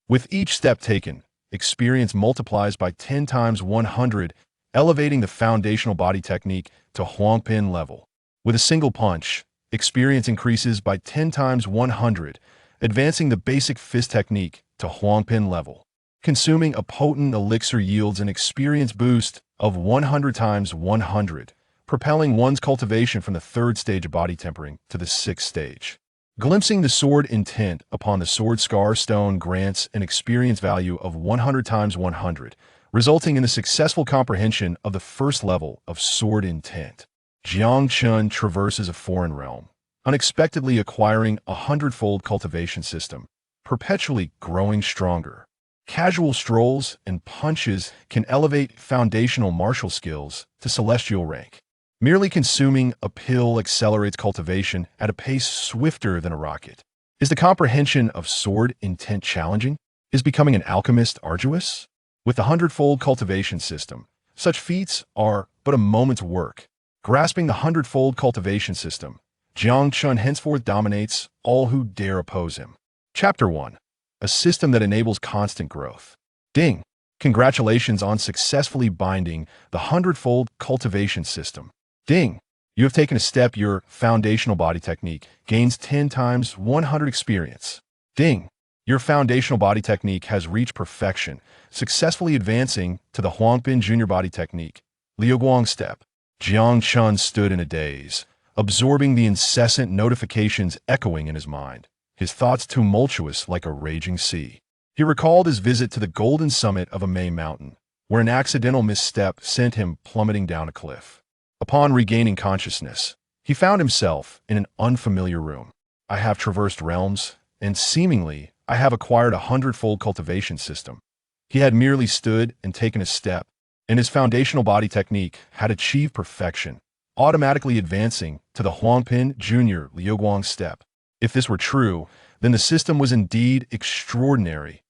With each step taken, experience multiplies by 10 times 100, elevating the foundational body technique to Huangpin level. With a single punch, experience increases by 10 times 100, advancing the basic fist technique to Huangpin level. Consuming a potent elixir yields an experience boost of 100 times 100, propelling one's cultivation from the third stage of body tempering to the sixth stage. Glimpsing the sword intent upon the sword scar stone grants an experience value of 100 times 100, resulting in the successful comprehension of the first level of sword intent. Jiang Chen traverses a foreign realm, unexpectedly acquiring a hundredfold cultivation system, perpetually growing stronger. Casual strolls and punches can elevate foundational martial skills to celestial rank. Merely consuming a pill accelerates cultivation at a pace swifter than a rocket. Is the comprehension of sword intent challenging? Is becoming an alchemist arduous? With the hundredfold cultivation system, such feats are but a moment's work. Grasping the hundredfold cultivation system, Jiang Chen henceforth dominates all who dare oppose him. Chapter 1. A system that enables constant growth. Ding! Congratulations on successfully binding the hundredfold cultivation system. Ding! You have taken a step. Your foundational body technique gains 10 times 100 experience. Ding! Your foundational body technique has reached perfection, successfully advancing to the Huangpin Junior Body Technique, Liuguang Step. Jiang Chen stood in a daze, absorbing the incessant notifications echoing in his mind, his thoughts tumultuous like a raging sea. He recalled his visit to the golden summit of a May mountain, where an accidental misstep sent him plummeting down a cliff. Upon regaining consciousness, he found himself in an unfamiliar room. I have traversed realms, and seemingly I have acquired a hundredfold cultivation system. He had merely stood and taken a step, and his foundational body technique had achieved perfection, automatically advancing to the Huangpin Junior Liuguang Step. If this were true, then the system was indeed extraordinary.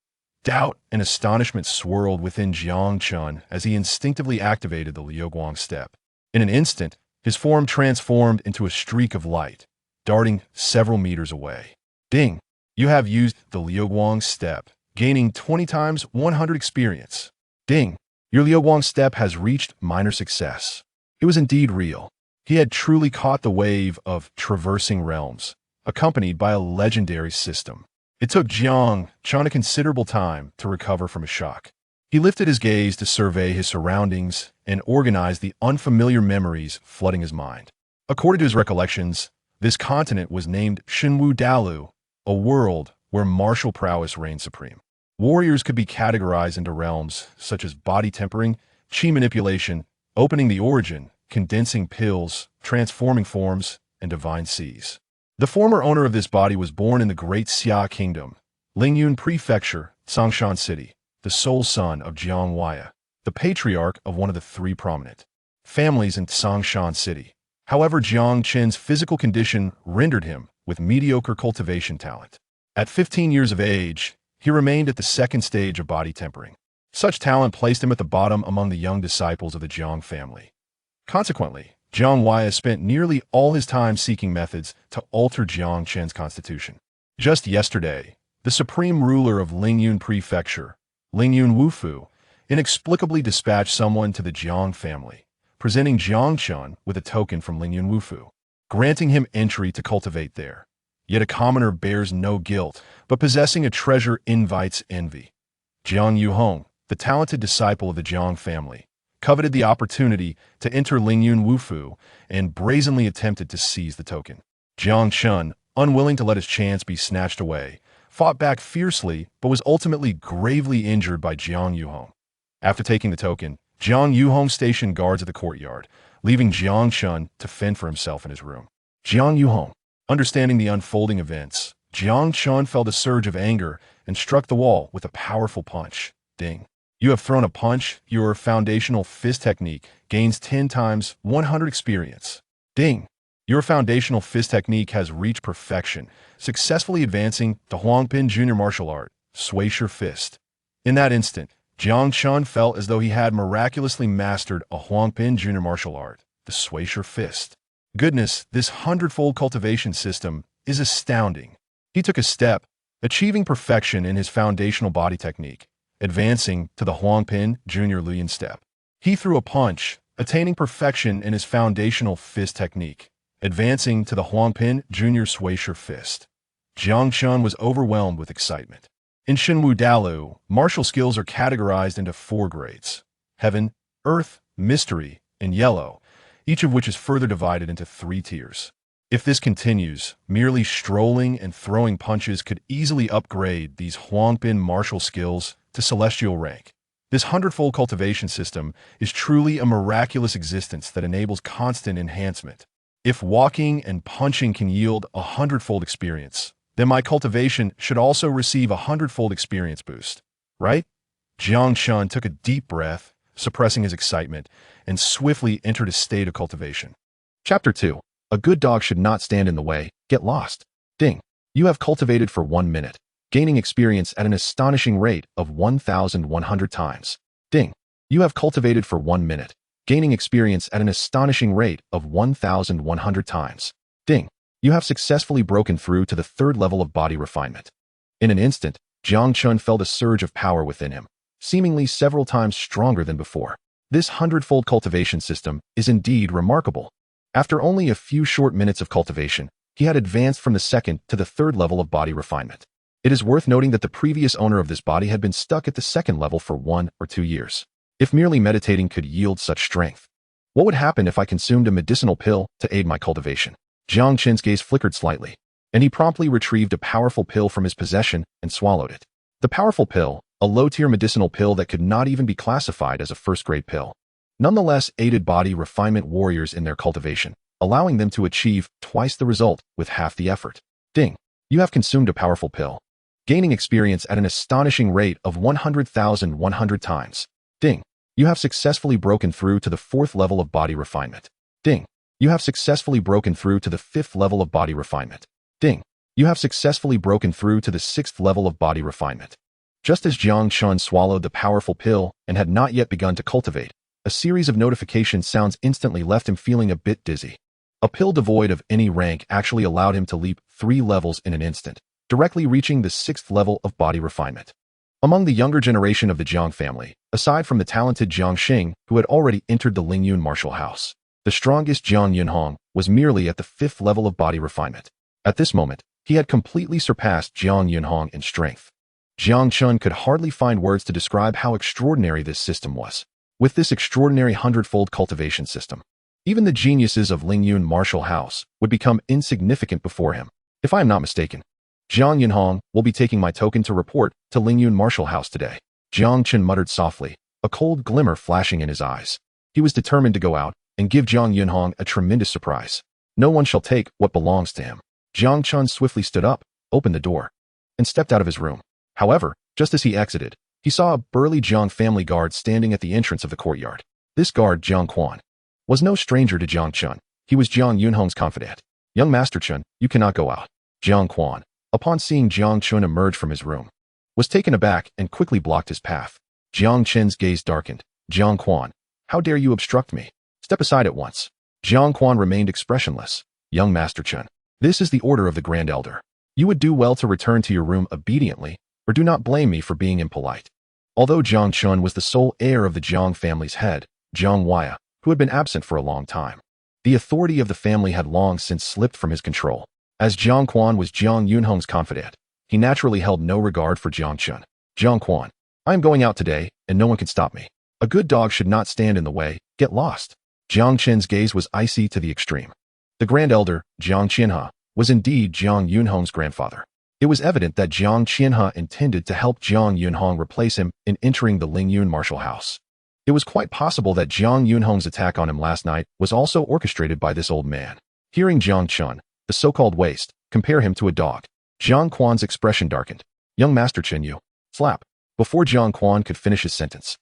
Doubt and astonishment swirled within Jiang Chen as he instinctively activated the Liuguang Step. In an instant, his form transformed into a streak of light, darting several meters away. Ding! You have used the Liuguang Step, gaining 20 times 100 experience. Ding! Your Liuguang Step has reached minor success. It was indeed real. He had truly caught the wave of traversing realms, accompanied by a legendary system. It took Jiang Chen a considerable time to recover from his shock. He lifted his gaze to survey his surroundings and organize the unfamiliar memories flooding his mind. According to his recollections, this continent was named Shinwu Dalu, a world where martial prowess reigned supreme. Warriors could be categorized into realms such as body tempering, chi manipulation, opening the origin, condensing pills, transforming forms, and divine seas. The former owner of this body was born in the Great Xia Kingdom, Lingyun Prefecture, Songshan City, the sole son of Jiang Waya, the patriarch of one of the three prominent families in Songshan City. However, Jiang Chen's physical condition rendered him with mediocre cultivation talent. At 15 years of age, he remained at the second stage of body tempering. Such talent placed him at the bottom among the young disciples of the Jiang family. Consequently, Jiang Waya spent nearly all his time seeking methods to alter Jiang Chen's constitution. Just yesterday, the supreme ruler of Lingyun Prefecture, Lingyun Wufu, inexplicably dispatched someone to the Jiang family, presenting Jiang Chen with a token from Lingyun Wufu, granting him entry to cultivate there. Yet a commoner bears no guilt, but possessing a treasure invites envy. Jiang Yuhong, the talented disciple of the Jiang family, coveted the opportunity to enter Lingyun Wufu and brazenly attempted to seize the token. Jiang Chen, unwilling to let his chance be snatched away, fought back fiercely but was ultimately gravely injured by Jiang Yuhong. After taking the token, Jiang Yuhong stationed guards at the courtyard, leaving Jiang Chen to fend for himself in his room. Jiang Yuhong, understanding the unfolding events, Jiang Chen felt a surge of anger and struck the wall with a powerful punch. Ding! You have thrown a punch. Your foundational fist technique gains 10 times 100 experience. Ding! Your foundational fist technique has reached perfection, successfully advancing the Huangpin Junior Martial Art, Shuaisher Fist. In that instant, Jiang Chen felt as though he had miraculously mastered a Huangpin Junior Martial Art, the Shuaisher Fist. Goodness, this hundredfold cultivation system is astounding. He took a step, achieving perfection in his foundational body technique, advancing to the Huangpin Junior Luyin step. He threw a punch, attaining perfection in his foundational fist technique, advancing to the Huangpin Junior Swaisher fist. Jiang Chen was overwhelmed with excitement. In Shenwu Dalu, martial skills are categorized into 4 grades: Heaven, Earth, Mystery, and Yellow, each of which is further divided into 3 tiers. If this continues, merely strolling and throwing punches could easily upgrade these Huangpin martial skills to celestial rank. This hundredfold cultivation system is truly a miraculous existence that enables constant enhancement. If walking and punching can yield a hundredfold experience, then my cultivation should also receive a hundredfold experience boost, right? Jiang Chen took a deep breath, suppressing his excitement, and swiftly entered a state of cultivation. Chapter 2. A good dog should not stand in the way. Get lost. Ding. You have cultivated for 1 minute, gaining experience at an astonishing rate of 1,100 times. Ding. You have cultivated for 1 minute, gaining experience at an astonishing rate of 1,100 times. Ding. You have successfully broken through to the 3rd level of body refinement. In an instant, Jiang Chen felt a surge of power within him, seemingly several times stronger than before. This hundredfold cultivation system is indeed remarkable. After only a few short minutes of cultivation, he had advanced from the 2nd to the 3rd level of body refinement. It is worth noting that the previous owner of this body had been stuck at the 2nd level for 1 or 2 years. If merely meditating could yield such strength, what would happen if I consumed a medicinal pill to aid my cultivation? Jiang Chen's gaze flickered slightly, and he promptly retrieved a powerful pill from his possession and swallowed it. The powerful pill, a low-tier medicinal pill that could not even be classified as a first-grade pill, nonetheless aided body refinement warriors in their cultivation, allowing them to achieve twice the result with half the effort. Ding. You have consumed a powerful pill, gaining experience at an astonishing rate of 100,100 times. Ding. You have successfully broken through to the 4th level of body refinement. Ding. You have successfully broken through to the 5th level of body refinement. Ding. You have successfully broken through to the 6th level of body refinement. Just as Jiang Chen swallowed the powerful pill and had not yet begun to cultivate, a series of notification sounds instantly left him feeling a bit dizzy. A pill devoid of any rank actually allowed him to leap 3 levels in an instant, directly reaching the 6th level of body refinement. Among the younger generation of the Jiang family, aside from the talented Jiang Xing, who had already entered the Lingyun martial house, the strongest Jiang Yunhong was merely at the 5th level of body refinement. At this moment, he had completely surpassed Jiang Yunhong in strength. Jiang Chen could hardly find words to describe how extraordinary this system was. With this extraordinary hundredfold cultivation system, even the geniuses of Lingyun martial house would become insignificant before him. If I am not mistaken, Jiang Yunhong will be taking my token to report to Lingyun martial house today. Jiang Chen muttered softly, a cold glimmer flashing in his eyes. He was determined to go out and give Jiang Yunhong a tremendous surprise. No one shall take what belongs to him. Jiang Chen swiftly stood up, opened the door, and stepped out of his room. However, just as he exited, he saw a burly Jiang family guard standing at the entrance of the courtyard. This guard, Jiang Quan, was no stranger to Jiang Chen. He was Jiang Yunhong's confidant. Young Master Chen, you cannot go out. Jiang Quan, upon seeing Jiang Chen emerge from his room, was taken aback and quickly blocked his path. Jiang Chen's gaze darkened. Jiang Quan, how dare you obstruct me? Step aside at once. Jiang Quan remained expressionless. Young Master Chen, this is the order of the Grand Elder. You would do well to return to your room obediently, or do not blame me for being impolite. Although Jiang Chen was the sole heir of the Jiang family's head, Jiang Huaya, who had been absent for a long time, the authority of the family had long since slipped from his control. As Jiang Quan was Jiang Yunhong's confidant, he naturally held no regard for Jiang Chen. Jiang Quan, I am going out today, and no one can stop me. A good dog should not stand in the way. Get lost. Jiang Chen's gaze was icy to the extreme. The Grand Elder, Jiang Qianhe, was indeed Jiang Yunhong's grandfather. It was evident that Jiang Qianhe intended to help Jiang Yunhong replace him in entering the Lingyun martial house. It was quite possible that Jiang Yunhong's attack on him last night was also orchestrated by this old man. Hearing Jiang Chen, the so-called waste, compare him to a dog, Jiang Quan's expression darkened. Young Master Chen, you slap. Before Jiang Quan could finish his sentence,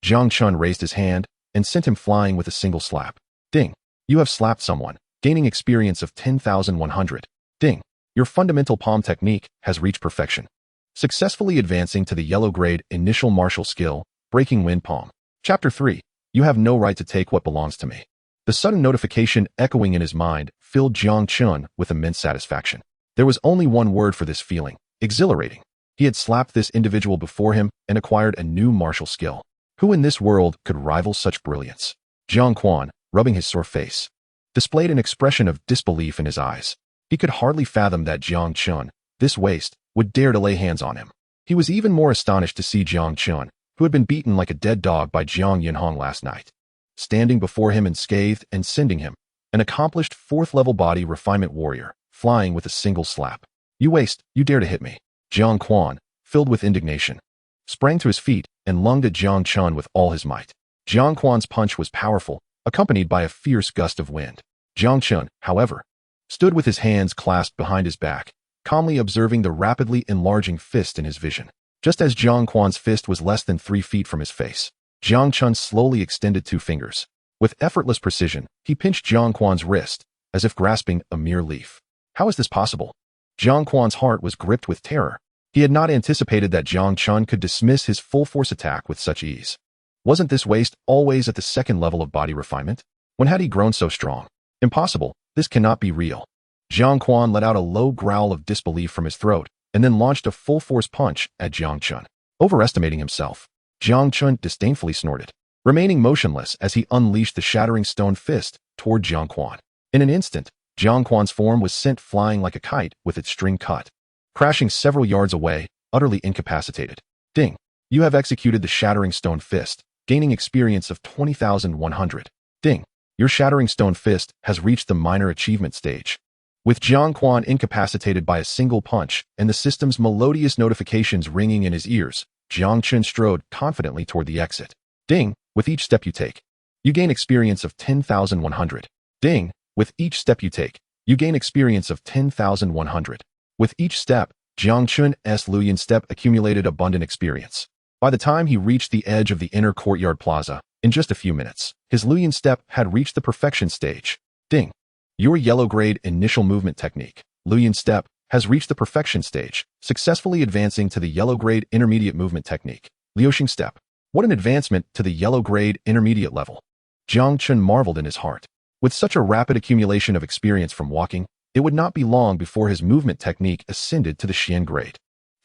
Jiang Chen raised his hand and sent him flying with a single slap. Ding. You have slapped someone, gaining experience of 10,100. Ding. Your fundamental palm technique has reached perfection, successfully advancing to the yellow grade initial martial skill, breaking wind palm. Chapter 3. You have no right to take what belongs to me. The sudden notification echoing in his mind filled Jiang Chen with immense satisfaction. There was only one word for this feeling: exhilarating. He had slapped this individual before him and acquired a new martial skill. Who in this world could rival such brilliance? Jiang Quan, rubbing his sore face, displayed an expression of disbelief in his eyes. He could hardly fathom that Jiang Chen, this waste, would dare to lay hands on him. He was even more astonished to see Jiang Chen, who had been beaten like a dead dog by Jiang Yinhong last night, standing before him unscathed and sending him, an accomplished fourth-level body refinement warrior, flying with a single slap. You waste, you dare to hit me. Jiang Quan, filled with indignation, sprang to his feet and lunged at Jiang Chen with all his might. Jiang Quan's punch was powerful, accompanied by a fierce gust of wind. Jiang Chen, however, stood with his hands clasped behind his back, calmly observing the rapidly enlarging fist in his vision. Just as Jiang Quan's fist was less than 3 feet from his face, Jiang Chen slowly extended 2 fingers. With effortless precision, he pinched Jiang Quan's wrist, as if grasping a mere leaf. How is this possible? Jiang Quan's heart was gripped with terror. He had not anticipated that Jiang Chen could dismiss his full-force attack with such ease. Wasn't this waste always at the second level of body refinement? When had he grown so strong? Impossible. This cannot be real. Jiang Quan let out a low growl of disbelief from his throat, and then launched a full-force punch at Jiang Chen. Overestimating himself, Jiang Chen disdainfully snorted, remaining motionless as he unleashed the shattering stone fist toward Jiang Quan. In an instant, Jiang Quan's form was sent flying like a kite with its string cut, crashing several yards away, utterly incapacitated. Ding! You have executed the shattering stone fist, gaining experience of 20,100. Ding! Your shattering stone fist has reached the minor achievement stage. With Jiang Quan incapacitated by a single punch and the system's melodious notifications ringing in his ears, Jiang Chen strode confidently toward the exit. Ding! With each step you take, you gain experience of 10,100. Ding! With each step you take, you gain experience of 10,100. With each step, Jiang Chen's Luyan step accumulated abundant experience. By the time he reached the edge of the inner courtyard plaza, in just a few minutes, his Luyan step had reached the perfection stage. Ding! Your yellow-grade initial movement technique, Luyan step, has reached the perfection stage, successfully advancing to the yellow-grade intermediate movement technique, Liuxing step. What an advancement to the yellow-grade intermediate level. Jiang Chen marveled in his heart. With such a rapid accumulation of experience from walking, it would not be long before his movement technique ascended to the Xian grade.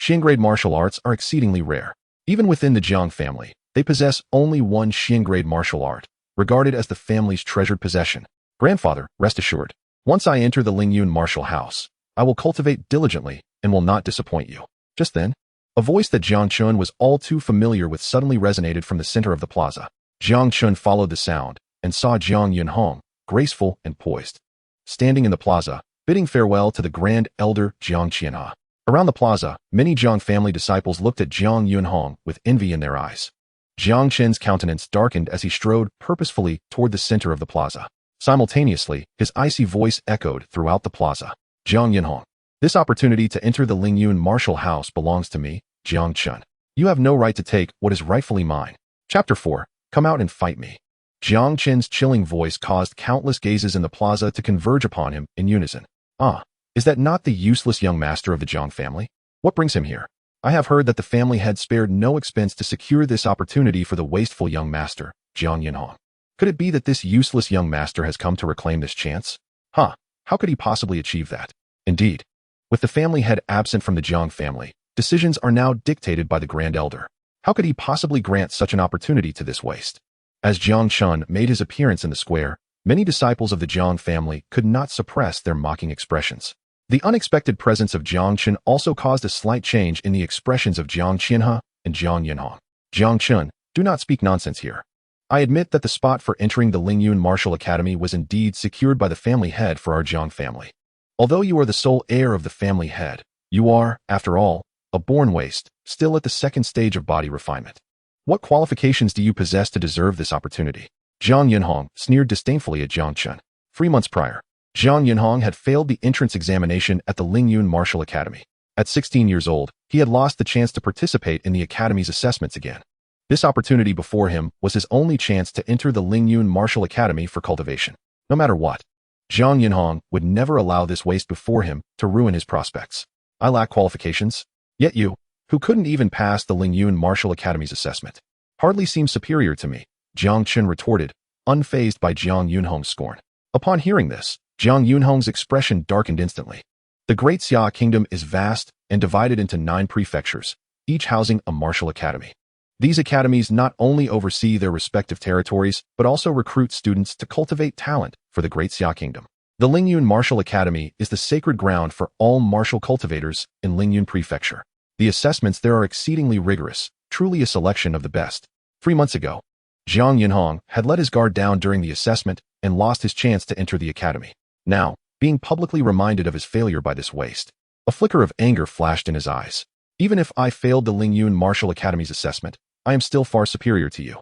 Xian grade martial arts are exceedingly rare. Even within the Jiang family, they possess only one Xian grade martial art, regarded as the family's treasured possession. Grandfather, rest assured, once I enter the Lingyun martial house, I will cultivate diligently and will not disappoint you. Just then, a voice that Jiang Chen was all too familiar with suddenly resonated from the center of the plaza. Jiang Chen followed the sound and saw Jiang Yinhong, graceful and poised, standing in the plaza, bidding farewell to the grand elder Jiang Qianha. Around the plaza, many Jiang family disciples looked at Jiang Yinhong with envy in their eyes. Jiang Chen's countenance darkened as he strode purposefully toward the center of the plaza. Simultaneously, his icy voice echoed throughout the plaza. Jiang Yinhong, this opportunity to enter the Lingyun martial house belongs to me, Jiang Chen. You have no right to take what is rightfully mine. Chapter 4. Come out and fight me. Jiang Chen's chilling voice caused countless gazes in the plaza to converge upon him in unison. Ah, is that not the useless young master of the Jiang family? What brings him here? I have heard that the family had spared no expense to secure this opportunity for the wasteful young master, Jiang Yinhong. Could it be that this useless young master has come to reclaim this chance? How could he possibly achieve that? Indeed, with the family head absent from the Jiang family, decisions are now dictated by the Grand Elder. How could he possibly grant such an opportunity to this waste? As Jiang Chen made his appearance in the square, many disciples of the Jiang family could not suppress their mocking expressions. The unexpected presence of Jiang Chen also caused a slight change in the expressions of Jiang Qianha and Jiang Yinhong. Jiang Chen, do not speak nonsense here. I admit that the spot for entering the Lingyun Martial Academy was indeed secured by the family head for our Jiang family. Although you are the sole heir of the family head, you are, after all, a born waste, still at the second stage of body refinement. What qualifications do you possess to deserve this opportunity? Jiang Yinhong sneered disdainfully at Jiang Chen. 3 months prior, Jiang Yinhong had failed the entrance examination at the Lingyun Martial Academy. At 16 years old, he had lost the chance to participate in the academy's assessments again. This opportunity before him was his only chance to enter the Lingyun Martial Academy for cultivation. No matter what, Jiang Yinhong would never allow this waste before him to ruin his prospects. I lack qualifications, yet you, who couldn't even pass the Lingyun Martial Academy's assessment, hardly seems superior to me, Jiang Chen retorted, unfazed by Jiang Yinhong's scorn. Upon hearing this, Jiang Yinhong's expression darkened instantly. The Great Xia Kingdom is vast and divided into 9 prefectures, each housing a martial academy. These academies not only oversee their respective territories, but also recruit students to cultivate talent for the Great Xia Kingdom. The Lingyun Martial Academy is the sacred ground for all martial cultivators in Lingyun Prefecture. The assessments there are exceedingly rigorous, truly a selection of the best. 3 months ago, Jiang Chen had let his guard down during the assessment and lost his chance to enter the academy. Now, being publicly reminded of his failure by this waste, a flicker of anger flashed in his eyes. Even if I failed the Lingyun Martial Academy's assessment, I am still far superior to you.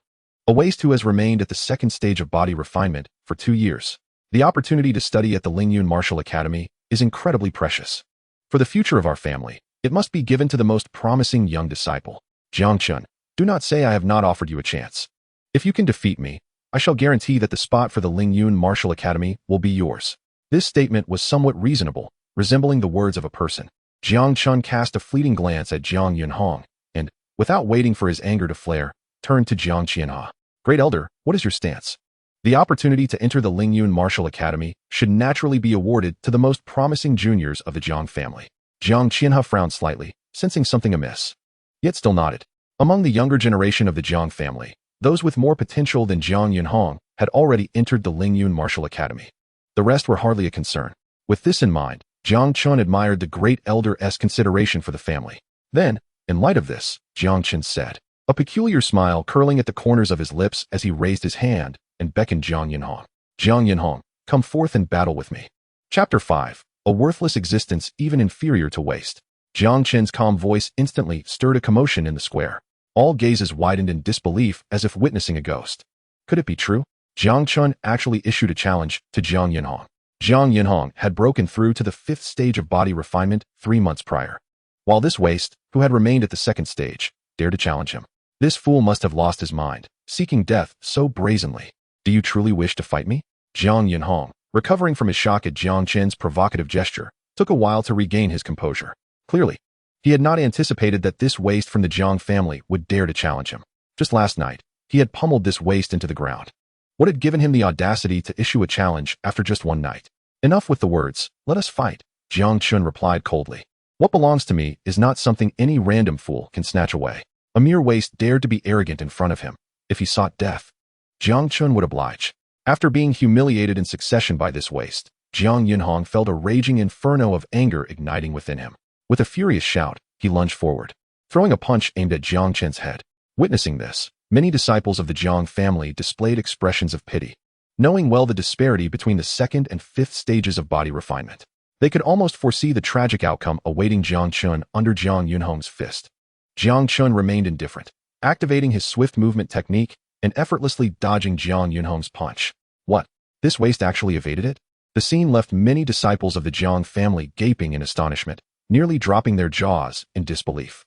A waste who has remained at the second stage of body refinement for 2 years. The opportunity to study at the Lingyun Martial Academy is incredibly precious. For the future of our family, it must be given to the most promising young disciple. Jiang Chen, do not say I have not offered you a chance. If you can defeat me, I shall guarantee that the spot for the Lingyun Martial Academy will be yours. This statement was somewhat reasonable, resembling the words of a person. Jiang Chen cast a fleeting glance at Jiang Yunhong, and, without waiting for his anger to flare, turned to Jiang Qianha. Great Elder, what is your stance? The opportunity to enter the Lingyun Martial Academy should naturally be awarded to the most promising juniors of the Jiang family. Jiang Qianha frowned slightly, sensing something amiss, yet still nodded. Among the younger generation of the Jiang family, those with more potential than Jiang Yunhong had already entered the Lingyun Martial Academy. The rest were hardly a concern. With this in mind, Jiang Chen admired the Great Elder's consideration for the family. Then, in light of this, Jiang Chen said, a peculiar smile curling at the corners of his lips as he raised his hand and beckoned Jiang Yunhong. Jiang Yunhong, come forth and battle with me. Chapter 5. A worthless existence even inferior to waste. Jiang Chen's calm voice instantly stirred a commotion in the square. All gazes widened in disbelief as if witnessing a ghost. Could it be true? Jiang Chen actually issued a challenge to Jiang Yunhong. Jiang Yunhong had broken through to the 5th stage of body refinement 3 months prior, while this waste, who had remained at the 2nd stage, dared to challenge him. This fool must have lost his mind, seeking death so brazenly. Do you truly wish to fight me? Jiang Yunhong, recovering from his shock at Jiang Chen's provocative gesture, took a while to regain his composure. Clearly, he had not anticipated that this waste from the Jiang family would dare to challenge him. Just last night, he had pummeled this waste into the ground. What had given him the audacity to issue a challenge after just one night? Enough with the words, let us fight, Jiang Chen replied coldly. What belongs to me is not something any random fool can snatch away. A mere waste dared to be arrogant in front of him. If he sought death, Jiang Chen would oblige. After being humiliated in succession by this waste, Jiang Yunhong felt a raging inferno of anger igniting within him. With a furious shout, he lunged forward, throwing a punch aimed at Jiang Chen's head. Witnessing this, many disciples of the Jiang family displayed expressions of pity. Knowing well the disparity between the 2nd and 5th stages of body refinement, they could almost foresee the tragic outcome awaiting Jiang Chen under Jiang Yunhong's fist. Jiang Chen remained indifferent, activating his swift movement technique and effortlessly dodging Jiang Yunhong's punch. What? This waste actually evaded it? The scene left many disciples of the Jiang family gaping in astonishment, nearly dropping their jaws in disbelief.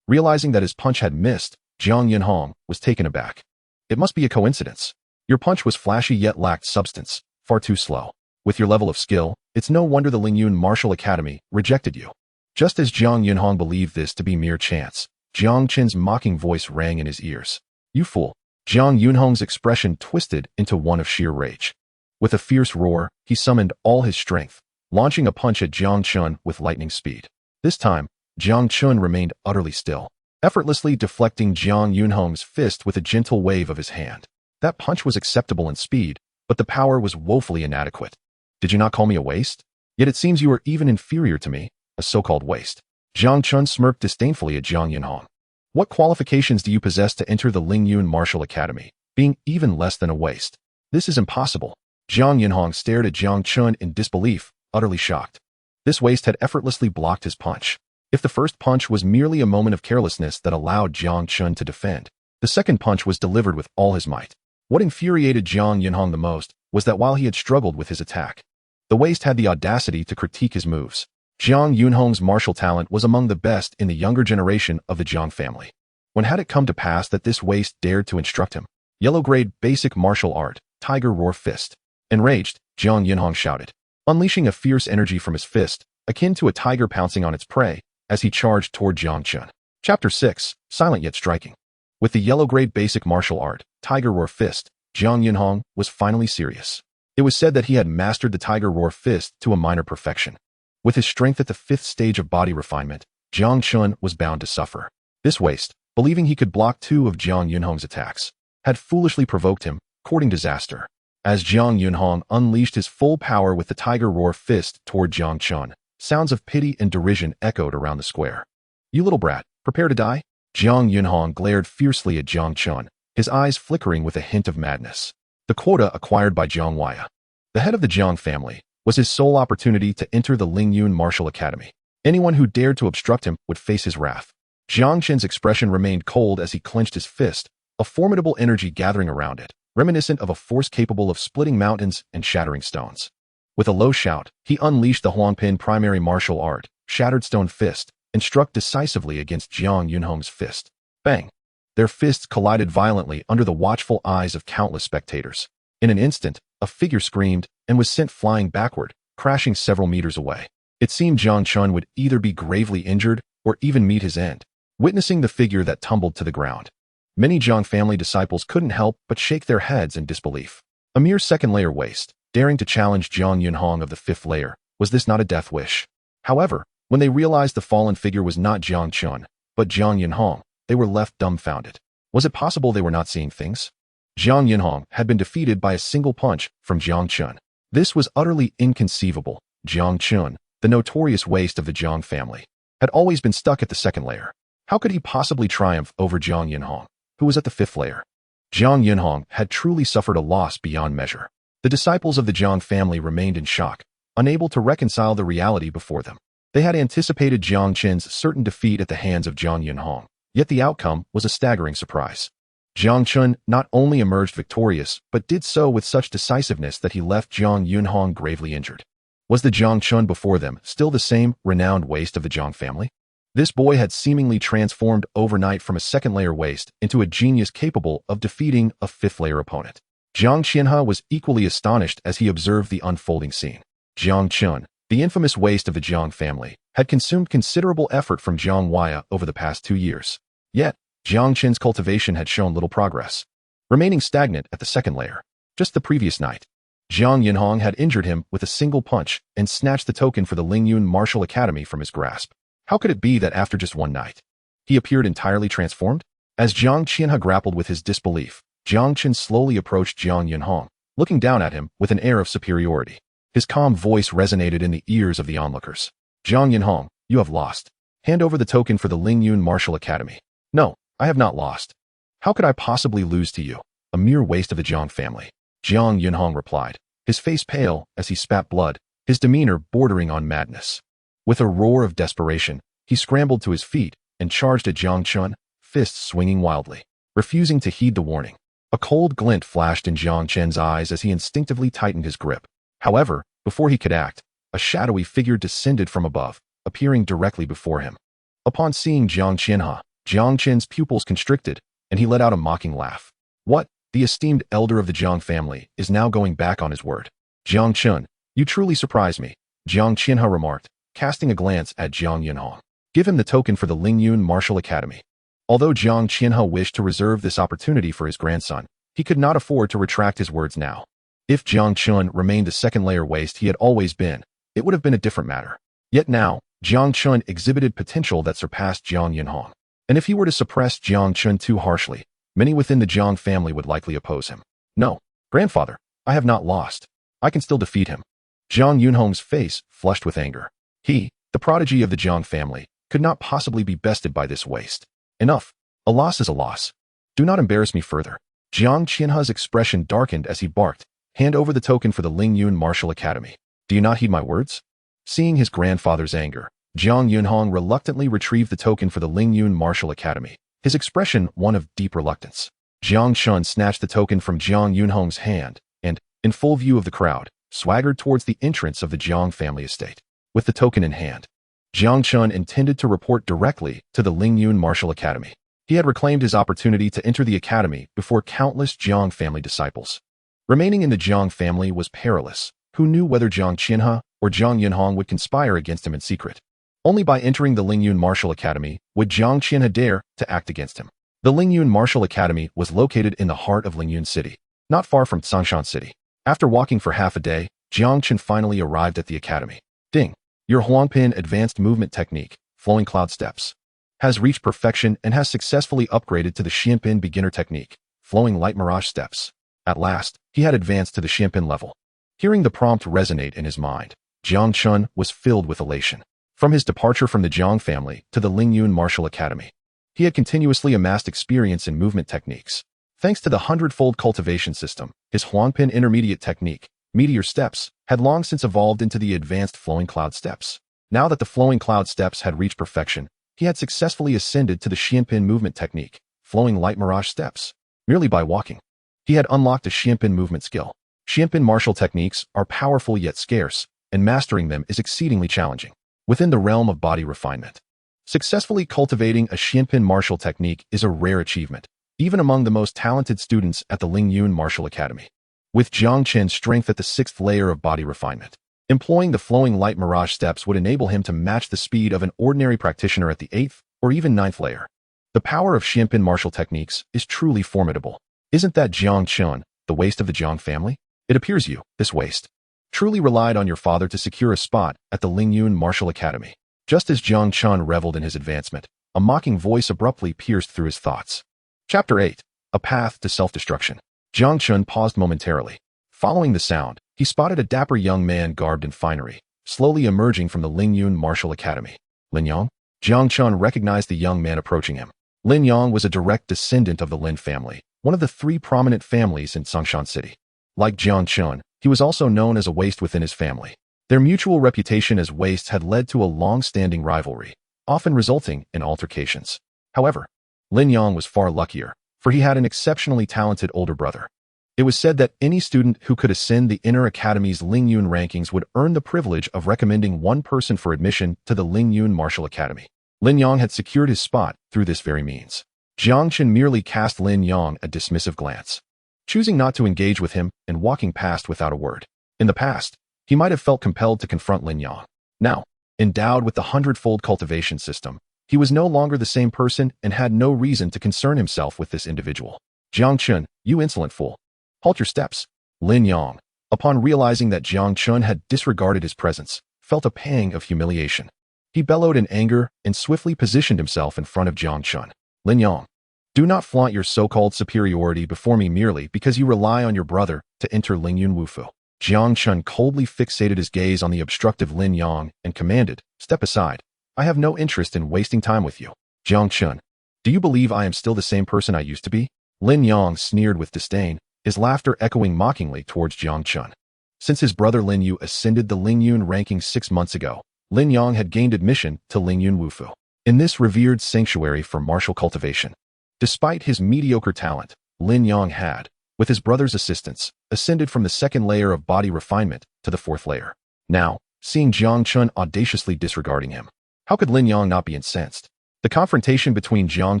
Realizing that his punch had missed, Jiang Yunhong was taken aback. It must be a coincidence. Your punch was flashy yet lacked substance, far too slow. With your level of skill, it's no wonder the Lingyun Martial Academy rejected you. Just as Jiang Yunhong believed this to be mere chance, Jiang Chen's mocking voice rang in his ears. You fool. Jiang Yunhong's expression twisted into one of sheer rage. With a fierce roar, he summoned all his strength, launching a punch at Jiang Chen with lightning speed. This time, Jiang Chen remained utterly still, effortlessly deflecting Jiang Yunhong's fist with a gentle wave of his hand. That punch was acceptable in speed, but the power was woefully inadequate. Did you not call me a waste? Yet it seems you are even inferior to me, a so-called waste. Jiang Chen smirked disdainfully at Jiang Yunhong. What qualifications do you possess to enter the Lingyun Martial Academy, being even less than a waste? This is impossible. Jiang Yunhong stared at Jiang Chen in disbelief, utterly shocked. This waste had effortlessly blocked his punch. If the first punch was merely a moment of carelessness that allowed Jiang Chen to defend, the second punch was delivered with all his might. What infuriated Jiang Yunhong the most was that while he had struggled with his attack, the waste had the audacity to critique his moves. Jiang Yunhong's martial talent was among the best in the younger generation of the Jiang family. When had it come to pass that this waste dared to instruct him? Yellow-grade basic martial art, Tiger Roar Fist. Enraged, Jiang Yunhong shouted, unleashing a fierce energy from his fist, akin to a tiger pouncing on its prey, as he charged toward Jiang Chen. Chapter 6. Silent yet striking. With the yellow-grade basic martial art, Tiger Roar Fist, Jiang Yunhong was finally serious. It was said that he had mastered the Tiger Roar Fist to a minor perfection. With his strength at the 5th stage of body refinement, Jiang Chen was bound to suffer. This waste, believing he could block 2 of Jiang Yunhong's attacks, had foolishly provoked him, courting disaster. As Jiang Yunhong unleashed his full power with the Tiger Roar fist toward Jiang Chen, sounds of pity and derision echoed around the square. "You little brat, prepare to die?" Jiang Yunhong glared fiercely at Jiang Chen, his eyes flickering with a hint of madness. The quota acquired by Jiang Waya, the head of the Jiang family, was his sole opportunity to enter the Lingyun Martial Academy. Anyone who dared to obstruct him would face his wrath. Jiang Chen's expression remained cold as he clenched his fist, a formidable energy gathering around it, reminiscent of a force capable of splitting mountains and shattering stones. With a low shout, he unleashed the Huangpin primary martial art, Shattered Stone Fist, and struck decisively against Jiang Yunhong's fist. Bang! Their fists collided violently under the watchful eyes of countless spectators. In an instant, a figure screamed and was sent flying backward, crashing several meters away. It seemed Jiang Chen would either be gravely injured or even meet his end. Witnessing the figure that tumbled to the ground, many Jiang family disciples couldn't help but shake their heads in disbelief. A mere second-layer waste, daring to challenge Jiang Yunhong of the 5th layer, was this not a death wish? However, when they realized the fallen figure was not Jiang Chen, but Jiang Yunhong, they were left dumbfounded. Was it possible they were not seeing things? Jiang Yunhong had been defeated by a single punch from Jiang Chen. This was utterly inconceivable. Jiang Chen, the notorious waste of the Jiang family, had always been stuck at the 2nd layer. How could he possibly triumph over Jiang Yunhong, who was at the 5th layer? Jiang Yunhong had truly suffered a loss beyond measure. The disciples of the Jiang family remained in shock, unable to reconcile the reality before them. They had anticipated Jiang Chen's certain defeat at the hands of Jiang Yunhong, yet the outcome was a staggering surprise. Jiang Chen not only emerged victorious, but did so with such decisiveness that he left Jiang Yunhong gravely injured. Was the Jiang Chen before them still the same renowned waste of the Jiang family? This boy had seemingly transformed overnight from a 2nd-layer waste into a genius capable of defeating a 5th-layer opponent. Jiang Xianxia was equally astonished as he observed the unfolding scene. Jiang Chen, the infamous waste of the Jiang family, had consumed considerable effort from Jiang Waya over the past 2 years. Yet, Jiang Chen's cultivation had shown little progress, remaining stagnant at the 2nd layer. Just the previous night, Jiang Yunhong had injured him with a single punch and snatched the token for the Lingyun Martial Academy from his grasp. How could it be that after just one night, he appeared entirely transformed? As Jiang Xianxia grappled with his disbelief, Jiang Chen slowly approached Jiang Yunhong, looking down at him with an air of superiority. His calm voice resonated in the ears of the onlookers. "Jiang Yunhong, you have lost. Hand over the token for the Lingyun Martial Academy." "No, I have not lost. How could I possibly lose to you, a mere waste of the Jiang family?" Jiang Yunhong replied, his face pale as he spat blood, his demeanor bordering on madness. With a roar of desperation, he scrambled to his feet and charged at Jiang Chen, fists swinging wildly, refusing to heed the warning. A cold glint flashed in Jiang Chen's eyes as he instinctively tightened his grip. However, before he could act, a shadowy figure descended from above, appearing directly before him. Upon seeing Jiang Xianxia, Jiang Chen's pupils constricted, and he let out a mocking laugh. "What? The esteemed elder of the Jiang family is now going back on his word. Jiang Chen, you truly surprise me," Jiang Xianxia remarked, casting a glance at Jiang Yunhong. "Give him the token for the Lingyun Martial Academy." Although Jiang Xianxia wished to reserve this opportunity for his grandson, he could not afford to retract his words now. If Jiang Chen remained the 2nd-layer waste he had always been, it would have been a different matter. Yet now, Jiang Chen exhibited potential that surpassed Jiang Yunhong. And if he were to suppress Jiang Chen too harshly, many within the Jiang family would likely oppose him. "No, grandfather, I have not lost. I can still defeat him." Jiang Yunhong's face flushed with anger. He, the prodigy of the Jiang family, could not possibly be bested by this waste. "Enough. A loss is a loss. Do not embarrass me further." Jiang Qianhe's expression darkened as he barked, "Hand over the token for the Lingyun Martial Academy. Do you not heed my words?" Seeing his grandfather's anger, Jiang Yunhong reluctantly retrieved the token for the Lingyun Martial Academy, his expression one of deep reluctance. Jiang Chen snatched the token from Jiang Yunhong's hand and, in full view of the crowd, swaggered towards the entrance of the Jiang family estate. With the token in hand, Jiang Chen intended to report directly to the Lingyun Martial Academy. He had reclaimed his opportunity to enter the academy before countless Jiang family disciples. Remaining in the Jiang family was perilous. Who knew whether Jiang Qianhe or Jiang Yunhong would conspire against him in secret? Only by entering the Lingyun Martial Academy would Jiang Qianhe dare to act against him. The Lingyun Martial Academy was located in the heart of Lingyun City, not far from Tsangshan City. After walking for half a day, Jiang Chen finally arrived at the academy. Ding! Your Huangpin advanced movement technique, flowing cloud steps, has reached perfection and has successfully upgraded to the Xianpin beginner technique, flowing light mirage steps. At last, he had advanced to the Xianpin level. Hearing the prompt resonate in his mind, Jiang Chen was filled with elation. From his departure from the Jiang family to the Lingyun Martial Academy, he had continuously amassed experience in movement techniques. Thanks to the Hundredfold Cultivation System, his Huangpin intermediate technique, meteor steps, had long since evolved into the advanced flowing cloud steps. Now that the flowing cloud steps had reached perfection, he had successfully ascended to the Xianpin movement technique, flowing light mirage steps. Merely by walking, he had unlocked a Xianpin movement skill. Xianpin martial techniques are powerful yet scarce, and mastering them is exceedingly challenging. Within the realm of body refinement, successfully cultivating a Xianpin martial technique is a rare achievement, even among the most talented students at the Lingyun Martial Academy. With Jiang Chen's strength at the 6th layer of body refinement, employing the flowing light mirage steps would enable him to match the speed of an ordinary practitioner at the 8th or even 9th layer. The power of Xianpin martial techniques is truly formidable. Isn't that Jiang Chen, the waist of the Jiang family? It appears you, this waist, truly relied on your father to secure a spot at the Lingyun Martial Academy. Just as Jiang Chen reveled in his advancement, a mocking voice abruptly pierced through his thoughts. Chapter 8. A Path to Self-Destruction. Jiang Chen paused momentarily. Following the sound, he spotted a dapper young man garbed in finery, slowly emerging from the Lingyun Martial Academy. Lin Yang? Jiang Chen recognized the young man approaching him. Lin Yang was a direct descendant of the Lin family, one of the 3 prominent families in Songshan City. Like Jiang Chen, he was also known as a waist within his family. Their mutual reputation as waists had led to a long-standing rivalry, often resulting in altercations. However, Lin Yang was far luckier, for he had an exceptionally talented older brother. It was said that any student who could ascend the Inner Academy's Lingyun rankings would earn the privilege of recommending one person for admission to the Lingyun Martial Academy. Lin Yang had secured his spot through this very means. Jiang Chen merely cast Lin Yang a dismissive glance, choosing not to engage with him and walking past without a word. In the past, he might have felt compelled to confront Lin Yang. Now, endowed with the Hundredfold Cultivation System, he was no longer the same person and had no reason to concern himself with this individual. Jiang Chen, you insolent fool. Halt your steps. Lin Yang, upon realizing that Jiang Chen had disregarded his presence, felt a pang of humiliation. He bellowed in anger and swiftly positioned himself in front of Jiang Chen. Lin Yang, do not flaunt your so-called superiority before me merely because you rely on your brother to enter Lingyun Wufu. Jiang Chen coldly fixated his gaze on the obstructive Lin Yang and commanded, step aside. I have no interest in wasting time with you. Jiang Chen, do you believe I am still the same person I used to be? Lin Yang sneered with disdain, his laughter echoing mockingly towards Jiang Chen. Since his brother Lin Yu ascended the Lingyun ranking 6 months ago, Lin Yang had gained admission to Lingyun Wufu, in this revered sanctuary for martial cultivation. Despite his mediocre talent, Lin Yang had, with his brother's assistance, ascended from the 2nd layer of body refinement to the 4th layer. Now, seeing Jiang Chen audaciously disregarding him, how could Lin Yang not be incensed? The confrontation between Jiang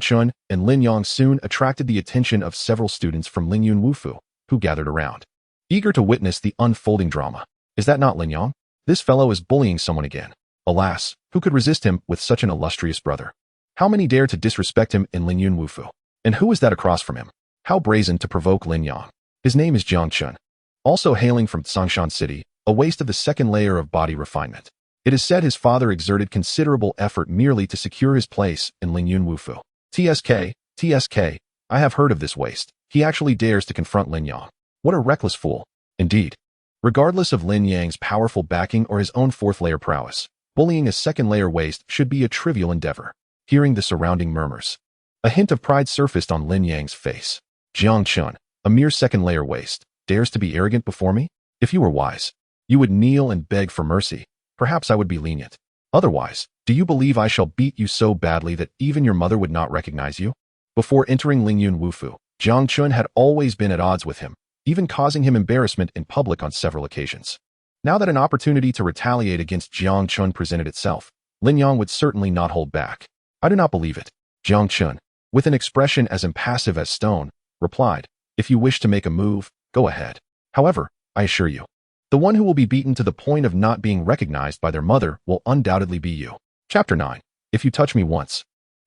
Chen and Lin Yang soon attracted the attention of several students from Lingyun Wufu, who gathered around, eager to witness the unfolding drama. Is that not Lin Yang? This fellow is bullying someone again. Alas, who could resist him with such an illustrious brother? How many dare to disrespect him in Lingyun Wufu? And who is that across from him? How brazen to provoke Lin Yang. His name is Jiang Chen, also hailing from Songshan City, a waist of the 2nd layer of body refinement. It is said his father exerted considerable effort merely to secure his place in Lingyun Wufu. TSK, I have heard of this waist. He actually dares to confront Lin Yang. What a reckless fool. Indeed. Regardless of Lin Yang's powerful backing or his own 4th layer prowess, bullying a 2nd layer waist should be a trivial endeavor. Hearing the surrounding murmurs, a hint of pride surfaced on Lin Yang's face. Jiang Chen, a mere 2nd layer waist, dares to be arrogant before me? If you were wise, you would kneel and beg for mercy. Perhaps I would be lenient. Otherwise, do you believe I shall beat you so badly that even your mother would not recognize you? Before entering Lingyun Wufu, Jiang Chen had always been at odds with him, even causing him embarrassment in public on several occasions. Now that an opportunity to retaliate against Jiang Chen presented itself, Lin Yang would certainly not hold back. I do not believe it. Jiang Chen, with an expression as impassive as stone, replied, if you wish to make a move, go ahead. However, I assure you, the one who will be beaten to the point of not being recognized by their mother will undoubtedly be you. Chapter 9. If you touch me once,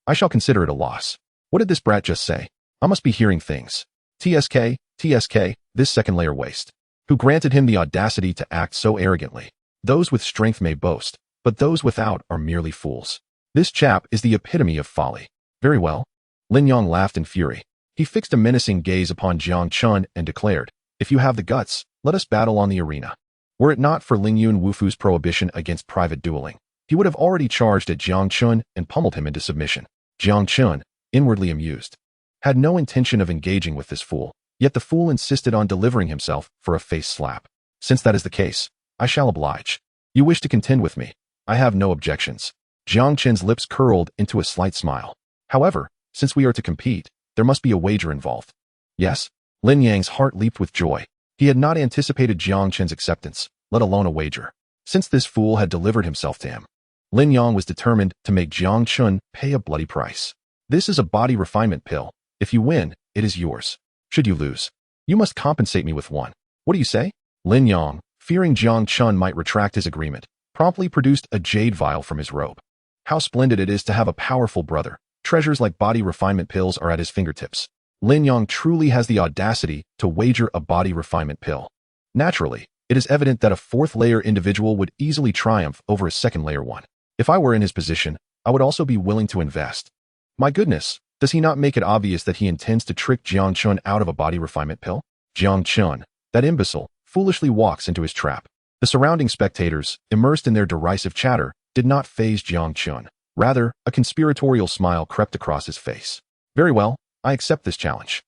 I shall consider it a loss. What did this brat just say? I must be hearing things. TSK, this 2nd layer waist, who granted him the audacity to act so arrogantly. Those with strength may boast, but those without are merely fools. This chap is the epitome of folly. Very well. Lin Yang laughed in fury. He fixed a menacing gaze upon Jiang Chen and declared, if you have the guts, let us battle on the arena. Were it not for Ling Yun Wufu's prohibition against private dueling, he would have already charged at Jiang Chen and pummeled him into submission. Jiang Chen, inwardly amused, had no intention of engaging with this fool, yet the fool insisted on delivering himself for a face slap. Since that is the case, I shall oblige. You wish to contend with me? I have no objections. Jiang Chen's lips curled into a slight smile. However, since we are to compete, there must be a wager involved. Yes. Lin Yang's heart leaped with joy. He had not anticipated Jiang Chen's acceptance, let alone a wager. Since this fool had delivered himself to him, Lin Yang was determined to make Jiang Chen pay a bloody price. This is a body refinement pill. If you win, it is yours. Should you lose, you must compensate me with one. What do you say? Lin Yang, fearing Jiang Chen might retract his agreement, promptly produced a jade vial from his robe. How splendid it is to have a powerful brother. Treasures like body refinement pills are at his fingertips. Lin Yang truly has the audacity to wager a body refinement pill. Naturally, it is evident that a fourth-layer individual would easily triumph over a second-layer one. If I were in his position, I would also be willing to invest. My goodness, does he not make it obvious that he intends to trick Jiang Chen out of a body refinement pill? Jiang Chen, that imbecile, foolishly walks into his trap. The surrounding spectators, immersed in their derisive chatter, did not faze Jiang Chen. Rather, a conspiratorial smile crept across his face. Very well, I accept this challenge.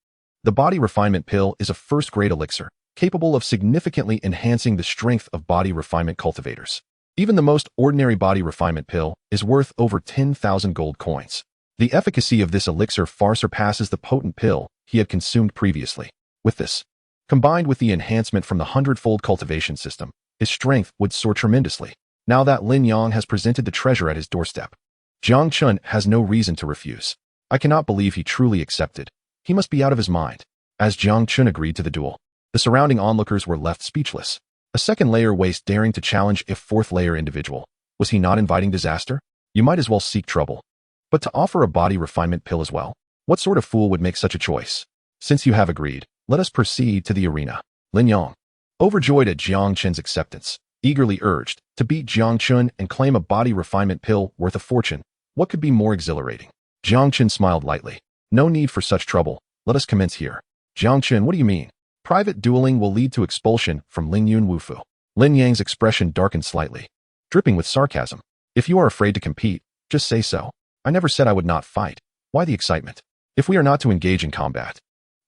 The body refinement pill is a first-grade elixir, capable of significantly enhancing the strength of body refinement cultivators. Even the most ordinary body refinement pill is worth over 10,000 gold coins. The efficacy of this elixir far surpasses the potent pill he had consumed previously. With this, combined with the enhancement from the Hundredfold Cultivation System, his strength would soar tremendously. Now that Lin Yang has presented the treasure at his doorstep, Jiang Chen has no reason to refuse. I cannot believe he truly accepted. He must be out of his mind. As Jiang Chen agreed to the duel, the surrounding onlookers were left speechless. A second-layer waste daring to challenge a fourth-layer individual. Was he not inviting disaster? You might as well seek trouble. But to offer a body refinement pill as well? What sort of fool would make such a choice? Since you have agreed, let us proceed to the arena. Lin Yang, overjoyed at Jiang Chen's acceptance, eagerly urged to beat Jiang Chen and claim a body refinement pill worth a fortune. What could be more exhilarating? Jiang Chen smiled lightly. No need for such trouble. Let us commence here. Jiang Chen, what do you mean? Private dueling will lead to expulsion from Ling Yun Wufu. Lin Yang's expression darkened slightly, dripping with sarcasm. If you are afraid to compete, just say so. I never said I would not fight. Why the excitement? If we are not to engage in combat,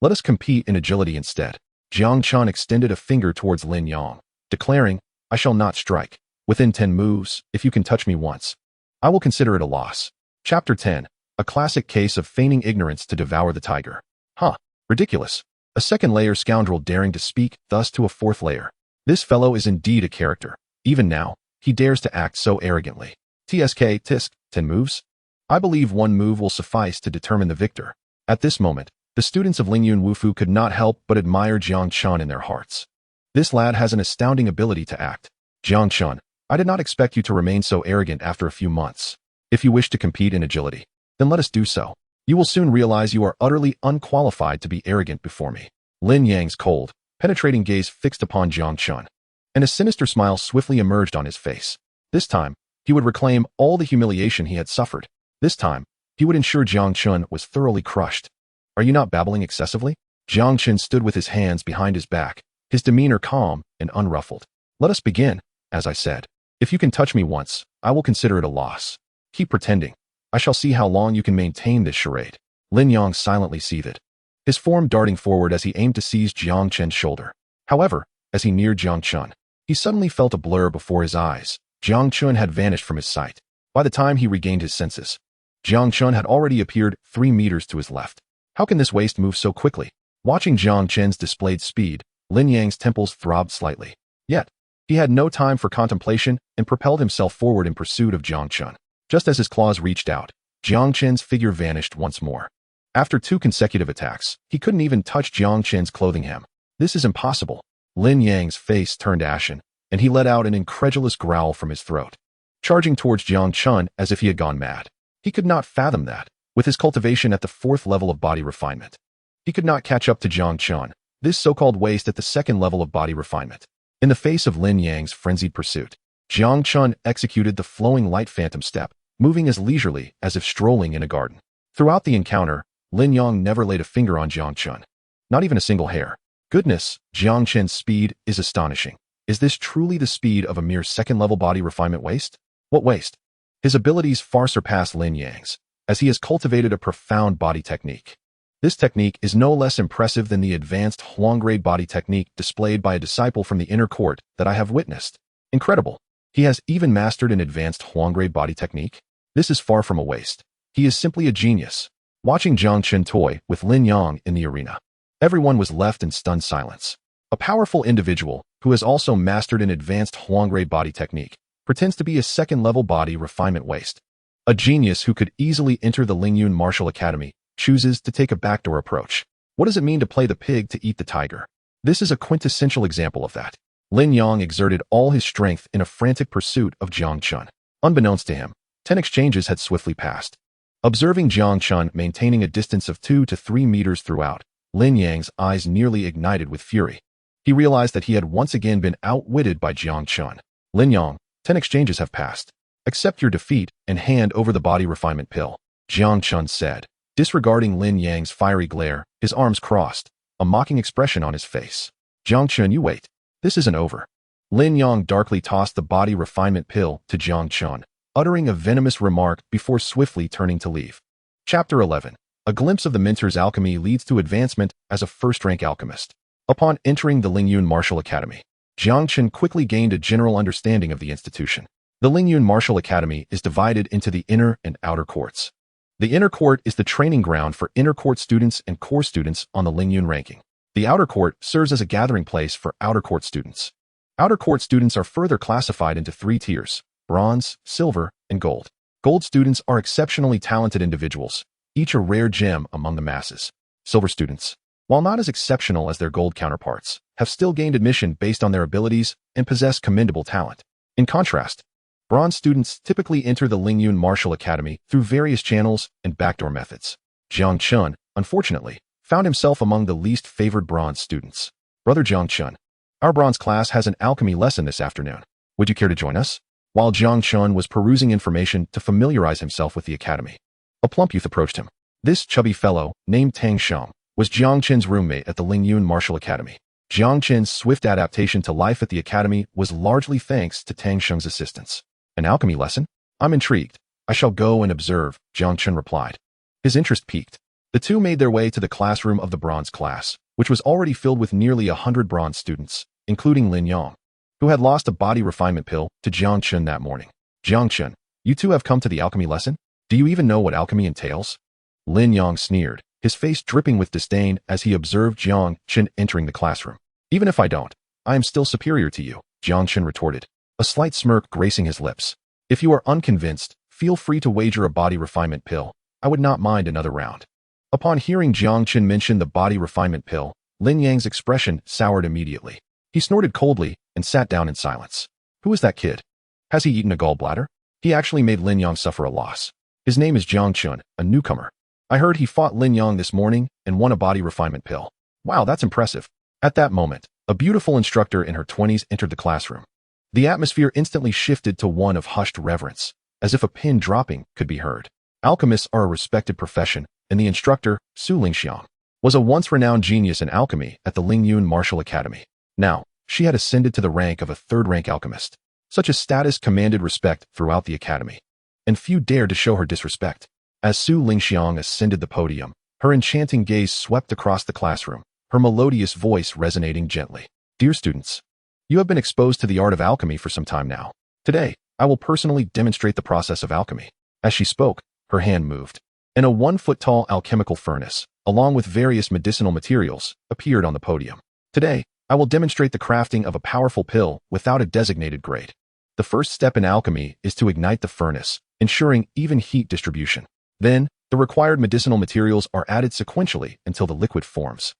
let us compete in agility instead. Jiang Chen extended a finger towards Lin Yang, declaring, I shall not strike. Within 10 moves, if you can touch me once, I will consider it a loss. Chapter 10. A classic case of feigning ignorance to devour the tiger. Huh. Ridiculous. A second-layer scoundrel daring to speak thus to a fourth layer. This fellow is indeed a character. Even now, he dares to act so arrogantly. Tisk, 10 moves? I believe one move will suffice to determine the victor. At this moment, the students of Ling Yun Wufu could not help but admire Jiang Chen in their hearts. This lad has an astounding ability to act. Jiang Chen, I did not expect you to remain so arrogant after a few months. If you wish to compete in agility, then let us do so. You will soon realize you are utterly unqualified to be arrogant before me. Lin Yang's cold, penetrating gaze fixed upon Jiang Chen, and a sinister smile swiftly emerged on his face. This time, he would reclaim all the humiliation he had suffered. This time, he would ensure Jiang Chen was thoroughly crushed. Are you not babbling excessively? Jiang Chen stood with his hands behind his back, his demeanor calm and unruffled. Let us begin, as I said. If you can touch me once, I will consider it a loss. Keep pretending. I shall see how long you can maintain this charade. Lin Yang silently seethed, his form darting forward as he aimed to seize Jiang Chen's shoulder. However, as he neared Jiang Chen, he suddenly felt a blur before his eyes. Jiang Chen had vanished from his sight. By the time he regained his senses, Jiang Chen had already appeared 3 meters to his left. How can this waste move so quickly? Watching Jiang Chen's displayed speed, Lin Yang's temples throbbed slightly. Yet, he had no time for contemplation and propelled himself forward in pursuit of Jiang Chen. Just as his claws reached out, Jiang Chen's figure vanished once more. After 2 consecutive attacks, he couldn't even touch Jiang Chen's clothing hem. This is impossible. Lin Yang's face turned ashen, and he let out an incredulous growl from his throat, charging towards Jiang Chen as if he had gone mad. He could not fathom that, with his cultivation at the 4th level of body refinement, he could not catch up to Jiang Chen, this so-called waste at the 2nd level of body refinement. In the face of Lin Yang's frenzied pursuit, Jiang Chen executed the flowing light phantom step, moving as leisurely as if strolling in a garden. Throughout the encounter, Lin Yang never laid a finger on Jiang Chen. Not even a single hair. Goodness, Jiang Chen's speed is astonishing. Is this truly the speed of a mere second-level body refinement waste? What waste? His abilities far surpass Lin Yang's, as he has cultivated a profound body technique. This technique is no less impressive than the advanced Huang-grade body technique displayed by a disciple from the inner court that I have witnessed. Incredible. He has even mastered an advanced Huang-grade body technique? This is far from a waste. He is simply a genius. Watching Jiang Chen toy with Lin Yang in the arena, everyone was left in stunned silence. A powerful individual, who has also mastered an advanced Huang-grade body technique, pretends to be a second-level body refinement waste. A genius who could easily enter the Lingyun Martial Academy chooses to take a backdoor approach. What does it mean to play the pig to eat the tiger? This is a quintessential example of that. Lin Yang exerted all his strength in a frantic pursuit of Jiang Chen. Unbeknownst to him, 10 exchanges had swiftly passed. Observing Jiang Chen maintaining a distance of 2 to 3 meters throughout, Lin Yang's eyes nearly ignited with fury. He realized that he had once again been outwitted by Jiang Chen. Lin Yang, 10 exchanges have passed. Accept your defeat and hand over the body refinement pill, Jiang Chen said. Disregarding Lin Yang's fiery glare, his arms crossed, a mocking expression on his face. Jiang Chen, you wait. This isn't over. Lin Yang darkly tossed the body refinement pill to Jiang Chen, uttering a venomous remark before swiftly turning to leave. Chapter 11. A glimpse of the Mentor's alchemy leads to advancement as a first-rank alchemist. Upon entering the Lingyun Martial Academy, Jiang Chen quickly gained a general understanding of the institution. The Lingyun Martial Academy is divided into the inner and outer courts. The inner court is the training ground for inner court students and core students on the Lingyun ranking. The outer court serves as a gathering place for outer court students. Outer court students are further classified into 3 tiers: bronze, silver, and gold. Gold students are exceptionally talented individuals, each a rare gem among the masses. Silver students, while not as exceptional as their gold counterparts, have still gained admission based on their abilities and possess commendable talent. In contrast, bronze students typically enter the Lingyun Martial Academy through various channels and backdoor methods. Jiang Chen, unfortunately, found himself among the least favored bronze students. Brother Jiang Chen, our bronze class has an alchemy lesson this afternoon. Would you care to join us? While Jiang Chen was perusing information to familiarize himself with the academy, a plump youth approached him. This chubby fellow, named Tang Sheng, was Jiang Chen's roommate at the Lingyun Martial Academy. Jiang Chen's swift adaptation to life at the academy was largely thanks to Tang Sheng's assistance. An alchemy lesson? I'm intrigued. I shall go and observe, Jiang Chen replied. His interest piqued. The two made their way to the classroom of the bronze class, which was already filled with nearly 100 bronze students, including Lin Yang, who had lost a body refinement pill to Jiang Chen that morning. Jiang Chen, you two have come to the alchemy lesson? Do you even know what alchemy entails? Lin Yang sneered, his face dripping with disdain as he observed Jiang Chen entering the classroom. Even if I don't, I am still superior to you, Jiang Chen retorted, a slight smirk gracing his lips. If you are unconvinced, feel free to wager a body refinement pill. I would not mind another round. Upon hearing Jiang Chen mention the body refinement pill, Lin Yang's expression soured immediately. He snorted coldly and sat down in silence. Who is that kid? Has he eaten a gallbladder? He actually made Lin Yang suffer a loss. His name is Jiang Chen, a newcomer. I heard he fought Lin Yang this morning and won a body refinement pill. Wow, that's impressive. At that moment, a beautiful instructor in her 20s entered the classroom. The atmosphere instantly shifted to one of hushed reverence, as if a pin dropping could be heard. Alchemists are a respected profession, and the instructor, Su Lingxiang, was a once-renowned genius in alchemy at the Lingyun Martial Academy. Now, she had ascended to the rank of a third-rank alchemist. Such a status commanded respect throughout the academy, and few dared to show her disrespect. As Su Lingxiang ascended the podium, her enchanting gaze swept across the classroom, her melodious voice resonating gently. Dear students, you have been exposed to the art of alchemy for some time now. Today, I will personally demonstrate the process of alchemy. As she spoke, her hand moved, and a 1-foot-tall alchemical furnace, along with various medicinal materials, appeared on the podium. Today, I will demonstrate the crafting of a powerful pill without a designated grade. The first step in alchemy is to ignite the furnace, ensuring even heat distribution. Then, the required medicinal materials are added sequentially until the liquid forms,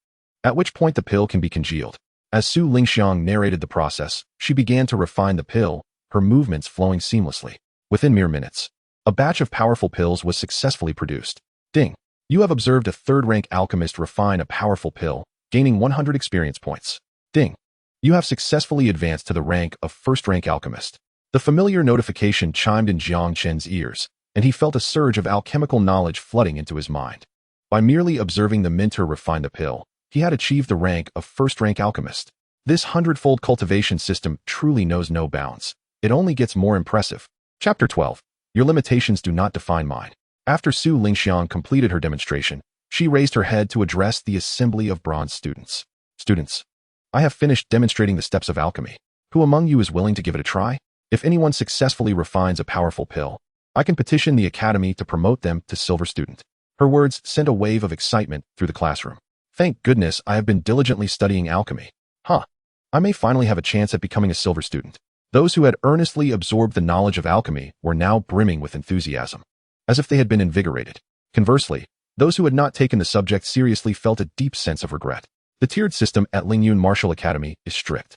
at which point the pill can be congealed. As Su Lingxiang narrated the process, she began to refine the pill, her movements flowing seamlessly. Within mere minutes, a batch of powerful pills was successfully produced. Ding! You have observed a third-rank alchemist refine a powerful pill, gaining 100 experience points. Ding! You have successfully advanced to the rank of first-rank alchemist. The familiar notification chimed in Jiang Chen's ears, and he felt a surge of alchemical knowledge flooding into his mind. By merely observing the mentor refine the pill, he had achieved the rank of first-rank alchemist. This hundredfold cultivation system truly knows no bounds. It only gets more impressive. Chapter 12. Your limitations do not define mine. After Su Lingxiang completed her demonstration, she raised her head to address the assembly of bronze students. Students, I have finished demonstrating the steps of alchemy. Who among you is willing to give it a try? If anyone successfully refines a powerful pill, I can petition the academy to promote them to silver student. Her words sent a wave of excitement through the classroom. Thank goodness I have been diligently studying alchemy. I may finally have a chance at becoming a silver student. Those who had earnestly absorbed the knowledge of alchemy were now brimming with enthusiasm, as if they had been invigorated. Conversely, those who had not taken the subject seriously felt a deep sense of regret. The tiered system at Lingyun Martial Academy is strict,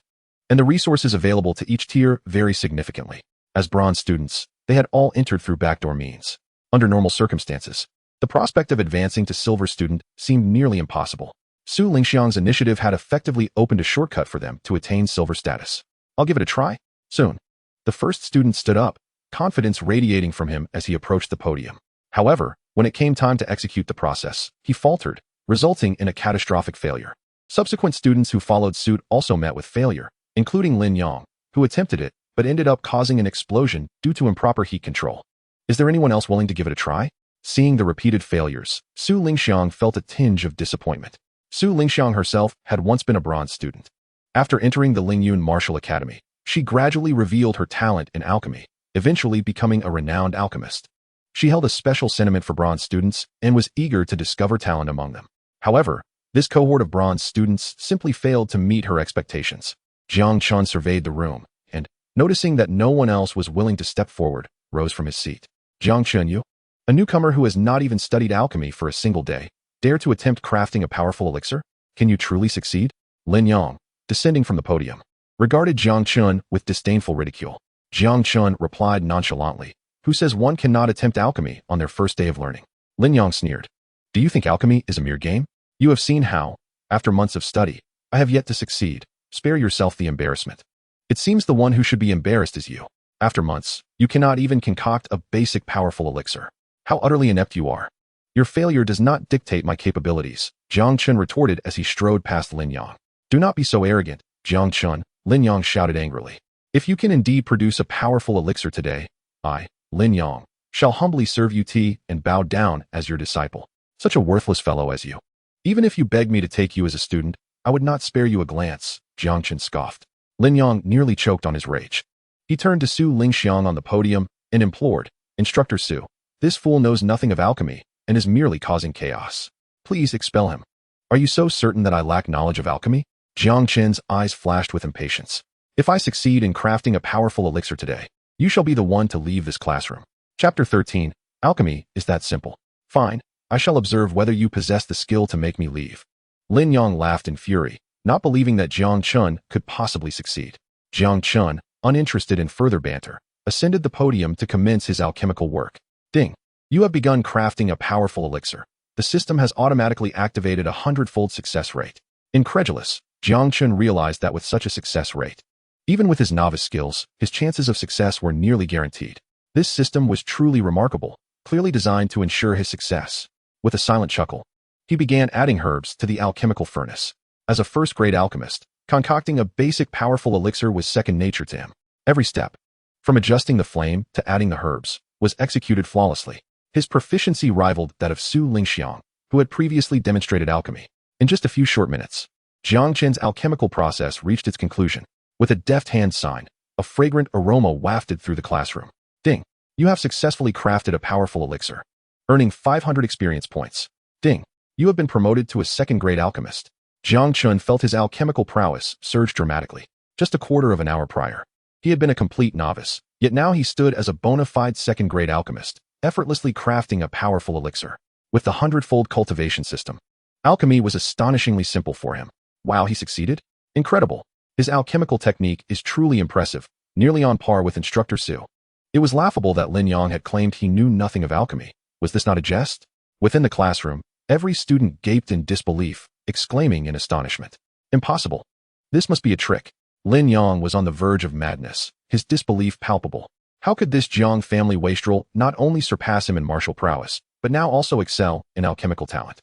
and the resources available to each tier vary significantly. As bronze students, they had all entered through backdoor means. Under normal circumstances, the prospect of advancing to silver student seemed nearly impossible. Su Lingxiang's initiative had effectively opened a shortcut for them to attain silver status. I'll give it a try. Soon. The first student stood up, confidence radiating from him as he approached the podium. However, when it came time to execute the process, he faltered, resulting in a catastrophic failure. Subsequent students who followed suit also met with failure, including Lin Yang, who attempted it, but ended up causing an explosion due to improper heat control. Is there anyone else willing to give it a try? Seeing the repeated failures, Su Lingxiang felt a tinge of disappointment. Su Lingxiang herself had once been a bronze student. After entering the Lingyun Martial Academy, she gradually revealed her talent in alchemy, eventually becoming a renowned alchemist. She held a special sentiment for bronze students and was eager to discover talent among them. However, this cohort of bronze students simply failed to meet her expectations. Jiang Chen surveyed the room, and, noticing that no one else was willing to step forward, rose from his seat. Jiang Chen, you, a newcomer who has not even studied alchemy for a single day, dare to attempt crafting a powerful elixir? Can you truly succeed? Lin Yang, descending from the podium, regarded Jiang Chen with disdainful ridicule. Jiang Chen replied nonchalantly, who says one cannot attempt alchemy on their first day of learning? Lin Yang sneered. Do you think alchemy is a mere game? You have seen how, after months of study, I have yet to succeed. Spare yourself the embarrassment. It seems the one who should be embarrassed is you. After months, you cannot even concoct a basic powerful elixir. How utterly inept you are. Your failure does not dictate my capabilities, Jiang Chen retorted as he strode past Lin Yang. Do not be so arrogant, Jiang Chen, Lin Yang shouted angrily. If you can indeed produce a powerful elixir today, I, Lin Yang, shall humbly serve you tea and bow down as your disciple. Such a worthless fellow as you. Even if you begged me to take you as a student, I would not spare you a glance, Jiang Chen scoffed. Lin Yang nearly choked on his rage. He turned to Su Lingxiang on the podium and implored, Instructor Su, this fool knows nothing of alchemy and is merely causing chaos. Please expel him. Are you so certain that I lack knowledge of alchemy? Jiang Chen's eyes flashed with impatience. If I succeed in crafting a powerful elixir today, you shall be the one to leave this classroom. Chapter 13. Alchemy is that simple. Fine, I shall observe whether you possess the skill to make me leave. Lin Yang laughed in fury, not believing that Jiang Chen could possibly succeed. Jiang Chen, uninterested in further banter, ascended the podium to commence his alchemical work. Ding. You have begun crafting a powerful elixir. The system has automatically activated a hundredfold success rate. Incredulous, Jiang Chen realized that with such a success rate, even with his novice skills, his chances of success were nearly guaranteed. This system was truly remarkable, clearly designed to ensure his success. With a silent chuckle, he began adding herbs to the alchemical furnace. As a first-grade alchemist, concocting a basic powerful elixir was second nature to him. Every step, from adjusting the flame to adding the herbs, was executed flawlessly. His proficiency rivaled that of Su Lingxiang, who had previously demonstrated alchemy. In just a few short minutes, Jiang Chen's alchemical process reached its conclusion. With a deft hand sign, a fragrant aroma wafted through the classroom. Ding. You have successfully crafted a powerful elixir, earning 500 experience points. Ding. You have been promoted to a second-grade alchemist. Jiang Chen felt his alchemical prowess surge dramatically. Just a quarter of an hour prior, he had been a complete novice, yet now he stood as a bona fide second-grade alchemist, effortlessly crafting a powerful elixir. With the Hundredfold Cultivation System, alchemy was astonishingly simple for him. Wow, he succeeded? Incredible. His alchemical technique is truly impressive, nearly on par with Instructor Su. It was laughable that Lin Yang had claimed he knew nothing of alchemy. Was this not a jest? Within the classroom, every student gaped in disbelief, exclaiming in astonishment. Impossible. This must be a trick. Lin Yang was on the verge of madness, his disbelief palpable. How could this Jiang family wastrel not only surpass him in martial prowess, but now also excel in alchemical talent?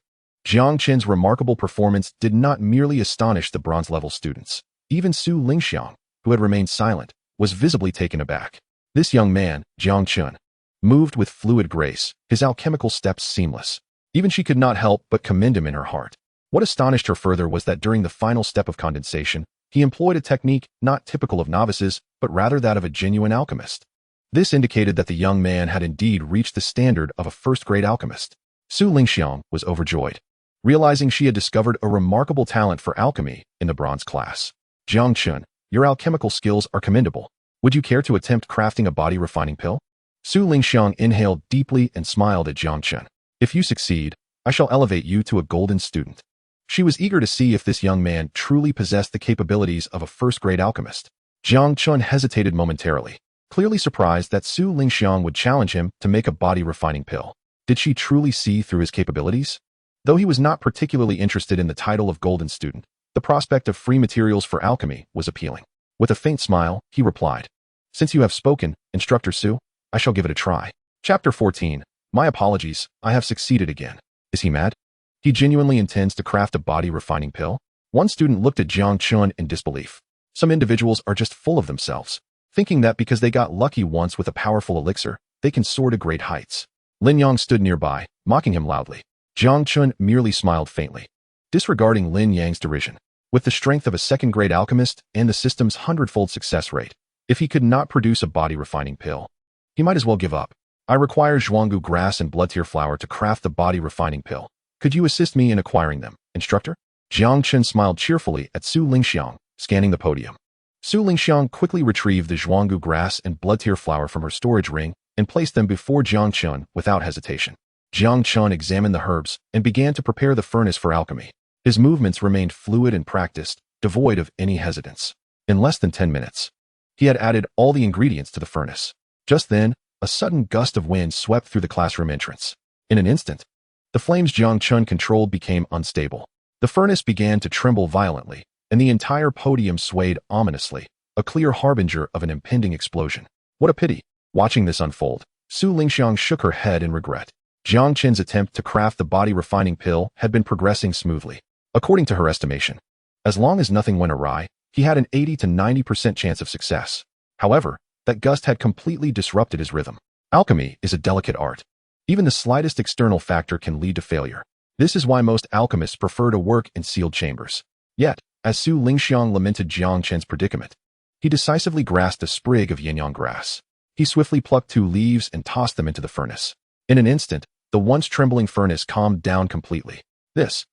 Jiang Chen's remarkable performance did not merely astonish the bronze-level students. Even Su Lingxiang, who had remained silent, was visibly taken aback. This young man, Jiang Chen, moved with fluid grace, his alchemical steps seamless. Even she could not help but commend him in her heart. What astonished her further was that during the final step of condensation, he employed a technique not typical of novices, but rather that of a genuine alchemist. This indicated that the young man had indeed reached the standard of a first-grade alchemist. Su Lingxiang was overjoyed, realizing she had discovered a remarkable talent for alchemy in the bronze class. Jiang Chen, your alchemical skills are commendable. Would you care to attempt crafting a body-refining pill? Su Lingxiang inhaled deeply and smiled at Jiang Chen. If you succeed, I shall elevate you to a golden student. She was eager to see if this young man truly possessed the capabilities of a first-grade alchemist. Jiang Chen hesitated momentarily, clearly surprised that Su Lingxiang would challenge him to make a body-refining pill. Did she truly see through his capabilities? Though he was not particularly interested in the title of golden student, the prospect of free materials for alchemy was appealing. With a faint smile, he replied, "Since you have spoken, Instructor Su, I shall give it a try." Chapter 14. My apologies, I have succeeded again. Is he mad? He genuinely intends to craft a body-refining pill? One student looked at Jiang Chen in disbelief. Some individuals are just full of themselves, thinking that because they got lucky once with a powerful elixir, they can soar to great heights. Lin Yang stood nearby, mocking him loudly. Jiang Chen merely smiled faintly, disregarding Lin Yang's derision. With the strength of a second-grade alchemist and the system's hundredfold success rate, if he could not produce a body-refining pill, he might as well give up. I require zhuanggu grass and blood-tear flower to craft the body-refining pill. Could you assist me in acquiring them, instructor? Jiang Chen smiled cheerfully at Su Lingxiang, scanning the podium. Su Lingxiang quickly retrieved the zhuanggu grass and blood-tear flower from her storage ring and placed them before Jiang Chen without hesitation. Jiang Chen examined the herbs and began to prepare the furnace for alchemy. His movements remained fluid and practiced, devoid of any hesitance. In less than 10 minutes, he had added all the ingredients to the furnace. Just then, a sudden gust of wind swept through the classroom entrance. In an instant, the flames Jiang Chen controlled became unstable. The furnace began to tremble violently, and the entire podium swayed ominously, a clear harbinger of an impending explosion. What a pity! Watching this unfold, Su Lingxiang shook her head in regret. Jiang Chen's attempt to craft the body-refining pill had been progressing smoothly. According to her estimation, as long as nothing went awry, he had an 80 to 90% chance of success. However, that gust had completely disrupted his rhythm. Alchemy is a delicate art. Even the slightest external factor can lead to failure. This is why most alchemists prefer to work in sealed chambers. Yet, as Su Lingxiang lamented Jiang Chen's predicament, he decisively grasped a sprig of yin-yang grass. He swiftly plucked 2 leaves and tossed them into the furnace. In an instant, the once trembling furnace calmed down completely. This.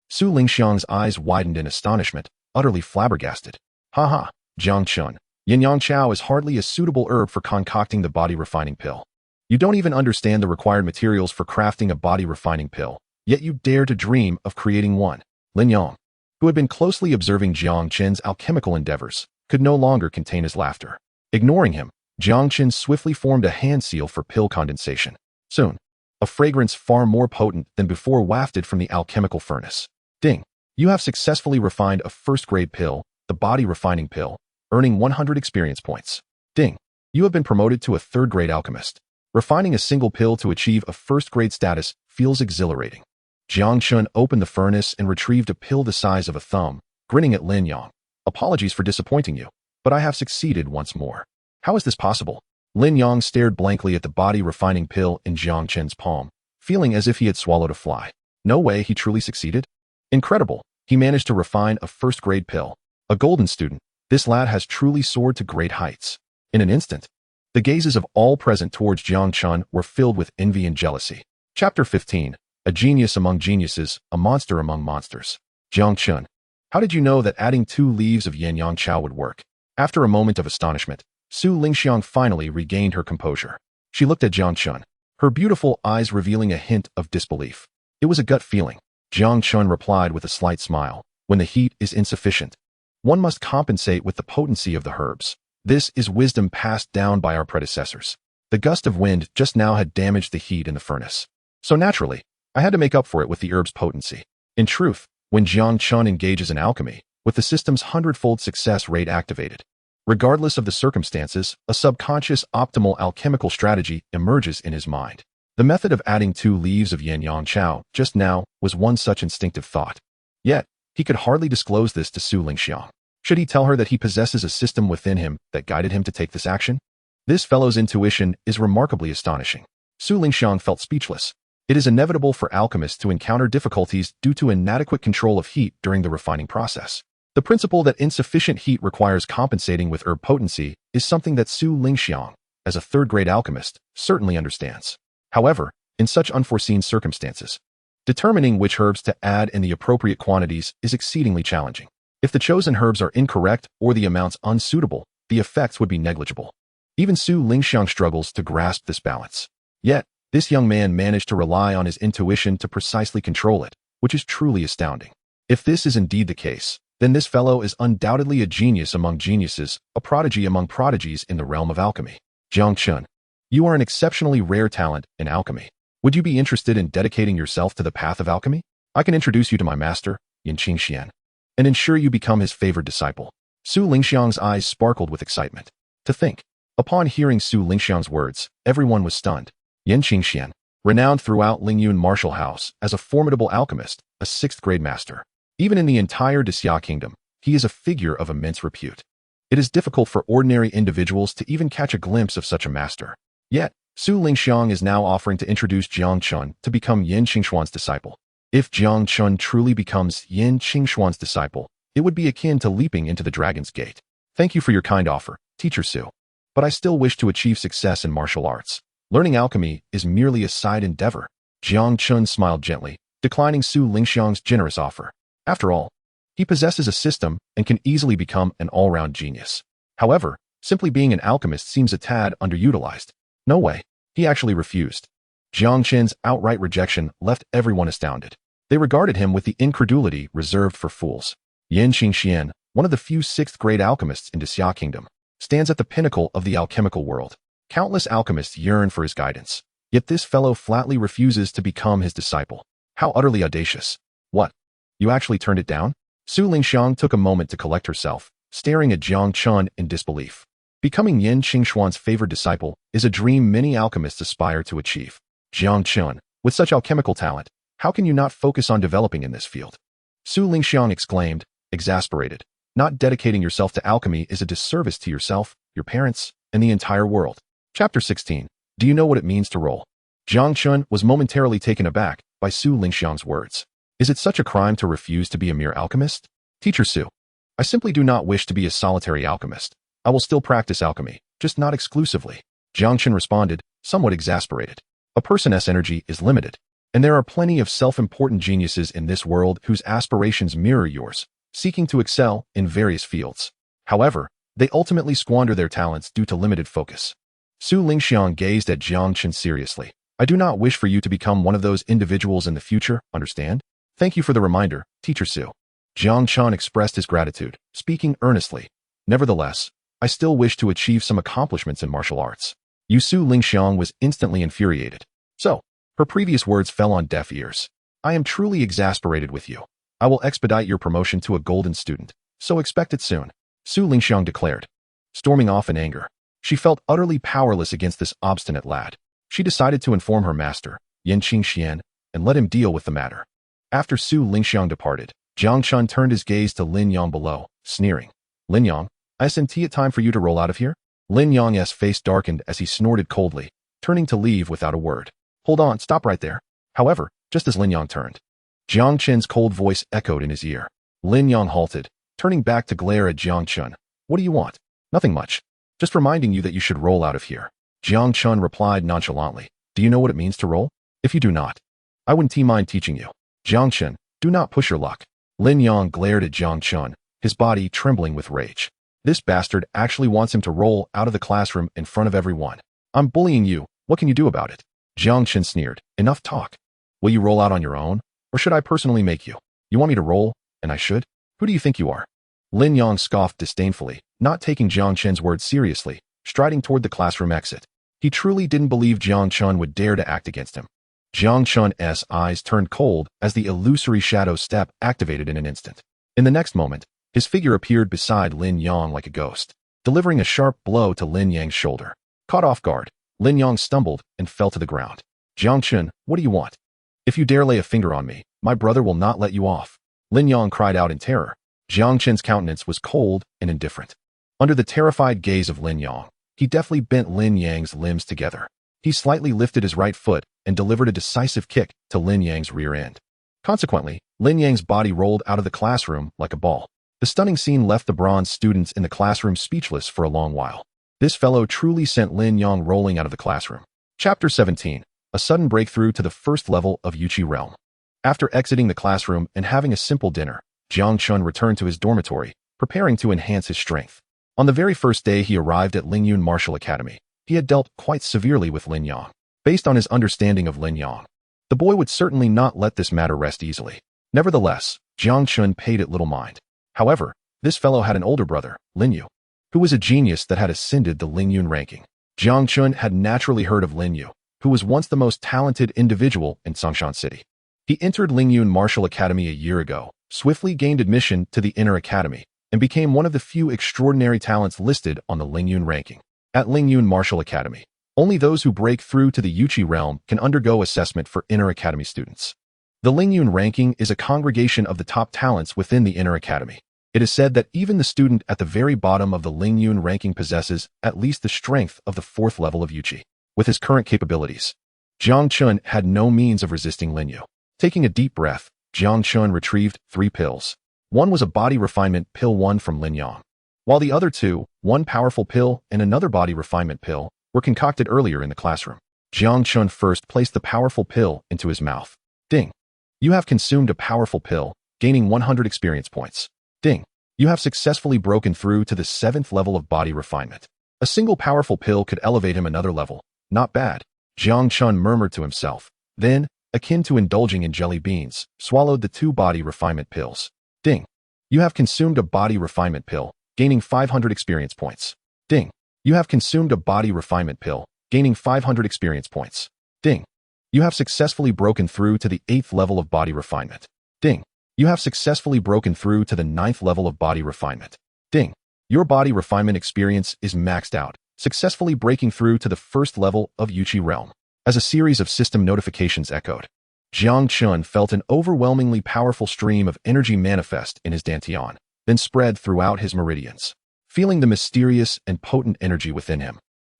Su Lingxiang's eyes widened in astonishment, utterly flabbergasted. Ha, Jiang Chen, yin-yang chao is hardly a suitable herb for concocting the body-refining pill. You don't even understand the required materials for crafting a body-refining pill, yet you dare to dream of creating one. Lin Yang, who had been closely observing Jiang Chen's alchemical endeavors, could no longer contain his laughter. Ignoring him, Jiang Chen swiftly formed a hand seal for pill condensation. Soon, a fragrance far more potent than before wafted from the alchemical furnace. Ding! You have successfully refined a first-grade pill, the body-refining pill, earning 100 experience points. Ding! You have been promoted to a third-grade alchemist. Refining a single pill to achieve a first-grade status feels exhilarating. Jiang Chen opened the furnace and retrieved a pill the size of a thumb, grinning at Lin Yang. Apologies for disappointing you, but I have succeeded once more. How is this possible? Lin Yang stared blankly at the body-refining pill in Jiang Chen's palm, feeling as if he had swallowed a fly. No way he truly succeeded? Incredible! He managed to refine a first-grade pill. A golden student, this lad has truly soared to great heights. In an instant, the gazes of all present towards Jiang Chen were filled with envy and jealousy. Chapter 15. A genius among geniuses, a monster among monsters. Jiang Chen, how did you know that adding 2 leaves of yin-yang chao would work? After a moment of astonishment, Su Lingxiang finally regained her composure. She looked at Jiang Chen, her beautiful eyes revealing a hint of disbelief. It was a gut feeling. Jiang Chen replied with a slight smile. When the heat is insufficient, one must compensate with the potency of the herbs. This is wisdom passed down by our predecessors. The gust of wind just now had damaged the heat in the furnace. So naturally, I had to make up for it with the herb's potency. In truth, when Jiang Chen engages in alchemy, with the system's hundredfold success rate activated, Regardless of the circumstances, a subconscious optimal alchemical strategy emerges in his mind. The method of adding 2 leaves of yin-yang chao just now was one such instinctive thought. Yet, he could hardly disclose this to Su Lingxiang. Should he tell her that he possesses a system within him that guided him to take this action? This fellow's intuition is remarkably astonishing. Su Lingxiang felt speechless. It is inevitable for alchemists to encounter difficulties due to inadequate control of heat during the refining process. The principle that insufficient heat requires compensating with herb potency is something that Su Lingxiang, as a third-grade alchemist, certainly understands. However, in such unforeseen circumstances, determining which herbs to add in the appropriate quantities is exceedingly challenging. If the chosen herbs are incorrect or the amounts unsuitable, the effects would be negligible. Even Su Lingxiang struggles to grasp this balance. Yet, this young man managed to rely on his intuition to precisely control it, which is truly astounding. If this is indeed the case, then this fellow is undoubtedly a genius among geniuses, a prodigy among prodigies in the realm of alchemy. Jiang Chen, you are an exceptionally rare talent in alchemy. Would you be interested in dedicating yourself to the path of alchemy? I can introduce you to my master, Xianxian, and ensure you become his favored disciple. Su Lingxiang's eyes sparkled with excitement. To think, upon hearing Su Lingxiang's words, everyone was stunned. Xianxian, renowned throughout Lingyun martial house as a formidable alchemist, a 6th-grade master. Even in the entire Dixia kingdom, he is a figure of immense repute. It is difficult for ordinary individuals to even catch a glimpse of such a master. Yet, Su Lingxiang is now offering to introduce Jiang Chen to become Yin Qingshuan's disciple. If Jiang Chen truly becomes Yin Qingshuan's disciple, it would be akin to leaping into the Dragon's Gate. Thank you for your kind offer, Teacher Su. But I still wish to achieve success in martial arts. Learning alchemy is merely a side endeavor. Jiang Chen smiled gently, declining Su Lingxiang's generous offer. After all, he possesses a system and can easily become an all-round genius. However, simply being an alchemist seems a tad underutilized. No way. He actually refused. Jiang Chen's outright rejection left everyone astounded. They regarded him with the incredulity reserved for fools. Yin Xian, one of the few 6th-grade alchemists in Dixia Kingdom, stands at the pinnacle of the alchemical world. Countless alchemists yearn for his guidance. Yet this fellow flatly refuses to become his disciple. How utterly audacious. What? You actually turned it down? Su Lingxiang took a moment to collect herself, staring at Jiang Chen in disbelief. Becoming Yin Qingshuan's favored disciple is a dream many alchemists aspire to achieve. Jiang Chen, with such alchemical talent, how can you not focus on developing in this field? Su Lingxiang exclaimed, exasperated. Not dedicating yourself to alchemy is a disservice to yourself, your parents, and the entire world. Chapter 16. Do you know what it means to roll? Jiang Chen was momentarily taken aback by Su Lingxiang's words. Is it such a crime to refuse to be a mere alchemist? Teacher Su, I simply do not wish to be a solitary alchemist. I will still practice alchemy, just not exclusively. Jiang Chen responded, somewhat exasperated. A person's energy is limited, and there are plenty of self-important geniuses in this world whose aspirations mirror yours, seeking to excel in various fields. However, they ultimately squander their talents due to limited focus. Su Lingxiang gazed at Jiang Chen seriously. I do not wish for you to become one of those individuals in the future, understand? Thank you for the reminder, Teacher Su. Jiang Chen expressed his gratitude, speaking earnestly. Nevertheless, I still wish to achieve some accomplishments in martial arts. Su Lingxiang was instantly infuriated. So, her previous words fell on deaf ears. I am truly exasperated with you. I will expedite your promotion to a golden student, so expect it soon, Su Lingxiang declared. Storming off in anger, she felt utterly powerless against this obstinate lad. She decided to inform her master, Yin Qingshuan, and let him deal with the matter. After Su Lingxiang departed, Jiang Chen turned his gaze to Lin Yang below, sneering. Lin Yang, isn't it time for you to roll out of here? Lin Yang's face darkened as he snorted coldly, turning to leave without a word. Hold on, stop right there. However, just as Lin Yang turned, Jiang Chen's cold voice echoed in his ear. Lin Yang halted, turning back to glare at Jiang Chen. What do you want? Nothing much. Just reminding you that you should roll out of here. Jiang Chen replied nonchalantly. Do you know what it means to roll? If you do not, I wouldn't mind teaching you. Jiang Chen, do not push your luck. Lin Yang glared at Jiang Chen, his body trembling with rage. This bastard actually wants him to roll out of the classroom in front of everyone. I'm bullying you. What can you do about it? Jiang Chen sneered. Enough talk. Will you roll out on your own? Or should I personally make you? You want me to roll, and I should? Who do you think you are? Lin Yang scoffed disdainfully, not taking Jiang Chen's words seriously, striding toward the classroom exit. He truly didn't believe Jiang Chen would dare to act against him. Jiang Chen's eyes turned cold as the illusory shadow step activated in an instant. In the next moment, his figure appeared beside Lin Yang like a ghost. delivering a sharp blow to Lin Yang's shoulder. Caught off guard, Lin Yang stumbled and fell to the ground. Jiang Chen, what do you want? If you dare lay a finger on me, my brother will not let you off. Lin Yang cried out in terror. Jiang Chen's countenance was cold and indifferent. Under the terrified gaze of Lin Yang, he deftly bent Lin Yang's limbs together. He slightly lifted his right foot and delivered a decisive kick to Lin Yang's rear end. Consequently, Lin Yang's body rolled out of the classroom like a ball. The stunning scene left the bronze students in the classroom speechless for a long while. This fellow truly sent Lin Yang rolling out of the classroom. Chapter 17. A sudden breakthrough to the first level of Yuqi realm. After exiting the classroom and having a simple dinner, Jiang Chen returned to his dormitory, preparing to enhance his strength. On the very first day he arrived at Lingyun Martial Academy, he had dealt quite severely with Lin Yang. Based on his understanding of Lin Yang, the boy would certainly not let this matter rest easily. Nevertheless, Jiang Chen paid it little mind. However, this fellow had an older brother, Lin Yu, who was a genius that had ascended the Lingyun ranking. Jiang Chen had naturally heard of Lin Yu, who was once the most talented individual in Songshan City. He entered Lingyun Martial Academy a year ago, swiftly gained admission to the Inner Academy, and became one of the few extraordinary talents listed on the Lingyun ranking. At Lingyun Martial Academy, only those who break through to the Yuqi realm can undergo assessment for Inner Academy students. The Lingyun ranking is a congregation of the top talents within the Inner Academy. It is said that even the student at the very bottom of the Lingyun ranking possesses at least the strength of the 4th level of Yuqi. With his current capabilities, Jiang Chen had no means of resisting Lin Yu. Taking a deep breath, Jiang Chen retrieved 3 pills. One was a body refinement pill, one from Lin Yang, while the other 2, one powerful pill and another body refinement pill, were concocted earlier in the classroom. Jiang Chen first placed the powerful pill into his mouth. Ding. You have consumed a powerful pill, gaining 100 experience points. Ding. You have successfully broken through to the 7th level of body refinement. A single powerful pill could elevate him another level. Not bad. Jiang Chen murmured to himself. Then, akin to indulging in jelly beans, swallowed the 2 body refinement pills. Ding. You have consumed a body refinement pill, gaining 500 experience points. Ding. You have consumed a body refinement pill, gaining 500 experience points. Ding. You have successfully broken through to the 8th level of body refinement. Ding. You have successfully broken through to the 9th level of body refinement. Ding. Your body refinement experience is maxed out, successfully breaking through to the 1st level of Yuqi realm. As a series of system notifications echoed, Jiang Chen felt an overwhelmingly powerful stream of energy manifest in his dantian, then spread throughout his meridians. Feeling the mysterious and potent energy within him,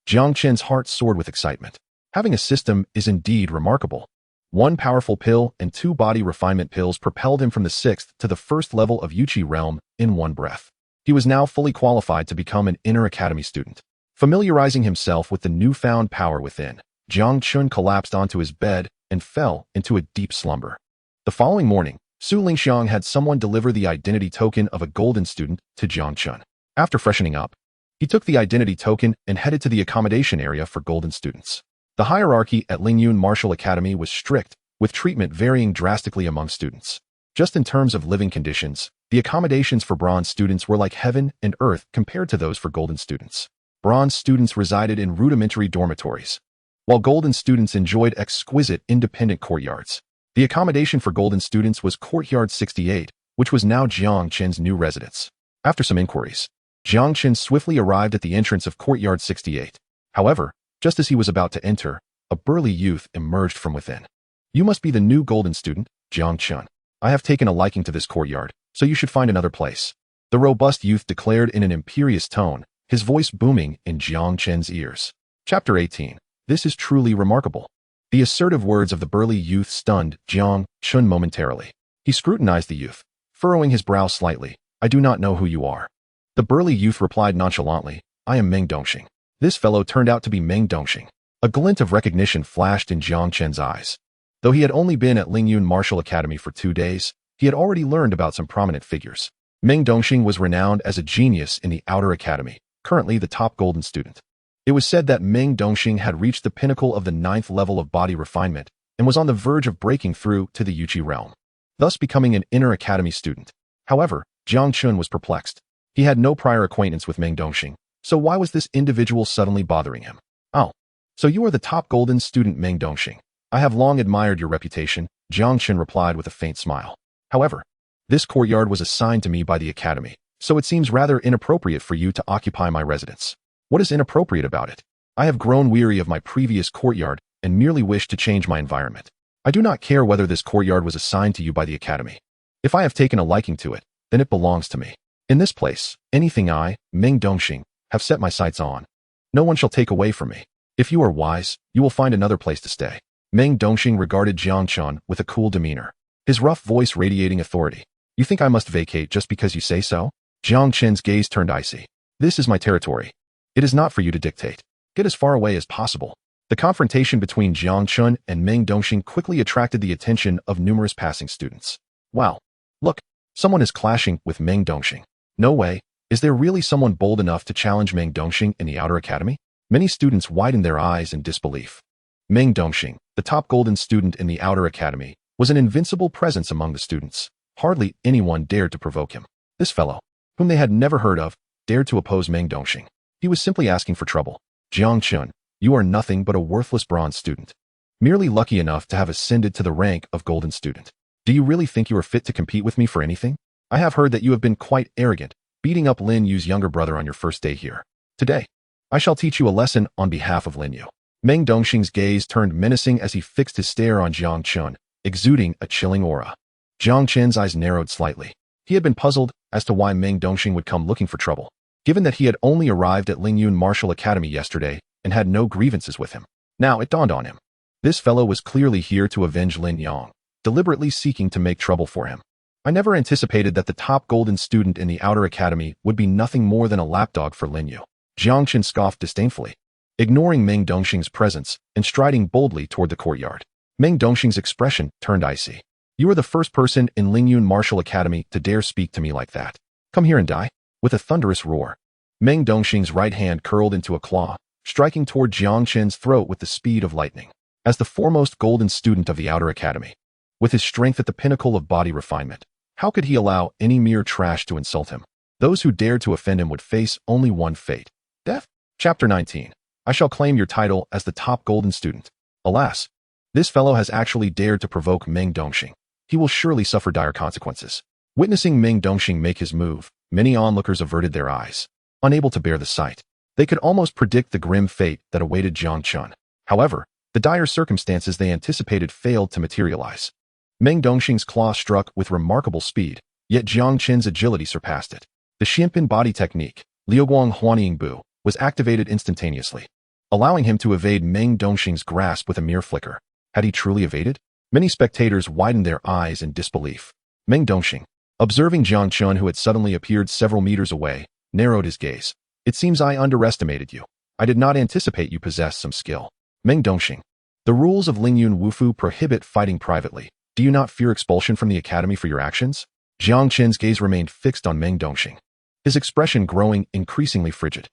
Jiang Chen's heart soared with excitement. Having a system is indeed remarkable. 1 powerful pill and 2 body refinement pills propelled him from the 6th to the 1st level of Yuqi realm in one breath. He was now fully qualified to become an Inner Academy student. Familiarizing himself with the newfound power within, Jiang Chen collapsed onto his bed and fell into a deep slumber. The following morning, Su Lingxiang had someone deliver the identity token of a golden student to Jiang Chen. After freshening up, he took the identity token and headed to the accommodation area for golden students. The hierarchy at Lingyun Martial Academy was strict, with treatment varying drastically among students. Just in terms of living conditions, the accommodations for bronze students were like heaven and earth compared to those for golden students. Bronze students resided in rudimentary dormitories, while golden students enjoyed exquisite independent courtyards. The accommodation for golden students was Courtyard 68, which was now Jiang Chen's new residence. After some inquiries, Jiang Chen swiftly arrived at the entrance of Courtyard 68. However, just as he was about to enter, a burly youth emerged from within. You must be the new golden student, Jiang Chen. I have taken a liking to this courtyard, so you should find another place. The robust youth declared in an imperious tone, his voice booming in Jiang Chen's ears. Chapter 18. This is truly remarkable. The assertive words of the burly youth stunned Jiang Chen momentarily. He scrutinized the youth, furrowing his brow slightly. I do not know who you are. The burly youth replied nonchalantly, I am Meng Dongxing. This fellow turned out to be Meng Dongxing. A glint of recognition flashed in Jiang Chen's eyes. Though he had only been at Lingyun Martial Academy for 2 days, he had already learned about some prominent figures. Meng Dongxing was renowned as a genius in the Outer Academy, currently the top golden student. It was said that Meng Dongxing had reached the pinnacle of the 9th level of body refinement and was on the verge of breaking through to the Yuqi realm, thus becoming an Inner Academy student. However, Jiang Chen was perplexed. He had no prior acquaintance with Meng Dongxing, so why was this individual suddenly bothering him? Oh, so you are the top golden student Meng Dongxing. I have long admired your reputation, Jiang Chen replied with a faint smile. However, this courtyard was assigned to me by the academy, So it seems rather inappropriate for you to occupy my residence. What is inappropriate about it? I have grown weary of my previous courtyard and merely wish to change my environment. I do not care whether this courtyard was assigned to you by the Academy. If I have taken a liking to it, then it belongs to me. In this place, anything I, Meng Dongxing, have set my sights on, no one shall take away from me. If you are wise, you will find another place to stay. Meng Dongxing regarded Jiang Chen with a cool demeanor, his rough voice radiating authority. You think I must vacate just because you say so? Jiang Chen's gaze turned icy. This is my territory. It is not for you to dictate. Get as far away as possible. The confrontation between Jiang Chen and Meng Dongxing quickly attracted the attention of numerous passing students. Wow. Look, someone is clashing with Meng Dongxing. No way. Is there really someone bold enough to challenge Meng Dongxing in the Outer Academy? Many students widened their eyes in disbelief. Meng Dongxing, the top golden student in the Outer Academy, was an invincible presence among the students. Hardly anyone dared to provoke him. This fellow, whom they had never heard of, dared to oppose Meng Dongxing. He was simply asking for trouble. Jiang Chen, you are nothing but a worthless bronze student, merely lucky enough to have ascended to the rank of golden student. Do you really think you are fit to compete with me for anything? I have heard that you have been quite arrogant, beating up Lin Yu's younger brother on your first day here. Today, I shall teach you a lesson on behalf of Lin Yu. Meng Dongxing's gaze turned menacing as he fixed his stare on Jiang Chen, exuding a chilling aura. Jiang Chen's eyes narrowed slightly. He had been puzzled as to why Meng Dongxing would come looking for trouble, given that he had only arrived at Lingyun Martial Academy yesterday and had no grievances with him. Now it dawned on him. This fellow was clearly here to avenge Lin Yang, deliberately seeking to make trouble for him. I never anticipated that the top golden student in the Outer Academy would be nothing more than a lapdog for Lin Yu. Jiang Chen scoffed disdainfully, ignoring Meng Dongxing's presence and striding boldly toward the courtyard. Meng Dongxing's expression turned icy. You are the first person in Lingyun Martial Academy to dare speak to me like that. Come here and die. With a thunderous roar, Meng Dongxing's right hand curled into a claw, striking toward Jiang Chen's throat with the speed of lightning. As the foremost golden student of the Outer Academy, with his strength at the pinnacle of body refinement, how could he allow any mere trash to insult him? Those who dared to offend him would face only one fate: death. Chapter 19. I shall claim your title as the top golden student. Alas, this fellow has actually dared to provoke Meng Dongxing. He will surely suffer dire consequences. Witnessing Meng Dongxing make his move, many onlookers averted their eyes, unable to bear the sight. They could almost predict the grim fate that awaited Jiang Chen. However, the dire circumstances they anticipated failed to materialize. Meng Dongxing's claw struck with remarkable speed, yet Jiang Chen's agility surpassed it. The Xianpin body technique, Liuguang Huanying Bu, was activated instantaneously, allowing him to evade Meng Dongxing's grasp with a mere flicker. Had he truly evaded? Many spectators widened their eyes in disbelief. Meng Dongxing, observing Jiang Chen, who had suddenly appeared several meters away, narrowed his gaze. It seems I underestimated you. I did not anticipate you possessed some skill. Meng Dongxing, the rules of Lingyun Wufu prohibit fighting privately. Do you not fear expulsion from the academy for your actions? Jiang Chen's gaze remained fixed on Meng Dongxing, his expression growing increasingly frigid.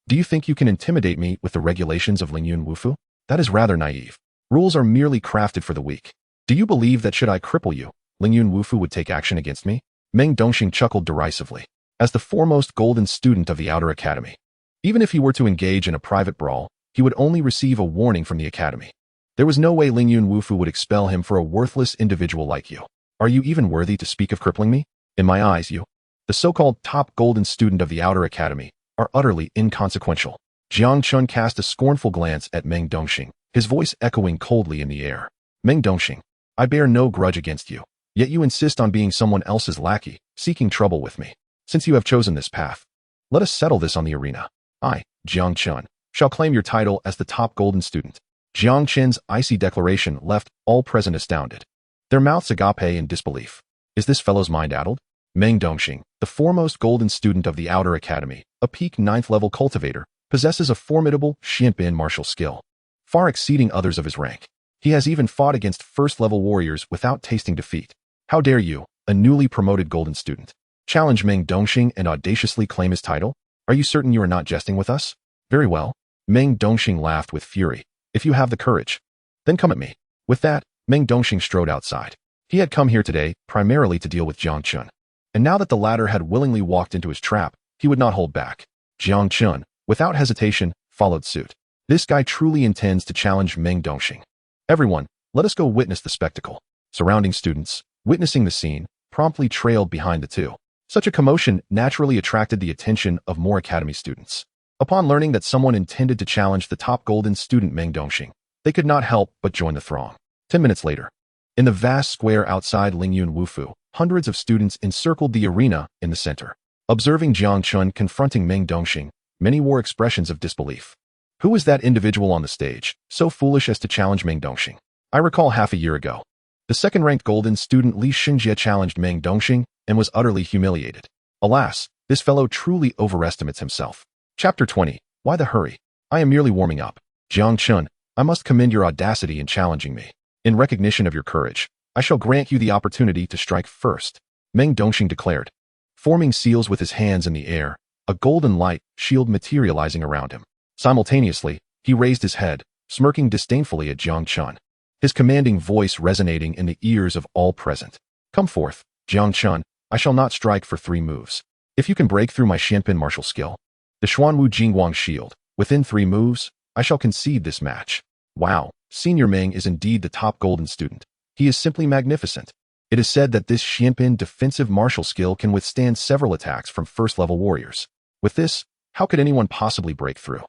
Do you think you can intimidate me with the regulations of Lingyun Wufu? That is rather naive. Rules are merely crafted for the weak. Do you believe that should I cripple you, Lingyun Wufu would take action against me? Meng Dongxing chuckled derisively. As the foremost golden student of the Outer Academy, even if he were to engage in a private brawl, he would only receive a warning from the academy. There was no way Lingyun Wufu would expel him for a worthless individual like you. Are you even worthy to speak of crippling me? In my eyes, you, the so-called top golden student of the Outer Academy, are utterly inconsequential. Jiang Chen cast a scornful glance at Meng Dongxing, his voice echoing coldly in the air. Meng Dongxing, I bear no grudge against you, yet you insist on being someone else's lackey, seeking trouble with me. Since you have chosen this path, let us settle this on the arena. I, Jiang Chen, shall claim your title as the top golden student. Jiang Chen's icy declaration left all present astounded, their mouths agape in disbelief. Is this fellow's mind addled? Meng Dongxing, the foremost golden student of the Outer Academy, a peak 9th-level cultivator, possesses a formidable Xianpin martial skill, far exceeding others of his rank. He has even fought against first-level warriors without tasting defeat. How dare you, a newly promoted golden student, challenge Meng Dongxing and audaciously claim his title? Are you certain you are not jesting with us? Very well. Meng Dongxing laughed with fury. If you have the courage, then come at me. With that, Meng Dongxing strode outside. He had come here today primarily to deal with Jiang Chen, and now that the latter had willingly walked into his trap, he would not hold back. Jiang Chen, without hesitation, followed suit. This guy truly intends to challenge Meng Dongxing. Everyone, let us go witness the spectacle. Surrounding students, witnessing the scene, promptly trailed behind the two. Such a commotion naturally attracted the attention of more academy students. Upon learning that someone intended to challenge the top golden student Meng Dongxing, they could not help but join the throng. 10 minutes later, in the vast square outside Lingyun Wufu, hundreds of students encircled the arena in the center. Observing Jiang Chen confronting Meng Dongxing, many wore expressions of disbelief. Who was that individual on the stage, so foolish as to challenge Meng Dongxing? I recall half a year ago, the second-ranked golden student Li Xinjie challenged Meng Dongxing and was utterly humiliated. Alas, this fellow truly overestimates himself. Chapter 20. Why the hurry? I am merely warming up. Jiang Chen, I must commend your audacity in challenging me. In recognition of your courage, I shall grant you the opportunity to strike first, Meng Dongxing declared. Forming seals with his hands in the air, a golden light shield materializing around him. Simultaneously, he raised his head, smirking disdainfully at Jiang Chen, his commanding voice resonating in the ears of all present. Come forth, Jiang Chen, I shall not strike for 3 moves. If you can break through my Xianpin martial skill, the Xuanwu Jingguang shield, within 3 moves, I shall concede this match. Wow, Senior Meng is indeed the top golden student. He is simply magnificent. It is said that this Xianpin defensive martial skill can withstand several attacks from first-level warriors. With this, how could anyone possibly break through?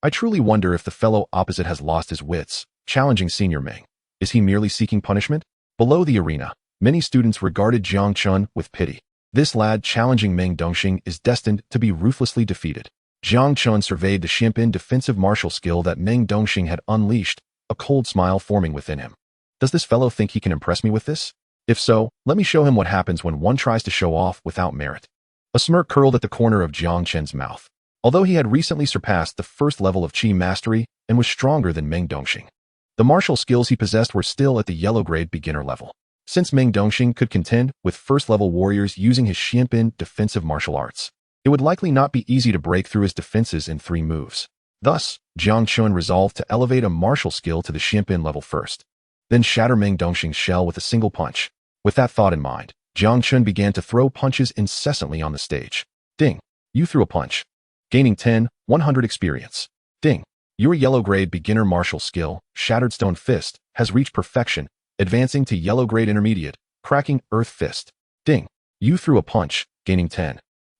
I truly wonder if the fellow opposite has lost his wits, challenging Senior Meng. Is he merely seeking punishment? Below the arena, many students regarded Jiang Chen with pity. This lad challenging Meng Dongxing is destined to be ruthlessly defeated. Jiang Chen surveyed the Xianpin defensive martial skill that Meng Dongxing had unleashed, a cold smile forming within him. Does this fellow think he can impress me with this? If so, let me show him what happens when one tries to show off without merit. A smirk curled at the corner of Jiang Chen's mouth. Although he had recently surpassed the first level of Qi mastery and was stronger than Meng Dongxing, the martial skills he possessed were still at the yellow-grade beginner level. Since Meng Dongxing could contend with first-level warriors using his Xianpin defensive martial arts, it would likely not be easy to break through his defenses in 3 moves. Thus, Jiang Chen resolved to elevate a martial skill to the Xianpin level first, then shatter Meng Dongxing's shell with a single punch. With that thought in mind, Jiang Chen began to throw punches incessantly on the stage. Ding! You threw a punch. Gaining 100 experience. Ding! Your yellow-grade beginner martial skill, Shattered Stone Fist, has reached perfection, advancing to yellow-grade intermediate, Cracking Earth Fist. Ding! You threw a punch, gaining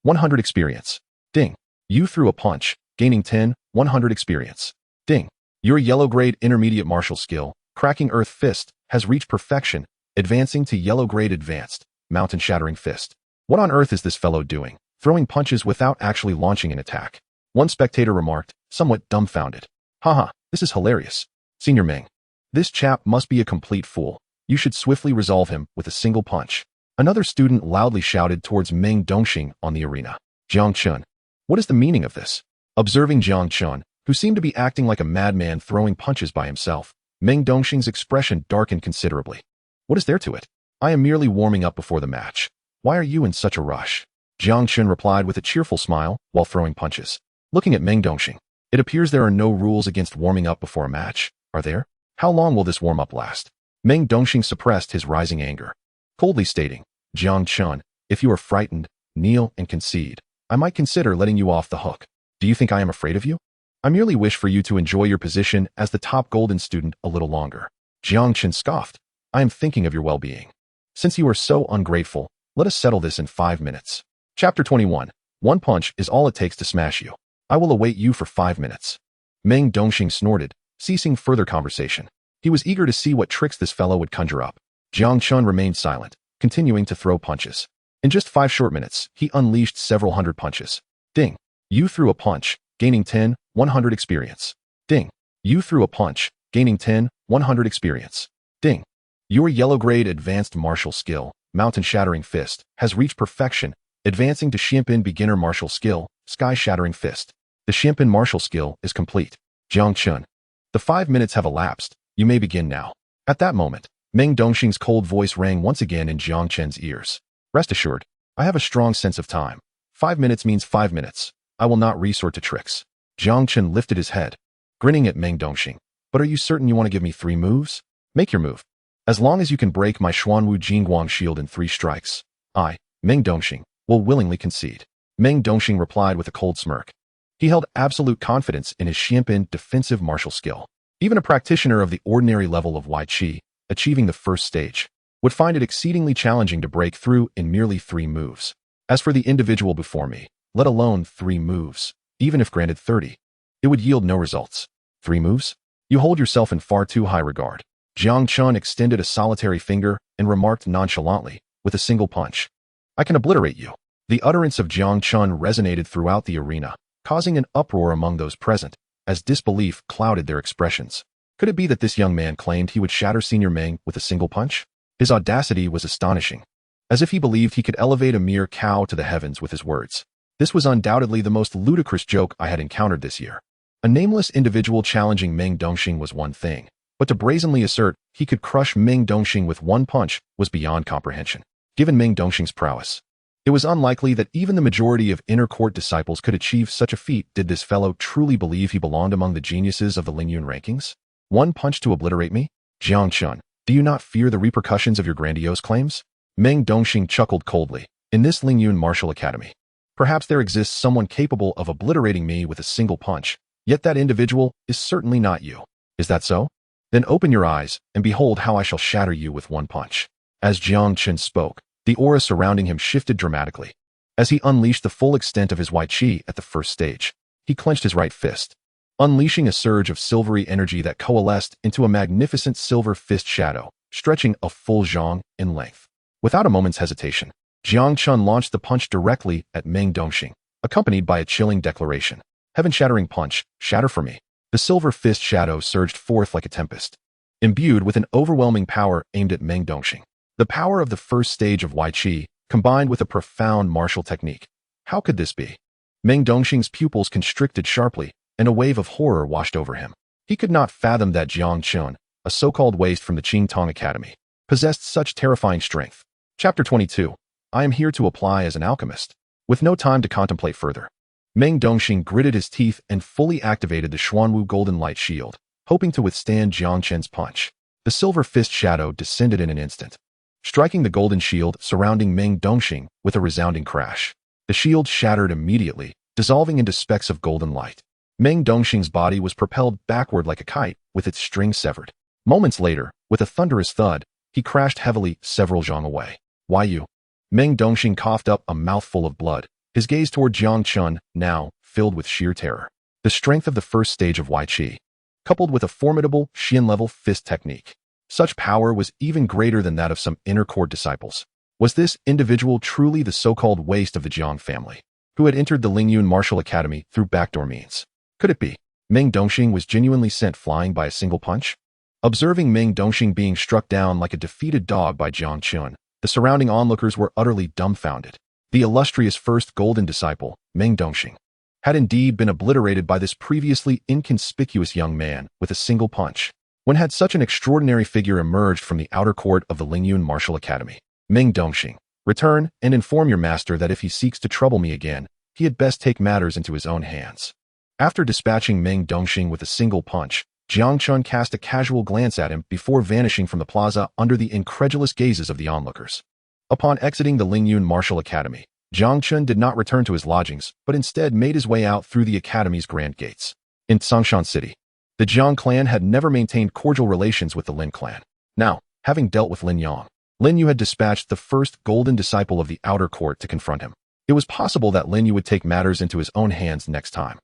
100 experience. Ding! You threw a punch, gaining 100 experience. Ding! Your yellow-grade intermediate martial skill, Cracking Earth Fist, has reached perfection, advancing to yellow-grade advanced, Mountain Shattering Fist. What on earth is this fellow doing, throwing punches without actually launching an attack? One spectator remarked, somewhat dumbfounded. Haha, this is hilarious. Senior Meng, this chap must be a complete fool. You should swiftly resolve him with a single punch. Another student loudly shouted towards Meng Dongxing on the arena. Jiang Chen, what is the meaning of this? Observing Jiang Chen, who seemed to be acting like a madman throwing punches by himself, Meng Dongxing's expression darkened considerably. What is there to it? I am merely warming up before the match. Why are you in such a rush? Jiang Chen replied with a cheerful smile while throwing punches. Looking at Meng Dongxing, it appears there are no rules against warming up before a match, are there? How long will this warm-up last? Meng Dongxing suppressed his rising anger, coldly stating, Jiang Chen, if you are frightened, kneel and concede. I might consider letting you off the hook. Do you think I am afraid of you? I merely wish for you to enjoy your position as the top golden student a little longer. Jiang Chen scoffed. I am thinking of your well-being. Since you are so ungrateful, let us settle this in 5 minutes. Chapter 21. One punch is all it takes to smash you. I will await you for 5 minutes. Meng Dongxing snorted, ceasing further conversation. He was eager to see what tricks this fellow would conjure up. Jiang Chen remained silent, continuing to throw punches. In just 5 short minutes, he unleashed several hundred punches. Ding! You threw a punch, gaining 100 experience. Ding! You threw a punch, gaining 100 experience. Ding! Your yellow-grade advanced martial skill, Mountain Shattering Fist, has reached perfection, advancing to Xianpin beginner martial skill, Sky Shattering Fist. The Xianpin martial skill is complete. Jiang Chen, the 5 minutes have elapsed. You may begin now. At that moment, Meng Dongxing's cold voice rang once again in Jiang Chen's ears. Rest assured, I have a strong sense of time. 5 minutes means 5 minutes. I will not resort to tricks. Jiang Chen lifted his head, grinning at Meng Dongxing. But are you certain you want to give me 3 moves? Make your move. As long as you can break my Xuanwu Jingguang shield in 3 strikes, I, Meng Dongxing, will willingly concede. Meng Dongxing replied with a cold smirk. He held absolute confidence in his Xianpin defensive martial skill. Even a practitioner of the ordinary level of Wai Qi, achieving the first stage, would find it exceedingly challenging to break through in merely 3 moves. As for the individual before me, let alone 3 moves, even if granted 30, it would yield no results. 3 moves? You hold yourself in far too high regard. Jiang Chen extended a solitary finger and remarked nonchalantly, with a single punch. I can obliterate you. The utterance of Jiang Chen resonated throughout the arena, causing an uproar among those present, as disbelief clouded their expressions. Could it be that this young man claimed he would shatter Senior Meng with a single punch? His audacity was astonishing, as if he believed he could elevate a mere cow to the heavens with his words. This was undoubtedly the most ludicrous joke I had encountered this year. A nameless individual challenging Meng Dongxing was one thing, but to brazenly assert he could crush Meng Dongxing with one punch was beyond comprehension. Given Meng Dongxing's prowess, it was unlikely that even the majority of inner court disciples could achieve such a feat. Did this fellow truly believe he belonged among the geniuses of the Lingyun rankings? One punch to obliterate me? Jiang Chen, do you not fear the repercussions of your grandiose claims? Meng Dongxing chuckled coldly. In this Lingyun martial academy, perhaps there exists someone capable of obliterating me with a single punch, yet that individual is certainly not you. Is that so? Then open your eyes and behold how I shall shatter you with one punch. As Jiang Chen spoke, the aura surrounding him shifted dramatically. As he unleashed the full extent of his Wai Qi at the first stage, he clenched his right fist, unleashing a surge of silvery energy that coalesced into a magnificent silver fist shadow, stretching a full zhang in length. Without a moment's hesitation, Jiang Chen launched the punch directly at Meng Dongxing, accompanied by a chilling declaration. Heaven-shattering punch, shatter for me. The silver fist shadow surged forth like a tempest, imbued with an overwhelming power aimed at Meng Dongxing. The power of the first stage of Wai Qi, combined with a profound martial technique. How could this be? Meng Dongxing's pupils constricted sharply, and a wave of horror washed over him. He could not fathom that Jiang Chen, a so-called waste from the Qingtong Academy, possessed such terrifying strength. Chapter 22. I am here to apply as an alchemist. With no time to contemplate further, Meng Dongxing gritted his teeth and fully activated the Xuanwu Golden Light Shield, hoping to withstand Jiang Chen's punch. The silver fist shadow descended in an instant, striking the golden shield surrounding Meng Dongxing with a resounding crash. The shield shattered immediately, dissolving into specks of golden light. Meng Dongxing's body was propelled backward like a kite, with its string severed. Moments later, with a thunderous thud, he crashed heavily several zhang away. Why you? Meng Dongxing coughed up a mouthful of blood, his gaze toward Jiang Chen, now filled with sheer terror. The strength of the first stage of Wai Qi, coupled with a formidable Xian-level fist technique. Such power was even greater than that of some inner court disciples. Was this individual truly the so-called waste of the Jiang family, who had entered the Lingyun Martial Academy through backdoor means? Could it be Meng Dongxing was genuinely sent flying by a single punch? Observing Meng Dongxing being struck down like a defeated dog by Jiang Chen, the surrounding onlookers were utterly dumbfounded. The illustrious first golden disciple, Meng Dongxing, had indeed been obliterated by this previously inconspicuous young man with a single punch. When had such an extraordinary figure emerged from the outer court of the Lingyun Martial Academy? Meng Dongxing, return and inform your master that if he seeks to trouble me again, he had best take matters into his own hands. After dispatching Meng Dongxing with a single punch, Jiang Chen cast a casual glance at him before vanishing from the plaza under the incredulous gazes of the onlookers. Upon exiting the Lingyun Martial Academy, Jiang Chen did not return to his lodgings, but instead made his way out through the academy's grand gates. In Tsongshan City, the Jiang clan had never maintained cordial relations with the Lin clan. Now, having dealt with Lin Yang, Lin Yu had dispatched the first golden disciple of the outer court to confront him. It was possible that Lin Yu would take matters into his own hands next time.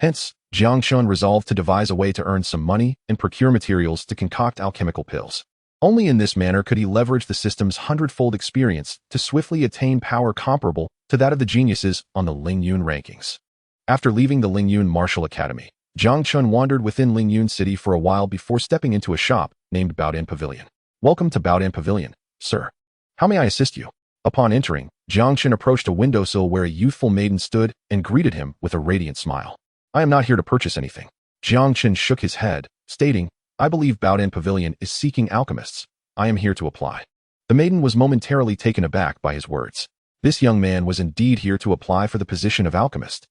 Hence, Jiang Chen resolved to devise a way to earn some money and procure materials to concoct alchemical pills. Only in this manner could he leverage the system's hundredfold experience to swiftly attain power comparable to that of the geniuses on the Lingyun rankings. After leaving the Lingyun Martial Academy, Jiang Chen wandered within Lingyun City for a while before stepping into a shop named Baodan Pavilion. Welcome to Baodan Pavilion, sir. How may I assist you? Upon entering, Jiang Chen approached a windowsill where a youthful maiden stood and greeted him with a radiant smile. I am not here to purchase anything. Jiang Chen shook his head, stating, I believe Baodan Pavilion is seeking alchemists. I am here to apply. The maiden was momentarily taken aback by his words. This young man was indeed here to apply for the position of alchemist,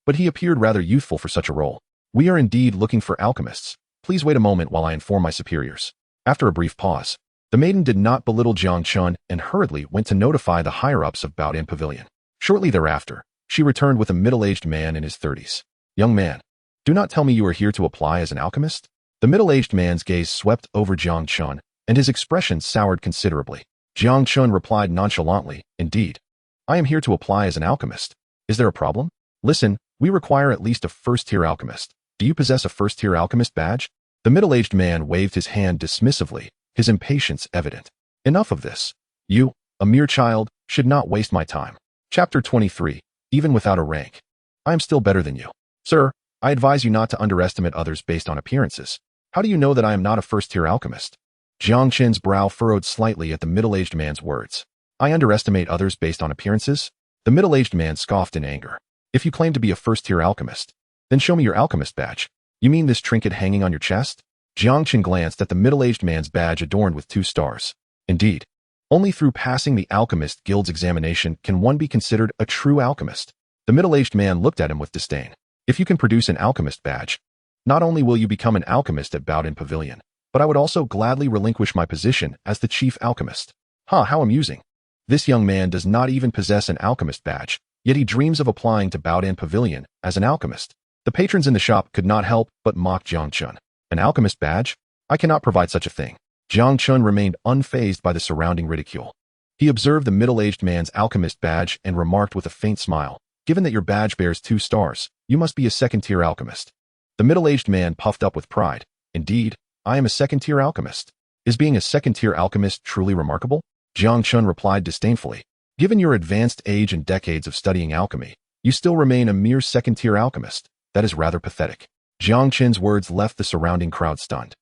but he appeared rather youthful for such a role. We are indeed looking for alchemists. Please wait a moment while I inform my superiors. After a brief pause, the maiden did not belittle Jiang Chen and hurriedly went to notify the higher-ups of Baodan Pavilion. Shortly thereafter, she returned with a middle-aged man in his 30s. Young man, do not tell me you are here to apply as an alchemist? The middle-aged man's gaze swept over Jiang Chen, and his expression soured considerably. Jiang Chen replied nonchalantly, indeed. I am here to apply as an alchemist. Is there a problem? Listen, we require at least a first-tier alchemist. Do you possess a first-tier alchemist badge? The middle-aged man waved his hand dismissively, his impatience evident. Enough of this. You, a mere child, should not waste my time. Chapter 23. Even without a rank. I am still better than you. Sir, I advise you not to underestimate others based on appearances. How do you know that I am not a first-tier alchemist? Jiang Chen's brow furrowed slightly at the middle-aged man's words. I underestimate others based on appearances? The middle-aged man scoffed in anger. If you claim to be a first-tier alchemist, then show me your alchemist badge. You mean this trinket hanging on your chest? Jiang Chen glanced at the middle-aged man's badge adorned with 2 stars. Indeed, only through passing the Alchemist Guild's examination can one be considered a true alchemist. The middle-aged man looked at him with disdain. If you can produce an alchemist badge, not only will you become an alchemist at Baodin Pavilion, but I would also gladly relinquish my position as the chief alchemist. How amusing. This young man does not even possess an alchemist badge, yet he dreams of applying to Baodin Pavilion as an alchemist. The patrons in the shop could not help but mock Jiang Chen. An alchemist badge? I cannot provide such a thing. Jiang Chen remained unfazed by the surrounding ridicule. He observed the middle-aged man's alchemist badge and remarked with a faint smile, given that your badge bears 2 stars, you must be a second-tier alchemist. The middle-aged man puffed up with pride. Indeed, I am a second-tier alchemist. Is being a second-tier alchemist truly remarkable? Jiang Chen replied disdainfully. Given your advanced age and decades of studying alchemy, you still remain a mere second-tier alchemist. That is rather pathetic. Jiang Chen's words left the surrounding crowd stunned,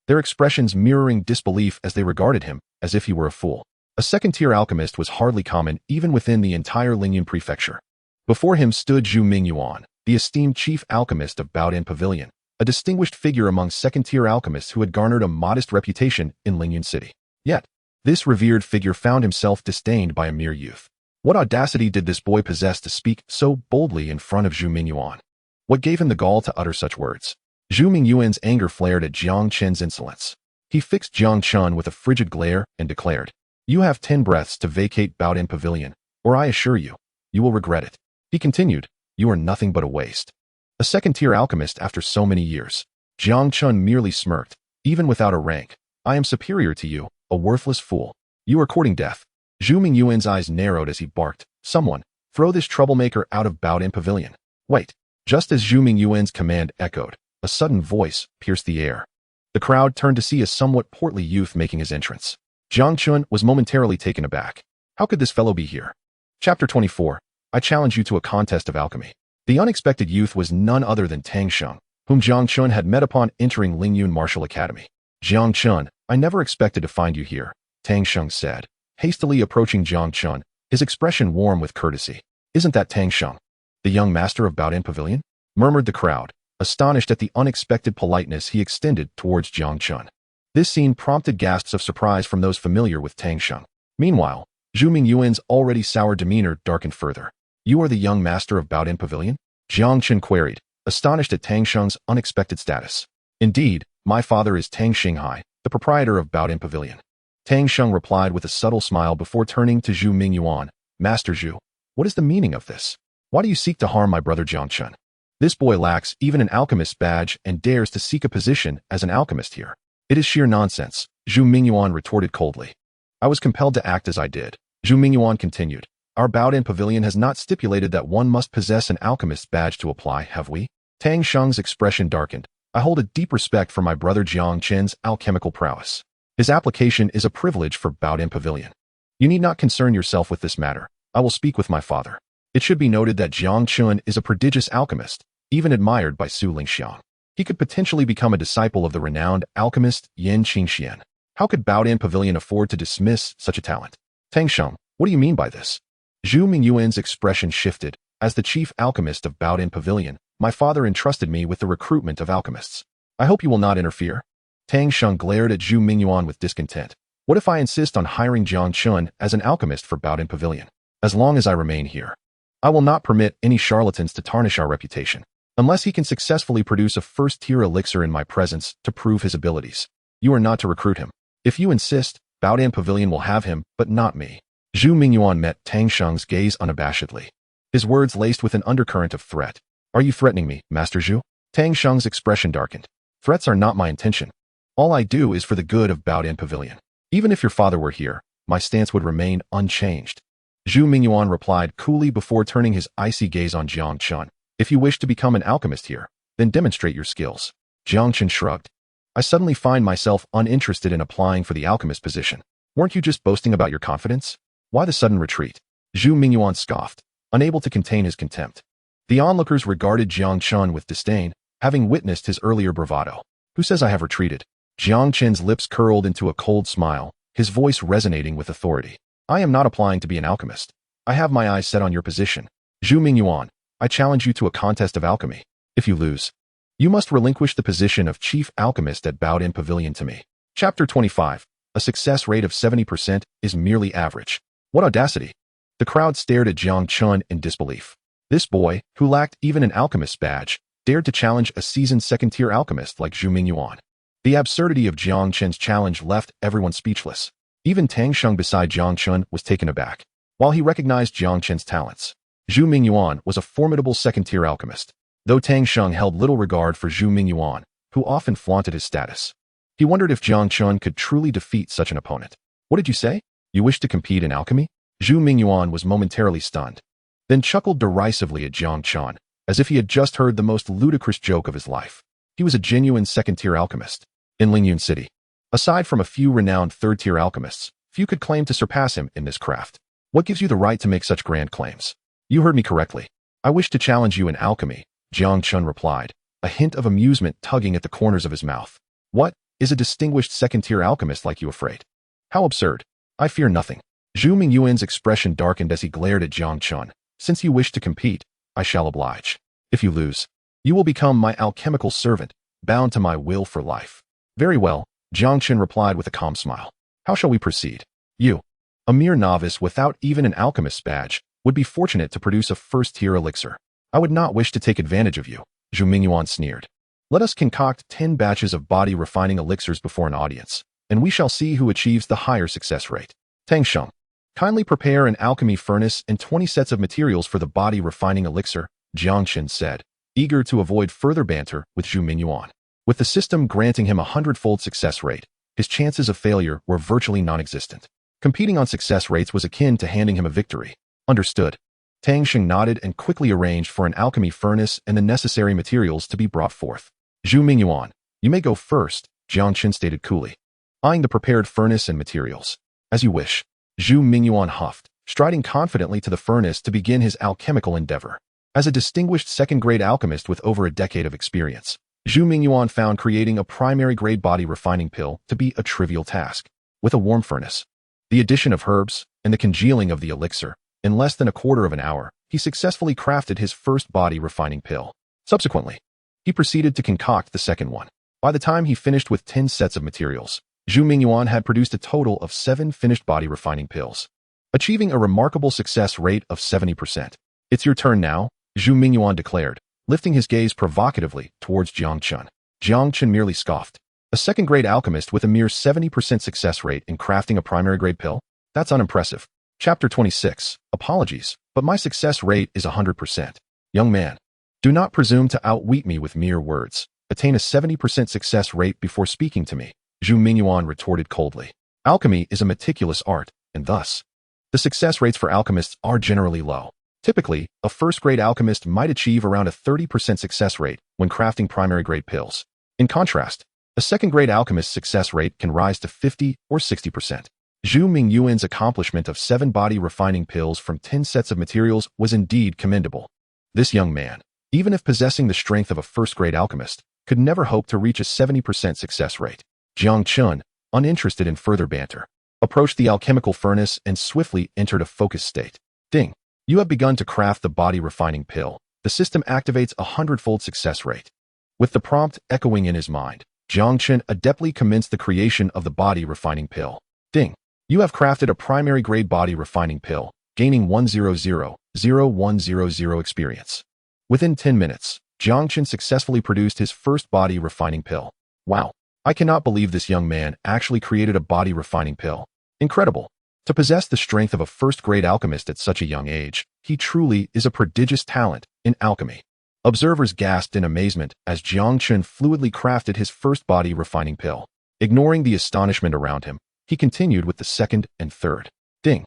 their expressions mirroring disbelief as they regarded him as if he were a fool. A second-tier alchemist was hardly common even within the entire Lingyun prefecture. Before him stood Zhu Mingyuan, the esteemed chief alchemist of Baodin Pavilion, a distinguished figure among second-tier alchemists who had garnered a modest reputation in Lingyun City. Yet, this revered figure found himself disdained by a mere youth. What audacity did this boy possess to speak so boldly in front of Zhu Mingyuan? What gave him the gall to utter such words? Zhu Mingyuan's anger flared at Jiang Chen's insolence. He fixed Jiang Chen with a frigid glare and declared, "You have 10 breaths to vacate Baodin Pavilion, or I assure you, you will regret it." He continued, "You are nothing but a waste. A second-tier alchemist after so many years." Jiang Chen merely smirked. "Even without a rank, I am superior to you, a worthless fool. You are courting death." Zhu Mingyuan's eyes narrowed as he barked, "Someone, throw this troublemaker out of Baodin Pavilion." Wait. Just as Zhu Mingyuan's command echoed, a sudden voice pierced the air. The crowd turned to see a somewhat portly youth making his entrance. Jiang Chen was momentarily taken aback. How could this fellow be here? Chapter 24. I challenge you to a contest of alchemy. The unexpected youth was none other than Tang Sheng, whom Jiang Chen had met upon entering Lingyun Martial Academy. "Jiang Chen, I never expected to find you here," Tang Sheng said, hastily approaching Jiang Chen, his expression warm with courtesy. "Isn't that Tang Sheng, the young master of Baodin Pavilion?" murmured the crowd, astonished at the unexpected politeness he extended towards Jiang Chen. This scene prompted gasps of surprise from those familiar with Tang Sheng. Meanwhile, Zhu Mingyuan's already sour demeanor darkened further. "You are the young master of Baodin Pavilion?" Jiang Chen queried, astonished at Tang Sheng's unexpected status. "Indeed, my father is Tang Xinghai, the proprietor of Baodin Pavilion." Tang Sheng replied with a subtle smile before turning to Zhu Mingyuan. "Master Zhu, what is the meaning of this? Why do you seek to harm my brother Jiang Chen? This boy lacks even an alchemist's badge and dares to seek a position as an alchemist here." "It is sheer nonsense," Zhu Mingyuan retorted coldly. "I was compelled to act as I did." Zhu Mingyuan continued, "Our Baodin Pavilion has not stipulated that one must possess an alchemist's badge to apply, have we?" Tang Sheng's expression darkened. "I hold a deep respect for my brother Jiang Chen's alchemical prowess. His application is a privilege for Baodin Pavilion. You need not concern yourself with this matter. I will speak with my father." It should be noted that Jiang Chen is a prodigious alchemist, even admired by Su Lingxiang. He could potentially become a disciple of the renowned alchemist Yan Qingxian. How could Baodin Pavilion afford to dismiss such a talent? "Tang Sheng, what do you mean by this?" Zhu Mingyuan's expression shifted. "As the chief alchemist of Baodin Pavilion, my father entrusted me with the recruitment of alchemists. I hope you will not interfere." Tang Sheng glared at Zhu Mingyuan with discontent. "What if I insist on hiring Jiang Chen as an alchemist for Baodin Pavilion? As long as I remain here, I will not permit any charlatans to tarnish our reputation, unless he can successfully produce a first-tier elixir in my presence to prove his abilities. You are not to recruit him. If you insist, Baodin Pavilion will have him, but not me." Zhu Mingyuan met Tang Sheng's gaze unabashedly, his words laced with an undercurrent of threat. "Are you threatening me, Master Zhu?" Tang Sheng's expression darkened. "Threats are not my intention. All I do is for the good of Baodin Pavilion. Even if your father were here, my stance would remain unchanged." Zhu Mingyuan replied coolly before turning his icy gaze on Jiang Chen. If you wish to become an alchemist here, then demonstrate your skills. Jiang Chen shrugged. I suddenly find myself uninterested in applying for the alchemist position. Weren't you just boasting about your confidence? Why the sudden retreat? Zhu Mingyuan scoffed, unable to contain his contempt. The onlookers regarded Jiang Chen with disdain, having witnessed his earlier bravado. Who says I have retreated? Jiang Chen's lips curled into a cold smile, his voice resonating with authority. I am not applying to be an alchemist. I have my eyes set on your position. Zhu Mingyuan, I challenge you to a contest of alchemy. If you lose, you must relinquish the position of chief alchemist at Baodin Pavilion to me. Chapter 25. A success rate of 70% is merely average. What audacity! The crowd stared at Jiang Chen in disbelief. This boy, who lacked even an alchemist's badge, dared to challenge a seasoned second-tier alchemist like Zhu Mingyuan. The absurdity of Jiang Chen's challenge left everyone speechless. Even Tang Sheng beside Jiang Chen was taken aback. While he recognized Jiang Chen's talents, Zhu Mingyuan was a formidable second-tier alchemist. Though Tang Sheng held little regard for Zhu Mingyuan, who often flaunted his status, he wondered if Jiang Chen could truly defeat such an opponent. What did you say? You wish to compete in alchemy? Zhu Mingyuan was momentarily stunned, then chuckled derisively at Jiang Chen, as if he had just heard the most ludicrous joke of his life. He was a genuine second-tier alchemist. In Lingyun City, aside from a few renowned third-tier alchemists, few could claim to surpass him in this craft. What gives you the right to make such grand claims? You heard me correctly. I wish to challenge you in alchemy, Jiang Chen replied, a hint of amusement tugging at the corners of his mouth. What? Is a distinguished second-tier alchemist like you afraid? How absurd. I fear nothing. Zhu Mingyuan's expression darkened as he glared at Jiang Chen. Since you wish to compete, I shall oblige. If you lose, you will become my alchemical servant, bound to my will for life. Very well, Jiang Chen replied with a calm smile. How shall we proceed? You, a mere novice without even an alchemist's badge, would be fortunate to produce a first-tier elixir. I would not wish to take advantage of you, Zhu Mingyuan sneered. Let us concoct 10 batches of body-refining elixirs before an audience, and we shall see who achieves the higher success rate. Tang Sheng, kindly prepare an alchemy furnace and 20 sets of materials for the body-refining elixir, Jiang Chen said, eager to avoid further banter with Zhu Mingyuan. With the system granting him a 100-fold success rate, his chances of failure were virtually non-existent. Competing on success rates was akin to handing him a victory. Understood. Tang Sheng nodded and quickly arranged for an alchemy furnace and the necessary materials to be brought forth. Zhu Mingyuan, you may go first, Jiang Chen stated coolly, eyeing the prepared furnace and materials. As you wish. Zhu Mingyuan huffed, striding confidently to the furnace to begin his alchemical endeavor. As a distinguished second-grade alchemist with over a decade of experience, Zhu Mingyuan found creating a primary-grade body refining pill to be a trivial task. With a warm furnace, the addition of herbs, and the congealing of the elixir, in less than a quarter of an hour, he successfully crafted his first body refining pill. Subsequently, he proceeded to concoct the second one. By the time he finished with 10 sets of materials, Zhu Mingyuan had produced a total of 7 finished body refining pills, achieving a remarkable success rate of 70%. It's your turn now, Zhu Mingyuan declared, lifting his gaze provocatively towards Jiang Chen. Jiang Chen merely scoffed. A second-grade alchemist with a mere 70% success rate in crafting a primary-grade pill? That's unimpressive. Chapter 26. Apologies, but my success rate is 100%. Young man, do not presume to outwit me with mere words. Attain a 70% success rate before speaking to me, Zhu Mingyuan retorted coldly. Alchemy is a meticulous art, and thus, the success rates for alchemists are generally low. Typically, a first-grade alchemist might achieve around a 30% success rate when crafting primary-grade pills. In contrast, a second-grade alchemist's success rate can rise to 50 or 60%. Zhu Mingyuan's accomplishment of 7 body refining pills from 10 sets of materials was indeed commendable. This young man, even if possessing the strength of a first-grade alchemist, could never hope to reach a 70% success rate. Jiang Chen, uninterested in further banter, approached the alchemical furnace and swiftly entered a focused state. Ding! You have begun to craft the body refining pill. The system activates a 100-fold success rate. With the prompt echoing in his mind, Jiang Chen adeptly commenced the creation of the body refining pill. Ding! You have crafted a primary-grade body refining pill, gaining 100,0100 experience. Within 10 minutes, Jiang Chen successfully produced his first body refining pill. Wow! I cannot believe this young man actually created a body refining pill. Incredible. To possess the strength of a first-grade alchemist at such a young age, he truly is a prodigious talent in alchemy. Observers gasped in amazement as Jiang Chen fluidly crafted his first body refining pill. Ignoring the astonishment around him, he continued with the second and third. Ding!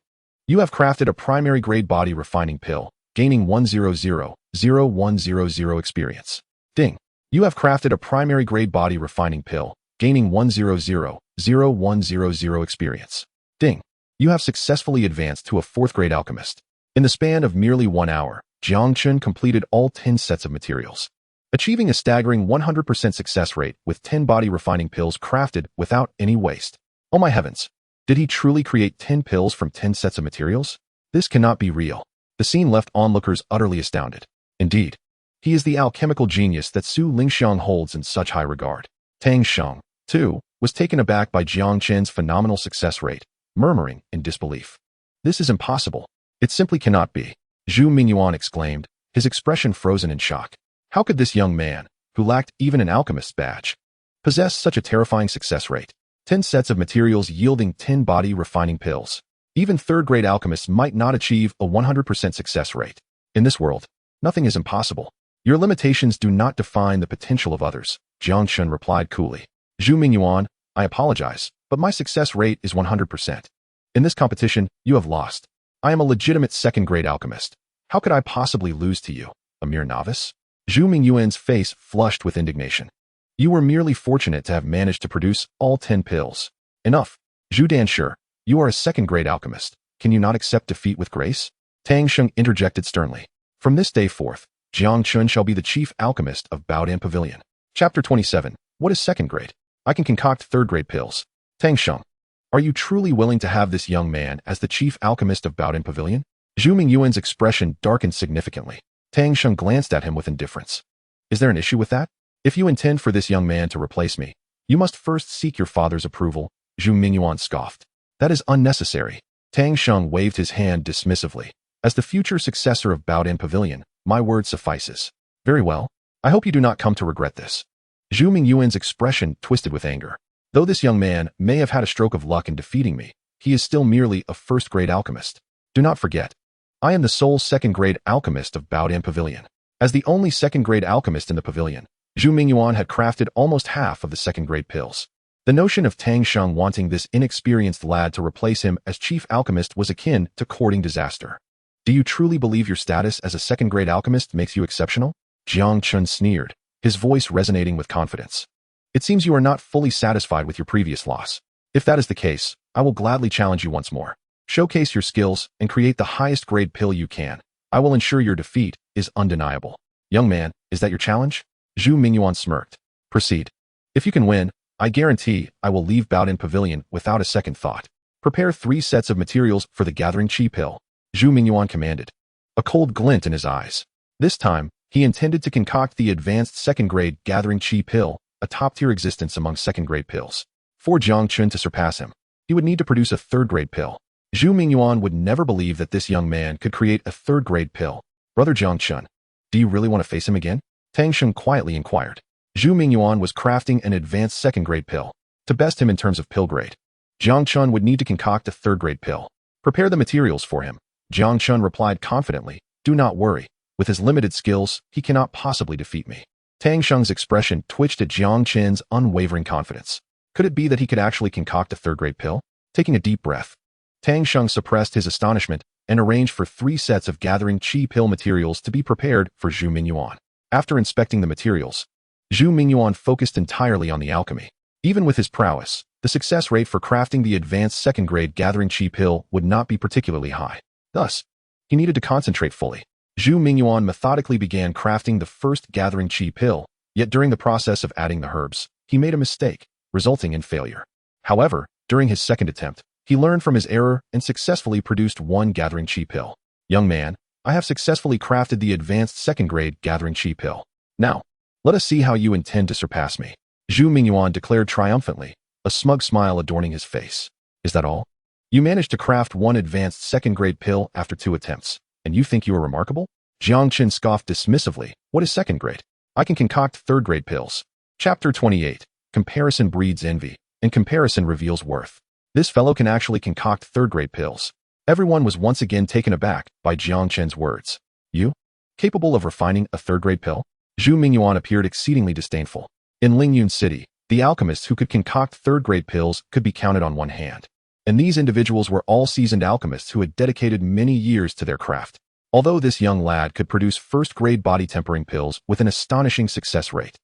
You have crafted a primary grade body refining pill, gaining 100,0100 experience. Ding. You have crafted a primary grade body refining pill, gaining 100,0100 experience. Ding. You have successfully advanced to a 4th grade alchemist. In the span of merely 1 hour, Jiang Chen completed all 10 sets of materials, achieving a staggering 100% success rate with 10 body refining pills crafted without any waste. Oh my heavens! Did he truly create 10 pills from 10 sets of materials? This cannot be real. The scene left onlookers utterly astounded. Indeed, he is the alchemical genius that Su Lingxiang holds in such high regard. Tang Sheng, too, was taken aback by Jiang Chen's phenomenal success rate, murmuring in disbelief. This is impossible. It simply cannot be. Zhu Mingyuan exclaimed, his expression frozen in shock. How could this young man, who lacked even an alchemist's badge, possess such a terrifying success rate? 10 sets of materials yielding 10 body refining pills. Even 3rd grade alchemists might not achieve a 100% success rate. In this world, nothing is impossible. Your limitations do not define the potential of others, Jiang Chen replied coolly. Zhu Mingyuan, I apologize, but my success rate is 100%. In this competition, you have lost. I am a legitimate 2nd grade alchemist. How could I possibly lose to you, a mere novice? Zhu Mingyuan's face flushed with indignation. You were merely fortunate to have managed to produce all 10 pills. Enough. Zhu Danshi, you are a 2nd grade alchemist. Can you not accept defeat with grace? Tang Sheng interjected sternly. From this day forth, Jiang Chen shall be the chief alchemist of Baodan Pavilion. Chapter 27. What is 2nd grade? I can concoct 3rd grade pills. Tang Sheng, are you truly willing to have this young man as the chief alchemist of Baodan Pavilion? Zhu Mingyuan's expression darkened significantly. Tang Sheng glanced at him with indifference. Is there an issue with that? If you intend for this young man to replace me, you must first seek your father's approval, Zhu Mingyuan scoffed. That is unnecessary. Tang Sheng waved his hand dismissively. As the future successor of Baodan Pavilion, my word suffices. Very well. I hope you do not come to regret this. Zhu Mingyuan's expression twisted with anger. Though this young man may have had a stroke of luck in defeating me, he is still merely a 1st grade alchemist. Do not forget, I am the sole 2nd grade alchemist of Baodan Pavilion. As the only 2nd grade alchemist in the pavilion, Zhu Mingyuan had crafted almost half of the 2nd grade pills. The notion of Tang Sheng wanting this inexperienced lad to replace him as chief alchemist was akin to courting disaster. Do you truly believe your status as a 2nd grade alchemist makes you exceptional? Jiang Chen sneered, his voice resonating with confidence. It seems you are not fully satisfied with your previous loss. If that is the case, I will gladly challenge you once more. Showcase your skills and create the highest grade pill you can. I will ensure your defeat is undeniable. Young man, is that your challenge? Zhu Mingyuan smirked. Proceed. If you can win, I guarantee I will leave Baodan Pavilion without a second thought. Prepare 3 sets of materials for the gathering chi pill, Zhu Mingyuan commanded. A cold glint in his eyes. This time, he intended to concoct the advanced 2nd grade gathering chi pill, a top-tier existence among 2nd grade pills. For Jiang Chen to surpass him, he would need to produce a 3rd grade pill. Zhu Mingyuan would never believe that this young man could create a 3rd grade pill. Brother Jiang Chen, do you really want to face him again? Tang Sheng quietly inquired. Zhu Mingyuan was crafting an advanced 2nd grade pill. To best him in terms of pill grade, Jiang Chen would need to concoct a 3rd grade pill. Prepare the materials for him. Jiang Chen replied confidently, do not worry. With his limited skills, he cannot possibly defeat me. Tang Sheng's expression twitched at Jiang Chen's unwavering confidence. Could it be that he could actually concoct a 3rd grade pill? Taking a deep breath, Tang Sheng suppressed his astonishment and arranged for 3 sets of gathering chi pill materials to be prepared for Zhu Mingyuan. After inspecting the materials, Zhu Mingyuan focused entirely on the alchemy. Even with his prowess, the success rate for crafting the advanced 2nd grade gathering chi pill would not be particularly high. Thus, he needed to concentrate fully. Zhu Mingyuan methodically began crafting the first gathering chi pill, yet during the process of adding the herbs, he made a mistake, resulting in failure. However, during his 2nd attempt, he learned from his error and successfully produced 1 gathering chi pill. Young man, I have successfully crafted the advanced 2nd grade gathering chi pill. Now, let us see how you intend to surpass me. Zhu Mingyuan declared triumphantly, a smug smile adorning his face. Is that all? You managed to craft 1 advanced 2nd grade pill after 2 attempts, and you think you are remarkable? Jiang Chen scoffed dismissively. What is 2nd grade? I can concoct 3rd grade pills. Chapter 28. Comparison breeds envy, and comparison reveals worth. This fellow can actually concoct 3rd grade pills. Everyone was once again taken aback by Jiang Chen's words. You? Capable of refining a 3rd grade pill? Zhu Mingyuan appeared exceedingly disdainful. In Lingyun City, the alchemists who could concoct 3rd grade pills could be counted on one hand. and these individuals were all seasoned alchemists who had dedicated many years to their craft. Although this young lad could produce first-grade body tempering pills with an astonishing success rate,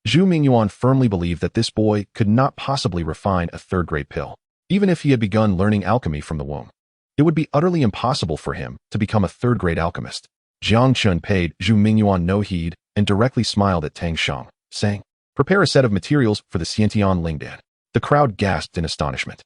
Zhu Mingyuan firmly believed that this boy could not possibly refine a third-grade pill, even if he had begun learning alchemy from the womb. It would be utterly impossible for him to become a third-grade alchemist. Jiang Chen paid Zhu Mingyuan no heed and directly smiled at Tang Sheng, saying, "Prepare a set of materials for the Xiantian Lingdan." The crowd gasped in astonishment.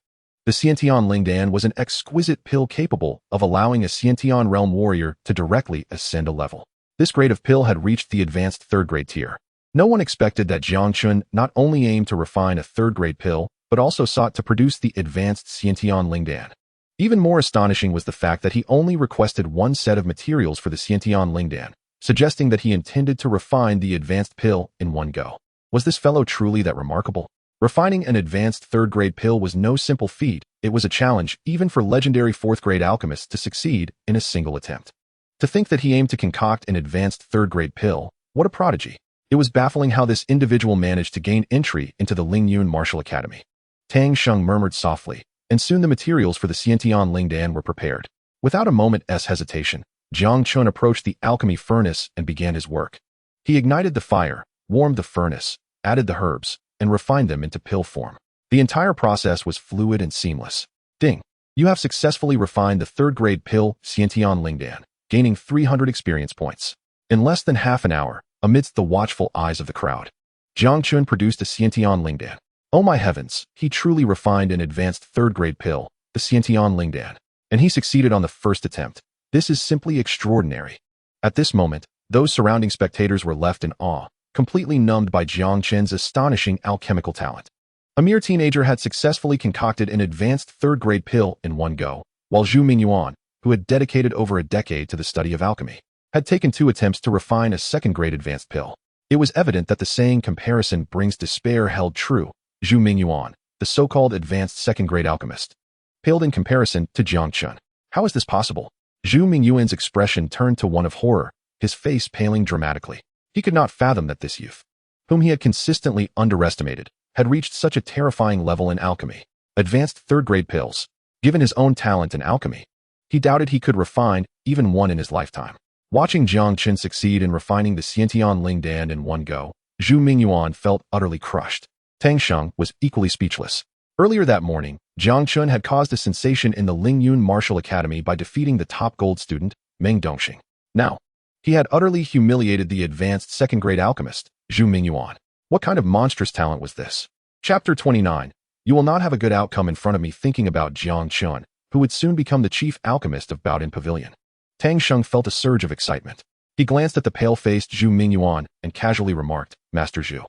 The Xiantian Lingdan was an exquisite pill capable of allowing a Xiantian realm warrior to directly ascend a level. This grade of pill had reached the advanced third-grade tier. No one expected that Jiang Chen not only aimed to refine a third-grade pill, but also sought to produce the advanced Xiantian Lingdan. Even more astonishing was the fact that he only requested one set of materials for the Xiantian Lingdan, suggesting that he intended to refine the advanced pill in one go. Was this fellow truly that remarkable? Refining an advanced third-grade pill was no simple feat. It was a challenge even for legendary fourth-grade alchemists to succeed in a single attempt. To think that he aimed to concoct an advanced third-grade pill, what a prodigy. It was baffling how this individual managed to gain entry into the Lingyun Martial Academy. Tang Sheng murmured softly, and soon the materials for the Xiantian Lingdan were prepared. Without a moment's hesitation, Jiang Chen approached the alchemy furnace and began his work. He ignited the fire, warmed the furnace, added the herbs, and refined them into pill form. The entire process was fluid and seamless. Ding! You have successfully refined the third-grade pill Xiantian Lingdan, gaining 300 experience points. In less than half an hour, amidst the watchful eyes of the crowd, Jiang Chen produced a Xiantian Lingdan. Oh my heavens, he truly refined an advanced third-grade pill, the Xiantian Lingdan, and he succeeded on the first attempt. This is simply extraordinary. At this moment, those surrounding spectators were left in awe, completely numbed by Jiang Chen's astonishing alchemical talent. A mere teenager had successfully concocted an advanced third-grade pill in one go, while Zhu Mingyuan, who had dedicated over a decade to the study of alchemy, had taken 2 attempts to refine a second-grade advanced pill. It was evident that the saying "comparison brings despair" held true. Zhu Mingyuan, the so-called advanced second-grade alchemist, paled in comparison to Jiang Chen. How is this possible? Zhu Mingyuan's expression turned to one of horror, his face paling dramatically. He could not fathom that this youth, whom he had consistently underestimated, had reached such a terrifying level in alchemy. Advanced third-grade pills. Given his own talent in alchemy, he doubted he could refine even one in his lifetime. Watching Jiang Chen succeed in refining the Xiantian Lingdan in one go, Zhu Mingyuan felt utterly crushed. Tang Sheng was equally speechless. Earlier that morning, Jiang Chen had caused a sensation in the Lingyun Martial Academy by defeating the top gold student, Meng Dongxing. Now, he had utterly humiliated the advanced second-grade alchemist, Zhu Mingyuan. What kind of monstrous talent was this? Chapter 29. You will not have a good outcome in front of me thinking about Jiang Chen, who would soon become the chief alchemist of Baodin Pavilion. Tang Sheng felt a surge of excitement. He glanced at the pale-faced Zhu Mingyuan and casually remarked, "Master Zhu,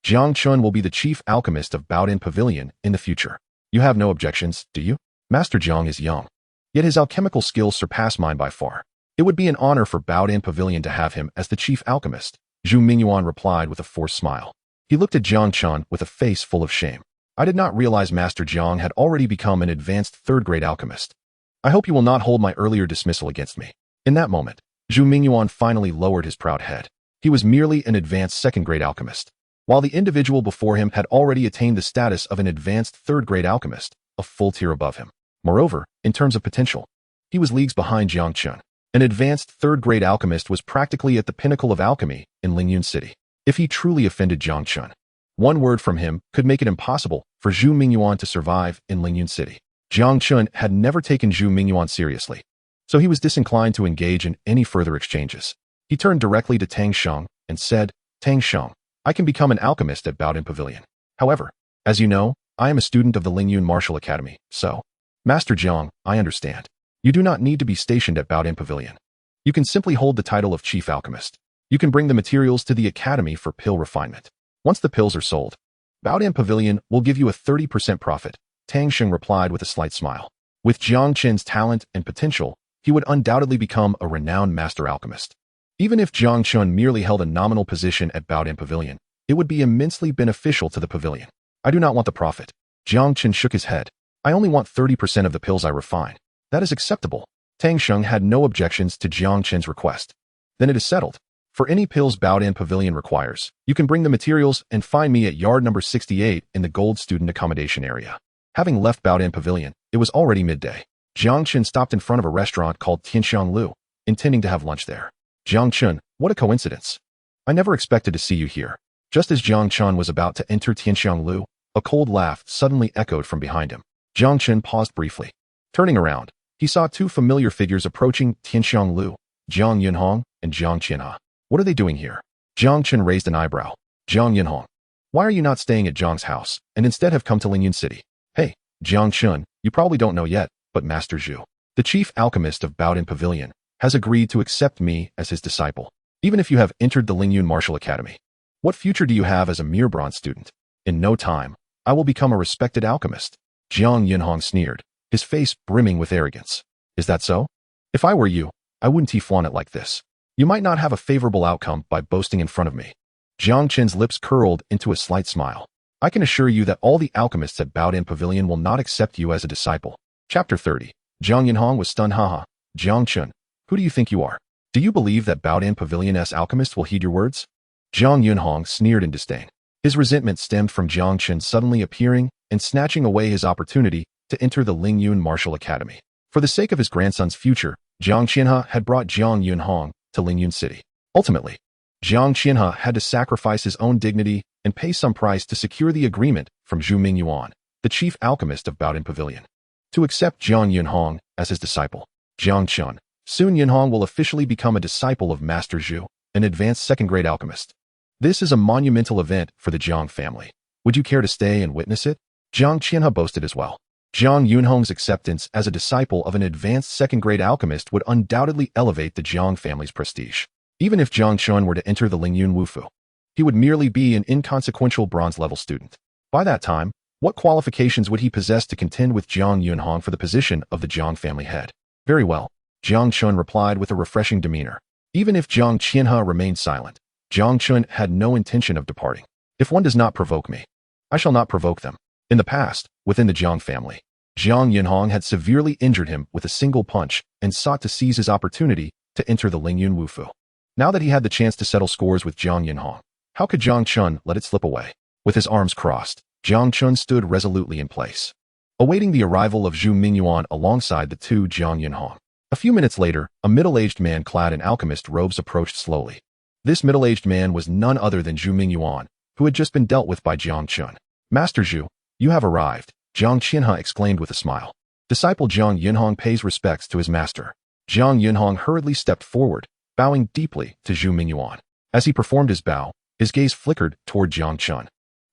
Jiang Chen will be the chief alchemist of Baodin Pavilion in the future. You have no objections, do you? Master Jiang is young, yet his alchemical skills surpass mine by far. It would be an honor for Baodin Pavilion to have him as the chief alchemist," Zhu Mingyuan replied with a forced smile. He looked at Jiang Chen with a face full of shame. "I did not realize Master Jiang had already become an advanced third-grade alchemist. I hope you will not hold my earlier dismissal against me." In that moment, Zhu Mingyuan finally lowered his proud head. He was merely an advanced second-grade alchemist, while the individual before him had already attained the status of an advanced third-grade alchemist, a full tier above him. Moreover, in terms of potential, he was leagues behind Jiang Chen. An advanced third-grade alchemist was practically at the pinnacle of alchemy in Lingyun City. If he truly offended Jiang Chen, one word from him could make it impossible for Zhu Mingyuan to survive in Lingyun City. Jiang Chen had never taken Zhu Mingyuan seriously, so he was disinclined to engage in any further exchanges. He turned directly to Tang Sheng and said, "Tang Sheng, I can become an alchemist at Baodin Pavilion. However, as you know, I am a student of the Lingyun Martial Academy, so, Master Jiang, I understand. You do not need to be stationed at Baodin Pavilion. You can simply hold the title of Chief Alchemist. You can bring the materials to the Academy for pill refinement. Once the pills are sold, Baodin Pavilion will give you a 30% profit," Tang Sheng replied with a slight smile. With Jiang Chen's talent and potential, he would undoubtedly become a renowned master alchemist. Even if Jiang Chen merely held a nominal position at Baodin Pavilion, it would be immensely beneficial to the pavilion. "I do not want the profit." Jiang Chen shook his head. "I only want 30% of the pills I refine. That is acceptable." Tang Sheng had no objections to Jiang Chen's request. "Then it is settled. For any pills Baodin Pavilion requires, you can bring the materials and find me at yard number 68 in the gold student accommodation area." Having left Baodin Pavilion, It was already midday. Jiang Chen stopped in front of a restaurant called Tianxianglu, intending to have lunch there. Jiang Chen, what a coincidence. I never expected to see you here. Just as Jiang Chen was about to enter Tianxianglu, a cold laugh suddenly echoed from behind him. Jiang Chen paused briefly. Turning around, he saw two familiar figures approaching Tianxianglu, Jiang Yunhong and Jiang Qianha. What are they doing here? Jiang Chen raised an eyebrow. Jiang Yunhong, why are you not staying at Jiang's house and instead have come to Lingyun City? Hey, Jiang Chen, you probably don't know yet, but Master Zhu, the chief alchemist of Baodin Pavilion, has agreed to accept me as his disciple, even if you have entered the Lingyun Martial Academy. What future do you have as a mere bronze student? In no time, I will become a respected alchemist. Jiang Yunhong sneered, his face brimming with arrogance. Is that so? If I were you, I wouldn't flaunt it like this. You might not have a favorable outcome by boasting in front of me. Jiang Chen's lips curled into a slight smile. I can assure you that all the alchemists at Baodin Pavilion will not accept you as a disciple. Chapter 30. Jiang Yunhong was stunned. Haha. Jiang Chen, who do you think you are? Do you believe that Baodin Pavilion's alchemists will heed your words? Jiang Yunhong sneered in disdain. His resentment stemmed from Jiang Chen suddenly appearing and snatching away his opportunity to enter the Lingyun Martial Academy. For the sake of his grandson's future, Jiang Qianha had brought Jiang Yunhong to Lingyun City. Ultimately, Jiang Qianha had to sacrifice his own dignity and pay some price to secure the agreement from Zhu Mingyuan, the chief alchemist of Baodin Pavilion, to accept Jiang Yunhong as his disciple. Jiang Chen, soon Yunhong will officially become a disciple of Master Zhu, an advanced second-grade alchemist. This is a monumental event for the Jiang family. Would you care to stay and witness it? Jiang Qianha boasted as well. Jiang Yunhong's acceptance as a disciple of an advanced second-grade alchemist would undoubtedly elevate the Jiang family's prestige. Even if Jiang Chen were to enter the Lingyun Wufu, he would merely be an inconsequential bronze-level student. By that time, what qualifications would he possess to contend with Jiang Yunhong for the position of the Jiang family head? Very well, Jiang Chen replied with a refreshing demeanor. Even if Jiang Qianha remained silent, Jiang Chen had no intention of departing. If one does not provoke me, I shall not provoke them. In the past, within the Jiang family, Jiang Yunhong had severely injured him with a single punch and sought to seize his opportunity to enter the Lingyun Wufu. Now that he had the chance to settle scores with Jiang Yunhong, how could Jiang Chen let it slip away? With his arms crossed, Jiang Chen stood resolutely in place, awaiting the arrival of Zhu Mingyuan alongside the two Jiang Yunhong. A few minutes later, a middle-aged man clad in alchemist robes approached slowly. This middle-aged man was none other than Zhu Mingyuan, who had just been dealt with by Jiang Chen. Master Zhu, you have arrived, Jiang Qianha exclaimed with a smile. Disciple Jiang Yunhong pays respects to his master. Jiang Yunhong hurriedly stepped forward, bowing deeply to Zhu Mingyuan. As he performed his bow, his gaze flickered toward Jiang Chen,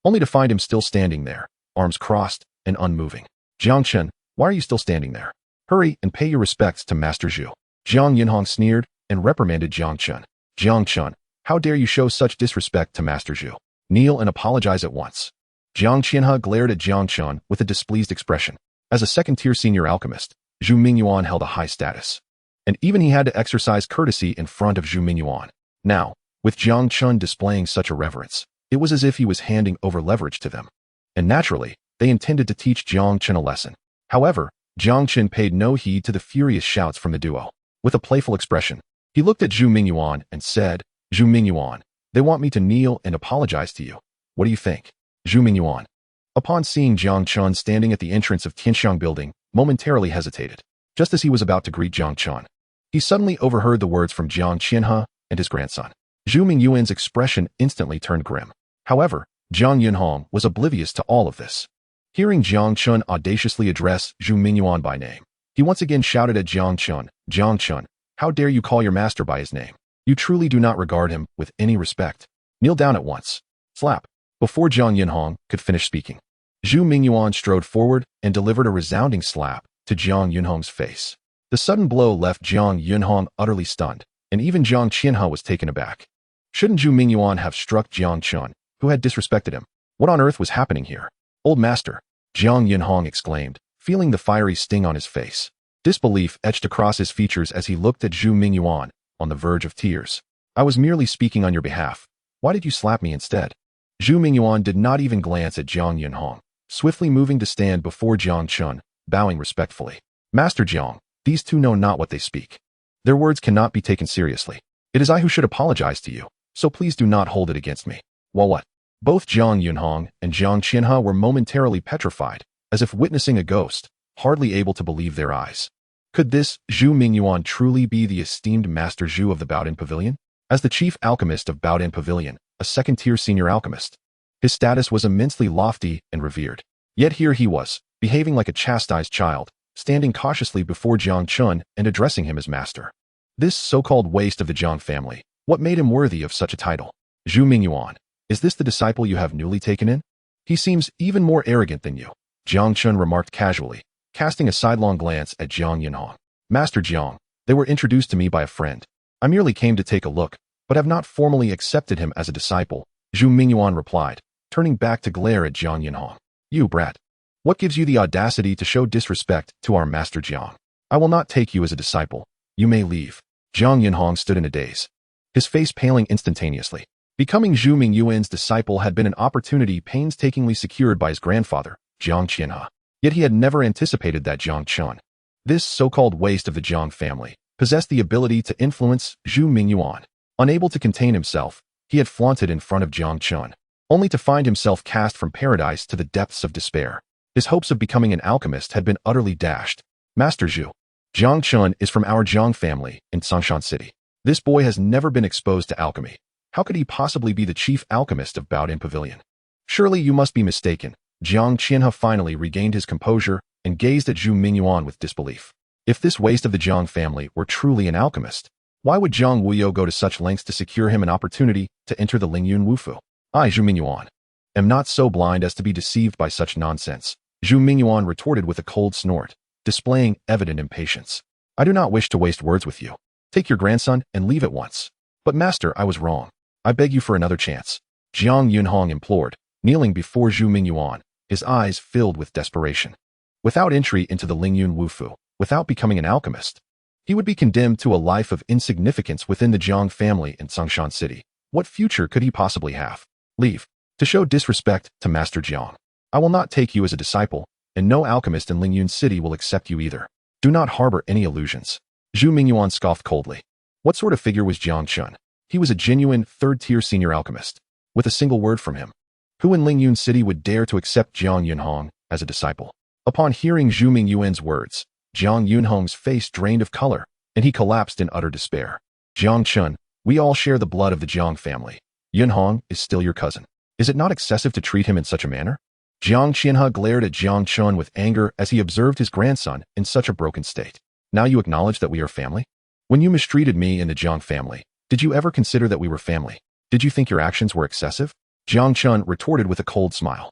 only to find him still standing there, arms crossed and unmoving. Jiang Chen, why are you still standing there? Hurry and pay your respects to Master Zhu. Jiang Yunhong sneered and reprimanded Jiang Chen. Jiang Chen, how dare you show such disrespect to Master Zhu? Kneel and apologize at once. Jiang Qianha glared at Jiang Chen with a displeased expression. As a second-tier senior alchemist, Zhu Mingyuan held a high status, and even he had to exercise courtesy in front of Zhu Mingyuan. Now, with Jiang Chen displaying such a reverence, it was as if he was handing over leverage to them. And naturally, they intended to teach Jiang Chen a lesson. However, Jiang Chen paid no heed to the furious shouts from the duo. With a playful expression, he looked at Zhu Mingyuan and said, Zhu Mingyuan, they want me to kneel and apologize to you. What do you think? Zhu Mingyuan, upon seeing Jiang Chen standing at the entrance of Tianxiang building, momentarily hesitated. Just as he was about to greet Jiang Chen, he suddenly overheard the words from Jiang Qianha and his grandson. Zhu Mingyuan's expression instantly turned grim. However, Jiang Yunhong was oblivious to all of this. Hearing Jiang Chen audaciously address Zhu Mingyuan by name, he once again shouted at Jiang Chen, how dare you call your master by his name? You truly do not regard him with any respect. Kneel down at once. Slap. Before Jiang Yunhong could finish speaking, Zhu Mingyuan strode forward and delivered a resounding slap to Jiang Yunhong's face. The sudden blow left Jiang Yunhong utterly stunned, and even Jiang Qianha was taken aback. Shouldn't Zhu Mingyuan have struck Jiang Chen, who had disrespected him? What on earth was happening here? Old master, Jiang Yunhong exclaimed, feeling the fiery sting on his face. Disbelief etched across his features as he looked at Zhu Mingyuan, on the verge of tears. I was merely speaking on your behalf. Why did you slap me instead? Zhu Mingyuan did not even glance at Jiang Yunhong, swiftly moving to stand before Jiang Chen, bowing respectfully. Master Jiang, these two know not what they speak. Their words cannot be taken seriously. It is I who should apologize to you, so please do not hold it against me. Well, what? Both Jiang Yunhong and Jiang Qianha were momentarily petrified, as if witnessing a ghost. hardly able to believe their eyes. Could this Zhu Mingyuan truly be the esteemed Master Zhu of the Baodin Pavilion? As the chief alchemist of Baodin Pavilion, a second-tier senior alchemist, his status was immensely lofty and revered. Yet here he was, behaving like a chastised child, standing cautiously before Jiang Chen and addressing him as master. This so-called waste of the Jiang family, what made him worthy of such a title? Zhu Mingyuan, is this the disciple you have newly taken in? He seems even more arrogant than you, Jiang Chen remarked casually, casting a sidelong glance at Jiang Yunhong. Master Jiang, they were introduced to me by a friend. I merely came to take a look, but have not formally accepted him as a disciple, Zhu Mingyuan replied, turning back to glare at Jiang Yunhong. You brat. What gives you the audacity to show disrespect to our Master Jiang? I will not take you as a disciple. You may leave. Jiang Yunhong stood in a daze, his face paling instantaneously. Becoming Zhu Mingyuan's disciple had been an opportunity painstakingly secured by his grandfather, Jiang Chen. Yet he had never anticipated that Jiang Chen, this so-called waste of the Jiang family, possessed the ability to influence Zhu Mingyuan. Unable to contain himself, he had flaunted in front of Jiang Chen, only to find himself cast from paradise to the depths of despair. His hopes of becoming an alchemist had been utterly dashed. Master Zhu, Jiang Chen is from our Jiang family in Songshan City. This boy has never been exposed to alchemy. How could he possibly be the chief alchemist of Baodin Pavilion? Surely you must be mistaken. Jiang Chen finally regained his composure and gazed at Zhu Mingyuan with disbelief. If this waste of the Jiang family were truly an alchemist, why would Jiang Wuyo go to such lengths to secure him an opportunity to enter the Lingyun Wufu? I, Zhu Mingyuan, am not so blind as to be deceived by such nonsense, Zhu Mingyuan retorted with a cold snort, displaying evident impatience. I do not wish to waste words with you. Take your grandson and leave at once. But master, I was wrong. I beg you for another chance, Jiang Yunhong implored, kneeling before Zhu Mingyuan, his eyes filled with desperation. Without entry into the Lingyun Wufu, without becoming an alchemist, he would be condemned to a life of insignificance within the Jiang family in Songshan City. What future could he possibly have? Leave. To show disrespect to Master Jiang, I will not take you as a disciple, and no alchemist in Lingyun City will accept you either. Do not harbor any illusions. Zhu Mingyuan scoffed coldly. What sort of figure was Jiang Chen? He was a genuine third-tier senior alchemist. With a single word from him, who in Lingyun City would dare to accept Jiang Yunhong as a disciple? Upon hearing Zhu Mingyuan's words, Jiang Yunhong's face drained of color, and he collapsed in utter despair. Jiang Chen, we all share the blood of the Jiang family. Yunhong is still your cousin. Is it not excessive to treat him in such a manner? Jiang Qianhe glared at Jiang Chen with anger as he observed his grandson in such a broken state. Now you acknowledge that we are family? When you mistreated me and the Jiang family, did you ever consider that we were family? Did you think your actions were excessive? Jiang Chen retorted with a cold smile.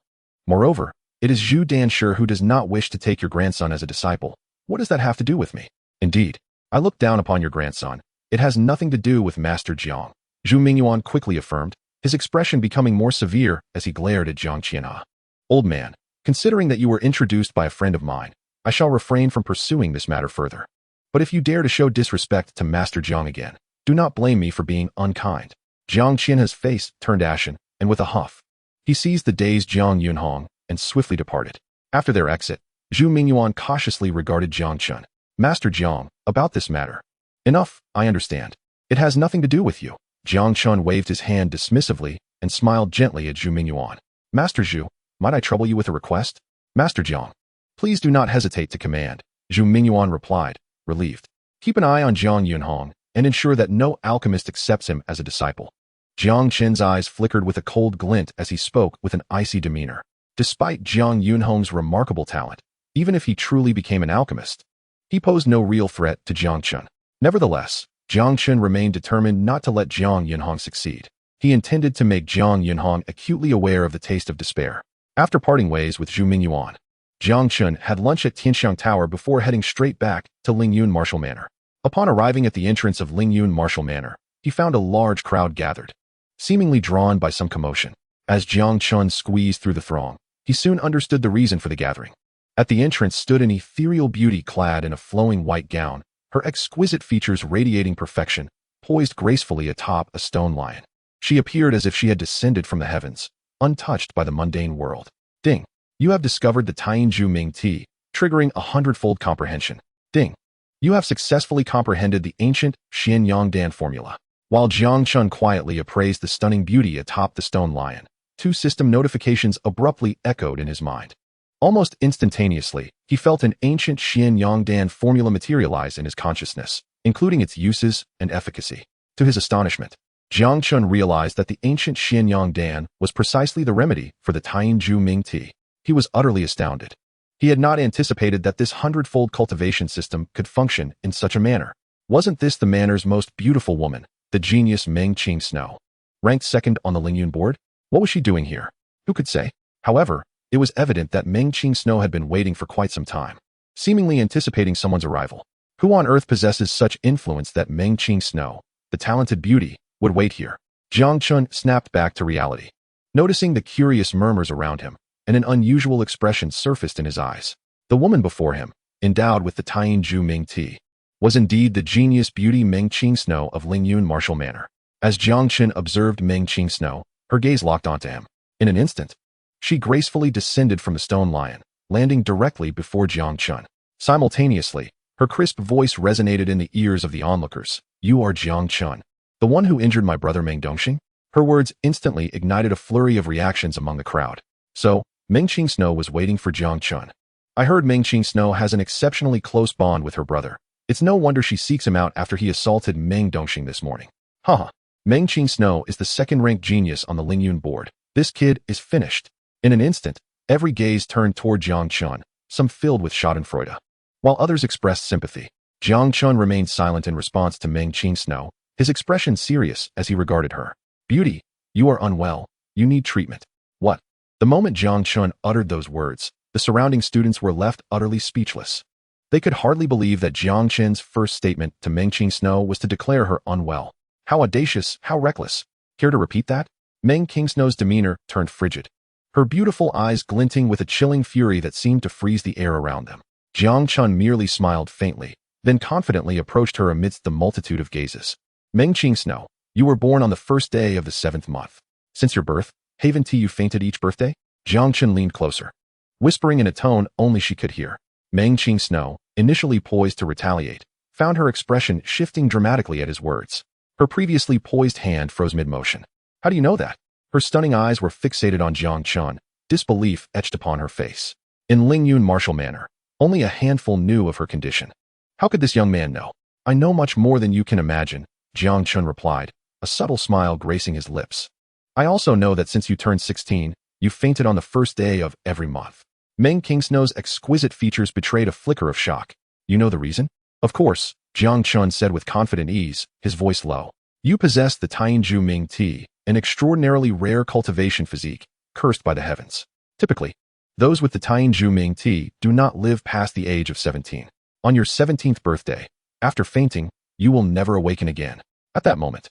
Moreover, it is Zhu Danshi who does not wish to take your grandson as a disciple. What does that have to do with me? Indeed, I look down upon your grandson. It has nothing to do with Master Jiang, Zhu Mingyuan quickly affirmed, his expression becoming more severe as he glared at Jiang Qianhe. Old man, considering that you were introduced by a friend of mine, I shall refrain from pursuing this matter further. But if you dare to show disrespect to Master Jiang again, do not blame me for being unkind. Jiang Qianhe's face turned ashen, and with a huff, he seized the dazed Jiang Yunhong and swiftly departed. After their exit, Zhu Mingyuan cautiously regarded Jiang Chen. Master Jiang, about this matter. Enough, I understand. It has nothing to do with you. Jiang Chen waved his hand dismissively and smiled gently at Zhu Mingyuan. Master Zhu, might I trouble you with a request? Master Jiang, please do not hesitate to command, Zhu Mingyuan replied, relieved. Keep an eye on Jiang Yunhong and ensure that no alchemist accepts him as a disciple. Jiang Chen's eyes flickered with a cold glint as he spoke with an icy demeanor. Despite Jiang Yunhong's remarkable talent, even if he truly became an alchemist, he posed no real threat to Jiang Chen. Nevertheless, Jiang Chen remained determined not to let Jiang Yunhong succeed. He intended to make Jiang Yunhong acutely aware of the taste of despair. After parting ways with Zhu Mingyuan, Jiang Chen had lunch at Tianxiang Tower before heading straight back to Lingyun Martial Manor. Upon arriving at the entrance of Lingyun Martial Manor, he found a large crowd gathered, seemingly drawn by some commotion. As Jiang Chen squeezed through the throng, he soon understood the reason for the gathering. At the entrance stood an ethereal beauty clad in a flowing white gown, her exquisite features radiating perfection, poised gracefully atop a stone lion. She appeared as if she had descended from the heavens, untouched by the mundane world. Ding. You have discovered the Taiyinju Ming Tea, triggering a hundredfold comprehension. Ding. You have successfully comprehended the ancient Xianxiaaudiobooks formula. While Jiang Chen quietly appraised the stunning beauty atop the stone lion, two system notifications abruptly echoed in his mind. Almost instantaneously, He felt an ancient xianxiaaudiobooks formula materialize in his consciousness, including its uses and efficacy. To his astonishment, Jiang Chen realized that the ancient xianxiaaudiobooks was precisely the remedy for the Tianju Ming tea. He was utterly astounded. He had not anticipated that this hundredfold cultivation system could function in such a manner. Wasn't this the manor's most beautiful woman, the genius Meng Qing Snow? Ranked second on the Lingyun board? What was she doing here? Who could say? However, it was evident that Meng Qing Snow had been waiting for quite some time, seemingly anticipating someone's arrival. Who on earth possesses such influence that Meng Qing Snow, the talented beauty, would wait here? Jiang Chen snapped back to reality, noticing the curious murmurs around him, and an unusual expression surfaced in his eyes. The woman before him, endowed with the Tianju Ming tea, was indeed the genius beauty Meng Qing Snow of Lingyun Martial Manor. As Jiang Chen observed Meng Qing Snow, her gaze locked onto him. In an instant, she gracefully descended from the stone lion, landing directly before Jiang Chen. Simultaneously, her crisp voice resonated in the ears of the onlookers. "You are Jiang Chen, the one who injured my brother Meng Dongxing?" Her words instantly ignited a flurry of reactions among the crowd. So, Meng Qing Snow was waiting for Jiang Chen. I heard Meng Qing Snow has an exceptionally close bond with her brother. It's no wonder she seeks him out after he assaulted Meng Dongxing this morning. Haha. Meng Qing Snow is the second-ranked genius on the Lingyun board. This kid is finished. In an instant, every gaze turned toward Jiang Chen, some filled with schadenfreude. While others expressed sympathy, Jiang Chen remained silent in response to Meng Qing Snow, his expression serious as he regarded her. "Beauty, you are unwell. You need treatment." What? The moment Jiang Chen uttered those words, the surrounding students were left utterly speechless. They could hardly believe that Jiang Chen's first statement to Meng Qing Snow was to declare her unwell. How audacious, how reckless. Care to repeat that? Meng Qing Snow's demeanor turned frigid, her beautiful eyes glinting with a chilling fury that seemed to freeze the air around them. Jiang Chen merely smiled faintly, then confidently approached her amidst the multitude of gazes. "Meng Qing Snow, you were born on the first day of the 7th month. Since your birth, haven't you fainted each birthday?" Jiang Chen leaned closer, whispering in a tone only she could hear. Meng Qing Snow, initially poised to retaliate, found her expression shifting dramatically at his words. Her previously poised hand froze mid-motion. "How do you know that?" Her stunning eyes were fixated on Jiang Chen, disbelief etched upon her face. In Lingyun Martial Manor, only a handful knew of her condition. "How could this young man know?" "I know much more than you can imagine," Jiang Chen replied, a subtle smile gracing his lips. "I also know that since you turned 16, you fainted on the first day of every month." Meng Qing Snow's exquisite features betrayed a flicker of shock. "You know the reason?" "Of course," Jiang Chen said with confident ease, his voice low. "You possess the Tianju Ming tea, an extraordinarily rare cultivation physique, cursed by the heavens. Typically, those with the Tianju Ming tea do not live past the age of 17. On your 17th birthday, after fainting, you will never awaken again." At that moment,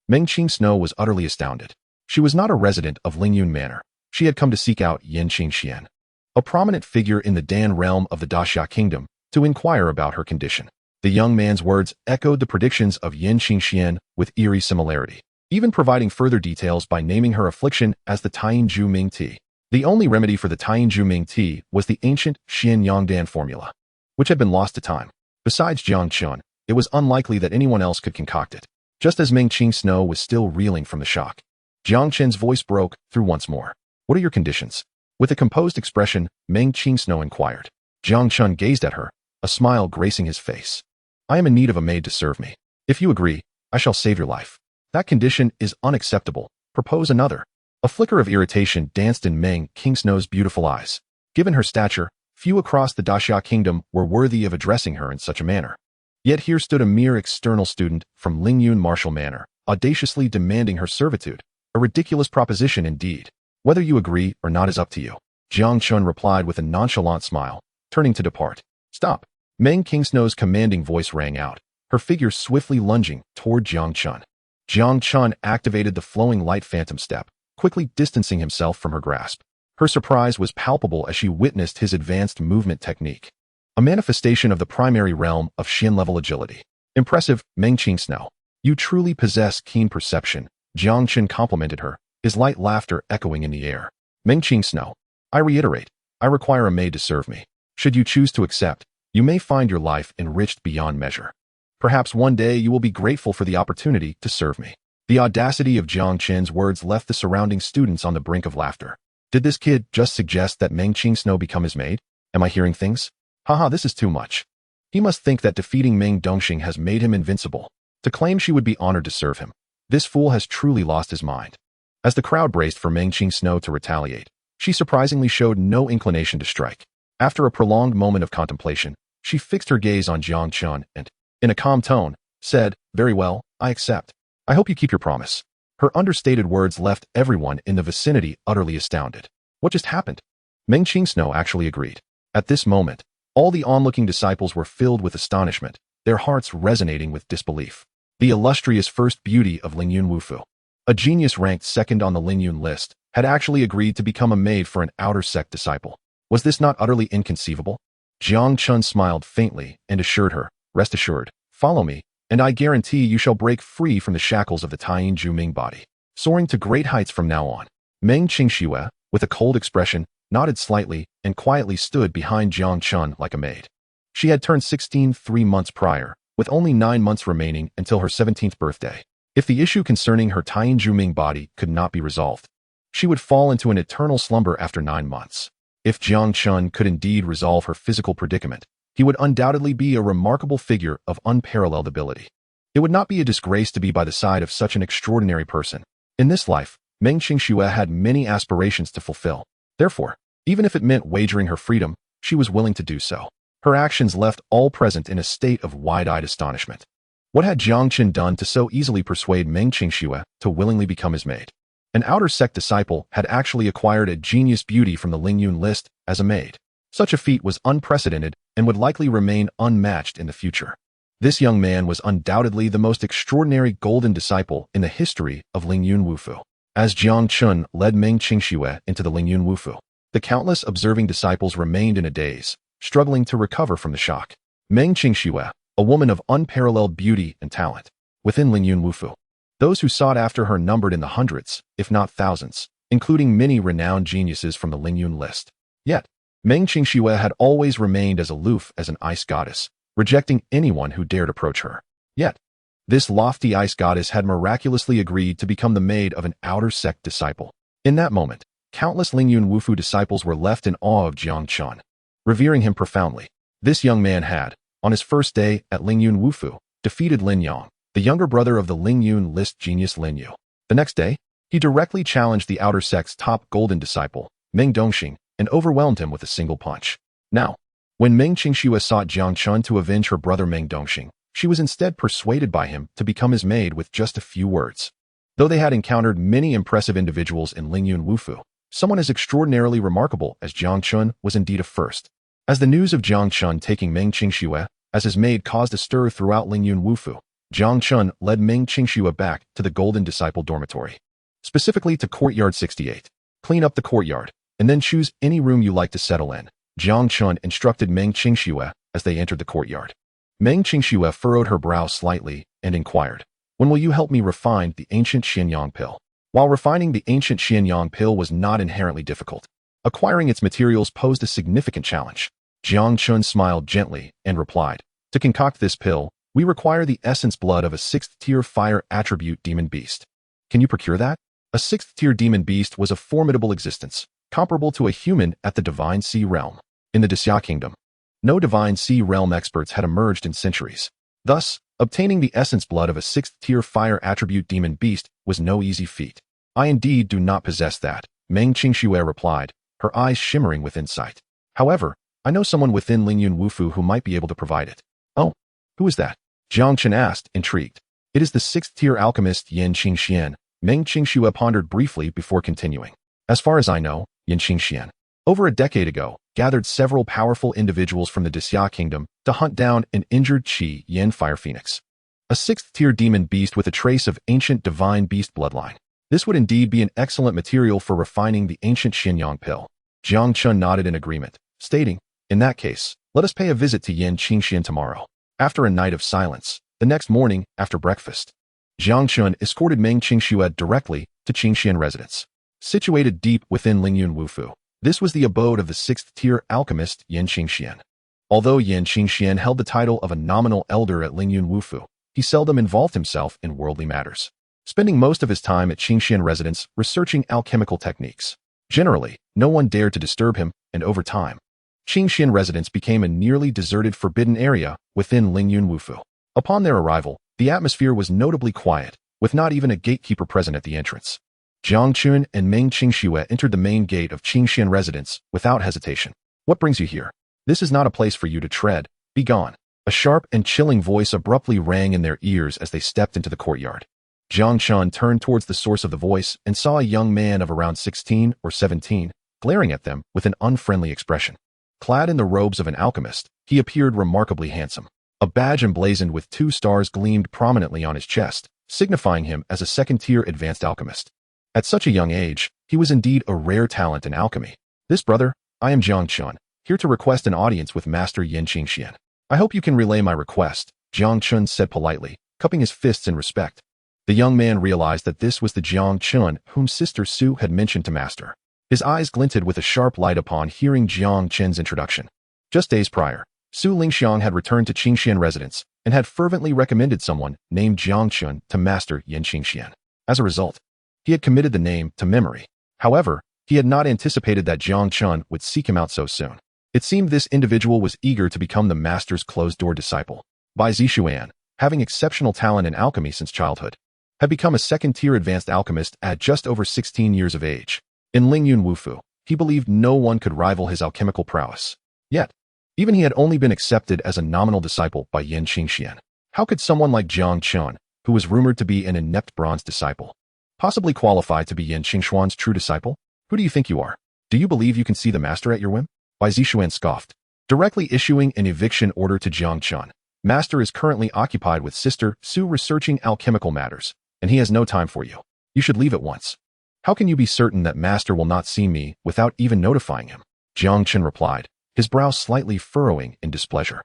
Meng Qing Snow was utterly astounded. She was not a resident of Lingyun Manor. She had come to seek out Yan Qingxian, a prominent figure in the Dan realm of the Daxia Kingdom, to inquire about her condition. The young man's words echoed the predictions of Yan Qingxian with eerie similarity, even providing further details by naming her affliction as the Tianju Ming tea. The only remedy for the Tianju Ming tea was the ancient xianxiaaudiobooks formula, which had been lost to time. Besides Jiang Chen, it was unlikely that anyone else could concoct it. Just as Meng Qing Snow was still reeling from the shock, Jiang Chen's voice broke through once more. "What are your conditions?" With a composed expression, Meng Qing Snow inquired. Jiang Chen gazed at her, a smile gracing his face. "I am in need of a maid to serve me. If you agree, I shall save your life." "That condition is unacceptable. Propose another." A flicker of irritation danced in Meng Qing Snow's beautiful eyes. Given her stature, few across the Daxia Kingdom were worthy of addressing her in such a manner. Yet here stood a mere external student from Lingyun Martial Manor, audaciously demanding her servitude. A ridiculous proposition indeed. "Whether you agree or not is up to you," Jiang Chen replied with a nonchalant smile, turning to depart. "Stop." Meng Qing Snow's commanding voice rang out, her figure swiftly lunging toward Jiang Chen. Jiang Chen activated the flowing light phantom step, quickly distancing himself from her grasp. Her surprise was palpable as she witnessed his advanced movement technique, a manifestation of the primary realm of Xian-level agility. "Impressive, Meng Qing Snow. You truly possess keen perception," Jiang Chen complimented her, his light laughter echoing in the air. "Meng Qing Snow, I reiterate, I require a maid to serve me. Should you choose to accept, you may find your life enriched beyond measure. Perhaps one day you will be grateful for the opportunity to serve me." The audacity of Jiang Chen's words left the surrounding students on the brink of laughter. Did this kid just suggest that Meng Qing Snow become his maid? Am I hearing things? Haha, this is too much. He must think that defeating Meng Dongxing has made him invincible. To claim she would be honored to serve him. This fool has truly lost his mind. As the crowd braced for Meng Qingsno to retaliate, she surprisingly showed no inclination to strike. After a prolonged moment of contemplation, she fixed her gaze on Jiang Chen and, in a calm tone, said, "Very well, I accept. I hope you keep your promise." Her understated words left everyone in the vicinity utterly astounded. What just happened? Meng Qingsno actually agreed. At this moment, all the onlooking disciples were filled with astonishment, their hearts resonating with disbelief. The illustrious first beauty of Lingyun Wufu, a genius ranked second on the Lingyun list, had actually agreed to become a maid for an outer sect disciple. Was this not utterly inconceivable? Jiang Chen smiled faintly and assured her, "Rest assured, follow me, and I guarantee you shall break free from the shackles of the Taiyin Juming body, soaring to great heights from now on." Meng Qingxue, with a cold expression, nodded slightly and quietly stood behind Jiang Chen like a maid. She had turned 16 3 months prior, with only 9 months remaining until her 17th birthday. If the issue concerning her Taiyin Juming body could not be resolved, she would fall into an eternal slumber after 9 months. If Jiang Chen could indeed resolve her physical predicament, he would undoubtedly be a remarkable figure of unparalleled ability. It would not be a disgrace to be by the side of such an extraordinary person. In this life, Meng Qingxue had many aspirations to fulfill. Therefore, even if it meant wagering her freedom, she was willing to do so. Her actions left all present in a state of wide-eyed astonishment. What had Jiang Chen done to so easily persuade Meng Qingxue to willingly become his maid? An outer sect disciple had actually acquired a genius beauty from the Lingyun list as a maid. Such a feat was unprecedented and would likely remain unmatched in the future. This young man was undoubtedly the most extraordinary golden disciple in the history of Lingyun Wufu. As Jiang Chen led Meng Qingxue into the Lingyun Wufu, the countless observing disciples remained in a daze, struggling to recover from the shock. Meng Qingxue, a woman of unparalleled beauty and talent, within Lingyun Wufu. Those who sought after her numbered in the hundreds, if not thousands, including many renowned geniuses from the Lingyun list. Yet, Meng Qingxue had always remained as aloof as an ice goddess, rejecting anyone who dared approach her. Yet, this lofty ice goddess had miraculously agreed to become the maid of an outer sect disciple. In that moment, countless Lingyun Wufu disciples were left in awe of Jiang Chen, revering him profoundly. This young man had, on his first day at Lingyun Wufu, defeated Lin Yang, the younger brother of the Lingyun list genius Lin Yu. The next day, he directly challenged the outer sect's top golden disciple, Meng Dongxing, and overwhelmed him with a single punch. Now, when Meng Qingxue sought Jiang Chen to avenge her brother Meng Dongxing, she was instead persuaded by him to become his maid with just a few words. Though they had encountered many impressive individuals in Lingyun Wufu, someone as extraordinarily remarkable as Jiang Chen was indeed a first. As the news of Jiang Chen taking Meng Qingxue as his maid caused a stir throughout Lingyun Wufu, Jiang Chen led Meng Qingxue back to the Golden Disciple dormitory, specifically to Courtyard 68. Clean up the courtyard, and then choose any room you like to settle in, Jiang Chen instructed Meng Qingxue as they entered the courtyard. Meng Qingxue furrowed her brow slightly and inquired, "When will you help me refine the ancient Xianyang pill?" While refining the ancient Xianyang pill was not inherently difficult, acquiring its materials posed a significant challenge. Jiang Chen smiled gently and replied, "To concoct this pill, we require the essence blood of a 6th-tier fire attribute demon beast. Can you procure that?" A 6th-tier demon beast was a formidable existence, comparable to a human at the Divine Sea realm. In the Xia kingdom, no Divine Sea realm experts had emerged in centuries. Thus, obtaining the essence blood of a 6th-tier fire attribute demon beast was no easy feat. "I indeed do not possess that," Meng Qingxue replied, her eyes shimmering with insight. "However, I know someone within Lingyun Wufu who might be able to provide it." "Oh, who is that?" Jiang Chen asked, intrigued. "It is the 6th-tier alchemist Yan Qingxian," Meng Qingxue pondered briefly before continuing. "As far as I know, Yan Qingxian, over a decade ago, gathered several powerful individuals from the Xia kingdom to hunt down an injured Qi Yan Fire Phoenix, a 6th-tier demon beast with a trace of ancient divine beast bloodline. This would indeed be an excellent material for refining the ancient Xianyang pill." Jiang Chen nodded in agreement, stating, "In that case, let us pay a visit to Yan Qingxian tomorrow." After a night of silence, the next morning, after breakfast, Jiang Chen escorted Meng Qingxue directly to Qingxian residence. Situated deep within Lingyun Wufu, this was the abode of the 6th-tier alchemist Yan Qingxian. Although Yan Qingxian held the title of a nominal elder at Lingyun Wufu, he seldom involved himself in worldly matters, spending most of his time at Qingxian residence researching alchemical techniques. Generally, no one dared to disturb him, and over time, Qingxian residence became a nearly deserted forbidden area within Lingyun Wufu. Upon their arrival, the atmosphere was notably quiet, with not even a gatekeeper present at the entrance. Jiang Chen and Meng Qingxue entered the main gate of Qingxian residence without hesitation. What brings you here? This is not a place for you to tread. Be gone. A sharp and chilling voice abruptly rang in their ears as they stepped into the courtyard. Jiang Chen turned towards the source of the voice and saw a young man of around 16 or 17, glaring at them with an unfriendly expression. Clad in the robes of an alchemist, he appeared remarkably handsome. A badge emblazoned with 2 stars gleamed prominently on his chest, signifying him as a second-tier advanced alchemist. At such a young age, he was indeed a rare talent in alchemy. This brother, I am Jiang Chen, here to request an audience with Master Yin Qingxian. I hope you can relay my request, Jiang Chen said politely, cupping his fists in respect. The young man realized that this was the Jiang Chen whom Sister Su had mentioned to Master. His eyes glinted with a sharp light upon hearing Jiang Chen's introduction. Just days prior, Su Lingxiang had returned to Qingxian residence and had fervently recommended someone named Jiang Chen to Master Yin Qingxian. As a result, he had committed the name to memory. However, he had not anticipated that Jiang Chen would seek him out so soon. It seemed this individual was eager to become the master's closed-door disciple. Bai Zixuan, having exceptional talent in alchemy since childhood, had become a second-tier advanced alchemist at just over 16 years of age. In Lingyun Wufu, he believed no one could rival his alchemical prowess. Yet, even he had only been accepted as a nominal disciple by Yin Qingxian. How could someone like Jiang Chen, who was rumored to be an inept bronze disciple, possibly qualify to be Yin Qingxuan's true disciple? Who do you think you are? Do you believe you can see the master at your whim? Bai Zixuan scoffed, directly issuing an eviction order to Jiang Chen. Master is currently occupied with Sister Su researching alchemical matters, and he has no time for you. You should leave at once. How can you be certain that Master will not see me without even notifying him? Jiang Chen replied, his brow slightly furrowing in displeasure.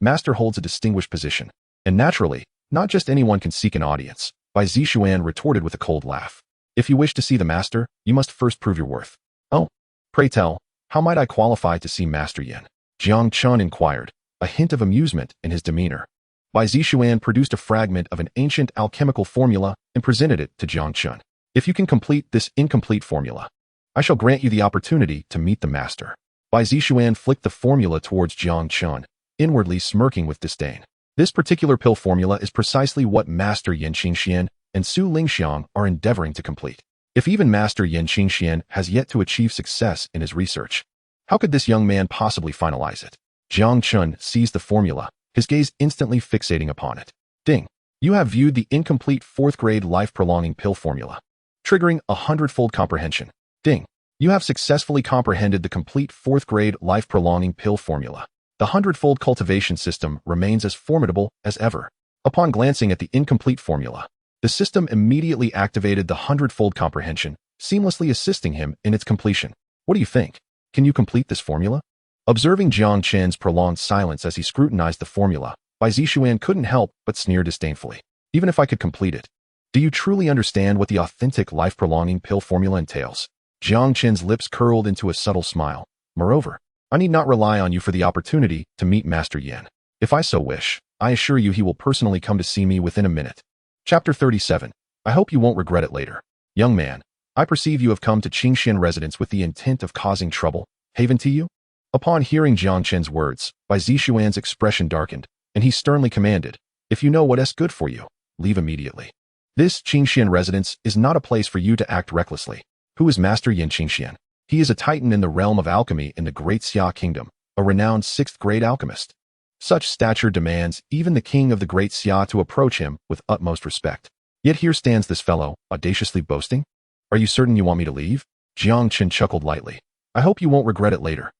Master holds a distinguished position, and naturally, not just anyone can seek an audience. Bai Zixuan retorted with a cold laugh. If you wish to see the Master, you must first prove your worth. Oh, pray tell, how might I qualify to see Master Yin? Jiang Chen inquired, a hint of amusement in his demeanor. Bai Zixuan produced a fragment of an ancient alchemical formula and presented it to Jiang Chen. If you can complete this incomplete formula, I shall grant you the opportunity to meet the Master. Bai Zixuan flicked the formula towards Jiang Chen, inwardly smirking with disdain. This particular pill formula is precisely what Master Yin Qingxian and Su Lingxiang are endeavoring to complete. If even Master Yin Qingxian has yet to achieve success in his research, how could this young man possibly finalize it? Jiang Chen seized the formula, his gaze instantly fixating upon it. Ding! You have viewed the incomplete 4th-grade life-prolonging pill formula, triggering a hundredfold comprehension. Ding! You have successfully comprehended the complete 4th-grade life-prolonging pill formula. The Hundredfold Cultivation System remains as formidable as ever. Upon glancing at the incomplete formula, the system immediately activated the hundredfold comprehension, seamlessly assisting him in its completion. What do you think? Can you complete this formula? Observing Jiang Chen's prolonged silence as he scrutinized the formula, Bai Zixuan couldn't help but sneer disdainfully. Even if I could complete it, do you truly understand what the authentic life-prolonging pill formula entails? Jiang Chen's lips curled into a subtle smile. Moreover, I need not rely on you for the opportunity to meet Master Yin. If I so wish, I assure you he will personally come to see me within a minute. Chapter 37. I hope you won't regret it later. Young man, I perceive you have come to Qingxian residence with the intent of causing trouble. Haven to you? Upon hearing Jiang Chen's words, Bai Zixuan's expression darkened, and he sternly commanded, if you know what is good for you, leave immediately. This Qingxian residence is not a place for you to act recklessly. Who is Master Yin Qingxian? He is a titan in the realm of alchemy in the Great Xia Kingdom, a renowned 6th-grade alchemist. Such stature demands even the king of the Great Xia to approach him with utmost respect. Yet here stands this fellow, audaciously boasting. Are you certain you want me to leave? Jiang Chen chuckled lightly. I hope you won't regret it later.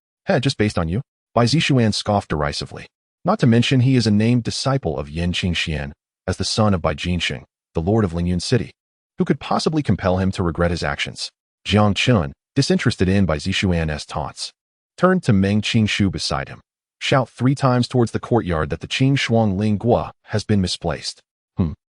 Just based on you? Bai Zixuan scoffed derisively. Not to mention he is a named disciple of Yin Qingxian, as the son of Bai Jinxing, the lord of Lingyun City. Who could possibly compel him to regret his actions? Jiang Chen, disinterested in Bai Zixuan's taunts, turned to Meng Qingshu beside him. Shout 3 times towards the courtyard that the Qing Shuang Ling Gua has been misplaced.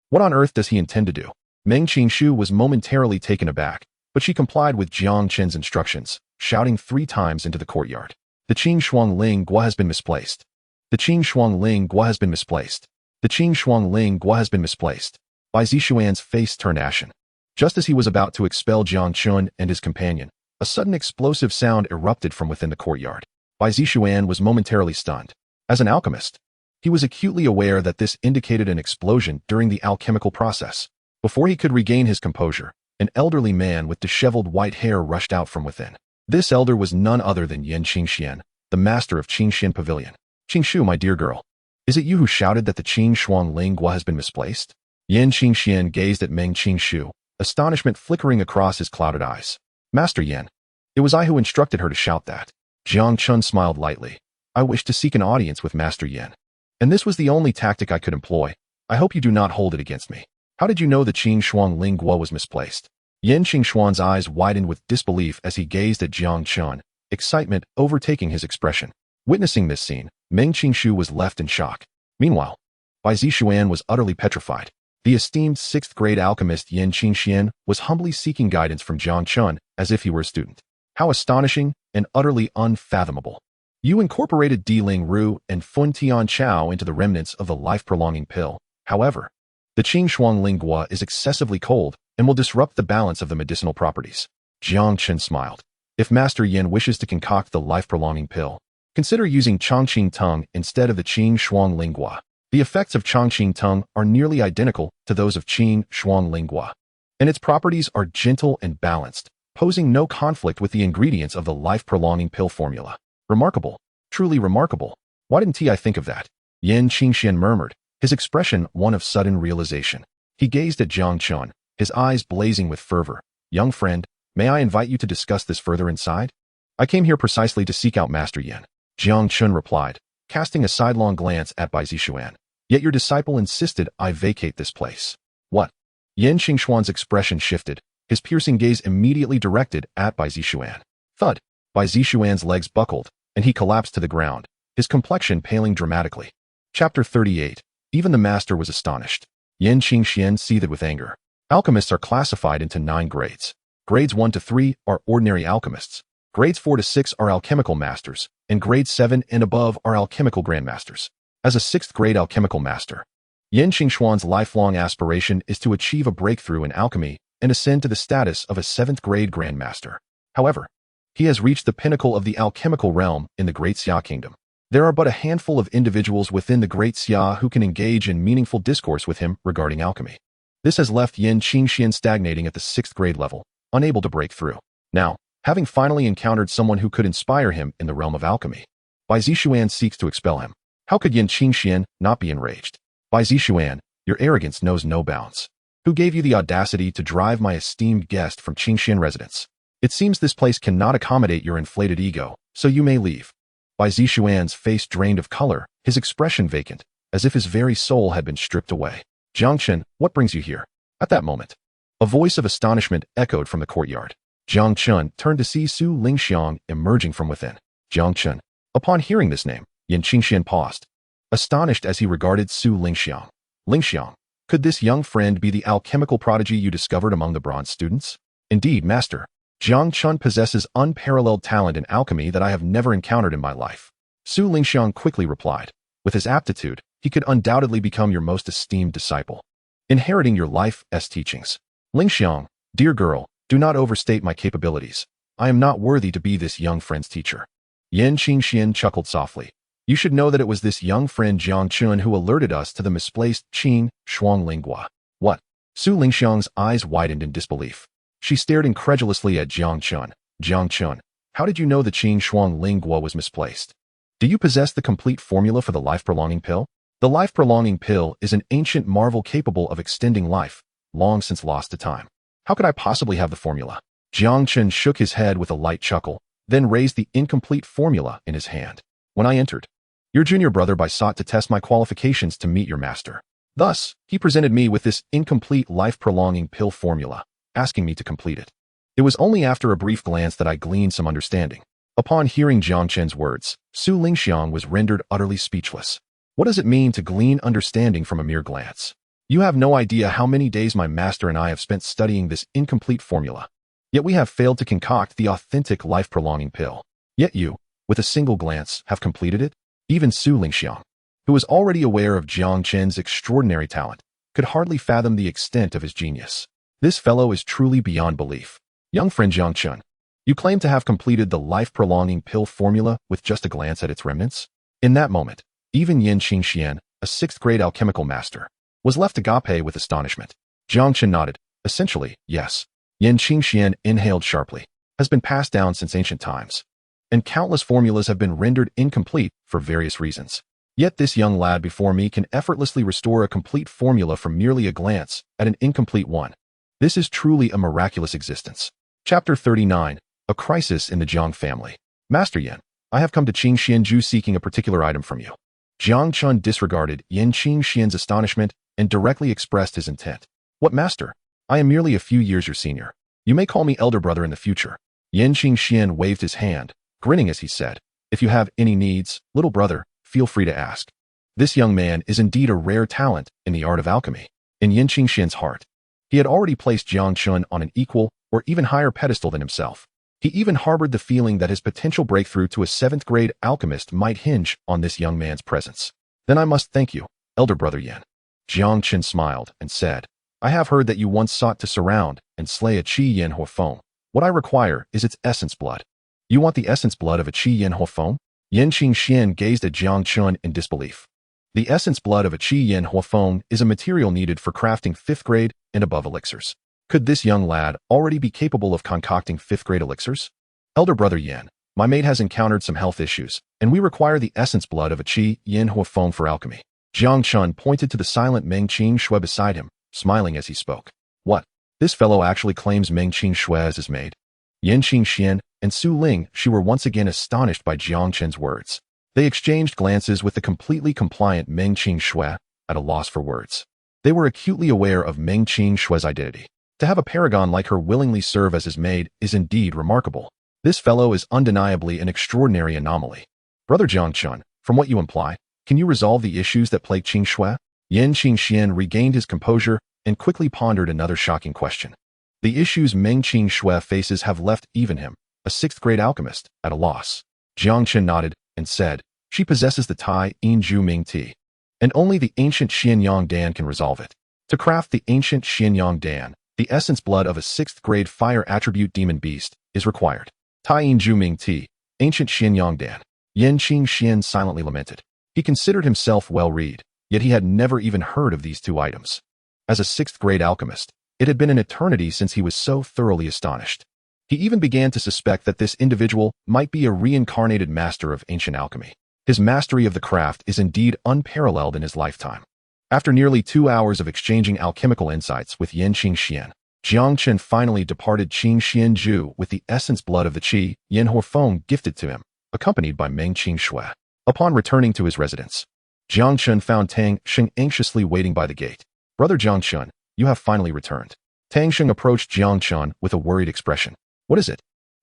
What on earth does he intend to do? Meng Qingshu was momentarily taken aback, but she complied with Jiang Chen's instructions, shouting 3 times into the courtyard. The Qing Shuang Ling Gua has been misplaced. The Qing Shuang Ling Gua has been misplaced. The Qing Shuang Ling Gua has been misplaced. Bai Zixuan's face turned ashen. Just as he was about to expel Jiang Chen and his companion, a sudden explosive sound erupted from within the courtyard. Bai Zixuan was momentarily stunned. As an alchemist, he was acutely aware that this indicated an explosion during the alchemical process. Before he could regain his composure, an elderly man with disheveled white hair rushed out from within. This elder was none other than Yan Qingxian, the master of Qingxian Pavilion. Qingshu, my dear girl, is it you who shouted that the Qing Shuang Lingua has been misplaced? Yan Qingxian gazed at Meng Qingshu, astonishment flickering across his clouded eyes. Master Yan, it was I who instructed her to shout that. Jiang Chen smiled lightly. I wish to seek an audience with Master Yan, and this was the only tactic I could employ. I hope you do not hold it against me. How did you know the Qing Shuang Lingua was misplaced? Yan Qingshuan's eyes widened with disbelief as he gazed at Jiang Chen, excitement overtaking his expression. Witnessing this scene, Meng Qingshu was left in shock. Meanwhile, Bai Zixuan was utterly petrified. The esteemed 6th grade alchemist Yan Qingxian was humbly seeking guidance from Jiang Chen as if he were a student. How astonishing and utterly unfathomable. You incorporated Di-Ling Ru and Fun Tian Chao into the remnants of the life-prolonging pill. However, the Qing Shuang Lingua is excessively cold and will disrupt the balance of the medicinal properties. Jiang Chen smiled. If Master Yan wishes to concoct the life-prolonging pill, consider using Chongqing Tongue instead of the Qing Shuang Lingua. The effects of Chongqing Tongue are nearly identical to those of Qing Shuang Lingua, and its properties are gentle and balanced, posing no conflict with the ingredients of the life-prolonging pill formula. Remarkable. Truly remarkable. Why didn't I think of that? Yan Qingxian murmured, his expression one of sudden realization. He gazed at Jiang Chen, his eyes blazing with fervor. Young friend, may I invite you to discuss this further inside? I came here precisely to seek out Master Yan. Jiang Chen replied, casting a sidelong glance at Bai Zixuan. Yet your disciple insisted I vacate this place. What? Yan Qingshuan's expression shifted, his piercing gaze immediately directed at Bai Zixuan. Thud. Bai Zixuan's legs buckled, and he collapsed to the ground, his complexion paling dramatically. Chapter 38. Even the master was astonished. Yan Qingxian seethed with anger. Alchemists are classified into 9 grades. Grades 1 to 3 are ordinary alchemists. Grades 4 to 6 are alchemical masters, and grades 7 and above are alchemical grandmasters. As a 6th grade alchemical master, Yan Qingshuan's lifelong aspiration is to achieve a breakthrough in alchemy and ascend to the status of a 7th grade grandmaster. However, he has reached the pinnacle of the alchemical realm in the Great Xia Kingdom. There are but a handful of individuals within the Great Xia who can engage in meaningful discourse with him regarding alchemy. This has left Yan Qingxian stagnating at the 6th grade level, unable to break through. Now, having finally encountered someone who could inspire him in the realm of alchemy, Bai Zixuan seeks to expel him. How could Yan Qingxian not be enraged? Bai Zixuan, your arrogance knows no bounds. Who gave you the audacity to drive my esteemed guest from Qingxian residence? It seems this place cannot accommodate your inflated ego, so you may leave. Bai Zixuan's face drained of color, his expression vacant, as if his very soul had been stripped away. Jiang Chen, what brings you here? At that moment, a voice of astonishment echoed from the courtyard. Jiang Chen turned to see Su Lingxiang emerging from within. Jiang Chen. Upon hearing this name, Yan Qingxian paused, astonished as he regarded Su Lingxiang. Lingxiang, could this young friend be the alchemical prodigy you discovered among the bronze students? Indeed, master. Jiang Chen possesses unparalleled talent in alchemy that I have never encountered in my life. Su Lingxiang quickly replied. With his aptitude, he could undoubtedly become your most esteemed disciple, inheriting your life's teachings. Lingxiang, dear girl, do not overstate my capabilities. I am not worthy to be this young friend's teacher. Yan Qingxian chuckled softly. You should know that it was this young friend Jiang Chen who alerted us to the misplaced Qing Shuang Lingua. What? Su Lingxiang's eyes widened in disbelief. She stared incredulously at Jiang Chen. Jiang Chen, how did you know the Qing Shuang Lingua was misplaced? Do you possess the complete formula for the life-prolonging pill? The life-prolonging pill is an ancient marvel capable of extending life, long since lost to time. How could I possibly have the formula? Jiang Chen shook his head with a light chuckle, then raised the incomplete formula in his hand. When I entered, your junior brother Bai sought to test my qualifications to meet your master. Thus, he presented me with this incomplete life-prolonging pill formula, asking me to complete it. It was only after a brief glance that I gleaned some understanding. Upon hearing Jiang Chen's words, Su Lingxiang was rendered utterly speechless. What does it mean to glean understanding from a mere glance? You have no idea how many days my master and I have spent studying this incomplete formula. Yet we have failed to concoct the authentic life-prolonging pill. Yet you, with a single glance, have completed it? Even Su Lingxiang, who was already aware of Jiang Chen's extraordinary talent, could hardly fathom the extent of his genius. This fellow is truly beyond belief. Young friend Jiang Chen, You claim to have completed the life-prolonging pill formula with just a glance at its remnants? In that moment, even Yin Qingxian, a sixth-grade alchemical master, was left agape with astonishment. Jiang Chen nodded. Essentially, yes. Yin Qingxian inhaled sharply. Has been passed down since ancient times, and countless formulas have been rendered incomplete for various reasons. Yet this young lad before me can effortlessly restore a complete formula from merely a glance at an incomplete one. This is truly a miraculous existence. Chapter 39. A Crisis in the Jiang Family. Master Yin, I have come to Qingxianju seeking a particular item from you. Jiang Chen disregarded Yin Qingxian's astonishment and directly expressed his intent. What, master? I am merely a few years your senior. You may call me elder brother in the future. Yin Qingxian waved his hand, grinning as he said, if you have any needs, little brother, feel free to ask. This young man is indeed a rare talent in the art of alchemy. In Yin Qingxian's heart, he had already placed Jiang Chen on an equal or even higher pedestal than himself. He even harbored the feeling that his potential breakthrough to a seventh-grade alchemist might hinge on this young man's presence. Then I must thank you, elder brother Yin. Jiang Chen smiled and said, I have heard that you once sought to surround and slay a Qi Yin Huofeng. What I require is its essence blood. You want the essence blood of a Qi Yin Huofeng? Yin Qingxian gazed at Jiang Chen in disbelief. The essence blood of a Qi Yin Huofeng is a material needed for crafting 5th grade and above elixirs. Could this young lad already be capable of concocting 5th grade elixirs? Elder brother Yin, my mate has encountered some health issues, and we require the essence blood of a Qi Yin Huofeng for alchemy. Jiang Chen pointed to the silent Meng Qing beside him, smiling as he spoke. What? This fellow actually claims Meng Qing as his maid? Yin Qingxian and Su Ling Shi were once again astonished by Jiang Chen's words. They exchanged glances with the completely compliant Meng Qing at a loss for words. They were acutely aware of Meng Qing's identity. To have a paragon like her willingly serve as his maid is indeed remarkable. This fellow is undeniably an extraordinary anomaly. Brother Jiang Chen, from what you imply, can you resolve the issues that plague Qing? Yin Qingxian regained his composure and quickly pondered another shocking question. The issues Meng Qing faces have left even him, a 6th-grade alchemist, at a loss. Jiang Chen nodded and said, she possesses the Tai Yin Ju Ming Ti, and only the ancient xianxiadan can resolve it. To craft the ancient xianxiadan, the essence blood of a 6th-grade fire attribute demon beast is required. Tai Yin Ju Ming Ti, ancient xianxiadan. Yin Qingxian silently lamented. He considered himself well-read, yet he had never even heard of these two items. As a 6th-grade alchemist, it had been an eternity since he was so thoroughly astonished. He even began to suspect that this individual might be a reincarnated master of ancient alchemy. His mastery of the craft is indeed unparalleled in his lifetime. After nearly 2 hours of exchanging alchemical insights with Yin Qingxian, Jiang Chen finally departed Qingxianju with the essence blood of the Qi Yin Huofeng gifted to him, accompanied by Meng Qing. Upon returning to his residence, Jiang Chen found Tang Sheng anxiously waiting by the gate. Brother Jiang Chen, you have finally returned. Tang Sheng approached Jiang Chen with a worried expression. What is it?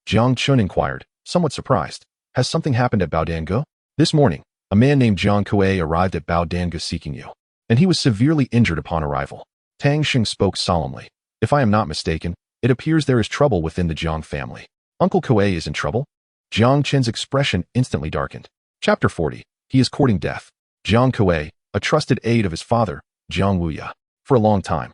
Jiang Chen inquired, somewhat surprised. Has something happened at Baodange? This morning, a man named Jiang Kuei arrived at Baodange seeking you, and he was severely injured upon arrival. Tang Sheng spoke solemnly. If I am not mistaken, it appears there is trouble within the Jiang family. Uncle Kuei is in trouble? Jiang Chen's expression instantly darkened. Chapter 40. He is courting death. Jiang Kuei, a trusted aide of his father, Jiang Wuya. For a long time,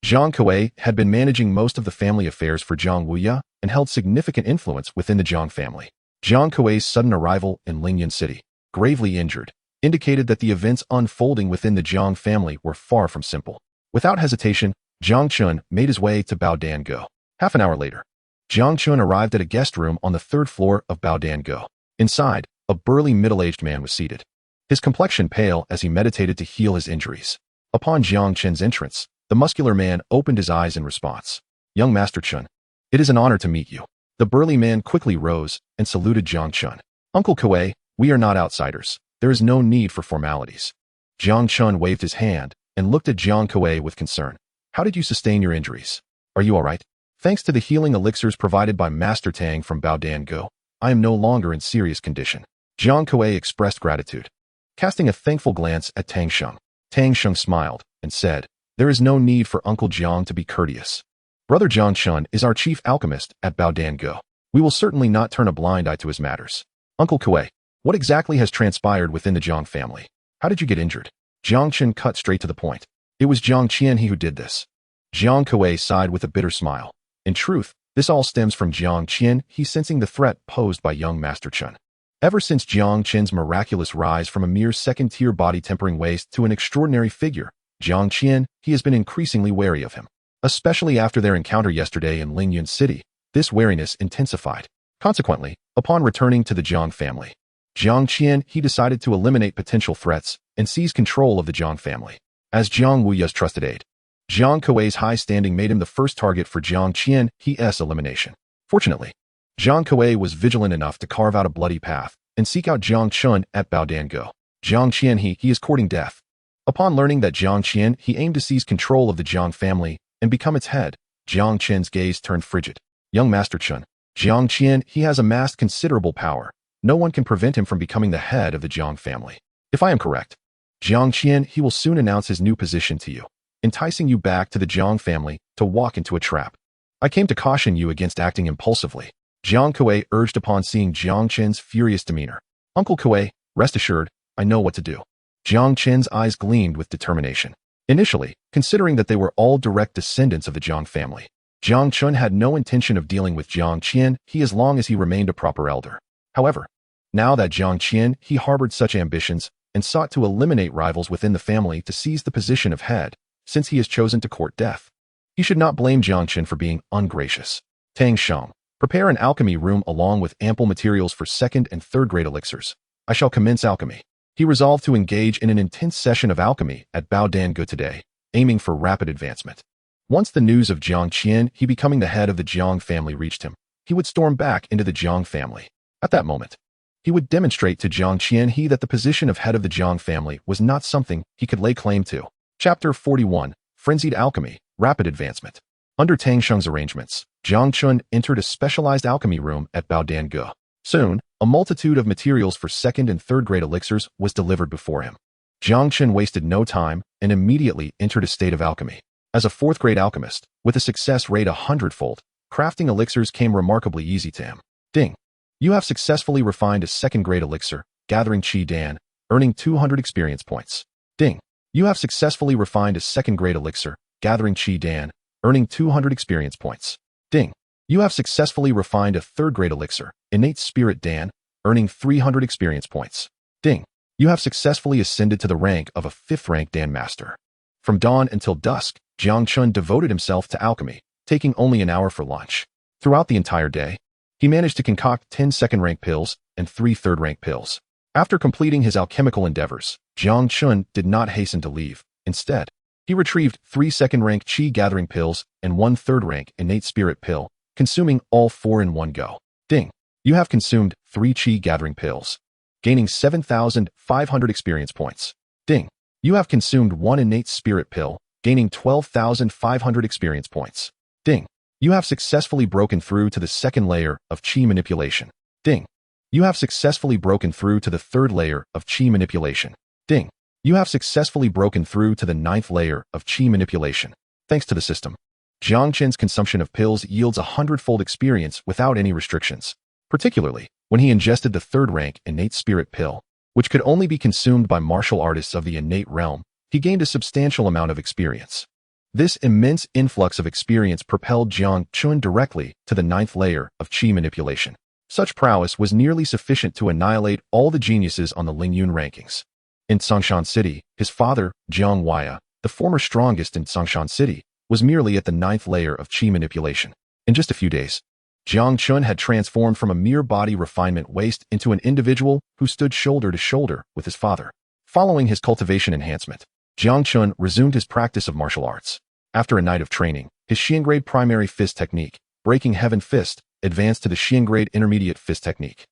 Jiang Kuei had been managing most of the family affairs for Jiang Wuya and held significant influence within the Jiang family. Jiang Kuei's sudden arrival in Lingyan City, gravely injured, indicated that the events unfolding within the Jiang family were far from simple. Without hesitation, Jiang Chen made his way to Baodange. Half an hour later, Jiang Chen arrived at a guest room on the 3rd floor of Baodange. Inside, a burly middle-aged man was seated, his complexion pale as he meditated to heal his injuries. Upon Jiang Chen's entrance, the muscular man opened his eyes in response. Young Master Chen, it is an honor to meet you. The burly man quickly rose and saluted Jiang Chen. Uncle Kuei, we are not outsiders. There is no need for formalities. Jiang Chen waved his hand and looked at Jiang Kuei with concern. How did you sustain your injuries? Are you all right? Thanks to the healing elixirs provided by Master Tang from Baodange, I am no longer in serious condition. Jiang Kuei expressed gratitude. Casting a thankful glance at Tang Sheng, Tang Sheng smiled and said, there is no need for Uncle Jiang to be courteous. Brother Jiang Chen is our chief alchemist at Baodange. We will certainly not turn a blind eye to his matters. Uncle Kuei, what exactly has transpired within the Jiang family? How did you get injured? Jiang Chen cut straight to the point. It was Jiang Qian who did this. Jiang Kuei sighed with a bitter smile. In truth, This all stems from Jiang Chen, he's sensing the threat posed by young Master Chen. Ever since Jiang Chen's miraculous rise from a mere second-tier body-tempering waste to an extraordinary figure, Jiang Chen, he has been increasingly wary of him. Especially after their encounter yesterday in Lingyun City, this wariness intensified. Consequently, upon returning to the Jiang family, Jiang Chen, he decided to eliminate potential threats and seize control of the Jiang family. As Jiang Wuya's trusted aide, Jiang Kuei's high standing made him the first target for Jiang Chen, he's elimination. Fortunately, Jiang Kuei was vigilant enough to carve out a bloody path and seek out Jiang Chen at Baodango. Jiang Chen, he is courting death. Upon learning that Jiang Chen, he aimed to seize control of the Jiang family and become its head, Jiang Chen's gaze turned frigid. Young Master Chen, Jiang Chen, he has amassed considerable power. No one can prevent him from becoming the head of the Jiang family. If I am correct, Jiang Chen, he will soon announce his new position to you, enticing you back to the Jiang family to walk into a trap. I came to caution you against acting impulsively. Jiang Kuei urged upon seeing Jiang Chen's furious demeanor. Uncle Kuei, rest assured, I know what to do. Jiang Chen's eyes gleamed with determination. Initially, considering that they were all direct descendants of the Jiang family, Jiang Chen had no intention of dealing with Jiang Chen, as long as he remained a proper elder. However, now that Jiang Chen, he harbored such ambitions and sought to eliminate rivals within the family to seize the position of head, since he has chosen to court death. He should not blame Jiang Chen for being ungracious. Tang Shang, prepare an alchemy room along with ample materials for second and third grade elixirs. I shall commence alchemy. He resolved to engage in an intense session of alchemy at Baodango today, aiming for rapid advancement. Once the news of Jiang Chen, he becoming the head of the Jiang family reached him, he would storm back into the Jiang family. At that moment, he would demonstrate to Jiang Chen that the position of head of the Jiang family was not something he could lay claim to. Chapter 41, Frenzied Alchemy, Rapid Advancement. Under Tang Sheng's arrangements, Jiang Chen entered a specialized alchemy room at Baodango. Soon, a multitude of materials for second and third grade elixirs was delivered before him. Jiang Chen wasted no time and immediately entered a state of alchemy. As a fourth grade alchemist, with a success rate 100-fold, crafting elixirs came remarkably easy to him. Ding! You have successfully refined a second grade elixir, gathering Qi Dan, earning 200 experience points. Ding! You have successfully refined a second grade elixir, gathering Qi Dan, earning 200 experience points. Ding! You have successfully refined a third grade elixir, innate spirit Dan, earning 300 experience points. Ding! You have successfully ascended to the rank of a 5th rank Dan Master. From dawn until dusk, Jiang Chen devoted himself to alchemy, taking only an hour for lunch. Throughout the entire day, he managed to concoct 10 second-rank pills and 3 third-rank pills. After completing his alchemical endeavors, Jiang Chen did not hasten to leave. Instead, he retrieved 3 second-rank Qi-gathering pills and 1 third-rank innate spirit pill, consuming all 4 in one go. Ding! You have consumed 3 Qi-gathering pills, gaining 7,500 experience points. Ding! You have consumed 1 innate spirit pill, gaining 12,500 experience points. Ding! You have successfully broken through to the second layer of Qi manipulation. Ding! You have successfully broken through to the third layer of Qi manipulation. Ding! You have successfully broken through to the 9th layer of Qi manipulation. Thanks to the system, Jiang Chen's consumption of pills yields a 100-fold experience without any restrictions, particularly when he ingested the third-rank innate spirit pill, which could only be consumed by martial artists of the innate realm. He gained a substantial amount of experience. This immense influx of experience propelled Jiang Chen directly to the 9th layer of Qi manipulation. Such prowess was nearly sufficient to annihilate all the geniuses on the Lingyun rankings. In Songshan City, his father, Jiang Wuya, the former strongest in Songshan City, was merely at the 9th layer of Qi manipulation. In just a few days, Jiang Chen had transformed from a mere body refinement waste into an individual who stood shoulder to shoulder with his father. Following his cultivation enhancement, Jiang Chen resumed his practice of martial arts. After a night of training, his Xiangrade primary fist technique, Breaking Heaven Fist, advanced to the Xiangrade intermediate fist technique,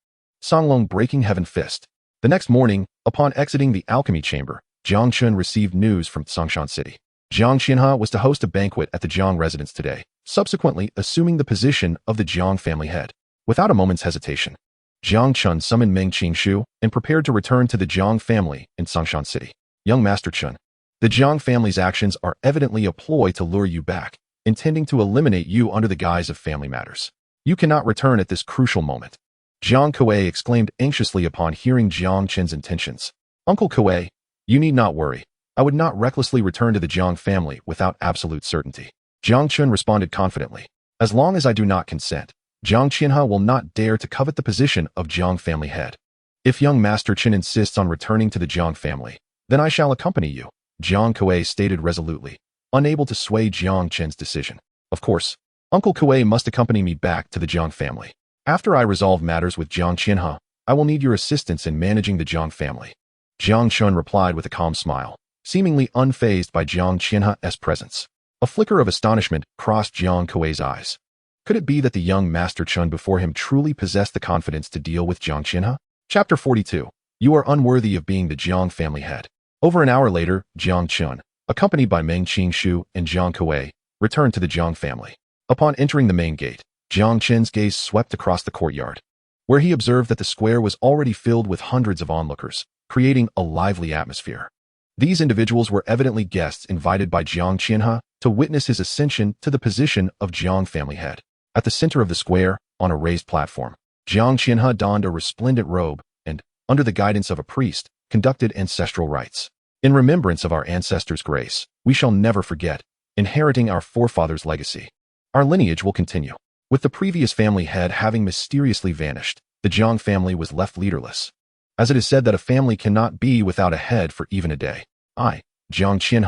Songlong Breaking Heaven Fist. The next morning, upon exiting the alchemy chamber, Jiang Chen received news from Songshan City. Jiang Xianha was to host a banquet at the Jiang residence today, subsequently assuming the position of the Jiang family head. Without a moment's hesitation, Jiang Chen summoned Meng Qingshu and prepared to return to the Jiang family in Songshan City. Young Master Chen, the Jiang family's actions are evidently a ploy to lure you back, intending to eliminate you under the guise of family matters. You cannot return at this crucial moment. Jiang Kuei exclaimed anxiously upon hearing Jiang Chen's intentions. Uncle Kuei, you need not worry. I would not recklessly return to the Jiang family without absolute certainty. Jiang Chen responded confidently. As long as I do not consent, Jiang Chen will not dare to covet the position of Jiang family head. If young Master Chen insists on returning to the Jiang family, then I shall accompany you, Jiang Kuei stated resolutely, unable to sway Jiang Chen's decision. Of course, Uncle Kuei must accompany me back to the Jiang family. After I resolve matters with Jiang Chen, I will need your assistance in managing the Jiang family. Jiang Chen replied with a calm smile, seemingly unfazed by Jiang Chen's presence. A flicker of astonishment crossed Jiang Kuei's eyes. Could it be that the young Master Chen before him truly possessed the confidence to deal with Jiang Chen? Chapter 42. You are unworthy of being the Jiang family head. Over an hour later, Jiang Chen, accompanied by Meng Qingshu and Jiang Kuei, returned to the Jiang family. Upon entering the main gate, Jiang Chen's gaze swept across the courtyard, where he observed that the square was already filled with hundreds of onlookers, creating a lively atmosphere. These individuals were evidently guests invited by Jiang Chen to witness his ascension to the position of Jiang family head. At the center of the square, on a raised platform, Jiang Chen donned a resplendent robe and, under the guidance of a priest, conducted ancestral rites. In remembrance of our ancestors' grace, we shall never forget, inheriting our forefathers' legacy. Our lineage will continue. With the previous family head having mysteriously vanished, the Jiang family was left leaderless. As it is said that a family cannot be without a head for even a day, I, Jiang Chen,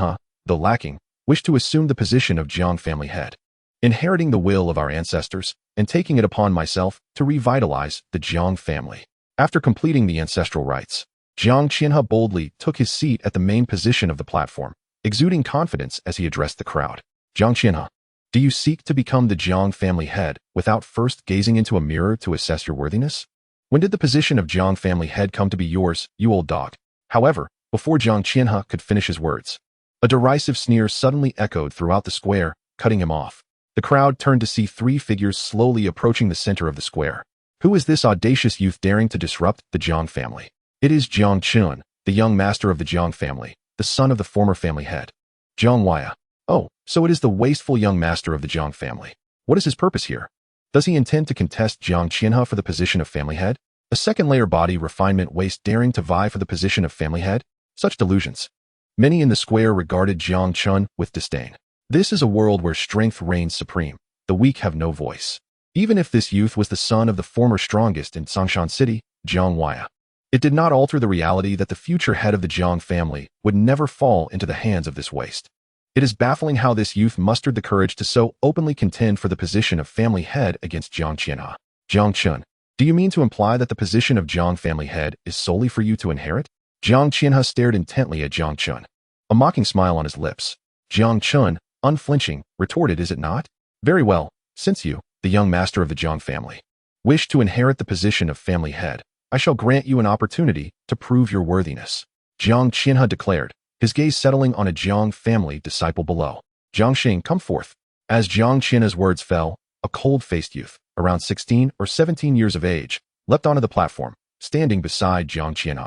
though lacking, wish to assume the position of Jiang family head, inheriting the will of our ancestors and taking it upon myself to revitalize the Jiang family. After completing the ancestral rites, Jiang Chen boldly took his seat at the main position of the platform, exuding confidence as he addressed the crowd. Jiang Chen, do you seek to become the Jiang family head without first gazing into a mirror to assess your worthiness? When did the position of Jiang family head come to be yours, you old dog? However, before Jiang Chen could finish his words, a derisive sneer suddenly echoed throughout the square, cutting him off. The crowd turned to see three figures slowly approaching the center of the square. Who is this audacious youth daring to disrupt the Jiang family? It is Jiang Chen, the young master of the Jiang family, the son of the former family head. Xianxiaaudiobooks. Oh, so it is the wasteful young master of the Jiang family. What is his purpose here? Does he intend to contest Jiang Chen for the position of family head? A second-layer body refinement waste daring to vie for the position of family head? Such delusions. Many in the square regarded Jiang Chen with disdain. This is a world where strength reigns supreme. The weak have no voice. Even if this youth was the son of the former strongest in Songshan City, Xianxiaaudiobooks, it did not alter the reality that the future head of the Jiang family would never fall into the hands of this waste. It is baffling how this youth mustered the courage to so openly contend for the position of family head against Jiang Chen. Jiang Chen, do you mean to imply that the position of Jiang family head is solely for you to inherit? Jiang Chen stared intently at Jiang Chen, a mocking smile on his lips. Jiang Chen, unflinching, retorted, is it not? Very well, since you, the young master of the Jiang family, wish to inherit the position of family head, I shall grant you an opportunity to prove your worthiness. Jiang Chen declared, his gaze settling on a Jiang family disciple below. Jiangxing, come forth. As Jiang Chen's words fell, a cold-faced youth, around 16 or 17 years of age, leapt onto the platform, standing beside Jiang Chen.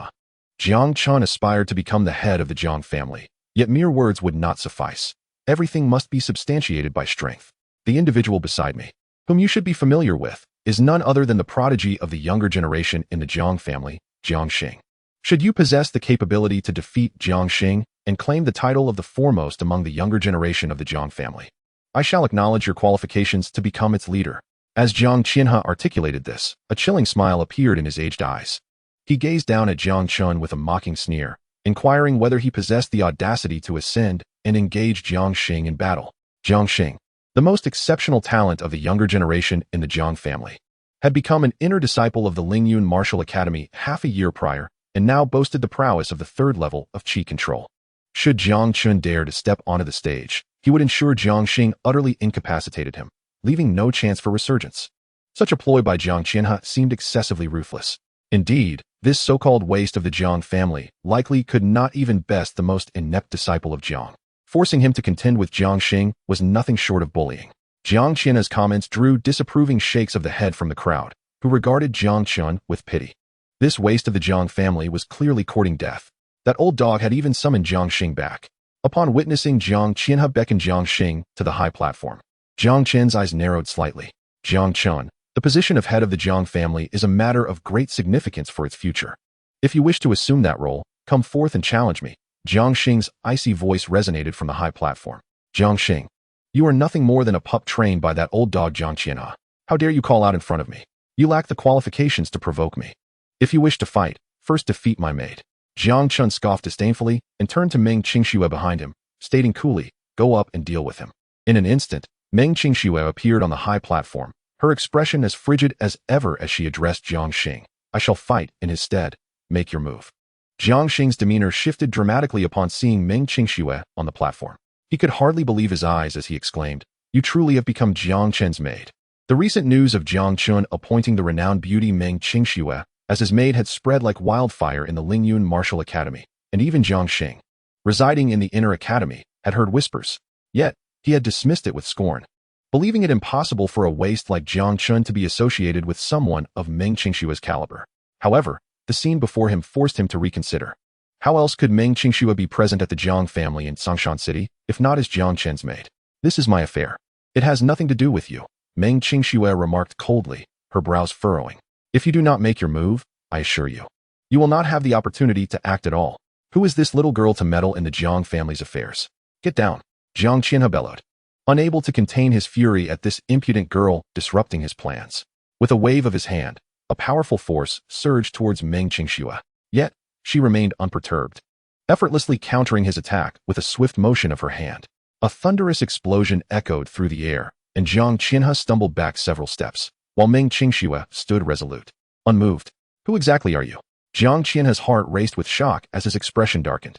Jiang Chen aspired to become the head of the Jiang family, yet mere words would not suffice. Everything must be substantiated by strength. The individual beside me, whom you should be familiar with, is none other than the prodigy of the younger generation in the Jiang family, Jiangxing. Should you possess the capability to defeat Jiangxing and claim the title of the foremost among the younger generation of the Jiang family, I shall acknowledge your qualifications to become its leader. As Jiang Chen articulated this, a chilling smile appeared in his aged eyes. He gazed down at Jiang Chen with a mocking sneer, inquiring whether he possessed the audacity to ascend and engage Jiangxing in battle. Jiangxing, the most exceptional talent of the younger generation in the Jiang family, had become an inner disciple of the Lingyun Martial Academy half a year prior, and now boasted the prowess of the third level of qi control. Should Jiang Chen dare to step onto the stage, he would ensure Jiangxing utterly incapacitated him, leaving no chance for resurgence. Such a ploy by Jiang Chen seemed excessively ruthless. Indeed, this so-called waste of the Jiang family likely could not even best the most inept disciple of Jiang. Forcing him to contend with Jiangxing was nothing short of bullying. Jiang Chen's comments drew disapproving shakes of the head from the crowd, who regarded Jiang Chen with pity. This waste of the Jiang family was clearly courting death. That old dog had even summoned Jiangxing back. Upon witnessing Jiang Chen beckon Jiangxing to the high platform, Jiang Chen's eyes narrowed slightly. Jiang Chen, the position of head of the Jiang family is a matter of great significance for its future. If you wish to assume that role, come forth and challenge me. Jiangxing's icy voice resonated from the high platform. Jiangxing, You are nothing more than a pup trained by that old dog Jiang Chen. How dare you call out in front of me? You lack the qualifications to provoke me. If you wish to fight, first defeat my maid. Jiang Chen scoffed disdainfully and turned to Meng Qingxue behind him, stating coolly, go up and deal with him. In an instant, Meng Qingxue appeared on the high platform, her expression as frigid as ever as she addressed Jiang Xing. I shall fight in his stead. Make your move. Jiang Xing's demeanor shifted dramatically upon seeing Meng Qingxue on the platform. He could hardly believe his eyes as he exclaimed, you truly have become Jiang Chen's maid. The recent news of Jiang Chen appointing the renowned beauty Meng Qingxue as his maid had spread like wildfire in the Lingyun Martial Academy, and even Jiang Xing, residing in the inner academy, had heard whispers. Yet, he had dismissed it with scorn, believing it impossible for a waste like Jiang Chen to be associated with someone of Meng Qingxue's caliber. However, the scene before him forced him to reconsider. How else could Meng Qingxue be present at the Jiang family in Songshan City, if not as Jiang Chen's maid? This is my affair. It has nothing to do with you, Meng Qingxue remarked coldly, her brows furrowing. If you do not make your move, I assure you, you will not have the opportunity to act at all. Who is this little girl to meddle in the Jiang family's affairs? Get down, Jiang Chen bellowed, unable to contain his fury at this impudent girl disrupting his plans. With a wave of his hand, a powerful force surged towards Meng Qingxue. Yet, she remained unperturbed, effortlessly countering his attack with a swift motion of her hand. A thunderous explosion echoed through the air, and Jiang Chen stumbled back several steps, while Meng Qingxue stood resolute, unmoved. Who exactly are you? Jiang Chen's heart raced with shock as his expression darkened.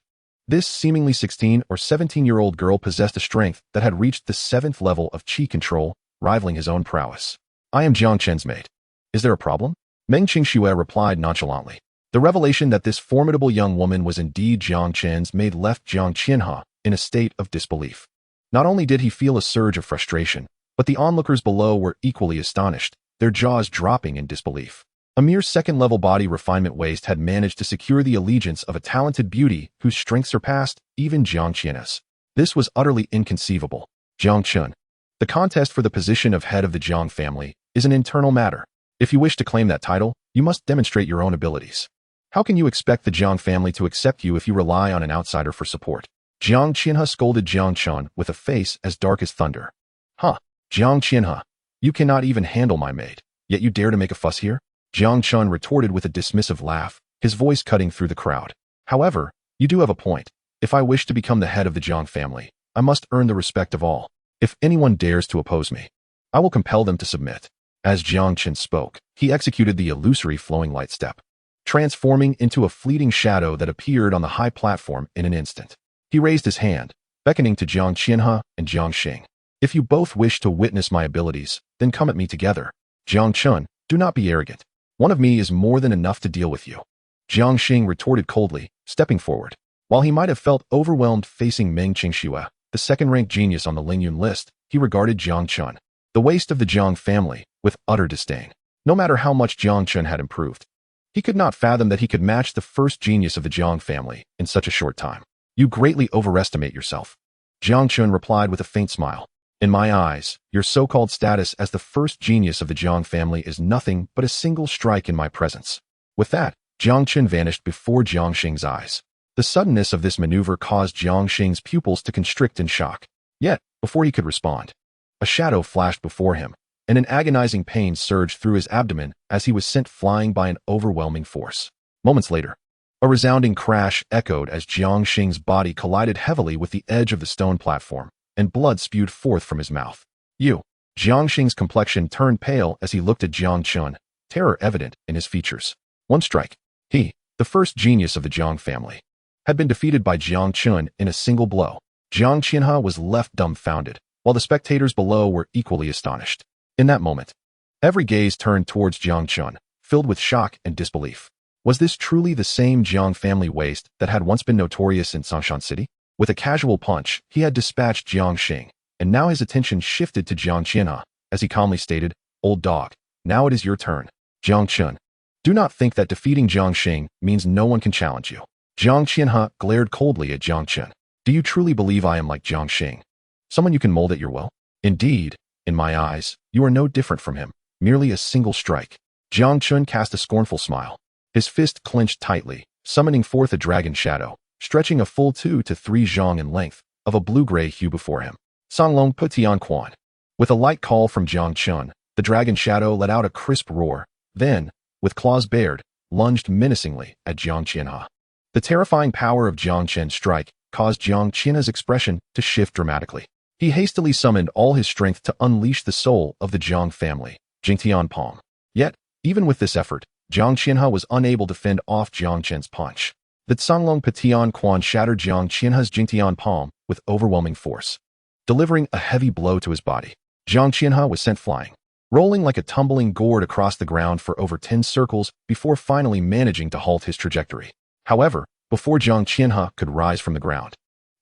This seemingly 16 or 17-year-old girl possessed a strength that had reached the 7th level of qi control, rivaling his own prowess. I am Jiang Chen's maid. Is there a problem? Meng Qingxue replied nonchalantly. The revelation that this formidable young woman was indeed Jiang Chen's maid left Jiang Chen in a state of disbelief. Not only did he feel a surge of frustration, but the onlookers below were equally astonished, their jaws dropping in disbelief. A mere second-level body refinement waste had managed to secure the allegiance of a talented beauty whose strength surpassed even Jiang Chen's. This was utterly inconceivable. Jiang Chen. The contest for the position of head of the Jiang family is an internal matter. If you wish to claim that title, you must demonstrate your own abilities. How can you expect the Jiang family to accept you if you rely on an outsider for support? Jiang Chen scolded Jiang Chen with a face as dark as thunder. Huh, Jiang Chen, you cannot even handle my maid, yet you dare to make a fuss here? Jiang Chen retorted with a dismissive laugh, his voice cutting through the crowd. However, you do have a point. If I wish to become the head of the Jiang family, I must earn the respect of all. If anyone dares to oppose me, I will compel them to submit. As Jiang Chen spoke, he executed the illusory flowing light step, transforming into a fleeting shadow that appeared on the high platform in an instant. He raised his hand, beckoning to Jiang Chen and Jiang Xing. If you both wish to witness my abilities, then come at me together. Jiang Chen, do not be arrogant. One of me is more than enough to deal with you. Jiang Xing retorted coldly, stepping forward. While he might have felt overwhelmed facing Meng Qingxue, the second-ranked genius on the Lingyun list, he regarded Jiang Chen, the waste of the Jiang family, with utter disdain. No matter how much Jiang Chen had improved, he could not fathom that he could match the first genius of the Jiang family in such a short time. You greatly overestimate yourself. Jiang Chen replied with a faint smile. In my eyes, your so-called status as the first genius of the Jiang family is nothing but a single strike in my presence. With that, Jiang Chen vanished before Jiang Xing's eyes. The suddenness of this maneuver caused Jiang Xing's pupils to constrict in shock. Yet, before he could respond, a shadow flashed before him, and an agonizing pain surged through his abdomen as he was sent flying by an overwhelming force. Moments later, a resounding crash echoed as Jiang Xing's body collided heavily with the edge of the stone platform, and blood spewed forth from his mouth. Jiang Xing's complexion turned pale as he looked at Jiang Chen, terror evident in his features. One strike. He, the first genius of the Jiang family, had been defeated by Jiang Chen in a single blow. Jiang Chen was left dumbfounded, while the spectators below were equally astonished. In that moment, every gaze turned towards Jiang Chen, filled with shock and disbelief. Was this truly the same Jiang family waste that had once been notorious in Songshan City? With a casual punch, he had dispatched Jiang Xing, and now his attention shifted to Jiang Chen, as he calmly stated, Old dog, now it is your turn. Jiang Chen, do not think that defeating Jiang Xing means no one can challenge you. Jiang Chen glared coldly at Jiang Chen. Do you truly believe I am like Jiang Xing, someone you can mold at your will? Indeed, in my eyes, you are no different from him, merely a single strike. Jiang Chen cast a scornful smile. His fist clenched tightly, summoning forth a dragon shadow, stretching a full 2 to 3 zhang in length, of a blue-gray hue before him. Songlong Putian Quan. With a light call from Jiang Chen, the dragon shadow let out a crisp roar, then, with claws bared, lunged menacingly at Jiang Qianha. The terrifying power of Jiang Chen's strike caused Jiang Qianha's expression to shift dramatically. He hastily summoned all his strength to unleash the soul of the Jiang family, Jingtian Palm. Yet, even with this effort, Jiang Qianha was unable to fend off Jiang Chen's punch. The Songlong Putian Quan shattered Jiang Qianha's Jingtian Palm with overwhelming force. Delivering a heavy blow to his body, Jiang Qianha was sent flying, rolling like a tumbling gourd across the ground for over 10 circles before finally managing to halt his trajectory. However, before Jiang Qianha could rise from the ground,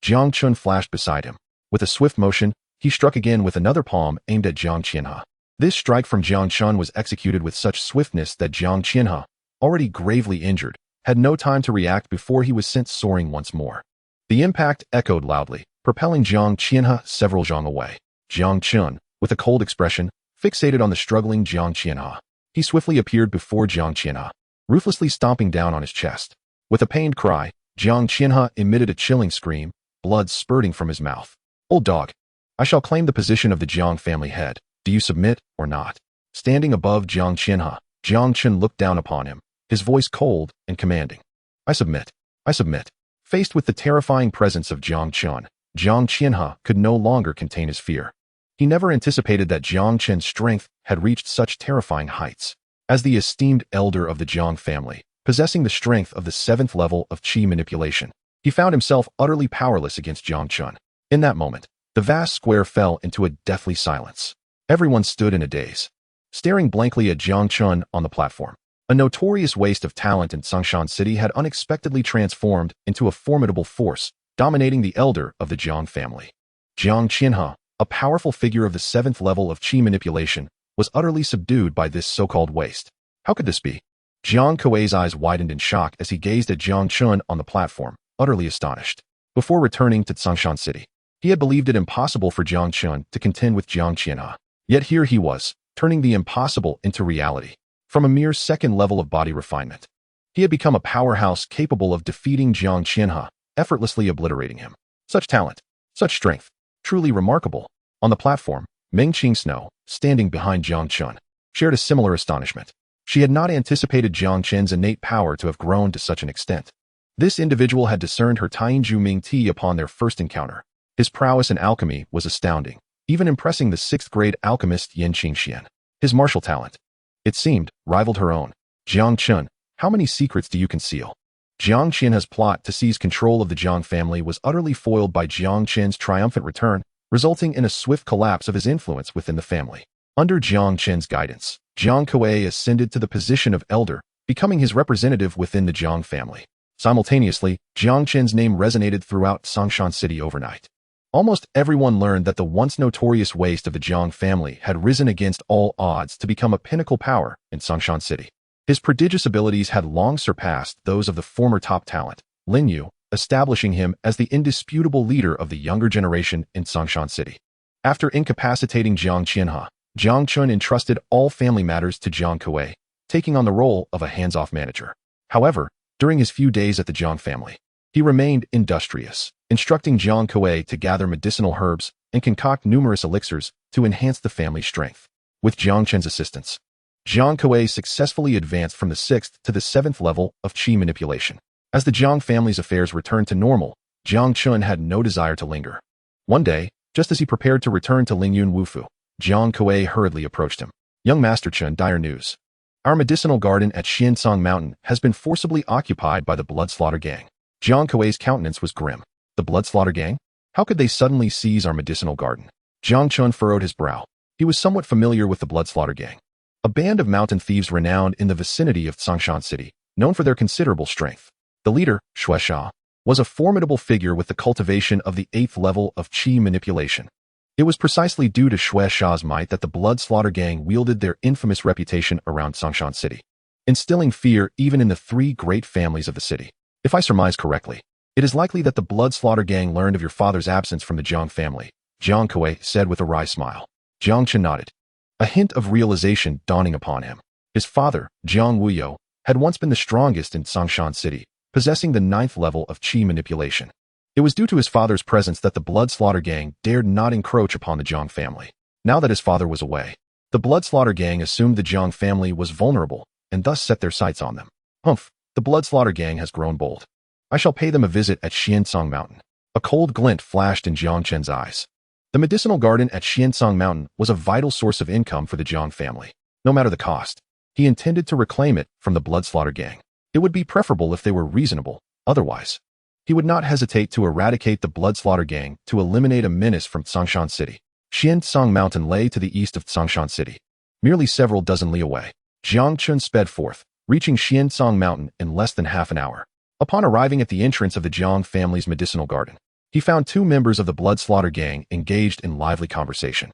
Jiang Chen flashed beside him. With a swift motion, he struck again with another palm aimed at Jiang Qianha. This strike from Jiang Chen was executed with such swiftness that Jiang Qianha, already gravely injured, had no time to react before he was sent soaring once more. The impact echoed loudly, propelling Jiang Qianha several zhang away. Jiang Chen, with a cold expression, fixated on the struggling Jiang Qianha. He swiftly appeared before Jiang Qianha, ruthlessly stomping down on his chest. With a pained cry, Jiang Qianha emitted a chilling scream, blood spurting from his mouth. "Old dog, I shall claim the position of the Jiang family head. Do you submit or not?" Standing above Jiang Qianha, Jiang Chen looked down upon him, his voice cold and commanding. "I submit. I submit." Faced with the terrifying presence of Jiang Chen, Jiang Qianha could no longer contain his fear. He never anticipated that Jiang Chen's strength had reached such terrifying heights. As the esteemed elder of the Jiang family, possessing the strength of the 7th level of qi manipulation, he found himself utterly powerless against Jiang Chen. In that moment, the vast square fell into a deathly silence. Everyone stood in a daze, staring blankly at Jiang Chen on the platform. A notorious waste of talent in Xiangshan City had unexpectedly transformed into a formidable force, dominating the elder of the Jiang family. Jiang Qianha, a powerful figure of the 7th level of qi manipulation, was utterly subdued by this so-called waste. How could this be? Jiang Kuei's eyes widened in shock as he gazed at Jiang Chen on the platform, utterly astonished. Before returning to Xiangshan City, he had believed it impossible for Jiang Chen to contend with Jiang Qianha. Yet here he was, turning the impossible into reality. From a mere 2nd level of body refinement, he had become a powerhouse capable of defeating Jiang Qianha, effortlessly obliterating him. Such talent, such strength, truly remarkable. On the platform, Meng Qingsno, standing behind Jiang Chen, shared a similar astonishment. She had not anticipated Jiang Chen's innate power to have grown to such an extent. This individual had discerned her Tainju Ming Ti upon their first encounter. His prowess in alchemy was astounding, even impressing the 6th-grade alchemist Yin Qingxian. His martial talent, it seemed, rivaled her own. "Jiang Chen, how many secrets do you conceal?" Jiang Qianha's plot to seize control of the Jiang family was utterly foiled by Jiang Chen's triumphant return, resulting in a swift collapse of his influence within the family. Under Jiang Chen's guidance, Jiang Kuei ascended to the position of elder, becoming his representative within the Jiang family. Simultaneously, Jiang Chen's name resonated throughout Xiangshan City overnight. Almost everyone learned that the once notorious waste of the Jiang family had risen against all odds to become a pinnacle power in Xiangshan City. His prodigious abilities had long surpassed those of the former top talent, Lin Yu, establishing him as the indisputable leader of the younger generation in Xiangshan City. After incapacitating Jiang Qianha, Jiang Chen entrusted all family matters to Jiang Kuei, taking on the role of a hands-off manager. However, during his few days at the Jiang family, he remained industrious, instructing Jiang Kuei to gather medicinal herbs and concoct numerous elixirs to enhance the family's strength. With Jiang Chen's assistance, Jiang Kuei successfully advanced from the 6th to the 7th level of qi manipulation. As the Jiang family's affairs returned to normal, Jiang Chen had no desire to linger. One day, just as he prepared to return to Lingyun Wufu, Jiang Kuei hurriedly approached him. "Young Master Chen, dire news. Our medicinal garden at Xiansong Mountain has been forcibly occupied by the Bloodslaughter Gang." Jiang Kuei's countenance was grim. The Bloodslaughter Gang? How could they suddenly seize our medicinal garden? Jiang Chen furrowed his brow. He was somewhat familiar with the Bloodslaughter Gang, a band of mountain thieves renowned in the vicinity of Xiangshan City, known for their considerable strength. The leader, Shueisha, was a formidable figure with the cultivation of the 8th level of qi manipulation. It was precisely due to Shueisha's might that the Bloodslaughter Gang wielded their infamous reputation around Xiangshan City, instilling fear even in the 3 great families of the city. "If I surmise correctly, it is likely that the Bloodslaughter Gang learned of your father's absence from the Jiang family," Jiang Kuei said with a wry smile. Jiang Chen nodded, a hint of realization dawning upon him. His father, Jiang Wuyo, had once been the strongest in Xiangshan City, possessing the 9th level of qi manipulation. It was due to his father's presence that the blood slaughter gang dared not encroach upon the Jiang family. Now that his father was away, the blood slaughter gang assumed the Jiang family was vulnerable and thus set their sights on them. Humph, the blood slaughter gang has grown bold. I shall pay them a visit at Xiansong Mountain. A cold glint flashed in Jiang Chen's eyes. The medicinal garden at Xiansong Mountain was a vital source of income for the Jiang family. No matter the cost, he intended to reclaim it from the blood slaughter gang. It would be preferable if they were reasonable, otherwise. He would not hesitate to eradicate the blood slaughter gang to eliminate a menace from Tsongshan City. Xiansong Mountain lay to the east of Tsongshan City, merely several dozen li away. Jiang Chen sped forth, reaching Xiansong Mountain in less than half an hour. Upon arriving at the entrance of the Jiang family's medicinal garden, he found two members of the blood slaughter gang engaged in lively conversation.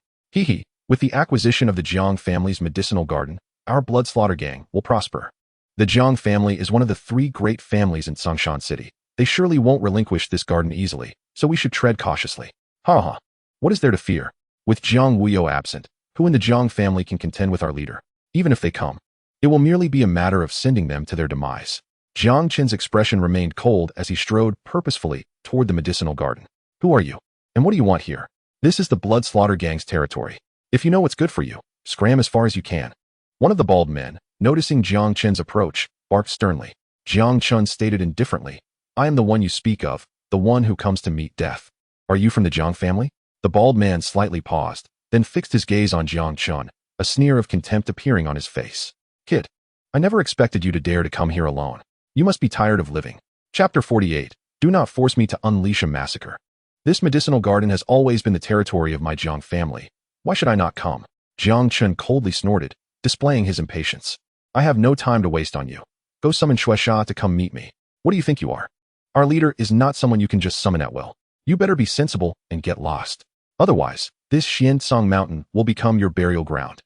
With the acquisition of the Jiang family's medicinal garden, our blood slaughter gang will prosper. The Jiang family is one of the three great families in Tsongshan City. They surely won't relinquish this garden easily, so we should tread cautiously. What is there to fear? With Jiang Wuyo absent, who in the Jiang family can contend with our leader? Even if they come, it will merely be a matter of sending them to their demise. Jiang Chen's expression remained cold as he strode purposefully toward the medicinal garden. Who are you? And what do you want here? This is the blood slaughter gang's territory. If you know what's good for you, scram as far as you can. One of the bald men, noticing Jiang Chen's approach, barked sternly. Jiang Chen stated indifferently, I am the one you speak of, the one who comes to meet death. Are you from the Jiang family? The bald man slightly paused, then fixed his gaze on Jiang Chen, a sneer of contempt appearing on his face. Kid, I never expected you to dare to come here alone. You must be tired of living. Chapter 48. Do not force me to unleash a massacre. This medicinal garden has always been the territory of my Jiang family. Why should I not come? Jiang Chen coldly snorted, displaying his impatience. I have no time to waste on you. Go summon Shueisha to come meet me. What do you think you are? Our leader is not someone you can just summon at will. You better be sensible and get lost. Otherwise, this Xiansong Mountain will become your burial ground.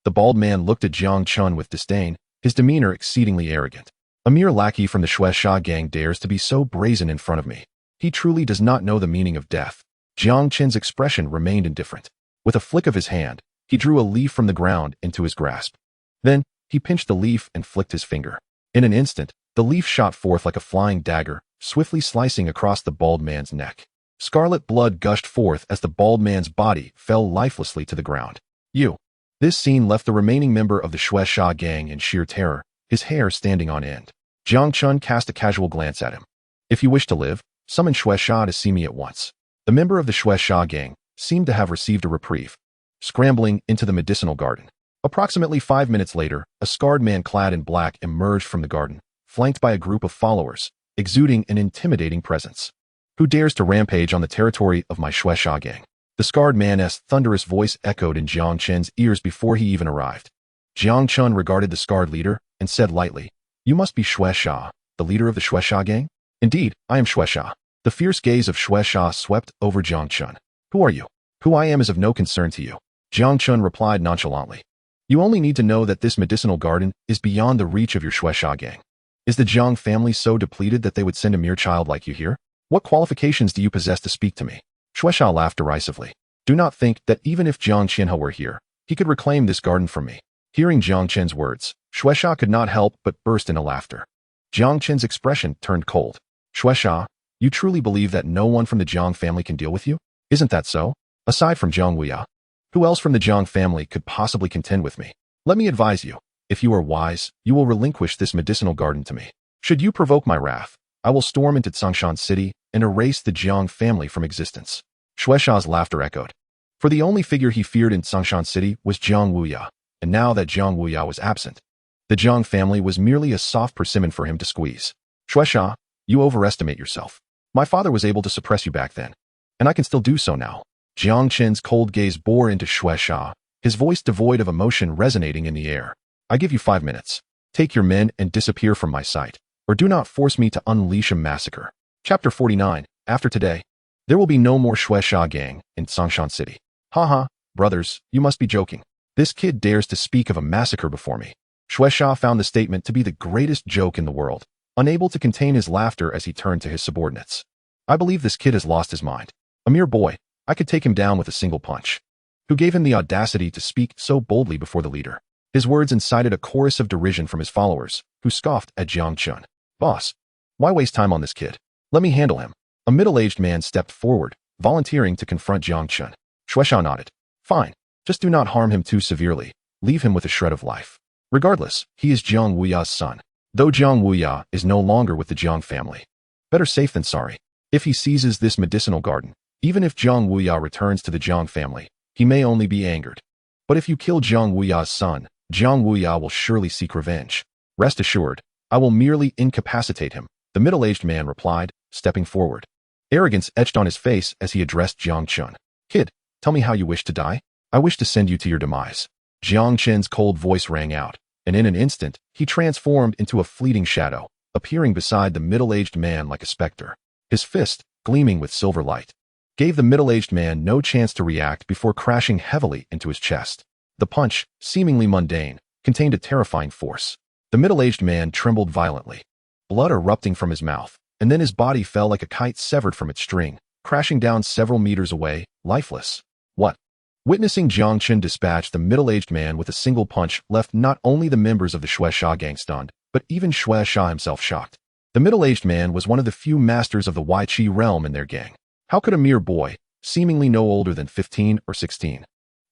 The bald man looked at Jiang Chen with disdain, his demeanor exceedingly arrogant. A mere lackey from the Shueisha gang dares to be so brazen in front of me. He truly does not know the meaning of death. Jiang Chen's expression remained indifferent. With a flick of his hand, he drew a leaf from the ground into his grasp. Then, he pinched the leaf and flicked his finger. In an instant, the leaf shot forth like a flying dagger, swiftly slicing across the bald man's neck. Scarlet blood gushed forth as the bald man's body fell lifelessly to the ground. This scene left the remaining member of the Shueisha gang in sheer terror, his hair standing on end. Jiang Chen cast a casual glance at him. If you wish to live, summon Shueisha to see me at once. The member of the Shueisha gang seemed to have received a reprieve, scrambling into the medicinal garden. Approximately 5 minutes later, a scarred man clad in black emerged from the garden, flanked by a group of followers, exuding an intimidating presence. Who dares to rampage on the territory of my Shueisha gang? The scarred man's thunderous voice echoed in Jiang Chen's ears before he even arrived. Jiang Chen regarded the scarred leader and said lightly, You must be Shueisha, the leader of the Shueisha gang? Indeed, I am Shueisha. The fierce gaze of Shueisha swept over Jiang Chen. Who are you? Who I am is of no concern to you. Jiang Chen replied nonchalantly. You only need to know that this medicinal garden is beyond the reach of your Shueisha gang. Is the Jiang family so depleted that they would send a mere child like you here? What qualifications do you possess to speak to me? Shueisha laughed derisively. Do not think that even if Jiang Chen were here, he could reclaim this garden from me. Hearing Jiang Chen's words, Shueisha could not help but burst into laughter. Jiang Chen's expression turned cold. Shueisha, you truly believe that no one from the Jiang family can deal with you? Isn't that so? Aside from Jiang Wuya, who else from the Jiang family could possibly contend with me? Let me advise you. If you are wise, you will relinquish this medicinal garden to me. Should you provoke my wrath, I will storm into Tsongshan City and erase the Jiang family from existence. Shueisha's laughter echoed. For the only figure he feared in Tsongshan City was Jiang Wuya, and now that Jiang Wuya was absent, the Jiang family was merely a soft persimmon for him to squeeze. Shueisha, you overestimate yourself. My father was able to suppress you back then, and I can still do so now. Jiang Chen's cold gaze bore into Shueisha, his voice devoid of emotion resonating in the air. I give you 5 minutes. Take your men and disappear from my sight, or do not force me to unleash a massacre. Chapter 49. After today, there will be no more Shueisha gang in Tsongshan City. Brothers, you must be joking. This kid dares to speak of a massacre before me. Shueisha found the statement to be the greatest joke in the world, unable to contain his laughter as he turned to his subordinates. I believe this kid has lost his mind. A mere boy, I could take him down with a single punch. Who gave him the audacity to speak so boldly before the leader? His words incited a chorus of derision from his followers, who scoffed at Jiang Chen. Boss, why waste time on this kid? Let me handle him. A middle-aged man stepped forward, volunteering to confront Jiang Chen. Shueisha nodded. Fine. Just do not harm him too severely. Leave him with a shred of life. Regardless, he is Jiang Wuya's son. Though Jiang Wuya is no longer with the Jiang family. Better safe than sorry. If he seizes this medicinal garden, even if Jiang Wuya returns to the Jiang family, he may only be angered. But if you kill Jiang Wuya's son, Jiang Wuya will surely seek revenge. Rest assured, I will merely incapacitate him, the middle-aged man replied, stepping forward. Arrogance etched on his face as he addressed Jiang Chen. Kid, tell me how you wish to die. I wish to send you to your demise. Jiang Chen's cold voice rang out, and in an instant, he transformed into a fleeting shadow, appearing beside the middle-aged man like a specter. His fist, gleaming with silver light, gave the middle-aged man no chance to react before crashing heavily into his chest. The punch, seemingly mundane, contained a terrifying force. The middle-aged man trembled violently, blood erupting from his mouth, and then his body fell like a kite severed from its string, crashing down several meters away, lifeless. What? Witnessing Jiang Chen dispatch the middle-aged man with a single punch left not only the members of the Xianxia gang stunned, but even Xianxia himself shocked. The middle-aged man was one of the few masters of the Weiqi realm in their gang. How could a mere boy, seemingly no older than 15 or 16,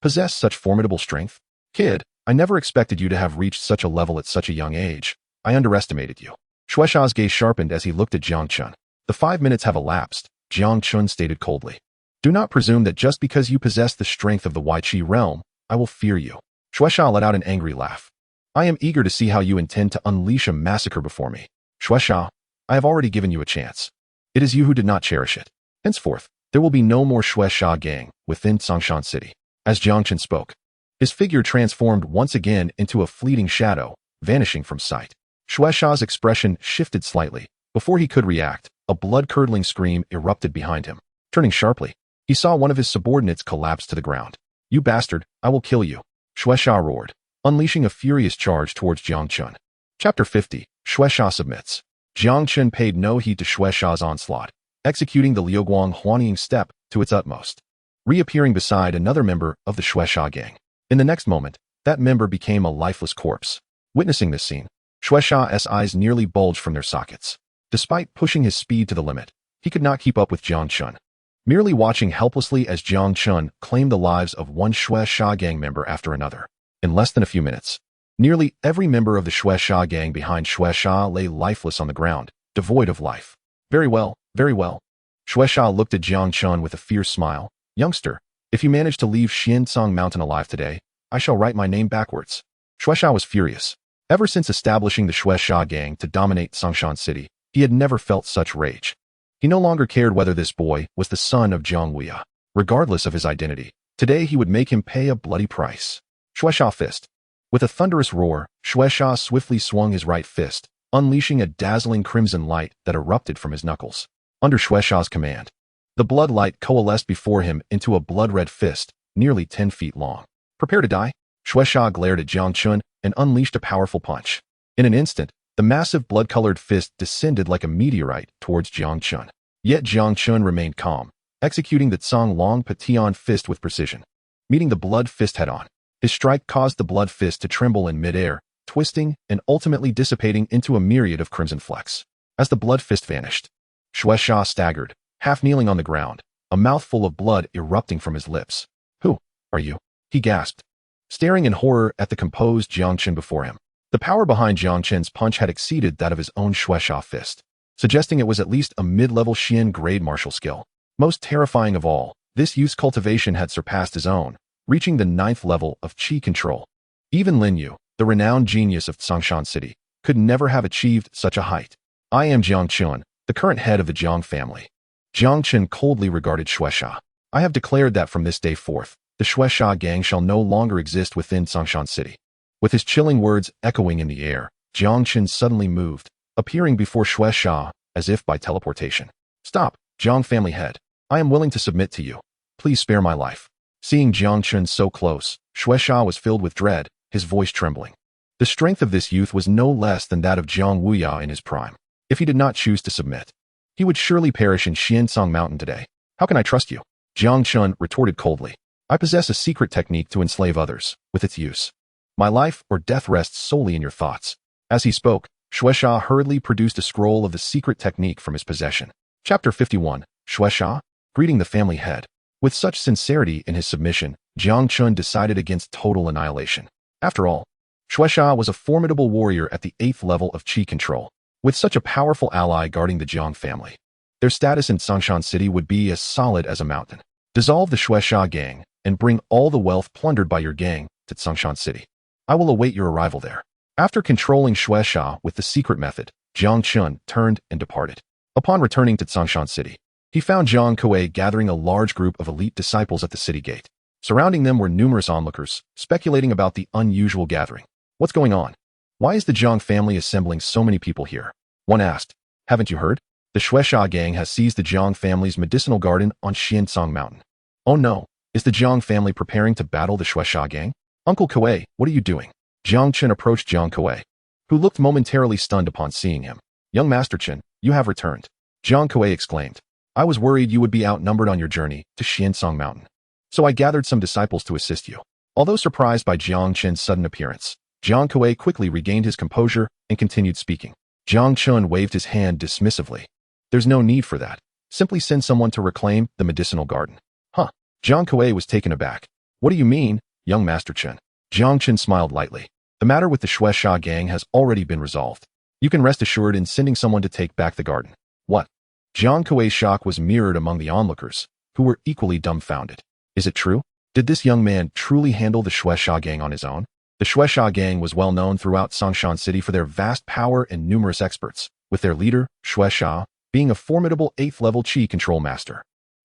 possess such formidable strength? Kid, I never expected you to have reached such a level at such a young age. I underestimated you. Shueisha's gaze sharpened as he looked at Jiang Chen. The 5 minutes have elapsed, Jiang Chen stated coldly. Do not presume that just because you possess the strength of the Weiqi realm, I will fear you. Shueisha let out an angry laugh. I am eager to see how you intend to unleash a massacre before me. Shueisha, I have already given you a chance. It is you who did not cherish it. Henceforth, there will be no more Shueisha gang within Tsongshan City. As Jiang Chen spoke, his figure transformed once again into a fleeting shadow, vanishing from sight. Shueisha's expression shifted slightly. Before he could react, a blood-curdling scream erupted behind him. Turning sharply, he saw one of his subordinates collapse to the ground. You bastard, I will kill you. Shueisha roared, unleashing a furious charge towards Jiang Chen. Chapter 50. Shueisha submits. Jiang Chen paid no heed to Shueisha's onslaught, executing the Liuguang Huanying step to its utmost, reappearing beside another member of the Shueisha gang. In the next moment, that member became a lifeless corpse. Witnessing this scene, Shueisha's eyes nearly bulged from their sockets. Despite pushing his speed to the limit, he could not keep up with Jiang Chen. Merely watching helplessly as Jiang Chen claimed the lives of one Shueisha gang member after another. In less than a few minutes, nearly every member of the Shueisha gang behind Shueisha lay lifeless on the ground, devoid of life. Very well, very well. Shueisha looked at Jiang Chen with a fierce smile. Youngster, if you manage to leave Xiansong Mountain alive today, I shall write my name backwards. Shueisha was furious. Ever since establishing the Shueisha gang to dominate Tsongshan City, he had never felt such rage. He no longer cared whether this boy was the son of Jiang Wuya. Regardless of his identity, today he would make him pay a bloody price. Shueisha fist. With a thunderous roar, Shueisha swiftly swung his right fist, unleashing a dazzling crimson light that erupted from his knuckles. Under Shueisha's command, the blood light coalesced before him into a blood-red fist, nearly 10 feet long. Prepare to die? Shueisha glared at Jiang Chen and unleashed a powerful punch. In an instant, the massive blood-colored fist descended like a meteorite towards Jiang Chen. Yet Jiang Chen remained calm, executing the Tsong Long Pation fist with precision. Meeting the blood fist head-on, his strike caused the blood fist to tremble in midair, twisting and ultimately dissipating into a myriad of crimson flecks. As the blood fist vanished, Shueisha staggered, half kneeling on the ground, a mouthful of blood erupting from his lips. Who are you? He gasped, staring in horror at the composed Jiang Chen before him. The power behind Jiang Chen's punch had exceeded that of his own Shueisha fist, suggesting it was at least a mid-level Xian grade martial skill. Most terrifying of all, this youth's cultivation had surpassed his own, reaching the 9th level of Qi control. Even Lin Yu, the renowned genius of Tsongshan City, could never have achieved such a height. I am Jiang Chen, the current head of the Jiang family. Jiang Chen coldly regarded Shueisha. I have declared that from this day forth, the Shueisha gang shall no longer exist within Tsongshan City. With his chilling words echoing in the air, Jiang Chen suddenly moved, appearing before Shueisha as if by teleportation. Stop, Jiang family head. I am willing to submit to you. Please spare my life. Seeing Jiang Chen so close, Shueisha was filled with dread, his voice trembling. The strength of this youth was no less than that of Jiang Wuya in his prime. If he did not choose to submit, he would surely perish in Xiansong Mountain today. How can I trust you? Jiang Chen retorted coldly. I possess a secret technique to enslave others, with its use. My life or death rests solely in your thoughts. As he spoke, Shueisha hurriedly produced a scroll of the secret technique from his possession. Chapter 51, Xianxia, greeting the family head. With such sincerity in his submission, Jiang Chen decided against total annihilation. After all, Xianxia was a formidable warrior at the 8th level of qi control, with such a powerful ally guarding the Jiang family. Their status in Xianxian City would be as solid as a mountain. Dissolve the Xianxia gang and bring all the wealth plundered by your gang to Xianxian City. I will await your arrival there. After controlling Xianxia with the secret method, Jiang Chen turned and departed. Upon returning to Xianxian City, he found Zhang Kuei gathering a large group of elite disciples at the city gate. Surrounding them were numerous onlookers, speculating about the unusual gathering. What's going on? Why is the Jiang family assembling so many people here? One asked. Haven't you heard? The Xianxia gang has seized the Jiang family's medicinal garden on Xiansong Mountain. Oh no, is the Jiang family preparing to battle the Xianxia gang? Uncle Kuei, what are you doing? Jiang Chen approached Jiang Kuei, who looked momentarily stunned upon seeing him. Young Master Chen, you have returned. Jiang Kuei exclaimed. I was worried you would be outnumbered on your journey to Xiansong Mountain. So I gathered some disciples to assist you. Although surprised by Jiang Chen's sudden appearance, Jiang Kuei quickly regained his composure and continued speaking. Jiang Chen waved his hand dismissively. There's no need for that. Simply send someone to reclaim the medicinal garden. Huh. Jiang Kuei was taken aback. What do you mean, young Master Chen? Jiang Chen smiled lightly. The matter with the Xianxia gang has already been resolved. You can rest assured in sending someone to take back the garden. What? Jiang Kuei's shock was mirrored among the onlookers, who were equally dumbfounded. Is it true? Did this young man truly handle the Xianxia gang on his own? The Xianxia gang was well known throughout Xianxian City for their vast power and numerous experts, with their leader, Xianxia, being a formidable 8th level qi control master.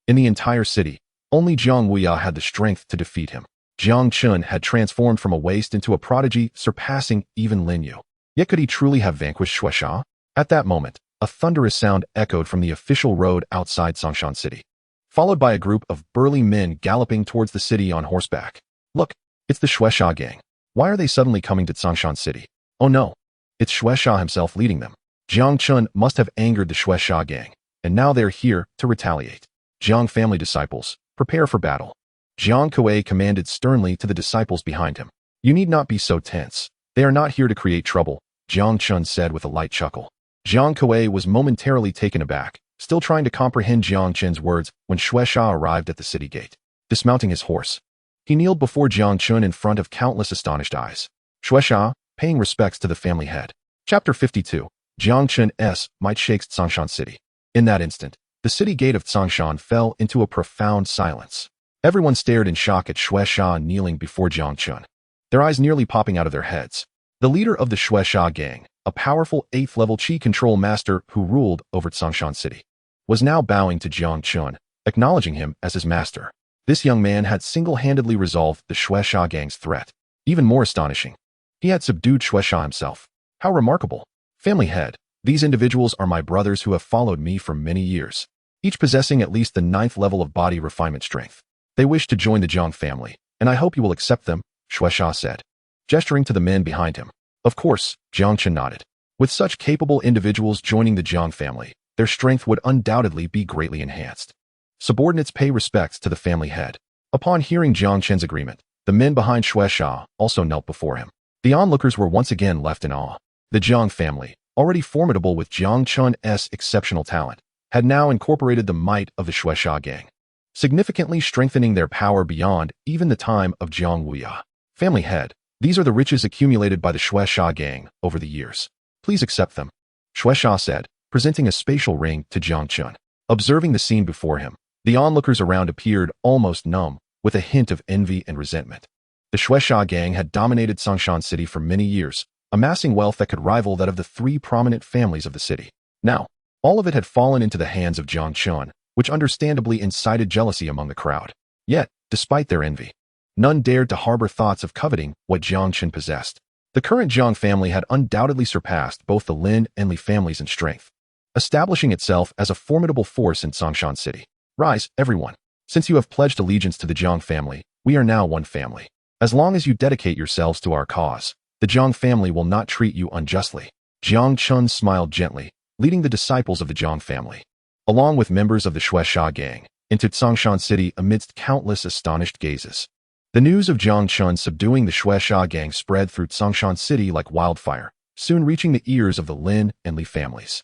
In the entire city, only Jiang Wuya had the strength to defeat him. Jiang Chen had transformed from a waste into a prodigy, surpassing even Lin Yu. Yet could he truly have vanquished Xianxia? At that moment, a thunderous sound echoed from the official road outside Xianxian City, followed by a group of burly men galloping towards the city on horseback. Look, it's the Xianxia gang. Why are they suddenly coming to Xianxian City? Oh no, it's Xianxia himself leading them. Jiang Chen must have angered the Xianxia gang, and now they're here to retaliate. Jiang family disciples, prepare for battle. Jiang Kuei commanded sternly to the disciples behind him. You need not be so tense. They are not here to create trouble, Jiang Chen said with a light chuckle. Jiang Kuei was momentarily taken aback, still trying to comprehend Jiang Chen's words when Xianxia arrived at the city gate. Dismounting his horse, he kneeled before Jiang Chen in front of countless astonished eyes. Xianxia, paying respects to the family head. Chapter 52, Jiang Chen's might shakes Xianxian City. In that instant, the city gate of Xianxian fell into a profound silence. Everyone stared in shock at Xianxia kneeling before Jiang Chen, their eyes nearly popping out of their heads. The leader of the Xianxia gang, a powerful 8th level qi control master who ruled over Xianxian City, was now bowing to Jiang Chen, acknowledging him as his master. This young man had single-handedly resolved the Xianxia gang's threat. Even more astonishing, he had subdued Xianxia himself. How remarkable. Family head, these individuals are my brothers who have followed me for many years, each possessing at least the 9th level of body refinement strength. They wish to join the Jiang family, and I hope you will accept them, Xianxia said, gesturing to the men behind him. Of course, Jiang Chen nodded. With such capable individuals joining the Jiang family, their strength would undoubtedly be greatly enhanced. Subordinates pay respects to the family head. Upon hearing Jiang Chen's agreement, the men behind Xianxia also knelt before him. The onlookers were once again left in awe. The Jiang family, already formidable with Jiang Chen's exceptional talent, had now incorporated the might of the Xianxia gang, significantly strengthening their power beyond even the time of Jiang Wuya. Family head, these are the riches accumulated by the Xianxia gang over the years. Please accept them, Xianxia said, presenting a spatial ring to Jiang Chen. Observing the scene before him, the onlookers around appeared almost numb, with a hint of envy and resentment. The Xianxia gang had dominated Xianxian City for many years, amassing wealth that could rival that of the 3 prominent families of the city. Now, all of it had fallen into the hands of Jiang Chen, which understandably incited jealousy among the crowd. Yet, despite their envy, none dared to harbor thoughts of coveting what Jiang Chen possessed. The current Jiang family had undoubtedly surpassed both the Lin and Li families in strength, establishing itself as a formidable force in Xianxian City. Rise, everyone. Since you have pledged allegiance to the Jiang family, we are now one family. As long as you dedicate yourselves to our cause, the Jiang family will not treat you unjustly. Jiang Chen smiled gently, leading the disciples of the Jiang family, along with members of the Xianxia gang, into Xianxian City amidst countless astonished gazes. The news of Jiang Chen subduing the Xianxia gang spread through Xianxian City like wildfire, soon reaching the ears of the Lin and Li families.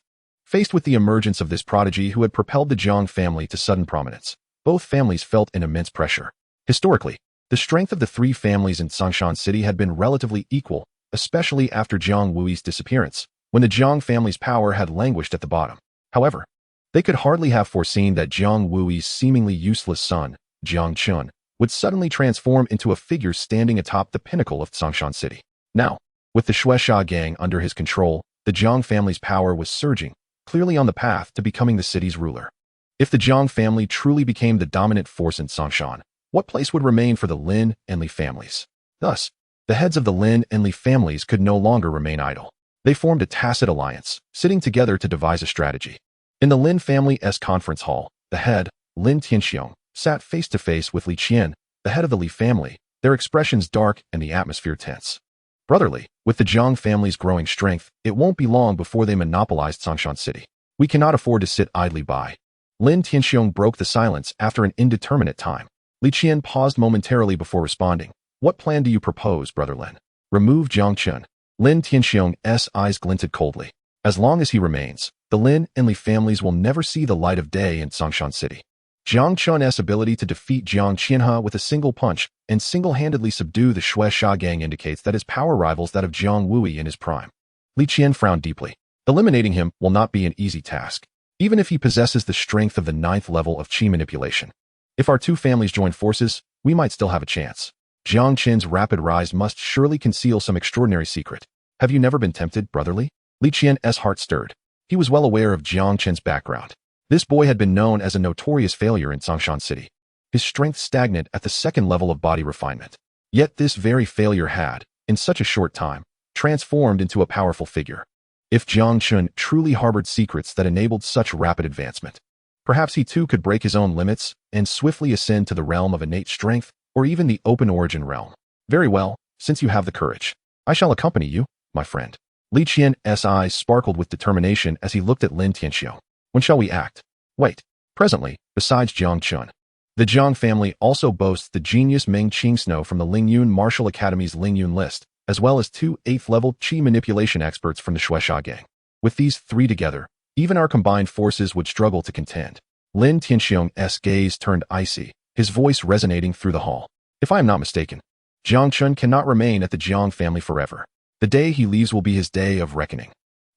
Faced with the emergence of this prodigy who had propelled the Jiang family to sudden prominence, both families felt an immense pressure. Historically, the strength of the three families in Songshan City had been relatively equal, especially after Jiang Wui's disappearance, when the Jiang family's power had languished at the bottom. However, they could hardly have foreseen that Jiang Wui's seemingly useless son, Jiang Chen, would suddenly transform into a figure standing atop the pinnacle of Songshan City. Now, with the Xianxia gang under his control, the Jiang family's power was surging, clearly on the path to becoming the city's ruler. If the Jiang family truly became the dominant force in Songshan, what place would remain for the Lin and Li families? Thus, the heads of the Lin and Li families could no longer remain idle. They formed a tacit alliance, sitting together to devise a strategy. In the Lin family's conference hall, the head, Lin Tianxiong, sat face-to-face with Li Qian, the head of the Li family, their expressions dark and the atmosphere tense. Brotherly, with the Jiang family's growing strength, it won't be long before they monopolized Songshan City. We cannot afford to sit idly by. Lin Tianxiong broke the silence after an indeterminate time. Li Qian paused momentarily before responding. What plan do you propose, Brother Lin? Remove Jiang Chen. Lin Tianxiong's eyes glinted coldly. As long as he remains, the Lin and Li families will never see the light of day in Songshan City. Jiang Chen's ability to defeat Jiang Qianhe with a single punch and single-handedly subdue the Xianxia gang indicates that his power rivals that of Jiang Wui in his prime. Li Qian frowned deeply. Eliminating him will not be an easy task, even if he possesses the strength of the 9th level of qi manipulation. If our two families join forces, we might still have a chance. Jiang Chen's rapid rise must surely conceal some extraordinary secret. Have you never been tempted, brotherly? Li Qian's heart stirred. He was well aware of Jiang Chen's background. This boy had been known as a notorious failure in Songshan City. His strength stagnant at the 2nd level of body refinement. Yet this very failure had, in such a short time, transformed into a powerful figure. If Jiang Chen truly harbored secrets that enabled such rapid advancement, perhaps he too could break his own limits and swiftly ascend to the realm of innate strength or even the open origin realm. Very well, since you have the courage, I shall accompany you, my friend. Li Qian's eyes sparkled with determination as he looked at Lin Tianxiong. When shall we act? Wait. Presently, besides Jiang Chen, the Jiang family also boasts the genius Meng Qingsno from the Lingyun Martial Academy's Lingyun list, as well as 2 8th-level qi manipulation experts from the Xianxia gang. With these 3 together, even our combined forces would struggle to contend. Lin Tianxiong's gaze turned icy, his voice resonating through the hall. If I am not mistaken, Jiang Chen cannot remain at the Jiang family forever. The day he leaves will be his day of reckoning.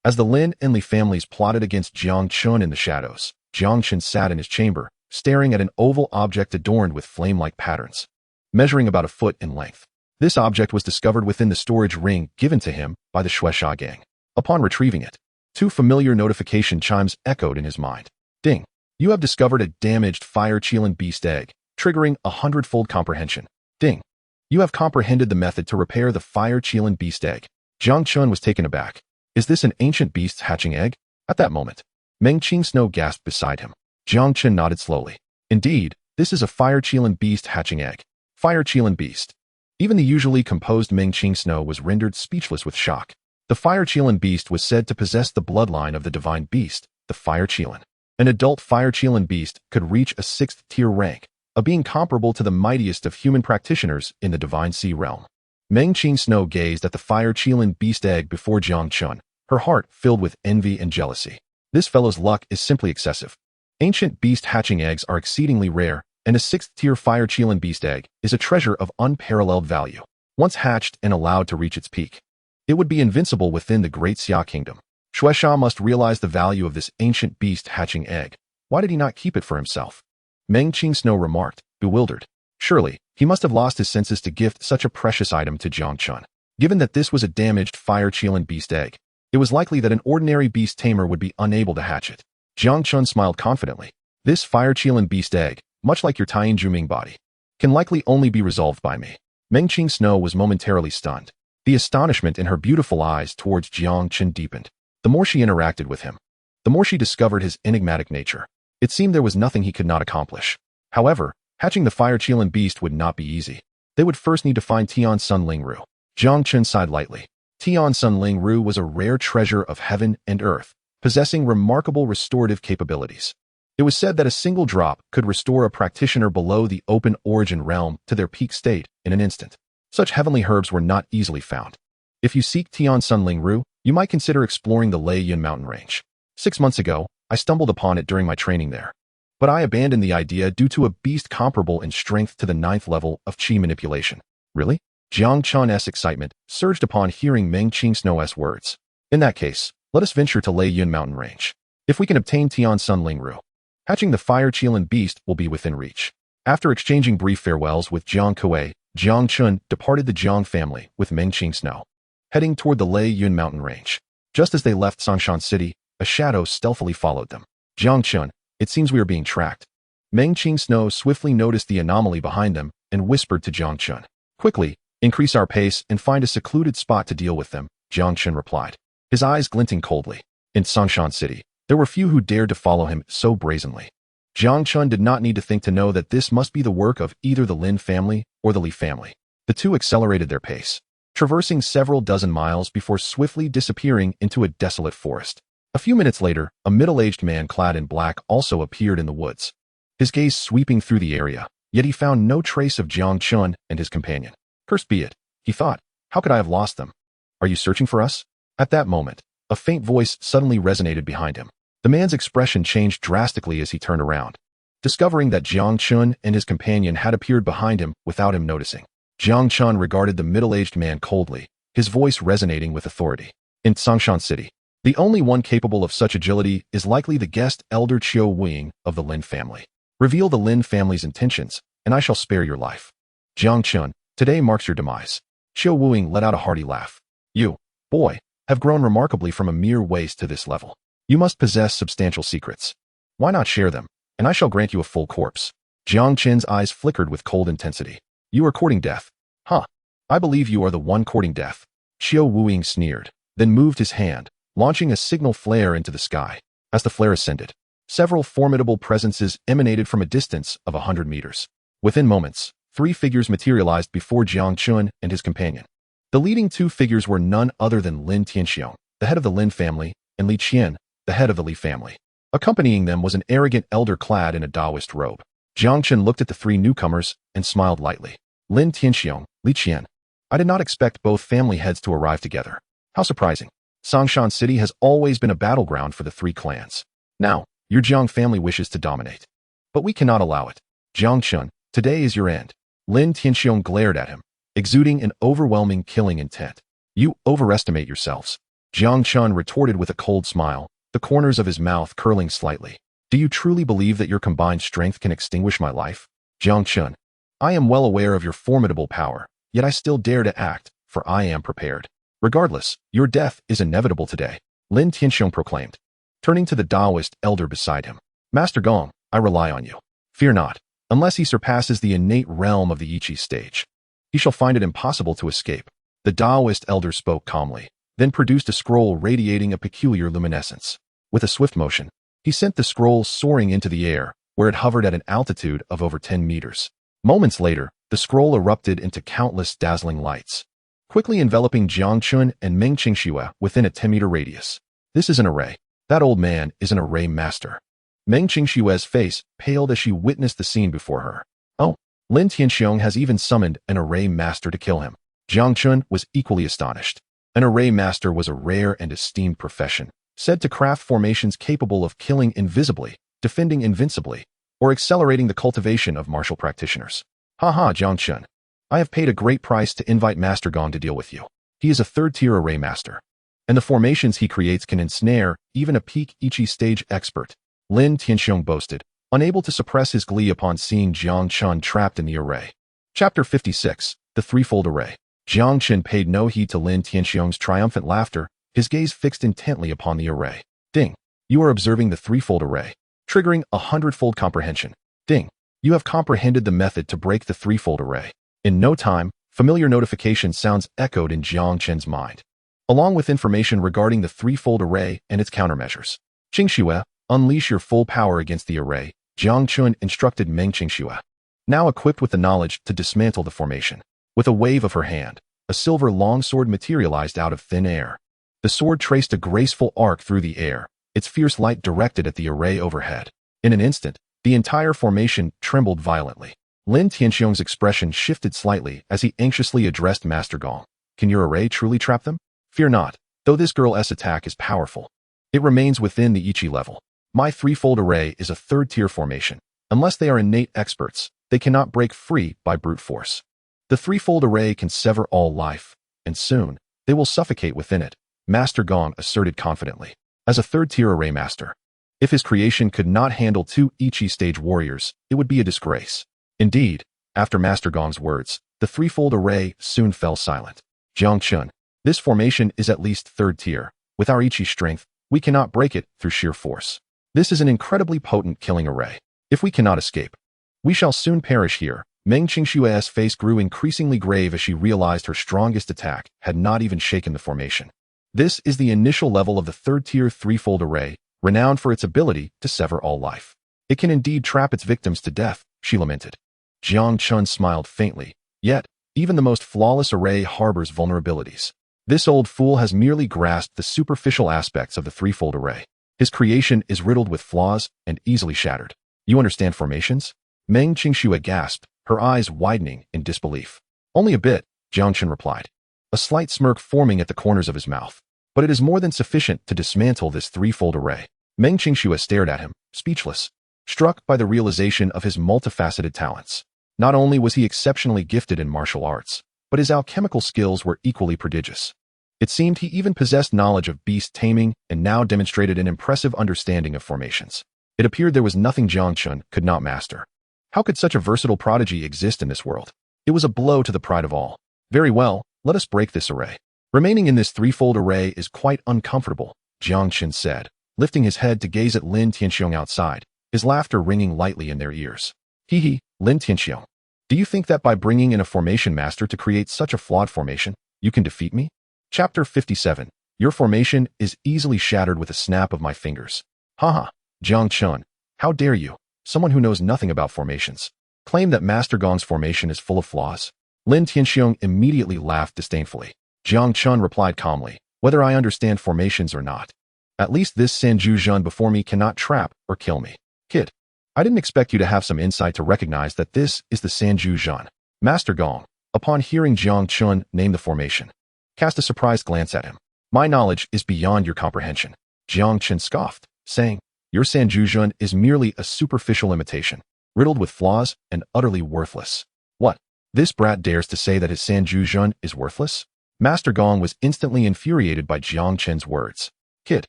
As the Lin and Li families plotted against Jiang Chen in the shadows, Jiang Chen sat in his chamber, staring at an oval object adorned with flame-like patterns, measuring about a foot in length. This object was discovered within the storage ring given to him by the Xianxia gang. Upon retrieving it, 2 familiar notification chimes echoed in his mind. Ding! You have discovered a damaged fire Qilin beast egg, triggering a 100-fold comprehension. Ding! You have comprehended the method to repair the fire Qilin beast egg. Jiang Chen was taken aback. Is this an ancient beast's hatching egg? At that moment, Meng Qingsno gasped beside him. Jiang Chen nodded slowly. Indeed, this is a fire Qilin beast hatching egg. Fire Qilin beast. Even the usually composed Meng Qingsno was rendered speechless with shock. The fire Qilin beast was said to possess the bloodline of the divine beast, the fire Qilin. An adult fire Qilin beast could reach a 6th-tier rank, a being comparable to the mightiest of human practitioners in the divine sea realm. Meng Qingsno gazed at the fire Qilin beast egg before Jiang Chen, her heart filled with envy and jealousy. This fellow's luck is simply excessive. Ancient beast hatching eggs are exceedingly rare, and a 6th-tier fire Qilin beast egg is a treasure of unparalleled value. Once hatched and allowed to reach its peak, it would be invincible within the Great Xia Kingdom. Xianxia must realize the value of this ancient beast hatching egg. Why did he not keep it for himself? Meng Qingsno remarked, bewildered. Surely, he must have lost his senses to gift such a precious item to Jiang Chen. Given that this was a damaged fire Qilin beast egg, it was likely that an ordinary beast tamer would be unable to hatch it. Jiang Chen smiled confidently. This fire Qilin beast egg, much like your Taiyin Juming body, can likely only be resolved by me. Meng Qingsno was momentarily stunned. The astonishment in her beautiful eyes towards Jiang Chen deepened. The more she interacted with him, the more she discovered his enigmatic nature. It seemed there was nothing he could not accomplish. However, hatching the fire Qilin beast would not be easy. They would first need to find Tian Sun Ling Ru. Jiang Chen sighed lightly. Tian Sun Ling Ru was a rare treasure of heaven and earth, possessing remarkable restorative capabilities. It was said that a single drop could restore a practitioner below the open origin realm to their peak state in an instant. Such heavenly herbs were not easily found. If you seek Tian Sun Ling Ru, you might consider exploring the Lei Yun mountain range. 6 months ago, I stumbled upon it during my training there. But I abandoned the idea due to a beast comparable in strength to the 9th level of qi manipulation. Really? Jiang Chen's excitement surged upon hearing Meng Qingsnow's words. In that case, let us venture to Lei Yun mountain range. If we can obtain Tian Sun Lingru, hatching the fire Qilin beast will be within reach. After exchanging brief farewells with Jiang Kuei, Jiang Chen departed the Jiang family with Meng Qingsnow, heading toward the Lei Yun mountain range. Just as they left Sangshan City, a shadow stealthily followed them. Jiang Chen, it seems we are being tracked. Meng Qingsnow swiftly noticed the anomaly behind them and whispered to Jiang Chen. Quickly, increase our pace and find a secluded spot to deal with them, Jiang Chen replied, his eyes glinting coldly. In Sangshan City, there were few who dared to follow him so brazenly. Jiang Chen did not need to think to know that this must be the work of either the Lin family or the Li family. The two accelerated their pace, traversing several dozen miles before swiftly disappearing into a desolate forest. A few minutes later, a middle-aged man clad in black also appeared in the woods, his gaze sweeping through the area, yet he found no trace of Jiang Chen and his companion. Cursed be it, he thought, how could I have lost them? Are you searching for us? At that moment, a faint voice suddenly resonated behind him. The man's expression changed drastically as he turned around, discovering that Jiang Chen and his companion had appeared behind him without him noticing. Jiang Chen regarded the middle-aged man coldly, his voice resonating with authority. In Sangshan City, the only one capable of such agility is likely the guest elder Qiu Wuying of the Lin family. Reveal the Lin family's intentions, and I shall spare your life. Jiang Chen, today marks your demise. Qiu Wuying let out a hearty laugh. You, boy, have grown remarkably from a mere waste to this level. You must possess substantial secrets. Why not share them, and I shall grant you a full corpse. Jiang Chen's eyes flickered with cold intensity. You are courting death. Huh. I believe you are the one courting death. Qiu Wuying sneered, then moved his hand, launching a signal flare into the sky. As the flare ascended, several formidable presences emanated from a distance of 100 meters. Within moments, 3 figures materialized before Jiang Chen and his companion. The leading 2 figures were none other than Lin Tianxiong, the head of the Lin family, and Li Qian, the head of the Li family. Accompanying them was an arrogant elder clad in a Taoist robe. Jiang Chen looked at the 3 newcomers and smiled lightly. Lin Tianxiong, Li Qian. I did not expect both family heads to arrive together. How surprising. Sangshan City has always been a battleground for the 3 clans. Now, your Jiang family wishes to dominate. But we cannot allow it. Jiang Chen, today is your end. Lin Tianxiong glared at him, exuding an overwhelming killing intent. You overestimate yourselves. Jiang Chen retorted with a cold smile, the corners of his mouth curling slightly. Do you truly believe that your combined strength can extinguish my life? Jiang Chen, I am well aware of your formidable power, yet I still dare to act, for I am prepared. Regardless, your death is inevitable today, Lin Tianxiong proclaimed, turning to the Taoist elder beside him. Master Gong, I rely on you. Fear not, unless he surpasses the innate realm of the Yiqi stage. He shall find it impossible to escape. The Taoist elder spoke calmly, then produced a scroll radiating a peculiar luminescence. With a swift motion, he sent the scroll soaring into the air, where it hovered at an altitude of over 10 meters. Moments later, the scroll erupted into countless dazzling lights, quickly enveloping Jiang Chen and Meng Qingshui within a 10-meter radius. This is an array. That old man is an array master. Meng Qingshui's face paled as she witnessed the scene before her. Oh, Lin Tianxiong has even summoned an array master to kill him. Jiang Chen was equally astonished. An array master was a rare and esteemed profession, said to craft formations capable of killing invisibly, defending invincibly, or accelerating the cultivation of martial practitioners. Haha, Jiang Chen. I have paid a great price to invite Master Gong to deal with you. He is a 3rd-tier array master, and the formations he creates can ensnare even a peak Ichi stage expert. Lin Tianxiong boasted, unable to suppress his glee upon seeing Jiang Chen trapped in the array. Chapter 56, The Threefold Array. Jiang Chen paid no heed to Lin Tianxiong's triumphant laughter, his gaze fixed intently upon the array. Ding. You are observing the threefold array, triggering a hundredfold comprehension. Ding. You have comprehended the method to break the threefold array. In no time, familiar notification sounds echoed in Jiang Chen's mind, along with information regarding the threefold array and its countermeasures. Qingshui, unleash your full power against the array, Jiang Chen instructed Meng Qingshui, now equipped with the knowledge to dismantle the formation. With a wave of her hand, a silver longsword materialized out of thin air. The sword traced a graceful arc through the air, its fierce light directed at the array overhead. In an instant, the entire formation trembled violently. Lin Tianxiong's expression shifted slightly as he anxiously addressed Master Gong. Can your array truly trap them? Fear not, though this girl's attack is powerful. It remains within the Ichi level. My threefold array is a third-tier formation. Unless they are innate experts, they cannot break free by brute force. The threefold array can sever all life, and soon, they will suffocate within it, Master Gong asserted confidently. As a third-tier array master, if his creation could not handle 2 Ichi stage warriors, it would be a disgrace. Indeed, after Master Gong's words, the threefold array soon fell silent. Jiang Chen, this formation is at least third tier. With our Ichi strength, we cannot break it through sheer force. This is an incredibly potent killing array. If we cannot escape, we shall soon perish here. Meng Qingshua's face grew increasingly grave as she realized her strongest attack had not even shaken the formation. This is the initial level of the third-tier threefold array, renowned for its ability to sever all life. It can indeed trap its victims to death, she lamented. Jiang Chen smiled faintly. Yet, even the most flawless array harbors vulnerabilities. This old fool has merely grasped the superficial aspects of the threefold array. His creation is riddled with flaws and easily shattered. You understand formations? Meng Qingxue gasped, her eyes widening in disbelief. Only a bit, Jiang Chen replied, a slight smirk forming at the corners of his mouth. But it is more than sufficient to dismantle this threefold array. Meng Qingxue stared at him, speechless, struck by the realization of his multifaceted talents. Not only was he exceptionally gifted in martial arts, but his alchemical skills were equally prodigious. It seemed he even possessed knowledge of beast taming and now demonstrated an impressive understanding of formations. It appeared there was nothing Jiang Chen could not master. How could such a versatile prodigy exist in this world? It was a blow to the pride of all. Very well, let us break this array. Remaining in this threefold array is quite uncomfortable, Jiang Chen said, lifting his head to gaze at Lin Tianxiong outside, his laughter ringing lightly in their ears. Hee, Lin Tianxiong. Do you think that by bringing in a formation master to create such a flawed formation, you can defeat me? Chapter 57. Your formation is easily shattered with a snap of my fingers. Haha, Jiang Chen, how dare you, someone who knows nothing about formations, claim that Master Gong's formation is full of flaws? Lin Tianxiong immediately laughed disdainfully. Jiang Chen replied calmly, whether I understand formations or not. At least this Sanju Zhen before me cannot trap or kill me. Kid, I didn't expect you to have some insight to recognize that this is the Sanju Zhen. Master Gong, upon hearing Jiang Chen name the formation, cast a surprised glance at him. My knowledge is beyond your comprehension. Jiang Chen scoffed, saying, your Sanju Zhen is merely a superficial imitation, riddled with flaws and utterly worthless. What? This brat dares to say that his Sanju Zhen is worthless? Master Gong was instantly infuriated by Jiang Chen's words. Kid,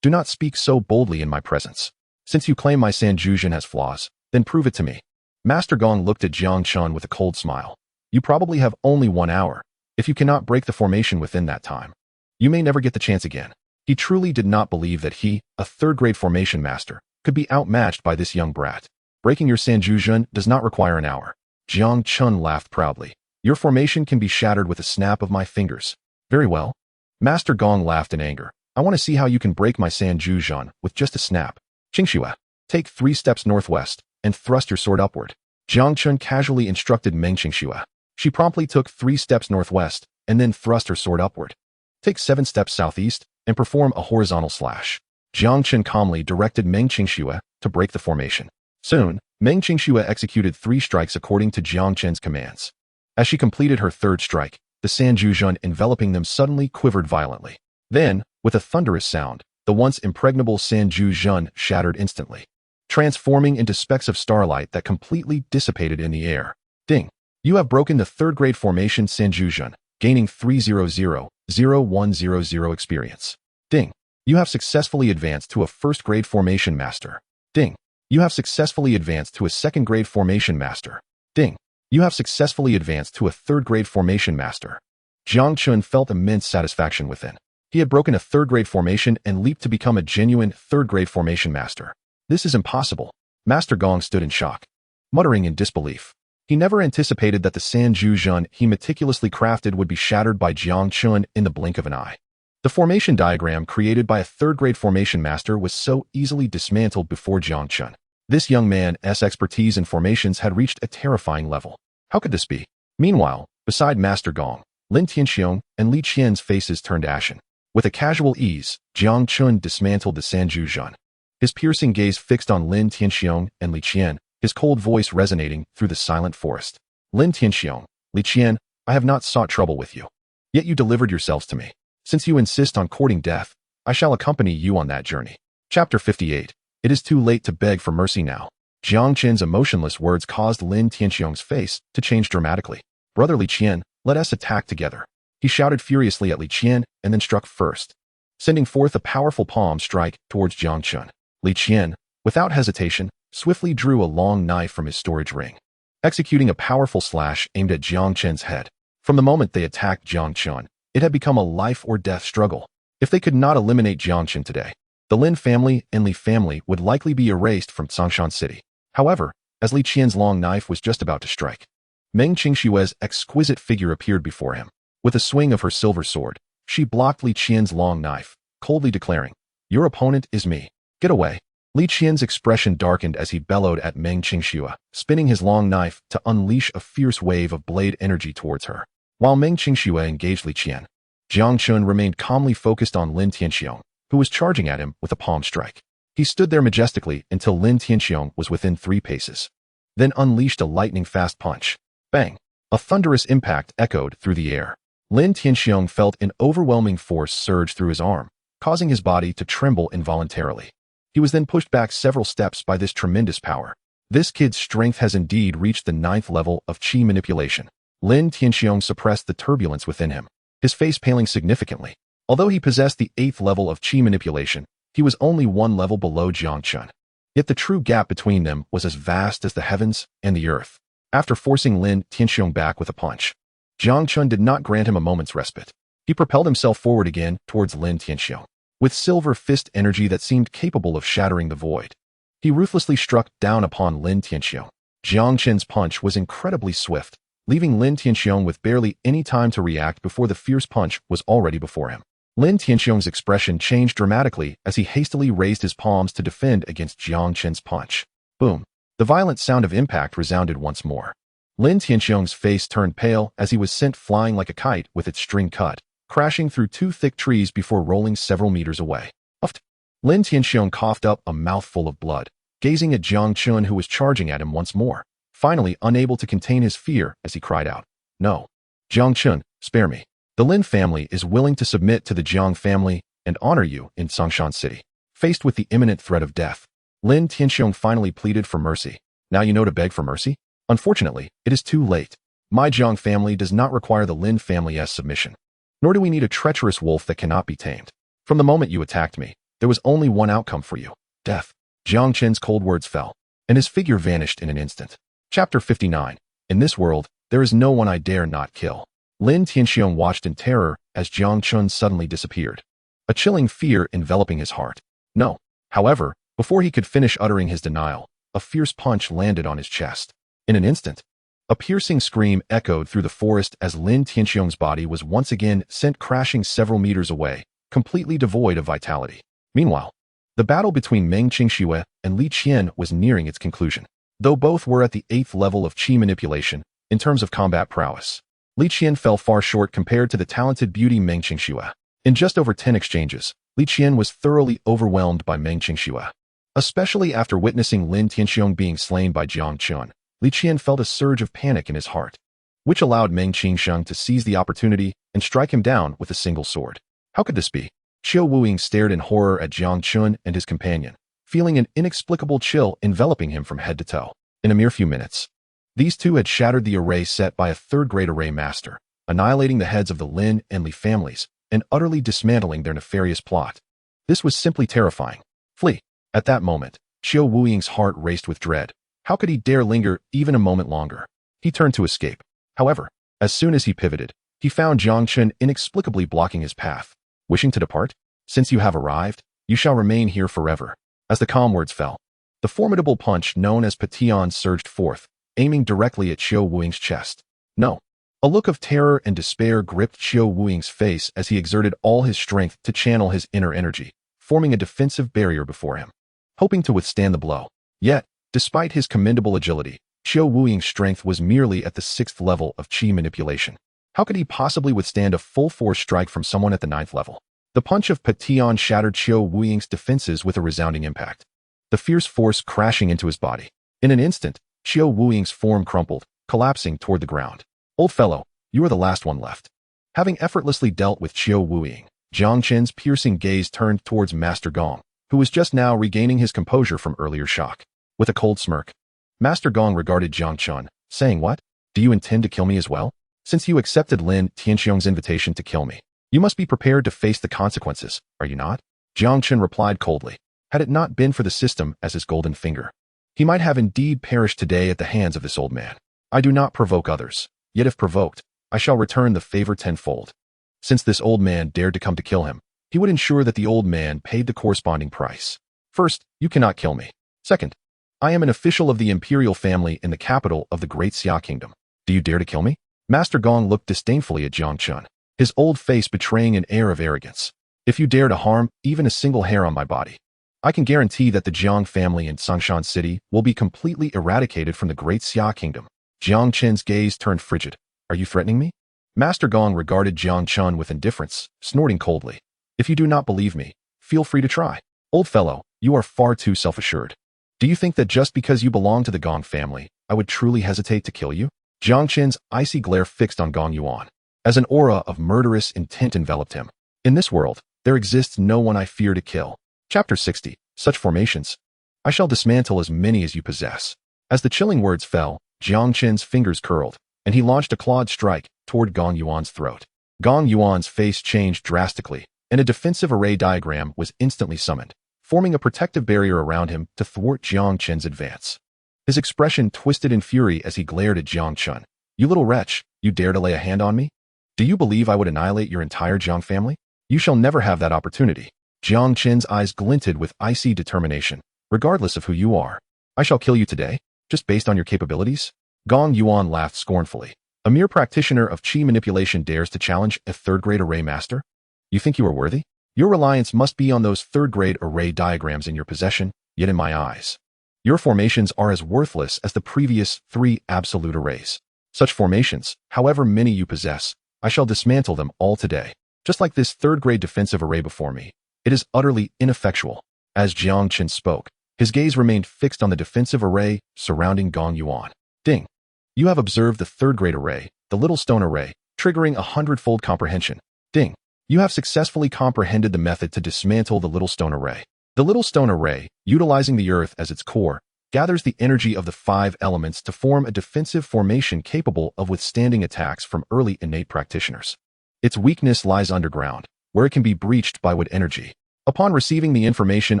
do not speak so boldly in my presence. Since you claim my Sanju Zhen has flaws, then prove it to me. Master Gong looked at Jiang Chen with a cold smile. You probably have only 1 hour. If you cannot break the formation within that time, you may never get the chance again. He truly did not believe that he, a third-grade formation master, could be outmatched by this young brat. Breaking your Sanju Zhen does not require an hour. Jiang Chen laughed proudly. Your formation can be shattered with a snap of my fingers. Very well. Master Gong laughed in anger. I want to see how you can break my Sanju Zhen with just a snap. Qingxue, take 3 steps northwest and thrust your sword upward. Jiang Chen casually instructed Meng Qingxue. She promptly took 3 steps northwest and then thrust her sword upward. Take 7 steps southeast and perform a horizontal slash. Jiang Chen calmly directed Meng Qingxue to break the formation. Soon, Meng Qingxue executed 3 strikes according to Jiang Chen's commands. As she completed her 3rd strike, the Sanju Zhen enveloping them suddenly quivered violently. Then, with a thunderous sound, the once impregnable Sanju Zhen shattered instantly, transforming into specks of starlight that completely dissipated in the air. Ding! You have broken the 3rd-grade formation Sanju Zhen, gaining 300,0100 experience. Ding! You have successfully advanced to a 1st-grade formation master. Ding! You have successfully advanced to a 2nd-grade formation master. Ding! You have successfully advanced to a 3rd-grade formation master. Jiang Chen felt immense satisfaction within. He had broken a 3rd-grade formation and leaped to become a genuine 3rd-grade formation master. This is impossible. Master Gong stood in shock, muttering in disbelief. He never anticipated that the Sanju Zhen he meticulously crafted would be shattered by Jiang Chen in the blink of an eye. The formation diagram created by a 3rd-grade formation master was so easily dismantled before Jiang Chen. This young man's expertise in formations had reached a terrifying level. How could this be? Meanwhile, beside Master Gong, Lin Tianxiong and Li Qian's faces turned ashen. With a casual ease, Jiang Chen dismantled the Sanju Zhen. His piercing gaze fixed on Lin Tianxiong and Li Qian, his cold voice resonating through the silent forest. Lin Tianxiong, Li Qian, I have not sought trouble with you. Yet you delivered yourselves to me. Since you insist on courting death, I shall accompany you on that journey. Chapter 58. It is too late to beg for mercy now. Jiang Chen's emotionless words caused Lin Tianxiong's face to change dramatically. Brother Li Qian, let us attack together. He shouted furiously at Li Qian and then struck first, sending forth a powerful palm strike towards Jiang Chen. Li Qian, without hesitation, swiftly drew a long knife from his storage ring, executing a powerful slash aimed at Jiang Chen's head. From the moment they attacked Jiang Chen, it had become a life-or-death struggle. If they could not eliminate Jiang Chen today, the Lin family and Li family would likely be erased from Songshan City. However, as Li Qian's long knife was just about to strike, Meng Qingshue's exquisite figure appeared before him. With a swing of her silver sword, she blocked Li Qian's long knife, coldly declaring, "Your opponent is me. Get away." Li Qian's expression darkened as he bellowed at Meng Qingxue, spinning his long knife to unleash a fierce wave of blade energy towards her. While Meng Qingxue engaged Li Qian, Jiang Chen remained calmly focused on Lin Tianxiong, who was charging at him with a palm strike. He stood there majestically until Lin Tianxiong was within 3 paces, then unleashed a lightning-fast punch. Bang! A thunderous impact echoed through the air. Lin Tianxiong felt an overwhelming force surge through his arm, causing his body to tremble involuntarily. He was then pushed back several steps by this tremendous power. This kid's strength has indeed reached the 9th level of qi manipulation. Lin Tianxiong suppressed the turbulence within him, his face paling significantly. Although he possessed the 8th level of qi manipulation, he was only 1 level below Jiang Chen. Yet the true gap between them was as vast as the heavens and the earth. After forcing Lin Tianxiong back with a punch, Jiang Chen did not grant him a moment's respite. He propelled himself forward again towards Lin Tianxiong. With silver fist energy that seemed capable of shattering the void, he ruthlessly struck down upon Lin Tianxiong. Jiang Chen's punch was incredibly swift, leaving Lin Tianxiong with barely any time to react before the fierce punch was already before him. Lin Tianxiong's expression changed dramatically as he hastily raised his palms to defend against Jiang Chen's punch. Boom! The violent sound of impact resounded once more. Lin Tianxiong's face turned pale as he was sent flying like a kite with its string cut, crashing through 2 thick trees before rolling several meters away. Uffed! Lin Tianxiong coughed up a mouthful of blood, gazing at Jiang Chen who was charging at him once more, finally unable to contain his fear as he cried out, "No! Jiang Chen, spare me. The Lin family is willing to submit to the Jiang family and honor you in Songshan City." Faced with the imminent threat of death, Lin Tianxiong finally pleaded for mercy. "Now you know to beg for mercy? Unfortunately, it is too late. My Jiang family does not require the Lin family's submission. Nor do we need a treacherous wolf that cannot be tamed. From the moment you attacked me, there was only one outcome for you: death." Jiang Chen's cold words fell, and his figure vanished in an instant. Chapter 59. In this world, there is no one I dare not kill. Lin Tianxiong watched in terror as Jiang Chen suddenly disappeared, a chilling fear enveloping his heart. No. However, before he could finish uttering his denial, a fierce punch landed on his chest. In an instant, a piercing scream echoed through the forest as Lin Tianxiong's body was once again sent crashing several meters away, completely devoid of vitality. Meanwhile, the battle between Meng Qingxue and Li Qian was nearing its conclusion. Though both were at the 8th level of qi manipulation, in terms of combat prowess, Li Qian fell far short compared to the talented beauty Meng Qingxue. In just over 10 exchanges, Li Qian was thoroughly overwhelmed by Meng Qingxue. Especially after witnessing Lin Tianxiong being slain by Jiang Chen, Li Qian felt a surge of panic in his heart, which allowed Meng Qingxiong to seize the opportunity and strike him down with a single sword. How could this be? Qiu Wuing stared in horror at Jiang Chen and his companion, feeling an inexplicable chill enveloping him from head to toe. In a mere few minutes, these two had shattered the array set by a 3rd-grade array master, annihilating the heads of the Lin and Li families and utterly dismantling their nefarious plot. This was simply terrifying. Flee! At that moment, Qiu Wuing's heart raced with dread. How could he dare linger even a moment longer? He turned to escape. However, as soon as he pivoted, he found Jiang Chen inexplicably blocking his path. Wishing to depart? Since you have arrived, you shall remain here forever. As the calm words fell, the formidable punch known as Pation surged forth, aiming directly at Qiu Wuing's chest. No. A look of terror and despair gripped Qiu Wuing's face as he exerted all his strength to channel his inner energy, forming a defensive barrier before him, hoping to withstand the blow. Yet, despite his commendable agility, Qiu Wuing's strength was merely at the 6th level of qi manipulation. How could he possibly withstand a full-force strike from someone at the 9th level? The punch of Pation shattered Qiu Wuing's defenses with a resounding impact, the fierce force crashing into his body. In an instant, Qiu Wuing's form crumpled, collapsing toward the ground. "Old fellow, you are the last one left." Having effortlessly dealt with Qiu Wuing, Jiang Chen's piercing gaze turned towards Master Gong, who was just now regaining his composure from earlier shock. With a cold smirk, Master Gong regarded Jiang Chen, saying, "What? Do you intend to kill me as well? Since you accepted Lin Tianxiong's invitation to kill me, you must be prepared to face the consequences, are you not?" Jiang Chen replied coldly. Had it not been for the system as his golden finger, he might have indeed perished today at the hands of this old man. I do not provoke others, yet if provoked, I shall return the favor tenfold. Since this old man dared to come to kill him, he would ensure that the old man paid the corresponding price. First, you cannot kill me. Second, I am an official of the imperial family in the capital of the great Xia kingdom. Do you dare to kill me? Master Gong looked disdainfully at Jiang Chen, his old face betraying an air of arrogance. If you dare to harm even a single hair on my body, I can guarantee that the Jiang family in Songshan City will be completely eradicated from the great Xia kingdom. Jiang Chen's gaze turned frigid. Are you threatening me? Master Gong regarded Jiang Chen with indifference, snorting coldly. If you do not believe me, feel free to try. Old fellow, you are far too self-assured. Do you think that just because you belong to the Gong family, I would truly hesitate to kill you? Jiang Chen's icy glare fixed on Gong Yuan, as an aura of murderous intent enveloped him. In this world, there exists no one I fear to kill. Chapter 60. Such formations. I shall dismantle as many as you possess. As the chilling words fell, Jiang Chen's fingers curled, and he launched a clawed strike toward Gong Yuan's throat. Gong Yuan's face changed drastically, and a defensive array diagram was instantly summoned, forming a protective barrier around him to thwart Jiang Chen's advance. His expression twisted in fury as he glared at Jiang Chen. You little wretch, you dare to lay a hand on me? Do you believe I would annihilate your entire Jiang family? You shall never have that opportunity. Jiang Chen's eyes glinted with icy determination. Regardless of who you are, I shall kill you today, just based on your capabilities? Gong Yuan laughed scornfully. A mere practitioner of chi manipulation dares to challenge a third-grade array master? You think you are worthy? Your reliance must be on those third-grade array diagrams in your possession, yet in my eyes, your formations are as worthless as the previous 3 absolute arrays. Such formations, however many you possess, I shall dismantle them all today. Just like this third-grade defensive array before me, it is utterly ineffectual. As Jiang Chen spoke, his gaze remained fixed on the defensive array surrounding Gong Yuan. Ding. You have observed the third-grade array, the little stone array, triggering a hundredfold comprehension. Ding. You have successfully comprehended the method to dismantle the little stone array. The little stone array, utilizing the earth as its core, gathers the energy of the 5 elements to form a defensive formation capable of withstanding attacks from early innate practitioners. Its weakness lies underground, where it can be breached by wood energy. Upon receiving the information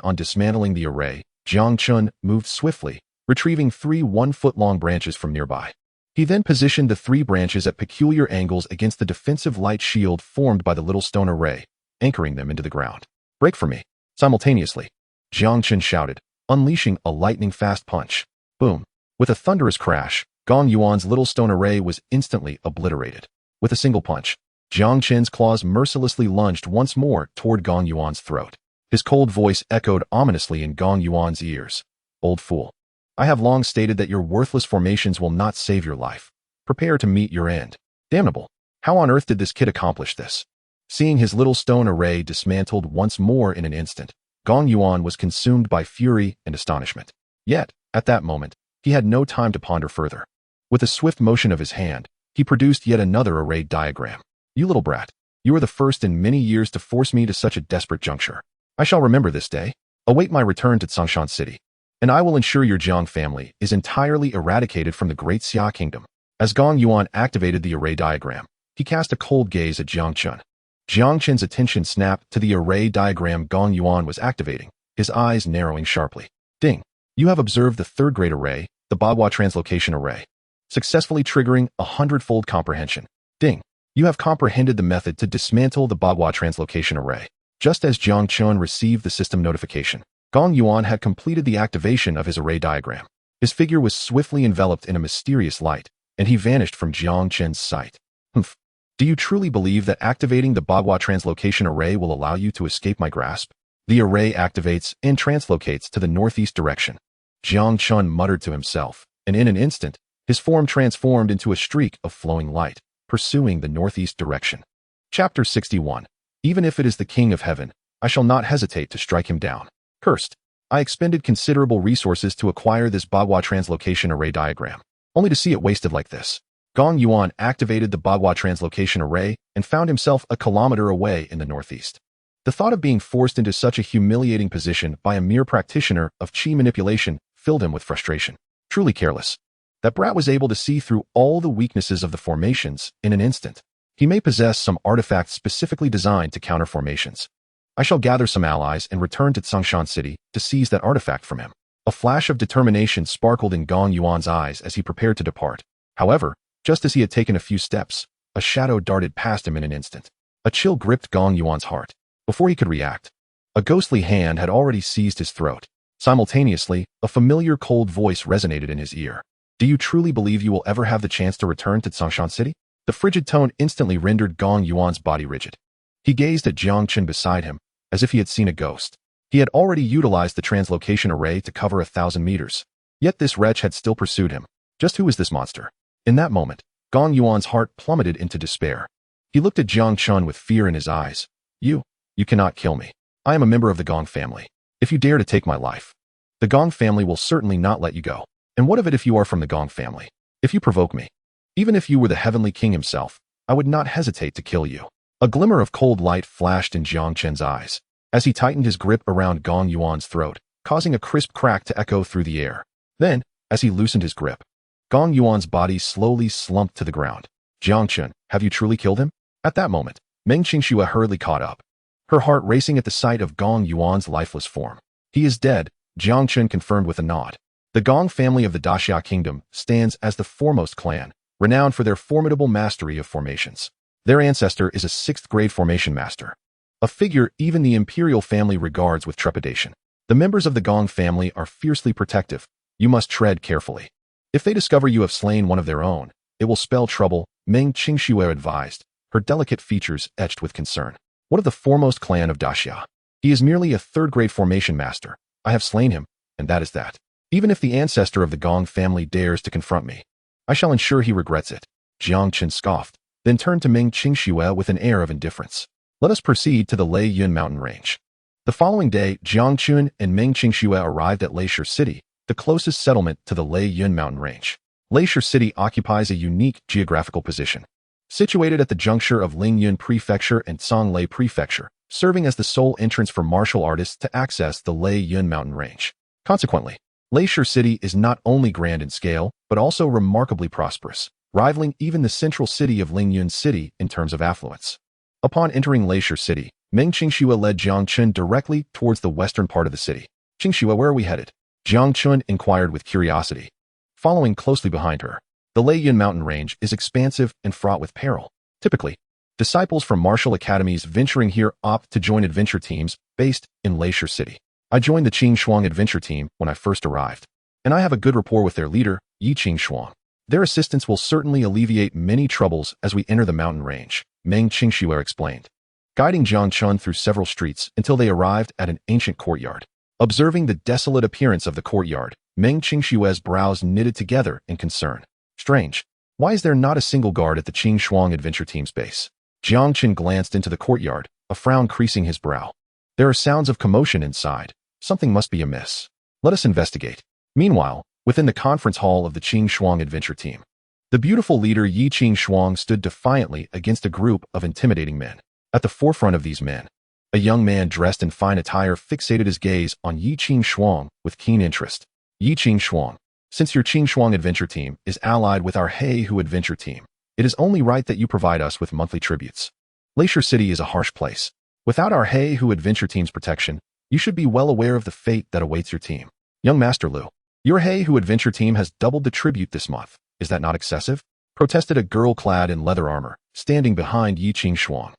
on dismantling the array, Jiang Chen moved swiftly, retrieving 3 1-foot-long branches from nearby. He then positioned the 3 branches at peculiar angles against the defensive light shield formed by the little stone array, anchoring them into the ground. Break for me. Simultaneously, Jiang Chen shouted, unleashing a lightning-fast punch. Boom. With a thunderous crash, Gong Yuan's little stone array was instantly obliterated. With a single punch, Jiang Chen's claws mercilessly lunged once more toward Gong Yuan's throat. His cold voice echoed ominously in Gong Yuan's ears. Old fool. I have long stated that your worthless formations will not save your life. Prepare to meet your end. Damnable. How on earth did this kid accomplish this? Seeing his little stone array dismantled once more in an instant, Gong Yuan was consumed by fury and astonishment. Yet, at that moment, he had no time to ponder further. With a swift motion of his hand, he produced yet another array diagram. You little brat, you are the first in many years to force me to such a desperate juncture. I shall remember this day. Await my return to Songshan City, and I will ensure your Jiang family is entirely eradicated from the great Xia kingdom. As Gong Yuan activated the array diagram, he cast a cold gaze at Jiang Chen. Jiang Chen's attention snapped to the array diagram Gong Yuan was activating, his eyes narrowing sharply. Ding. You have observed the third-grade array, the Bagua translocation array, successfully triggering a hundredfold comprehension. Ding. You have comprehended the method to dismantle the Bagua translocation array. Just as Jiang Chen received the system notification, Gong Yuan had completed the activation of his array diagram. His figure was swiftly enveloped in a mysterious light, and he vanished from Jiang Chen's sight. Humph. Do you truly believe that activating the Bagua translocation array will allow you to escape my grasp? The array activates and translocates to the northeast direction. Jiang Chen muttered to himself, and in an instant, his form transformed into a streak of flowing light, pursuing the northeast direction. Chapter 61. Even if it is the King of Heaven, I shall not hesitate to strike him down. Cursed. I expended considerable resources to acquire this Bagua translocation array diagram, only to see it wasted like this. Gong Yuan activated the Bagua translocation array and found himself a kilometer away in the northeast. The thought of being forced into such a humiliating position by a mere practitioner of chi manipulation filled him with frustration. Truly careless. That brat was able to see through all the weaknesses of the formations in an instant. He may possess some artifacts specifically designed to counter formations. I shall gather some allies and return to Tsongshan City to seize that artifact from him. A flash of determination sparkled in Gong Yuan's eyes as he prepared to depart. However, just as he had taken a few steps, a shadow darted past him in an instant. A chill gripped Gong Yuan's heart. Before he could react, a ghostly hand had already seized his throat. Simultaneously, a familiar cold voice resonated in his ear. Do you truly believe you will ever have the chance to return to Tsongshan City? The frigid tone instantly rendered Gong Yuan's body rigid. He gazed at Jiang Chen beside him, as if he had seen a ghost. He had already utilized the translocation array to cover 1,000 meters. Yet this wretch had still pursued him. Just who is this monster? In that moment, Gong Yuan's heart plummeted into despair. He looked at Jiang Chen with fear in his eyes. You cannot kill me. I am a member of the Gong family. If you dare to take my life, the Gong family will certainly not let you go. And what of it if you are from the Gong family? If you provoke me, even if you were the Heavenly King himself, I would not hesitate to kill you. A glimmer of cold light flashed in Jiang Chen's eyes, as he tightened his grip around Gong Yuan's throat, causing a crisp crack to echo through the air. Then, as he loosened his grip, Gong Yuan's body slowly slumped to the ground. Jiang Chen, have you truly killed him? At that moment, Meng Xianxia hurriedly caught up, her heart racing at the sight of Gong Yuan's lifeless form. He is dead, Jiang Chen confirmed with a nod. The Gong family of the Daxia Kingdom stands as the foremost clan, renowned for their formidable mastery of formations. Their ancestor is a 6th-grade formation master, a figure even the imperial family regards with trepidation. The members of the Gong family are fiercely protective. You must tread carefully. If they discover you have slain one of their own, it will spell trouble, Meng Xianxia advised, her delicate features etched with concern. What of the foremost clan of Daxia? He is merely a 3rd-grade formation master. I have slain him, and that is that. Even if the ancestor of the Gong family dares to confront me, I shall ensure he regrets it. Jiang Chen scoffed, then turned to Meng Xianxia with an air of indifference. Let us proceed to the Lei Yun mountain range. The following day, Jiang Chen and Meng Xianxia arrived at Leisure City, the closest settlement to the Lei Yun mountain range. Leisure City occupies a unique geographical position. Situated at the juncture of Lingyun Prefecture and Songlei Prefecture, serving as the sole entrance for martial artists to access the Lei Yun mountain range. Consequently, Leisure City is not only grand in scale, but also remarkably prosperous, rivaling even the central city of Lingyun City in terms of affluence. Upon entering Leisure City, Meng Xianxia led Jiang Chen directly towards the western part of the city. Xianxia, where are we headed? Jiang Chen inquired with curiosity. Following closely behind her, the Lei Yun mountain range is expansive and fraught with peril. Typically, disciples from martial academies venturing here opt to join adventure teams based in Leisure City. I joined the Qing adventure team when I first arrived, and I have a good rapport with their leader, Yi Qing. Their assistance will certainly alleviate many troubles as we enter the mountain range, Meng Xianxia explained, guiding Jiang Chen through several streets until they arrived at an ancient courtyard. Observing the desolate appearance of the courtyard, Meng Xianxia's brows knitted together in concern. Strange. Why is there not a single guard at the Qing adventure team's base? Jiang Chen glanced into the courtyard, a frown creasing his brow. There are sounds of commotion inside. Something must be amiss. Let us investigate. Meanwhile, within the conference hall of the Qing adventure team, the beautiful leader Yi Qing stood defiantly against a group of intimidating men. At the forefront of these men, a young man dressed in fine attire fixated his gaze on Yi Qing with keen interest. Yi Qing, since your Qing adventure team is allied with our Heihu adventure team, it is only right that you provide us with monthly tributes. Leisure City is a harsh place. Without our Heihu adventure team's protection, you should be well aware of the fate that awaits your team. Young Master Liu, your Heihu adventure team has doubled the tribute this month. Is that not excessive? Protested a girl clad in leather armor, standing behind Yi Qing.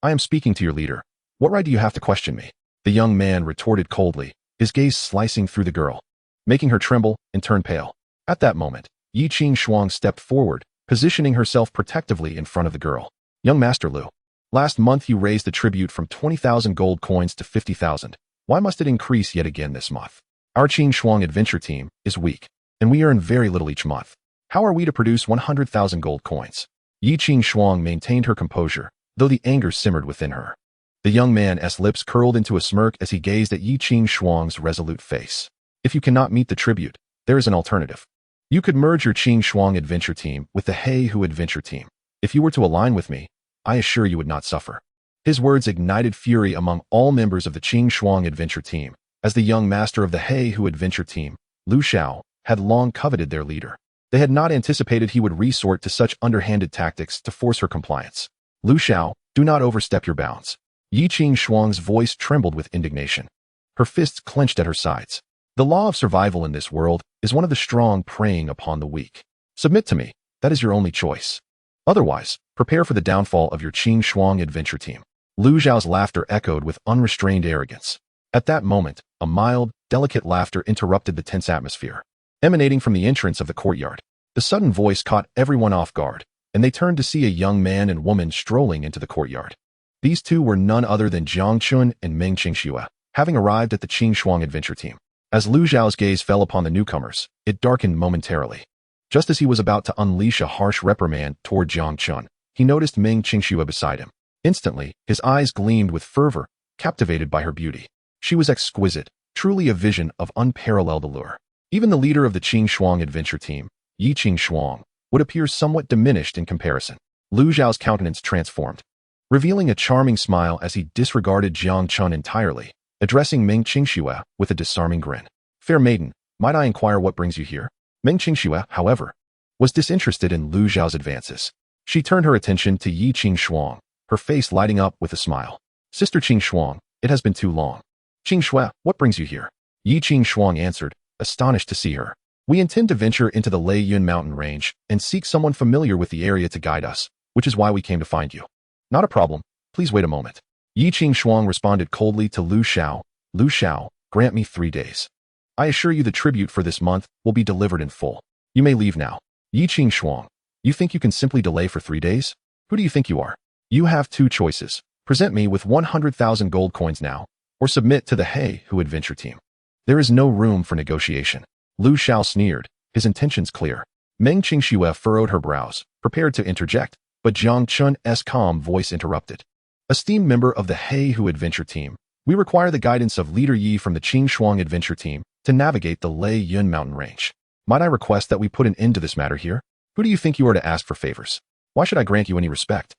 I am speaking to your leader. What right do you have to question me? The young man retorted coldly, his gaze slicing through the girl, making her tremble and turn pale. At that moment, Yi Qing stepped forward, positioning herself protectively in front of the girl. Young Master Liu, last month you raised the tribute from 20,000 gold coins to 50,000. Why must it increase yet again this month? Our Qing adventure team is weak, and we earn very little each month. How are we to produce 100,000 gold coins? Yi Qing maintained her composure, though the anger simmered within her. The young man's lips curled into a smirk as he gazed at Yi Qing's resolute face. If you cannot meet the tribute, there is an alternative. You could merge your Qing Shuang adventure team with the He Hu adventure team. If you were to align with me, I assure you would not suffer. His words ignited fury among all members of the Qing Shuang adventure team, as the young master of the He Hu adventure team, Lu Xiao, had long coveted their leader. They had not anticipated he would resort to such underhanded tactics to force her compliance. Lu Xiao, do not overstep your bounds. Yi Qing Shuang's voice trembled with indignation. Her fists clenched at her sides. The law of survival in this world is one of the strong preying upon the weak. Submit to me, that is your only choice. Otherwise, prepare for the downfall of your Qing Shuang adventure team. Lu Xiao's laughter echoed with unrestrained arrogance. At that moment, a mild, delicate laughter interrupted the tense atmosphere. Emanating from the entrance of the courtyard, the sudden voice caught everyone off guard, and they turned to see a young man and woman strolling into the courtyard. These two were none other than Jiang Chen and Meng Qingxue, having arrived at the Qing Shuang adventure team. As Lu Xiao's gaze fell upon the newcomers, it darkened momentarily. Just as he was about to unleash a harsh reprimand toward Jiang Chen, he noticed Meng Qingxue beside him. Instantly, his eyes gleamed with fervor, captivated by her beauty. She was exquisite, truly a vision of unparalleled allure. Even the leader of the Qing Shuang adventure team, Yi Qing Shuang, would appear somewhat diminished in comparison. Lu Xiao's countenance transformed, revealing a charming smile as he disregarded Jiang Chen entirely, addressing Meng Qingxue with a disarming grin. Fair maiden, might I inquire what brings you here? Meng Qingxue, however, was disinterested in Lu Xiao's advances. She turned her attention to Yi Qing Shuang, her face lighting up with a smile. Sister Qing Shuang, it has been too long. Qingxue, what brings you here? Yi Qing Shuang answered, astonished to see her. We intend to venture into the Lei Yun mountain range and seek someone familiar with the area to guide us, which is why we came to find you. Not a problem. Please wait a moment. Yi Qing Shuang responded coldly to Lu Xiao. Lu Xiao, grant me 3 days. I assure you the tribute for this month will be delivered in full. You may leave now. Yi Qing Shuang, you think you can simply delay for 3 days? Who do you think you are? You have 2 choices. Present me with 100,000 gold coins now, or submit to the He Hu adventure team. There is no room for negotiation. Lu Xiao sneered, his intentions clear. Meng Qingxue furrowed her brows, prepared to interject, but Jiang Chen's calm voice interrupted. Esteemed member of the He Hu adventure team, we require the guidance of Leader Yi from the Qing Shuang adventure team to navigate the Lei Yun mountain range. Might I request that we put an end to this matter here? Who do you think you are to ask for favors? Why should I grant you any respect?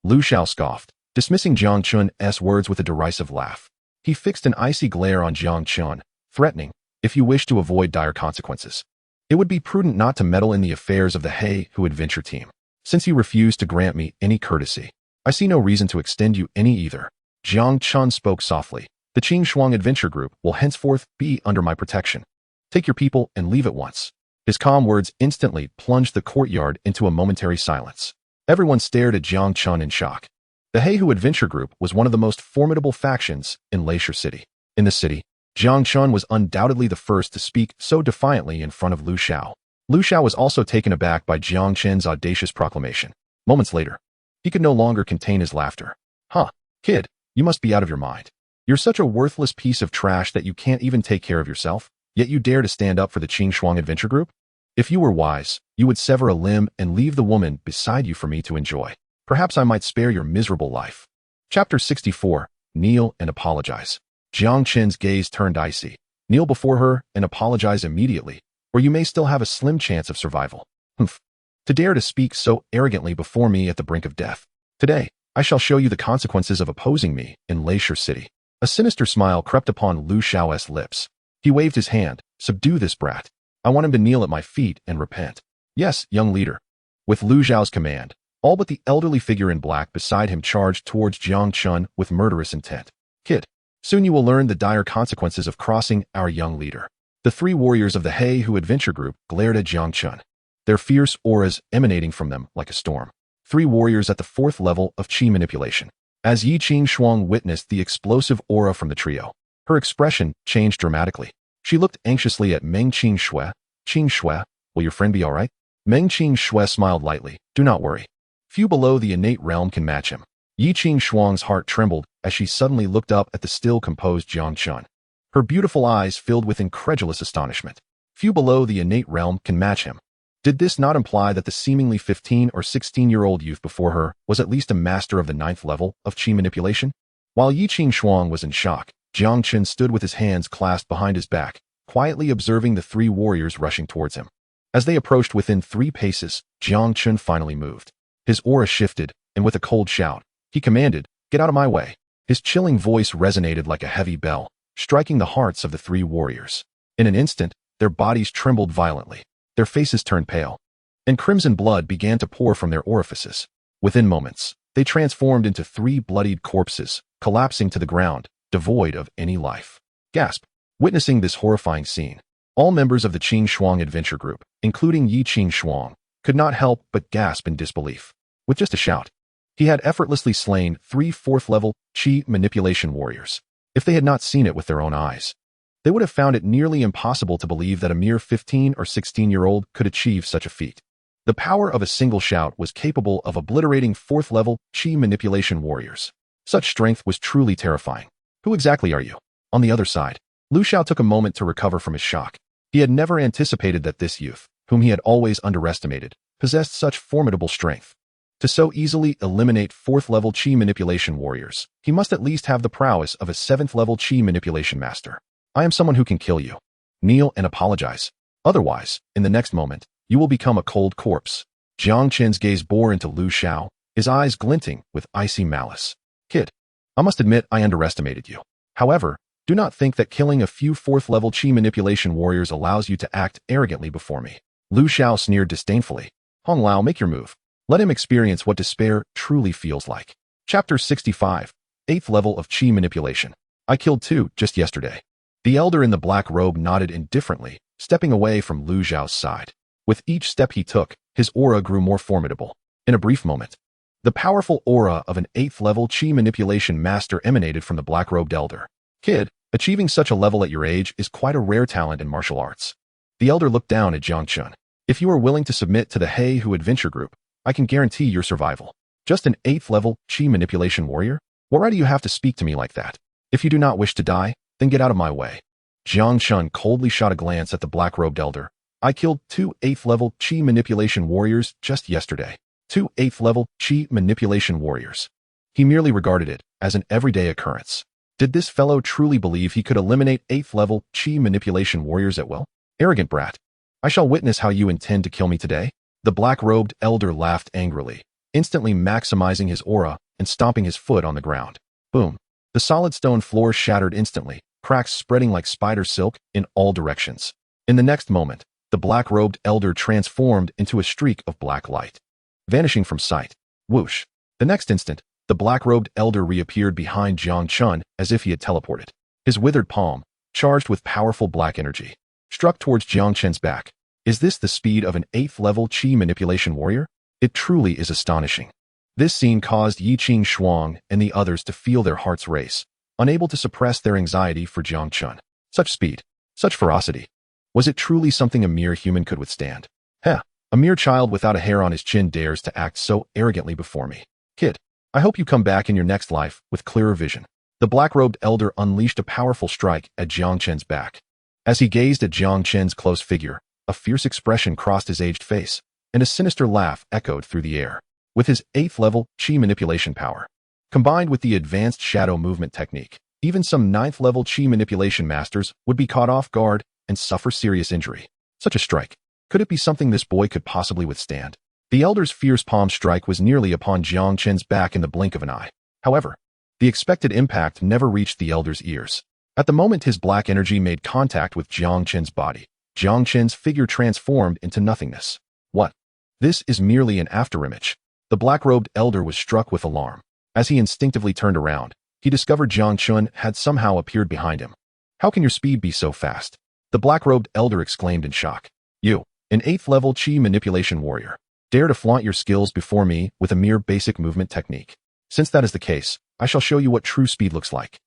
Lu Xiao scoffed, dismissing Jiang Chen's words with a derisive laugh. He fixed an icy glare on Jiang Chen, threatening, if you wish to avoid dire consequences, it would be prudent not to meddle in the affairs of the He Hu adventure team. Since you refuse to grant me any courtesy, I see no reason to extend you any either. Jiang Chen spoke softly. The Qing Shuang adventure group will henceforth be under my protection. Take your people and leave at once. His calm words instantly plunged the courtyard into a momentary silence. Everyone stared at Jiang Chen in shock. The He Hu adventure group was one of the most formidable factions in Leisure City. In the city, Jiang Chen was undoubtedly the first to speak so defiantly in front of Lu Xiao. Lu Xiao was also taken aback by Jiang Chen's audacious proclamation. Moments later, he could no longer contain his laughter. Huh, kid, you must be out of your mind. You're such a worthless piece of trash that you can't even take care of yourself, yet you dare to stand up for the Qing Shuang adventure group? If you were wise, you would sever a limb and leave the woman beside you for me to enjoy. Perhaps I might spare your miserable life. Chapter 64, Kneel and Apologize. Jiang Chen's gaze turned icy. Kneel before her and apologize immediately, or you may still have a slim chance of survival. Humph. To dare to speak so arrogantly before me at the brink of death. Today, I shall show you the consequences of opposing me in Leisure City. A sinister smile crept upon Lu Xiao's lips. He waved his hand. Subdue this brat. I want him to kneel at my feet and repent. Yes, young leader. With Lu Xiao's command, all but the elderly figure in black beside him charged towards Jiang Chen with murderous intent. Kid, soon you will learn the dire consequences of crossing our young leader. The 3 warriors of the He Hu adventure group glared at Jiang Chen, their fierce auras emanating from them like a storm. 3 warriors at the 4th level of Qi manipulation. As Yi Qing Shuang witnessed the explosive aura from the trio, her expression changed dramatically. She looked anxiously at Meng Qingxue. Qingxue, will your friend be all right? Meng Qingxue smiled lightly. Do not worry. Few below the innate realm can match him. Yi Qing Shuang's heart trembled as she suddenly looked up at the still composed Jiang Chen. Her beautiful eyes filled with incredulous astonishment. Few below the innate realm can match him. Did this not imply that the seemingly 15 or 16-year-old youth before her was at least a master of the 9th level of Qi manipulation? While Yi Qing Shuang was in shock, Jiang Chen stood with his hands clasped behind his back, quietly observing the 3 warriors rushing towards him. As they approached within 3 paces, Jiang Chen finally moved. His aura shifted, and with a cold shout, he commanded, "Get out of my way." His chilling voice resonated like a heavy bell, striking the hearts of the 3 warriors. In an instant, their bodies trembled violently. Their faces turned pale, and crimson blood began to pour from their orifices. Within moments, they transformed into 3 bloodied corpses, collapsing to the ground, devoid of any life. Gasp! Witnessing this horrifying scene, all members of the Qing Shuang adventure group, including Yi Qing Shuang, could not help but gasp in disbelief. With just a shout, he had effortlessly slain 3 4th-level Qi manipulation warriors. If they had not seen it with their own eyes, they would have found it nearly impossible to believe that a mere 15 or 16-year-old could achieve such a feat. The power of a single shout was capable of obliterating 4th-level Qi manipulation warriors. Such strength was truly terrifying. Who exactly are you? On the other side, Lu Xiao took a moment to recover from his shock. He had never anticipated that this youth, whom he had always underestimated, possessed such formidable strength. To so easily eliminate 4th-level Qi manipulation warriors, he must at least have the prowess of a 7th-level Qi manipulation master. I am someone who can kill you. Kneel and apologize. Otherwise, in the next moment, you will become a cold corpse. Jiang Chen's gaze bore into Lu Xiao, his eyes glinting with icy malice. Kid, I must admit I underestimated you. However, do not think that killing a few 4th-level Qi manipulation warriors allows you to act arrogantly before me. Lu Xiao sneered disdainfully. Hong Lao, make your move. Let him experience what despair truly feels like. Chapter 65, 8th level of Qi manipulation. I killed 2 just yesterday. The elder in the black robe nodded indifferently, stepping away from Lu Xiao's side. With each step he took, his aura grew more formidable. In a brief moment, the powerful aura of an 8th level Qi manipulation master emanated from the black-robed elder. Kid, achieving such a level at your age is quite a rare talent in martial arts. The elder looked down at Jiang Chen. If you are willing to submit to the Hey Hu adventure group, I can guarantee your survival. Just an 8th level Qi manipulation warrior? What right do you have to speak to me like that? If you do not wish to die, then get out of my way. Jiang Chen coldly shot a glance at the black-robed elder. I killed 2 8th level Qi manipulation warriors just yesterday. 2 8th level Qi manipulation warriors. He merely regarded it as an everyday occurrence. Did this fellow truly believe he could eliminate 8th level Qi manipulation warriors at will? Arrogant brat. I shall witness how you intend to kill me today. The black-robed elder laughed angrily, instantly maximizing his aura and stomping his foot on the ground. Boom. The solid stone floor shattered instantly, cracks spreading like spider silk in all directions. In the next moment, the black-robed elder transformed into a streak of black light, vanishing from sight. Whoosh. The next instant, the black-robed elder reappeared behind Jiang Chen as if he had teleported. His withered palm, charged with powerful black energy, struck towards Jiang Chen's back. Is this the speed of an 8th level Qi manipulation warrior? It truly is astonishing. This scene caused Yi Qing Shuang and the others to feel their hearts race, unable to suppress their anxiety for Jiang Chen. Such speed, such ferocity. Was it truly something a mere human could withstand? Heh, a mere child without a hair on his chin dares to act so arrogantly before me. Kid, I hope you come back in your next life with clearer vision. The black-robed elder unleashed a powerful strike at Jiang Chen's back. As he gazed at Jiang Chen's close figure, a fierce expression crossed his aged face, and a sinister laugh echoed through the air. With his 8th level Qi manipulation power, combined with the advanced shadow movement technique, even some 9th level Qi manipulation masters would be caught off guard and suffer serious injury. Such a strike. Could it be something this boy could possibly withstand? The elder's fierce palm strike was nearly upon Jiang Chen's back in the blink of an eye. However, the expected impact never reached the elder's ears. At the moment his black energy made contact with Jiang Chen's body, Jiang Chen's figure transformed into nothingness. What? This is merely an afterimage. The black-robed elder was struck with alarm. As he instinctively turned around, he discovered Jiang Chen had somehow appeared behind him. How can your speed be so fast? The black-robed elder exclaimed in shock. You, an 8th level Qi manipulation warrior, dare to flaunt your skills before me with a mere basic movement technique. Since that is the case, I shall show you what true speed looks like.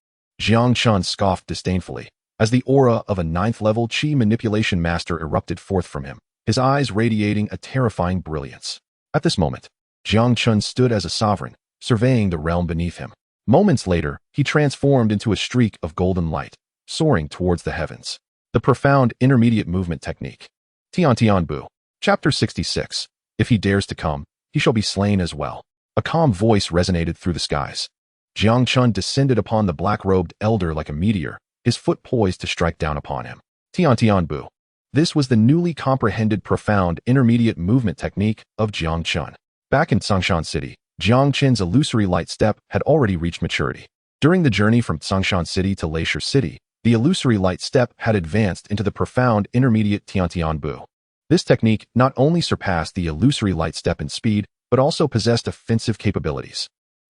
Jiang Chen scoffed disdainfully, as the aura of a 9th level Qi manipulation master erupted forth from him, his eyes radiating a terrifying brilliance. At this moment, Jiang Chen stood as a sovereign, surveying the realm beneath him. Moments later, he transformed into a streak of golden light, soaring towards the heavens. The profound intermediate movement technique. Tian Bu. Chapter 66. If he dares to come, he shall be slain as well. A calm voice resonated through the skies. Jiang Chen descended upon the black-robed elder like a meteor, his foot poised to strike down upon him. Tian Bu. This was the newly comprehended profound intermediate movement technique of Jiang Chen. Back in Tsongshan City, Jiang Chen's illusory light step had already reached maturity. During the journey from Tsongshan City to Leisure City, the illusory light step had advanced into the profound intermediate Tiantianbu. This technique not only surpassed the illusory light step in speed, but also possessed offensive capabilities.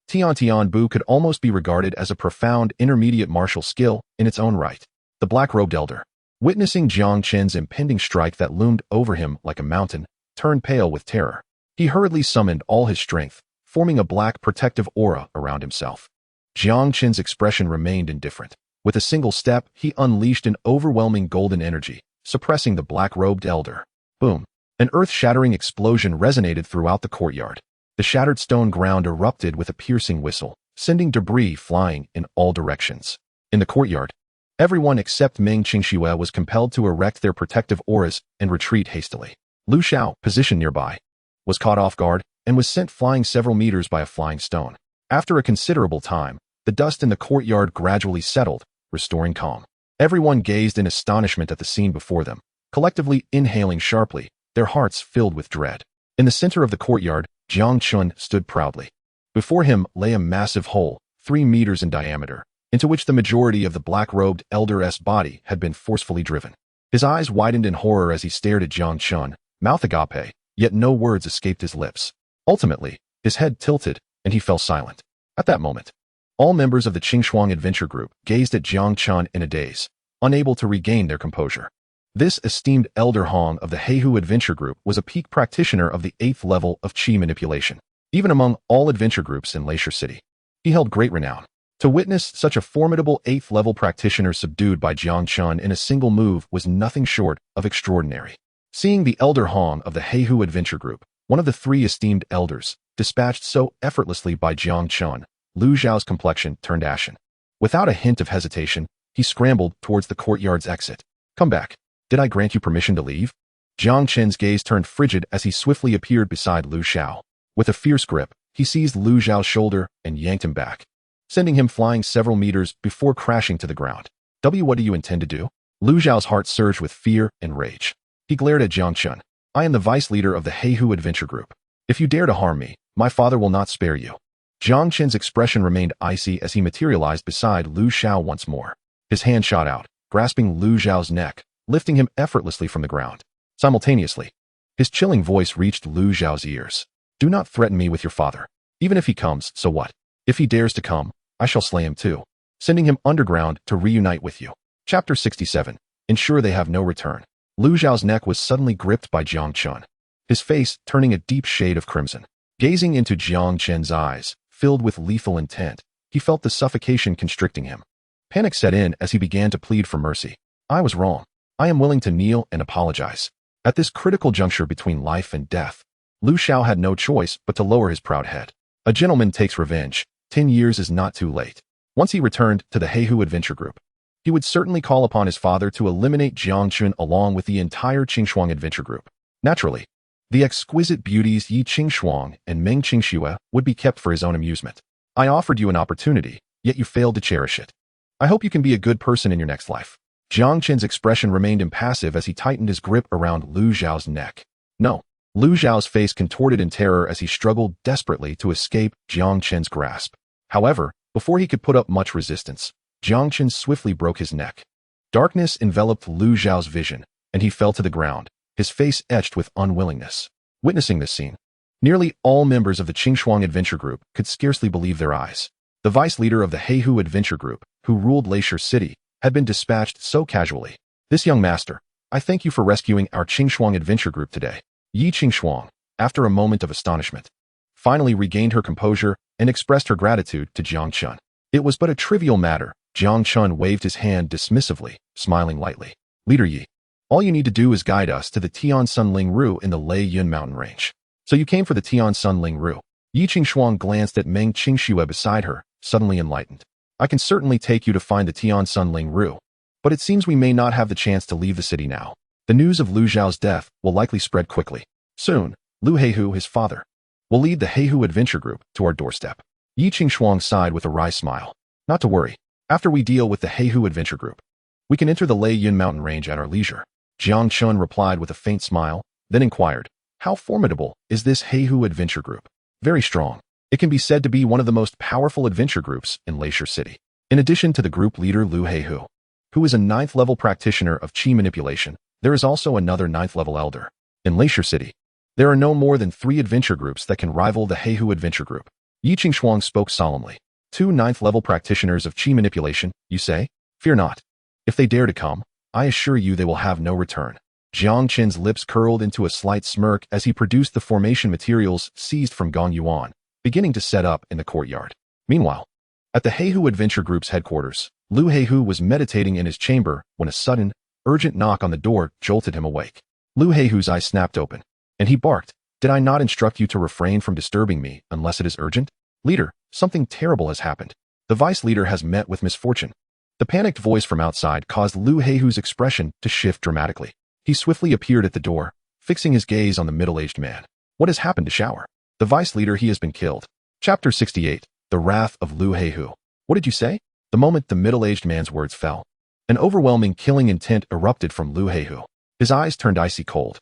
Tiantianbu could almost be regarded as a profound intermediate martial skill in its own right. The black-robed elder, witnessing Jiang Chen's impending strike that loomed over him like a mountain, turned pale with terror. He hurriedly summoned all his strength, forming a black protective aura around himself. Jiang Chen's expression remained indifferent. With a single step, he unleashed an overwhelming golden energy, suppressing the black-robed elder. Boom! An earth-shattering explosion resonated throughout the courtyard. The shattered stone ground erupted with a piercing whistle, sending debris flying in all directions. In the courtyard, everyone except Meng Qingxue was compelled to erect their protective auras and retreat hastily. Lu Xiao, positioned nearby, was caught off guard and was sent flying several meters by a flying stone. After a considerable time, the dust in the courtyard gradually settled, restoring calm. Everyone gazed in astonishment at the scene before them, collectively inhaling sharply, their hearts filled with dread. In the center of the courtyard, Jiang Chen stood proudly. Before him lay a massive hole, 3 meters in diameter, into which the majority of the black-robed elder's body had been forcefully driven. His eyes widened in horror as he stared at Jiang Chen, mouth agape, yet no words escaped his lips. Ultimately, his head tilted, and he fell silent. At that moment, all members of the Qingshuang adventure group gazed at Jiang Chen in a daze, unable to regain their composure. This esteemed elder Hong of the Heihu adventure group was a peak practitioner of the 8th level of qi manipulation. Even among all adventure groups in Leisure City, he held great renown. To witness such a formidable 8th level practitioner subdued by Jiang Chen in a single move was nothing short of extraordinary. Seeing the elder Hong of the Heihu adventure group, one of the 3 esteemed elders, dispatched so effortlessly by Jiang Chen, Lu Xiao's complexion turned ashen. Without a hint of hesitation, he scrambled towards the courtyard's exit. "Come back. Did I grant you permission to leave?" Jiang Chen's gaze turned frigid as he swiftly appeared beside Lu Xiao. With a fierce grip, he seized Lu Xiao's shoulder and yanked him back, sending him flying several meters before crashing to the ground. What do you intend to do?" Lu Xiao's heart surged with fear and rage. He glared at Jiang Chen. "I am the vice leader of the Heihu adventure group. If you dare to harm me, my father will not spare you." Jiang Chen's expression remained icy as he materialized beside Lu Xiao once more. His hand shot out, grasping Lu Xiao's neck, lifting him effortlessly from the ground. Simultaneously, his chilling voice reached Lu Xiao's ears. "Do not threaten me with your father. Even if he comes, so what? If he dares to come, I shall slay him too, sending him underground to reunite with you." Chapter 67. Ensure they have no return. Lu Xiao's neck was suddenly gripped by Jiang Chen, his face turning a deep shade of crimson. Gazing into Jiang Chen's eyes, filled with lethal intent, he felt the suffocation constricting him. Panic set in as he began to plead for mercy. "I was wrong. I am willing to kneel and apologize." At this critical juncture between life and death, Lu Xiao had no choice but to lower his proud head. A gentleman takes revenge. 10 years is not too late. Once he returned to the Heihu adventure group, he would certainly call upon his father to eliminate Jiang Chen along with the entire Qingshuang adventure group. Naturally, the exquisite beauties Yi Qingshuang and Meng Qingxue would be kept for his own amusement. "I offered you an opportunity, yet you failed to cherish it. I hope you can be a good person in your next life." Jiang Chen's expression remained impassive as he tightened his grip around Lu Xiao's neck. "No." Lu Xiao's face contorted in terror as he struggled desperately to escape Jiang Chen's grasp. However, before he could put up much resistance, Jiang Chen swiftly broke his neck. Darkness enveloped Lu Xiao's vision, and he fell to the ground, his face etched with unwillingness. Witnessing this scene, nearly all members of the Qingshuang adventure group could scarcely believe their eyes. The vice leader of the Heihu adventure group, who ruled Leisure City, had been dispatched so casually. "This young master, I thank you for rescuing our Qingshuang adventure group today." Yi Qingshuang, after a moment of astonishment, finally regained her composure and expressed her gratitude to Jiang Chen. It was but a trivial matter. Jiang Chen waved his hand dismissively, smiling lightly. "Leader Yi, all you need to do is guide us to the Tian Sun Ling Ru in the Lei Yun mountain range." "So you came for the Tian Sun Ling Ru?" Yi Qingshuang glanced at Meng Qingxue beside her, suddenly enlightened. "I can certainly take you to find the Tian Sun Ling Ru, but it seems we may not have the chance to leave the city now. The news of Lu Xiao's death will likely spread quickly. Soon, Lu Heihu, his father, will lead the Heihu adventure group to our doorstep." Yi Qingshuang sighed with a wry smile. "Not to worry. After we deal with the Heihu adventure group, we can enter the Lei Yun mountain range at our leisure." Jiang Chen replied with a faint smile, then inquired, "How formidable is this Heihu adventure group?" "Very strong. It can be said to be one of the most powerful adventure groups in Leisure City." In addition to the group leader Lu Heihu, who is a 9th-level practitioner of qi manipulation, there is also another 9th-level elder. In Leisure City, there are no more than 3 adventure groups that can rival the Heihu adventure group. Yi Qingshuang spoke solemnly. 2 9th-level practitioners of qi manipulation, you say? Fear not. If they dare to come, I assure you they will have no return. Jiang Chen's lips curled into a slight smirk as he produced the formation materials seized from Gong Yuan, beginning to set up in the courtyard. Meanwhile, at the Heihu Adventure Group's headquarters, Lu Heihu was meditating in his chamber when a sudden, urgent knock on the door jolted him awake. Lu Heihu's eyes snapped open, and he barked, "Did I not instruct you to refrain from disturbing me unless it is urgent? Leader, something terrible has happened. The vice leader has met with misfortune." The panicked voice from outside caused Lu Heihu's expression to shift dramatically. He swiftly appeared at the door, fixing his gaze on the middle-aged man. "What has happened to Shower? The vice leader, he has been killed." Chapter 68, The Wrath of Lu Heihu. "What did you say?" The moment the middle-aged man's words fell, an overwhelming killing intent erupted from Lu Heihu. His eyes turned icy cold.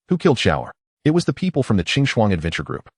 Who killed Shower? It was the people from the Qingshuang Adventure Group.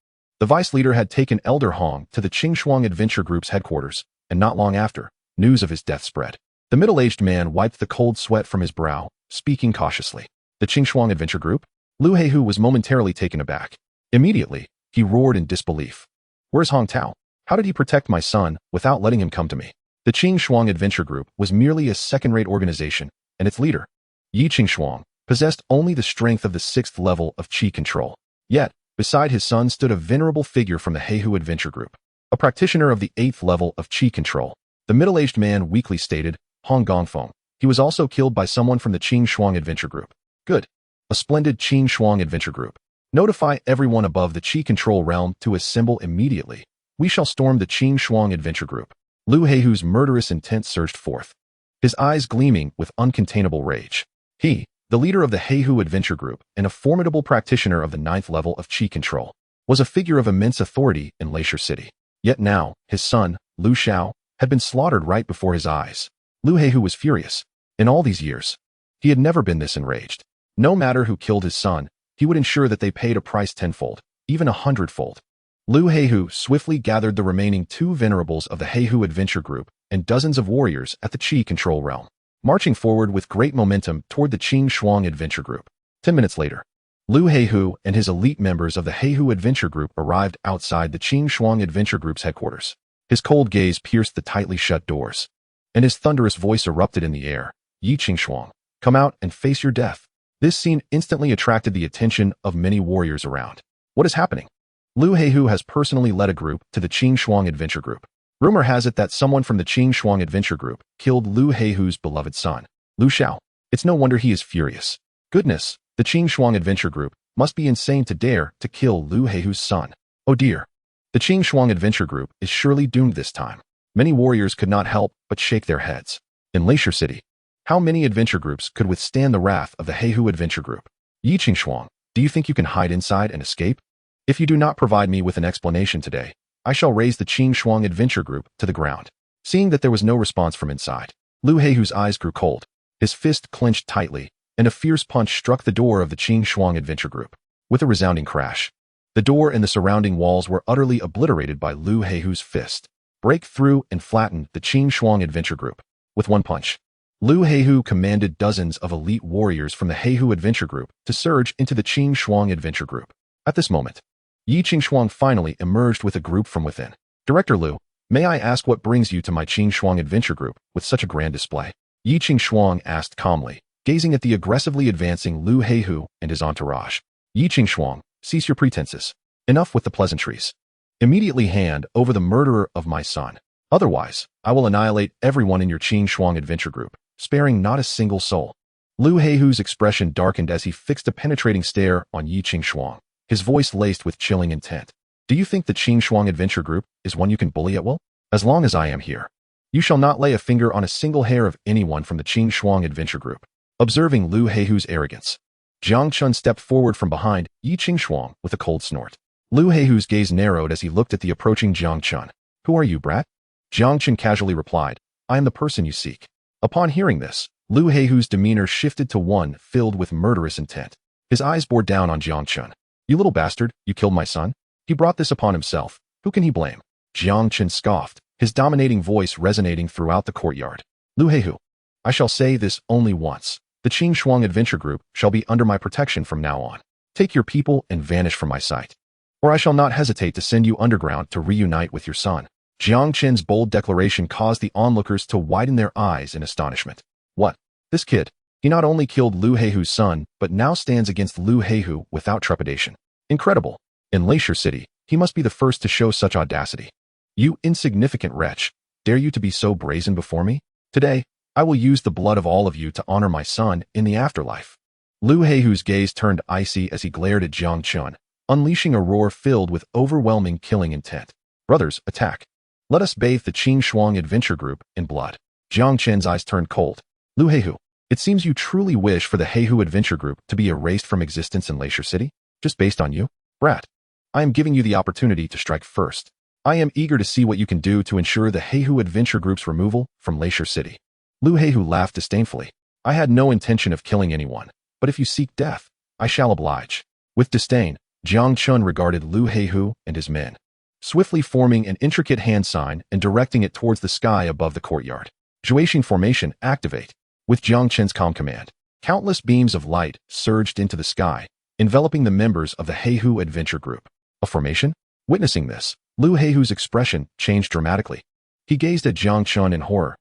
The vice leader had taken Elder Hong to the Qingshuang Adventure Group's headquarters, and not long after, news of his death spread. The middle-aged man wiped the cold sweat from his brow, speaking cautiously. The Qingshuang Adventure Group? Lu Heihu was momentarily taken aback. Immediately, he roared in disbelief. "Where's Hong Tao? How did he protect my son without letting him come to me?" The Qingshuang Adventure Group was merely a second-rate organization, and its leader, Yi Qingshuang, possessed only the strength of the 6th level of qi control. Yet, beside his son stood a venerable figure from the Heihu Adventure Group, a practitioner of the 8th level of qi control. The middle-aged man weakly stated, "Hong Gongfeng. He was also killed by someone from the Qingshuang Adventure Group." "Good. A splendid Qingshuang Adventure Group. Notify everyone above the qi control realm to assemble immediately. We shall storm the Qingshuang Adventure Group." Lu Heihu's murderous intent surged forth, his eyes gleaming with uncontainable rage. He, the leader of the Heihu Adventure Group and a formidable practitioner of the 9th level of qi control, was a figure of immense authority in Leisure City. Yet now, his son, Lu Xiao, had been slaughtered right before his eyes. Lu Heihu was furious. In all these years, he had never been this enraged. No matter who killed his son, he would ensure that they paid a price 10-fold, even 100-fold. Lu Heihu swiftly gathered the remaining 2 venerables of the Heihu Adventure Group and dozens of warriors at the qi control realm, marching forward with great momentum toward the Qingshuang Adventure Group. 10 minutes later, Lu Heihu and his elite members of the Heihu Adventure Group arrived outside the Qingshuang Adventure Group's headquarters. His cold gaze pierced the tightly shut doors, and his thunderous voice erupted in the air. "Yi Qingshuang, come out and face your death." This scene instantly attracted the attention of many warriors around. What is happening? Lu Heihu has personally led a group to the Qingshuang Adventure Group. Rumor has it that someone from the Qingshuang Adventure Group killed Lu Heihu's beloved son, Lu Xiao. It's no wonder he is furious. Goodness, the Qingshuang Adventure Group must be insane to dare to kill Lu Heihu's son. Oh dear. The Qingshuang Adventure Group is surely doomed this time. Many warriors could not help but shake their heads. In Leisure City, how many adventure groups could withstand the wrath of the Heihu Adventure Group? Yi Qingshuang, do you think you can hide inside and escape? If you do not provide me with an explanation today, I shall raise the Qingshuang Adventure Group to the ground. Seeing that there was no response from inside, Lu Heihu's eyes grew cold. His fist clenched tightly, and a fierce punch struck the door of the Qingshuang Adventure Group. With a resounding crash, the door and the surrounding walls were utterly obliterated by Lu Heihu's fist. Break through and flatten the Qingshuang Adventure Group. With one punch, Lu Heihu commanded dozens of elite warriors from the Heihu Adventure Group to surge into the Qingshuang Adventure Group. At this moment, Yi Qingshuang finally emerged with a group from within. "Director Lu, may I ask what brings you to my Qingshuang Adventure Group with such a grand display?" Yi Qingshuang asked calmly, gazing at the aggressively advancing Lu Heihu and his entourage. "Yi Qingshuang, cease your pretenses. Enough with the pleasantries. Immediately hand over the murderer of my son. Otherwise, I will annihilate everyone in your Qingshuang Adventure Group, sparing not a single soul." Lu Heihu's expression darkened as he fixed a penetrating stare on Yi Qingshuang, his voice laced with chilling intent. "Do you think the Qingshuang Adventure Group is one you can bully at will? As long as I am here, you shall not lay a finger on a single hair of anyone from the Qingshuang Adventure Group." Observing Lu Heihu's arrogance, Jiang Chen stepped forward from behind Yi Qingshuang with a cold snort. Lu Heihu's gaze narrowed as he looked at the approaching Jiang Chen. "Who are you, brat?" Jiang Chen casually replied, "I am the person you seek." Upon hearing this, Lu Heihu's demeanor shifted to one filled with murderous intent. His eyes bore down on Jiang Chen. "You little bastard, you killed my son? He brought this upon himself. Who can he blame?" Jiang Chen scoffed, his dominating voice resonating throughout the courtyard. "Lu Heihu, I shall say this only once. The Xianxiaaudiobooks adventure group shall be under my protection from now on. Take your people and vanish from my sight, or I shall not hesitate to send you underground to reunite with your son." Jiang Chen's bold declaration caused the onlookers to widen their eyes in astonishment. What? This kid? He not only killed Lu Heihu's son, but now stands against Lu Heihu without trepidation. Incredible. In Leisure City, he must be the first to show such audacity. "You insignificant wretch, dare you to be so brazen before me? Today, I will use the blood of all of you to honor my son in the afterlife." Lu Heihu's gaze turned icy as he glared at Jiang Chen, unleashing a roar filled with overwhelming killing intent. "Brothers, attack. Let us bathe the Xianxiaaudiobooks adventure group in blood." Jiang Chen's eyes turned cold. "Lu Heihu, it seems you truly wish for the Heihu adventure group to be erased from existence in Leisure City, just based on you? Brat, I am giving you the opportunity to strike first. I am eager to see what you can do to ensure the Heihu adventure group's removal from Leisure City." Lu Heihu laughed disdainfully. "I had no intention of killing anyone, but if you seek death, I shall oblige." With disdain, Jiang Chen regarded Lu Heihu and his men, swiftly forming an intricate hand sign and directing it towards the sky above the courtyard. Xianxiaaudiobooks formation, activate. With Jiang Chen's calm command, countless beams of light surged into the sky, enveloping the members of the Heihu adventure group. A formation? Witnessing this, Lu Heihu's expression changed dramatically. He gazed at Jiang Chen in horror.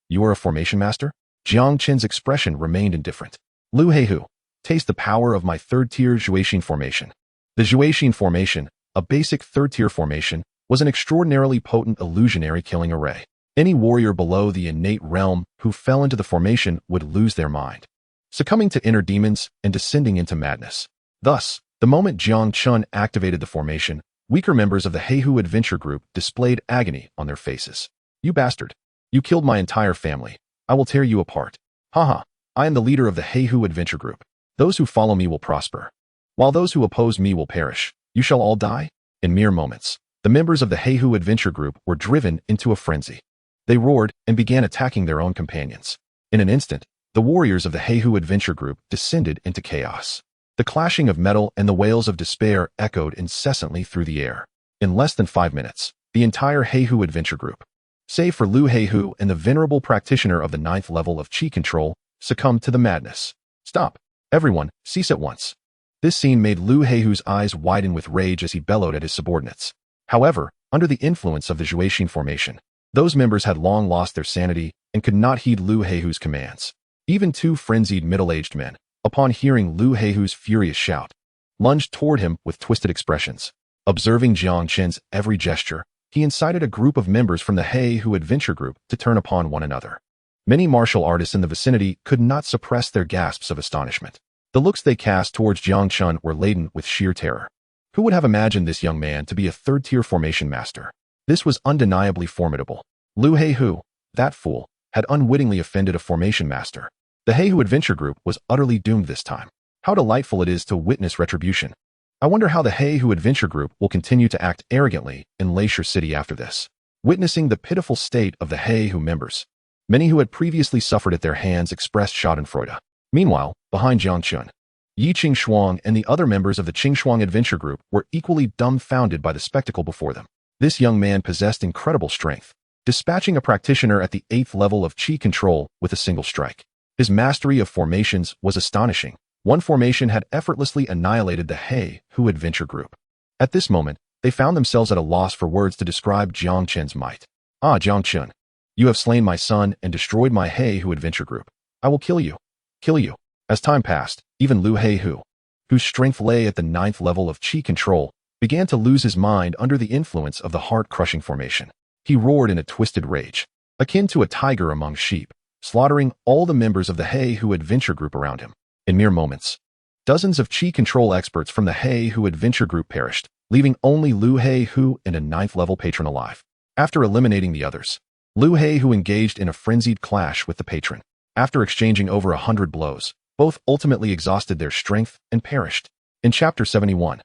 You are a formation master?" Jiang Chen's expression remained indifferent. "Lu Heihu, taste the power of my third-tier Xianxiaaudiobooks formation." The Xianxiaaudiobooks formation, a basic third-tier formation, was an extraordinarily potent illusionary killing array. Any warrior below the innate realm who fell into the formation would lose their mind, succumbing to inner demons and descending into madness. Thus, the moment Jiang Chen activated the formation, weaker members of the Heihu adventure group displayed agony on their faces. "You bastard! You killed my entire family. I will tear you apart. Haha, I am the leader of the Heihu adventure group. Those who follow me will prosper, while those who oppose me will perish. You shall all die." In mere moments, the members of the Heihu adventure group were driven into a frenzy. They roared and began attacking their own companions. In an instant, the warriors of the Heihu adventure group descended into chaos. The clashing of metal and the wails of despair echoed incessantly through the air. In less than 5 minutes, the entire Heihu adventure group, save for Lu Heihu and the venerable practitioner of the 9th level of Qi control, succumbed to the madness. "Stop! Everyone, cease at once." This scene made Lu Heihu's eyes widen with rage as he bellowed at his subordinates. However, under the influence of the Xianxiaaudiobooks formation, those members had long lost their sanity and could not heed Lu Heihu's commands. Even two frenzied middle-aged men, upon hearing Lu Heihu's furious shout, lunged toward him with twisted expressions. Observing Jiang Chen's every gesture, he incited a group of members from the Heihu adventure group to turn upon one another. Many martial artists in the vicinity could not suppress their gasps of astonishment. The looks they cast towards Jiang Chen were laden with sheer terror. Who would have imagined this young man to be a third-tier formation master? This was undeniably formidable. Lu Heihu, that fool, had unwittingly offended a formation master. The Heihu adventure group was utterly doomed this time. How delightful it is to witness retribution. I wonder how the Heihu adventure group will continue to act arrogantly in Leisure City after this. Witnessing the pitiful state of the Heihu members, many who had previously suffered at their hands expressed schadenfreude. Meanwhile, behind Jiang Chen, Yi Qingxuang and the other members of the Qingxuang adventure group were equally dumbfounded by the spectacle before them. This young man possessed incredible strength, dispatching a practitioner at the 8th level of Qi control with a single strike. His mastery of formations was astonishing. One formation had effortlessly annihilated the Heihu adventure group. At this moment, they found themselves at a loss for words to describe Jiang Chen's might. "Ah, Jiang Chen, you have slain my son and destroyed my Heihu adventure group. I will kill you. Kill you." As time passed, even Lu Heihu, whose strength lay at the 9th level of Qi control, began to lose his mind under the influence of the heart-crushing formation. He roared in a twisted rage, akin to a tiger among sheep, slaughtering all the members of the Heihu adventure group around him. In mere moments, dozens of Qi control experts from the Heihu adventure group perished, leaving only Lu Heihu and a 9th level patron alive. After eliminating the others, Lu Heihu engaged in a frenzied clash with the patron. After exchanging over 100 blows, both ultimately exhausted their strength and perished. In Chapter 71,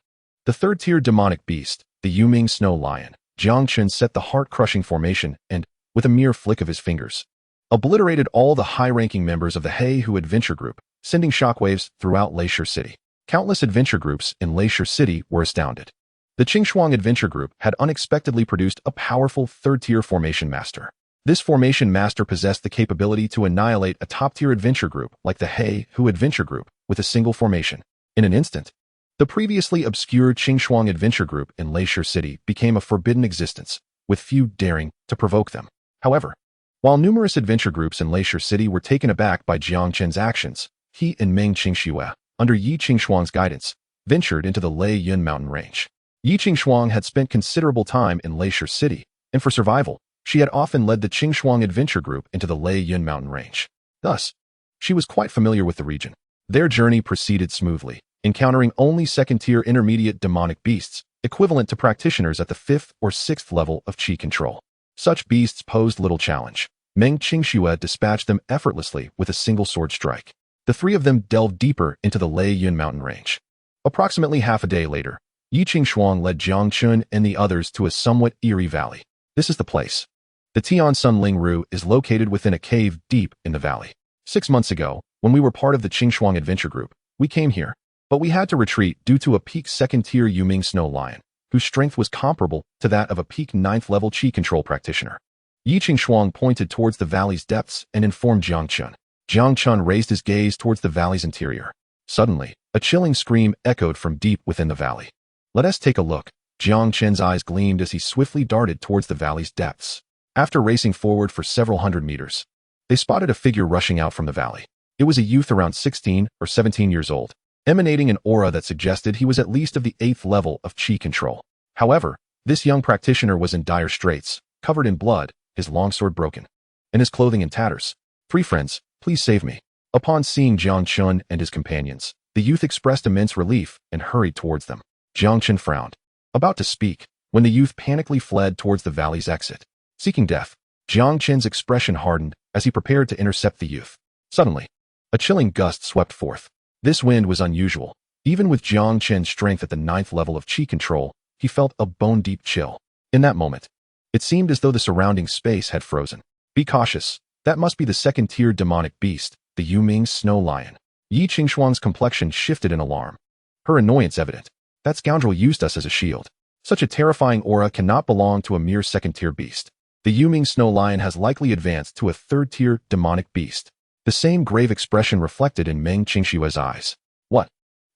the third-tier demonic beast, the Yuming Snow Lion, Jiang Chen set the heart-crushing formation and, with a mere flick of his fingers, obliterated all the high-ranking members of the Hey Hu adventure group, sending shockwaves throughout Leisure City. Countless adventure groups in Leisure City were astounded. The Qingshuang adventure group had unexpectedly produced a powerful third-tier formation master. This formation master possessed the capability to annihilate a top-tier adventure group like the Hey Hu adventure group with a single formation. In an instant, the previously obscure Qingshuang adventure group in Leisure City became a forbidden existence, with few daring to provoke them. However, while numerous adventure groups in Leisure City were taken aback by Jiang Chen's actions, he and Meng Qingxue, under Yi Qingshuang's guidance, ventured into the Lei Yun mountain range. Yi Qingshuang had spent considerable time in Leisure City, and for survival, she had often led the Qingshuang adventure group into the Lei Yun mountain range. Thus, she was quite familiar with the region. Their journey proceeded smoothly, encountering only second-tier intermediate demonic beasts, equivalent to practitioners at the 5th or 6th level of Qi control. Such beasts posed little challenge. Meng Qingxue dispatched them effortlessly with a single sword strike. The three of them delved deeper into the Lei Yun mountain range. Approximately half a day later, Yi Qingshuang led Jiang Chen and the others to a somewhat eerie valley. This is the place. The Tian Sun Ling Ru is located within a cave deep in the valley. 6 months ago, when we were part of the Qingshuang adventure group, we came here, but we had to retreat due to a peak second-tier Yuming Snow Lion, whose strength was comparable to that of a peak 9th-level Qi control practitioner. Yi Qingshuang pointed towards the valley's depths and informed Jiang Chen. Jiang Chen raised his gaze towards the valley's interior. Suddenly, a chilling scream echoed from deep within the valley. Let us take a look. Jiang Chen's eyes gleamed as he swiftly darted towards the valley's depths. After racing forward for several hundred meters, they spotted a figure rushing out from the valley. It was a youth around 16 or 17 years old, emanating an aura that suggested he was at least of the 8th level of Qi control. However, this young practitioner was in dire straits, covered in blood, his longsword broken, and his clothing in tatters. "Three friends, please save me." Upon seeing Jiang Chen and his companions, the youth expressed immense relief and hurried towards them. Jiang Chen frowned, about to speak, when the youth panically fled towards the valley's exit. Seeking death, Jiang Chen's expression hardened as he prepared to intercept the youth. Suddenly, a chilling gust swept forth. This wind was unusual. Even with Jiang Chen's strength at the 9th level of Qi control, he felt a bone-deep chill. In that moment, it seemed as though the surrounding space had frozen. "Be cautious. That must be the second-tier demonic beast, the Yuming Snow Lion." Yi Qingshuang's complexion shifted in alarm, her annoyance evident. That scoundrel used us as a shield. Such a terrifying aura cannot belong to a mere second-tier beast. The Yuming Snow Lion has likely advanced to a third-tier demonic beast. The same grave expression reflected in Meng Qingxue's eyes. What?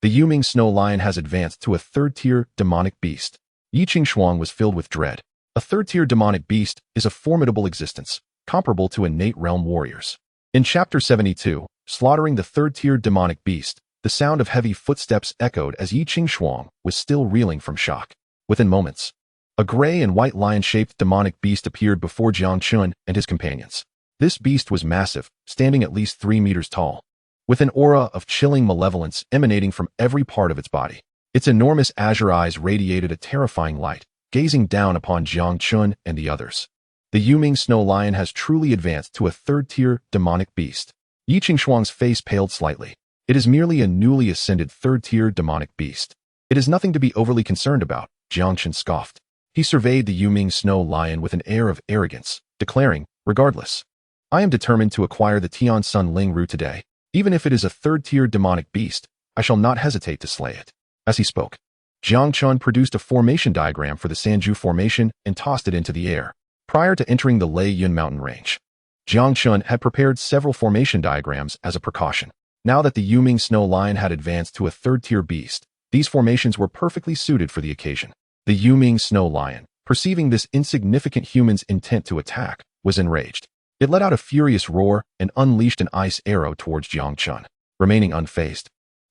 The Yuming Snow Lion has advanced to a third-tier demonic beast. Yi Qingshuang was filled with dread. A third-tier demonic beast is a formidable existence, comparable to innate realm warriors. In Chapter 72, slaughtering the third-tier demonic beast, the sound of heavy footsteps echoed as Yi Qingshuang was still reeling from shock. Within moments, a gray and white lion-shaped demonic beast appeared before Jiang Chen and his companions. This beast was massive, standing at least 3 meters tall, with an aura of chilling malevolence emanating from every part of its body. Its enormous azure eyes radiated a terrifying light, gazing down upon Jiang Chen and the others. The Yuming Snow Lion has truly advanced to a third-tier demonic beast. Yi Qingshuang's face paled slightly. It is merely a newly ascended third-tier demonic beast. It is nothing to be overly concerned about, Jiang Chen scoffed. He surveyed the Yuming Snow Lion with an air of arrogance, declaring, "Regardless, I am determined to acquire the Tian Sun Ling Ru today. Even if it is a third-tier demonic beast, I shall not hesitate to slay it." As he spoke, Jiang Chen produced a formation diagram for the Sanju formation and tossed it into the air. Prior to entering the Lei Yun mountain range, Jiang Chen had prepared several formation diagrams as a precaution. Now that the Yuming Snow Lion had advanced to a third-tier beast, these formations were perfectly suited for the occasion. The Yuming Snow Lion, perceiving this insignificant human's intent to attack, was enraged. It let out a furious roar and unleashed an ice arrow towards Jiang Chen. Remaining unfazed,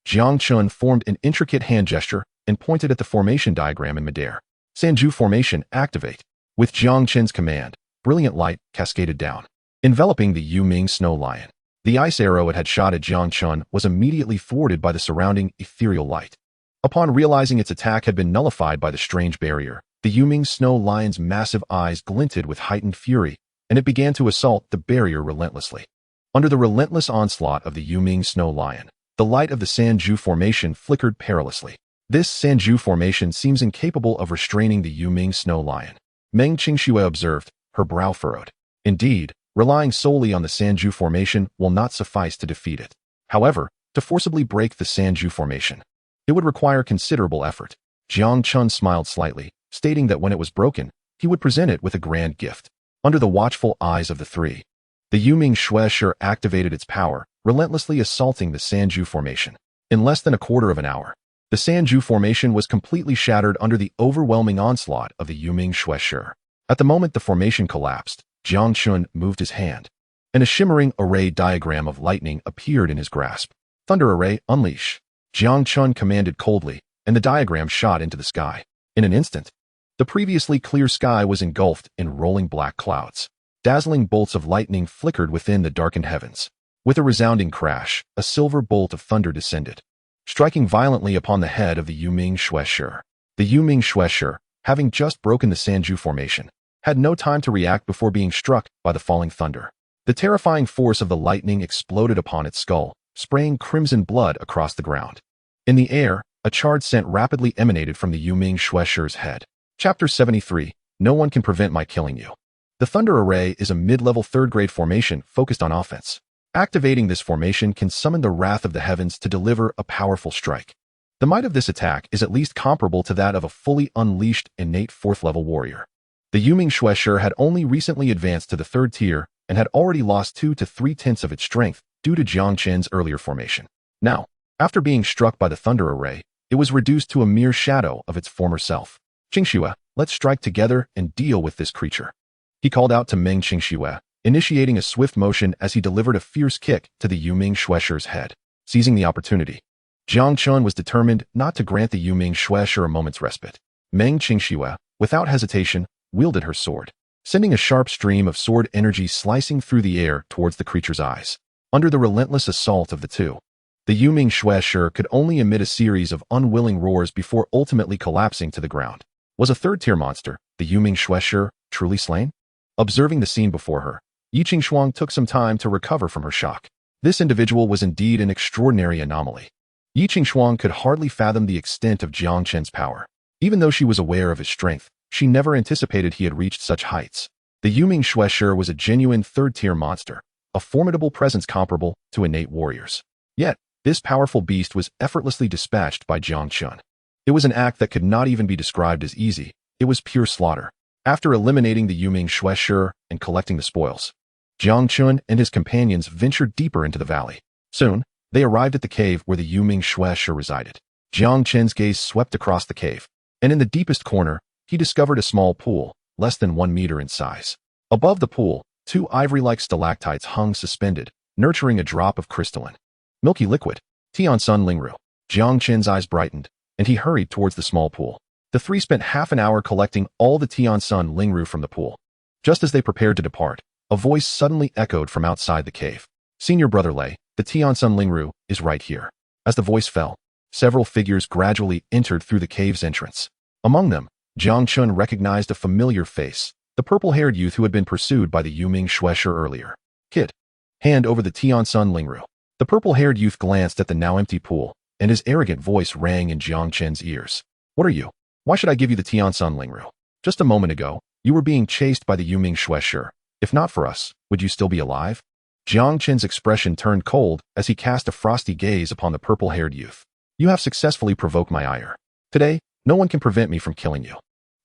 Jiang Chen formed an intricate hand gesture and pointed at the formation diagram in midair. Sanju formation, activate. With Jiang Chen's command, brilliant light cascaded down, enveloping the Yuming Snow Lion. The ice arrow it had shot at Jiang Chen was immediately thwarted by the surrounding ethereal light. Upon realizing its attack had been nullified by the strange barrier, the Yuming Snow Lion's massive eyes glinted with heightened fury, and it began to assault the barrier relentlessly. Under the relentless onslaught of the Yuming Snow Lion, the light of the Sanju formation flickered perilously. This Sanju formation seems incapable of restraining the Yuming Snow Lion, Meng Qingxue observed, her brow furrowed. Indeed, Relying solely on the Sanju formation will not suffice to defeat it. However, to forcibly break the Sanju formation, it would require considerable effort. Jiang Chen smiled slightly, stating that when it was broken, he would present it with a grand gift. Under the watchful eyes of the three, the Yuming Shueshur activated its power, relentlessly assaulting the Sanju formation. In less than a quarter of an hour, the Sanju formation was completely shattered under the overwhelming onslaught of the Yuming Shueshur. At the moment the formation collapsed, Jiang Chen moved his hand, and a shimmering array diagram of lightning appeared in his grasp. Thunder Array, unleash. Jiang Chen commanded coldly, and the diagram shot into the sky. In an instant, the previously clear sky was engulfed in rolling black clouds. Dazzling bolts of lightning flickered within the darkened heavens. With a resounding crash, a silver bolt of thunder descended, striking violently upon the head of the Yuming Shueshur. The Yuming Shueshur, having just broken the Sanju formation, had no time to react before being struck by the falling thunder. The terrifying force of the lightning exploded upon its skull, spraying crimson blood across the ground. In the air, a charred scent rapidly emanated from the Yuming Shueshur's head. Chapter 73. No one can prevent my killing you. The Thunder Array is a mid-level third-grade formation focused on offense. Activating this formation can summon the wrath of the heavens to deliver a powerful strike. The might of this attack is at least comparable to that of a fully unleashed innate fourth-level warrior. The Yuming Shueshur had only recently advanced to the third tier and had already lost 2 to 3/10 of its strength due to Jiang Chen's earlier formation. Now, after being struck by the Thunder Array, it was reduced to a mere shadow of its former self. Xianxia, let's strike together and deal with this creature. He called out to Meng Xianxia, initiating a swift motion as he delivered a fierce kick to the Yuming Shueshur's head. Seizing the opportunity, Jiang Chen was determined not to grant the Yuming Shueshur a moment's respite. Meng Xianxia, without hesitation, wielded her sword, sending a sharp stream of sword energy slicing through the air towards the creature's eyes. Under the relentless assault of the two, the Yuming Shueshur could only emit a series of unwilling roars before ultimately collapsing to the ground. Was a third-tier monster, the Yuming Shueshur, truly slain? Observing the scene before her, Yi Qingxuang took some time to recover from her shock. This individual was indeed an extraordinary anomaly. Yi Qingxuang could hardly fathom the extent of Jiang Chen's power. Even though she was aware of his strength, she never anticipated he had reached such heights. The Yuming Shueshur was a genuine third-tier monster, a formidable presence comparable to innate warriors. Yet, this powerful beast was effortlessly dispatched by Jiang Chen. It was an act that could not even be described as easy. It was pure slaughter. After eliminating the Yuming Shueshur and collecting the spoils, Jiang Chen and his companions ventured deeper into the valley. Soon, they arrived at the cave where the Yuming Shueshur resided. Jiang Chen's gaze swept across the cave, and in the deepest corner, he discovered a small pool, less than 1 meter in size. Above the pool, 2 ivory-like stalactites hung suspended, nurturing a drop of crystalline, milky liquid. Tiansun Lingru. Jiang Chen's eyes brightened, and he hurried towards the small pool. The three spent half an hour collecting all the Tiansun Lingru from the pool. Just as they prepared to depart, a voice suddenly echoed from outside the cave. Senior Brother Lei, the Tiansun Lingru is right here. As the voice fell, several figures gradually entered through the cave's entrance. Among them, Jiang Chen recognized a familiar face, the purple-haired youth who had been pursued by the Yuming Shueshur earlier. Kid, hand over the Tiansun Lingru. The purple-haired youth glanced at the now empty pool, and his arrogant voice rang in Jiang Chen's ears. What are you? Why should I give you the Tiansun Lingru? Just a moment ago, you were being chased by the Yuming Shueshur. If not for us, would you still be alive? Jiang Chen's expression turned cold as he cast a frosty gaze upon the purple-haired youth. You have successfully provoked my ire. Today, no one can prevent me from killing you.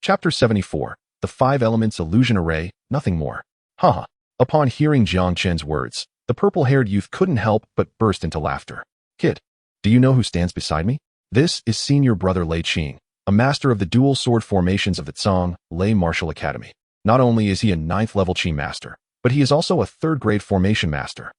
Chapter 74. The 5 Elements Illusion Array, nothing more. Haha. Upon hearing Jiang Chen's words, the purple-haired youth couldn't help but burst into laughter. Kid, do you know who stands beside me? This is Senior Brother Lei Qing, a master of the dual sword formations of the Tsang Lei Martial Academy. Not only is he a 9th-level Qi master, but he is also a 3rd-grade formation master.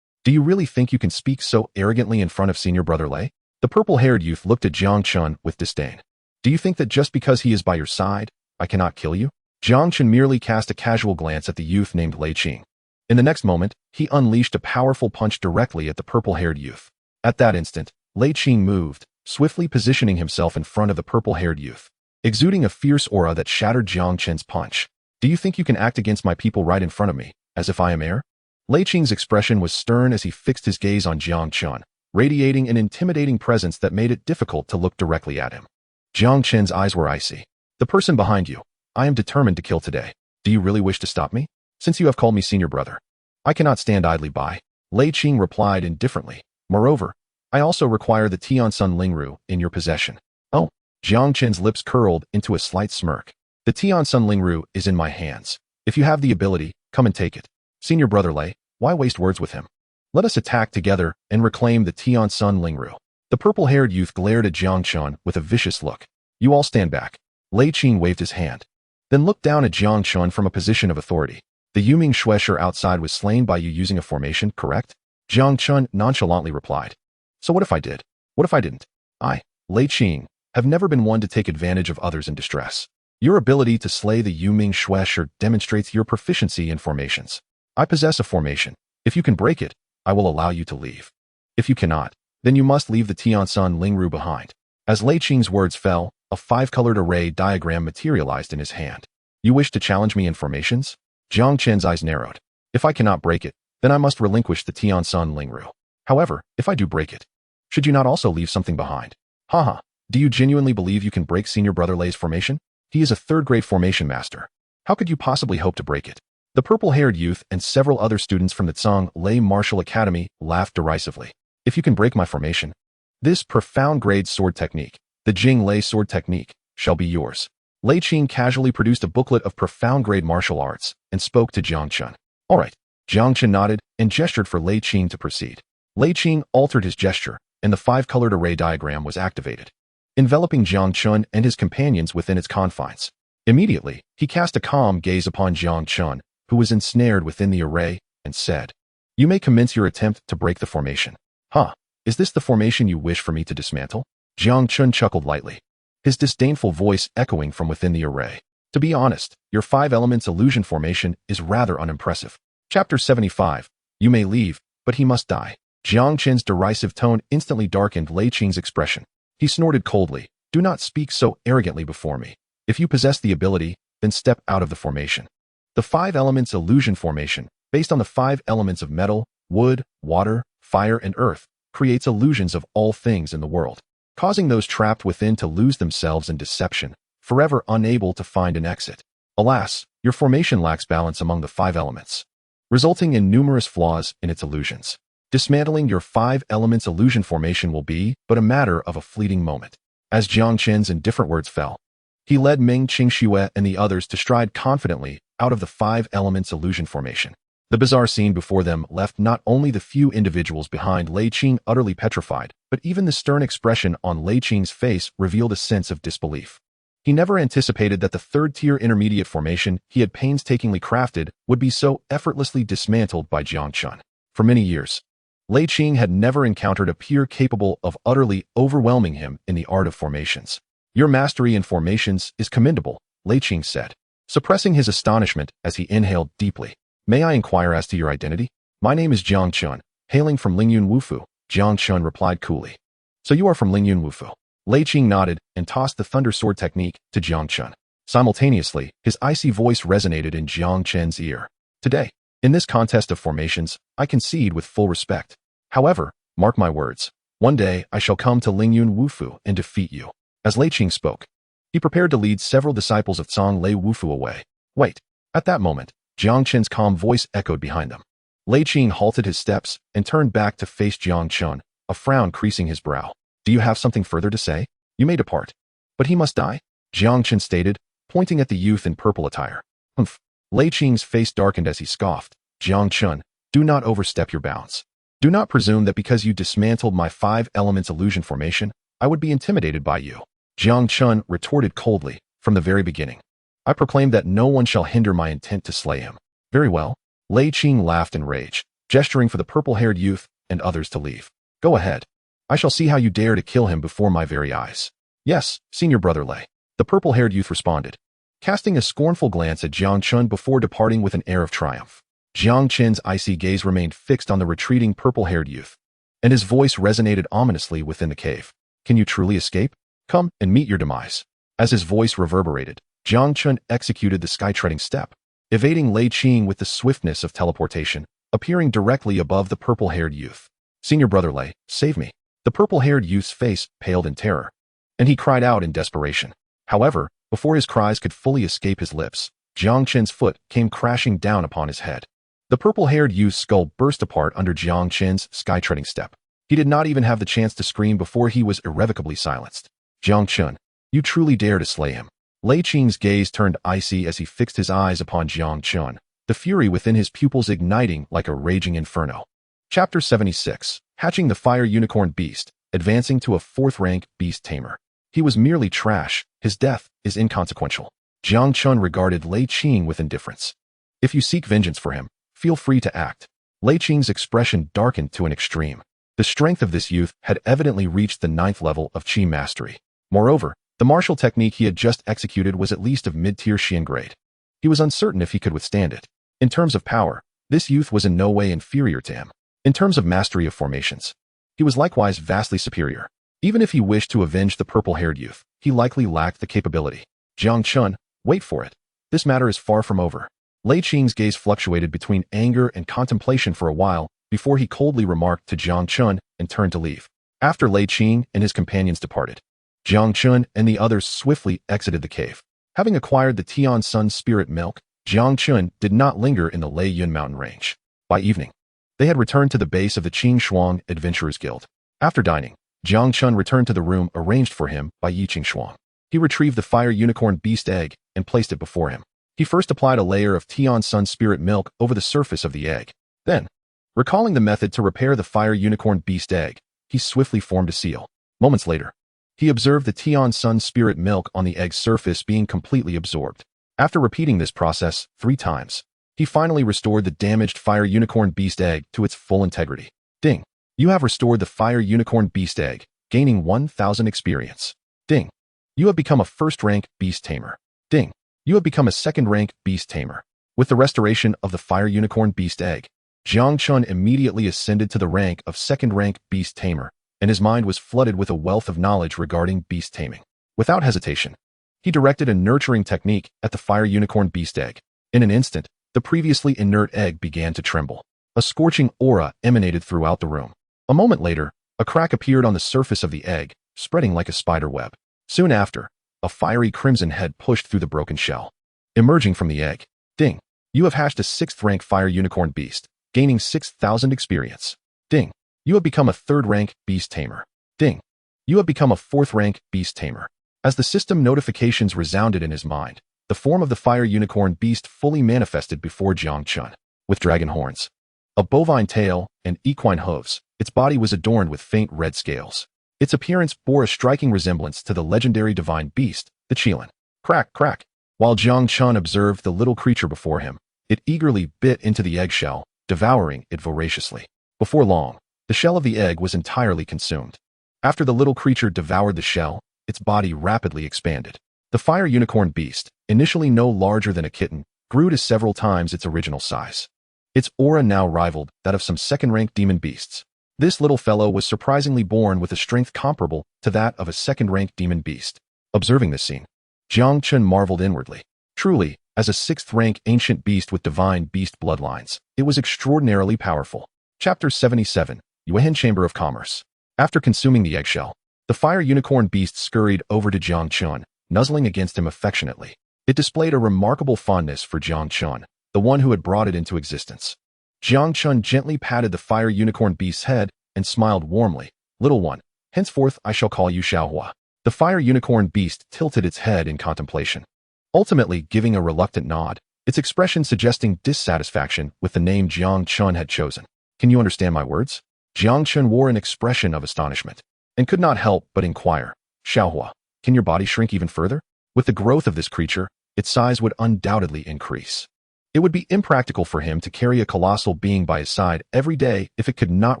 Do you really think you can speak so arrogantly in front of Senior Brother Lei? The purple-haired youth looked at Jiang Chen with disdain. Do you think that just because he is by your side, I cannot kill you? Jiang Chen merely cast a casual glance at the youth named Lei Qing. In the next moment, he unleashed a powerful punch directly at the purple-haired youth. At that instant, Lei Qing moved, swiftly positioning himself in front of the purple-haired youth, exuding a fierce aura that shattered Jiang Chen's punch. Do you think you can act against my people right in front of me, as if I am air? Lei Qing's expression was stern as he fixed his gaze on Jiang Chen, radiating an intimidating presence that made it difficult to look directly at him. Jiang Chen's eyes were icy. The person behind you, I am determined to kill today. Do you really wish to stop me? Since you have called me senior brother, I cannot stand idly by. Lei Qing replied indifferently. Moreover, I also require the Tiansun Lingru in your possession. Oh, Jiang Chen's lips curled into a slight smirk. The Tiansun Lingru is in my hands. If you have the ability, come and take it. Senior brother Lei, why waste words with him? Let us attack together and reclaim the Tiansun Lingru. The purple-haired youth glared at Jiang Chen with a vicious look. You all stand back. Lei Qing waved his hand. Then looked down at Jiang Chen from a position of authority. The Yuming Shuesher outside was slain by you using a formation, correct? Jiang Chen nonchalantly replied. So what if I did? What if I didn't? I, Lei Qing, have never been one to take advantage of others in distress. Your ability to slay the Yuming Shuesher demonstrates your proficiency in formations. I possess a formation. If you can break it, I will allow you to leave. If you cannot, then you must leave the Tiansun Lingru behind. As Lei Qing's words fell, a five-colored array diagram materialized in his hand. You wish to challenge me in formations? Jiang Chen's eyes narrowed. If I cannot break it, then I must relinquish the Tiansun Lingru. However, if I do break it, should you not also leave something behind? Haha, do you genuinely believe you can break senior brother Lei's formation? He is a third-grade formation master. How could you possibly hope to break it? The purple-haired youth and several other students from the Zhang Lei Martial Academy laughed derisively. If you can break my formation, this profound-grade sword technique, the Jing Lei sword technique, shall be yours. Lei Qing casually produced a booklet of profound-grade martial arts and spoke to Jiang Chen. All right. Jiang Chen nodded and gestured for Lei Qing to proceed. Lei Qing altered his gesture, and the five-colored array diagram was activated, enveloping Jiang Chen and his companions within its confines. Immediately, he cast a calm gaze upon Jiang Chen, who was ensnared within the array, and said, You may commence your attempt to break the formation. Huh, is this the formation you wish for me to dismantle? Jiang Chen chuckled lightly, his disdainful voice echoing from within the array. To be honest, your five elements illusion formation is rather unimpressive. Chapter 75. You may leave, but he must die. Jiang Chen's derisive tone instantly darkened Lei Qing's expression. He snorted coldly. Do not speak so arrogantly before me. If you possess the ability, then step out of the formation. The five elements illusion formation, based on the five elements of metal, wood, water, fire, and earth, creates illusions of all things in the world, causing those trapped within to lose themselves in deception, forever unable to find an exit. Alas, your formation lacks balance among the five elements, resulting in numerous flaws in its illusions. Dismantling your five elements illusion formation will be but a matter of a fleeting moment. As Jiang Chen's indifferent words fell, he led Ming Qingxue and the others to stride confidently out of the five elements illusion formation. The bizarre scene before them left not only the few individuals behind Lei Qing utterly petrified, but even the stern expression on Lei Qing's face revealed a sense of disbelief. He never anticipated that the third-tier intermediate formation he had painstakingly crafted would be so effortlessly dismantled by Jiang Chen. For many years, Lei Qing had never encountered a peer capable of utterly overwhelming him in the art of formations. Your mastery in formations is commendable, Lei Qing said, suppressing his astonishment as he inhaled deeply. May I inquire as to your identity? My name is Jiang Chen, hailing from Lingyun Wufu, Jiang Chen replied coolly. So you are from Lingyun Wufu. Lei Qing nodded and tossed the thunder sword technique to Jiang Chen. Simultaneously, his icy voice resonated in Jiang Chen's ear. Today, in this contest of formations, I concede with full respect. However, mark my words, one day I shall come to Lingyun Wufu and defeat you. As Lei Qing spoke, he prepared to lead several disciples of Zhang Lei Wufu away. Wait. At that moment, Jiang Chen's calm voice echoed behind them. Lei Qing halted his steps and turned back to face Jiang Chen, a frown creasing his brow. Do you have something further to say? You may depart. But he must die, Jiang Chen stated, pointing at the youth in purple attire. Humph. Lei Qing's face darkened as he scoffed. Jiang Chen, do not overstep your bounds. Do not presume that because you dismantled my five elements illusion formation, I would be intimidated by you. Jiang Chen retorted coldly, from the very beginning. I proclaim that no one shall hinder my intent to slay him. Very well. Lei Qing laughed in rage, gesturing for the purple-haired youth and others to leave. Go ahead. I shall see how you dare to kill him before my very eyes. Yes, senior brother Lei. The purple-haired youth responded, casting a scornful glance at Jiang Chen before departing with an air of triumph. Jiang Chen's icy gaze remained fixed on the retreating purple-haired youth, and his voice resonated ominously within the cave. Can you truly escape? Come and meet your demise. As his voice reverberated, Jiang Chen executed the sky-treading step, evading Lei Qing with the swiftness of teleportation, appearing directly above the purple-haired youth. Senior brother Lei, save me. The purple-haired youth's face paled in terror, and he cried out in desperation. However, before his cries could fully escape his lips, Jiang Chen's foot came crashing down upon his head. The purple-haired youth's skull burst apart under Jiang Chen's sky-treading step. He did not even have the chance to scream before he was irrevocably silenced. Jiang Chen, you truly dare to slay him. Lei Qing's gaze turned icy as he fixed his eyes upon Jiang Chen, the fury within his pupils igniting like a raging inferno. Chapter 76. Hatching the Fire Unicorn Beast, advancing to a 4th-rank beast tamer. He was merely trash. His death is inconsequential. Jiang Chen regarded Lei Qing with indifference. If you seek vengeance for him, feel free to act. Lei Qing's expression darkened to an extreme. The strength of this youth had evidently reached the 9th level of Qi mastery. Moreover, the martial technique he had just executed was at least of mid-tier Xian grade. He was uncertain if he could withstand it. In terms of power, this youth was in no way inferior to him. In terms of mastery of formations, he was likewise vastly superior. Even if he wished to avenge the purple-haired youth, he likely lacked the capability. Jiang Chen, wait for it. This matter is far from over. Lei Qing's gaze fluctuated between anger and contemplation for a while before he coldly remarked to Jiang Chen and turned to leave. After Lei Qing and his companions departed, Jiang Chen and the others swiftly exited the cave. Having acquired the Tian Sun spirit milk, Jiang Chen did not linger in the Lei Yun mountain range. By evening, they had returned to the base of the Qing Shuang Adventurers Guild. After dining, Jiang Chen returned to the room arranged for him by Yi Qing. He retrieved the fire unicorn beast egg and placed it before him. He first applied a layer of Tian Sun spirit milk over the surface of the egg. Then, recalling the method to repair the fire unicorn beast egg, he swiftly formed a seal. Moments later, he observed the Tian Sun spirit milk on the egg's surface being completely absorbed. After repeating this process 3 times, he finally restored the damaged fire unicorn beast egg to its full integrity. Ding! You have restored the fire unicorn beast egg, gaining 1,000 experience. Ding! You have become a 1st-rank beast tamer. Ding! You have become a 2nd-rank beast tamer. With the restoration of the fire unicorn beast egg, Jiang Chen immediately ascended to the rank of 2nd-rank beast tamer, and his mind was flooded with a wealth of knowledge regarding beast taming. Without hesitation, he directed a nurturing technique at the fire unicorn beast egg. In an instant, the previously inert egg began to tremble. A scorching aura emanated throughout the room. A moment later, a crack appeared on the surface of the egg, spreading like a spider web. Soon after, a fiery crimson head pushed through the broken shell. Emerging from the egg, ding! You have hatched a 6th-rank fire unicorn beast, gaining 6,000 experience. Ding! You have become a 3rd-rank beast tamer. Ding! You have become a 4th-rank beast tamer. As the system notifications resounded in his mind, the form of the fire unicorn beast fully manifested before Jiang Chen. With dragon horns, a bovine tail, and equine hooves, its body was adorned with faint red scales. Its appearance bore a striking resemblance to the legendary divine beast, the Qilin. Crack, crack. While Jiang Chen observed the little creature before him, it eagerly bit into the eggshell, devouring it voraciously. Before long, the shell of the egg was entirely consumed. After the little creature devoured the shell, its body rapidly expanded. The fire unicorn beast, initially no larger than a kitten, grew to several times its original size. Its aura now rivaled that of some 2nd-rank demon beasts. This little fellow was surprisingly born with a strength comparable to that of a 2nd-rank demon beast. Observing this scene, Jiang Chen marveled inwardly. Truly, as a 6th-rank ancient beast with divine beast bloodlines, it was extraordinarily powerful. Chapter 77. Yuehen Chamber of Commerce. After consuming the eggshell, the fire unicorn beast scurried over to Jiang Chen, nuzzling against him affectionately. It displayed a remarkable fondness for Jiang Chen, the one who had brought it into existence. Jiang Chen gently patted the fire unicorn beast's head and smiled warmly. Little one, henceforth I shall call you Xiaohua. The fire unicorn beast tilted its head in contemplation, ultimately giving a reluctant nod, its expression suggesting dissatisfaction with the name Jiang Chen had chosen. Can you understand my words? Jiang Chen wore an expression of astonishment and could not help but inquire, Xiaohua, can your body shrink even further? With the growth of this creature, its size would undoubtedly increase. It would be impractical for him to carry a colossal being by his side every day if it could not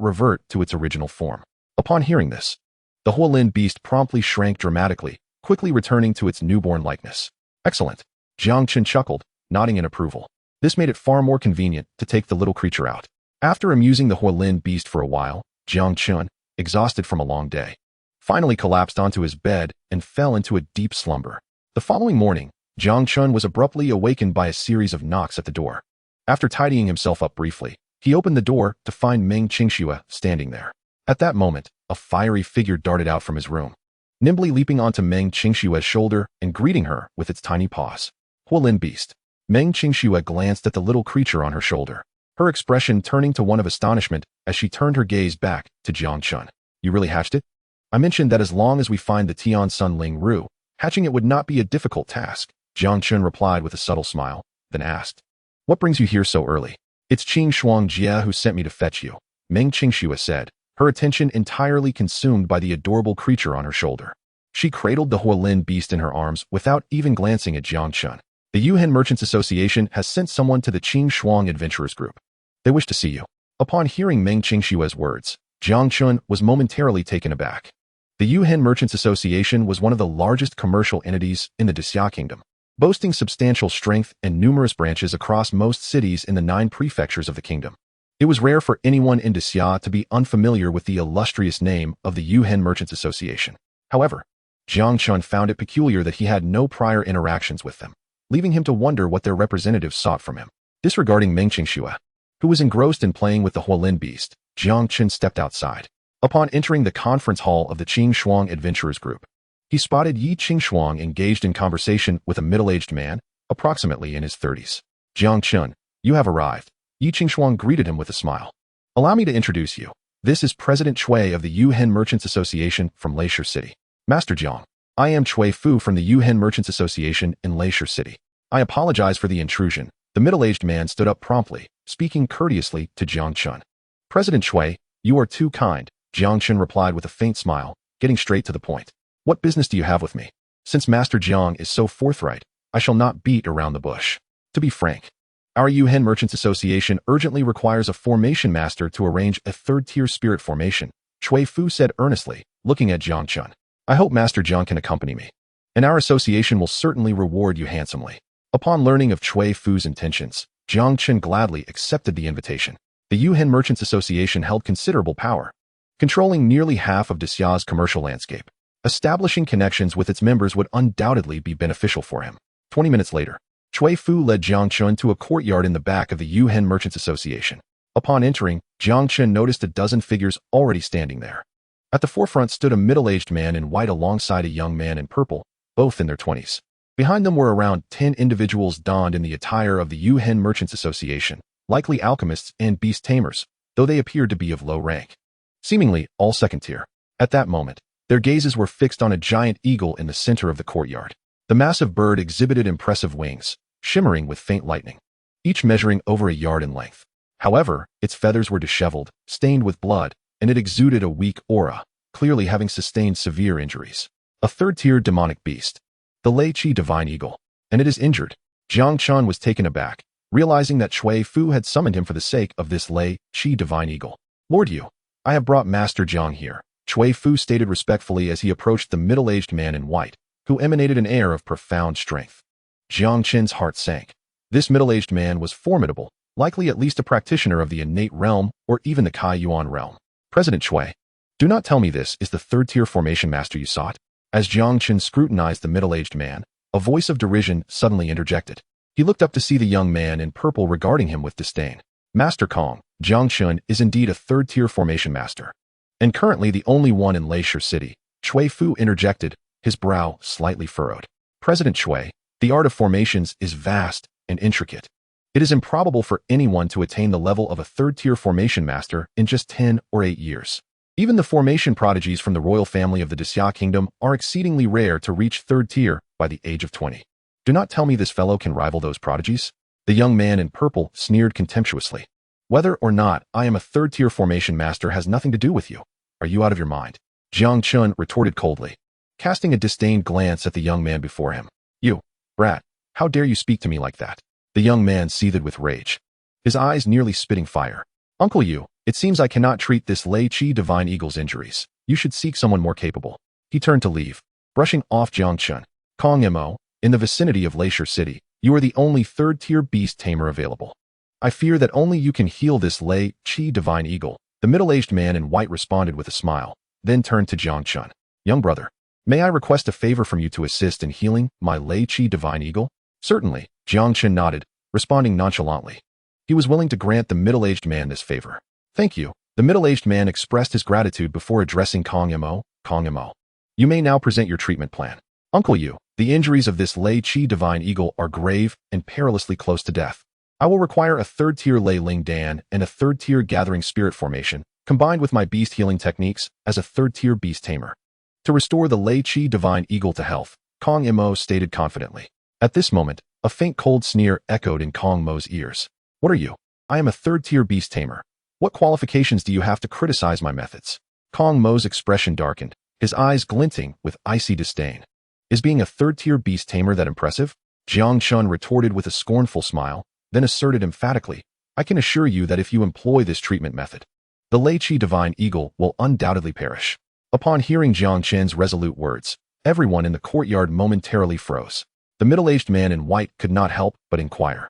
revert to its original form. Upon hearing this, the Huolin beast promptly shrank dramatically, quickly returning to its newborn likeness. Excellent. Jiang Chen chuckled, nodding in approval. This made it far more convenient to take the little creature out. After amusing the Huolin beast for a while, Jiang Chen, exhausted from a long day, finally collapsed onto his bed and fell into a deep slumber. The following morning, Jiang Chen was abruptly awakened by a series of knocks at the door. After tidying himself up briefly, he opened the door to find Meng Qingxue standing there. At that moment, a fiery figure darted out from his room, nimbly leaping onto Meng Qingxue's shoulder and greeting her with its tiny paws. Huolin beast. Meng Qingxue glanced at the little creature on her shoulder. her expression turning to one of astonishment as she turned her gaze back to Jiang Chen. You really hatched it? I mentioned that as long as we find the Tian Sun Ling Ru, hatching it would not be a difficult task. Jiang Chen replied with a subtle smile, then asked, What brings you here so early? It's Qing Shuangjia who sent me to fetch you, Meng Qingxua said, her attention entirely consumed by the adorable creature on her shoulder. She cradled the Huolin beast in her arms without even glancing at Jiang Chen. The Yuhen Merchants Association has sent someone to the Qing Shuang Adventurers Group. They wish to see you. Upon hearing Meng Qingshua's words, Jiang Chen was momentarily taken aback. The Yuhen Merchants Association was one of the largest commercial entities in the Xia Kingdom, boasting substantial strength and numerous branches across most cities in the 9 prefectures of the kingdom. It was rare for anyone in Xia to be unfamiliar with the illustrious name of the Yuhen Merchants Association. However, Jiang Chen found it peculiar that he had no prior interactions with them, leaving him to wonder what their representatives sought from him. Disregarding Meng Qingxua, who was engrossed in playing with the Huolin beast, Jiang Chen stepped outside. Upon entering the conference hall of the Qing Shuang Adventurers Group, he spotted Yi Qingshuang engaged in conversation with a middle-aged man, approximately in his 30s. Jiang Chen, you have arrived. Yi Qingshuang greeted him with a smile. Allow me to introduce you. This is President Chui of the Yuhen Merchants Association from Leisure City. Master Jiang, I am Chui Fu from the Yuhen Merchants Association in Leisure City. I apologize for the intrusion. The middle-aged man stood up promptly, speaking courteously to Jiang Chen. President Chui, you are too kind, Jiang Chen replied with a faint smile, getting straight to the point. What business do you have with me? Since Master Jiang is so forthright, I shall not beat around the bush. To be frank, our Yuhen Merchants Association urgently requires a formation master to arrange a 3rd-tier spirit formation, Chui Fu said earnestly, looking at Jiang Chen. I hope Master Jiang can accompany me, and our association will certainly reward you handsomely. Upon learning of Chui Fu's intentions, Jiang Chen gladly accepted the invitation. The Yuhen Merchants Association held considerable power, controlling nearly half of Xia's commercial landscape. Establishing connections with its members would undoubtedly be beneficial for him. 20 minutes later, Chui Fu led Jiang Chen to a courtyard in the back of the Yuhen Merchants Association. Upon entering, Jiang Chen noticed a dozen figures already standing there. At the forefront stood a middle-aged man in white alongside a young man in purple, both in their 20s. Behind them were around 10 individuals donned in the attire of the Yuhen Merchants Association, likely alchemists and beast tamers, though they appeared to be of low rank. Seemingly all 2nd tier. At that moment, their gazes were fixed on a giant eagle in the center of the courtyard. The massive bird exhibited impressive wings, shimmering with faint lightning, each measuring over a yard in length. However, its feathers were disheveled, stained with blood, and it exuded a weak aura, clearly having sustained severe injuries. A 3rd-tier demonic beast, the Lei Qi Divine Eagle, and it is injured. Jiang Chen was taken aback, realizing that Chui Fu had summoned him for the sake of this Lei Qi Divine Eagle. Lord Yu, I have brought Master Jiang here, Chui Fu stated respectfully as he approached the middle-aged man in white, who emanated an air of profound strength. Jiang Chen's heart sank. This middle-aged man was formidable, likely at least a practitioner of the innate realm or even the Kai Yuan realm. President Chui, do not tell me this is the 3rd-tier formation master you sought. As Jiang Chen scrutinized the middle-aged man, a voice of derision suddenly interjected. He looked up to see the young man in purple regarding him with disdain. Master Kong, Jiang Chen is indeed a 3rd-tier formation master, and currently the only one in Leisure City. Chui Fu interjected, his brow slightly furrowed. President Chui, the art of formations is vast and intricate. It is improbable for anyone to attain the level of a 3rd-tier formation master in just 10 or 8 years. Even the formation prodigies from the royal family of the Xia Kingdom are exceedingly rare to reach 3rd tier by the age of 20. Do not tell me this fellow can rival those prodigies. The young man in purple sneered contemptuously. Whether or not I am a 3rd-tier formation master has nothing to do with you. Are you out of your mind? Jiang Chen retorted coldly, casting a disdained glance at the young man before him. You, brat, how dare you speak to me like that? The young man seethed with rage, his eyes nearly spitting fire. Uncle Yu, it seems I cannot treat this Lei Qi Divine Eagle's injuries. You should seek someone more capable. He turned to leave, brushing off Jiang Chen. Kong Mo, in the vicinity of Leisure City, you are the only 3rd-tier beast tamer available. I fear that only you can heal this Lei Qi Divine Eagle. The middle-aged man in white responded with a smile, then turned to Jiang Chen. Young brother, may I request a favor from you to assist in healing my Lei Qi Divine Eagle? Certainly, Jiang Chen nodded, responding nonchalantly. He was willing to grant the middle-aged man this favor. Thank you. The middle-aged man expressed his gratitude before addressing Kong Mo. Kong Mo, you may now present your treatment plan. Uncle Yu, the injuries of this Lei Qi Divine Eagle are grave and perilously close to death. I will require a third-tier Lei Ling Dan and a third-tier Gathering Spirit formation, combined with my beast healing techniques as a third-tier beast tamer. To restore the Lei Qi Divine Eagle to health, Kong Mo stated confidently. At this moment, a faint cold sneer echoed in Kong Mo's ears. What are you? I am a third-tier beast tamer. What qualifications do you have to criticize my methods? Kong Mo's expression darkened, his eyes glinting with icy disdain. Is being a third-tier beast tamer that impressive? Jiang Chen retorted with a scornful smile, then asserted emphatically, I can assure you that if you employ this treatment method, the Lei Qi Divine Eagle will undoubtedly perish. Upon hearing Jiang Chen's resolute words, everyone in the courtyard momentarily froze. The middle-aged man in white could not help but inquire.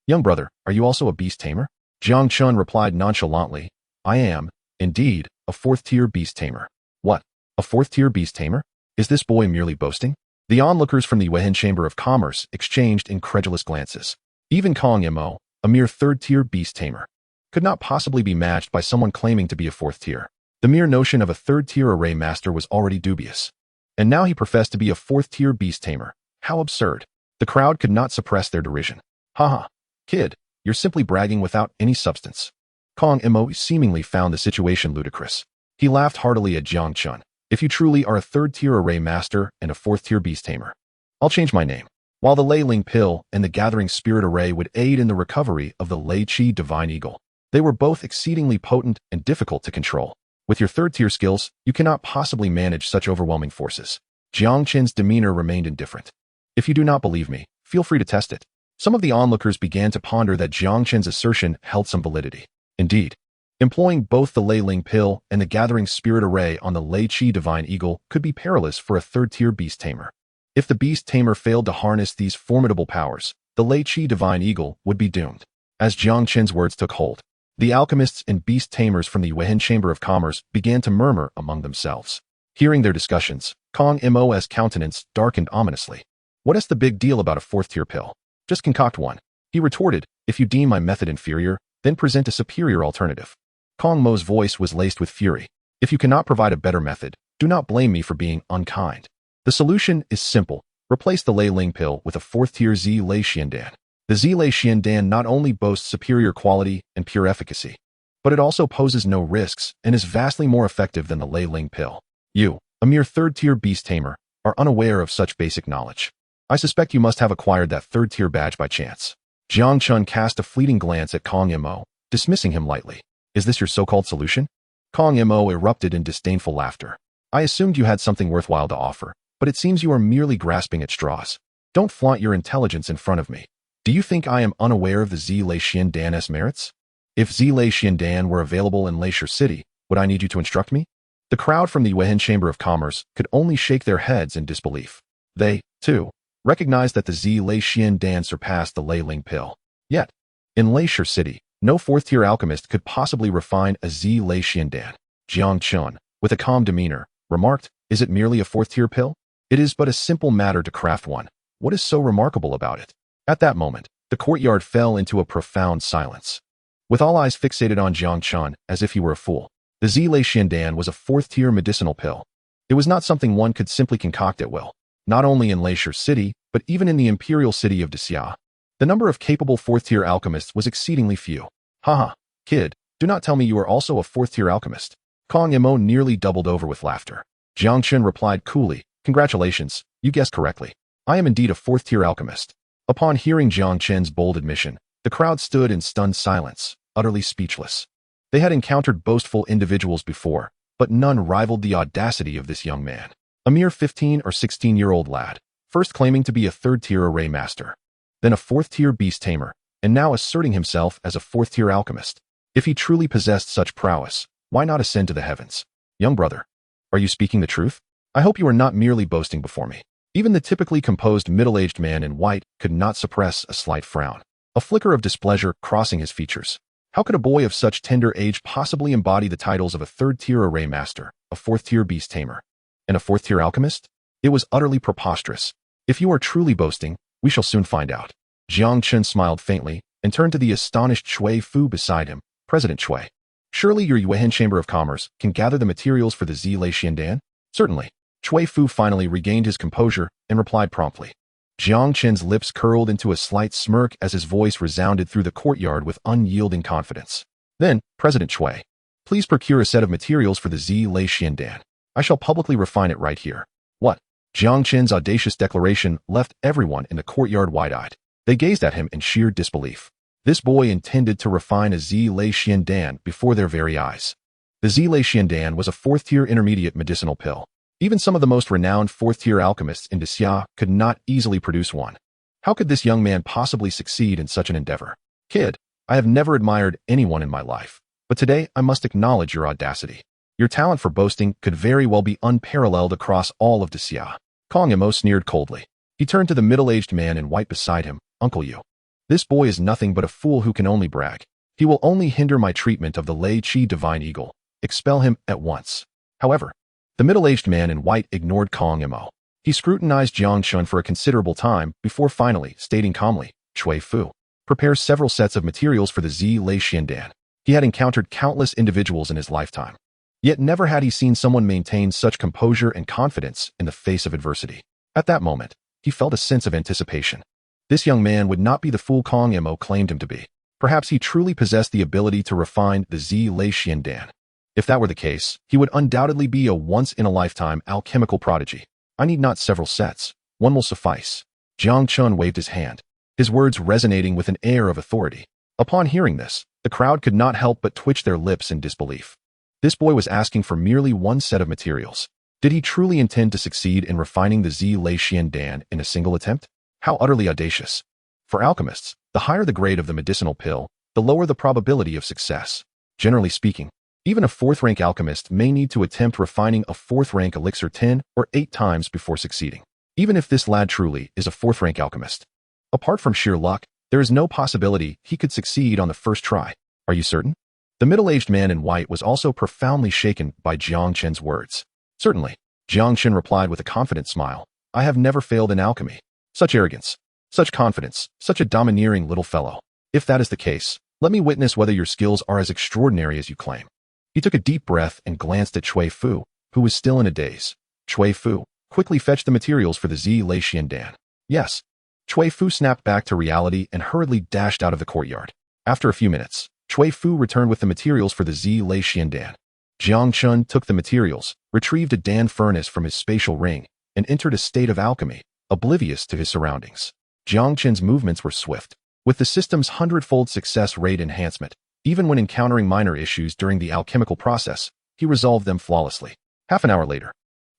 Young brother, are you also a beast tamer? Jiang Chen replied nonchalantly, I am, indeed, a fourth-tier beast tamer. What? A fourth-tier beast tamer? Is this boy merely boasting? The onlookers from the Weiheng Chamber of Commerce exchanged incredulous glances. Even Kong Mo, a mere third-tier beast tamer, could not possibly be matched by someone claiming to be a fourth tier. The mere notion of a third-tier array master was already dubious. And now he professed to be a fourth-tier beast tamer. How absurd. The crowd could not suppress their derision. Haha, kid, you're simply bragging without any substance. Kong Mo seemingly found the situation ludicrous. He laughed heartily at Jiang Chen. If you truly are a third-tier array master and a fourth-tier beast tamer, I'll change my name. While the Lei Ling Pill and the Gathering Spirit Array would aid in the recovery of the Lei Qi Divine Eagle, they were both exceedingly potent and difficult to control. With your third-tier skills, you cannot possibly manage such overwhelming forces. Jiang Chen's demeanor remained indifferent. If you do not believe me, feel free to test it. Some of the onlookers began to ponder that Jiang Chen's assertion held some validity. Indeed, employing both the Lei Ling Pill and the Gathering Spirit Array on the Lei Qi Divine Eagle could be perilous for a third-tier beast tamer. If the beast tamer failed to harness these formidable powers, the Lei Qi Divine Eagle would be doomed. As Jiang Chen's words took hold, the alchemists and beast tamers from the Weiheng Chamber of Commerce began to murmur among themselves. Hearing their discussions, Kong Mo's countenance darkened ominously. What is the big deal about a fourth-tier pill? Just concoct one. He retorted, if you deem my method inferior, then present a superior alternative. Kong Mo's voice was laced with fury. If you cannot provide a better method, do not blame me for being unkind. The solution is simple. Replace the Lei Ling Pill with a fourth-tier Zi Lei Xiandan. The Zi Lei Xiandan not only boasts superior quality and pure efficacy, but it also poses no risks and is vastly more effective than the Lei Ling Pill. You, a mere third-tier beast tamer, are unaware of such basic knowledge. I suspect you must have acquired that third-tier badge by chance. Jiang Chen cast a fleeting glance at Kong Mo, dismissing him lightly. Is this your so-called solution? Kong Mo erupted in disdainful laughter. I assumed you had something worthwhile to offer, but it seems you are merely grasping at straws. Don't flaunt your intelligence in front of me. Do you think I am unaware of the Zi Lei Xiandan's merits? If Zi Lei Xiandan were available in Leisure City, would I need you to instruct me? The crowd from the Weiheng Chamber of Commerce could only shake their heads in disbelief. They, too, recognized that the Zi Lei Xiandan surpassed the Lei Ling Pill. Yet, in Leisure City, no fourth-tier alchemist could possibly refine a Zi Lei Xiandan. Jiang Chen, with a calm demeanor, remarked, is it merely a fourth-tier pill? It is but a simple matter to craft one. What is so remarkable about it? At that moment, the courtyard fell into a profound silence. With all eyes fixated on Jiang Chen as if he were a fool, the Zi Lei Xiandan was a fourth-tier medicinal pill. It was not something one could simply concoct at will, not only in Leisure City, but even in the imperial city of Xia. The number of capable fourth-tier alchemists was exceedingly few. Haha, kid, do not tell me you are also a fourth-tier alchemist. Kong Mo nearly doubled over with laughter. Jiang Chen replied coolly, congratulations, you guessed correctly. I am indeed a fourth-tier alchemist. Upon hearing Jiang Chen's bold admission, the crowd stood in stunned silence, utterly speechless. They had encountered boastful individuals before, but none rivaled the audacity of this young man. A mere 15 or 16-year-old lad, first claiming to be a third-tier array master, then a fourth-tier beast tamer, and now asserting himself as a fourth-tier alchemist. If he truly possessed such prowess, why not ascend to the heavens? Young brother, are you speaking the truth? I hope you are not merely boasting before me. Even the typically composed middle-aged man in white could not suppress a slight frown, a flicker of displeasure crossing his features. How could a boy of such tender age possibly embody the titles of a third-tier array master, a fourth-tier beast tamer, and a fourth-tier alchemist? It was utterly preposterous. If you are truly boasting, we shall soon find out. Jiang Chen smiled faintly and turned to the astonished Cui Fu beside him. President Cui, surely your Weiheng Chamber of Commerce can gather the materials for the Zi Lei Xiandan? Certainly. Cui Fu finally regained his composure and replied promptly. Jiang Chen's lips curled into a slight smirk as his voice resounded through the courtyard with unyielding confidence. Then, President Chui, please procure a set of materials for the Lei Xiandan. I shall publicly refine it right here. What? Jiang Chen's audacious declaration left everyone in the courtyard wide-eyed. They gazed at him in sheer disbelief. This boy intended to refine a Lei Xiandan before their very eyes. The Lei Xiandan was a fourth-tier intermediate medicinal pill. Even some of the most renowned fourth-tier alchemists in Xia could not easily produce one. How could this young man possibly succeed in such an endeavor? Kid, I have never admired anyone in my life, but today I must acknowledge your audacity. Your talent for boasting could very well be unparalleled across all of Xia. Kong Imo sneered coldly. He turned to the middle-aged man in white beside him. Uncle Yu. This boy is nothing but a fool who can only brag. He will only hinder my treatment of the Lei Qi Divine Eagle. Expel him at once. However, the middle-aged man in white ignored Kong Imo. He scrutinized Jiang Chen for a considerable time before finally stating calmly, Chui Fu prepares several sets of materials for the Lei Xiandan. He had encountered countless individuals in his lifetime. Yet never had he seen someone maintain such composure and confidence in the face of adversity. At that moment, he felt a sense of anticipation. This young man would not be the fool Kong Imo claimed him to be. Perhaps he truly possessed the ability to refine the Lei Xiandan. If that were the case, he would undoubtedly be a once-in-a-lifetime alchemical prodigy. I need not several sets. One will suffice. Jiang Chen waved his hand, his words resonating with an air of authority. Upon hearing this, the crowd could not help but twitch their lips in disbelief. This boy was asking for merely one set of materials. Did he truly intend to succeed in refining the Lei Xiandan in a single attempt? How utterly audacious. For alchemists, the higher the grade of the medicinal pill, the lower the probability of success. Generally speaking, even a fourth-rank alchemist may need to attempt refining a fourth-rank elixir 10 or 8 times before succeeding, even if this lad truly is a fourth-rank alchemist. Apart from sheer luck, there is no possibility he could succeed on the first try. Are you certain? The middle-aged man in white was also profoundly shaken by Jiang Chen's words. Certainly, Jiang Chen replied with a confident smile. I have never failed in alchemy. Such arrogance, such confidence, such a domineering little fellow. If that is the case, let me witness whether your skills are as extraordinary as you claim. He took a deep breath and glanced at Chui Fu, who was still in a daze. Chui Fu, quickly fetch the materials for the Lei Xiandan. Yes. Chui Fu snapped back to reality and hurriedly dashed out of the courtyard. After a few minutes, Chui Fu returned with the materials for the Lei Xiandan. Jiang Chen took the materials, retrieved a Dan furnace from his spatial ring, and entered a state of alchemy, oblivious to his surroundings. Jiang Chen's movements were swift. With the system's hundredfold success rate enhancement, even when encountering minor issues during the alchemical process, he resolved them flawlessly. Half an hour later,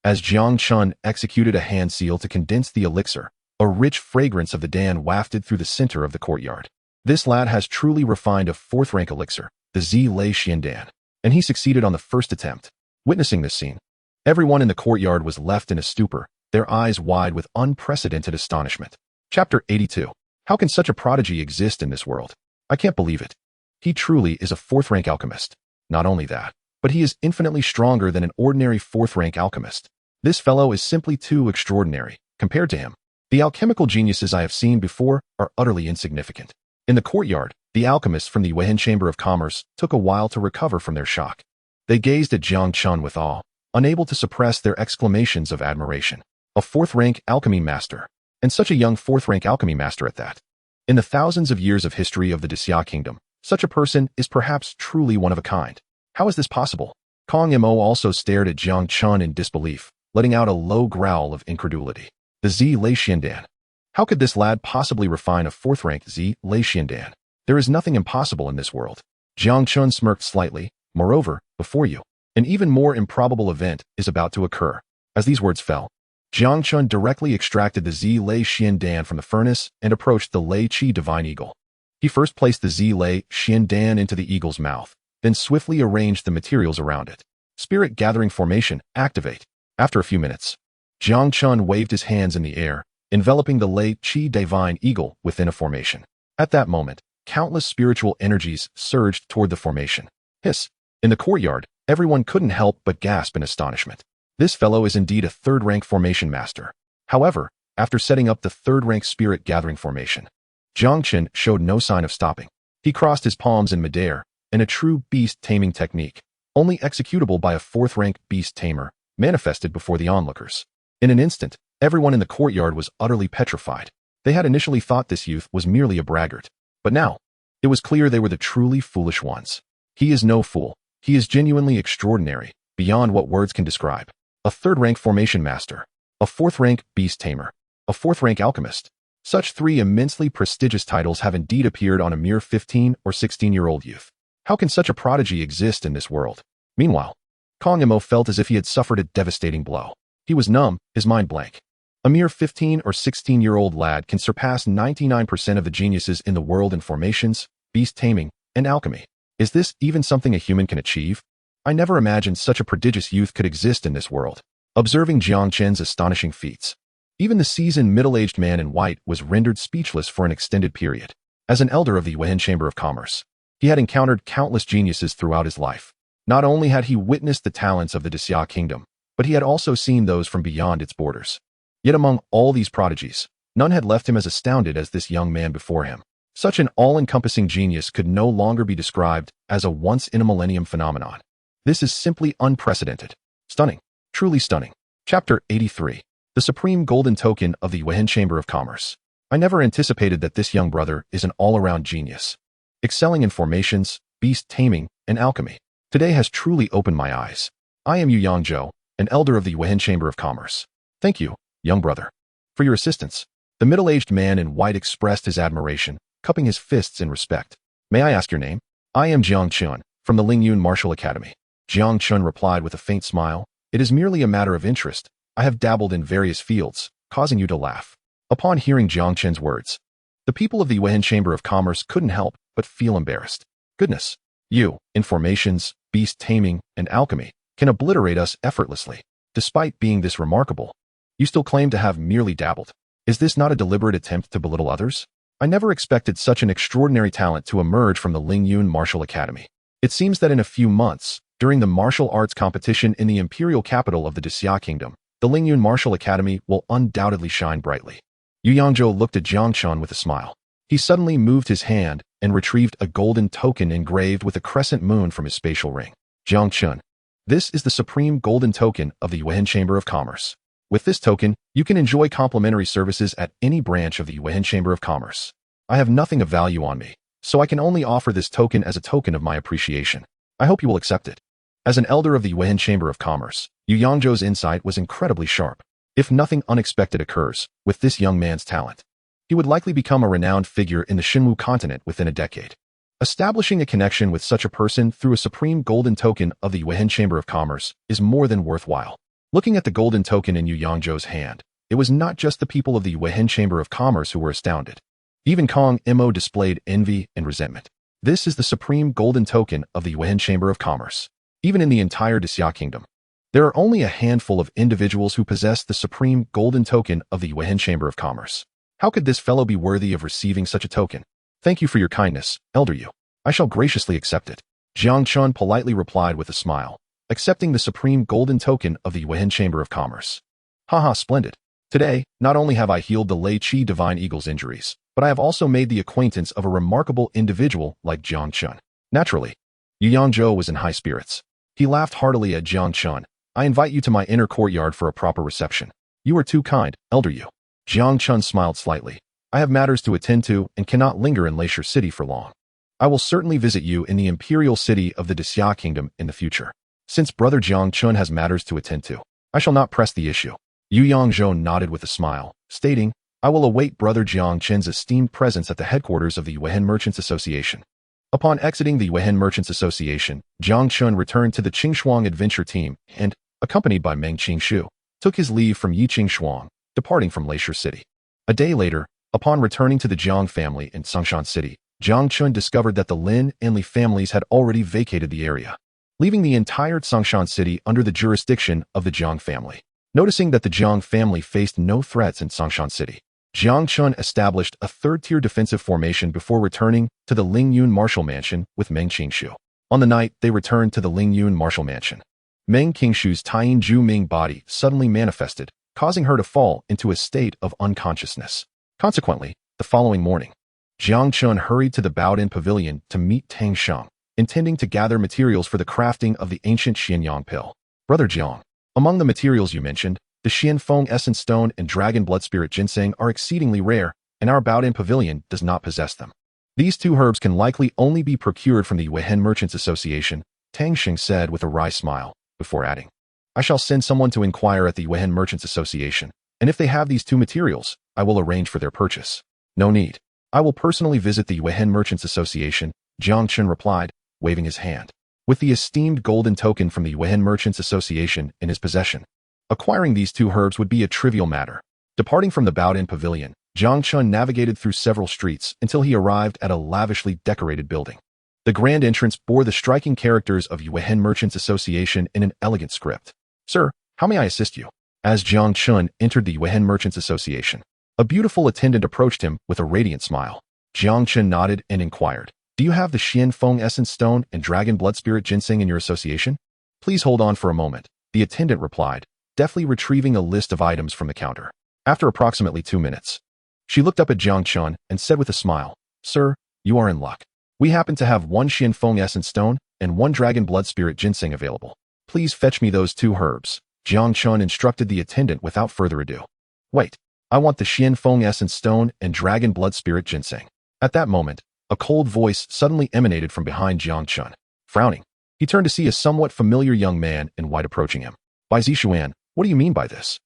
as Jiang Chen executed a hand seal to condense the elixir, a rich fragrance of the Dan wafted through the center of the courtyard. This lad has truly refined a fourth-rank elixir, the Lei Xiandan, and he succeeded on the first attempt. Witnessing this scene, everyone in the courtyard was left in a stupor, their eyes wide with unprecedented astonishment. Chapter 82. How can such a prodigy exist in this world? I can't believe it. He truly is a fourth-rank alchemist. Not only that, but he is infinitely stronger than an ordinary fourth-rank alchemist. This fellow is simply too extraordinary. Compared to him, the alchemical geniuses I have seen before are utterly insignificant. In the courtyard, the alchemists from the Wehen Chamber of Commerce took a while to recover from their shock. They gazed at Jiang Chen with awe, unable to suppress their exclamations of admiration. A fourth-rank alchemy master, and such a young fourth-rank alchemy master at that. In the thousands of years of history of the Xia Kingdom, such a person is perhaps truly one of a kind. How is this possible? Kong Imo also stared at Jiang Chen in disbelief, letting out a low growl of incredulity. The Lei Xiandan. How could this lad possibly refine a fourth-rank Lei Xiandan? There is nothing impossible in this world. Jiang Chen smirked slightly. Moreover, before you, an even more improbable event is about to occur. As these words fell, Jiang Chen directly extracted the Lei Xiandan from the furnace and approached the Lei Qi Divine Eagle. He first placed the Lei Xiandan into the eagle's mouth, then swiftly arranged the materials around it. Spirit Gathering Formation, activate. After a few minutes, Jiang Chen waved his hands in the air, enveloping the Lei Qi Divine Eagle within a formation. At that moment, countless spiritual energies surged toward the formation. Hiss. In the courtyard, everyone couldn't help but gasp in astonishment. This fellow is indeed a third-rank formation master. However, after setting up the third-rank Spirit Gathering Formation, Jiang Chen showed no sign of stopping. He crossed his palms in midair, in a true beast-taming technique, only executable by a fourth-rank beast tamer, manifested before the onlookers. In an instant, Everyone in the courtyard was utterly petrified. They had initially thought this youth was merely a braggart, but now, it was clear they were the truly foolish ones. He is no fool. He is genuinely extraordinary, beyond what words can describe. A third-rank formation master, a fourth-rank beast tamer, a fourth-rank alchemist. Such three immensely prestigious titles have indeed appeared on a mere 15 or 16-year-old youth. How can such a prodigy exist in this world? Meanwhile, Kong Imo felt as if he had suffered a devastating blow. He was numb, his mind blank. A mere 15 or 16-year-old lad can surpass 99% of the geniuses in the world in formations, beast taming, and alchemy. Is this even something a human can achieve? I never imagined such a prodigious youth could exist in this world. Observing Jiang Chen's astonishing feats, even the seasoned middle-aged man in white was rendered speechless for an extended period. As an elder of the Yuan Chamber of Commerce, he had encountered countless geniuses throughout his life. Not only had he witnessed the talents of the Xia kingdom, but he had also seen those from beyond its borders. Yet among all these prodigies, none had left him as astounded as this young man before him. Such an all-encompassing genius could no longer be described as a once-in-a-millennium phenomenon. This is simply unprecedented. Stunning. Truly stunning. Chapter 83. The Supreme Golden Token of the Yuan Chamber of Commerce. I never anticipated that this young brother is an all-around genius, excelling in formations, beast taming, and alchemy. Today has truly opened my eyes. I am Yu Yangzhou, an elder of the Yuan Chamber of Commerce. Thank you, young brother, for your assistance. The middle-aged man in white expressed his admiration, cupping his fists in respect. May I ask your name? I am Jiang Chen, from the Lingyun Martial Academy. Jiang Chen replied with a faint smile. It is merely a matter of interest. I have dabbled in various fields, causing you to laugh. Upon hearing Jiang Chen's words, the people of the Yuan Chamber of Commerce couldn't help but feel embarrassed. Goodness, you, in formations, beast taming, and alchemy, can obliterate us effortlessly. Despite being this remarkable, you still claim to have merely dabbled. Is this not a deliberate attempt to belittle others? I never expected such an extraordinary talent to emerge from the Lingyun Martial Academy. It seems that in a few months, during the martial arts competition in the imperial capital of the Xia kingdom, the Lingyun Martial Academy will undoubtedly shine brightly. Yu Yangzhou looked at Jiang Chen with a smile. He suddenly moved his hand and retrieved a golden token engraved with a crescent moon from his spatial ring. Jiang Chen. This is the supreme golden token of the Yuan Chamber of Commerce. With this token, you can enjoy complimentary services at any branch of the Yuan Chamber of Commerce. I have nothing of value on me, so I can only offer this token as a token of my appreciation. I hope you will accept it. As an elder of the Yuan Chamber of Commerce, Yu Yangzhou's insight was incredibly sharp. If nothing unexpected occurs with this young man's talent, he would likely become a renowned figure in the Xinwu continent within a decade. Establishing a connection with such a person through a supreme golden token of the Yuan Chamber of Commerce is more than worthwhile. Looking at the golden token in Yu Yangzhou's hand, it was not just the people of the Yuan Chamber of Commerce who were astounded. Even Kong Imo displayed envy and resentment. This is the supreme golden token of the Yuan Chamber of Commerce. Even in the entire Xia kingdom, there are only a handful of individuals who possess the supreme golden token of the Yuan Chamber of Commerce. How could this fellow be worthy of receiving such a token? Thank you for your kindness, Elder Yu. I shall graciously accept it. Jiang Chen politely replied with a smile, accepting the supreme golden token of the Yuan Chamber of Commerce. Haha, splendid. Today, not only have I healed the Lei Qi Divine Eagle's injuries, but I have also made the acquaintance of a remarkable individual like Jiang Chen. Naturally, Yu Yangzhou was in high spirits. He laughed heartily at Jiang Chen. I invite you to my inner courtyard for a proper reception. You are too kind, Elder Yu. Jiang Chen smiled slightly. I have matters to attend to and cannot linger in Leisure City for long. I will certainly visit you in the imperial city of the Xia kingdom in the future. Since Brother Jiang Chen has matters to attend to, I shall not press the issue. Yu Yangzhou nodded with a smile, stating, I will await Brother Jiang Chen's esteemed presence at the headquarters of the Yuan Merchants Association. Upon exiting the Yuan Merchants Association, Jiang Chen returned to the Qingshuang adventure team and, accompanied by Meng Qingshu, took his leave from Yi Qingshuang, departing from Leisure City. A day later, upon returning to the Jiang family in Songshan City, Jiang Chen discovered that the Lin and Li families had already vacated the area, leaving the entire Songshan City under the jurisdiction of the Jiang family. Noticing that the Jiang family faced no threats in Songshan City, Jiang Chen established a third-tier defensive formation before returning to the Lingyun Martial Mansion with Meng Qingshu. On the night they returned to the Lingyun Martial Mansion, Meng Qingshu's Taiyin Zhu Ming body suddenly manifested, causing her to fall into a state of unconsciousness. Consequently, the following morning, Jiang Chen hurried to the Baodin Pavilion to meet Tang Sheng, intending to gather materials for the crafting of the ancient Xianyang pill. Brother Jiang, among the materials you mentioned, The Xianfeng Essence Stone and Dragon Blood Spirit Ginseng are exceedingly rare, and our Baodin Pavilion does not possess them. These two herbs can likely only be procured from the Wehen Merchants Association, Tang Xing said with a wry smile, before adding, I shall send someone to inquire at the Wehen Merchants Association, and if they have these two materials, I will arrange for their purchase. No need. I will personally visit the Wehen Merchants Association, Jiang Chen replied, waving his hand. With the esteemed golden token from the Wehen Merchants Association in his possession, acquiring these two herbs would be a trivial matter. Departing from the Baodin Pavilion, Jiang Chen navigated through several streets until he arrived at a lavishly decorated building. The grand entrance bore the striking characters of Wehen Merchants Association in an elegant script. Sir, how may I assist you? As Jiang Chen entered the Wehen Merchants Association, a beautiful attendant approached him with a radiant smile. Jiang Chen nodded and inquired, do you have the Xianfeng Essence Stone and Dragon Blood Spirit Ginseng in your association? Please hold on for a moment, the attendant replied, deftly retrieving a list of items from the counter. After approximately 2 minutes, she looked up at Jiang Chen and said with a smile, Sir, you are in luck. We happen to have one Xianfeng Essence Stone and one Dragon Blood Spirit Ginseng available. Please fetch me those two herbs. Jiang Chen instructed the attendant without further ado. Wait, I want the Xianfeng Essence Stone and Dragon Blood Spirit Ginseng. At that moment, a cold voice suddenly emanated from behind Jiang Chen. Frowning, he turned to see a somewhat familiar young man in white approaching him. Bai Zixuan, what do you mean by this?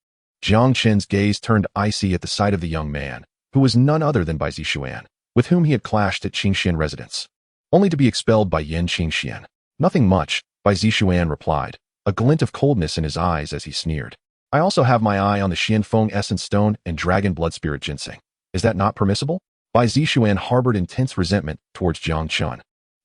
Jiang Chen's gaze turned icy at the sight of the young man, who was none other than Bai Zixuan, with whom he had clashed at Qingxian residence, only to be expelled by Yan Qingxian. Nothing much, Bai Zixuan replied, a glint of coldness in his eyes as he sneered. I also have my eye on the Xianfeng Essence Stone and Dragon Blood Spirit Ginseng. Is that not permissible? Bai Zixuan harbored intense resentment towards Jiang Chen,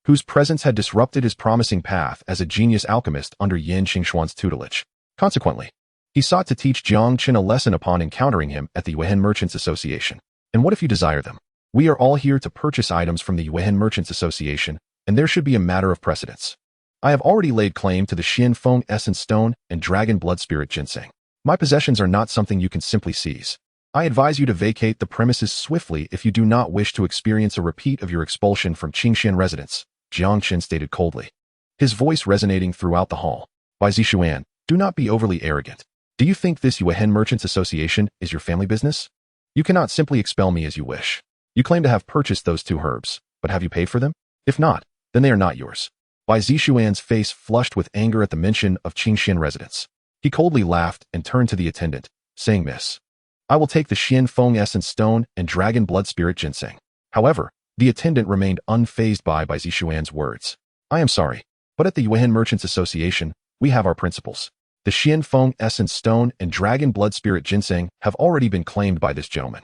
whose presence had disrupted his promising path as a genius alchemist under Yan Qingshuan's tutelage. Consequently, he sought to teach Jiang Chen a lesson upon encountering him at the Wehen Merchants Association. And what if you desire them? We are all here to purchase items from the Wehen Merchants Association, and there should be a matter of precedence. I have already laid claim to the Xianfeng Essence Stone and Dragon Blood Spirit Ginseng. My possessions are not something you can simply seize. I advise you to vacate the premises swiftly if you do not wish to experience a repeat of your expulsion from Qingxian residence, Jiang Chen stated coldly, his voice resonating throughout the hall. Bai Zixuan, do not be overly arrogant. Do you think this Wehen Merchants Association is your family business? You cannot simply expel me as you wish. You claim to have purchased those two herbs, but have you paid for them? If not, then they are not yours. Bai Zixuan's face flushed with anger at the mention of Qingxian residence. He coldly laughed and turned to the attendant, saying, Miss, I will take the Xianfeng Essence Stone and Dragon Blood Spirit Ginseng. However, the attendant remained unfazed by Bai Zixuan's words. I am sorry, but at the Wehen Merchants Association, we have our principles. The Xianfeng Essence Stone and Dragon Blood Spirit Ginseng have already been claimed by this gentleman.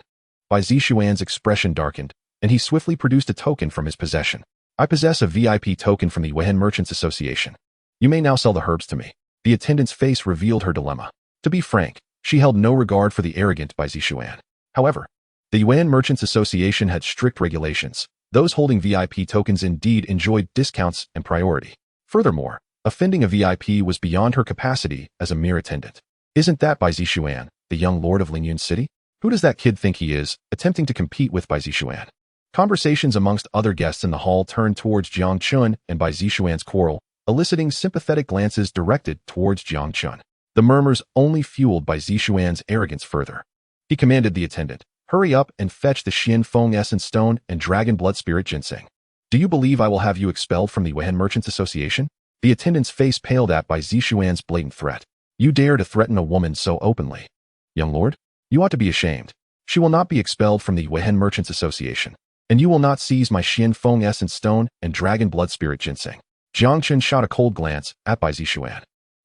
Bai Zixuan's expression darkened, and he swiftly produced a token from his possession. I possess a VIP token from the Wehen Merchants Association. You may now sell the herbs to me. The attendant's face revealed her dilemma. To be frank, she held no regard for the arrogant Bai Zixuan. However, the Wehen Merchants Association had strict regulations. Those holding VIP tokens indeed enjoyed discounts and priority. Furthermore, offending a VIP was beyond her capacity as a mere attendant. Isn't that Bai Zixuan, the young lord of Lingyun City? Who does that kid think he is, attempting to compete with Bai Zixuan? Conversations amongst other guests in the hall turned towards Jiang Chen and Bai Zixuan's quarrel, eliciting sympathetic glances directed towards Jiang Chen. The murmurs only fueled Bai Zixuan's arrogance further. He commanded the attendant, hurry up and fetch the Xianfeng Essence Stone and Dragon Blood Spirit Ginseng. Do you believe I will have you expelled from the Wehen Merchants Association? The attendant's face paled at Bai Zixuan's blatant threat. You dare to threaten a woman so openly. Young lord, you ought to be ashamed. She will not be expelled from the Wehen Merchants Association, and you will not seize my Xianfeng Essence Stone and Dragon Blood Spirit Ginseng. Jiang Chen shot a cold glance at Bai Zixuan.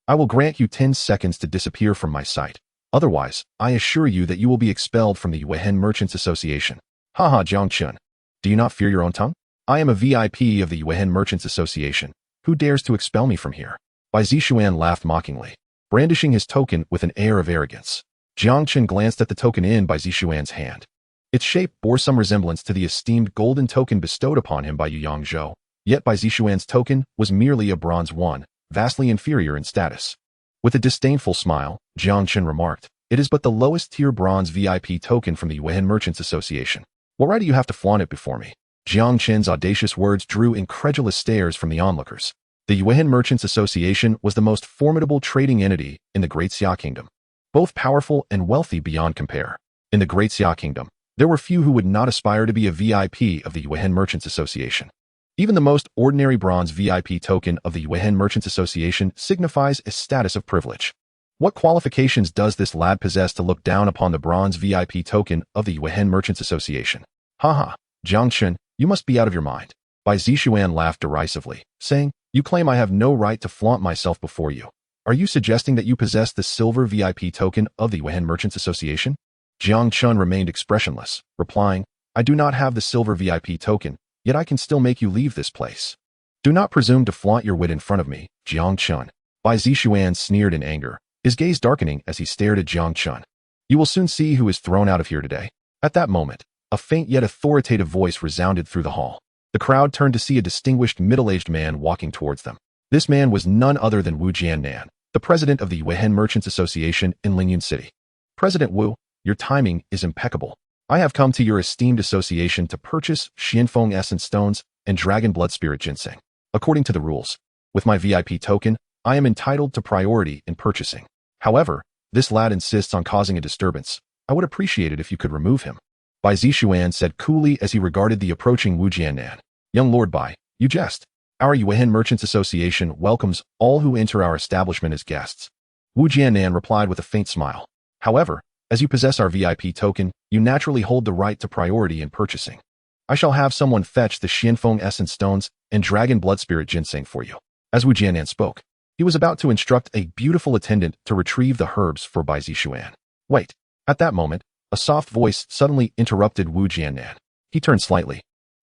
I will grant you 10 seconds to disappear from my sight. Otherwise, I assure you that you will be expelled from the Wehen Merchants Association. Haha, Jiang Chen. Do you not fear your own tongue? I am a VIP of the Wehen Merchants Association. Who dares to expel me from here? Bai Zixuan laughed mockingly, brandishing his token with an air of arrogance. Jiang Chen glanced at the token in Bai Zixuan's hand. Its shape bore some resemblance to the esteemed golden token bestowed upon him by Yu Yangzhou, yet Bai Zixuan's token was merely a bronze one, vastly inferior in status. With a disdainful smile, Jiang Chen remarked, it is but the lowest tier bronze VIP token from the Wehen Merchants Association. What right do you have to flaunt it before me? Jiang Chen's audacious words drew incredulous stares from the onlookers. The Wehen Merchants Association was the most formidable trading entity in the Great Xia Kingdom. both powerful and wealthy beyond compare. In the Great Xia Kingdom, there were few who would not aspire to be a VIP of the Yuehen Merchants Association. Even the most ordinary bronze VIP token of the Yuehen Merchants Association signifies a status of privilege. What qualifications does this lad possess to look down upon the bronze VIP token of the Yuehen Merchants Association? Haha, Jiang Chen, you must be out of your mind. Bai Zixuan laughed derisively, saying, "You claim I have no right to flaunt myself before you. Are you suggesting that you possess the silver VIP token of the Yuehen Merchants Association?" Jiang Chen remained expressionless, replying, "I do not have the silver VIP token, yet I can still make you leave this place. Do not presume to flaunt your wit in front of me, Jiang Chen." Bai Zixuan sneered in anger, his gaze darkening as he stared at Jiang Chen. "You will soon see who is thrown out of here today." At that moment, a faint yet authoritative voice resounded through the hall. The crowd turned to see a distinguished middle-aged man walking towards them. This man was none other than Wu Jiannan, the president of the Yuehen Merchants Association in Lingyun City. "President Wu, your timing is impeccable. I have come to your esteemed association to purchase Xianfeng Essence Stones and Dragon Blood Spirit Ginseng. According to the rules, with my VIP token, I am entitled to priority in purchasing. However, this lad insists on causing a disturbance. I would appreciate it if you could remove him." Bai Zixuan said coolly as he regarded the approaching Wu Jiannan. "Young Lord Bai, you jest. Our Yuehen Merchants Association welcomes all who enter our establishment as guests." Wu Jiannan replied with a faint smile. "However, as you possess our VIP token, you naturally hold the right to priority in purchasing. I shall have someone fetch the Xianfeng Essence Stones and Dragon Blood Spirit Ginseng for you." As Wu Jiannan spoke, he was about to instruct a beautiful attendant to retrieve the herbs for Bai Zixuan. "Wait." At that moment, a soft voice suddenly interrupted Wu Jiannan. He turned slightly,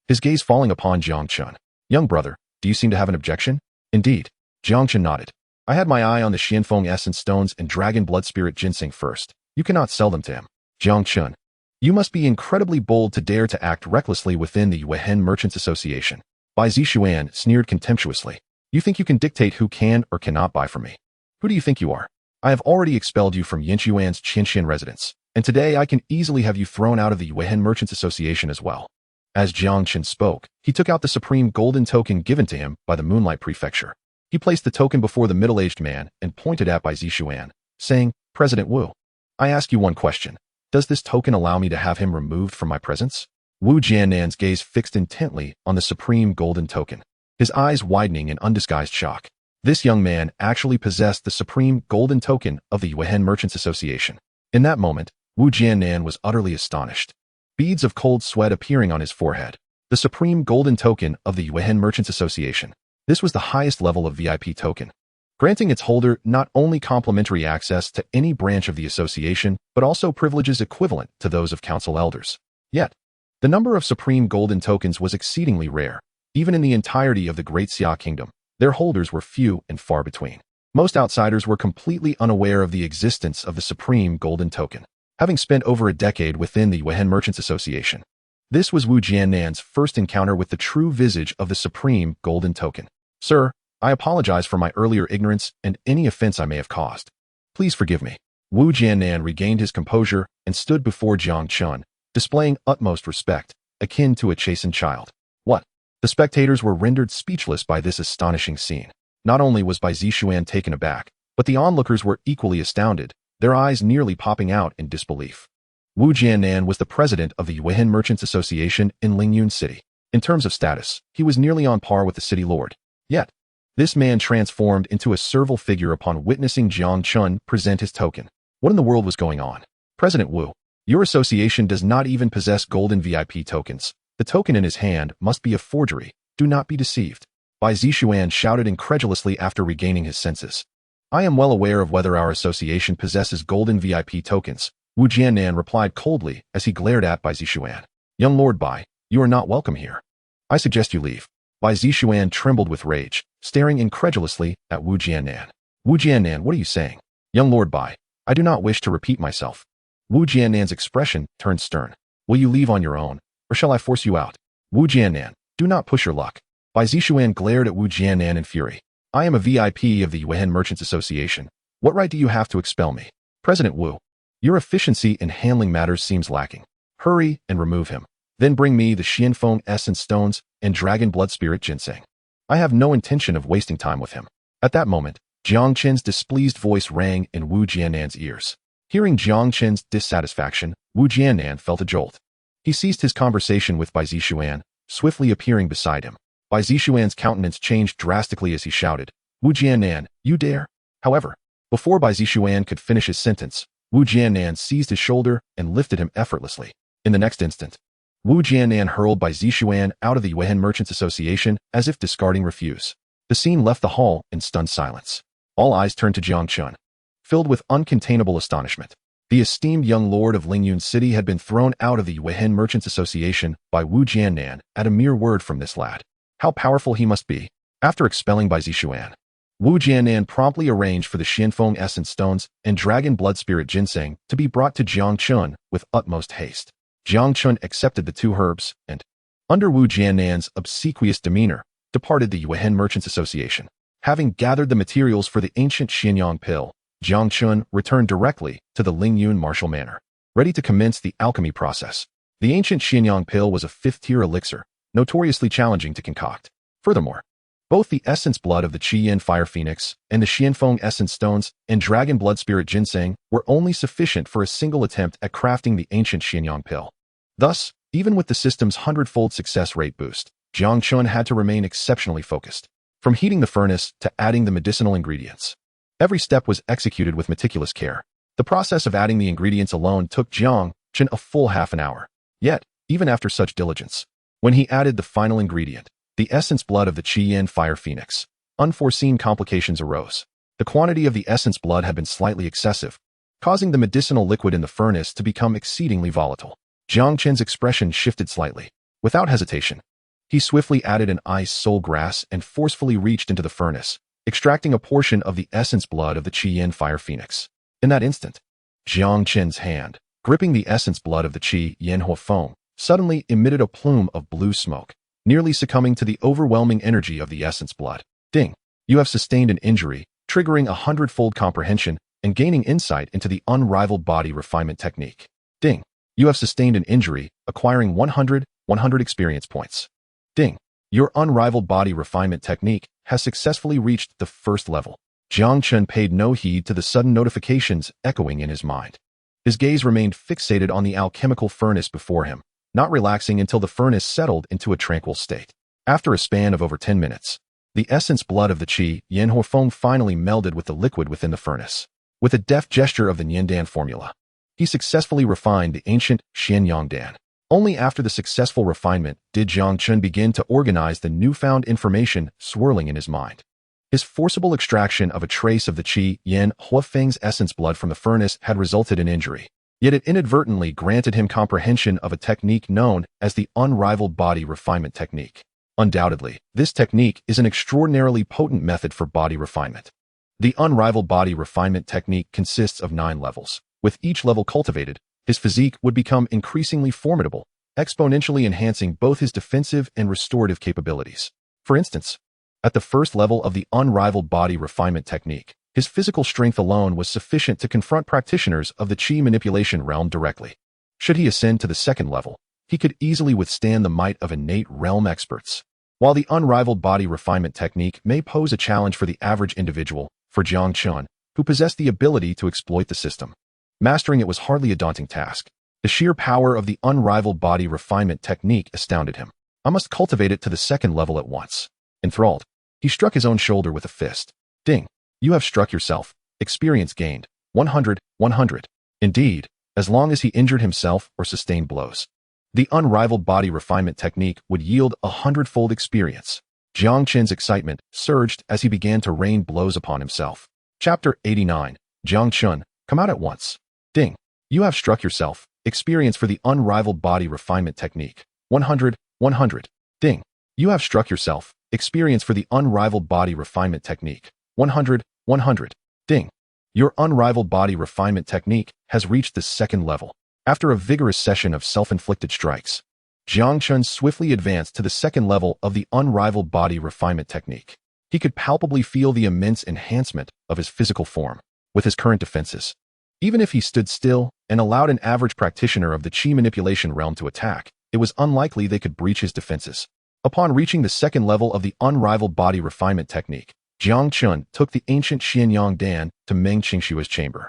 his gaze falling upon Jiang Chen. "Young brother, do you seem to have an objection?" "Indeed." Jiang Chen nodded. "I had my eye on the Xianfeng Essence Stones and Dragon Blood Spirit Ginseng first. You cannot sell them to him." "Jiang Chen, you must be incredibly bold to dare to act recklessly within the Yuehen Merchants Association." Bai Zixuan sneered contemptuously. "You think you can dictate who can or cannot buy from me? Who do you think you are? I have already expelled you from Yinshuan's Qianxian residence, and today I can easily have you thrown out of the Yuehen Merchants Association as well." As Jiang Chen spoke, he took out the supreme golden token given to him by the Moonlight Prefecture. He placed the token before the middle-aged man and pointed at Bai Zixuan, saying, "President Wu, I ask you one question. Does this token allow me to have him removed from my presence?" Wu Jiannan's gaze fixed intently on the supreme golden token, his eyes widening in undisguised shock. This young man actually possessed the supreme golden token of the Yuehen Merchants Association. In that moment, Wu Jiannan was utterly astonished, beads of cold sweat appearing on his forehead. The supreme golden token of the Yuehen Merchants Association. This was the highest level of VIP token, granting its holder not only complimentary access to any branch of the association, but also privileges equivalent to those of council elders. Yet, the number of supreme golden tokens was exceedingly rare. Even in the entirety of the Great Xia Kingdom, their holders were few and far between. Most outsiders were completely unaware of the existence of the supreme golden token, having spent over a decade within the Yuehen Merchants Association. This was Wu Jiannan's first encounter with the true visage of the supreme golden token. "Sir, I apologize for my earlier ignorance and any offense I may have caused. Please forgive me." Wu Jiannan regained his composure and stood before Jiang Chen, displaying utmost respect, akin to a chastened child. "What?" The spectators were rendered speechless by this astonishing scene. Not only was Bai Zixuan taken aback, but the onlookers were equally astounded, their eyes nearly popping out in disbelief. Wu Jiannan was the president of the Yuehen Merchants Association in Lingyun City. In terms of status, he was nearly on par with the city lord. Yet, this man transformed into a servile figure upon witnessing Jiang Chen present his token. What in the world was going on? "President Wu, your association does not even possess golden VIP tokens. The token in his hand must be a forgery. Do not be deceived." Bai Zixuan shouted incredulously after regaining his senses. "I am well aware of whether our association possesses golden VIP tokens," Wu Jiannan replied coldly as he glared at Bai Zixuan. "Young Lord Bai, you are not welcome here. I suggest you leave." Bai Zixuan trembled with rage, staring incredulously at Wu Jiannan. "Wu Jiannan, what are you saying?" "Young Lord Bai, I do not wish to repeat myself." Wu Jiannan's expression turned stern. "Will you leave on your own, or shall I force you out?" "Wu Jiannan, do not push your luck." Bai Zixuan glared at Wu Jiannan in fury. "I am a VIP of the Yuehen Merchants Association. What right do you have to expel me?" "President Wu, your efficiency in handling matters seems lacking. Hurry and remove him. Then bring me the Xianfeng Essence Stones and Dragon Blood Spirit Ginseng. I have no intention of wasting time with him." At that moment, Jiang Chen's displeased voice rang in Wu Jiannan's ears. Hearing Jiang Chen's dissatisfaction, Wu Jiannan felt a jolt. He ceased his conversation with Bai Zixuan, swiftly appearing beside him. Bai Zixuan's countenance changed drastically as he shouted, "Wu Jiannan, you dare?" However, before Bai Zixuan could finish his sentence, Wu Jiannan seized his shoulder and lifted him effortlessly. In the next instant, Wu Jiannan hurled Bai Zixuan out of the Yuan Merchants Association as if discarding refuse. The scene left the hall in stunned silence. All eyes turned to Jiang Chen, filled with uncontainable astonishment. The esteemed young lord of Lingyun City had been thrown out of the Yuan Merchants Association by Wu Jiannan at a mere word from this lad. How powerful he must be. After expelling Bai Zixuan, Wu Jiannan promptly arranged for the Xianfeng Essence Stones and Dragon Blood Spirit Ginseng to be brought to Jiang Chen with utmost haste. Jiang Chen accepted the two herbs and, under Wu Jiannan's obsequious demeanor, departed the Yuan Merchants Association. Having gathered the materials for the ancient Xianyang pill, Jiang Chen returned directly to the Lingyun martial manor, ready to commence the alchemy process. The ancient Xianyang pill was a fifth-tier elixir, notoriously challenging to concoct. Furthermore, both the essence blood of the Qi Yin Fire Phoenix and the Xianfeng Essence Stones and Dragon Blood Spirit Ginseng were only sufficient for a single attempt at crafting the ancient Xianyang pill. Thus, even with the system's hundredfold success rate boost, Jiang Chen had to remain exceptionally focused. From heating the furnace to adding the medicinal ingredients, every step was executed with meticulous care. The process of adding the ingredients alone took Jiang Chen a full half an hour. Yet, even after such diligence, when he added the final ingredient, the essence blood of the Qi Yin Fire Phoenix, unforeseen complications arose. The quantity of the essence blood had been slightly excessive, causing the medicinal liquid in the furnace to become exceedingly volatile. Jiang Chen's expression shifted slightly. Without hesitation, he swiftly added an ice soul grass and forcefully reached into the furnace, extracting a portion of the essence blood of the Qi Yin Fire Phoenix. In that instant, Jiang Chen's hand, gripping the essence blood of the Qi Yin Huofeng, suddenly emitted a plume of blue smoke, nearly succumbing to the overwhelming energy of the essence blood. Ding! You have sustained an injury, triggering a hundredfold comprehension and gaining insight into the unrivaled body refinement technique. Ding! You have sustained an injury, acquiring 100 experience points. Ding! Your unrivaled body refinement technique has successfully reached the first level. Jiang Chen paid no heed to the sudden notifications echoing in his mind. His gaze remained fixated on the alchemical furnace before him, not relaxing until the furnace settled into a tranquil state. After a span of over 10 minutes, the essence blood of the Qi Yin Huofeng finally melded with the liquid within the furnace. With a deft gesture of the Niandan formula, he successfully refined the ancient Xianyangdan. Only after the successful refinement did Jiang Chen begin to organize the newfound information swirling in his mind. His forcible extraction of a trace of the Qi Yin Huofeng's essence blood from the furnace had resulted in injury, yet it inadvertently granted him comprehension of a technique known as the unrivaled body refinement technique. Undoubtedly, this technique is an extraordinarily potent method for body refinement. The unrivaled body refinement technique consists of 9 levels. With each level cultivated, his physique would become increasingly formidable, exponentially enhancing both his defensive and restorative capabilities. For instance, at the first level of the unrivaled body refinement technique, his physical strength alone was sufficient to confront practitioners of the Qi manipulation realm directly. Should he ascend to the second level, he could easily withstand the might of innate realm experts. While the unrivaled body refinement technique may pose a challenge for the average individual, for Jiang Chen, who possessed the ability to exploit the system, mastering it was hardly a daunting task. The sheer power of the unrivaled body refinement technique astounded him. I must cultivate it to the second level at once. Enthralled, he struck his own shoulder with a fist. Ding! You have struck yourself. Experience gained. 100. Indeed, as long as he injured himself or sustained blows, the unrivaled body refinement technique would yield 100-fold experience. Jiang Chen's excitement surged as he began to rain blows upon himself. Chapter 89. Jiang Chen, come out at once. Ding! You have struck yourself. Experience for the unrivaled body refinement technique. 100. Ding! You have struck yourself. Experience for the unrivaled body refinement technique. 100. Ding! Your unrivaled body refinement technique has reached the second level. After a vigorous session of self-inflicted strikes, Jiang Chen swiftly advanced to the second level of the unrivaled body refinement technique. He could palpably feel the immense enhancement of his physical form. With his current defenses, even if he stood still and allowed an average practitioner of the Qi manipulation realm to attack, it was unlikely they could breach his defenses. Upon reaching the second level of the unrivaled body refinement technique, Jiang Chen took the ancient Xianyangdan to Meng Qingshua's chamber.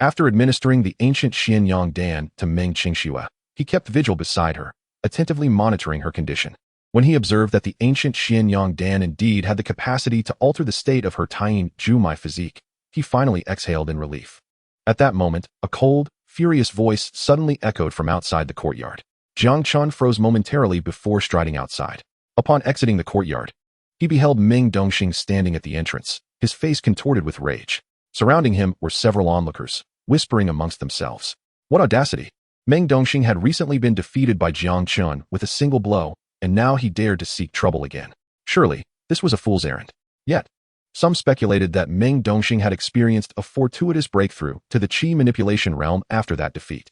After administering the ancient Xianyang Dan to Meng Qingxue, he kept vigil beside her, attentively monitoring her condition. When he observed that the ancient Xianyang Dan indeed had the capacity to alter the state of her Taiyin Zhumai physique, he finally exhaled in relief. At that moment, a cold, furious voice suddenly echoed from outside the courtyard. Jiang Chen froze momentarily before striding outside. Upon exiting the courtyard, he beheld Meng Dongxing standing at the entrance, his face contorted with rage. Surrounding him were several onlookers, whispering amongst themselves. What audacity! Meng Dongxing had recently been defeated by Jiang Chen with a single blow, and now he dared to seek trouble again. Surely, this was a fool's errand. Yet, some speculated that Meng Dongxing had experienced a fortuitous breakthrough to the qi manipulation realm after that defeat.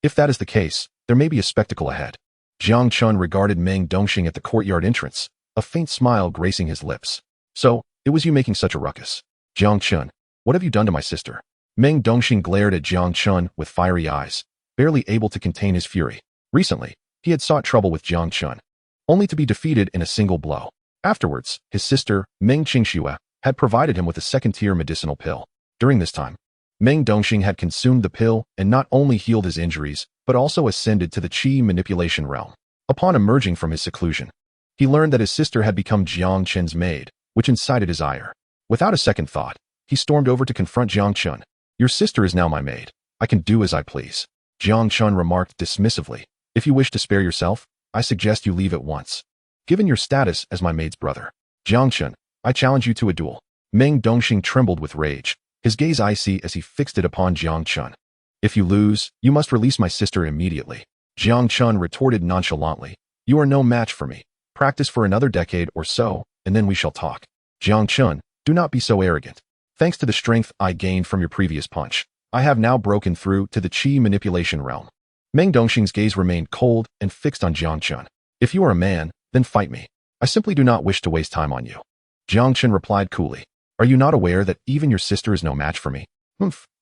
If that is the case, there may be a spectacle ahead. Jiang Chen regarded Meng Dongxing at the courtyard entrance, a faint smile gracing his lips. So, it was you making such a ruckus. Jiang Chen, what have you done to my sister? Meng Dongxing glared at Jiang Chen with fiery eyes, barely able to contain his fury. Recently, he had sought trouble with Jiang Chen, only to be defeated in a single blow. Afterwards, his sister, Meng Qingxue, had provided him with a second-tier medicinal pill. During this time, Meng Dongxing had consumed the pill and not only healed his injuries, but also ascended to the qi manipulation realm. Upon emerging from his seclusion, he learned that his sister had become Jiang Chen's maid, which incited his ire. Without a second thought, he stormed over to confront Jiang Chen. Your sister is now my maid. I can do as I please. Jiang Chen remarked dismissively. If you wish to spare yourself, I suggest you leave at once. Given your status as my maid's brother, Jiang Chen, I challenge you to a duel. Meng Dongxing trembled with rage, his gaze icy as he fixed it upon Jiang Chen. If you lose, you must release my sister immediately. Jiang Chen retorted nonchalantly. You are no match for me. Practice for another decade or so, and then we shall talk. Jiang Chen, do not be so arrogant. Thanks to the strength I gained from your previous punch, I have now broken through to the qi manipulation realm. Meng Dongxing's gaze remained cold and fixed on Jiang Chen. If you are a man, then fight me. I simply do not wish to waste time on you. Jiang Chen replied coolly. Are you not aware that even your sister is no match for me?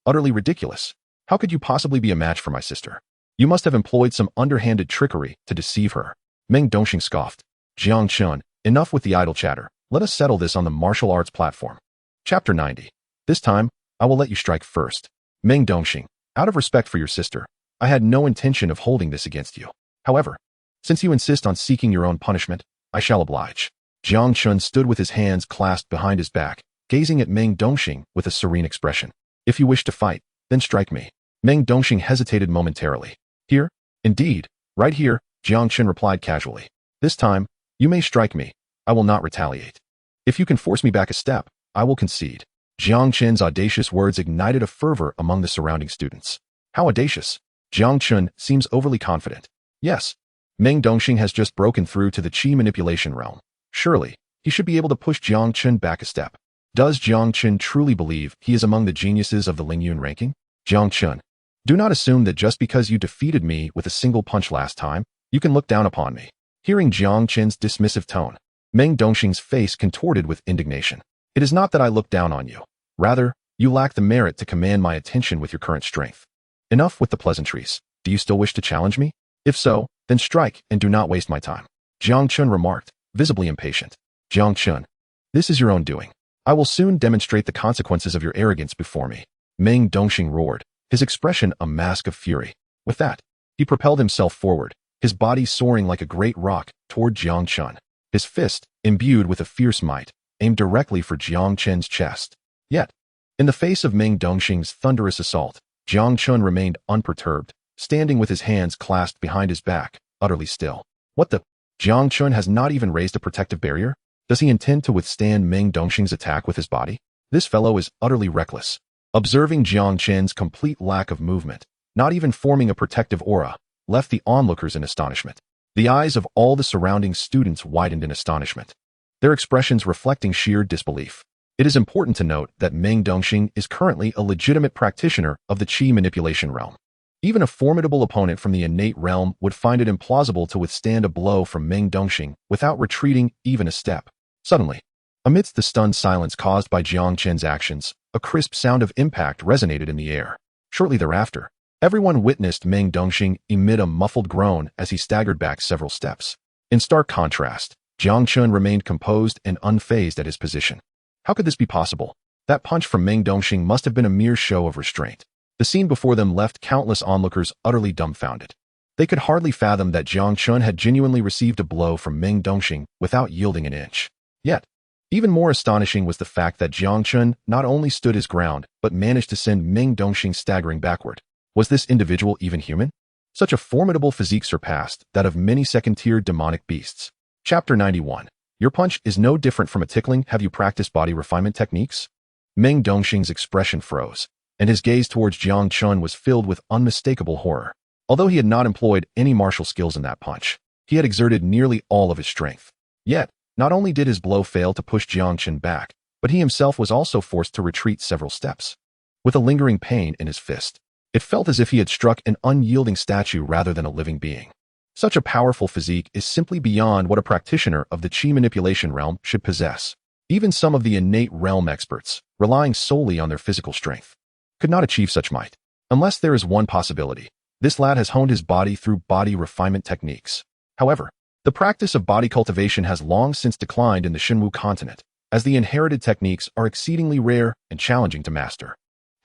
Utterly ridiculous. How could you possibly be a match for my sister? You must have employed some underhanded trickery to deceive her. Meng Dongxing scoffed. Jiang Chen, enough with the idle chatter. Let us settle this on the martial arts platform. Chapter 90. This time, I will let you strike first. Meng Dongxing, out of respect for your sister, I had no intention of holding this against you. However, since you insist on seeking your own punishment, I shall oblige. Jiang Chen stood with his hands clasped behind his back, gazing at Meng Dongxing with a serene expression. If you wish to fight, then strike me. Meng Dongxing hesitated momentarily. Here? Indeed, right here, Jiang Chen replied casually. This time, you may strike me. I will not retaliate. If you can force me back a step, I will concede. Jiang Chen's audacious words ignited a fervor among the surrounding students. How audacious? Jiang Chen seems overly confident. Yes, Meng Dongxing has just broken through to the qi manipulation realm. Surely, he should be able to push Jiang Chen back a step. Does Jiang Chen truly believe he is among the geniuses of the Lingyun ranking? Jiang Chen, do not assume that just because you defeated me with a single punch last time, you can look down upon me. Hearing Jiang Chen's dismissive tone, Meng Dongxing's face contorted with indignation. It is not that I look down on you. Rather, you lack the merit to command my attention with your current strength. Enough with the pleasantries. Do you still wish to challenge me? If so, then strike and do not waste my time. Jiang Chen remarked, visibly impatient. Jiang Chen, this is your own doing. I will soon demonstrate the consequences of your arrogance before me. Meng Dongxing roared, his expression a mask of fury. With that, he propelled himself forward, his body soaring like a great rock toward Jiang Chen. His fist, imbued with a fierce might, aimed directly for Jiang Chen's chest. Yet, in the face of Meng Dongxing's thunderous assault, Jiang Chen remained unperturbed, standing with his hands clasped behind his back, utterly still. What the? Jiang Chen has not even raised a protective barrier? Does he intend to withstand Meng Dongxing's attack with his body? This fellow is utterly reckless. Observing Jiang Chen's complete lack of movement, not even forming a protective aura, left the onlookers in astonishment. The eyes of all the surrounding students widened in astonishment, their expressions reflecting sheer disbelief. It is important to note that Meng Dongxing is currently a legitimate practitioner of the qi manipulation realm. Even a formidable opponent from the innate realm would find it implausible to withstand a blow from Meng Dongxing without retreating even a step. Suddenly, amidst the stunned silence caused by Jiang Chen's actions, a crisp sound of impact resonated in the air. Shortly thereafter, everyone witnessed Meng Dongxing emit a muffled groan as he staggered back several steps. In stark contrast, Jiang Chen remained composed and unfazed at his position. How could this be possible? That punch from Meng Dongxing must have been a mere show of restraint. The scene before them left countless onlookers utterly dumbfounded. They could hardly fathom that Jiang Chen had genuinely received a blow from Meng Dongxing without yielding an inch. Yet, even more astonishing was the fact that Jiang Chen not only stood his ground, but managed to send Meng Dongxing staggering backward. Was this individual even human? Such a formidable physique surpassed that of many second-tier demonic beasts. Chapter 91. Your punch is no different from a tickling. Have you practiced body refinement techniques? Meng Dongxing's expression froze, and his gaze towards Jiang Chen was filled with unmistakable horror. Although he had not employed any martial skills in that punch, he had exerted nearly all of his strength. Yet, not only did his blow fail to push Jiang Chen back, but he himself was also forced to retreat several steps. With a lingering pain in his fist, it felt as if he had struck an unyielding statue rather than a living being. Such a powerful physique is simply beyond what a practitioner of the chi manipulation realm should possess. Even some of the innate realm experts, relying solely on their physical strength, could not achieve such might. Unless there is one possibility. This lad has honed his body through body refinement techniques. However, the practice of body cultivation has long since declined in the Xinwu continent, as the inherited techniques are exceedingly rare and challenging to master.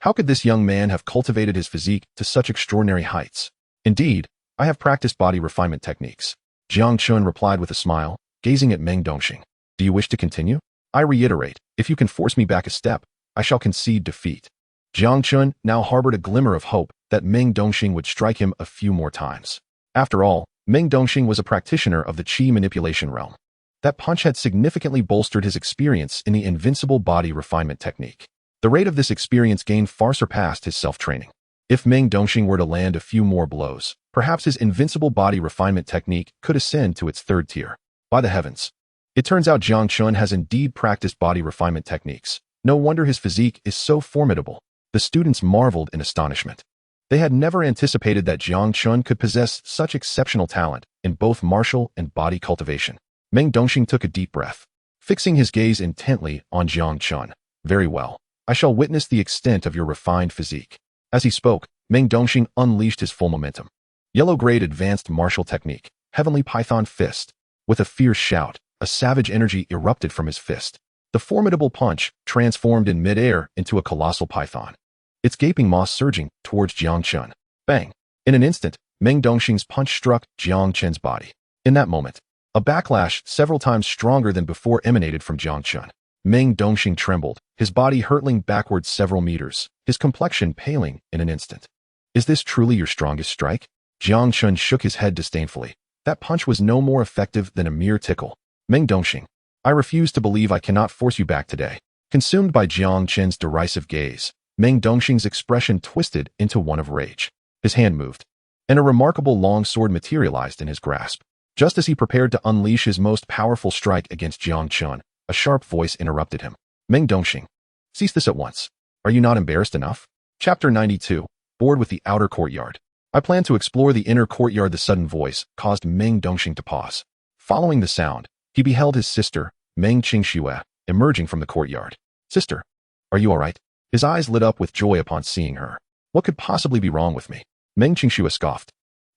How could this young man have cultivated his physique to such extraordinary heights? Indeed, I have practiced body refinement techniques. Jiang Chen replied with a smile, gazing at Meng Dongxing. Do you wish to continue? I reiterate, if you can force me back a step, I shall concede defeat. Jiang Chen now harbored a glimmer of hope that Meng Dongxing would strike him a few more times. After all, Meng Dongxing was a practitioner of the chi manipulation realm. That punch had significantly bolstered his experience in the invincible body refinement technique. The rate of this experience gain far surpassed his self-training. If Meng Dongxing were to land a few more blows, perhaps his invincible body refinement technique could ascend to its third tier. By the heavens! It turns out Jiang Chen has indeed practiced body refinement techniques. No wonder his physique is so formidable. The students marveled in astonishment. They had never anticipated that Jiang Chen could possess such exceptional talent in both martial and body cultivation. Meng Dongxing took a deep breath, fixing his gaze intently on Jiang Chen. Very well. I shall witness the extent of your refined physique. As he spoke, Meng Dongxing unleashed his full momentum. Yellow-grade advanced martial technique, heavenly python fist. With a fierce shout, a savage energy erupted from his fist. The formidable punch transformed in mid-air into a colossal python, its gaping maw surging towards Jiang Chen. Bang! In an instant, Meng Dongxing's punch struck Jiang Chen's body. In that moment, a backlash several times stronger than before emanated from Jiang Chen. Meng Dongxing trembled, his body hurtling backwards several meters, his complexion paling in an instant. Is this truly your strongest strike? Jiang Chen shook his head disdainfully. That punch was no more effective than a mere tickle. Meng Dongxing, I refuse to believe I cannot force you back today. Consumed by Jiang Chen's derisive gaze, Meng Dongxing's expression twisted into one of rage. His hand moved, and a remarkable long sword materialized in his grasp. Just as he prepared to unleash his most powerful strike against Jiang Chen, a sharp voice interrupted him. Meng Dongxing, cease this at once. Are you not embarrassed enough? Chapter 92. Bored with the outer courtyard. I plan to explore the inner courtyard. The sudden voice caused Meng Dongxing to pause. Following the sound, he beheld his sister, Meng Qingxue, emerging from the courtyard. Sister, are you all right? His eyes lit up with joy upon seeing her. What could possibly be wrong with me? Meng Qingxue scoffed.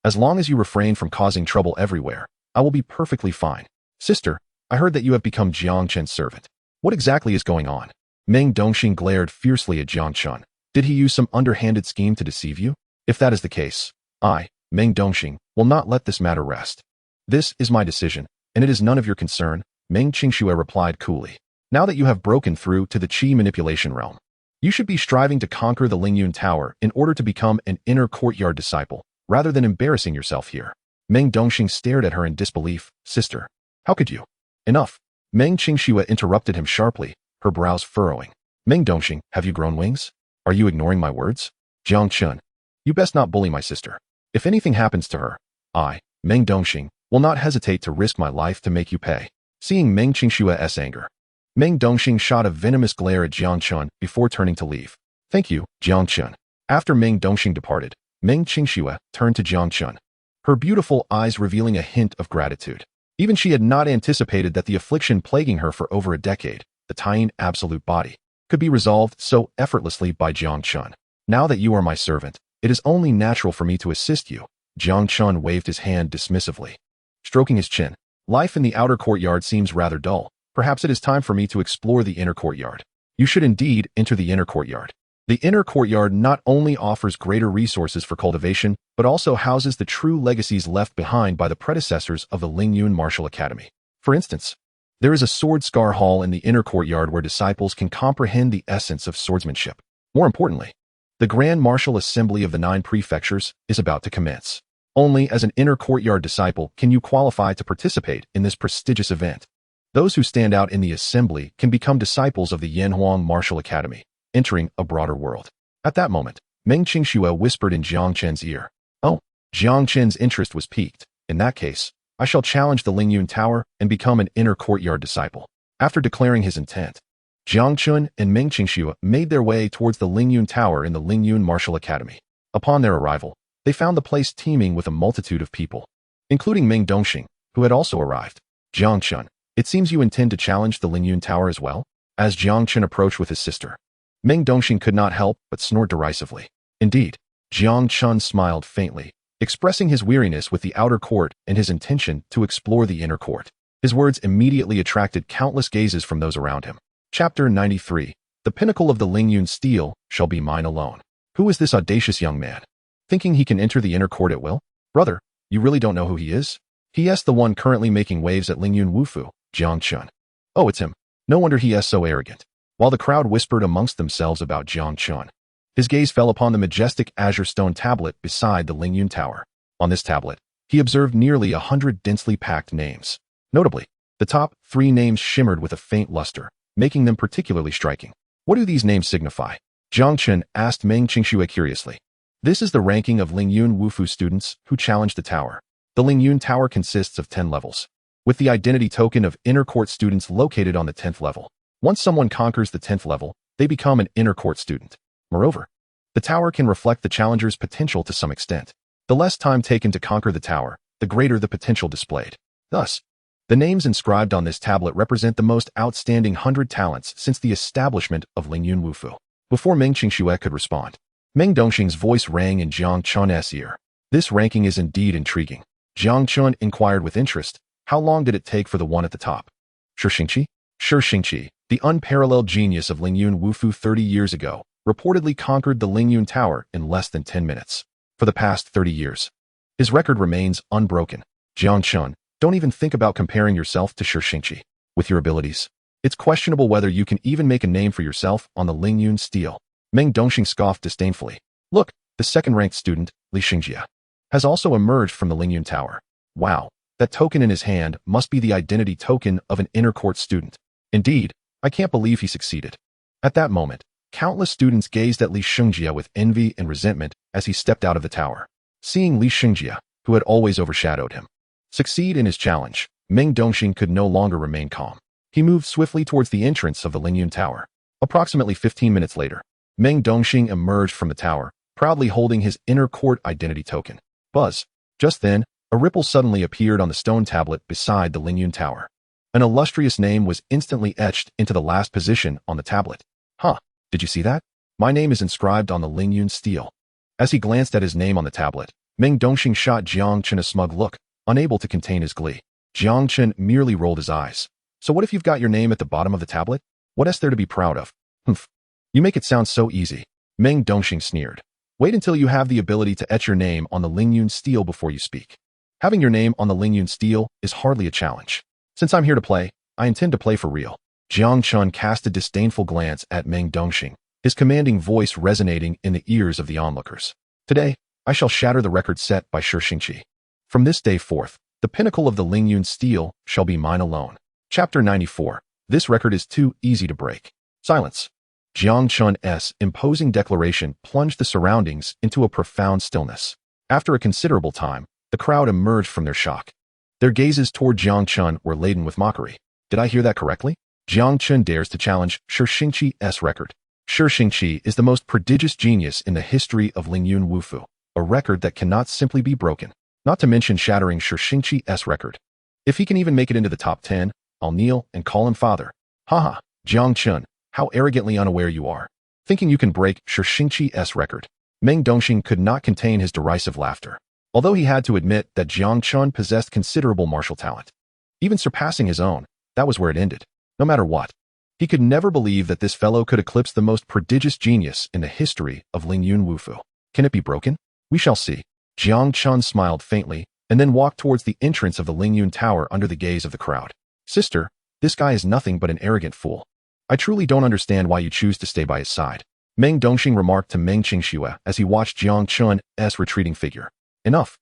As long as you refrain from causing trouble everywhere, I will be perfectly fine. Sister, I heard that you have become Jiang Chen's servant. What exactly is going on? Meng Dongxing glared fiercely at Jiang Chen. Did he use some underhanded scheme to deceive you? If that is the case, I, Meng Dongxing, will not let this matter rest. This is my decision, and it is none of your concern, Meng Qingxue replied coolly. Now that you have broken through to the chi manipulation realm, you should be striving to conquer the Lingyun Tower in order to become an inner courtyard disciple, rather than embarrassing yourself here. Meng Dongxing stared at her in disbelief. Sister, how could you? Enough. Meng Qingxue interrupted him sharply, her brows furrowing. Meng Dongxing, have you grown wings? Are you ignoring my words? Jiang Chen, you best not bully my sister. If anything happens to her, I, Meng Dongxing, will not hesitate to risk my life to make you pay. Seeing Meng Qingxue's anger, Meng Dongxing shot a venomous glare at Jiang Chen before turning to leave. Thank you, Jiang Chen. After Meng Dongxing departed, Meng Qingxue turned to Jiang Chen, her beautiful eyes revealing a hint of gratitude. Even she had not anticipated that the affliction plaguing her for over a decade, the Taiyin absolute body, could be resolved so effortlessly by Jiang Chen. Now that you are my servant, it is only natural for me to assist you. Jiang Chen waved his hand dismissively, stroking his chin. Life in the outer courtyard seems rather dull. Perhaps it is time for me to explore the inner courtyard. You should indeed enter the inner courtyard. The inner courtyard not only offers greater resources for cultivation, but also houses the true legacies left behind by the predecessors of the Lingyun Martial Academy. For instance, there is a sword scar hall in the inner courtyard where disciples can comprehend the essence of swordsmanship. More importantly, the Grand Martial Assembly of the 9 prefectures is about to commence. Only as an inner courtyard disciple can you qualify to participate in this prestigious event. Those who stand out in the assembly can become disciples of the Yanhuang Martial Academy, entering a broader world. At that moment, Meng Qingxue whispered in Jiang Chen's ear. Oh, Jiang Chen's interest was piqued. In that case, I shall challenge the Lingyun Tower and become an inner courtyard disciple. After declaring his intent, Jiang Chen and Meng Qingxue made their way towards the Lingyun Tower in the Lingyun Martial Academy. Upon their arrival, they found the place teeming with a multitude of people, including Meng Dongxing, who had also arrived. Jiang Chen, it seems you intend to challenge the Lingyun Tower as well? As Jiang Chen approached with his sister, Meng Dongxing could not help but snort derisively. Indeed, Jiang Chen smiled faintly, expressing his weariness with the outer court and his intention to explore the inner court. His words immediately attracted countless gazes from those around him. Chapter 93. The pinnacle of the Lingyun steel shall be mine alone. Who is this audacious young man? Thinking he can enter the inner court at will? Brother, you really don't know who he is? He is the one currently making waves at Lingyun Wufu, Jiang Chen. Oh, it's him. No wonder he is so arrogant. While the crowd whispered amongst themselves about Jiang Chen, his gaze fell upon the majestic azure stone tablet beside the Lingyun Tower. On this tablet, he observed nearly 100 densely packed names. Notably, the top 3 names shimmered with a faint luster, making them particularly striking. What do these names signify? Jiang Chen asked Meng Qingxue curiously. This is the ranking of Lingyun Wufu students who challenged the tower. The Lingyun Tower consists of 10 levels, with the identity token of inner court students located on the 10th level. Once someone conquers the 10th level, they become an inner court student. Moreover, the tower can reflect the challenger's potential to some extent. The less time taken to conquer the tower, the greater the potential displayed. Thus, the names inscribed on this tablet represent the most outstanding 100 talents since the establishment of Lingyun Wufu. Before Meng Qingxue could respond, Meng Dongxing's voice rang in Jiang Chen's ear. This ranking is indeed intriguing. Jiang Chen inquired with interest, how long did it take for the one at the top? Xianxia? Xianxia, the unparalleled genius of Lingyun Wufu 30 years ago, reportedly conquered the Lingyun Tower in less than 10 minutes. For the past 30 years, his record remains unbroken. Jiang Chen, don't even think about comparing yourself to Xianxia. With your abilities, it's questionable whether you can even make a name for yourself on the Lingyun steel. Meng Dongxing scoffed disdainfully. Look, the second-ranked student, xianxia, has also emerged from the Lingyun Tower. Wow, that token in his hand must be the identity token of an inner court student. Indeed, I can't believe he succeeded. At that moment, countless students gazed at xianxia with envy and resentment as he stepped out of the tower. Seeing xianxia, who had always overshadowed him, succeed in his challenge, Meng Dongxing could no longer remain calm. He moved swiftly towards the entrance of the Lingyun Tower. Approximately 15 minutes later, Meng Dongxing emerged from the tower, proudly holding his inner court identity token. Buzz. Just then, a ripple suddenly appeared on the stone tablet beside the Lingyun Tower. An illustrious name was instantly etched into the last position on the tablet. Huh, did you see that? My name is inscribed on the Lingyun steel. As he glanced at his name on the tablet, Meng Dongxing shot Jiang Chen a smug look, unable to contain his glee. Jiang Chen merely rolled his eyes. So what if you've got your name at the bottom of the tablet? What is there to be proud of? Humph. You make it sound so easy. Meng Dongxing sneered. Wait until you have the ability to etch your name on the Lingyun steel before you speak. Having your name on the Lingyun steel is hardly a challenge. Since I'm here to play, I intend to play for real. Jiang Chen cast a disdainful glance at Meng Dongxing, his commanding voice resonating in the ears of the onlookers. Today, I shall shatter the record set by Xianxia. From this day forth, the pinnacle of the Lingyun steel shall be mine alone. Chapter 94. This record is too easy to break. Silence. Jiang Chen's imposing declaration plunged the surroundings into a profound stillness. After a considerable time, the crowd emerged from their shock. Their gazes toward Jiang Chen were laden with mockery. Did I hear that correctly? Jiang Chen dares to challenge Xianxia's record. Xianxia is the most prodigious genius in the history of Lingyun Wufu, a record that cannot simply be broken, not to mention shattering Xianxia's record. If he can even make it into the top 10, I'll kneel and call him father. Haha, Jiang Chen, how arrogantly unaware you are. Thinking you can break Xianxia's record. Meng Dongxing could not contain his derisive laughter, although he had to admit that Jiang Chen possessed considerable martial talent. Even surpassing his own, that was where it ended. No matter what, He could never believe that this fellow could eclipse the most prodigious genius in the history of Lingyun Wufu. Can it be broken? We shall see. Jiang Chen smiled faintly and then walked towards the entrance of the Lingyun Tower under the gaze of the crowd. Sister, this guy is nothing but an arrogant fool. I truly don't understand why you choose to stay by his side. Meng Dongxing remarked to Meng Qingxue as he watched Jiang Chen's retreating figure. Enough.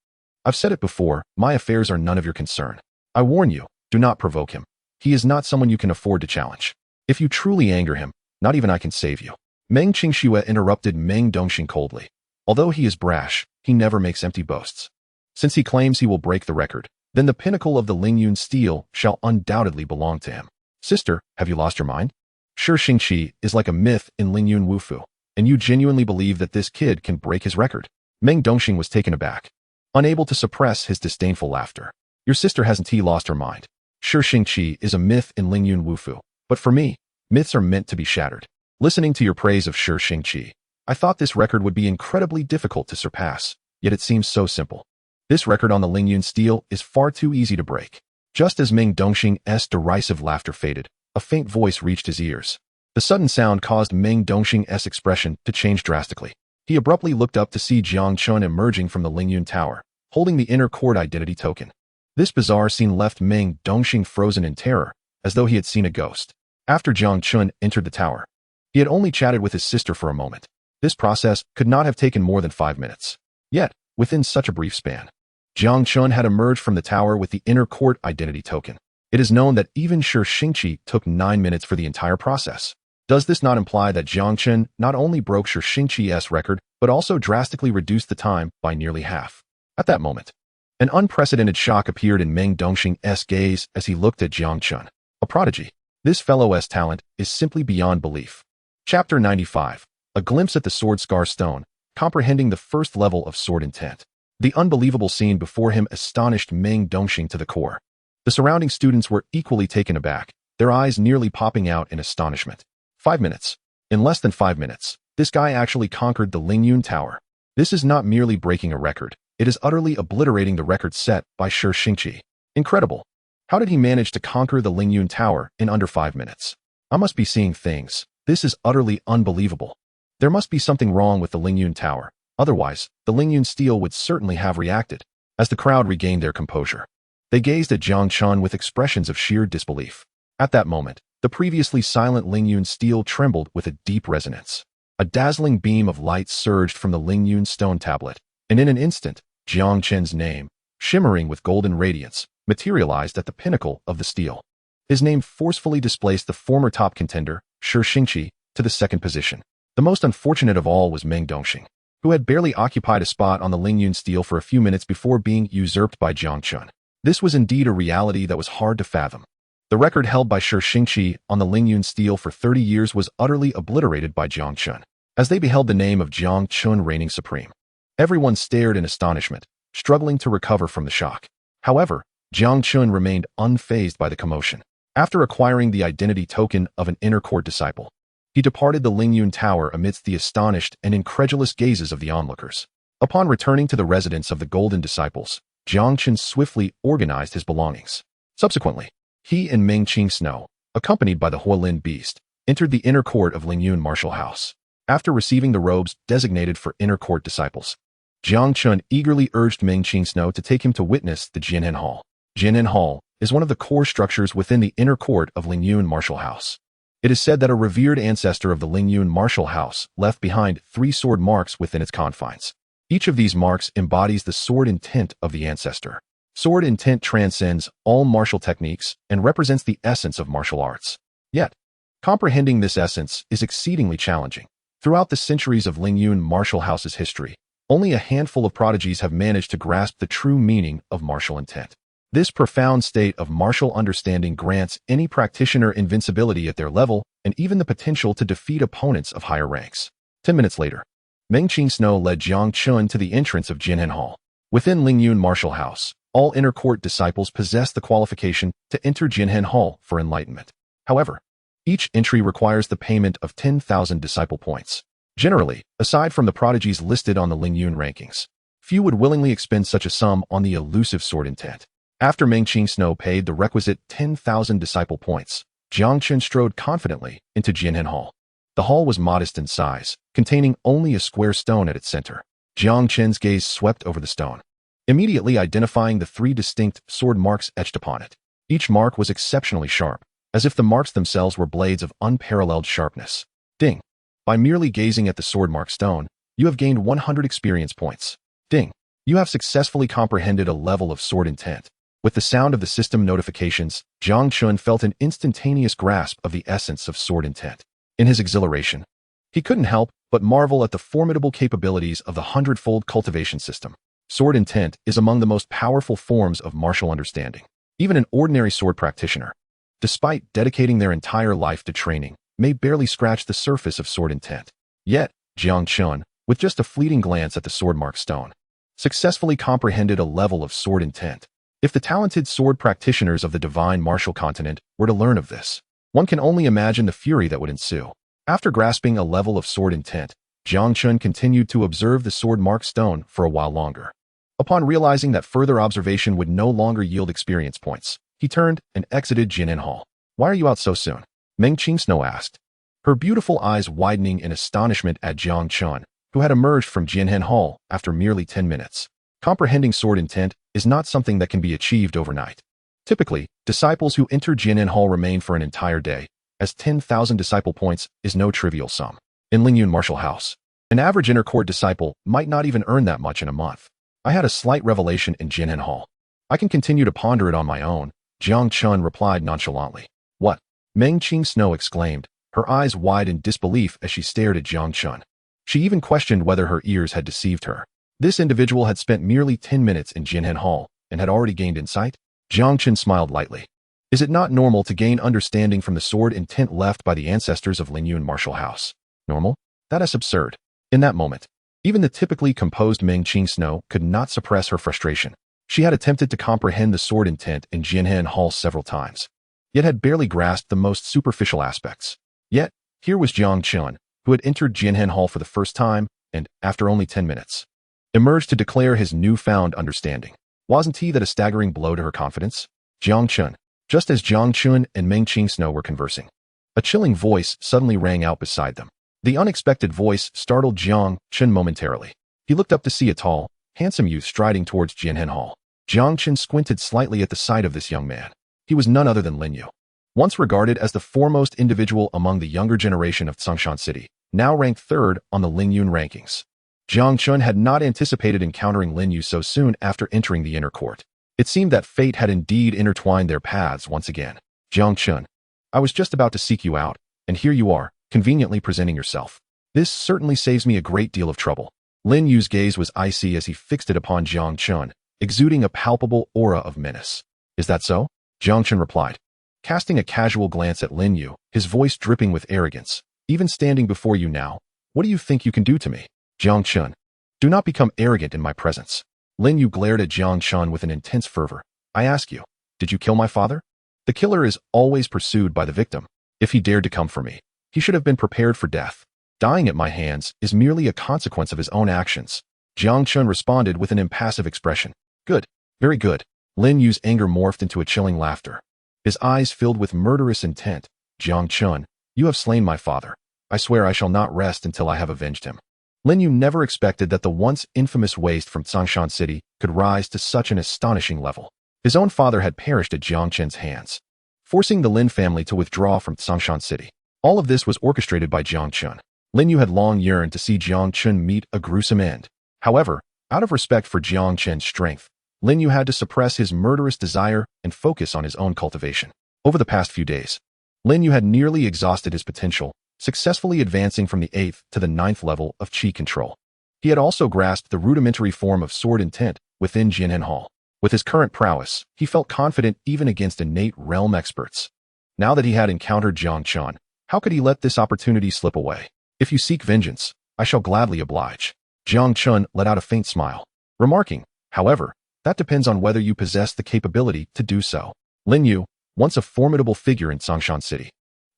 I've said it before, my affairs are none of your concern. I warn you, do not provoke him. He is not someone you can afford to challenge. If you truly anger him, not even I can save you. Meng Qingxue interrupted Meng Dongxing coldly. Although he is brash, he never makes empty boasts. Since he claims he will break the record, then the pinnacle of the Lingyun steel shall undoubtedly belong to him. Sister, have you lost your mind? Xianxia is like a myth in Lingyun Wufu, and you genuinely believe that this kid can break his record? Meng Dongxing was taken aback, unable to suppress his disdainful laughter. Your sister hasn't lost her mind. Xianxia is a myth in Lingyun Wufu, but for me, myths are meant to be shattered. Listening to your praise of Xianxia, I thought this record would be incredibly difficult to surpass, yet it seems so simple. This record on the Lingyun steel is far too easy to break. Just as Meng Dongxing's derisive laughter faded, a faint voice reached his ears. The sudden sound caused Meng Dongxing's expression to change drastically. He abruptly looked up to see Jiang Chen emerging from the Lingyun Tower, holding the inner court identity token. This bizarre scene left Meng Dongxing frozen in terror, as though he had seen a ghost. After Jiang Chen entered the tower, he had only chatted with his sister for a moment. This process could not have taken more than 5 minutes. Yet, within such a brief span, Jiang Chen had emerged from the tower with the inner court identity token. It is known that even Xianxia took 9 minutes for the entire process. Does this not imply that Jiang Chen not only broke Xianxia's record, but also drastically reduced the time by nearly half? At that moment, an unprecedented shock appeared in Meng Dongxing's gaze as he looked at Jiang Chen. A prodigy. This fellow's talent is simply beyond belief. Chapter 95. A glimpse at the sword scar stone, comprehending the first level of sword intent. The unbelievable scene before him astonished Meng Dongxing to the core. The surrounding students were equally taken aback, their eyes nearly popping out in astonishment. 5 minutes. In less than 5 minutes, this guy actually conquered the Lingyun Tower. This is not merely breaking a record, it is utterly obliterating the record set by Xianxia. Incredible. How did he manage to conquer the Lingyun Tower in under 5 minutes? I must be seeing things. This is utterly unbelievable. There must be something wrong with the Lingyun Tower. Otherwise, the Lingyun steel would certainly have reacted. As the crowd regained their composure, they gazed at Jiang Chen with expressions of sheer disbelief. At that moment, the previously silent Lingyun steel trembled with a deep resonance. A dazzling beam of light surged from the Lingyun stone tablet, and in an instant, Jiang Chen's name, shimmering with golden radiance, materialized at the pinnacle of the steel. His name forcefully displaced the former top contender, Xianxia, to the second position. The most unfortunate of all was Meng Dongxing, who had barely occupied a spot on the Lingyun steel for a few minutes before being usurped by Jiang Chen. This was indeed a reality that was hard to fathom. The record held by Xianxia on the Lingyun steel for 30 years was utterly obliterated by Jiang Chen. As they beheld the name of Jiang Chen reigning supreme, everyone stared in astonishment, struggling to recover from the shock. However, Jiang Chen remained unfazed by the commotion. After acquiring the identity token of an inner court disciple, he departed the Lingyun Tower amidst the astonished and incredulous gazes of the onlookers. Upon returning to the residence of the Golden Disciples, Jiang Chen swiftly organized his belongings. Subsequently, he and Meng Qingxue, accompanied by the Huolin beast, entered the inner court of Lingyun Martial House. After receiving the robes designated for inner court disciples, Jiang Chen eagerly urged Meng Qingxue to take him to witness the Jianhen Hall. Jianhen Hall is one of the core structures within the inner court of Lingyun Martial House. It is said that a revered ancestor of the Lingyun Martial House left behind 3 sword marks within its confines. Each of these marks embodies the sword intent of the ancestor. Sword intent transcends all martial techniques and represents the essence of martial arts. Yet, comprehending this essence is exceedingly challenging. Throughout the centuries of Lingyun Martial House's history, only a handful of prodigies have managed to grasp the true meaning of martial intent. This profound state of martial understanding grants any practitioner invincibility at their level and even the potential to defeat opponents of higher ranks. 10 minutes later, Meng Qingxue led Jiang Chen to the entrance of Jianhen Hall. Within Lingyun Martial House, all inner court disciples possess the qualification to enter Jianhen Hall for enlightenment. However, each entry requires the payment of 10,000 disciple points. Generally, aside from the prodigies listed on the Lingyun rankings, few would willingly expend such a sum on the elusive sword intent. After Meng Qingxue paid the requisite 10,000 disciple points, Jiang Chen strode confidently into Jianhen Hall. The hall was modest in size, containing only a square stone at its center. Jiang Chen's gaze swept over the stone, immediately identifying the 3 distinct sword marks etched upon it. Each mark was exceptionally sharp, as if the marks themselves were blades of unparalleled sharpness. Ding. By merely gazing at the sword mark stone, you have gained 100 experience points. Ding. You have successfully comprehended a level of sword intent. With the sound of the system notifications, Jiang Chen felt an instantaneous grasp of the essence of sword intent. In his exhilaration, he couldn't help but marvel at the formidable capabilities of the Hundredfold Cultivation System. Sword intent is among the most powerful forms of martial understanding. Even an ordinary sword practitioner, despite dedicating their entire life to training, may barely scratch the surface of sword intent. Yet, Jiang Chen, with just a fleeting glance at the sword mark stone, successfully comprehended a level of sword intent. If the talented sword practitioners of the divine martial continent were to learn of this, one can only imagine the fury that would ensue. After grasping a level of sword intent, Jiang Chen continued to observe the sword mark stone for a while longer. Upon realizing that further observation would no longer yield experience points, he turned and exited Jianhen Hall. "Why are you out so soon?" Meng Qingsno asked, her beautiful eyes widening in astonishment at Jiang Chen, who had emerged from Jianhen Hall after merely 10 minutes. Comprehending sword intent is not something that can be achieved overnight. Typically, disciples who enter Jianhen Hall remain for an entire day, as 10,000 disciple points is no trivial sum. In Lingyun Martial House, an average inner-court disciple might not even earn that much in a month. I had a slight revelation in Jianhen Hall. I can continue to ponder it on my own, Jiang Chen replied nonchalantly. What? Meng Qingsno exclaimed, her eyes wide in disbelief as she stared at Jiang Chen. She even questioned whether her ears had deceived her. This individual had spent merely 10 minutes in Jianhen Hall and had already gained insight? Jiang Chen smiled lightly. Is it not normal to gain understanding from the sword intent left by the ancestors of Lingyun Martial House? Normal? That is absurd. In that moment, even the typically composed Meng Qingsno could not suppress her frustration. She had attempted to comprehend the sword intent in Jianhen Hall several times, yet had barely grasped the most superficial aspects. Yet, here was Jiang Chen, who had entered Jianhen Hall for the first time, and, after only 10 minutes, emerged to declare his newfound understanding. Wasn't he that a staggering blow to her confidence? Jiang Chen. Just as Jiang Chen and Meng Qingsno were conversing, a chilling voice suddenly rang out beside them. The unexpected voice startled Jiang Chen momentarily. He looked up to see a tall, handsome youth striding towards Jianhen Hall. Jiang Chen squinted slightly at the sight of this young man. He was none other than Lin Yu. Once regarded as the foremost individual among the younger generation of Xiangshan City, now ranked 3rd on the Lingyun rankings. Jiang Chen had not anticipated encountering Lin Yu so soon after entering the inner court. It seemed that fate had indeed intertwined their paths once again. Jiang Chen, I was just about to seek you out, and here you are, conveniently presenting yourself. This certainly saves me a great deal of trouble. Lin Yu's gaze was icy as he fixed it upon Jiang Chen, exuding a palpable aura of menace. Is that so? Jiang Chen replied, casting a casual glance at Lin Yu, his voice dripping with arrogance. Even standing before you now, what do you think you can do to me? Jiang Chen, do not become arrogant in my presence. Lin Yu glared at Jiang Chen with an intense fervor. I ask you, did you kill my father? The killer is always pursued by the victim. If he dared to come for me, he should have been prepared for death. Dying at my hands is merely a consequence of his own actions. Jiang Chen responded with an impassive expression. Good, very good. Lin Yu's anger morphed into a chilling laughter. His eyes filled with murderous intent. Jiang Chen, you have slain my father. I swear I shall not rest until I have avenged him. Lin Yu never expected that the once infamous waste from Xiangshan City could rise to such an astonishing level. His own father had perished at Jiang Chen's hands, forcing the Lin family to withdraw from Xiangshan City. All of this was orchestrated by Jiang Chen. Lin Yu had long yearned to see Jiang Chen meet a gruesome end. However, out of respect for Jiang Chen's strength, Lin Yu had to suppress his murderous desire and focus on his own cultivation. Over the past few days, Lin Yu had nearly exhausted his potential, successfully advancing from the 8th to the 9th level of Qi control. He had also grasped the rudimentary form of sword intent within Jianhen Hall. With his current prowess, he felt confident even against innate realm experts. Now that he had encountered Jiang Chen, how could he let this opportunity slip away? If you seek vengeance, I shall gladly oblige. Jiang Chen let out a faint smile, remarking, however, that depends on whether you possess the capability to do so. Lin Yu, once a formidable figure in Xiangshan City,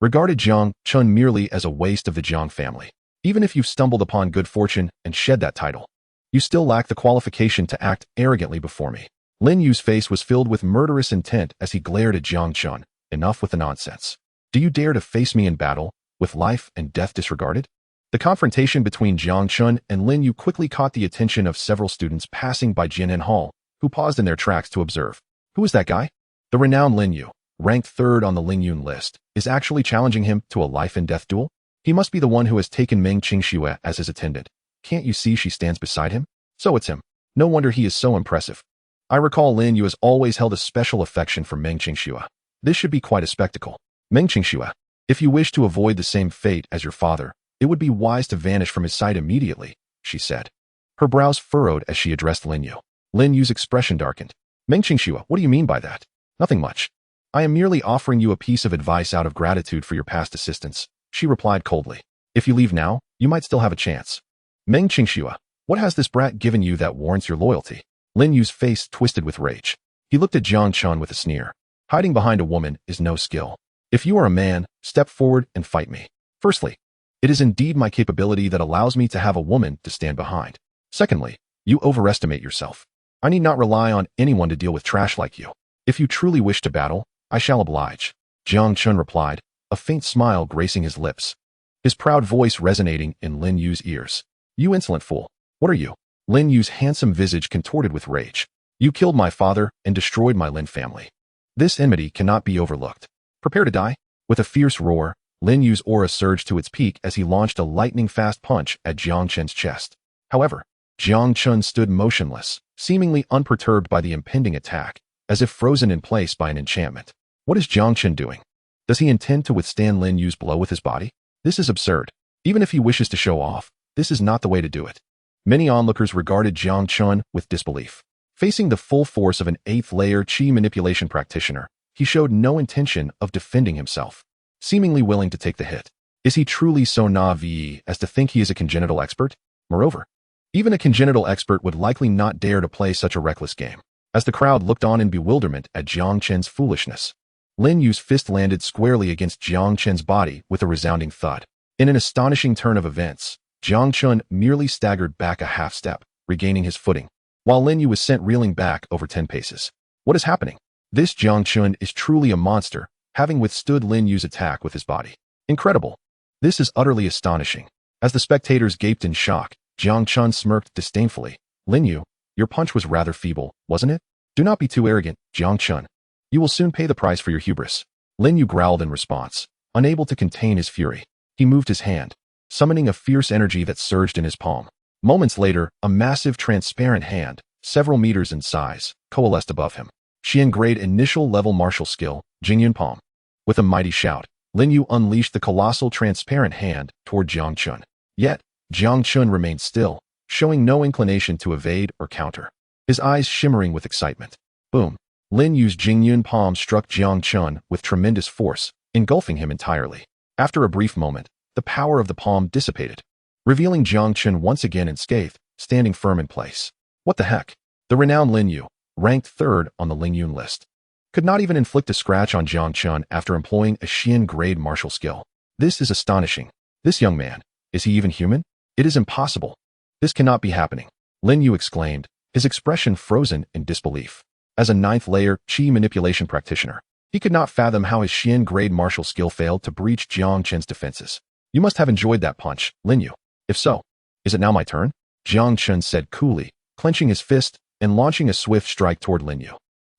regarded Jiang Chen merely as a waste of the Jiang family. Even if you've stumbled upon good fortune and shed that title, you still lack the qualification to act arrogantly before me. Lin Yu's face was filled with murderous intent as he glared at Jiang Chen. Enough with the nonsense. Do you dare to face me in battle, with life and death disregarded? The confrontation between Jiang Chen and Lin Yu quickly caught the attention of several students passing by Jianan Hall, who paused in their tracks to observe. Who is that guy? The renowned Lin Yu, ranked third on the Ling Yun list, is actually challenging him to a life-and-death duel? He must be the one who has taken Meng Qingxue as his attendant. Can't you see she stands beside him? So it's him. No wonder he is so impressive. I recall Lin Yu has always held a special affection for Meng Qingxue. This should be quite a spectacle. Meng Qingxue, if you wish to avoid the same fate as your father, it would be wise to vanish from his sight immediately, she said. Her brows furrowed as she addressed Lin Yu. Lin Yu's expression darkened. Meng Qingxue, what do you mean by that? Nothing much. I am merely offering you a piece of advice out of gratitude for your past assistance, she replied coldly. If you leave now, you might still have a chance. Meng Qingxue, what has this brat given you that warrants your loyalty? Lin Yu's face twisted with rage. He looked at Jiang Chen with a sneer. Hiding behind a woman is no skill. If you are a man, step forward and fight me. Firstly, it is indeed my capability that allows me to have a woman to stand behind. Secondly, you overestimate yourself. I need not rely on anyone to deal with trash like you. If you truly wish to battle, I shall oblige. Jiang Chen replied, a faint smile gracing his lips. His proud voice resonating in Lin Yu's ears. You insolent fool. What are you? Lin Yu's handsome visage contorted with rage. You killed my father and destroyed my Lin family. This enmity cannot be overlooked. Prepare to die. With a fierce roar, Lin Yu's aura surged to its peak as he launched a lightning-fast punch at Jiang Chen's chest. However, Jiang Chen stood motionless, seemingly unperturbed by the impending attack, as if frozen in place by an enchantment. What is Jiang Chen doing? Does he intend to withstand Lin Yu's blow with his body? This is absurd. Even if he wishes to show off, this is not the way to do it. Many onlookers regarded Jiang Chen with disbelief. Facing the full force of an 8th-layer Qi manipulation practitioner, he showed no intention of defending himself, seemingly willing to take the hit. Is he truly so naive as to think he is a congenital expert? Moreover, even a congenital expert would likely not dare to play such a reckless game. As the crowd looked on in bewilderment at Jiang Chen's foolishness, Lin Yu's fist landed squarely against Jiang Chen's body with a resounding thud. In an astonishing turn of events, Jiang Chen merely staggered back a half step, regaining his footing, while Lin Yu was sent reeling back over 10 paces. What is happening? This Jiang Chen is truly a monster, having withstood Lin Yu's attack with his body. Incredible. This is utterly astonishing. As the spectators gaped in shock, Jiang Chen smirked disdainfully. Lin Yu, your punch was rather feeble, wasn't it? Do not be too arrogant, Jiang Chen. You will soon pay the price for your hubris. Lin Yu growled in response, unable to contain his fury. He moved his hand, summoning a fierce energy that surged in his palm. Moments later, a massive transparent hand, several meters in size, coalesced above him. Xian-grade initial level martial skill, Jingyun Palm. With a mighty shout, Lin Yu unleashed the colossal transparent hand toward Jiang Chen. Yet, Jiang Chen remained still, showing no inclination to evade or counter. His eyes shimmering with excitement. Boom. Lin Yu's Jingyun Palm struck Jiang Chen with tremendous force, engulfing him entirely. After a brief moment, the power of the palm dissipated, revealing Jiang Chen once again unscathed, standing firm in place. What the heck? The renowned Lin Yu, ranked third on the Ling Yun list, could not even inflict a scratch on Jiang Chen after employing a Xian-grade martial skill. This is astonishing. This young man, is he even human? It is impossible. This cannot be happening, Lin Yu exclaimed, his expression frozen in disbelief. As a 9th-layer Qi manipulation practitioner, he could not fathom how his Xian-grade martial skill failed to breach Jiang Chen's defenses. You must have enjoyed that punch, Lin Yu. If so, is it now my turn? Jiang Chen said coolly, clenching his fist and launching a swift strike toward Lin Yu.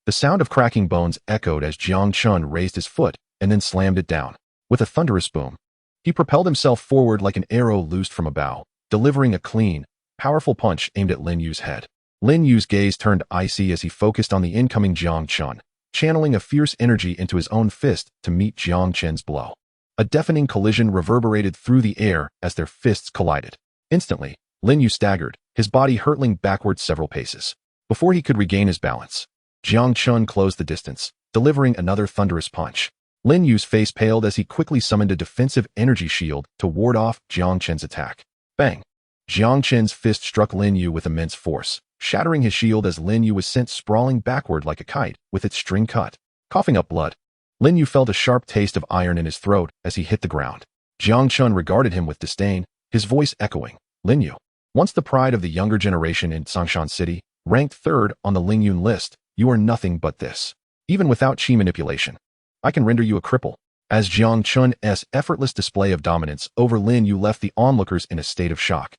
The sound of cracking bones echoed as Jiang Chen raised his foot and then slammed it down. With a thunderous boom, he propelled himself forward like an arrow loosed from a bow, delivering a clean, powerful punch aimed at Lin Yu's head. Lin Yu's gaze turned icy as he focused on the incoming Jiang Chen, channeling a fierce energy into his own fist to meet Jiang Chen's blow. A deafening collision reverberated through the air as their fists collided. Instantly, Lin Yu staggered, his body hurtling backwards several paces. Before he could regain his balance, Jiang Chen closed the distance, delivering another thunderous punch. Lin Yu's face paled as he quickly summoned a defensive energy shield to ward off Jiang Chen's attack. Bang! Jiang Chen's fist struck Lin Yu with immense force, shattering his shield as Lin Yu was sent sprawling backward like a kite with its string cut. Coughing up blood, Lin Yu felt a sharp taste of iron in his throat as he hit the ground. Jiang Chen regarded him with disdain, his voice echoing. Lin Yu, once the pride of the younger generation in Songshan City, ranked third on the Ling Yun list, you are nothing but this. Even without Qi manipulation, I can render you a cripple. As Jiang Chen's effortless display of dominance over Lin Yu left the onlookers in a state of shock.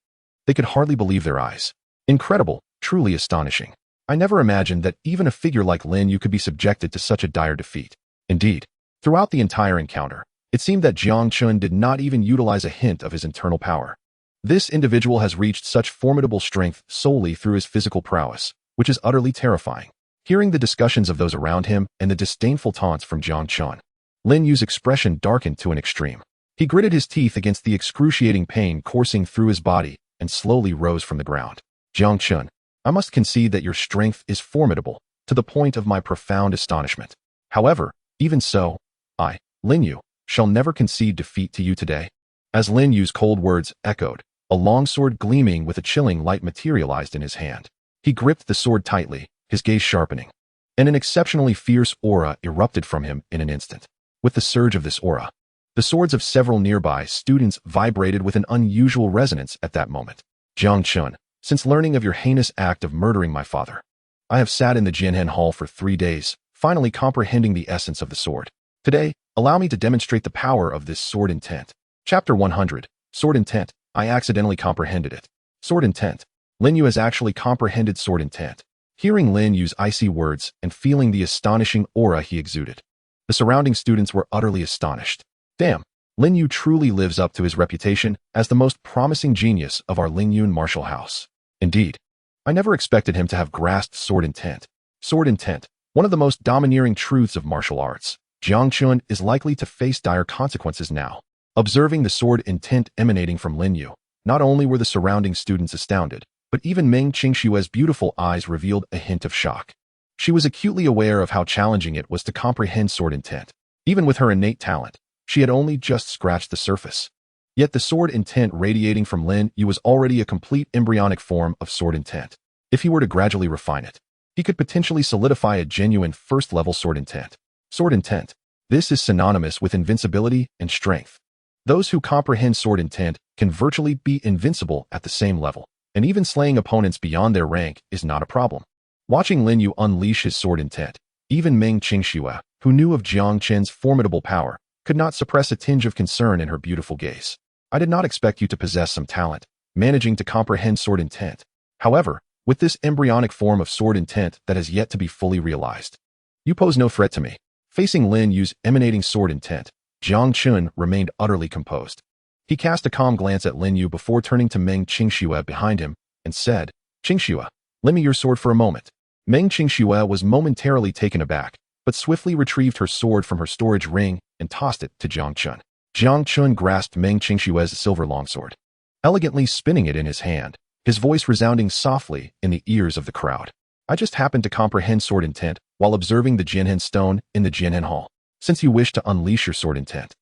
They could hardly believe their eyes. Incredible, truly astonishing. I never imagined that even a figure like Lin Yu could be subjected to such a dire defeat. Indeed, throughout the entire encounter, it seemed that Jiang Chen did not even utilize a hint of his internal power. This individual has reached such formidable strength solely through his physical prowess, which is utterly terrifying. Hearing the discussions of those around him and the disdainful taunts from Jiang Chen, Lin Yu's expression darkened to an extreme. He gritted his teeth against the excruciating pain coursing through his body and slowly rose from the ground. Jiang Chen, I must concede that your strength is formidable, to the point of my profound astonishment. However, even so, I, Lin Yu, shall never concede defeat to you today. As Lin Yu's cold words echoed, a long sword gleaming with a chilling light materialized in his hand. He gripped the sword tightly, his gaze sharpening, and an exceptionally fierce aura erupted from him in an instant. With the surge of this aura, the swords of several nearby students vibrated with an unusual resonance at that moment. Jiang Chen, since learning of your heinous act of murdering my father, I have sat in the Jianhen Hall for 3 days, finally comprehending the essence of the sword. Today, allow me to demonstrate the power of this sword intent. Chapter 100, Sword Intent. I accidentally comprehended it. Sword Intent. Lin Yu has actually comprehended sword intent. Hearing Lin Yu's icy words and feeling the astonishing aura he exuded, the surrounding students were utterly astonished. Damn, Lin Yu truly lives up to his reputation as the most promising genius of our Lingyun martial house. Indeed, I never expected him to have grasped sword intent. Sword intent, one of the most domineering truths of martial arts. Jiang Chen is likely to face dire consequences now. Observing the sword intent emanating from Lin Yu, not only were the surrounding students astounded, but even Meng Qingshue's beautiful eyes revealed a hint of shock. She was acutely aware of how challenging it was to comprehend sword intent. Even with her innate talent, she had only just scratched the surface. Yet the sword intent radiating from Lin Yu was already a complete embryonic form of sword intent. If he were to gradually refine it, he could potentially solidify a genuine first-level sword intent. Sword intent. This is synonymous with invincibility and strength. Those who comprehend sword intent can virtually be invincible at the same level, and even slaying opponents beyond their rank is not a problem. Watching Lin Yu unleash his sword intent, even Meng Qingxue, who knew of Jiang Chen's formidable power, could not suppress a tinge of concern in her beautiful gaze. I did not expect you to possess some talent, managing to comprehend sword intent. However, with this embryonic form of sword intent that has yet to be fully realized, you pose no threat to me. Facing Lin Yu's emanating sword intent, Jiang Chen remained utterly composed. He cast a calm glance at Lin Yu before turning to Meng Qingxue behind him and said, Qingxue, lend me your sword for a moment. Meng Qingxue was momentarily taken aback, but swiftly retrieved her sword from her storage ring and tossed it to Jiang Chen. Jiang Chen grasped Meng Qingshue's silver longsword, elegantly spinning it in his hand, his voice resounding softly in the ears of the crowd. I just happened to comprehend sword intent while observing the Jianhen stone in the Jianhen Hall. Since you wish to unleash your sword intent,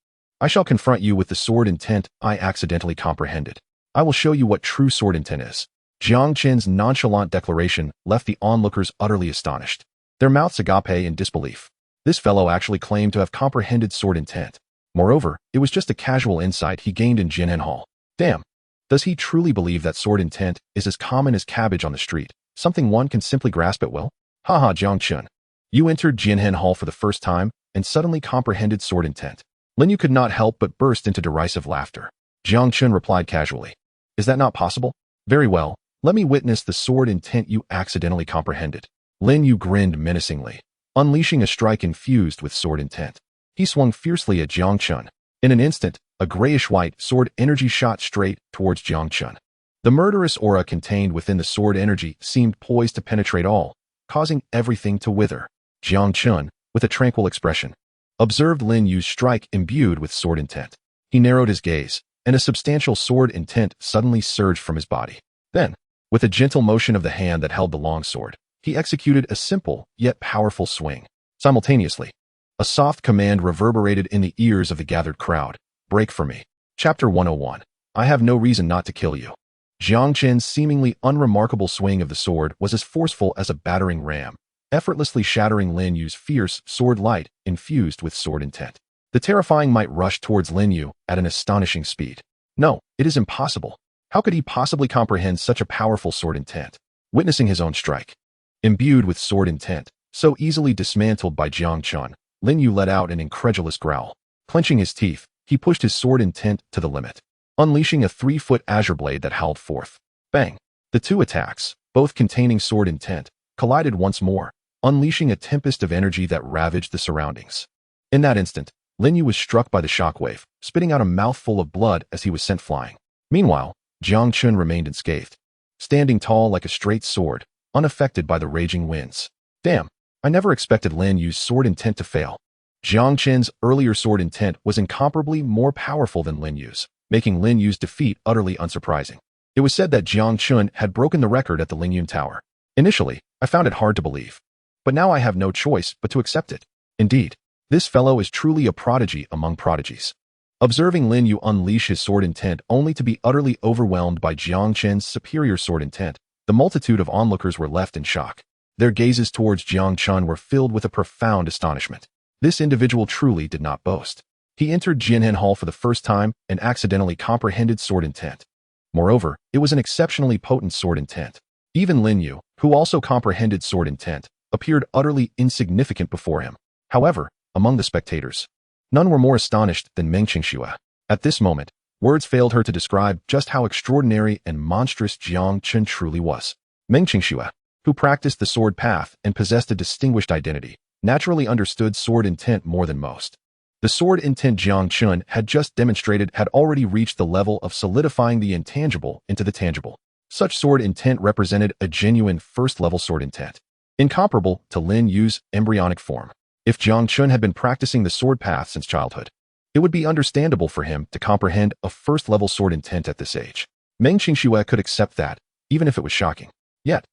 I shall confront you with the sword intent I accidentally comprehended. I will show you what true sword intent is. Jiang Chen's nonchalant declaration left the onlookers utterly astonished, their mouths agape in disbelief. This fellow actually claimed to have comprehended sword intent. Moreover, it was just a casual insight he gained in Jianhen Hall. Damn, does he truly believe that sword intent is as common as cabbage on the street, something one can simply grasp at will? Haha, Jiang Chen. You entered Jianhen Hall for the first time and suddenly comprehended sword intent. Lin Yu could not help but burst into derisive laughter. Jiang Chen replied casually, Is that not possible? Very well, let me witness the sword intent you accidentally comprehended. Lin Yu grinned menacingly, unleashing a strike infused with sword intent. He swung fiercely at Jiang Chen. In an instant, a grayish-white sword energy shot straight towards Jiang Chen. The murderous aura contained within the sword energy seemed poised to penetrate all, causing everything to wither. Jiang Chen, with a tranquil expression, observed Lin Yu's strike imbued with sword intent. He narrowed his gaze, and a substantial sword intent suddenly surged from his body. Then, with a gentle motion of the hand that held the long sword, he executed a simple yet powerful swing. Simultaneously, a soft command reverberated in the ears of the gathered crowd. Break for me. Chapter 101. I have no reason not to kill you. Jiang Chen's seemingly unremarkable swing of the sword was as forceful as a battering ram, effortlessly shattering Lin Yu's fierce sword light infused with sword intent. The terrifying might rushed towards Lin Yu at an astonishing speed. No, it is impossible. How could he possibly comprehend such a powerful sword intent? Witnessing his own strike, imbued with sword intent, so easily dismantled by Jiang Chen, Lin Yu let out an incredulous growl. Clenching his teeth, he pushed his sword intent to the limit, unleashing a 3-foot azure blade that howled forth. Bang! The two attacks, both containing sword intent, collided once more, unleashing a tempest of energy that ravaged the surroundings. In that instant, Lin Yu was struck by the shockwave, spitting out a mouthful of blood as he was sent flying. Meanwhile, Jiang Chen remained unscathed, standing tall like a straight sword, unaffected by the raging winds. Damn, I never expected Lin Yu's sword intent to fail. Jiang Chen's earlier sword intent was incomparably more powerful than Lin Yu's, making Lin Yu's defeat utterly unsurprising. It was said that Jiang Chen had broken the record at the Lingyun Tower. Initially, I found it hard to believe, but now I have no choice but to accept it. Indeed, this fellow is truly a prodigy among prodigies. Observing Lin Yu unleash his sword intent only to be utterly overwhelmed by Jiang Chen's superior sword intent, the multitude of onlookers were left in shock. Their gazes towards Jiang Chen were filled with a profound astonishment. This individual truly did not boast. He entered Jianhen Hall for the first time and accidentally comprehended sword intent. Moreover, it was an exceptionally potent sword intent. Even Lin Yu, who also comprehended sword intent, appeared utterly insignificant before him. However, among the spectators, none were more astonished than Meng Qingxue. At this moment, words failed her to describe just how extraordinary and monstrous Jiang Chen truly was. Meng Qingxue, who practiced the sword path and possessed a distinguished identity, naturally understood sword intent more than most. The sword intent Jiang Chen had just demonstrated had already reached the level of solidifying the intangible into the tangible. Such sword intent represented a genuine first-level sword intent, incomparable to Lin Yu's embryonic form. If Jiang Chen had been practicing the sword path since childhood, it would be understandable for him to comprehend a first-level sword intent at this age. Meng Qingxue could accept that, even if it was shocking. Yet,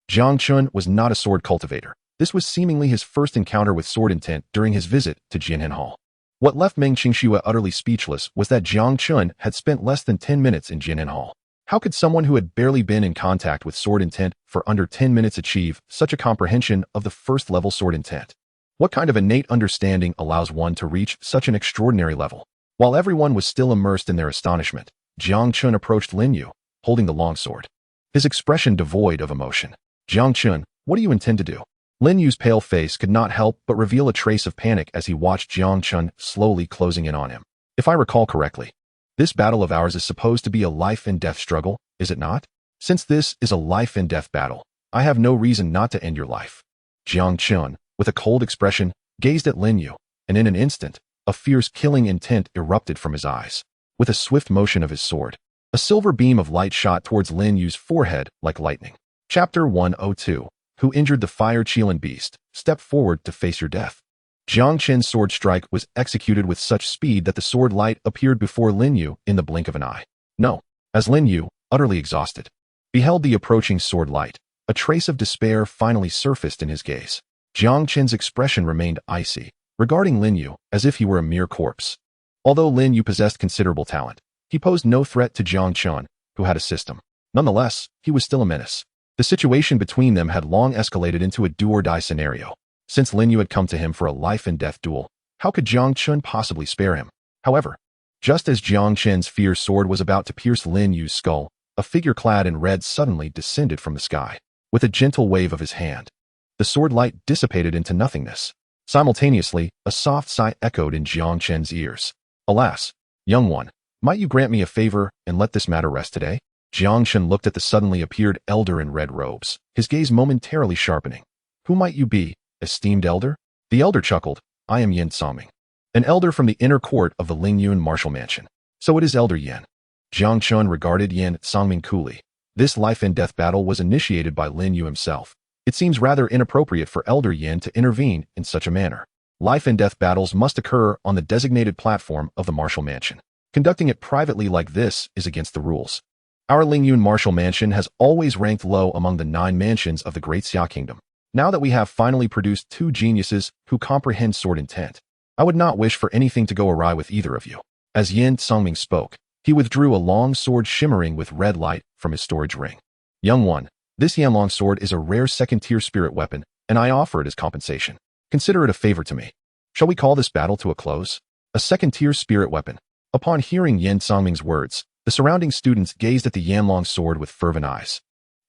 Jiang Chen was not a sword cultivator. This was seemingly his first encounter with sword intent during his visit to Jianhen Hall. What left Meng Qingxue utterly speechless was that Jiang Chen had spent less than 10 minutes in Jianhen Hall. How could someone who had barely been in contact with sword intent for under 10 minutes achieve such a comprehension of the first-level sword intent? What kind of innate understanding allows one to reach such an extraordinary level? While everyone was still immersed in their astonishment, Jiang Chen approached Lin Yu, holding the longsword, his expression devoid of emotion. Jiang Chen, what do you intend to do? Lin Yu's pale face could not help but reveal a trace of panic as he watched Jiang Chen slowly closing in on him. If I recall correctly, this battle of ours is supposed to be a life-and-death struggle, is it not? Since this is a life-and-death battle, I have no reason not to end your life. Jiang Chen, with a cold expression, gazed at Lin Yu, and in an instant, a fierce killing intent erupted from his eyes. With a swift motion of his sword, a silver beam of light shot towards Lin Yu's forehead like lightning. Chapter 102. Who injured the fire Qilin beast? Step forward to face your death. Jiang Chen's sword strike was executed with such speed that the sword light appeared before Lin Yu in the blink of an eye. No, as Lin Yu, utterly exhausted, beheld the approaching sword light, a trace of despair finally surfaced in his gaze. Jiang Chen's expression remained icy, regarding Lin Yu as if he were a mere corpse. Although Lin Yu possessed considerable talent, he posed no threat to Jiang Chen, who had a system. Nonetheless, he was still a menace. The situation between them had long escalated into a do-or-die scenario. Since Lin Yu had come to him for a life-and-death duel, how could Jiang Chen possibly spare him? However, just as Jiang Chen's fierce sword was about to pierce Lin Yu's skull, a figure clad in red suddenly descended from the sky. With a gentle wave of his hand, the sword light dissipated into nothingness. Simultaneously, a soft sigh echoed in Jiang Chen's ears. Alas, young one, might you grant me a favor and let this matter rest today? Jiang Chen looked at the suddenly appeared elder in red robes, his gaze momentarily sharpening. Who might you be, esteemed elder? The elder chuckled. I am Yin Songming, an elder from the inner court of the Lingyun martial mansion. So it is Elder Yin. Jiang Chen regarded Yin Songming coolly. This life-and-death battle was initiated by Lin Yu himself. It seems rather inappropriate for Elder Yin to intervene in such a manner. Life-and-death battles must occur on the designated platform of the martial mansion. Conducting it privately like this is against the rules. Our Lingyun martial mansion has always ranked low among the 9 mansions of the Great Xia Kingdom. Now that we have finally produced 2 geniuses who comprehend sword intent, I would not wish for anything to go awry with either of you. As Yin Songming spoke, he withdrew a long sword shimmering with red light from his storage ring. Young one, this Yanlong sword is a rare second-tier spirit weapon, and I offer it as compensation. Consider it a favor to me. Shall we call this battle to a close? A second-tier spirit weapon. Upon hearing Yin Songming's words, the surrounding students gazed at the Yanlong sword with fervent eyes.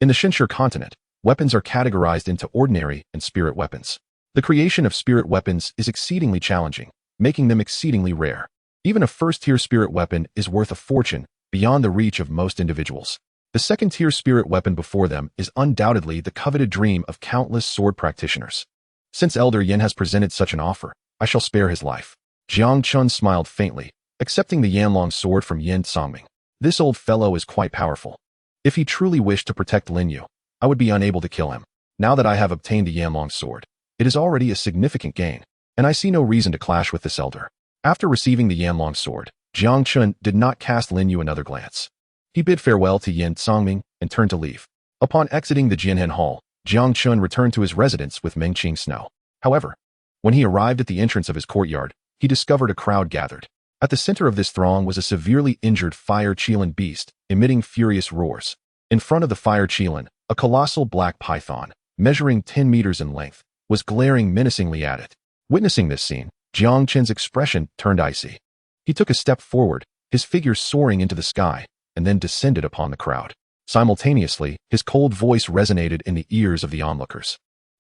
In the Xinshi continent, weapons are categorized into ordinary and spirit weapons. The creation of spirit weapons is exceedingly challenging, making them exceedingly rare. Even a first-tier spirit weapon is worth a fortune, beyond the reach of most individuals. The second-tier spirit weapon before them is undoubtedly the coveted dream of countless sword practitioners. Since Elder Yin has presented such an offer, I shall spare his life. Jiang Chen smiled faintly, accepting the Yanlong sword from Yin Songming. This old fellow is quite powerful. If he truly wished to protect Lin Yu, I would be unable to kill him. Now that I have obtained the Yanlong sword, it is already a significant gain, and I see no reason to clash with this elder. After receiving the Yanlong sword, Jiang Chen did not cast Lin Yu another glance. He bid farewell to Yin Songming and turned to leave. Upon exiting the Jianhen Hall, Jiang Chen returned to his residence with Mengqing Snow. However, when he arrived at the entrance of his courtyard, he discovered a crowd gathered. At the center of this throng was a severely injured fire Qilin beast, emitting furious roars. In front of the fire Qilin, a colossal black python, measuring 10 meters in length, was glaring menacingly at it. Witnessing this scene, Jiang Chen's expression turned icy. He took a step forward, his figure soaring into the sky, and then descended upon the crowd. Simultaneously, his cold voice resonated in the ears of the onlookers.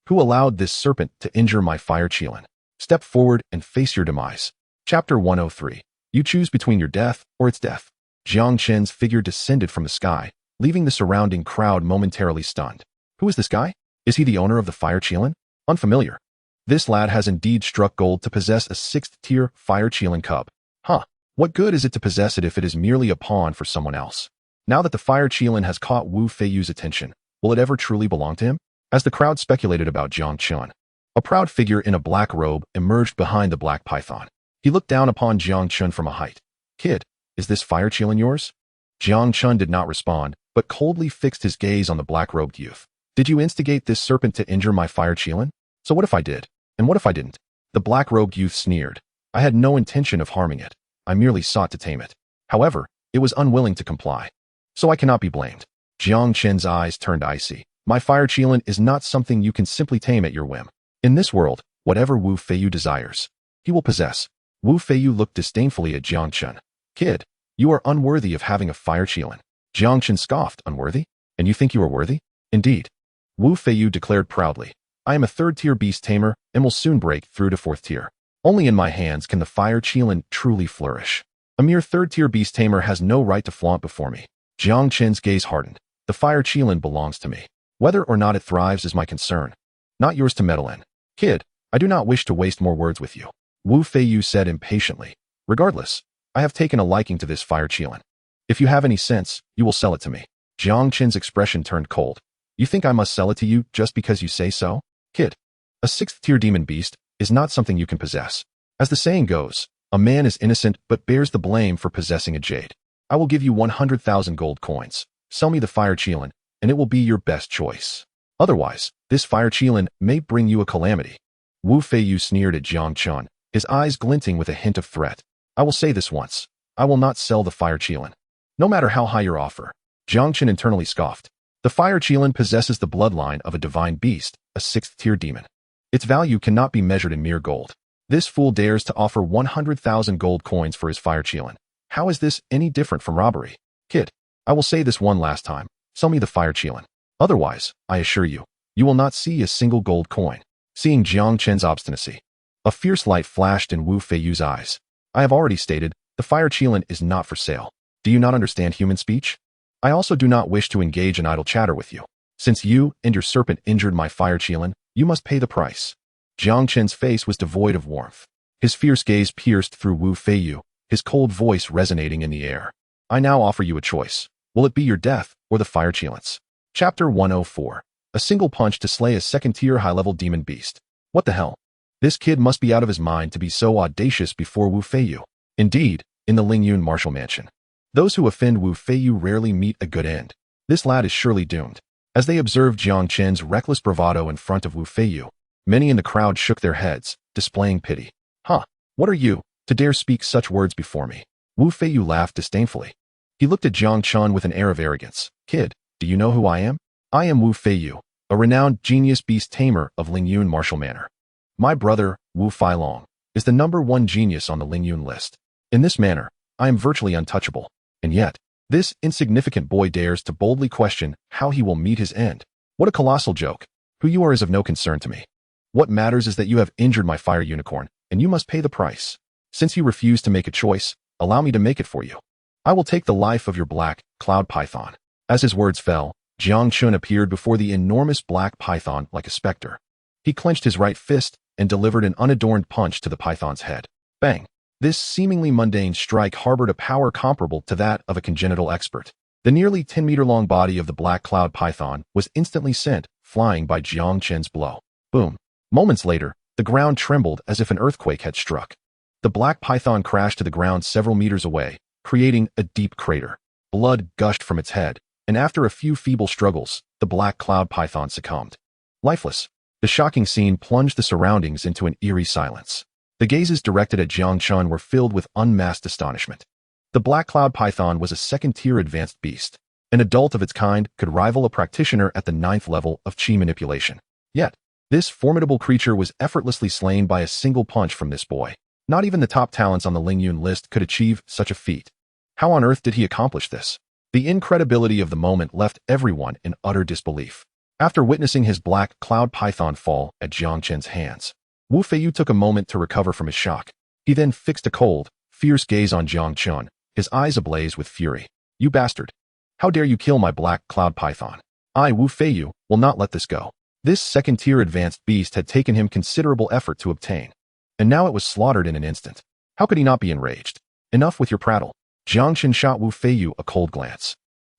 Who allowed this serpent to injure my fire Qilin? Step forward and face your demise. Chapter 103. You choose between your death or its death. Jiang Chen's figure descended from the sky, leaving the surrounding crowd momentarily stunned. Who is this guy? Is he the owner of the fire Qilin? Unfamiliar. This lad has indeed struck gold to possess a 6th-tier fire Qilin cub. Huh. What good is it to possess it if it is merely a pawn for someone else? Now that the fire Qilin has caught Wu Feiyu's attention, will it ever truly belong to him? As the crowd speculated about Jiang Chen, a proud figure in a black robe emerged behind the black python. He looked down upon Jiang Chen from a height. Kid, is this fire Qilin yours? Jiang Chen did not respond, but coldly fixed his gaze on the black-robed youth. Did you instigate this serpent to injure my fire Qilin? So what if I did? And what if I didn't? The black-robed youth sneered. I had no intention of harming it. I merely sought to tame it. However, it was unwilling to comply. So I cannot be blamed. Jiang Chen's eyes turned icy. My fire Qilin is not something you can simply tame at your whim. In this world, whatever Wu Feiyu desires, he will possess. Wu Feiyu looked disdainfully at Jiang Chen. Kid, you are unworthy of having a fire Qilin. Jiang Chen scoffed. Unworthy? And you think you are worthy? Indeed. Wu Feiyu declared proudly. I am a 3rd-tier beast tamer and will soon break through to 4th tier. Only in my hands can the fire Qilin truly flourish. A mere 3rd-tier beast tamer has no right to flaunt before me. Jiang Chen's gaze hardened. The fire Qilin belongs to me. Whether or not it thrives is my concern, not yours to meddle in. Kid, I do not wish to waste more words with you. Wu Feiyu said impatiently. Regardless, I have taken a liking to this fire Qilin. If you have any sense, you will sell it to me. Jiang Chen's expression turned cold. You think I must sell it to you just because you say so? Kid, a 6th-tier demon beast is not something you can possess. As the saying goes, a man is innocent but bears the blame for possessing a jade. I will give you 100,000 gold coins. Sell me the fire Qilin, and it will be your best choice. Otherwise, this fire Qilin may bring you a calamity. Wu Feiyu sneered at Jiang Chen, his eyes glinting with a hint of threat. I will say this once. I will not sell the fire Qilin. No matter how high your offer. Jiang Chen internally scoffed. The fire Qilin possesses the bloodline of a divine beast, a 6th-tier demon. Its value cannot be measured in mere gold. This fool dares to offer 100,000 gold coins for his fire Qilin. How is this any different from robbery? Kid, I will say this one last time. Sell me the fire Qilin. Otherwise, I assure you, you will not see a single gold coin. Seeing Jiang Chen's obstinacy, a fierce light flashed in Wu Feiyu's eyes. I have already stated, the fire Qilin is not for sale. Do you not understand human speech? I also do not wish to engage in idle chatter with you. Since you and your serpent injured my fire Qilin, you must pay the price. Jiang Chen's face was devoid of warmth. His fierce gaze pierced through Wu Feiyu, his cold voice resonating in the air. I now offer you a choice. Will it be your death or the fire Qilins? Chapter 104. A single punch to slay a 2nd-tier high-level demon beast. What the hell? This kid must be out of his mind to be so audacious before Wu Feiyu. Indeed, in the Lingyun Martial Mansion, those who offend Wu Feiyu rarely meet a good end. This lad is surely doomed. As they observed Jiang Chen's reckless bravado in front of Wu Feiyu, many in the crowd shook their heads, displaying pity. Huh, what are you, to dare speak such words before me? Wu Feiyu laughed disdainfully. He looked at Jiang Chen with an air of arrogance. Kid, do you know who I am? I am Wu Feiyu, a renowned genius beast tamer of Lingyun Martial Manor. My brother, Wu Feilong, is the #1 genius on the Lingyun list. In this manner, I am virtually untouchable. And yet, this insignificant boy dares to boldly question how he will meet his end. What a colossal joke. Who you are is of no concern to me. What matters is that you have injured my fire unicorn, and you must pay the price. Since you refuse to make a choice, allow me to make it for you. I will take the life of your black cloud python." As his words fell, Jiang Chen appeared before the enormous black python like a specter. He clenched his right fist and delivered an unadorned punch to the python's head. Bang! This seemingly mundane strike harbored a power comparable to that of a congenital expert. The nearly 10-meter-long body of the black cloud python was instantly sent flying by Jiang Chen's blow. Boom! Moments later, the ground trembled as if an earthquake had struck. The black python crashed to the ground several meters away, creating a deep crater. Blood gushed from its head, and after a few feeble struggles, the black cloud python succumbed. Lifeless, the shocking scene plunged the surroundings into an eerie silence. The gazes directed at Jiang Chen were filled with unmasked astonishment. The black cloud python was a second-tier advanced beast. An adult of its kind could rival a practitioner at the 9th level of qi manipulation. Yet, this formidable creature was effortlessly slain by a single punch from this boy. Not even the top talents on the Lingyun list could achieve such a feat. How on earth did he accomplish this? The incredibility of the moment left everyone in utter disbelief. After witnessing his black cloud python fall at Jiang Chen's hands, Wu Feiyu took a moment to recover from his shock. He then fixed a cold, fierce gaze on Jiang Chen, his eyes ablaze with fury. "You bastard! How dare you kill my black cloud python? I, Wu Feiyu, will not let this go." This second-tier advanced beast had taken him considerable effort to obtain, and now it was slaughtered in an instant. How could he not be enraged? "Enough with your prattle." Jiang Chen shot Wu Feiyu a cold glance.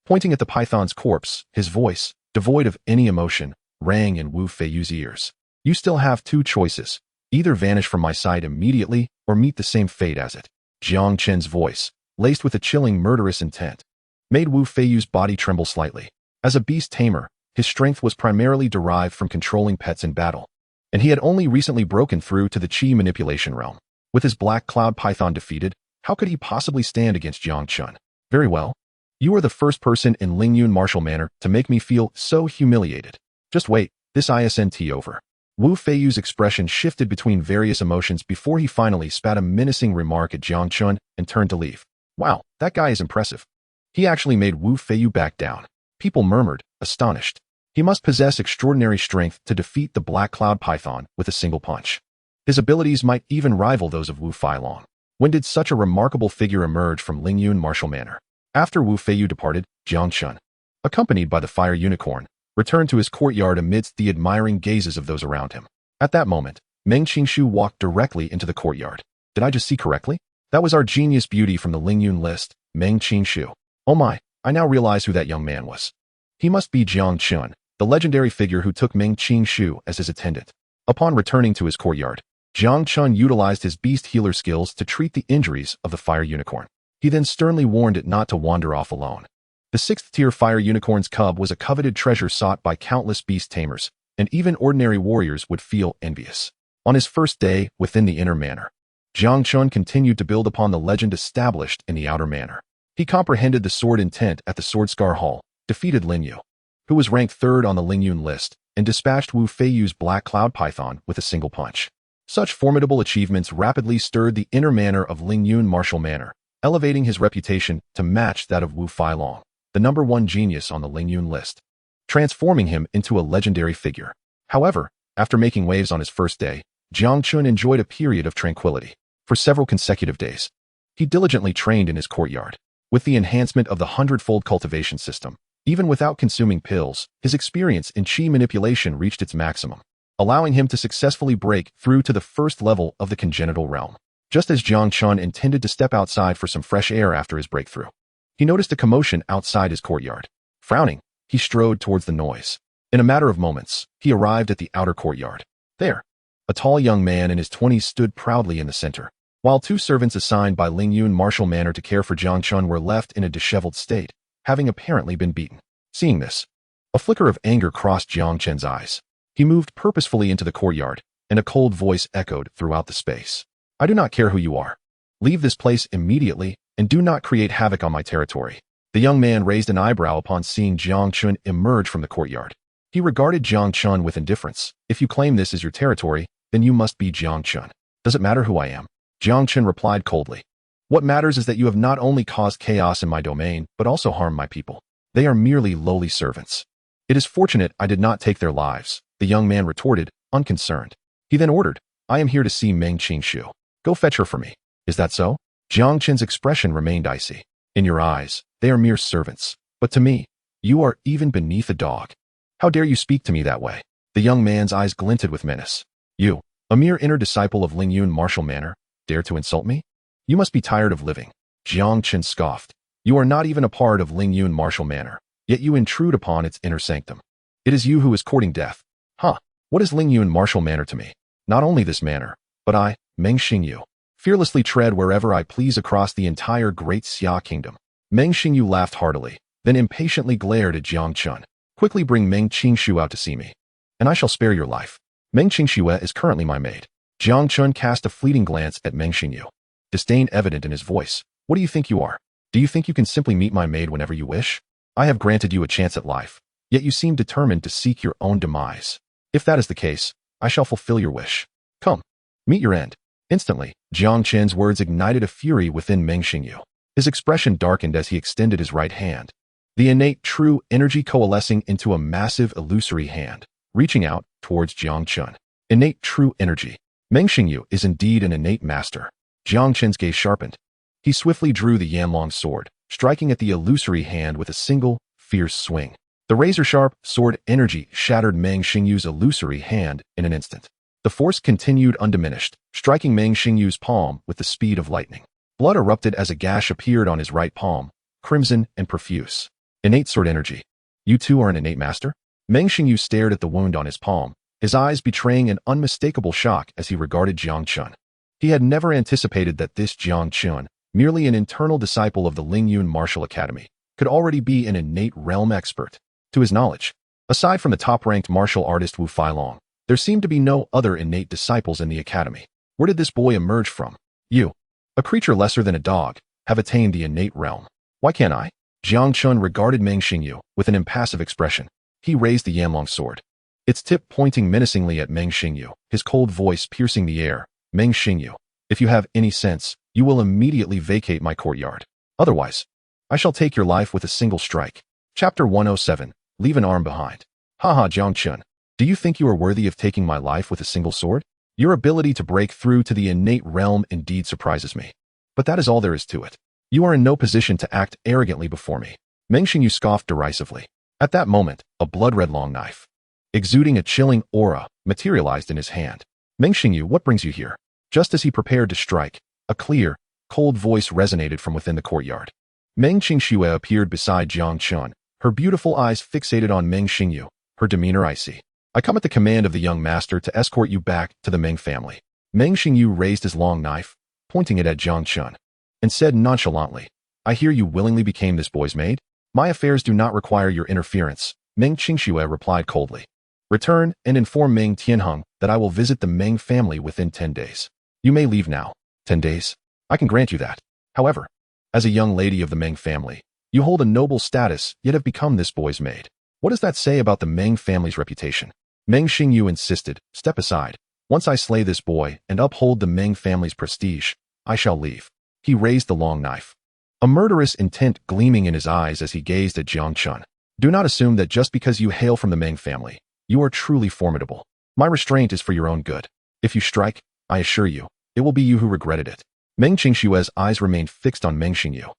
Pointing at the python's corpse, his voice, devoid of any emotion, rang in Wu Feiyu's ears. "You still have two choices. Either vanish from my sight immediately or meet the same fate as it." Jiang Chen's voice, laced with a chilling murderous intent, made Wu Feiyu's body tremble slightly. As a beast tamer, his strength was primarily derived from controlling pets in battle, and he had only recently broken through to the qi manipulation realm. With his black cloud python defeated, how could he possibly stand against Jiang Chen? "Very well. You are the first person in Lingyun martial manner to make me feel so humiliated. Just wait, this isn't over." Wu Feiyu's expression shifted between various emotions before he finally spat a menacing remark at Jiang Chen and turned to leave. Wow, that guy is impressive. He actually made Wu Feiyu back down. People murmured, astonished. He must possess extraordinary strength to defeat the black cloud python with a single punch. His abilities might even rival those of Wu Feilong. When did such a remarkable figure emerge from Lingyun martial manner? After Wu Feiyu departed, Jiang Chen, accompanied by the fire unicorn, returned to his courtyard amidst the admiring gazes of those around him. At that moment, Meng Qingshu walked directly into the courtyard. Did I just see correctly? That was our genius beauty from the Lingyun list, Meng Qingshu. Oh my, I now realize who that young man was. He must be Jiang Chen, the legendary figure who took Meng Qingshu as his attendant. Upon returning to his courtyard, Jiang Chen utilized his beast healer skills to treat the injuries of the fire unicorn. He then sternly warned it not to wander off alone. The 6th-tier fire unicorn's cub was a coveted treasure sought by countless beast tamers, and even ordinary warriors would feel envious. On his first day within the inner manor, Jiang Chen continued to build upon the legend established in the outer manor. He comprehended the sword intent at the Swordscar Hall, defeated Lin Yu, who was ranked 3rd on the Lingyun list, and dispatched Wu Feiyu's black cloud python with a single punch. Such formidable achievements rapidly stirred the inner manor of Lingyun martial manor, elevating his reputation to match that of Wu Feilong, the #1 genius on the Lingyun list, transforming him into a legendary figure. However, after making waves on his first day, Jiang Chen enjoyed a period of tranquility. For several consecutive days, he diligently trained in his courtyard. With the enhancement of the Hundredfold Cultivation System, even without consuming pills, his experience in qi manipulation reached its maximum, allowing him to successfully break through to the first level of the congenital realm. Just as Jiang Chen intended to step outside for some fresh air after his breakthrough, he noticed a commotion outside his courtyard. Frowning, he strode towards the noise. In a matter of moments, he arrived at the outer courtyard. There, a tall young man in his 20s stood proudly in the center, while 2 servants assigned by Lingyun martial manor to care for Jiang Chen were left in a disheveled state, having apparently been beaten. Seeing this, a flicker of anger crossed Jiang Chen's eyes. He moved purposefully into the courtyard, and a cold voice echoed throughout the space. "I do not care who you are. Leave this place immediately, and do not create havoc on my territory." The young man raised an eyebrow upon seeing Jiang Chen emerge from the courtyard. He regarded Jiang Chen with indifference. "If you claim this as your territory, then you must be Jiang Chen. Does it matter who I am?" Jiang Chen replied coldly. "What matters is that you have not only caused chaos in my domain, but also harmed my people. They are merely lowly servants. It is fortunate I did not take their lives," the young man retorted, unconcerned. He then ordered, "I am here to see Meng Qingshu. Go fetch her for me." Is that so? Jiang Chen's expression remained icy. In your eyes, they are mere servants. But to me, you are even beneath a dog. How dare you speak to me that way? The young man's eyes glinted with menace. You, a mere inner disciple of Ling Yun martial manner, dare to insult me? You must be tired of living. Jiang Chen scoffed. You are not even a part of Ling Yun martial manner, yet you intrude upon its inner sanctum. It is you who is courting death. Huh, what is Ling Yun martial manner to me? Not only this manner, but I, Meng Xingyu, fearlessly tread wherever I please across the entire great Xia kingdom. Meng Xingyu laughed heartily, then impatiently glared at Jiang Chen. Quickly bring Meng Qingshu out to see me, and I shall spare your life. Meng Qingshu is currently my maid. Jiang Chen cast a fleeting glance at Meng Xingyu. Disdain evident in his voice. What do you think you are? Do you think you can simply meet my maid whenever you wish? I have granted you a chance at life, yet you seem determined to seek your own demise. If that is the case, I shall fulfill your wish. Come, meet your end. Instantly, Jiang Chen's words ignited a fury within Meng Xingyu. His expression darkened as he extended his right hand. The innate true energy coalescing into a massive illusory hand, reaching out towards Jiang Chen. Innate true energy. Meng Xingyu is indeed an innate master. Jiang Chen's gaze sharpened. He swiftly drew the Yanlong sword, striking at the illusory hand with a single, fierce swing. The razor-sharp sword energy shattered Meng Xingyu's illusory hand in an instant. The force continued undiminished, striking Meng Xingyu's palm with the speed of lightning. Blood erupted as a gash appeared on his right palm, crimson and profuse. Innate sword energy. You too are an innate master? Meng Xingyu stared at the wound on his palm, his eyes betraying an unmistakable shock as he regarded Jiang Chen. He had never anticipated that this Jiang Chen, merely an internal disciple of the Ling Yun Martial Academy, could already be an innate realm expert. To his knowledge, aside from the top-ranked martial artist Wu Feilong, there seemed to be no other innate disciples in the academy. Where did this boy emerge from? You, a creature lesser than a dog, have attained the innate realm. Why can't I? Jiang Chen regarded Meng Xingyu with an impassive expression. He raised the Yanlong sword, its tip pointing menacingly at Meng Xingyu, his cold voice piercing the air. Meng Xingyu, if you have any sense, you will immediately vacate my courtyard. Otherwise, I shall take your life with a single strike. Chapter 107. Leave an arm behind. Haha, Jiang Chen. Do you think you are worthy of taking my life with a single sword? Your ability to break through to the innate realm indeed surprises me. But that is all there is to it. You are in no position to act arrogantly before me. Meng Xingyu scoffed derisively. At that moment, a blood-red long knife, exuding a chilling aura, materialized in his hand. Meng Xingyu, what brings you here? Just as he prepared to strike, a clear, cold voice resonated from within the courtyard. Meng Qingshu appeared beside Jiang Chen, her beautiful eyes fixated on Meng Xingyu, her demeanor icy. I come at the command of the young master to escort you back to the Meng family. Meng Xingyu raised his long knife, pointing it at Jiang Chen, and said nonchalantly, I hear you willingly became this boy's maid? My affairs do not require your interference, Meng Qingshu replied coldly. Return and inform Meng Tianheng that I will visit the Meng family within 10 days. You may leave now. 10 days? I can grant you that. However, as a young lady of the Meng family, you hold a noble status yet have become this boy's maid. What does that say about the Meng family's reputation? Meng Xingyu insisted, step aside. Once I slay this boy and uphold the Meng family's prestige, I shall leave. He raised the long knife, a murderous intent gleaming in his eyes as he gazed at Jiang Chen. Do not assume that just because you hail from the Meng family, you are truly formidable. My restraint is for your own good. If you strike, I assure you, it will be you who regretted it. Meng Qingshu's eyes remained fixed on Meng Xingyu,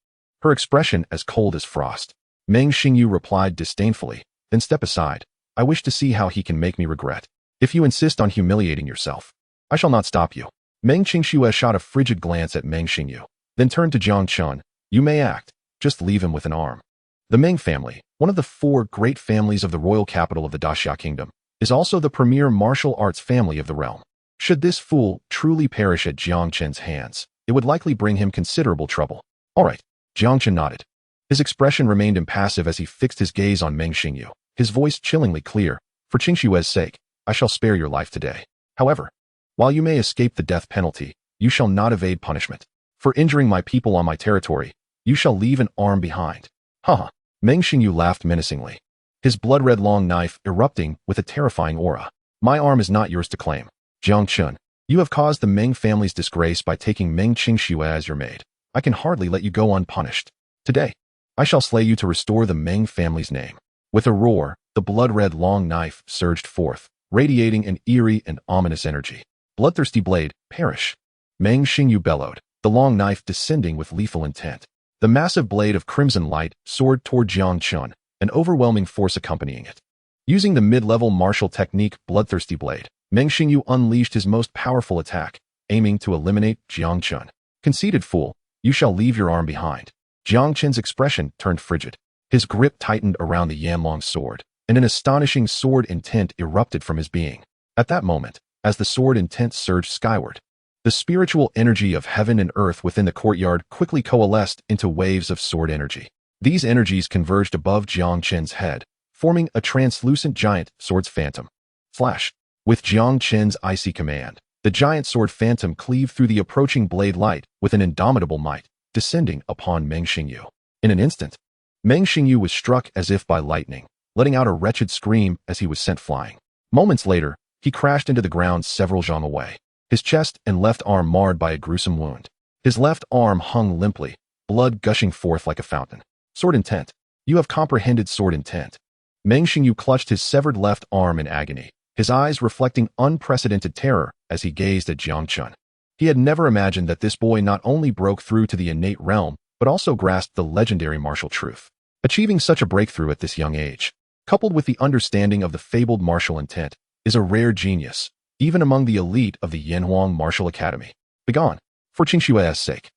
her expression as cold as frost. Meng Xingyu replied disdainfully, then step aside. I wish to see how he can make me regret. If you insist on humiliating yourself, I shall not stop you. Meng Qingshu shot a frigid glance at Meng Xingyu, then turned to Jiang Chen. You may act, just leave him with an arm. The Meng family, one of the 4 great families of the royal capital of the Daxia kingdom, is also the premier martial arts family of the realm. Should this fool truly perish at Jiang Chen's hands, it would likely bring him considerable trouble. All right, Jiang Chen nodded. His expression remained impassive as he fixed his gaze on Meng Xingyu, his voice chillingly clear. For Qingshu's sake, I shall spare your life today. However, while you may escape the death penalty, you shall not evade punishment. For injuring my people on my territory, you shall leave an arm behind. Haha. Meng Xingyu laughed menacingly, his blood-red long knife erupting with a terrifying aura. My arm is not yours to claim. Jiang Chen, you have caused the Meng family's disgrace by taking Meng Qingshu as your maid. I can hardly let you go unpunished. Today, I shall slay you to restore the Meng family's name. With a roar, the blood-red long knife surged forth, radiating an eerie and ominous energy. Bloodthirsty blade, perish. Meng Xingyu bellowed, the long knife descending with lethal intent. The massive blade of crimson light soared toward Jiang Chen, an overwhelming force accompanying it. Using the mid-level martial technique Bloodthirsty Blade, Meng Xingyu unleashed his most powerful attack, aiming to eliminate Jiang Chen. Conceited fool, you shall leave your arm behind. Jiang Chen's expression turned frigid. His grip tightened around the Yanlong sword, and an astonishing sword intent erupted from his being. At that moment, as the sword intent surged skyward, the spiritual energy of heaven and earth within the courtyard quickly coalesced into waves of sword energy. These energies converged above Jiang Chen's head, forming a translucent giant sword's phantom. Flash! With Jiang Chen's icy command, the giant sword phantom cleaved through the approaching blade light with an indomitable might, descending upon Meng Xingyu. In an instant, Meng Xingyu was struck as if by lightning, letting out a wretched scream as he was sent flying. Moments later, he crashed into the ground several zhang away, his chest and left arm marred by a gruesome wound. His left arm hung limply, blood gushing forth like a fountain. Sword intent. You have comprehended sword intent. Meng Xingyu clutched his severed left arm in agony, his eyes reflecting unprecedented terror as he gazed at Jiang Chen. He had never imagined that this boy not only broke through to the innate realm, but also grasped the legendary martial truth. Achieving such a breakthrough at this young age, coupled with the understanding of the fabled martial intent, is a rare genius, even among the elite of the Yanhuang Martial Academy. Begone, for Xianxia's sake.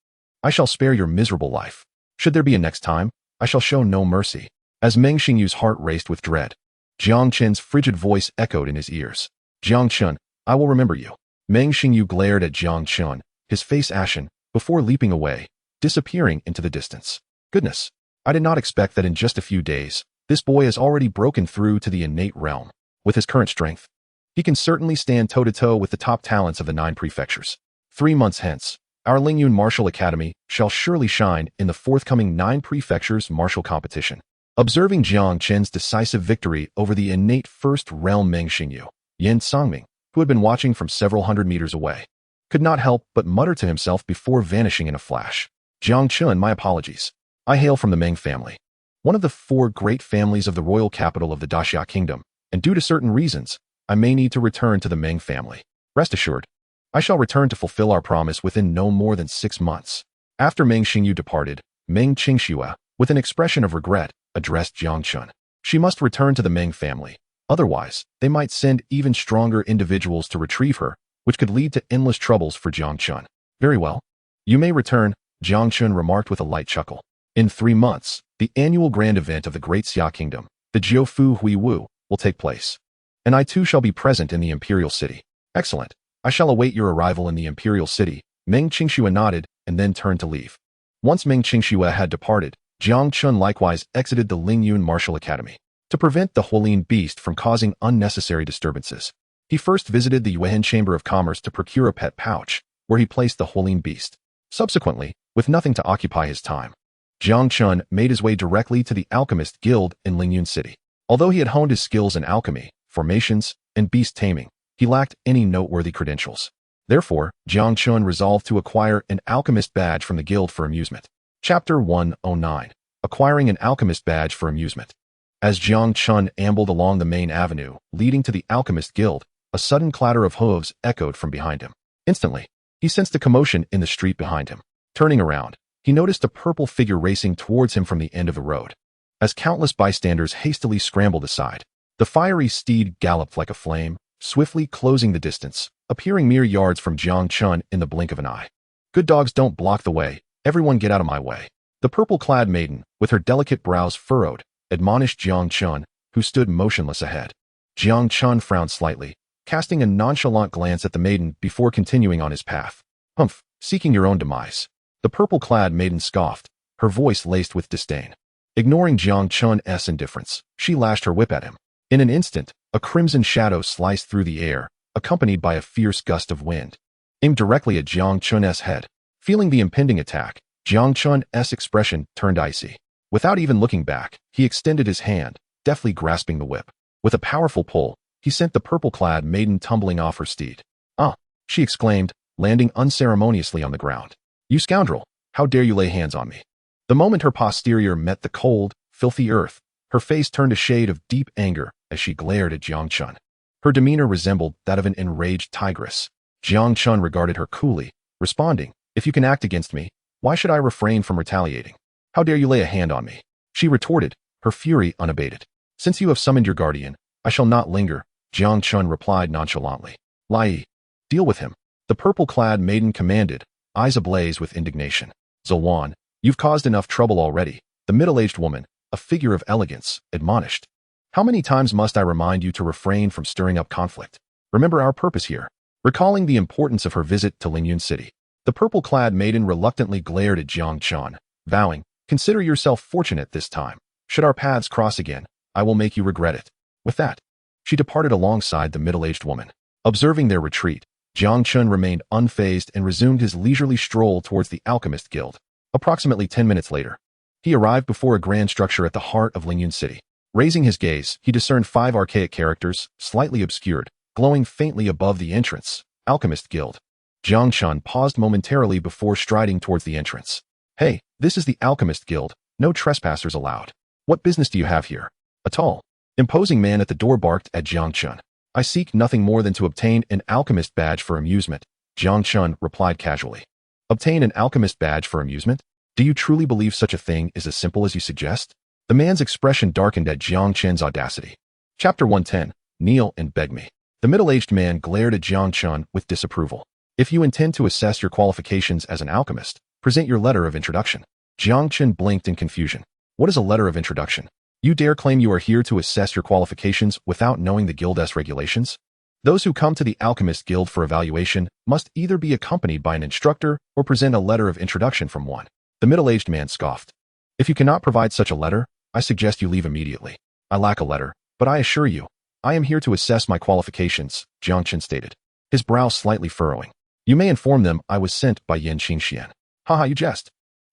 I shall spare your miserable life. Should there be a next time, I shall show no mercy. As Meng Xingyu's heart raced with dread, Jiang Chen's frigid voice echoed in his ears. Jiang Chen, I will remember you. Meng Xingyu glared at Jiang Chen, his face ashen, before leaping away, disappearing into the distance. Goodness, I did not expect that in just a few days, this boy has already broken through to the innate realm. With his current strength, he can certainly stand toe-to-toe with the top talents of the 9 prefectures. 3 months hence, our Lingyun Martial Academy shall surely shine in the forthcoming 9 prefectures martial competition. Observing Jiang Chen's decisive victory over the innate first realm Meng Xingyu, Yan Songming, who had been watching from several hundred meters away, could not help but mutter to himself before vanishing in a flash. Jiang Chen, my apologies. I hail from the Meng family, one of the 4 great families of the royal capital of the Daxia Kingdom, and due to certain reasons, I may need to return to the Meng family. Rest assured, I shall return to fulfill our promise within no more than 6 months. After Meng Xingyu departed, Meng Qingxue, with an expression of regret, addressed Jiang Chen. She must return to the Meng family. Otherwise, they might send even stronger individuals to retrieve her, which could lead to endless troubles for Jiang Chen. Very well. You may return, Jiang Chen remarked with a light chuckle. In 3 months, the annual grand event of the Great Xia Kingdom, the Jiufu Hui Wu, will take place. And I too shall be present in the Imperial City. Excellent. I shall await your arrival in the Imperial City. Meng Qingxue nodded and then turned to leave. Once Meng Qingxue had departed, Jiang Chen likewise exited the Lingyun Martial Academy. To prevent the Huolin beast from causing unnecessary disturbances, he first visited the Yuan Chamber of Commerce to procure a pet pouch, where he placed the Huolin beast. Subsequently, with nothing to occupy his time, Jiang Chen made his way directly to the Alchemist Guild in Lingyun City. Although he had honed his skills in alchemy, formations, and beast taming, he lacked any noteworthy credentials. Therefore, Jiang Chen resolved to acquire an alchemist badge from the guild for amusement. Chapter 109. Acquiring an alchemist badge for amusement. As Jiang Chen ambled along the main avenue leading to the Alchemist Guild, a sudden clatter of hooves echoed from behind him. Instantly, he sensed a commotion in the street behind him. Turning around, he noticed a purple figure racing towards him from the end of the road. As countless bystanders hastily scrambled aside, the fiery steed galloped like a flame, swiftly closing the distance, appearing mere yards from Jiang Chen in the blink of an eye. Good dogs don't block the way, everyone get out of my way. The purple-clad maiden, with her delicate brows furrowed, admonished Jiang Chen, who stood motionless ahead. Jiang Chen frowned slightly, casting a nonchalant glance at the maiden before continuing on his path. Humph, seeking your own demise. The purple-clad maiden scoffed, her voice laced with disdain. Ignoring Jiang Chen's indifference, she lashed her whip at him. In an instant, a crimson shadow sliced through the air, accompanied by a fierce gust of wind, aimed directly at Jiang Chen's head. Feeling the impending attack, Jiang Chen's expression turned icy. Without even looking back, he extended his hand, deftly grasping the whip. With a powerful pull, he sent the purple-clad maiden tumbling off her steed. Ah! She exclaimed, landing unceremoniously on the ground. You scoundrel! How dare you lay hands on me? The moment her posterior met the cold, filthy earth, her face turned a shade of deep anger as she glared at Jiang Chen. Her demeanor resembled that of an enraged tigress. Jiang Chen regarded her coolly, responding, If you can act against me, why should I refrain from retaliating? How dare you lay a hand on me? She retorted, her fury unabated. Since you have summoned your guardian, I shall not linger, Jiang Chen replied nonchalantly. Lai, deal with him. The purple-clad maiden commanded, eyes ablaze with indignation. Zolwan, you've caused enough trouble already, the middle-aged woman, a figure of elegance, admonished. How many times must I remind you to refrain from stirring up conflict? Remember our purpose here. Recalling the importance of her visit to Lingyun City, the purple-clad maiden reluctantly glared at Jiang Chen, vowing, consider yourself fortunate this time. Should our paths cross again, I will make you regret it. With that, she departed alongside the middle-aged woman. Observing their retreat, Jiang Chen remained unfazed and resumed his leisurely stroll towards the Alchemist Guild. Approximately 10 minutes later, he arrived before a grand structure at the heart of Lingyun City. Raising his gaze, he discerned 5 archaic characters, slightly obscured, glowing faintly above the entrance. Alchemist Guild. Jiang Chen paused momentarily before striding towards the entrance. Hey, this is the Alchemist Guild, no trespassers allowed. What business do you have here? A tall, imposing man at the door barked at Jiang Chen. I seek nothing more than to obtain an alchemist badge for amusement, Jiang Chen replied casually. Obtain an alchemist badge for amusement? Do you truly believe such a thing is as simple as you suggest? The man's expression darkened at Jiang Chen's audacity. Chapter 110, Kneel and Beg Me. The middle-aged man glared at Jiang Chen with disapproval. If you intend to assess your qualifications as an alchemist, present your letter of introduction. Jiang Chen blinked in confusion. What is a letter of introduction? You dare claim you are here to assess your qualifications without knowing the Guild's regulations? Those who come to the Alchemist Guild for evaluation must either be accompanied by an instructor or present a letter of introduction from one. The middle-aged man scoffed. If you cannot provide such a letter, I suggest you leave immediately. I lack a letter, but I assure you, I am here to assess my qualifications, Jiang Chen stated, his brow slightly furrowing. You may inform them I was sent by Yan Xingxian. Haha, you jest.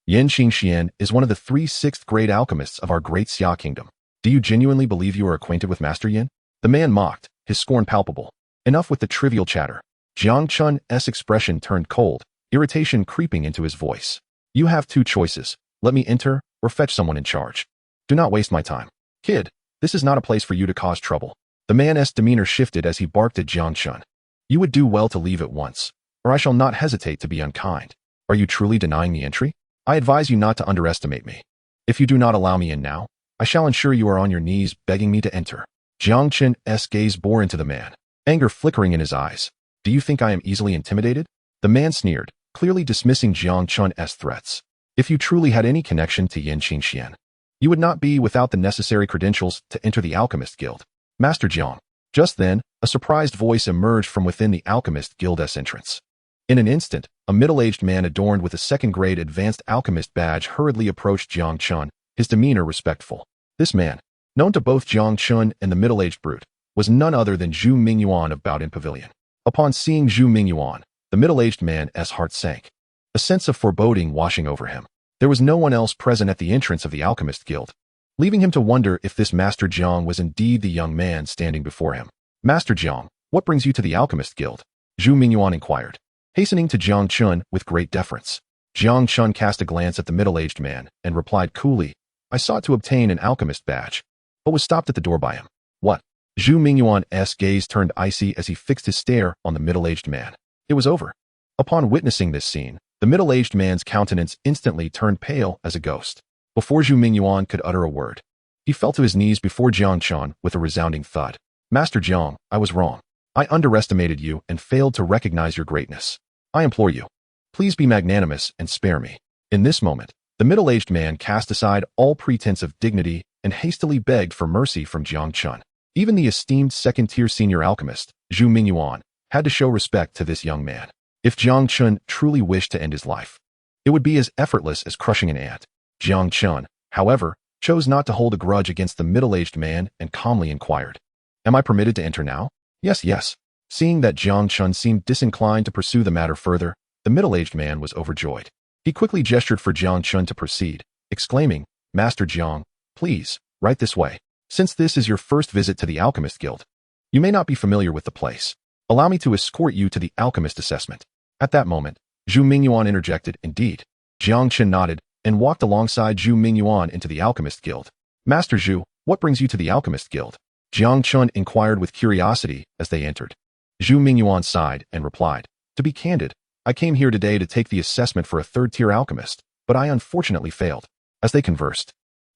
Yan Xingxian is one of the 3 6th-grade alchemists of our great Xia kingdom. Do you genuinely believe you are acquainted with Master Yin? The man mocked, his scorn palpable. Enough with the trivial chatter. Jiang Chen's expression turned cold, irritation creeping into his voice. You have 2 choices. Let me enter, or fetch someone in charge. Do not waste my time. Kid, this is not a place for you to cause trouble. The man's demeanor shifted as he barked at Jiang Chen. You would do well to leave at once, or I shall not hesitate to be unkind. Are you truly denying me entry? I advise you not to underestimate me. If you do not allow me in now, I shall ensure you are on your knees begging me to enter. Jiang Chen's gaze bore into the man, anger flickering in his eyes. Do you think I am easily intimidated? The man sneered, clearly dismissing Jiang Chen's threats. If you truly had any connection to Yan Xingxian, you would not be without the necessary credentials to enter the Alchemist Guild. Master Jiang. Just then, a surprised voice emerged from within the Alchemist Guild's entrance. In an instant, a middle-aged man adorned with a 2nd-grade advanced alchemist badge hurriedly approached Jiang Chen, his demeanor respectful. This man, known to both Jiang Chen and the middle-aged brute, was none other than Zhu Mingyuan of Baodin Pavilion. Upon seeing Zhu Mingyuan, the middle-aged man's heart sank, a sense of foreboding washing over him. There was no one else present at the entrance of the Alchemist Guild, leaving him to wonder if this Master Jiang was indeed the young man standing before him. Master Jiang, what brings you to the Alchemist Guild? Zhu Mingyuan inquired, hastening to Jiang Chen with great deference. Jiang Chen cast a glance at the middle-aged man and replied coolly, I sought to obtain an alchemist badge, but was stopped at the door by him. What? Zhu Mingyuan's gaze turned icy as he fixed his stare on the middle-aged man. It was over. Upon witnessing this scene, the middle-aged man's countenance instantly turned pale as a ghost. Before Zhu Mingyuan could utter a word, he fell to his knees before Jiang Chen with a resounding thud. Master Jiang, I was wrong. I underestimated you and failed to recognize your greatness. I implore you, please be magnanimous and spare me. In this moment, the middle-aged man cast aside all pretense of dignity and hastily begged for mercy from Jiang Chen. Even the esteemed 2nd-tier senior alchemist, Zhu Mingyuan, had to show respect to this young man. If Jiang Chen truly wished to end his life, it would be as effortless as crushing an ant. Jiang Chen, however, chose not to hold a grudge against the middle-aged man and calmly inquired, Am I permitted to enter now? Yes. Seeing that Jiang Chen seemed disinclined to pursue the matter further, the middle-aged man was overjoyed. He quickly gestured for Jiang Chen to proceed, exclaiming, Master Jiang, please, right this way. Since this is your first visit to the Alchemist Guild, you may not be familiar with the place. Allow me to escort you to the alchemist assessment. At that moment, Zhu Mingyuan interjected, Indeed. Jiang Chen nodded and walked alongside Zhu Mingyuan into the Alchemist Guild. Master Zhu, what brings you to the Alchemist Guild? Jiang Chen inquired with curiosity as they entered. Zhu Mingyuan sighed and replied, To be candid, I came here today to take the assessment for a third-tier alchemist, but I unfortunately failed. As they conversed,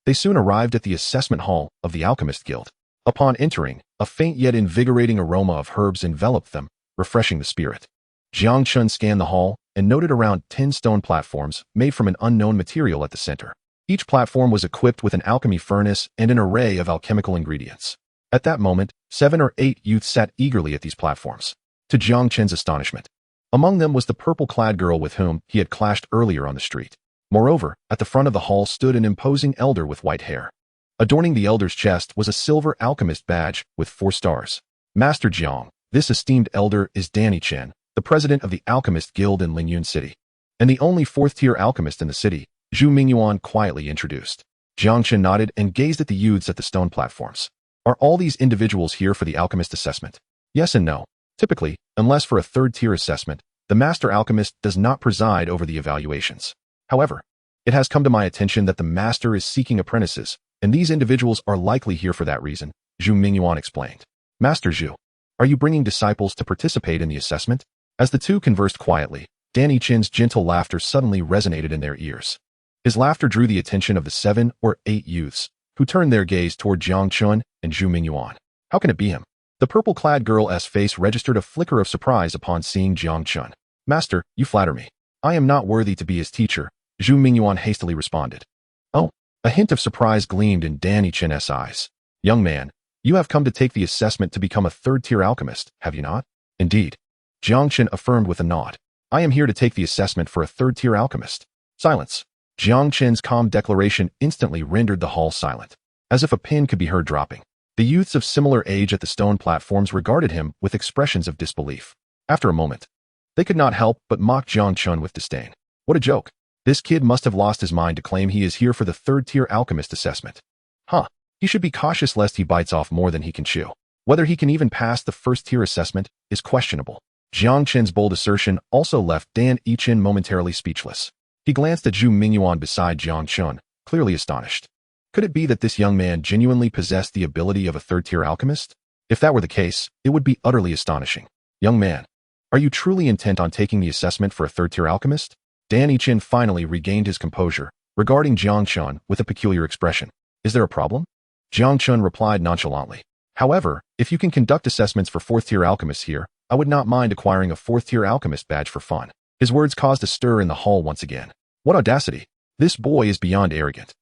they soon arrived at the assessment hall of the Alchemist Guild. Upon entering, a faint yet invigorating aroma of herbs enveloped them, refreshing the spirit. Jiang Chen scanned the hall and noted around 10 stone platforms made from an unknown material at the center. Each platform was equipped with an alchemy furnace and an array of alchemical ingredients. At that moment, 7 or 8 youths sat eagerly at these platforms. To Jiang Chen's astonishment, among them was the purple-clad girl with whom he had clashed earlier on the street. Moreover, at the front of the hall stood an imposing elder with white hair. Adorning the elder's chest was a silver alchemist badge with 4 stars. Master Jiang, this esteemed elder is Jiang Chen, the president of the Alchemist Guild in Lingyun City, and the only 4th-tier alchemist in the city, Zhu Mingyuan quietly introduced. Jiang Chen nodded and gazed at the youths at the stone platforms. Are all these individuals here for the alchemist assessment? Yes and no. Typically, unless for a 3rd-tier assessment, the master alchemist does not preside over the evaluations. However, it has come to my attention that the master is seeking apprentices, and these individuals are likely here for that reason, Zhu Mingyuan explained. Master Zhu, are you bringing disciples to participate in the assessment? As the two conversed quietly, Jiang Chen's gentle laughter suddenly resonated in their ears. His laughter drew the attention of the 7 or 8 youths, who turned their gaze toward Jiang Chen and Zhu Mingyuan. How can it be him? The purple-clad girl's face registered a flicker of surprise upon seeing Jiang Chen. Master, you flatter me. I am not worthy to be his teacher, Zhu Mingyuan hastily responded. Oh, a hint of surprise gleamed in Jiang Chen's eyes. Young man, you have come to take the assessment to become a 3rd-tier alchemist, have you not? Indeed. Jiang Chen affirmed with a nod. I am here to take the assessment for a 3rd-tier alchemist. Silence. Jiang Chen's calm declaration instantly rendered the hall silent, as if a pin could be heard dropping. The youths of similar age at the stone platforms regarded him with expressions of disbelief. After a moment, they could not help but mock Jiang Chen with disdain. What a joke. This kid must have lost his mind to claim he is here for the 3rd-tier alchemist assessment. He should be cautious lest he bites off more than he can chew. Whether he can even pass the 1st-tier assessment is questionable. Jiang Chen's bold assertion also left Jiang Chen momentarily speechless. He glanced at Zhu Mingyuan beside Jiang Chen, clearly astonished. Could it be that this young man genuinely possessed the ability of a 3rd-tier alchemist? If that were the case, it would be utterly astonishing. Young man, are you truly intent on taking the assessment for a 3rd-tier alchemist? Jiang Chen finally regained his composure, regarding Jiang Chen with a peculiar expression. Is there a problem? Jiang Chen replied nonchalantly. However, if you can conduct assessments for 4th-tier alchemists here, I would not mind acquiring a 4th-tier alchemist badge for fun. His words caused a stir in the hall once again. What audacity! This boy is beyond arrogant.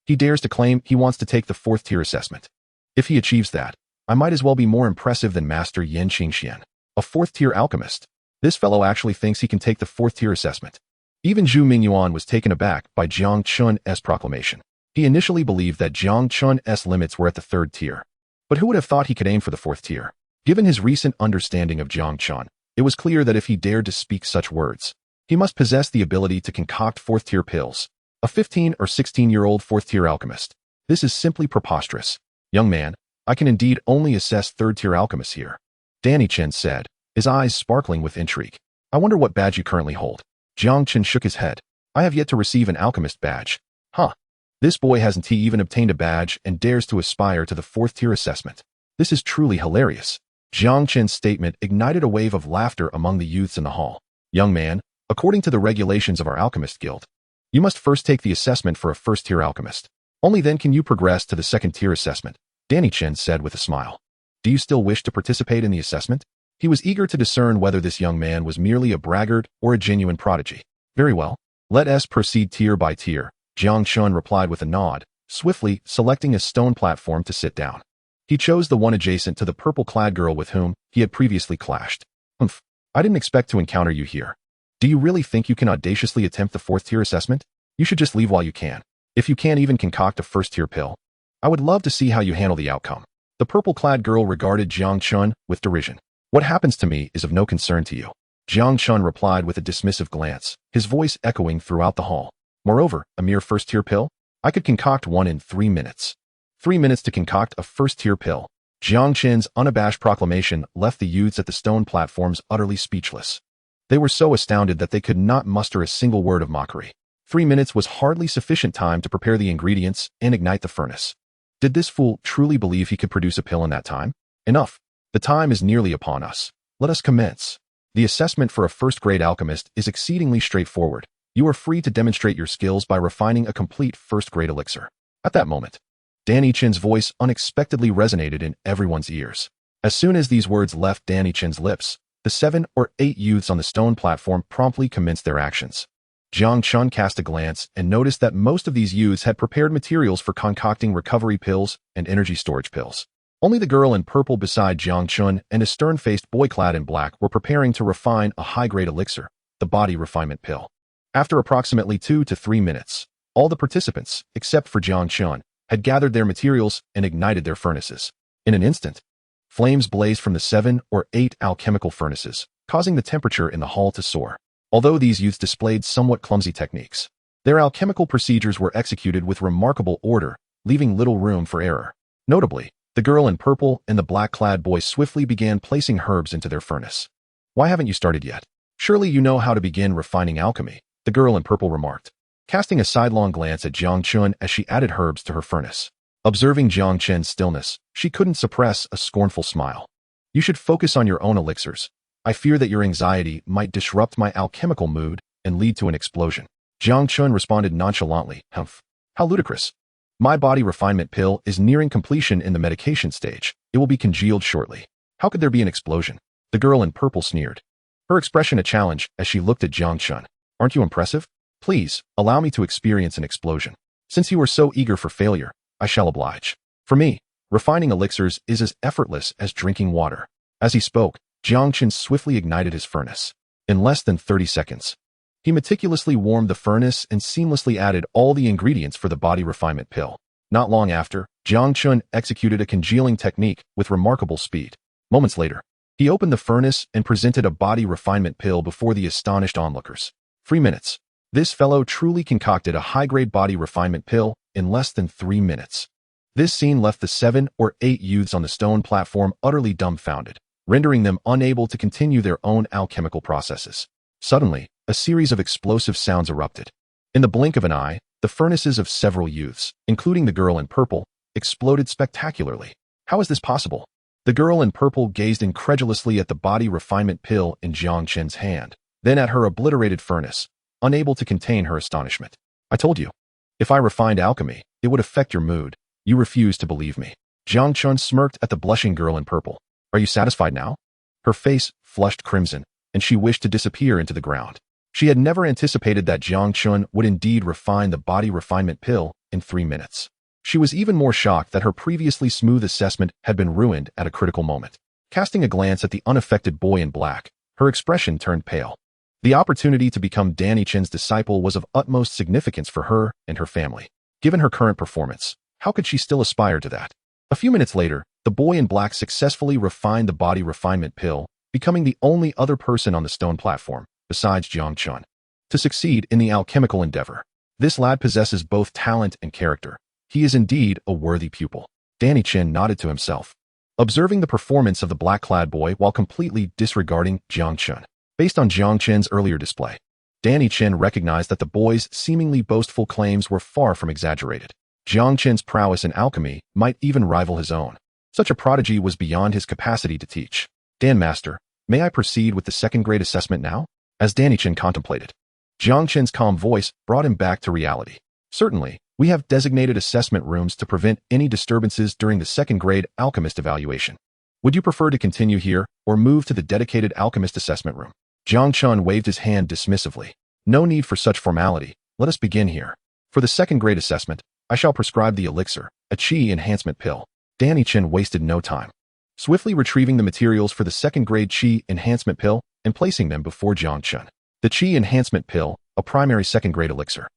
He dares to claim he wants to take the 4th-tier assessment. If he achieves that, I might as well be more impressive than Master Yan Xingxian, a 4th-tier alchemist. This fellow actually thinks he can take the 4th-tier assessment. Even Zhu Mingyuan was taken aback by Jiang Chen's proclamation. He initially believed that Jiang Chen's limits were at the 3rd tier. But who would have thought he could aim for the 4th tier? Given his recent understanding of Jiang Chen, it was clear that if he dared to speak such words, he must possess the ability to concoct 4th-tier pills. A 15 or 16-year-old 4th-tier alchemist. This is simply preposterous. Young man, I can indeed only assess 3rd-tier alchemists here. Jiang Chen said, his eyes sparkling with intrigue. I wonder what badge you currently hold. Jiang Chen shook his head. I have yet to receive an alchemist badge. This boy hasn't even obtained a badge and dares to aspire to the 4th-tier assessment. This is truly hilarious. Jiang Chen's statement ignited a wave of laughter among the youths in the hall. Young man, according to the regulations of our Alchemist Guild, you must first take the assessment for a 1st-tier alchemist. Only then can you progress to the 2nd-tier assessment, Jiang Chen said with a smile. Do you still wish to participate in the assessment? He was eager to discern whether this young man was merely a braggart or a genuine prodigy. Very well. Let us proceed tier by tier, Jiang Chen replied with a nod, swiftly selecting a stone platform to sit down. He chose the one adjacent to the purple-clad girl with whom he had previously clashed. I didn't expect to encounter you here. Do you really think you can audaciously attempt the 4th-tier assessment? You should just leave while you can. If you can't even concoct a 1st-tier pill, I would love to see how you handle the outcome. The purple-clad girl regarded Jiang Chen with derision. What happens to me is of no concern to you. Jiang Chen replied with a dismissive glance, his voice echoing throughout the hall. Moreover, a mere 1st-tier pill? I could concoct one in 3 minutes. 3 minutes to concoct a 1st-tier pill. Jiang Chen's unabashed proclamation left the youths at the stone platforms utterly speechless. They were so astounded that they could not muster a single word of mockery. 3 minutes was hardly sufficient time to prepare the ingredients and ignite the furnace. Did this fool truly believe he could produce a pill in that time? Enough. The time is nearly upon us. Let us commence. The assessment for a first-grade alchemist is exceedingly straightforward. You are free to demonstrate your skills by refining a complete first-grade elixir. At that moment, Danny Chen's voice unexpectedly resonated in everyone's ears. As soon as these words left Danny Chen's lips, the 7 or 8 youths on the stone platform promptly commenced their actions. Jiang Chen cast a glance and noticed that most of these youths had prepared materials for concocting recovery pills and energy storage pills. Only the girl in purple beside Jiang Chen and a stern-faced boy clad in black were preparing to refine a high-grade elixir, the body refinement pill. After approximately 2 to 3 minutes, all the participants, except for Jiang Chen, had gathered their materials and ignited their furnaces. In an instant, flames blazed from the 7 or 8 alchemical furnaces, causing the temperature in the hall to soar. Although these youths displayed somewhat clumsy techniques, their alchemical procedures were executed with remarkable order, leaving little room for error. Notably, the girl in purple and the black-clad boy swiftly began placing herbs into their furnace. "Why haven't you started yet? Surely you know how to begin refining alchemy," the girl in purple remarked, casting a sidelong glance at Jiang Chen as she added herbs to her furnace. Observing Jiang Chen's stillness, she couldn't suppress a scornful smile. "You should focus on your own elixirs. I fear that your anxiety might disrupt my alchemical mood and lead to an explosion." Jiang Chen responded nonchalantly, "Humph. How ludicrous. My body refinement pill is nearing completion in the medication stage. It will be congealed shortly. How could there be an explosion?" The girl in purple sneered, her expression a challenge as she looked at Jiang Chen. "Aren't you impressive? Please, allow me to experience an explosion. Since you are so eager for failure, I shall oblige. For me, refining elixirs is as effortless as drinking water." As he spoke, Jiang Chen swiftly ignited his furnace. In less than 30 seconds, he meticulously warmed the furnace and seamlessly added all the ingredients for the body refinement pill. Not long after, Jiang Chen executed a congealing technique with remarkable speed. Moments later, he opened the furnace and presented a body refinement pill before the astonished onlookers. 3 minutes. This fellow truly concocted a high-grade body refinement pill in less than 3 minutes. This scene left the 7 or 8 youths on the stone platform utterly dumbfounded, rendering them unable to continue their own alchemical processes. Suddenly, a series of explosive sounds erupted. In the blink of an eye, the furnaces of several youths, including the girl in purple, exploded spectacularly. How is this possible? The girl in purple gazed incredulously at the body refinement pill in Jiang Chen's hand, then at her obliterated furnace, unable to contain her astonishment. "I told you. If I refined alchemy, it would affect your mood. You refuse to believe me." Jiang Chen smirked at the blushing girl in purple. "Are you satisfied now?" Her face flushed crimson, and she wished to disappear into the ground. She had never anticipated that Jiang Chen would indeed refine the body refinement pill in 3 minutes. She was even more shocked that her previously smooth assessment had been ruined at a critical moment. Casting a glance at the unaffected boy in black, her expression turned pale. The opportunity to become Danny Chen's disciple was of utmost significance for her and her family. Given her current performance, how could she still aspire to that? A few minutes later, the boy in black successfully refined the body refinement pill, becoming the only other person on the stone platform, besides Jiang Chen, to succeed in the alchemical endeavor. This lad possesses both talent and character. He is indeed a worthy pupil. Danny Chen nodded to himself, observing the performance of the black-clad boy while completely disregarding Jiang Chen. Based on Jiang Chen's earlier display, Danny Chen recognized that the boy's seemingly boastful claims were far from exaggerated. Jiang Chen's prowess in alchemy might even rival his own. Such a prodigy was beyond his capacity to teach. "Dan Master, may I proceed with the second-grade assessment now?" As Danny Chen contemplated, Jiang Chen's calm voice brought him back to reality. "Certainly, we have designated assessment rooms to prevent any disturbances during the second-grade alchemist evaluation. Would you prefer to continue here or move to the dedicated alchemist assessment room?" Jiang Chen waved his hand dismissively. "No need for such formality. Let us begin here. For the second-grade assessment, I shall prescribe the elixir, a qi enhancement pill." Danny Chen wasted no time, swiftly retrieving the materials for the second-grade qi enhancement pill and placing them before Jiang Chen. The qi enhancement pill, a primary second-grade elixir,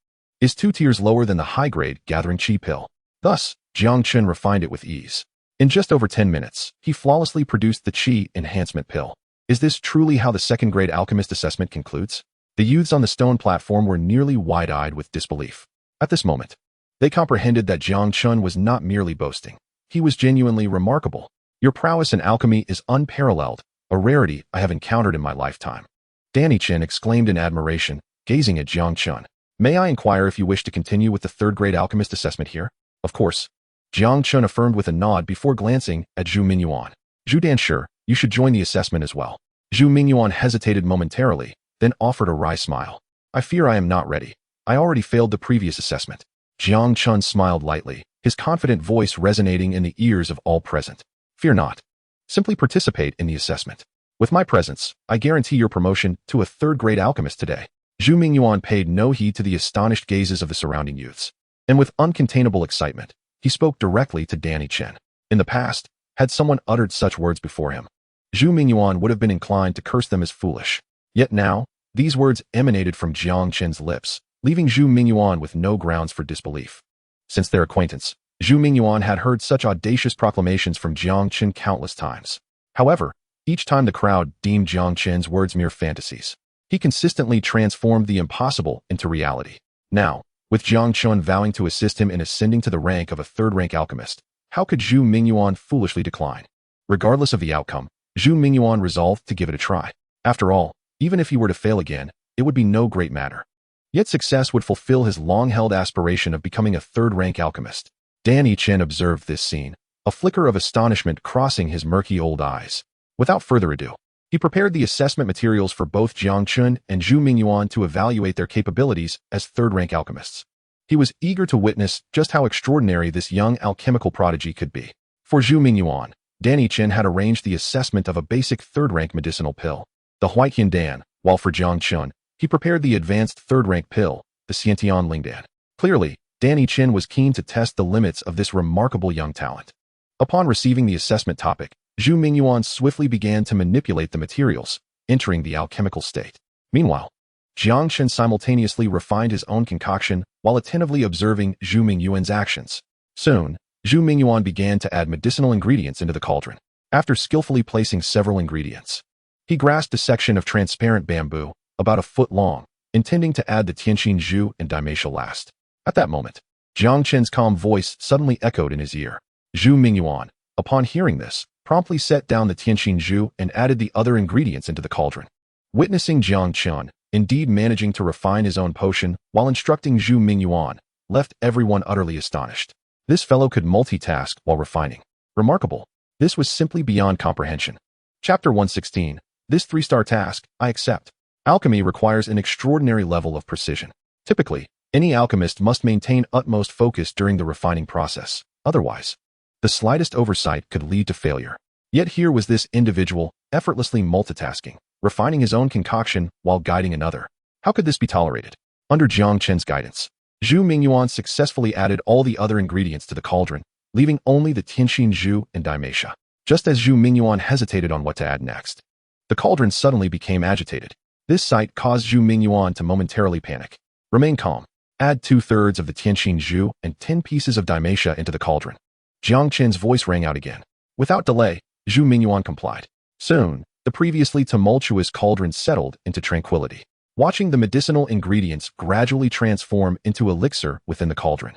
is 2 tiers lower than the high-grade gathering qi pill. Thus, Jiang Chen refined it with ease. In just over 10 minutes, he flawlessly produced the qi enhancement pill. Is this truly how the second-grade alchemist assessment concludes? The youths on the stone platform were nearly wide-eyed with disbelief. At this moment, they comprehended that Jiang Chen was not merely boasting. He was genuinely remarkable. "Your prowess in alchemy is unparalleled, a rarity I have encountered in my lifetime." Danny Chen exclaimed in admiration, gazing at Jiang Chen. "May I inquire if you wish to continue with the third-grade alchemist assessment here?" "Of course." Jiang Chen affirmed with a nod before glancing at Zhu Minyuan. "Zhu Dan, sure, you should join the assessment as well." Zhu Mingyuan hesitated momentarily, then offered a wry smile. I fear I am not ready. I already failed the previous assessment. Jiang Chen smiled lightly, his confident voice resonating in the ears of all present. Fear not. Simply participate in the assessment. With my presence, I guarantee your promotion to a third-grade alchemist today. Zhu Mingyuan paid no heed to the astonished gazes of the surrounding youths. And with uncontainable excitement, he spoke directly to Jiang Chen. In the past, had someone uttered such words before him, Zhu Mingyuan would have been inclined to curse them as foolish. Yet now, these words emanated from Jiang Chen's lips, leaving Zhu Mingyuan with no grounds for disbelief. Since their acquaintance, Zhu Mingyuan had heard such audacious proclamations from Jiang Chen countless times. However, each time the crowd deemed Jiang Chen's words mere fantasies. He consistently transformed the impossible into reality. Now, with Jiang Chen vowing to assist him in ascending to the rank of a third-rank alchemist, how could Zhu Mingyuan foolishly decline? Regardless of the outcome, Zhu Mingyuan resolved to give it a try. After all, even if he were to fail again, it would be no great matter. Yet success would fulfill his long-held aspiration of becoming a third-rank alchemist. Jiang Chen observed this scene, a flicker of astonishment crossing his murky old eyes. Without further ado, he prepared the assessment materials for both Jiang Chen and Zhu Mingyuan to evaluate their capabilities as third-rank alchemists. He was eager to witness just how extraordinary this young alchemical prodigy could be. For Zhu Mingyuan, Jiang Chen had arranged the assessment of a basic third-rank medicinal pill, the Huaiqian, while for Jiang Chen, he prepared the advanced third-rank pill, the xianxiaaudiobooks. Clearly, Jiang Chen was keen to test the limits of this remarkable young talent. Upon receiving the assessment topic, Zhu Mingyuan swiftly began to manipulate the materials, entering the alchemical state. Meanwhile, Jiang Chen simultaneously refined his own concoction while attentively observing Zhu Mingyuan's actions. Soon, Zhu Mingyuan began to add medicinal ingredients into the cauldron. After skillfully placing several ingredients, he grasped a section of transparent bamboo, about a foot long, intending to add the tianxin zhu and daimesha last. At that moment, Jiang Chen's calm voice suddenly echoed in his ear. Zhu Mingyuan, upon hearing this, promptly set down the tianxin zhu and added the other ingredients into the cauldron. Witnessing Jiang Chen, indeed managing to refine his own potion while instructing Zhu Mingyuan, left everyone utterly astonished. This fellow could multitask while refining. Remarkable. This was simply beyond comprehension. Chapter 116. This 3-star task, I accept. Alchemy requires an extraordinary level of precision. Typically, any alchemist must maintain utmost focus during the refining process. Otherwise, the slightest oversight could lead to failure. Yet here was this individual, effortlessly multitasking, refining his own concoction while guiding another. How could this be tolerated? Under Jiang Chen's guidance, Zhu Mingyuan successfully added all the other ingredients to the cauldron, leaving only the tianxin zhu and daimesha. Just as Zhu Mingyuan hesitated on what to add next, the cauldron suddenly became agitated. This sight caused Zhu Mingyuan to momentarily panic. Remain calm. Add 2/3 of the tianxin zhu and 10 pieces of daimesha into the cauldron. Jiang Chen's voice rang out again. Without delay, Zhu Mingyuan complied. Soon, the previously tumultuous cauldron settled into tranquility. Watching the medicinal ingredients gradually transform into elixir within the cauldron,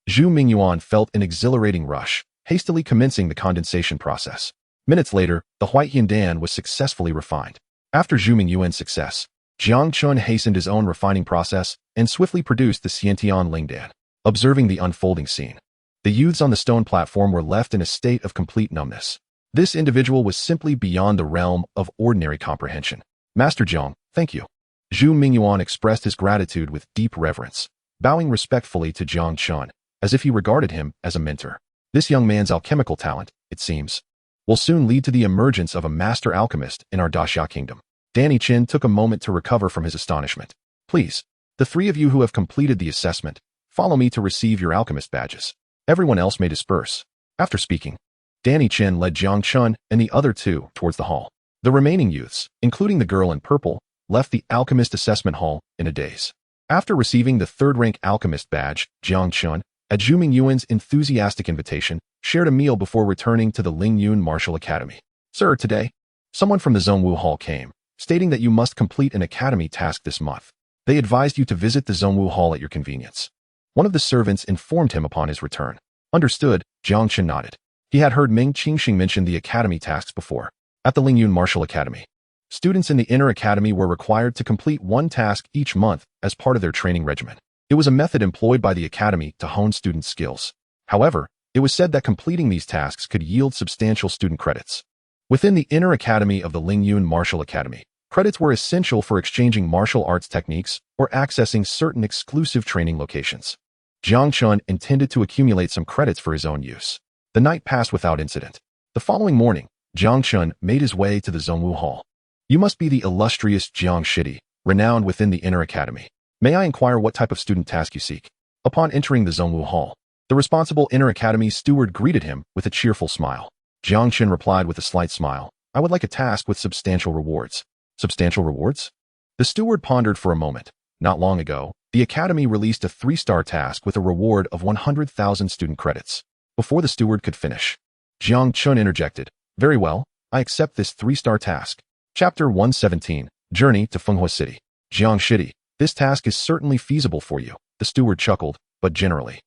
Zhu Mingyuan felt an exhilarating rush, hastily commencing the condensation process. Minutes later, the Huaiqian was successfully refined. After Zhu Mingyuan's success, Jiang Chen hastened his own refining process and swiftly produced the xianxiaaudiobooks. Observing the unfolding scene, the youths on the stone platform were left in a state of complete numbness. This individual was simply beyond the realm of ordinary comprehension. Master Jiang, thank you. Zhu Mingyuan expressed his gratitude with deep reverence, bowing respectfully to Jiang Chen, as if he regarded him as a mentor. This young man's alchemical talent, it seems, will soon lead to the emergence of a master alchemist in our Daxia kingdom. Jiang Chen took a moment to recover from his astonishment. Please, the 3 of you who have completed the assessment, follow me to receive your alchemist badges. Everyone else may disperse. After speaking, Jiang Chen led Jiang Chen and the other 2 towards the hall. The remaining youths, including the girl in purple, left the alchemist assessment hall in a daze. After receiving the 3rd-rank alchemist badge, Jiang Chen, at Zhu Mingyuan's enthusiastic invitation, shared a meal before returning to the Lingyun Martial Academy. Sir, today, someone from the Zhongwu Hall came, stating that you must complete an academy task this month. They advised you to visit the Zhongwu Hall at your convenience. One of the servants informed him upon his return. Understood, Jiang Chen nodded. He had heard Ming Qingxing mention the academy tasks before. At the Lingyun Martial Academy, students in the inner academy were required to complete 1 task each month as part of their training regimen. It was a method employed by the academy to hone students' skills. However, it was said that completing these tasks could yield substantial student credits. Within the inner academy of the Lingyun Martial Academy, credits were essential for exchanging martial arts techniques or accessing certain exclusive training locations. Jiang Chen intended to accumulate some credits for his own use. The night passed without incident. The following morning, Jiang Chen made his way to the Zhongwu Hall. You must be the illustrious Jiang Shidi, renowned within the inner academy. May I inquire what type of student task you seek? Upon entering the Zhongwu Hall, the responsible inner academy steward greeted him with a cheerful smile. Jiang Chen replied with a slight smile, I would like a task with substantial rewards. Substantial rewards? The steward pondered for a moment. Not long ago, the academy released a 3-star task with a reward of 100,000 student credits. Before the steward could finish, Jiang Chen interjected, Very well, I accept this 3-star task. Chapter 117, Journey to Fenghua City. Jiang Shidi, this task is certainly feasible for you. The steward chuckled, but generally.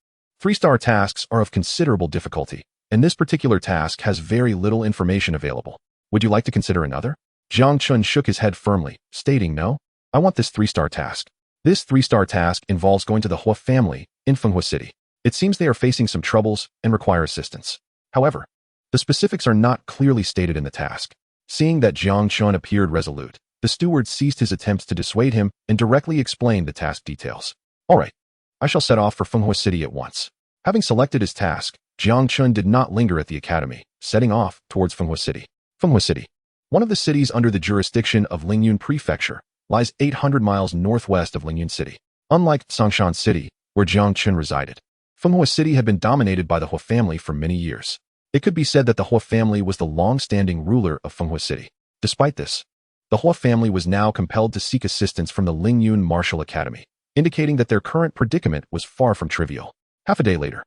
3-star tasks are of considerable difficulty, and this particular task has very little information available. Would you like to consider another? Jiang Chen shook his head firmly, stating no. I want this 3-star task. This 3-star task involves going to the Hua family in Fenghua City. It seems they are facing some troubles and require assistance. However, the specifics are not clearly stated in the task. Seeing that Jiang Chen appeared resolute, the steward ceased his attempts to dissuade him and directly explained the task details. All right, I shall set off for Fenghua City at once. Having selected his task, Jiang Chen did not linger at the academy, setting off towards Fenghua City. Fenghua City, one of the cities under the jurisdiction of Lingyun Prefecture, lies 800 miles northwest of Lingyun City. Unlike Xiangshan City, where Jiang Chen resided, Fenghua City had been dominated by the Hua family for many years. It could be said that the Hua family was the long-standing ruler of Fenghua City. Despite this, the Hua family was now compelled to seek assistance from the Lingyun Martial Academy, indicating that their current predicament was far from trivial. Half a day later,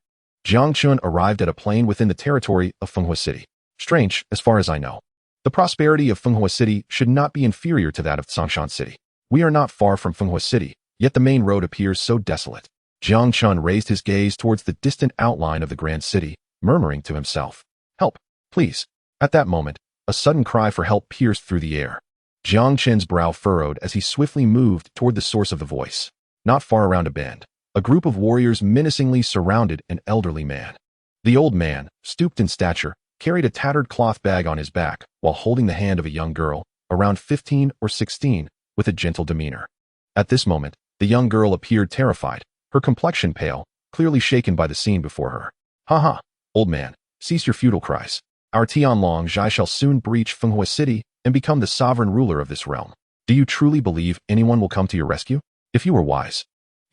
Jiang Chen arrived at a plain within the territory of Fenghua City. Strange, as far as I know. The prosperity of Fenghua City should not be inferior to that of Xiangshan City. We are not far from Fenghua City, yet the main road appears so desolate. Jiang Chen raised his gaze towards the distant outline of the grand city, murmuring to himself, Help, please. At that moment, a sudden cry for help pierced through the air. Jiang Chen's brow furrowed as he swiftly moved toward the source of the voice. Not far around a bend, a group of warriors menacingly surrounded an elderly man. The old man, stooped in stature, carried a tattered cloth bag on his back while holding the hand of a young girl, around 15 or 16, with a gentle demeanor. At this moment, the young girl appeared terrified, her complexion pale, clearly shaken by the scene before her. Ha ha, old man, cease your futile cries. Our Tianlong Zhai shall soon breach Fenghua City and become the sovereign ruler of this realm. Do you truly believe anyone will come to your rescue? If you were wise,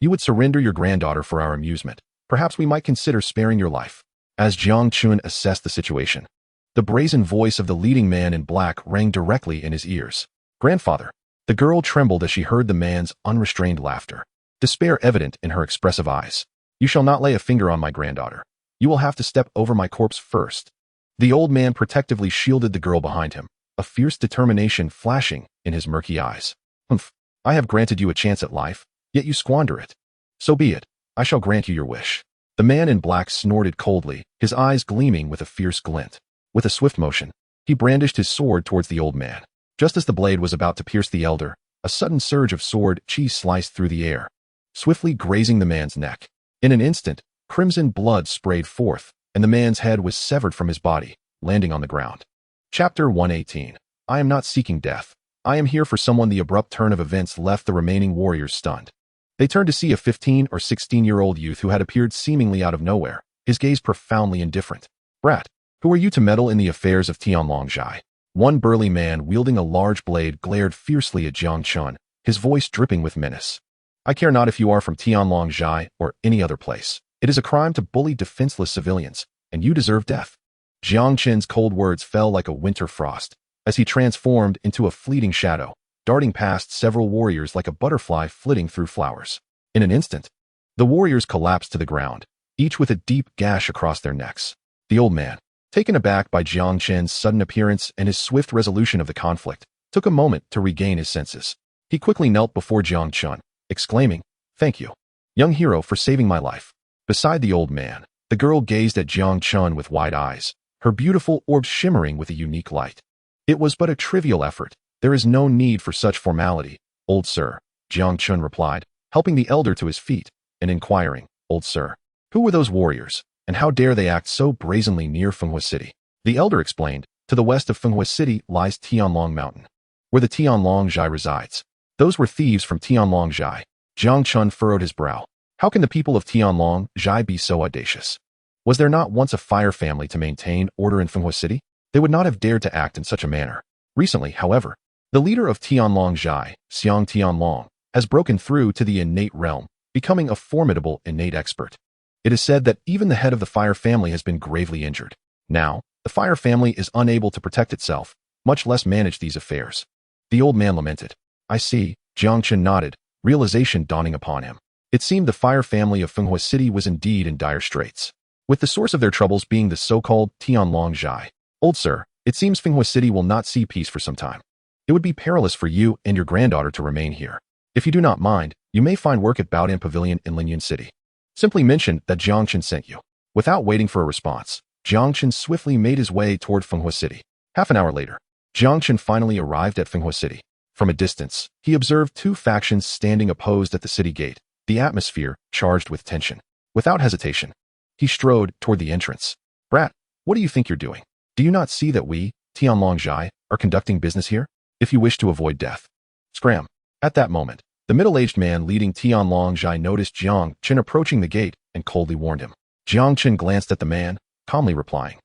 you would surrender your granddaughter for our amusement. Perhaps we might consider sparing your life. As Jiang Chen assessed the situation, the brazen voice of the leading man in black rang directly in his ears. Grandfather. The girl trembled as she heard the man's unrestrained laughter, despair evident in her expressive eyes. You shall not lay a finger on my granddaughter. You will have to step over my corpse first. The old man protectively shielded the girl behind him, a fierce determination flashing in his murky eyes. Humph. I have granted you a chance at life, yet you squander it. So be it. I shall grant you your wish. The man in black snorted coldly, his eyes gleaming with a fierce glint. With a swift motion, he brandished his sword towards the old man. Just as the blade was about to pierce the elder, a sudden surge of sword chi sliced through the air, swiftly grazing the man's neck. In an instant, crimson blood sprayed forth, and the man's head was severed from his body, landing on the ground. Chapter 118. I am not seeking death. I am here for someone. The abrupt turn of events left the remaining warriors stunned. They turned to see a 15 or 16-year-old youth who had appeared seemingly out of nowhere, his gaze profoundly indifferent. Brat, who are you to meddle in the affairs of Tianlong Zhai? One burly man wielding a large blade glared fiercely at Jiang Chen, his voice dripping with menace. I care not if you are from Tianlong Zhai or any other place. It is a crime to bully defenseless civilians, and you deserve death. Jiang Chen's cold words fell like a winter frost, as he transformed into a fleeting shadow, darting past several warriors like a butterfly flitting through flowers. In an instant, the warriors collapsed to the ground, each with a deep gash across their necks. The old man, taken aback by Jiang Chen's sudden appearance and his swift resolution of the conflict, took a moment to regain his senses. He quickly knelt before Jiang Chen, exclaiming, Thank you, young hero, for saving my life. Beside the old man, the girl gazed at Jiang Chen with wide eyes, her beautiful orbs shimmering with a unique light. It was but a trivial effort. There is no need for such formality, old sir, Jiang Chen replied, helping the elder to his feet, and inquiring, Old sir, who were those warriors, and how dare they act so brazenly near Fenghua City? The elder explained, To the west of Fenghua City lies Tianlong Mountain, where the Tianlong Zhai resides. Those were thieves from Tianlong Zhai. Jiang Chen furrowed his brow. How can the people of Tianlong Zhai be so audacious? Was there not once a fire family to maintain order in Fenghua City? They would not have dared to act in such a manner. Recently, however, the leader of Tianlong Zhai, Xiang Tianlong, has broken through to the innate realm, becoming a formidable innate expert. It is said that even the head of the fire family has been gravely injured. Now, the fire family is unable to protect itself, much less manage these affairs. The old man lamented. I see, Jiang Chen nodded, realization dawning upon him. It seemed the fire family of Fenghua City was indeed in dire straits, with the source of their troubles being the so-called Tianlong Zhai. Old sir, it seems Fenghua City will not see peace for some time. It would be perilous for you and your granddaughter to remain here. If you do not mind, you may find work at Baodan Pavilion in Lingyun City. Simply mention that Jiang Chen sent you. Without waiting for a response, Jiang Chen swiftly made his way toward Fenghua City. Half an hour later, Jiang Chen finally arrived at Fenghua City. From a distance, he observed two factions standing opposed at the city gate, the atmosphere charged with tension. Without hesitation, he strode toward the entrance. Brat, what do you think you're doing? Do you not see that we, Tianlong Zhai, are conducting business here? If you wish to avoid death. Scram. At that moment, the middle-aged man leading Tianlong Zhai noticed Jiang Chen approaching the gate and coldly warned him. Jiang Chen glanced at the man, calmly replying,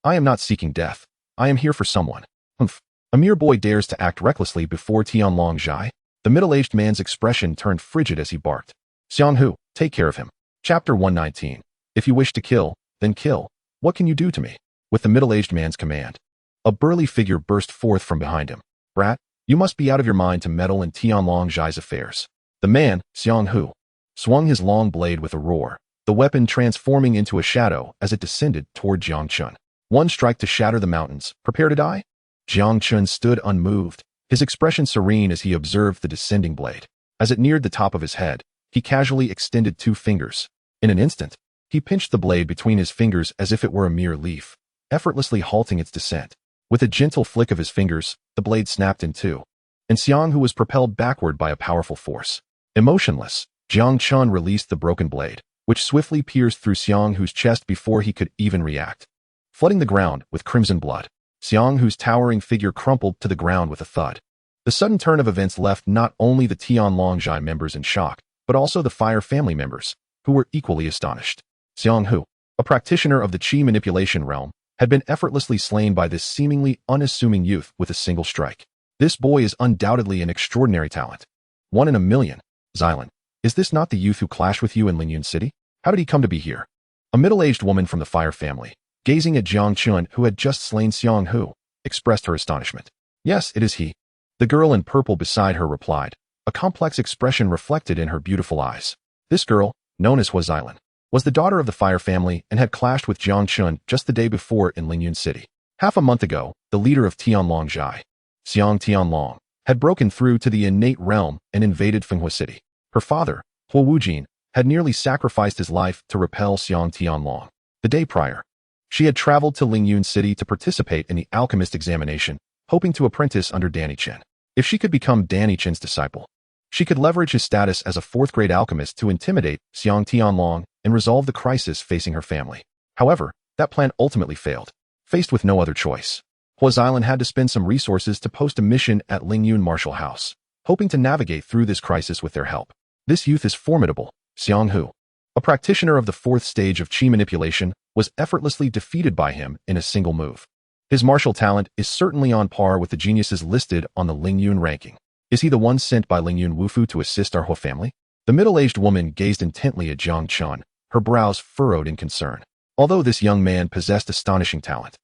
I am not seeking death. I am here for someone. Humph. A mere boy dares to act recklessly before Tianlong Zhai? The middle-aged man's expression turned frigid as he barked. Xianhu, take care of him. Chapter 119. If you wish to kill, then kill. What can you do to me? With the middle-aged man's command, a burly figure burst forth from behind him. Brat, you must be out of your mind to meddle in Tianlong Zhai's affairs. The man, Xianhu, swung his long blade with a roar, the weapon transforming into a shadow as it descended toward Jiang Chen. One strike to shatter the mountains. Prepare to die? Jiang Chen stood unmoved, his expression serene as he observed the descending blade. As it neared the top of his head, he casually extended two fingers. In an instant, he pinched the blade between his fingers as if it were a mere leaf, effortlessly halting its descent. With a gentle flick of his fingers, the blade snapped in two, and Xianhu was propelled backward by a powerful force. Emotionless, Jiang Chen released the broken blade, which swiftly pierced through Xianhu's chest before he could even react. Flooding the ground with crimson blood, Xianhu's towering figure crumpled to the ground with a thud. The sudden turn of events left not only the Tianlong Zhai members in shock, but also the fire family members, who were equally astonished. Xianhu, a practitioner of the qi manipulation realm, had been effortlessly slain by this seemingly unassuming youth with a single strike. This boy is undoubtedly an extraordinary talent. 1 in a million. Xilan, is this not the youth who clashed with you in Lingyun City? How did he come to be here? A middle-aged woman from the fire family, gazing at Jiang Chen who had just slain Xianhu, expressed her astonishment. Yes, it is he. The girl in purple beside her replied, a complex expression reflected in her beautiful eyes. This girl, known as Hua Xilan, was the daughter of the fire family and had clashed with Jiang Chen just the day before in Lingyun City. Half a month ago, the leader of Tianlong Zhai, Xiang Tianlong, had broken through to the innate realm and invaded Fenghua City. Her father, Hua Wujin, had nearly sacrificed his life to repel Xiang Tianlong. The day prior, she had traveled to Lingyun City to participate in the alchemist examination, hoping to apprentice under Danny Chen. If she could become Danny Chen's disciple, she could leverage his status as a fourth-grade alchemist to intimidate Xiang Tianlong and resolve the crisis facing her family. However, that plan ultimately failed. Faced with no other choice, Hua Xilan had to spend some resources to post a mission at Lingyun Martial House, hoping to navigate through this crisis with their help. This youth is formidable. Xianhu, a practitioner of the fourth stage of qi manipulation, was effortlessly defeated by him in a single move. His martial talent is certainly on par with the geniuses listed on the Lingyun ranking. Is he the one sent by Lingyun Wufu to assist our Hua family? The middle-aged woman gazed intently at Jiang Chen, her brows furrowed in concern. Although this young man possessed astonishing talent,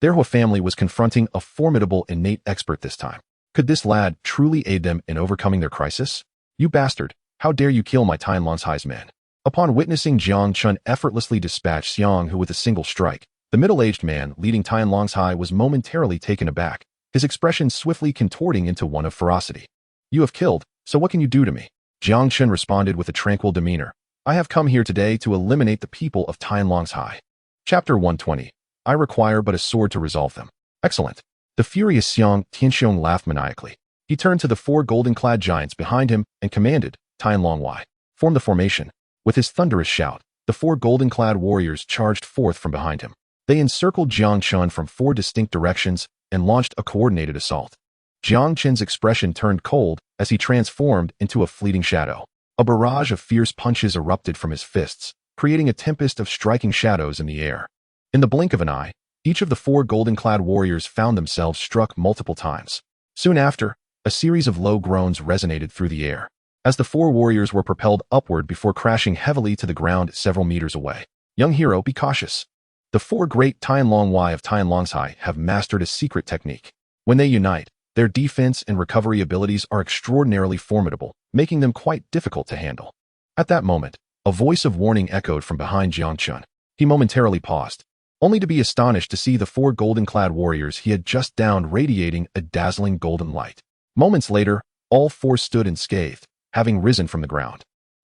their Hua family was confronting a formidable innate expert this time. Could this lad truly aid them in overcoming their crisis? You bastard, how dare you kill my Tianlong Zhai's men? Upon witnessing Jiang Chen effortlessly dispatch Xianhu with a single strike, the middle-aged man leading Tianlong Zhai was momentarily taken aback, his expression swiftly contorting into one of ferocity. You have killed, so what can you do to me? Jiang Chen responded with a tranquil demeanor. I have come here today to eliminate the people of Tianlong Zhai. Chapter 120. I require but a sword to resolve them. Excellent. The furious Xiang Tianxiong laughed maniacally. He turned to the 4 golden-clad giants behind him and commanded, Tianlong Wai, form the formation. With his thunderous shout, the 4 golden-clad warriors charged forth from behind him. They encircled Jiang Chen from 4 distinct directions and launched a coordinated assault. Jiang Chen's expression turned cold as he transformed into a fleeting shadow. A barrage of fierce punches erupted from his fists, creating a tempest of striking shadows in the air. In the blink of an eye, each of the 4 golden-clad warriors found themselves struck multiple times. Soon after, a series of low groans resonated through the air, as the 4 warriors were propelled upward before crashing heavily to the ground several meters away. Young hero, be cautious. The 4 great Tianlong Y of Tianlong's have mastered a secret technique. When they unite, their defense and recovery abilities are extraordinarily formidable, making them quite difficult to handle. At that moment, a voice of warning echoed from behind Jiang Chen. He momentarily paused, only to be astonished to see the 4 golden-clad warriors he had just downed radiating a dazzling golden light. Moments later, all 4 stood unscathed, having risen from the ground.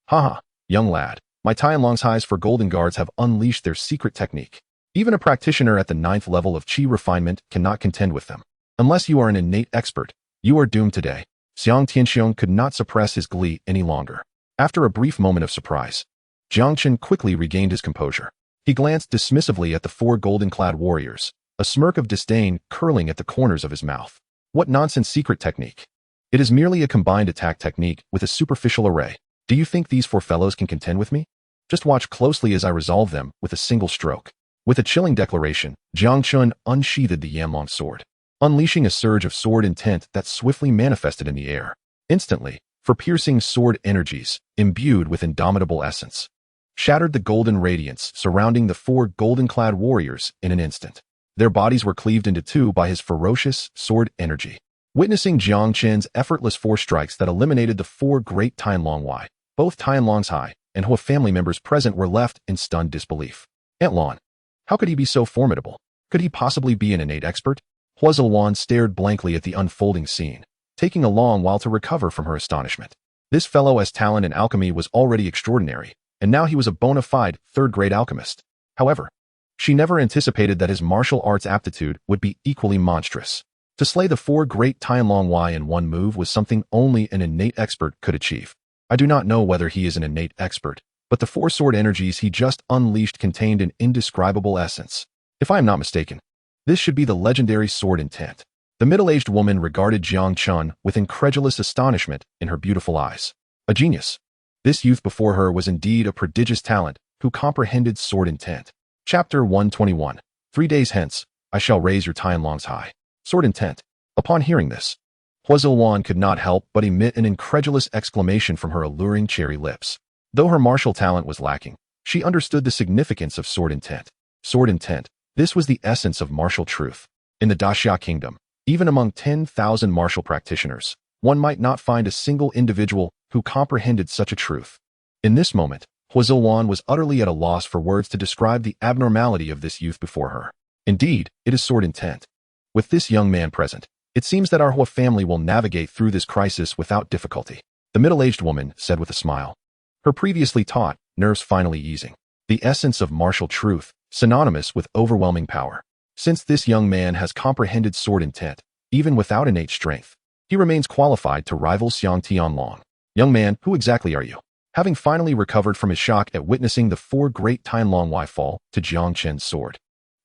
Haha, young lad, my Tianlong's for golden guards have unleashed their secret technique. Even a practitioner at the 9th level of Qi refinement cannot contend with them. Unless you are an innate expert, you are doomed today. Xianxiaaudiobooks could not suppress his glee any longer. After a brief moment of surprise, Jiang Chen quickly regained his composure. He glanced dismissively at the 4 golden-clad warriors, a smirk of disdain curling at the corners of his mouth. What nonsense secret technique? It is merely a combined attack technique with a superficial array. Do you think these 4 fellows can contend with me? Just watch closely as I resolve them with a single stroke. With a chilling declaration, Jiang Chen unsheathed the Yanlong sword, unleashing a surge of sword intent that swiftly manifested in the air. Instantly, for piercing sword energies, imbued with indomitable essence, shattered the golden radiance surrounding the 4 golden-clad warriors in an instant. Their bodies were cleaved into 2 by his ferocious sword energy. Witnessing Jiang Chen's effortless 4 strikes that eliminated the 4 great Tianlong Y, both Tianlong's and Hua family members present were left in stunned disbelief. Aunt Lan, how could he be so formidable? Could he possibly be an innate expert? Hua Zilwan stared blankly at the unfolding scene, taking a long while to recover from her astonishment. This fellow's talent in alchemy was already extraordinary, and now he was a bona fide 3rd-grade alchemist. However, she never anticipated that his martial arts aptitude would be equally monstrous. To slay the 4 great Tianlong Y in one move was something only an innate expert could achieve. I do not know whether he is an innate expert, but the 4 sword energies he just unleashed contained an indescribable essence. If I am not mistaken, this should be the legendary sword intent. The middle-aged woman regarded Jiang Chen with incredulous astonishment in her beautiful eyes. A genius. This youth before her was indeed a prodigious talent who comprehended sword intent. Chapter 121. 3 days hence, I shall raise your Tianlong's high. Sword intent. Upon hearing this, Hua Zilwan could not help but emit an incredulous exclamation from her alluring cherry lips. Though her martial talent was lacking, she understood the significance of sword intent. Sword intent. This was the essence of martial truth. In the Daxia kingdom, even among 10,000 martial practitioners, one might not find a single individual who comprehended such a truth. In this moment, Hua Zilwan was utterly at a loss for words to describe the abnormality of this youth before her. Indeed, it is sword intent. With this young man present, it seems that our Hua family will navigate through this crisis without difficulty, the middle-aged woman said with a smile, her previously taut nerves finally easing. The essence of martial truth, synonymous with overwhelming power. Since this young man has comprehended sword intent, even without innate strength, he remains qualified to rival Xiang Tianlong. Young man, who exactly are you? Having finally recovered from his shock at witnessing the 4 great Tianlong Y fall to Jiang Chen's sword,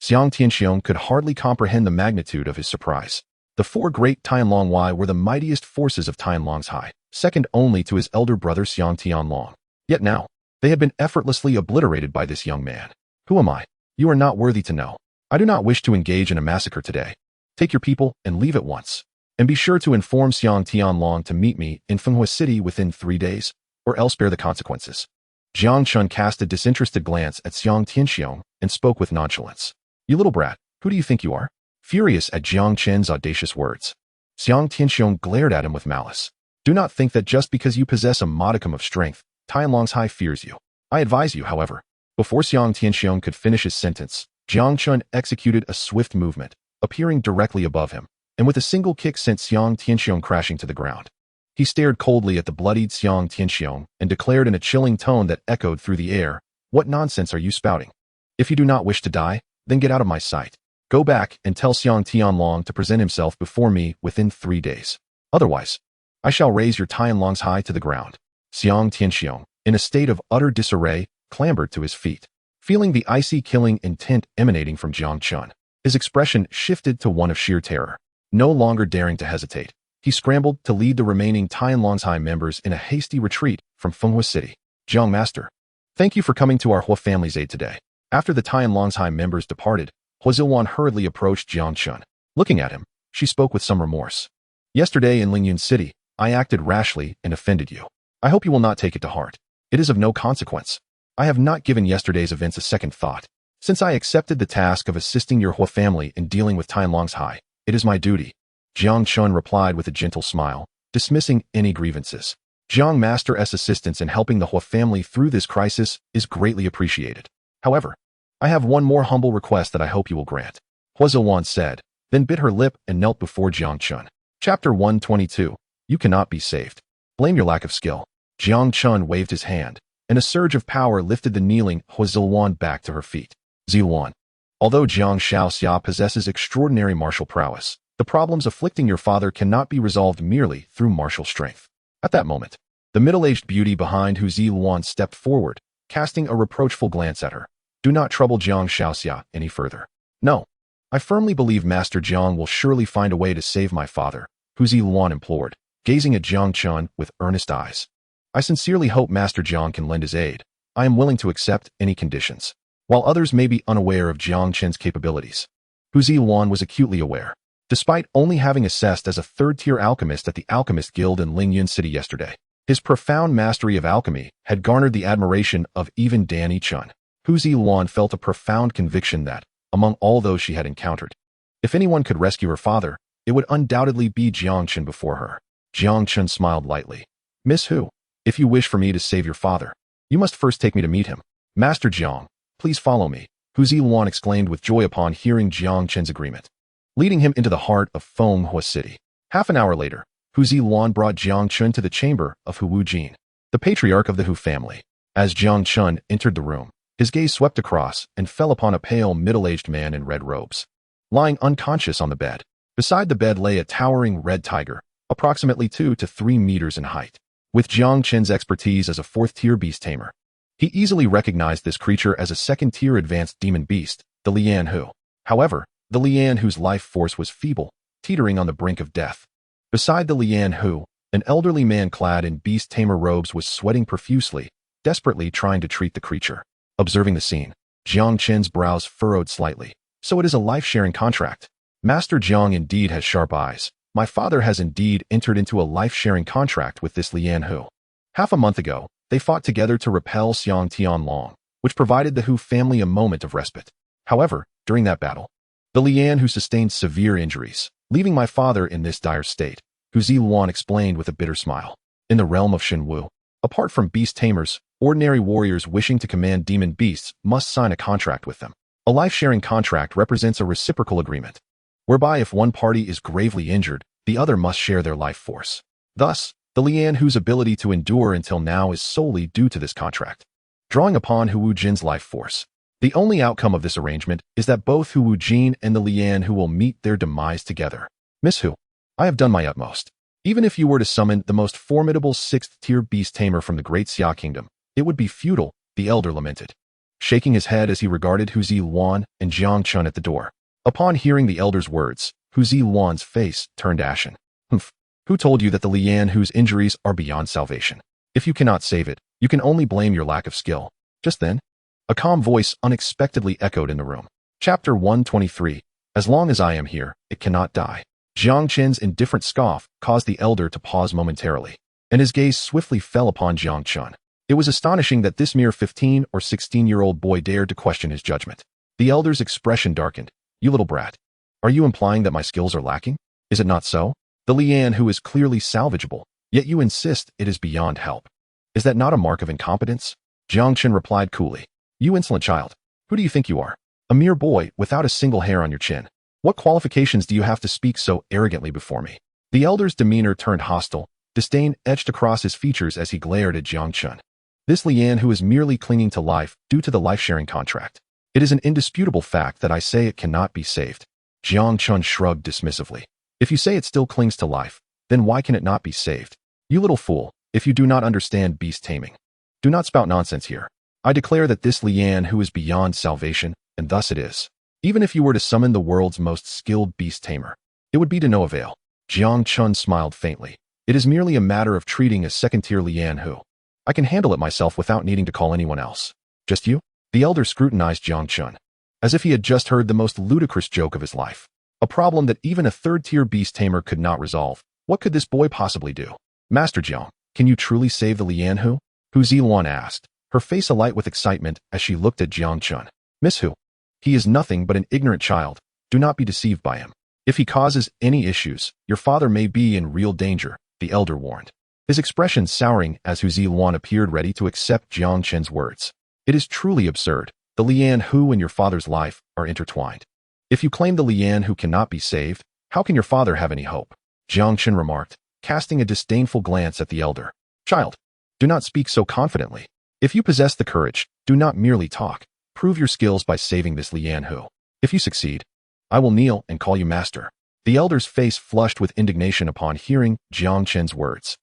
Xiang Tianxiong could hardly comprehend the magnitude of his surprise. The 4 great Tianlong Y were the mightiest forces of Tianlong's second only to his elder brother Xiang Tianlong. Yet now, they had been effortlessly obliterated by this young man. Who am I? You are not worthy to know. I do not wish to engage in a massacre today. Take your people and leave at once. And be sure to inform Xiang Tianlong to meet me in Fenghua City within 3 days, or else bear the consequences. Jiang Chen cast a disinterested glance at Xiang Tianxiong and spoke with nonchalance. You little brat, who do you think you are? Furious at Jiang Chen's audacious words, Xiang Tianxiong glared at him with malice. Do not think that just because you possess a modicum of strength, Tianlong's fears you. I advise you, however. Before Xiang Tianxiong could finish his sentence, Jiang Chen executed a swift movement, appearing directly above him, and with a single kick sent Xiang Tianxiong crashing to the ground. He stared coldly at the bloodied Xiang Tianxiong and declared in a chilling tone that echoed through the air, "What nonsense are you spouting? If you do not wish to die, then get out of my sight. Go back and tell Xiang Tianlong to present himself before me within 3 days. Otherwise, I shall raise your Tianlong's to the ground." Xiang Tianxiong, in a state of utter disarray, clambered to his feet. Feeling the icy killing intent emanating from Jiang Chen, his expression shifted to one of sheer terror. No longer daring to hesitate, he scrambled to lead the remaining Tianlongshai members in a hasty retreat from Fenghua City. Jiang Master, thank you for coming to our Hua family's aid today. After the Tianlongshai members departed, Hua Zilwan hurriedly approached Jiang Chen. Looking at him, she spoke with some remorse. Yesterday in Lingyun City, I acted rashly and offended you. I hope you will not take it to heart. It is of no consequence. I have not given yesterday's events a second thought. Since I accepted the task of assisting your Hua family in dealing with Tianlongshai, it is my duty. Jiang Chen replied with a gentle smile, dismissing any grievances. Jiang Master's assistance in helping the Hua family through this crisis is greatly appreciated. However, I have one more humble request that I hope you will grant. Hua Zilwan said, then bit her lip and knelt before Jiang Chen. Chapter 122. You cannot be saved. Blame your lack of skill. Jiang Chen waved his hand, and a surge of power lifted the kneeling Hua Zilwan back to her feet. Zilwan. Although Xianxiaaudiobooks possesses extraordinary martial prowess, the problems afflicting your father cannot be resolved merely through martial strength. At that moment, the middle-aged beauty behind Hu Zilwan stepped forward, casting a reproachful glance at her. Do not trouble Xianxiaaudiobooks any further. No. I firmly believe Master Jiang will surely find a way to save my father, Hu Zilwan implored, gazing at Jiang Chen with earnest eyes. I sincerely hope Master Jiang can lend his aid. I am willing to accept any conditions. While others may be unaware of Jiang Chen's capabilities, Hu Zilwan was acutely aware. Despite only having assessed as a third-tier alchemist at the Alchemist Guild in Lingyun City yesterday, his profound mastery of alchemy had garnered the admiration of even Danny Chun. Hu Zilwan felt a profound conviction that, among all those she had encountered, if anyone could rescue her father, it would undoubtedly be Jiang Chen before her. Jiang Chen smiled lightly. Miss Hu, if you wish for me to save your father, you must first take me to meet him. Master Jiang, please follow me, Hu Zilwan exclaimed with joy upon hearing Jiang Chen's agreement, leading him into the heart of Fenghua City. Half an hour later, Hu Zilwan brought Jiang Chen to the chamber of Hu Wujin, the patriarch of the Hu family. As Jiang Chen entered the room, his gaze swept across and fell upon a pale, middle-aged man in red robes, lying unconscious on the bed. Beside the bed lay a towering red tiger, approximately 2 to 3 meters in height. With Jiang Chen's expertise as a fourth-tier beast tamer, he easily recognized this creature as a second-tier advanced demon beast, the Lian Hu. However, the Lian Hu's life force was feeble, teetering on the brink of death. Beside the Lian Hu, an elderly man clad in beast tamer robes was sweating profusely, desperately trying to treat the creature. Observing the scene, Jiang Chen's brows furrowed slightly. So it is a life-sharing contract. Master Jiang indeed has sharp eyes. My father has indeed entered into a life-sharing contract with this Lian Hu. Half a month ago, they fought together to repel Xiang Tianlong, which provided the Hu family a moment of respite. However, during that battle, the Lian Hu sustained severe injuries, leaving my father in this dire state, Hu Zilwan explained with a bitter smile. In the realm of Shenwu, apart from beast tamers, ordinary warriors wishing to command demon beasts must sign a contract with them. A life-sharing contract represents a reciprocal agreement, whereby if one party is gravely injured, the other must share their life force. Thus, the Lian Hu's ability to endure until now is solely due to this contract. Drawing upon Hu Wujin's life force, the only outcome of this arrangement is that both Hu Wujin and the Lian Hu will meet their demise together. Miss Hu, I have done my utmost. Even if you were to summon the most formidable 6th-tier beast tamer from the Great Xia Kingdom, it would be futile, the elder lamented, shaking his head as he regarded Hu Zilwan and Jiang Chen at the door. Upon hearing the elder's words, Hu Zilwan's face turned ashen. Humph. Who told you that the Lian Hu's injuries are beyond salvation? If you cannot save it, you can only blame your lack of skill. Just then, a calm voice unexpectedly echoed in the room. Chapter 123. As long as I am here, it cannot die. Jiang Chen's indifferent scoff caused the elder to pause momentarily, and his gaze swiftly fell upon Jiang Chen. It was astonishing that this mere 15 or 16-year-old boy dared to question his judgment. The elder's expression darkened. You little brat. Are you implying that my skills are lacking? Is it not so? The Lian Hu is clearly salvageable, yet you insist it is beyond help. Is that not a mark of incompetence? Jiang Chen replied coolly. You insolent child. Who do you think you are? A mere boy without a single hair on your chin. What qualifications do you have to speak so arrogantly before me? The elder's demeanor turned hostile, disdain etched across his features as he glared at Jiang Chen. This Lian Hu is merely clinging to life due to the life-sharing contract. It is an indisputable fact that I say it cannot be saved. Jiang Chen shrugged dismissively. If you say it still clings to life, then why can it not be saved? You little fool, if you do not understand beast taming. Do not spout nonsense here. I declare that this Lian Hu is beyond salvation, and thus it is. Even if you were to summon the world's most skilled beast tamer, it would be to no avail. Jiang Chen smiled faintly. It is merely a matter of treating a second-tier Lian Hu. I can handle it myself without needing to call anyone else. Just you? The elder scrutinized Jiang Chen, as if he had just heard the most ludicrous joke of his life. A problem that even a third-tier beast tamer could not resolve. What could this boy possibly do? Master Jiang, can you truly save the Lian Hu? Hu Ziluan asked, her face alight with excitement as she looked at Jiang Chen. Miss Hu, he is nothing but an ignorant child. Do not be deceived by him. If he causes any issues, your father may be in real danger, the elder warned, his expression souring as Hu Ziluan appeared ready to accept Jiang Chen's words. It is truly absurd. The Lian Hu and your father's life are intertwined. If you claim the Lian Hu cannot be saved, how can your father have any hope? Jiang Chen remarked, casting a disdainful glance at the elder. Child, do not speak so confidently. If you possess the courage, do not merely talk. Prove your skills by saving this Lian Hu. If you succeed, I will kneel and call you master. The elder's face flushed with indignation upon hearing Jiang Chen's words.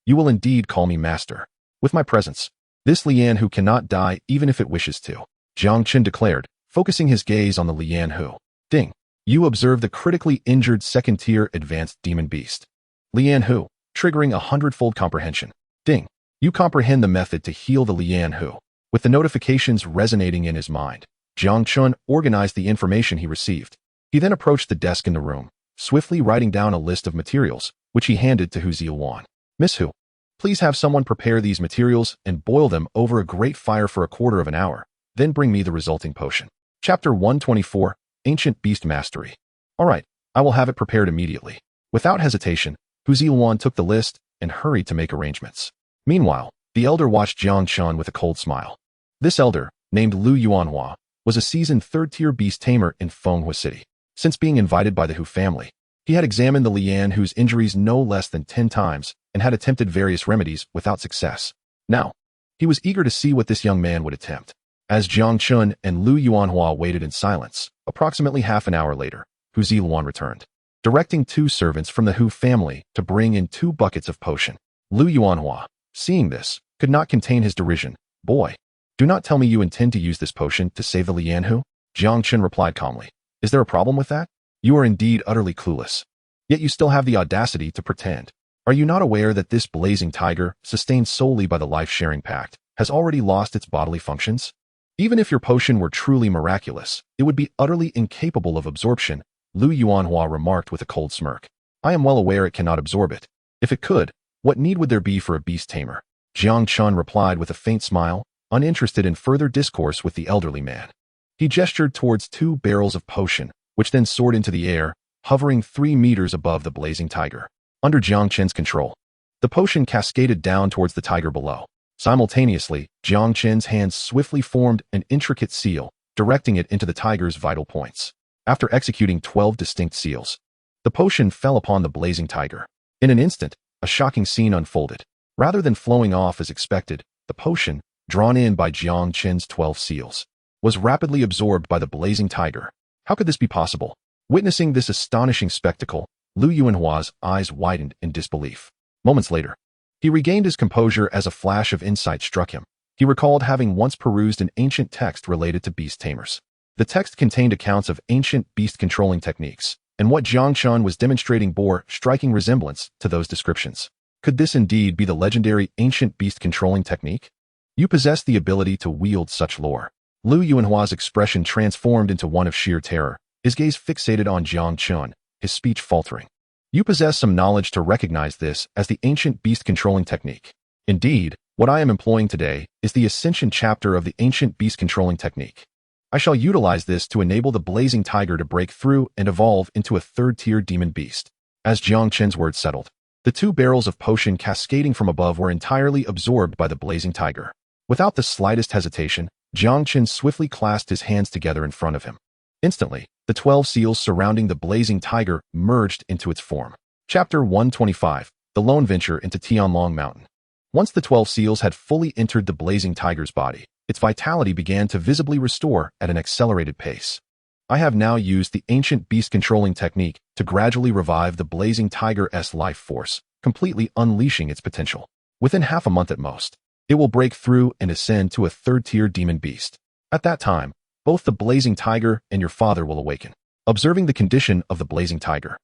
You will indeed call me master. With my presence, this Lian Hu cannot die even if it wishes to, Jiang Chen declared, focusing his gaze on the Lian Hu. Ding. You observe the critically injured second-tier advanced demon beast. Lian Hu, triggering a hundredfold comprehension. Ding. You comprehend the method to heal the Lian Hu. With the notifications resonating in his mind, Jiang Chen organized the information he received. He then approached the desk in the room, swiftly writing down a list of materials, which he handed to Hu Ziluan. Miss Hu, please have someone prepare these materials and boil them over a great fire for a quarter of an hour, then bring me the resulting potion. Chapter 124, Ancient Beast Mastery. All right, I will have it prepared immediately. Without hesitation, Hu Ziluan took the list and hurried to make arrangements. Meanwhile, the elder watched Jiang Chen with a cold smile. This elder, named Lu Yuanhua, was a seasoned third-tier beast tamer in Fenghua City. Since being invited by the Hu family, he had examined the Lian Hu's injuries no less than 10 times and had attempted various remedies without success. Now, he was eager to see what this young man would attempt. As Jiang Chen and Lu Yuanhua waited in silence, approximately half an hour later, Hu Ziluan returned, directing 2 servants from the Hu family to bring in 2 buckets of potion. Lu Yuanhua, seeing this, could not contain his derision. Boy, do not tell me you intend to use this potion to save the Lian Hu? Jiang Chen replied calmly. Is there a problem with that? You are indeed utterly clueless. Yet you still have the audacity to pretend. Are you not aware that this blazing tiger, sustained solely by the life-sharing pact, has already lost its bodily functions? Even if your potion were truly miraculous, it would be utterly incapable of absorption, Lu Yuanhua remarked with a cold smirk. I am well aware it cannot absorb it. If it could, what need would there be for a beast tamer? Jiang Chen replied with a faint smile, uninterested in further discourse with the elderly man. He gestured towards 2 barrels of potion, which then soared into the air, hovering 3 meters above the blazing tiger. Under Jiang Chen's control, the potion cascaded down towards the tiger below. Simultaneously, Jiang Chen's hands swiftly formed an intricate seal, directing it into the tiger's vital points. After executing 12 distinct seals, the potion fell upon the blazing tiger. In an instant, a shocking scene unfolded. Rather than flowing off as expected, the potion, drawn in by Jiang Chen's 12 seals, was rapidly absorbed by the blazing tiger. How could this be possible? Witnessing this astonishing spectacle, Lu Yuanhua's eyes widened in disbelief. Moments later, he regained his composure as a flash of insight struck him. He recalled having once perused an ancient text related to beast tamers. The text contained accounts of ancient beast controlling techniques, and what Jiang Chen was demonstrating bore striking resemblance to those descriptions. Could this indeed be the legendary ancient beast controlling technique? You possess the ability to wield such lore. Lu Yuanhua's expression transformed into one of sheer terror, his gaze fixated on Jiang Chen, his speech faltering. You possess some knowledge to recognize this as the ancient beast controlling technique. Indeed, what I am employing today is the Ascension chapter of the ancient beast controlling technique. I shall utilize this to enable the blazing tiger to break through and evolve into a third-tier demon beast. As Jiang Chen's words settled, the 2 barrels of potion cascading from above were entirely absorbed by the blazing tiger. Without the slightest hesitation, Jiang Chen swiftly clasped his hands together in front of him. Instantly, the 12 seals surrounding the blazing tiger merged into its form. Chapter 125, The Lone Venture into Tianlong Mountain. Once the 12 seals had fully entered the blazing tiger's body, its vitality began to visibly restore at an accelerated pace. I have now used the ancient beast controlling technique to gradually revive the blazing tiger's life force, completely unleashing its potential. Within half a month at most, It will break through and ascend to a third-tier demon beast. At that time, both the blazing tiger and your father will awaken. Observing the condition of the blazing tiger,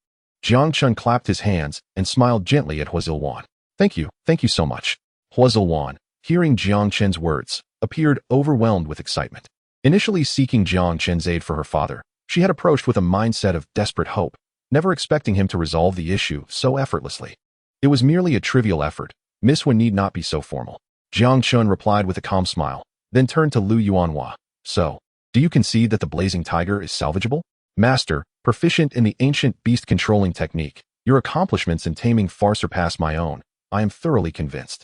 Jiang Chen clapped his hands and smiled gently at Huazilwan. Thank you so much. Huazilwan, hearing Jiang Chen's words, appeared overwhelmed with excitement. Initially seeking Jiang Chen's aid for her father, she had approached with a mindset of desperate hope, never expecting him to resolve the issue so effortlessly. It was merely a trivial effort. Miss Wen need not be so formal. Jiang Chen replied with a calm smile, then turned to Lu Yuanhua. So, do you concede that the blazing tiger is salvageable? Master, proficient in the ancient beast controlling technique, your accomplishments in taming far surpass my own. I am thoroughly convinced.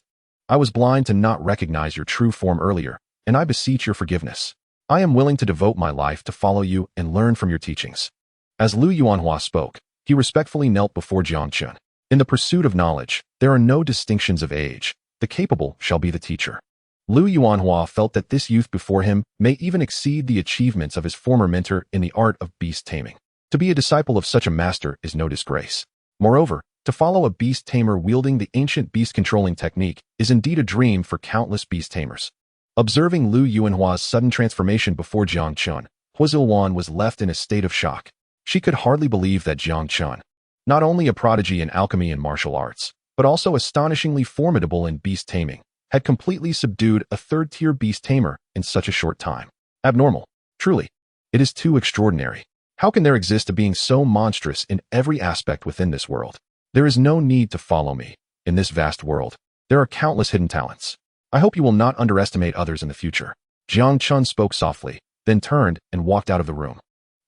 I was blind to not recognize your true form earlier, and I beseech your forgiveness. I am willing to devote my life to follow you and learn from your teachings. As Lu Yuanhua spoke, he respectfully knelt before Jiang Chen. In the pursuit of knowledge, there are no distinctions of age. The capable shall be the teacher. Lu Yuanhua felt that this youth before him may even exceed the achievements of his former mentor in the art of beast taming. To be a disciple of such a master is no disgrace. Moreover, to follow a beast tamer wielding the ancient beast controlling technique is indeed a dream for countless beast tamers. Observing Lu Yuanhua's sudden transformation before Jiang Chen, Huazilwan was left in a state of shock. She could hardly believe that Jiang Chen, not only a prodigy in alchemy and martial arts, but also astonishingly formidable in beast taming, had completely subdued a third-tier beast tamer in such a short time. Abnormal. Truly. It is too extraordinary. How can there exist a being so monstrous in every aspect within this world? There is no need to follow me. In this vast world, there are countless hidden talents. I hope you will not underestimate others in the future. Jiang Chen spoke softly, then turned and walked out of the room.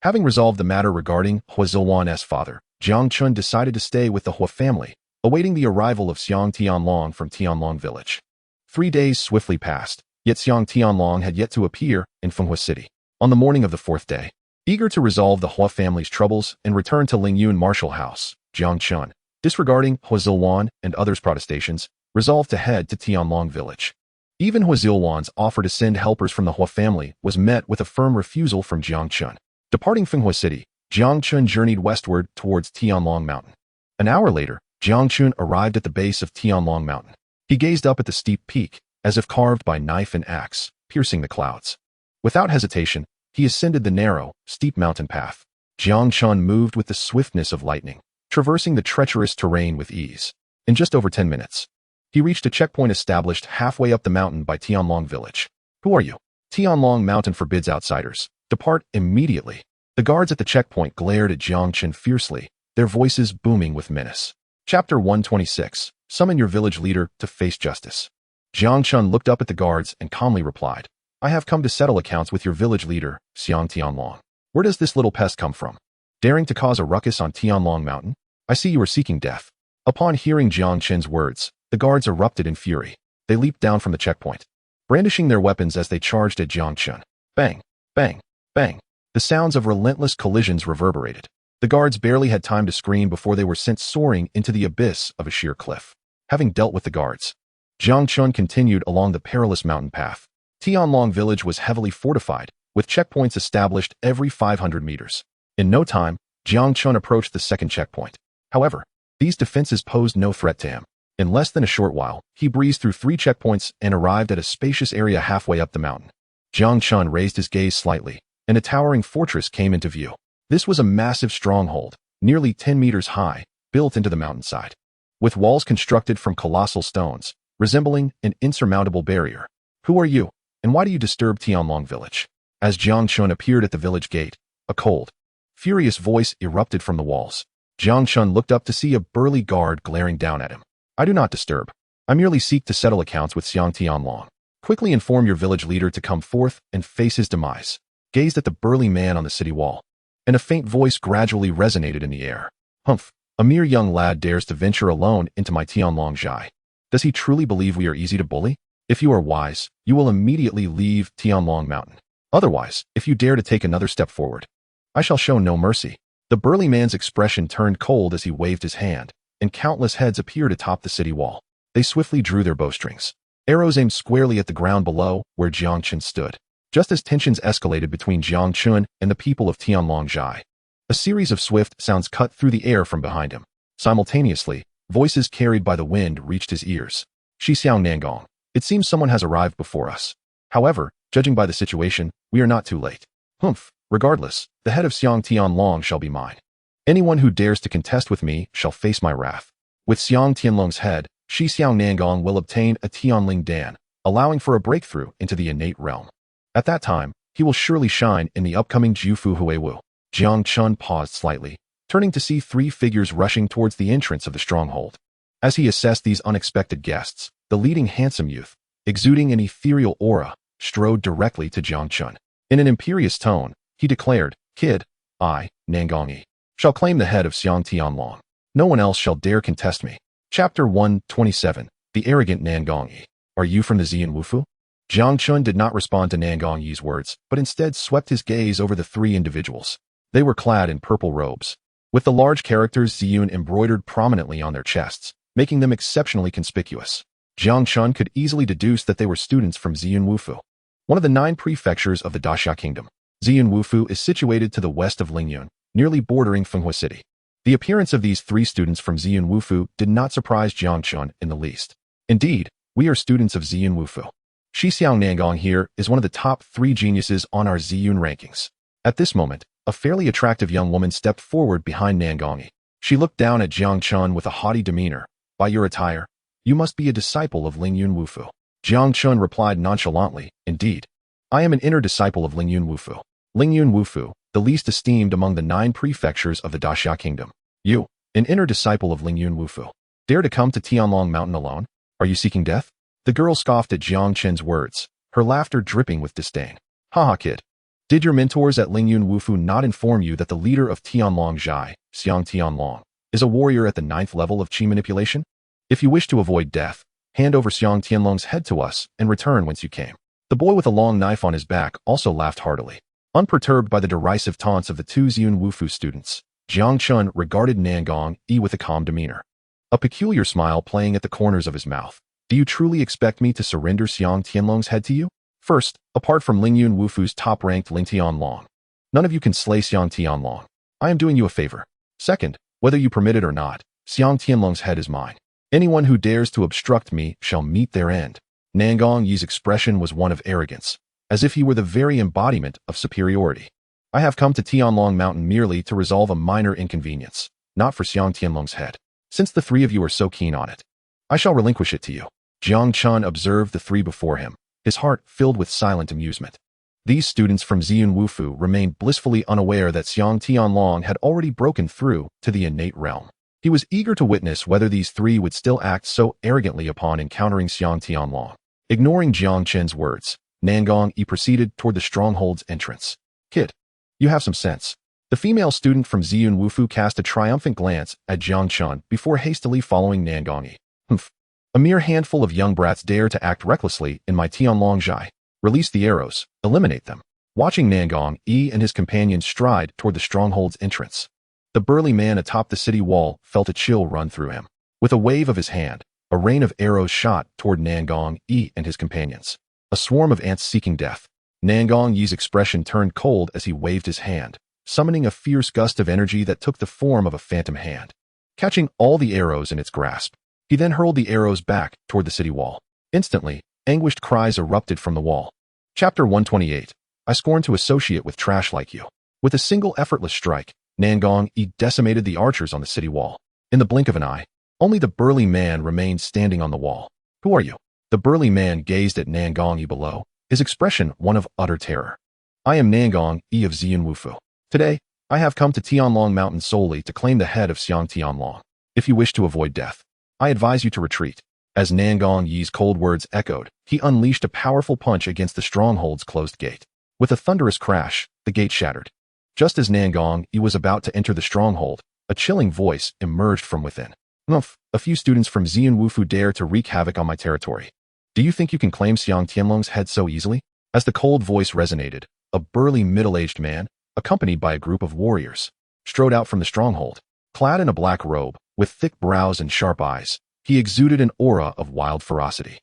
Having resolved the matter regarding Huazilwan's father, Jiang Chen decided to stay with the Hua family, awaiting the arrival of Xiang Tianlong from Tianlong village. 3 days swiftly passed, yet Xiang Tianlong had yet to appear in Fenghua City. On the morning of the 4th day, eager to resolve the Hua family's troubles and return to Lingyun Martial House, Jiang Chen, disregarding Huazilwan and others' protestations, resolved to head to Tianlong village. Even Huazilwan's offer to send helpers from the Hua family was met with a firm refusal from Jiang Chen. Departing Fenghua City, Jiang Chen journeyed westward towards Tianlong Mountain. An hour later, Jiang Chen arrived at the base of Tianlong Mountain. He gazed up at the steep peak, as if carved by knife and axe, piercing the clouds. Without hesitation, he ascended the narrow, steep mountain path. Jiang Chen moved with the swiftness of lightning, traversing the treacherous terrain with ease. In just over 10 minutes, he reached a checkpoint established halfway up the mountain by Tianlong village. Who are you? Tianlong Mountain forbids outsiders. Depart immediately. The guards at the checkpoint glared at Jiang Chen fiercely, their voices booming with menace. Chapter 126. Summon your village leader to face justice. Jiang Chen looked up at the guards and calmly replied, I have come to settle accounts with your village leader, Xiang Tianlong. Where does this little pest come from? Daring to cause a ruckus on Tianlong Mountain? I see you are seeking death. Upon hearing Jiang Chen's words, the guards erupted in fury. They leaped down from the checkpoint, brandishing their weapons as they charged at Jiang Chen. Bang, bang, bang. The sounds of relentless collisions reverberated. The guards barely had time to scream before they were sent soaring into the abyss of a sheer cliff. Having dealt with the guards, Jiang Chen continued along the perilous mountain path. Tianlong village was heavily fortified, with checkpoints established every 500 meters. In no time, Jiang Chen approached the second checkpoint. However, these defenses posed no threat to him. In less than a short while, he breezed through 3 checkpoints and arrived at a spacious area halfway up the mountain. Jiang Chen raised his gaze slightly, and a towering fortress came into view. This was a massive stronghold, nearly 10 meters high, built into the mountainside, with walls constructed from colossal stones, resembling an insurmountable barrier. Who are you, and why do you disturb Tianlong village? As Jiang Chen appeared at the village gate, a cold, furious voice erupted from the walls. Jiang Chen looked up to see a burly guard glaring down at him. I do not disturb. I merely seek to settle accounts with Xiang Tianlong. Quickly inform your village leader to come forth and face his demise. Gazed at the burly man on the city wall, and a faint voice gradually resonated in the air. Humph, a mere young lad dares to venture alone into my Tianlong Zhai. Does he truly believe we are easy to bully? If you are wise, you will immediately leave Tianlong Mountain. Otherwise, if you dare to take another step forward, I shall show no mercy. The burly man's expression turned cold as he waved his hand, and countless heads appeared atop the city wall. They swiftly drew their bowstrings. Arrows aimed squarely at the ground below where Jiang Chen stood. Just as tensions escalated between Jiang Chen and the people of Tianlong Zhai, a series of swift sounds cut through the air from behind him. Simultaneously, voices carried by the wind reached his ears. Shi Xiao Nangong, It seems someone has arrived before us. However, judging by the situation, we are not too late. Humph. Regardless, the head of Xiang Tianlong shall be mine. Anyone who dares to contest with me shall face my wrath. With Xiang Tianlong's head, Shi Xiang Nangong will obtain a Tianling Dan, allowing for a breakthrough into the innate realm. At that time, he will surely shine in the upcoming Jiufu Huiwu. Jiang Chen paused slightly, turning to see three figures rushing towards the entrance of the stronghold. As he assessed these unexpected guests, the leading handsome youth, exuding an ethereal aura, strode directly to Jiang Chen. In an imperious tone, he declared, "Kid, I, Nangong, shall claim the head of Xiang Tianlong. No one else shall dare contest me." Chapter 127. The Arrogant Nangong. Are you from the Xian Wufu? Jiang Chen did not respond to Nangong Yi's words, but instead swept his gaze over the three individuals. They were clad in purple robes, with the large characters Ziyun embroidered prominently on their chests, making them exceptionally conspicuous. Jiang Chen could easily deduce that they were students from Xian Wufu, one of the 9 prefectures of the Daxia Kingdom. Xian Wufu is situated to the west of Lingyun, nearly bordering Fenghua City. The appearance of these 3 students from Xian Wufu did not surprise Jiang Chen in the least. Indeed, we are students of Xian Wufu. Shi Xiang Nangong here is one of the top 3 geniuses on our Ziyun rankings. At this moment, a fairly attractive young woman stepped forward behind Nangong. She looked down at Jiang Chen with a haughty demeanor. By your attire, you must be a disciple of Lingyun Wufu. Jiang Chen replied nonchalantly, indeed. I am an inner disciple of Lingyun Wufu. Lingyun Wufu, the least esteemed among the 9 prefectures of the Daxia Kingdom. You, an inner disciple of Lingyun Wufu, dare to come to Tianlong Mountain alone? Are you seeking death? The girl scoffed at Jiang Chen's words, her laughter dripping with disdain. Haha kid. Did your mentors at Lingyun Wufu not inform you that the leader of Tianlong Zhai, Xiang Tianlong, is a warrior at the 9th level of qi manipulation? If you wish to avoid death, hand over Xiang Tianlong's head to us and return whence you came. The boy with a long knife on his back also laughed heartily. Unperturbed by the derisive taunts of the 2 Xian Wufu students, Jiang Chen regarded Nangong with a calm demeanor, a peculiar smile playing at the corners of his mouth. Do you truly expect me to surrender Xiang Tianlong's head to you? First, apart from Lingyun Wufu's top-ranked Ling Tianlong, none of you can slay Xiang Tianlong. I am doing you a favor. Second, whether you permit it or not, Xiang Tianlong's head is mine. Anyone who dares to obstruct me shall meet their end. Nangong Yi's expression was one of arrogance, as if he were the very embodiment of superiority. I have come to Tianlong Mountain merely to resolve a minor inconvenience, not for Xiang Tianlong's head. Since the 3 of you are so keen on it, I shall relinquish it to you. Jiang Chen observed the 3 before him, his heart filled with silent amusement. These students from Xian Wufu remained blissfully unaware that Xiang Tianlong had already broken through to the innate realm. He was eager to witness whether these 3 would still act so arrogantly upon encountering Xiang Tianlong. Ignoring Jiang Chen's words, Nangong proceeded toward the stronghold's entrance. Kid, you have some sense. The female student from Xian Wufu cast a triumphant glance at Jiang Chen before hastily following Nangong. Humph. A mere handful of young brats dare to act recklessly in my Tianlong Zhai. Release the arrows, eliminate them. Watching Nangong and his companions stride toward the stronghold's entrance, the burly man atop the city wall felt a chill run through him. With a wave of his hand, a rain of arrows shot toward Nangong and his companions. A swarm of ants seeking death. Nangong Yi's expression turned cold as he waved his hand, summoning a fierce gust of energy that took the form of a phantom hand. Catching all the arrows in its grasp, he then hurled the arrows back toward the city wall. Instantly, anguished cries erupted from the wall. Chapter 128. I scorn to associate with trash like you. With a single effortless strike, Nangong decimated the archers on the city wall. In the blink of an eye, only the burly man remained standing on the wall. Who are you? The burly man gazed at Nangong below, his expression one of utter terror. I am Nangong of Xian Wufu. Today, I have come to Tianlong Mountain solely to claim the head of Xiang Tianlong. If you wish to avoid death, I advise you to retreat. As Nangong Yi's cold words echoed, he unleashed a powerful punch against the stronghold's closed gate. With a thunderous crash, the gate shattered. Just as Nangong Yi was about to enter the stronghold, a chilling voice emerged from within. Umph, a few students from Xian Wufu dare to wreak havoc on my territory. Do you think you can claim Xiang Tianlong's head so easily? As the cold voice resonated, a burly middle-aged man, accompanied by a group of warriors, strode out from the stronghold. Clad in a black robe, with thick brows and sharp eyes, he exuded an aura of wild ferocity.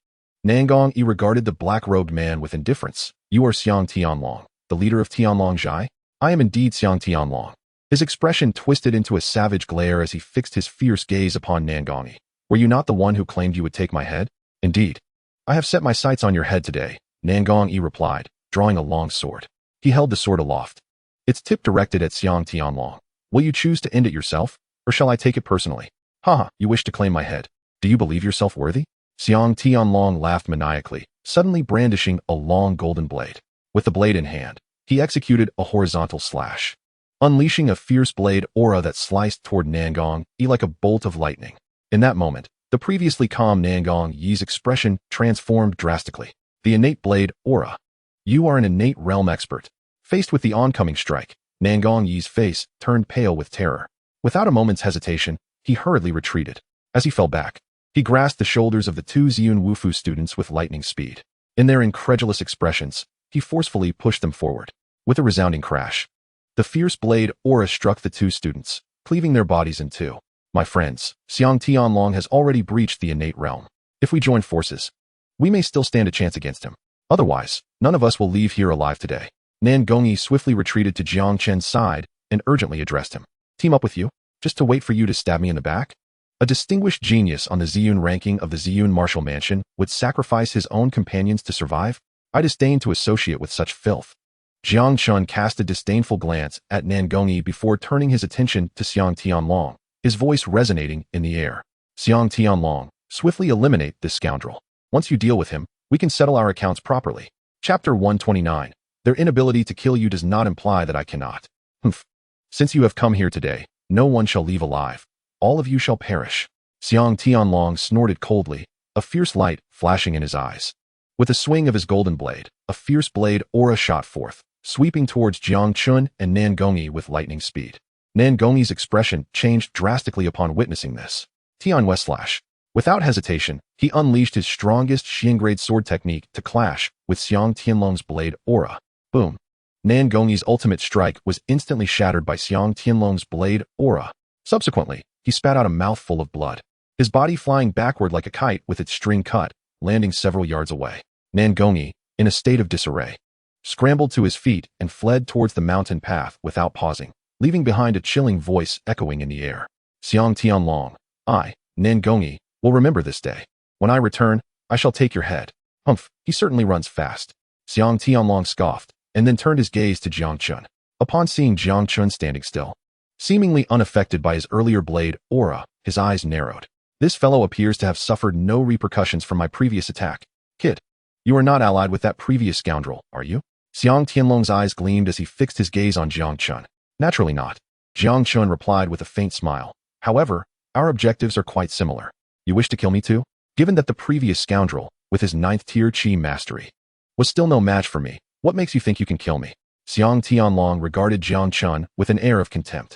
Nangong Yi regarded the black-robed man with indifference. You are Xiang Tianlong, the leader of Tianlong Zhai? I am indeed Xiang Tianlong. His expression twisted into a savage glare as he fixed his fierce gaze upon Nangong Yi. Were you not the one who claimed you would take my head? Indeed. I have set my sights on your head today, Nangong replied, drawing a long sword. He held the sword aloft. Its tip directed at Xiang Tianlong. Will you choose to end it yourself, or shall I take it personally? Haha, you wish to claim my head. Do you believe yourself worthy? Xiang Tianlong laughed maniacally, suddenly brandishing a long golden blade. With the blade in hand, he executed a horizontal slash, unleashing a fierce blade aura that sliced toward Nangong like a bolt of lightning. In that moment, the previously calm Nangong Yi's expression transformed drastically. The innate blade aura. You are an innate realm expert. Faced with the oncoming strike, Nangong Yi's face turned pale with terror. Without a moment's hesitation, he hurriedly retreated. As he fell back, he grasped the shoulders of the two Ziyun Wufu students with lightning speed. In their incredulous expressions, he forcefully pushed them forward. With a resounding crash, the fierce blade aura struck the two students, cleaving their bodies in two. My friends, Xiang Tianlong has already breached the innate realm. If we join forces, we may still stand a chance against him. Otherwise, none of us will leave here alive today. Nangong swiftly retreated to Jiang Chen's side and urgently addressed him. Team up with you? Just to wait for you to stab me in the back? A distinguished genius on the Ziyun ranking of the Ziyun Martial Mansion would sacrifice his own companions to survive? I disdain to associate with such filth. Jiang Chen cast a disdainful glance at Nangong before turning his attention to Xiang Tianlong, his voice resonating in the air. Xiang Tianlong, swiftly eliminate this scoundrel. Once you deal with him, we can settle our accounts properly. Chapter 129. Their inability to kill you does not imply that I cannot. Humph. Since you have come here today, no one shall leave alive. All of you shall perish. Xiang Tianlong snorted coldly, a fierce light flashing in his eyes. With a swing of his golden blade, a fierce blade aura shot forth, sweeping towards Jiang Chen and Nangong with lightning speed. Nangong's expression changed drastically upon witnessing this. Tian West slash. Without hesitation, he unleashed his strongest Xian-grade sword technique to clash with Xiang Tianlong's blade aura. Boom. Nangong's ultimate strike was instantly shattered by Xiang Tianlong's blade aura. Subsequently, he spat out a mouthful of blood, his body flying backward like a kite with its string cut, landing several yards away. Nangong, in a state of disarray, scrambled to his feet and fled towards the mountain path without pausing, leaving behind a chilling voice echoing in the air. Xiang Tianlong, I, Nangong, will remember this day. When I return, I shall take your head. Humph, he certainly runs fast. Xiang Tianlong scoffed, and then turned his gaze to Jiang Chen. Upon seeing Jiang Chen standing still, seemingly unaffected by his earlier blade aura, his eyes narrowed. This fellow appears to have suffered no repercussions from my previous attack. Kid, you are not allied with that previous scoundrel, are you? Xiang Tianlong's eyes gleamed as he fixed his gaze on Jiang Chen. Naturally not. Jiang Chen replied with a faint smile. However, our objectives are quite similar. You wish to kill me too? Given that the previous scoundrel, with his 9th tier Qi mastery, was still no match for me, what makes you think you can kill me? Xiang Tianlong regarded Jiang Chen with an air of contempt.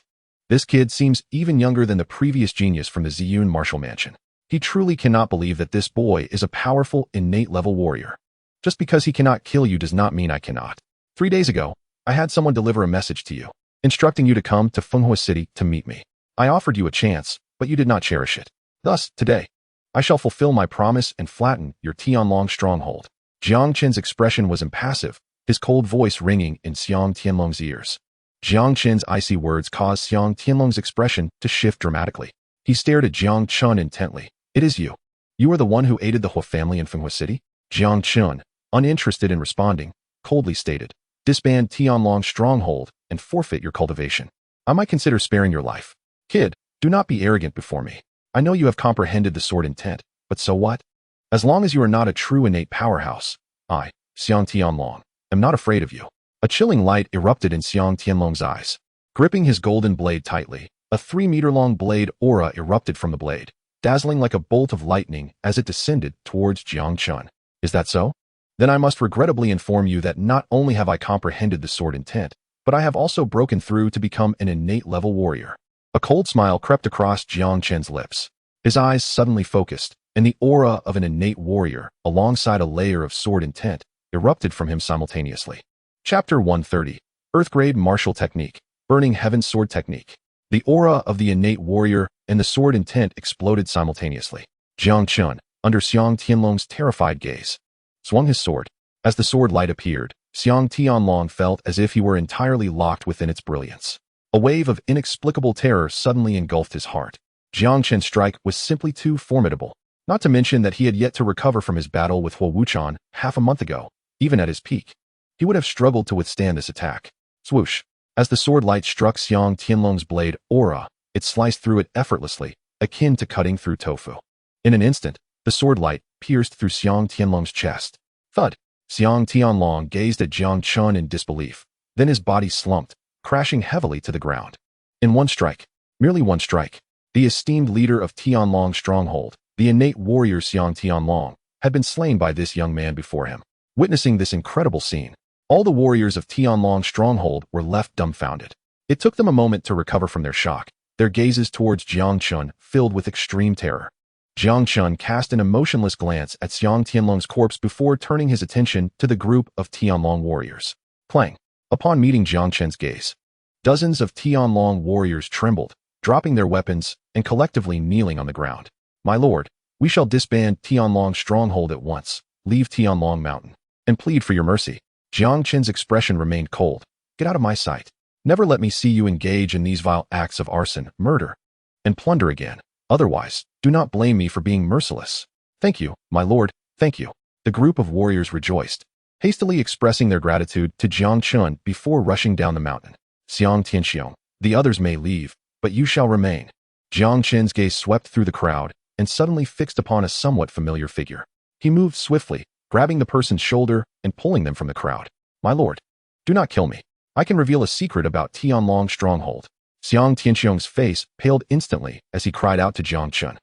This kid seems even younger than the previous genius from the Ziyun Martial Mansion. He truly cannot believe that this boy is a powerful, innate-level warrior. Just because he cannot kill you does not mean I cannot. 3 days ago, I had someone deliver a message to you, instructing you to come to Fenghua City to meet me. I offered you a chance, but you did not cherish it. Thus, today, I shall fulfill my promise and flatten your Tianlong stronghold. Jiang Chen's expression was impassive, his cold voice ringing in Xiang Tianlong's ears. Jiang Chen's icy words caused Xiang Tianlong's expression to shift dramatically. He stared at Jiang Chen intently. It is you. You are the one who aided the Hua family in Fenghua City? Jiang Chen, uninterested in responding, coldly stated, disband Tianlong's stronghold and forfeit your cultivation. I might consider sparing your life. Kid, do not be arrogant before me. I know you have comprehended the sword intent, but so what? As long as you are not a true innate powerhouse, I, Xiang Tianlong, am not afraid of you. A chilling light erupted in Xiang Tianlong's eyes. Gripping his golden blade tightly, a 3-meter-long blade aura erupted from the blade, dazzling like a bolt of lightning as it descended towards Jiang Chen. Is that so? Then I must regrettably inform you that not only have I comprehended the sword intent, but I have also broken through to become an innate-level warrior. A cold smile crept across Jiang Chen's lips. His eyes suddenly focused, and the aura of an innate warrior, alongside a layer of sword intent, erupted from him simultaneously. Chapter 130. Earth-grade martial technique. Burning Heaven's sword technique. The aura of the innate warrior and the sword intent exploded simultaneously. Jiang Chen, under Xiang Tianlong's terrified gaze, swung his sword. As the sword light appeared, Xiang Tianlong felt as if he were entirely locked within its brilliance. A wave of inexplicable terror suddenly engulfed his heart. Jiang Chen's strike was simply too formidable. Not to mention that he had yet to recover from his battle with Huo Wuchan half a month ago. Even at his peak, he would have struggled to withstand this attack. Swoosh! As the sword light struck Xiang Tianlong's blade aura, it sliced through it effortlessly, akin to cutting through tofu. In an instant, the sword light pierced through Xiang Tianlong's chest. Thud! Xiang Tianlong gazed at Jiang Chen in disbelief. Then his body slumped, crashing heavily to the ground. In one strike, merely one strike, the esteemed leader of Tianlong's stronghold, the innate warrior Xiang Tianlong, had been slain by this young man before him. Witnessing this incredible scene, all the warriors of Tianlong's stronghold were left dumbfounded. It took them a moment to recover from their shock, their gazes towards Jiang Chen filled with extreme terror. Jiang Chen cast an emotionless glance at Xiang Tianlong's corpse before turning his attention to the group of Tianlong warriors. Clang! Upon meeting Jiang Chen's gaze, dozens of Tianlong warriors trembled, dropping their weapons and collectively kneeling on the ground. My lord, we shall disband Tianlong's stronghold at once, leave Tianlong Mountain, and plead for your mercy. Jiang Chen's expression remained cold. Get out of my sight. Never let me see you engage in these vile acts of arson, murder, and plunder again. Otherwise, do not blame me for being merciless. Thank you, my lord, thank you. The group of warriors rejoiced, hastily expressing their gratitude to Jiang Chen before rushing down the mountain. Xiang Tianxiang, the others may leave, but you shall remain. Jiang Chen's gaze swept through the crowd and suddenly fixed upon a somewhat familiar figure. He moved swiftly, grabbing the person's shoulder and pulling them from the crowd. My lord, do not kill me. I can reveal a secret about Tianlong's stronghold. Xiang Tianxiang's face paled instantly as he cried out to Jiang Chen.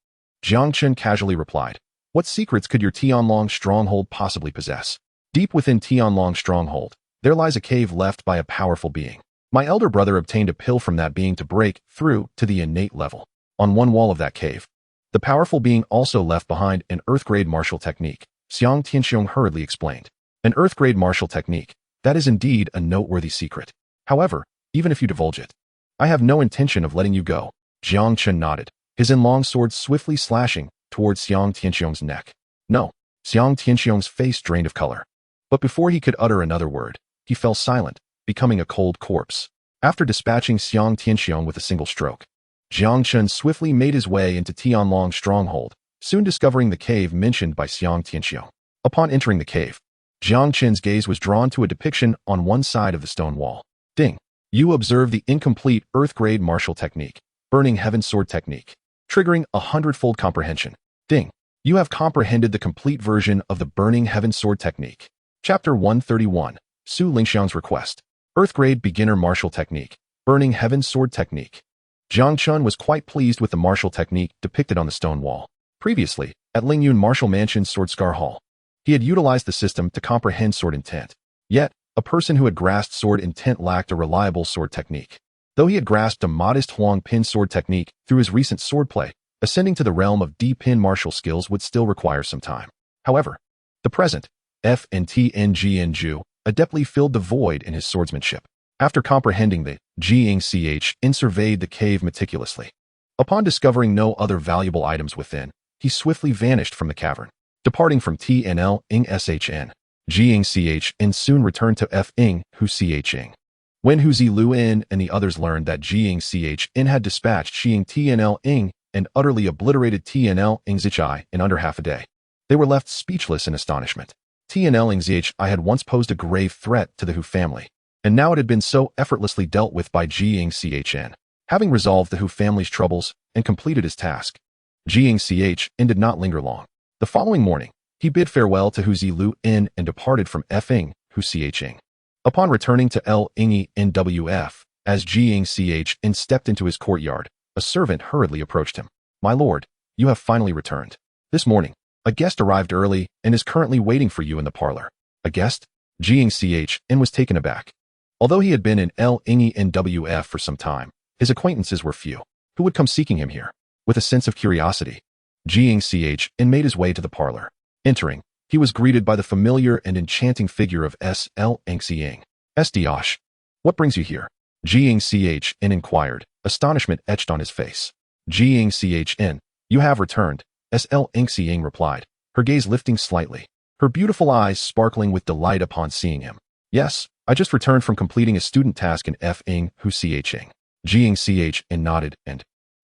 Jiang Chen casually replied, what secrets could your Tianlong stronghold possibly possess? Deep within Tianlong's stronghold, there lies a cave left by a powerful being. My elder brother obtained a pill from that being to break through to the innate level. On one wall of that cave, the powerful being also left behind an earth-grade martial technique. Xiang Tianxiang hurriedly explained. An earth-grade martial technique. That is indeed a noteworthy secret. However, even if you divulge it, I have no intention of letting you go. Jiang Chen nodded, his long sword swiftly slashing towards Xiang Tianxiang's neck. No. Xiang Tianxiang's face drained of color. But before he could utter another word, he fell silent, becoming a cold corpse. After dispatching Xiang Tianxiang with a single stroke, Jiang Chen swiftly made his way into Tianlong's stronghold, soon discovering the cave mentioned by Xiang Tianxiang. Upon entering the cave, Jiang Chen's gaze was drawn to a depiction on one side of the stone wall. Ding! You observe the incomplete earth-grade martial technique, burning heaven sword technique, triggering a hundredfold comprehension. Ding! You have comprehended the complete version of the burning heaven sword technique. Chapter 131, Su Lingxiang's request. Earth-grade beginner martial technique, burning heaven sword technique. Jiang Chen was quite pleased with the martial technique depicted on the stone wall. Previously, at Lingyun Martial Mansion's Sword Scar Hall, he had utilized the system to comprehend sword intent. Yet, a person who had grasped sword intent lacked a reliable sword technique. Though he had grasped a modest Huang Pin sword technique through his recent swordplay, ascending to the realm of D-Pin martial skills would still require some time. However, the present FNTNGNju adeptly filled the void in his swordsmanship. After comprehending the xianxia, surveyed the cave meticulously. Upon discovering no other valuable items within, he swiftly vanished from the cavern, departing from TNL Ing Shn. Xianxia and soon returned to F Ing Hu Ching. When Hu Zilu In and the others learned that Xianxia had dispatched Xing TNL Ing and utterly obliterated TNL Ing Zichai in under half a day, they were left speechless in astonishment. TNL Ing Zichai had once posed a grave threat to the Hu family, and now it had been so effortlessly dealt with by Xianxia. Having resolved the Hu family's troubles and completed his task, Xianxia did not linger long. The following morning, he bid farewell to Hu Zilu In and departed from F Ing Hu Ching. Upon returning to L Ingi NWF, as Xianxia stepped into his courtyard, a servant hurriedly approached him. My lord, you have finally returned. This morning, a guest arrived early and is currently waiting for you in the parlor. A guest? Xianxia was taken aback. Although he had been in L Ingi NWF for some time, his acquaintances were few. Who would come seeking him here? With a sense of curiosity, Xianxia made his way to the parlor. Entering, he was greeted by the familiar and enchanting figure of S.L. Xiang. S.D.Osh. What brings you here? Xianxia inquired, astonishment etched on his face. Xianxia, you have returned, S.L. Xiang replied, her gaze lifting slightly, her beautiful eyes sparkling with delight upon seeing him. Yes, I just returned from completing a student task in F Ing Hu Ching. Xianxia nodded and,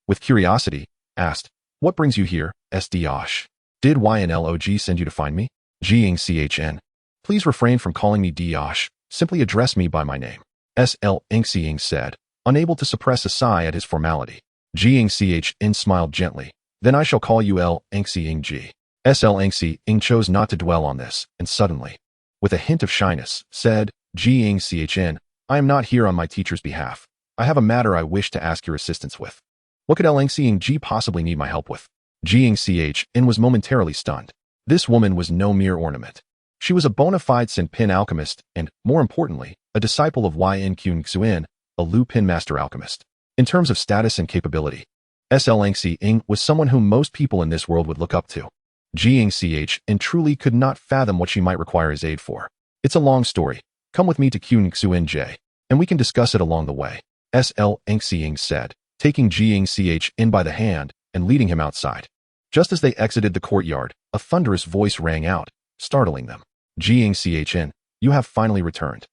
with curiosity, asked, what brings you here, S.D.Osh? Did YNLOG send you to find me? Xianxiachen. Please refrain from calling me Diosh. Simply address me by my name. Xianxiang said, unable to suppress a sigh at his formality. Xianxiachen smiled gently. Then I shall call you Xianxiang. Xianxiang chose not to dwell on this, and suddenly, with a hint of shyness, said, Xianxiachen, I am not here on my teacher's behalf. I have a matter I wish to ask your assistance with. What could Xianxiang possibly need my help with? Xianxiachen was momentarily stunned. This woman was no mere ornament. She was a bona fide Sin Pin alchemist and, more importantly, a disciple of Xianxiaaudiobooks, a Lu Pin master alchemist. In terms of status and capability, Xianxiang was someone whom most people in this world would look up to. Xianxiachen truly could not fathom what she might require his aid for. It's a long story. Come with me to xianxiaaudiobooks, and we can discuss it along the way, Xianxiang said, taking Xianxiachen by the hand and leading him outside. Just as they exited the courtyard, a thunderous voice rang out, startling them. Xianxiachen, you have finally returned.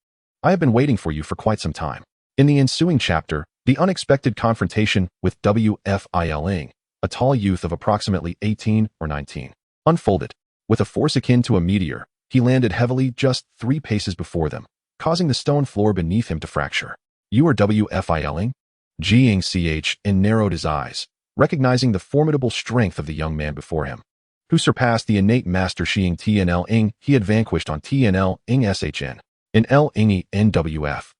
I have been waiting for you for quite some time. In the ensuing chapter, the unexpected confrontation with Wfiling, a tall youth of approximately 18 or 19, unfolded. With a force akin to a meteor, he landed heavily just 3 paces before them, causing the stone floor beneath him to fracture. You are Wfiling? Xianxiachen narrowed his eyes, recognizing the formidable strength of the young man before him, who surpassed the innate master Xianxiaaudiobooks he had vanquished on Xianxiashn. In LNENWF.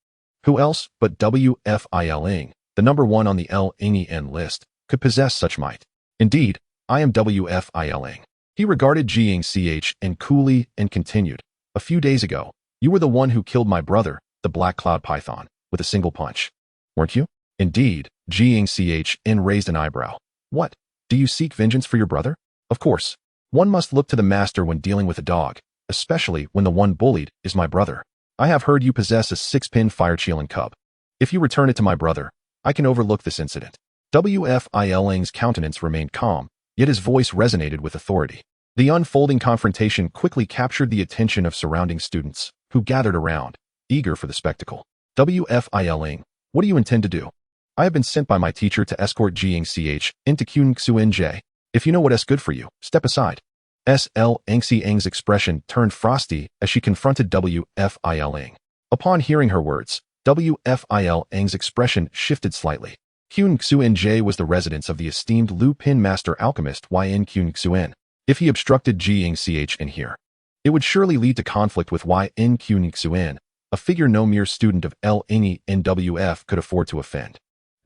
Who else but Wfiling, the number 1 on the LNEN list, could possess such might? Indeed, I am Wfiling. He regarded Xianxiachen coolly and continued, a few days ago, you were the one who killed my brother, the Black Cloud Python, with a single punch. Weren't you? Indeed, Xianxiachen raised an eyebrow. What? Do you seek vengeance for your brother? Of course. One must look to the master when dealing with a dog, especially when the one bullied is my brother. I have heard you possess a 6-pin fire Chilean cub. If you return it to my brother, I can overlook this incident. Wfiling's countenance remained calm, yet his voice resonated with authority. The unfolding confrontation quickly captured the attention of surrounding students, who gathered around, eager for the spectacle. Wfiling, what do you intend to do? I have been sent by my teacher to escort Xianxiachen into xianxiaaudiobooks. If you know what is good for you, step aside. Xianxiang's expression turned frosty as she confronted Wfiling. Upon hearing her words, Wfiling's expression shifted slightly. Xianxiaaudiobooks was the residence of the esteemed Lu Pin master alchemist Xianxiaaudiobooks. If he obstructed Xianxiachen here, it would surely lead to conflict with Xianxiaaudiobooks, a figure no mere student of LNENWF could afford to offend.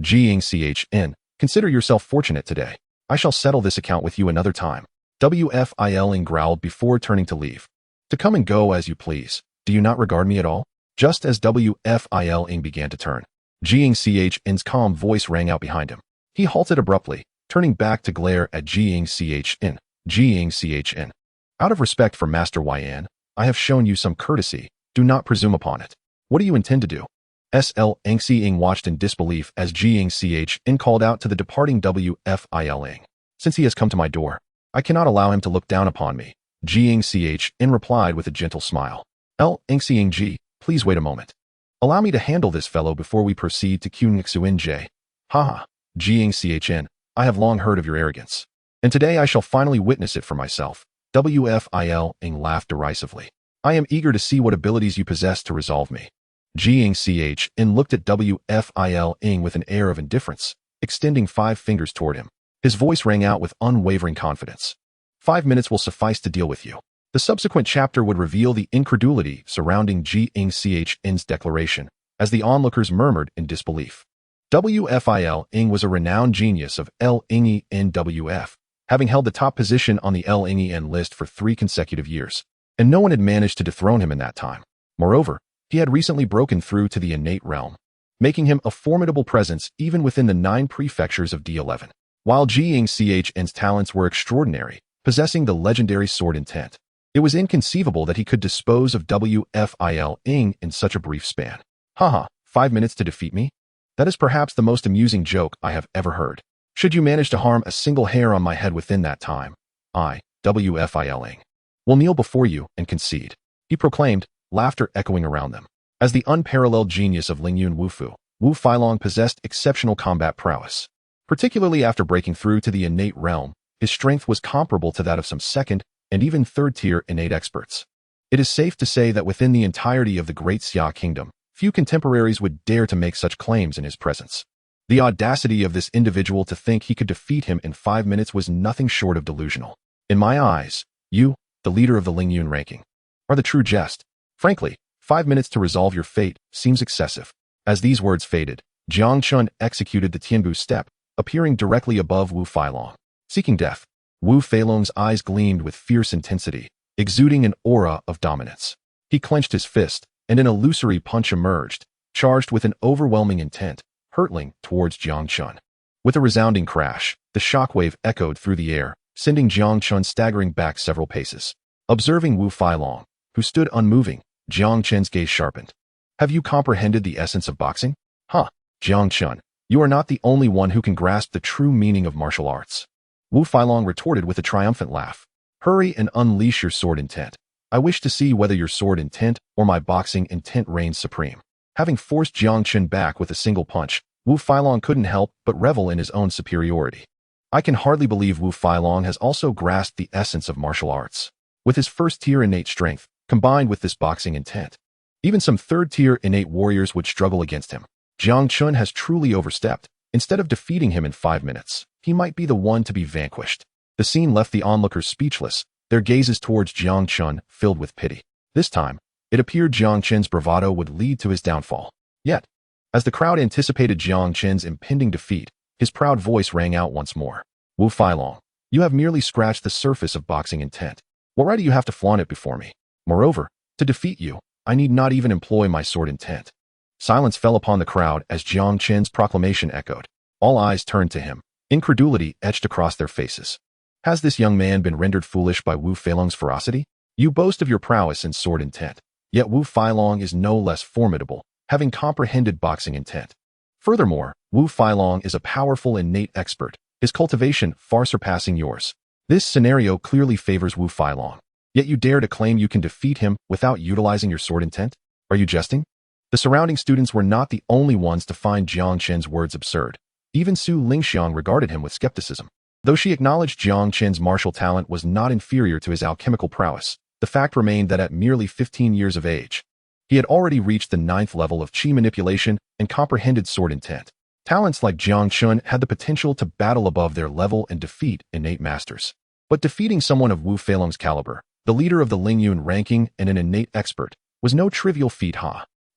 Xianxiachen, consider yourself fortunate today. I shall settle this account with you another time. Wfiling growled before turning to leave. To come and go as you please. Do you not regard me at all? Just as Wfiling began to turn, Xianxiachen's calm voice rang out behind him. He halted abruptly, turning back to glare at Xianxiachen. Xianxiachen, out of respect for Master Yan, I have shown you some courtesy. Do not presume upon it. What do you intend to do? Xianxiang watched in disbelief as Xianxiachen called out to the departing Wfiling. Since he has come to my door, I cannot allow him to look down upon me. Xianxiachen replied with a gentle smile. Xianxiang, please wait a moment. Allow me to handle this fellow before we proceed to xianxiaaudiobooks. Haha, Xianxiachen, I have long heard of your arrogance, and today I shall finally witness it for myself. Wfiling laughed derisively. I am eager to see what abilities you possess to resolve me. Xianxiachen looked at Wfiling with an air of indifference, extending 5 fingers toward him. His voice rang out with unwavering confidence. 5 minutes will suffice to deal with you. The subsequent chapter would reveal the incredulity surrounding Xianxiachen's declaration, as the onlookers murmured in disbelief. Wfiling was a renowned genius of LNENWF, having held the top position on the LNEN list for 3 consecutive years, and no one had managed to dethrone him in that time. Moreover, he had recently broken through to the innate realm, making him a formidable presence even within the 9 prefectures of D11. While Xianxiachen's talents were extraordinary, possessing the legendary sword intent, it was inconceivable that he could dispose of Wfiling in such a brief span. Haha, 5 minutes to defeat me? That is perhaps the most amusing joke I have ever heard. Should you manage to harm a single hair on my head within that time, I, Wfiling, will kneel before you and concede, he proclaimed, laughter echoing around them. As the unparalleled genius of Lingyun Wufu, Wu Feilong possessed exceptional combat prowess. Particularly after breaking through to the innate realm, his strength was comparable to that of some second and even third-tier innate experts. It is safe to say that within the entirety of the Great Xia Kingdom, few contemporaries would dare to make such claims in his presence. The audacity of this individual to think he could defeat him in 5 minutes was nothing short of delusional. In my eyes, you, the leader of the Lingyun ranking, are the true jest. Frankly, 5 minutes to resolve your fate seems excessive. As these words faded, Jiang Chen executed the Tianbu step, appearing directly above Wu Feilong. Seeking death, Wu Feilong's eyes gleamed with fierce intensity, exuding an aura of dominance. He clenched his fist, and an illusory punch emerged, charged with an overwhelming intent, hurtling towards Jiang Chen. With a resounding crash, the shockwave echoed through the air, sending Jiang Chen staggering back several paces. Observing Wu Feilong, who stood unmoving, Jiang Chen's gaze sharpened. Have you comprehended the essence of boxing? Huh, Jiang Chen, you are not the only one who can grasp the true meaning of martial arts. Wu Feilong retorted with a triumphant laugh. Hurry and unleash your sword intent. I wish to see whether your sword intent or my boxing intent reigns supreme. Having forced Jiang Chen back with a single punch, Wu Feilong couldn't help but revel in his own superiority. I can hardly believe Wu Feilong has also grasped the essence of martial arts. With his first-tier innate strength, combined with this boxing intent, even some third-tier innate warriors would struggle against him. Jiang Chen has truly overstepped. Instead of defeating him in 5 minutes, he might be the one to be vanquished. The scene left the onlookers speechless, their gazes towards Jiang Chen filled with pity. This time, it appeared Jiang Chen's bravado would lead to his downfall. Yet, as the crowd anticipated Jiang Chen's impending defeat, his proud voice rang out once more. Wu Feilong, you have merely scratched the surface of boxing intent. What right do you have to flaunt it before me? Moreover, to defeat you, I need not even employ my sword intent. Silence fell upon the crowd as Jiang Chen's proclamation echoed. All eyes turned to him. Incredulity etched across their faces. Has this young man been rendered foolish by Wu Feilong's ferocity? You boast of your prowess in sword intent, yet Wu Feilong is no less formidable, having comprehended boxing intent. Furthermore, Wu Feilong is a powerful innate expert, his cultivation far surpassing yours. This scenario clearly favors Wu Feilong, yet you dare to claim you can defeat him without utilizing your sword intent? Are you jesting? The surrounding students were not the only ones to find Jiang Chen's words absurd. Even Su Lingxiang regarded him with skepticism. Though she acknowledged Jiang Chen's martial talent was not inferior to his alchemical prowess, the fact remained that at merely 15 years of age, he had already reached the 9th level of qi manipulation and comprehended sword intent. Talents like Jiang Chen had the potential to battle above their level and defeat innate masters. But defeating someone of Wu Feilong's caliber, the leader of the Lingyun ranking and an innate expert, was no trivial feat.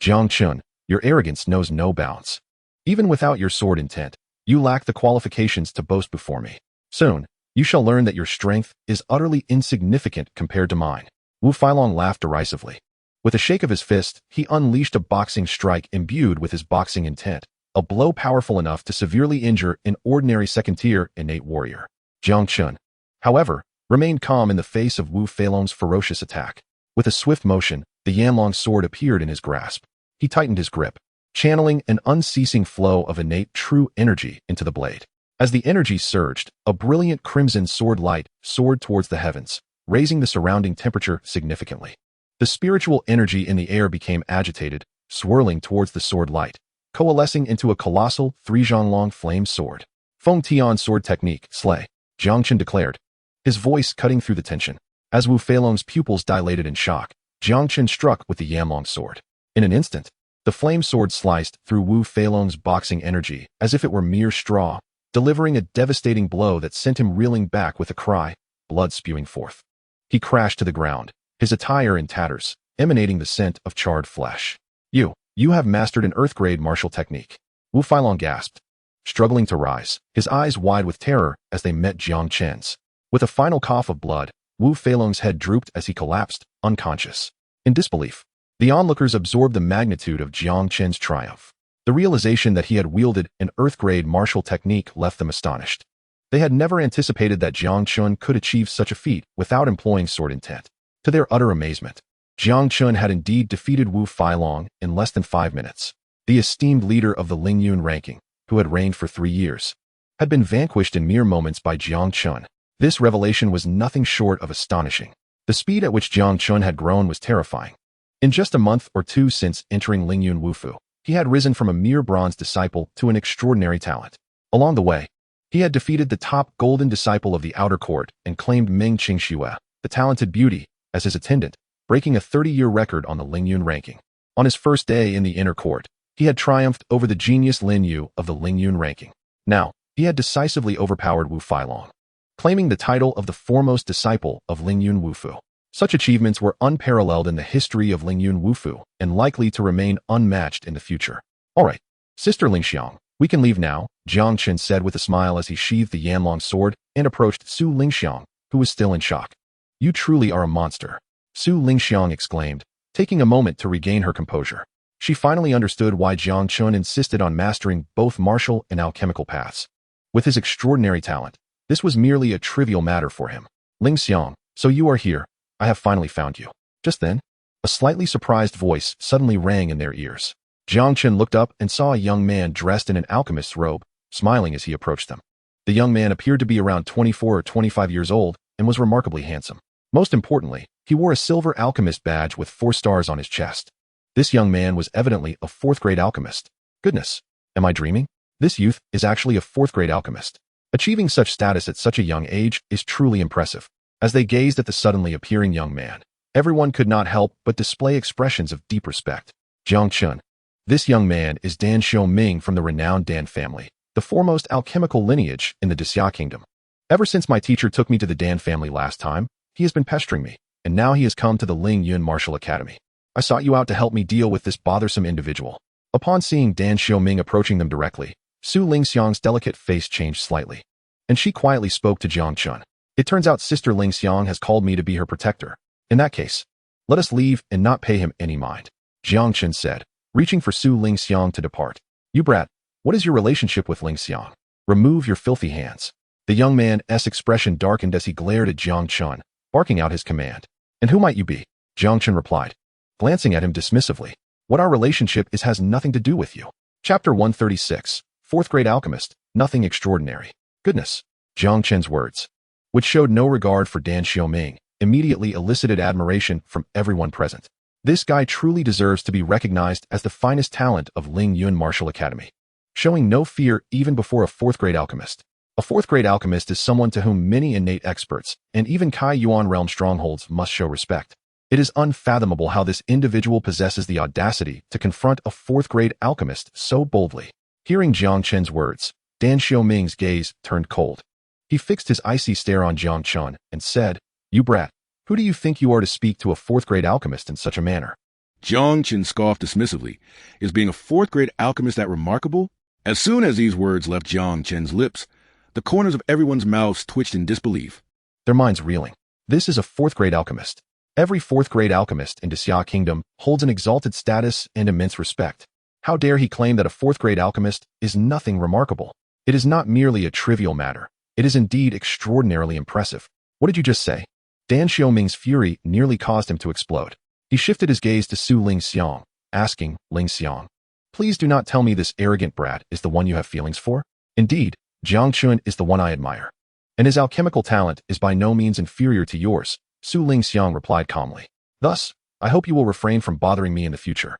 Jiang Chen, your arrogance knows no bounds. Even without your sword intent, you lack the qualifications to boast before me. Soon, you shall learn that your strength is utterly insignificant compared to mine. Wu Feilong laughed derisively. With a shake of his fist, he unleashed a boxing strike imbued with his boxing intent, a blow powerful enough to severely injure an ordinary second-tier innate warrior. Jiang Chen, however, remained calm in the face of Wu Feilong's ferocious attack. With a swift motion, the Yanlong sword appeared in his grasp. He tightened his grip, channeling an unceasing flow of innate true energy into the blade. As the energy surged, a brilliant crimson sword light soared towards the heavens, raising the surrounding temperature significantly. The spiritual energy in the air became agitated, swirling towards the sword light, coalescing into a colossal 3-zhang-long flame sword. Feng Tian sword technique, slay, Jiang Chen declared, his voice cutting through the tension. As Wu Feilong's pupils dilated in shock, Jiang Chen struck with the Yanlong sword. In an instant, the flame sword sliced through Wu Feilong's boxing energy as if it were mere straw, delivering a devastating blow that sent him reeling back with a cry, blood spewing forth. He crashed to the ground, his attire in tatters, emanating the scent of charred flesh. You have mastered an earth-grade martial technique. Wu Feilong gasped, struggling to rise, his eyes wide with terror as they met Jiang Chen's. With a final cough of blood, Wu Feilong's head drooped as he collapsed, unconscious. In disbelief, the onlookers absorbed the magnitude of Jiang Chen's triumph. The realization that he had wielded an earth-grade martial technique left them astonished. They had never anticipated that Jiang Chen could achieve such a feat without employing sword intent. To their utter amazement, Jiang Chen had indeed defeated Wu Feilong in less than 5 minutes. The esteemed leader of the Lingyun ranking, who had reigned for 3 years, had been vanquished in mere moments by Jiang Chen. This revelation was nothing short of astonishing. The speed at which Jiang Chen had grown was terrifying. In just a month or two since entering Lingyun Wufu, he had risen from a mere bronze disciple to an extraordinary talent. Along the way, He had defeated the top golden disciple of the outer court and claimed Ming Qingxue, the talented beauty, as his attendant, breaking a 30-year record on the Lingyun ranking. On his first day in the inner court, he had triumphed over the genius Lin Yu of the Lingyun ranking. Now, he had decisively overpowered Wu Failong, claiming the title of the foremost disciple of Lingyun Wufu. Such achievements were unparalleled in the history of Lingyun Wufu and likely to remain unmatched in the future. All right, Sister Lingxiang, we can leave now, Jiang Chen said with a smile as he sheathed the Yanlong sword and approached Su Lingxiang, who was still in shock. You truly are a monster, Su Lingxiang exclaimed, taking a moment to regain her composure. She finally understood why Jiang Chen insisted on mastering both martial and alchemical paths. With his extraordinary talent, this was merely a trivial matter for him. Lingxiang, so you are here. I have finally found you. Just then, a slightly surprised voice suddenly rang in their ears. Jiang Chen looked up and saw a young man dressed in an alchemist's robe, smiling as he approached them. The young man appeared to be around 24 or 25 years old and was remarkably handsome. Most importantly, he wore a silver alchemist badge with 4 stars on his chest. This young man was evidently a 4th-grade alchemist. Goodness, am I dreaming? This youth is actually a 4th-grade alchemist. Achieving such status at such a young age is truly impressive. As they gazed at the suddenly appearing young man, everyone could not help but display expressions of deep respect. Jiang Chen. This young man is Dan Xiaoming from the renowned Dan family, the foremost alchemical lineage in the Xia kingdom. Ever since my teacher took me to the Dan family last time, he has been pestering me, and now he has come to the Lingyun Martial Academy. I sought you out to help me deal with this bothersome individual. Upon seeing Dan Xiaoming approaching them directly, Su Lingxiang's delicate face changed slightly, and she quietly spoke to Jiang Chen. It turns out Sister Lingxiang has called me to be her protector. In that case, let us leave and not pay him any mind, Jiang Chen said, reaching for Su Lingxiang to depart. You brat, what is your relationship with Lingxiang? Remove your filthy hands. The young man's expression darkened as he glared at Jiang Chen, barking out his command. And who might you be? Jiang Chen replied, glancing at him dismissively. What our relationship is has nothing to do with you. Chapter 136, 4th-grade alchemist, nothing extraordinary. Goodness, Jiang Chen's words, which showed no regard for Dan Xiaoming, immediately elicited admiration from everyone present. This guy truly deserves to be recognized as the finest talent of Lingyun Martial Academy, showing no fear even before a 4th-grade alchemist. A 4th-grade alchemist is someone to whom many innate experts and even Kai Yuan realm strongholds must show respect. It is unfathomable how this individual possesses the audacity to confront a 4th-grade alchemist so boldly. Hearing Jiang Chen's words, Dan Xiaoming's gaze turned cold. He fixed his icy stare on Jiang Chen and said, You brat, who do you think you are to speak to a 4th-grade alchemist in such a manner? Jiang Chen scoffed dismissively. Is being a 4th-grade alchemist that remarkable? As soon as these words left Jiang Chen's lips, the corners of everyone's mouths twitched in disbelief. Their minds reeling. This is a 4th-grade alchemist. Every 4th-grade alchemist in the Xia kingdom holds an exalted status and immense respect. How dare he claim that a 4th-grade alchemist is nothing remarkable? It is not merely a trivial matter. It is indeed extraordinarily impressive. What did you just say? Dan Xiaoming's fury nearly caused him to explode. He shifted his gaze to Su Lingxiang, asking, Lingxiang, please do not tell me this arrogant brat is the one you have feelings for? Indeed, Jiang Chen is the one I admire, and his alchemical talent is by no means inferior to yours, Su Lingxiang replied calmly. Thus, I hope you will refrain from bothering me in the future.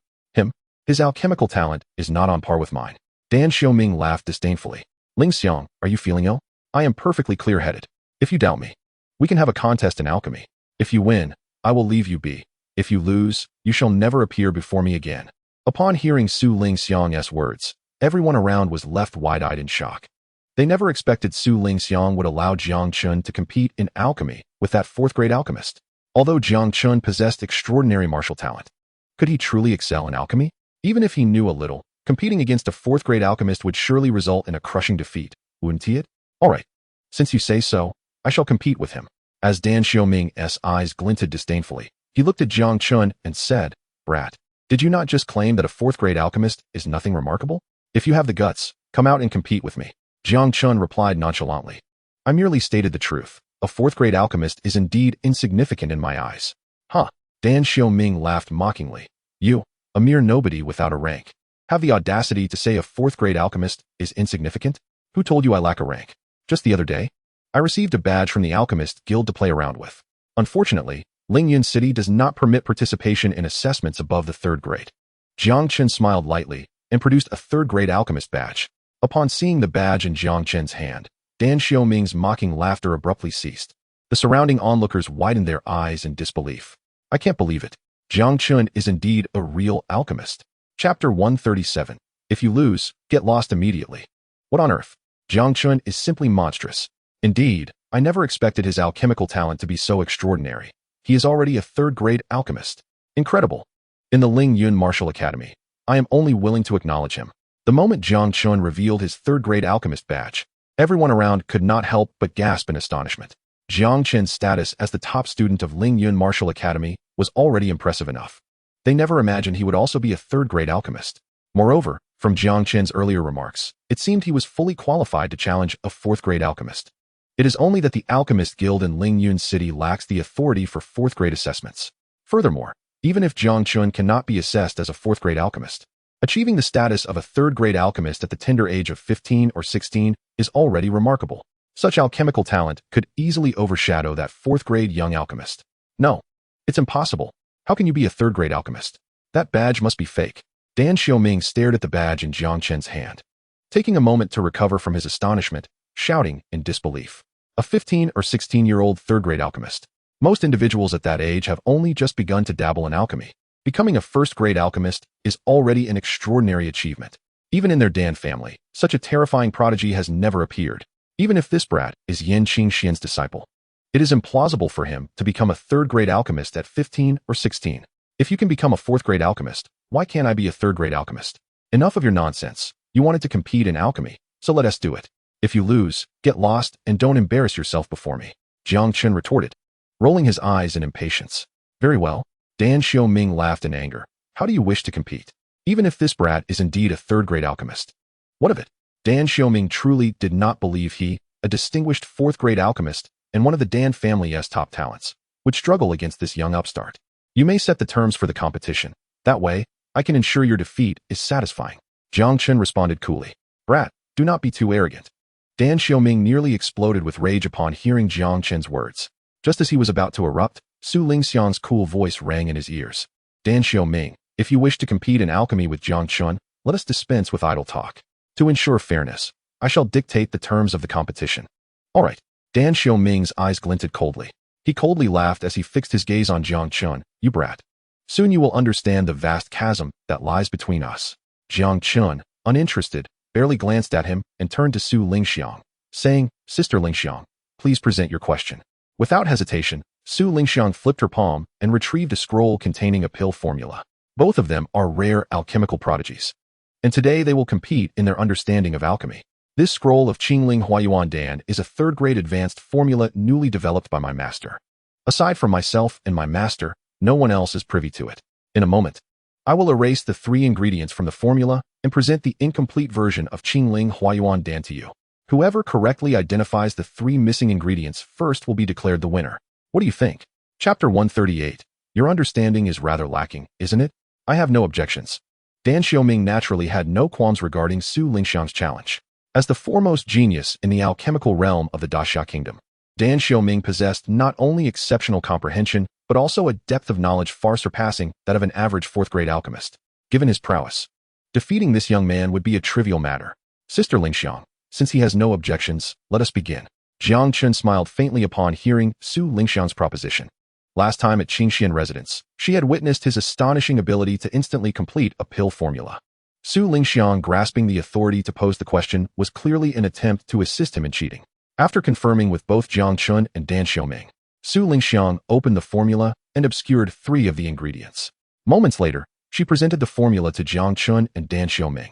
His alchemical talent is not on par with mine. Dan Xiaoming laughed disdainfully. Lingxiang, are you feeling ill? I am perfectly clear-headed. If you doubt me, we can have a contest in alchemy. If you win, I will leave you be. If you lose, you shall never appear before me again. Upon hearing Su Lingxiang's words, everyone around was left wide-eyed in shock. They never expected Su Lingxiang would allow Jiang Chen to compete in alchemy with that 4th-grade alchemist. Although Jiang Chen possessed extraordinary martial talent, could he truly excel in alchemy? Even if he knew a little, competing against a 4th-grade alchemist would surely result in a crushing defeat, wouldn't it? All right, since you say so, I shall compete with him. As Dan Xiaoming's eyes glinted disdainfully, he looked at Jiang Chen and said, Brat, did you not just claim that a 4th-grade alchemist is nothing remarkable? If you have the guts, come out and compete with me. Jiang Chen replied nonchalantly. I merely stated the truth. A 4th-grade alchemist is indeed insignificant in my eyes. Huh. Dan Xiaoming laughed mockingly. You, a mere nobody without a rank, have the audacity to say a 4th-grade alchemist is insignificant? Who told you I lack a rank? Just the other day, I received a badge from the Alchemist Guild to play around with. Unfortunately, Lingyun City does not permit participation in assessments above the 3rd grade. Jiang Chen smiled lightly and produced a 3rd-grade alchemist badge. Upon seeing the badge in Jiang Chen's hand, Dan Xiaoming's mocking laughter abruptly ceased. The surrounding onlookers widened their eyes in disbelief. I can't believe it. Jiang Chen is indeed a real alchemist. Chapter 137. If you lose, get lost immediately. What on earth? Jiang Chen is simply monstrous. Indeed, I never expected his alchemical talent to be so extraordinary. He is already a third-grade alchemist. Incredible. In the Ling Yun Martial Academy, I am only willing to acknowledge him. The moment Jiang Chen revealed his third-grade alchemist badge, everyone around could not help but gasp in astonishment. Jiang Chen's status as the top student of Ling Yun Martial Academy was already impressive enough. They never imagined he would also be a third-grade alchemist. Moreover, from Jiang Chen's earlier remarks, it seemed he was fully qualified to challenge a fourth-grade alchemist. It is only that the Alchemist Guild in Ling Yun City lacks the authority for fourth-grade assessments. Furthermore, even if Jiang Chen cannot be assessed as a fourth-grade alchemist, achieving the status of a third-grade alchemist at the tender age of 15 or 16 is already remarkable. Such alchemical talent could easily overshadow that fourth-grade young alchemist. No, it's impossible. How can you be a third-grade alchemist? That badge must be fake. Dan Xiaoming stared at the badge in Jiang Chen's hand, taking a moment to recover from his astonishment, shouting in disbelief. A 15 or 16-year-old third-grade alchemist. Most individuals at that age have only just begun to dabble in alchemy. Becoming a first-grade alchemist is already an extraordinary achievement. Even in their Dan family, such a terrifying prodigy has never appeared. Even if this brat is Yin Qingxian's disciple, it is implausible for him to become a third-grade alchemist at 15 or 16. If you can become a fourth-grade alchemist, why can't I be a third-grade alchemist? Enough of your nonsense. You wanted to compete in alchemy, so let us do it. If you lose, get lost and don't embarrass yourself before me, Jiang Chen retorted, rolling his eyes in impatience. Very well. Dan Xiaoming laughed in anger. How do you wish to compete? Even if this brat is indeed a third-grade alchemist. What of it? Dan Xiaoming truly did not believe he, a distinguished fourth-grade alchemist and one of the Dan family's top talents, would struggle against this young upstart. You may set the terms for the competition. That way, I can ensure your defeat is satisfying. Jiang Chen responded coolly. Brat, do not be too arrogant. Dan Xiaoming nearly exploded with rage upon hearing Jiang Chen's words. Just as he was about to erupt, Su Lingxiang's cool voice rang in his ears. Dan Xiaoming, if you wish to compete in alchemy with Jiang Chen, let us dispense with idle talk. To ensure fairness, I shall dictate the terms of the competition. All right. Dan Xiaoming's eyes glinted coldly. He coldly laughed as he fixed his gaze on Jiang Chen. You brat. Soon you will understand the vast chasm that lies between us. Jiang Chen, uninterested, barely glanced at him and turned to Su Lingxiang, saying, Sister Lingxiang, please present your question. Without hesitation, Su Lingxiang flipped her palm and retrieved a scroll containing a pill formula. Both of them are rare alchemical prodigies. And today they will compete in their understanding of alchemy. This scroll of Qingling Huayuan Dan is a third-grade advanced formula newly developed by my master. Aside from myself and my master, no one else is privy to it. In a moment, I will erase the 3 ingredients from the formula and present the incomplete version of Qingling Huayuan Dan to you. Whoever correctly identifies the 3 missing ingredients first will be declared the winner. What do you think? Chapter 138. Your understanding is rather lacking, isn't it? I have no objections. Dan Xiaoming naturally had no qualms regarding Su Lingxiang's challenge. As the foremost genius in the alchemical realm of the Daxia Kingdom, Dan Xiaoming possessed not only exceptional comprehension, but also a depth of knowledge far surpassing that of an average fourth-grade alchemist. Given his prowess, defeating this young man would be a trivial matter. Sister Lingxiang, since he has no objections, let us begin. Jiang Chen smiled faintly upon hearing Su Lingxiang's proposition. Last time at Qingxian residence, she had witnessed his astonishing ability to instantly complete a pill formula. Su Lingxiang, grasping the authority to pose the question, was clearly an attempt to assist him in cheating. After confirming with both Jiang Chen and Dan Xiaoming, Su Lingxiang opened the formula and obscured 3 of the ingredients. Moments later, she presented the formula to Jiang Chen and Dan Xiaoming.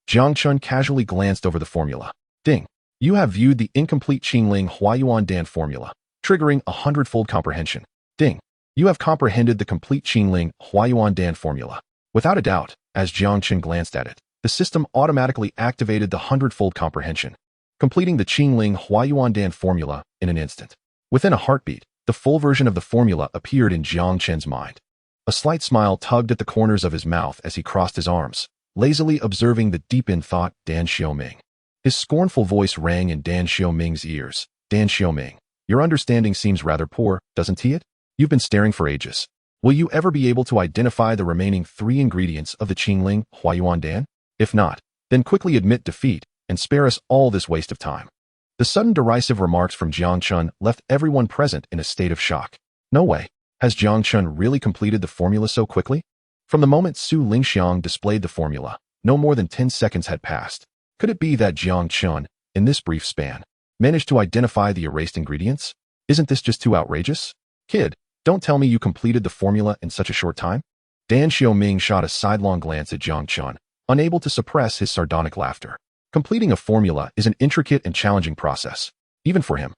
Jiang Chen casually glanced over the formula. Ding. You have viewed the incomplete Qingling Huayuan Dan formula, triggering a hundredfold comprehension. Ding. You have comprehended the complete Qingling Huayuan Dan formula. Without a doubt, as Jiang Chen glanced at it, the system automatically activated the hundredfold comprehension, completing the Qingling Huayuan Dan formula in an instant. Within a heartbeat, the full version of the formula appeared in Jiang Chen's mind. A slight smile tugged at the corners of his mouth as he crossed his arms, lazily observing the deep-in thought Dan Xiaoming. His scornful voice rang in Dan Xiaoming's ears. Dan Xiaoming, your understanding seems rather poor, doesn't it? You've been staring for ages. Will you ever be able to identify the remaining 3 ingredients of the Qingling Huayuan Dan? If not, then quickly admit defeat and spare us all this waste of time. The sudden derisive remarks from Jiang Chen left everyone present in a state of shock. No way. Has Jiang Chen really completed the formula so quickly? From the moment Su Lingxiang displayed the formula, no more than 10 seconds had passed. Could it be that Jiang Chen, in this brief span, managed to identify the erased ingredients? Isn't this just too outrageous? Kid, don't tell me you completed the formula in such a short time? Dan Xiaoming shot a sidelong glance at Jiang Chen, unable to suppress his sardonic laughter. Completing a formula is an intricate and challenging process, even for him.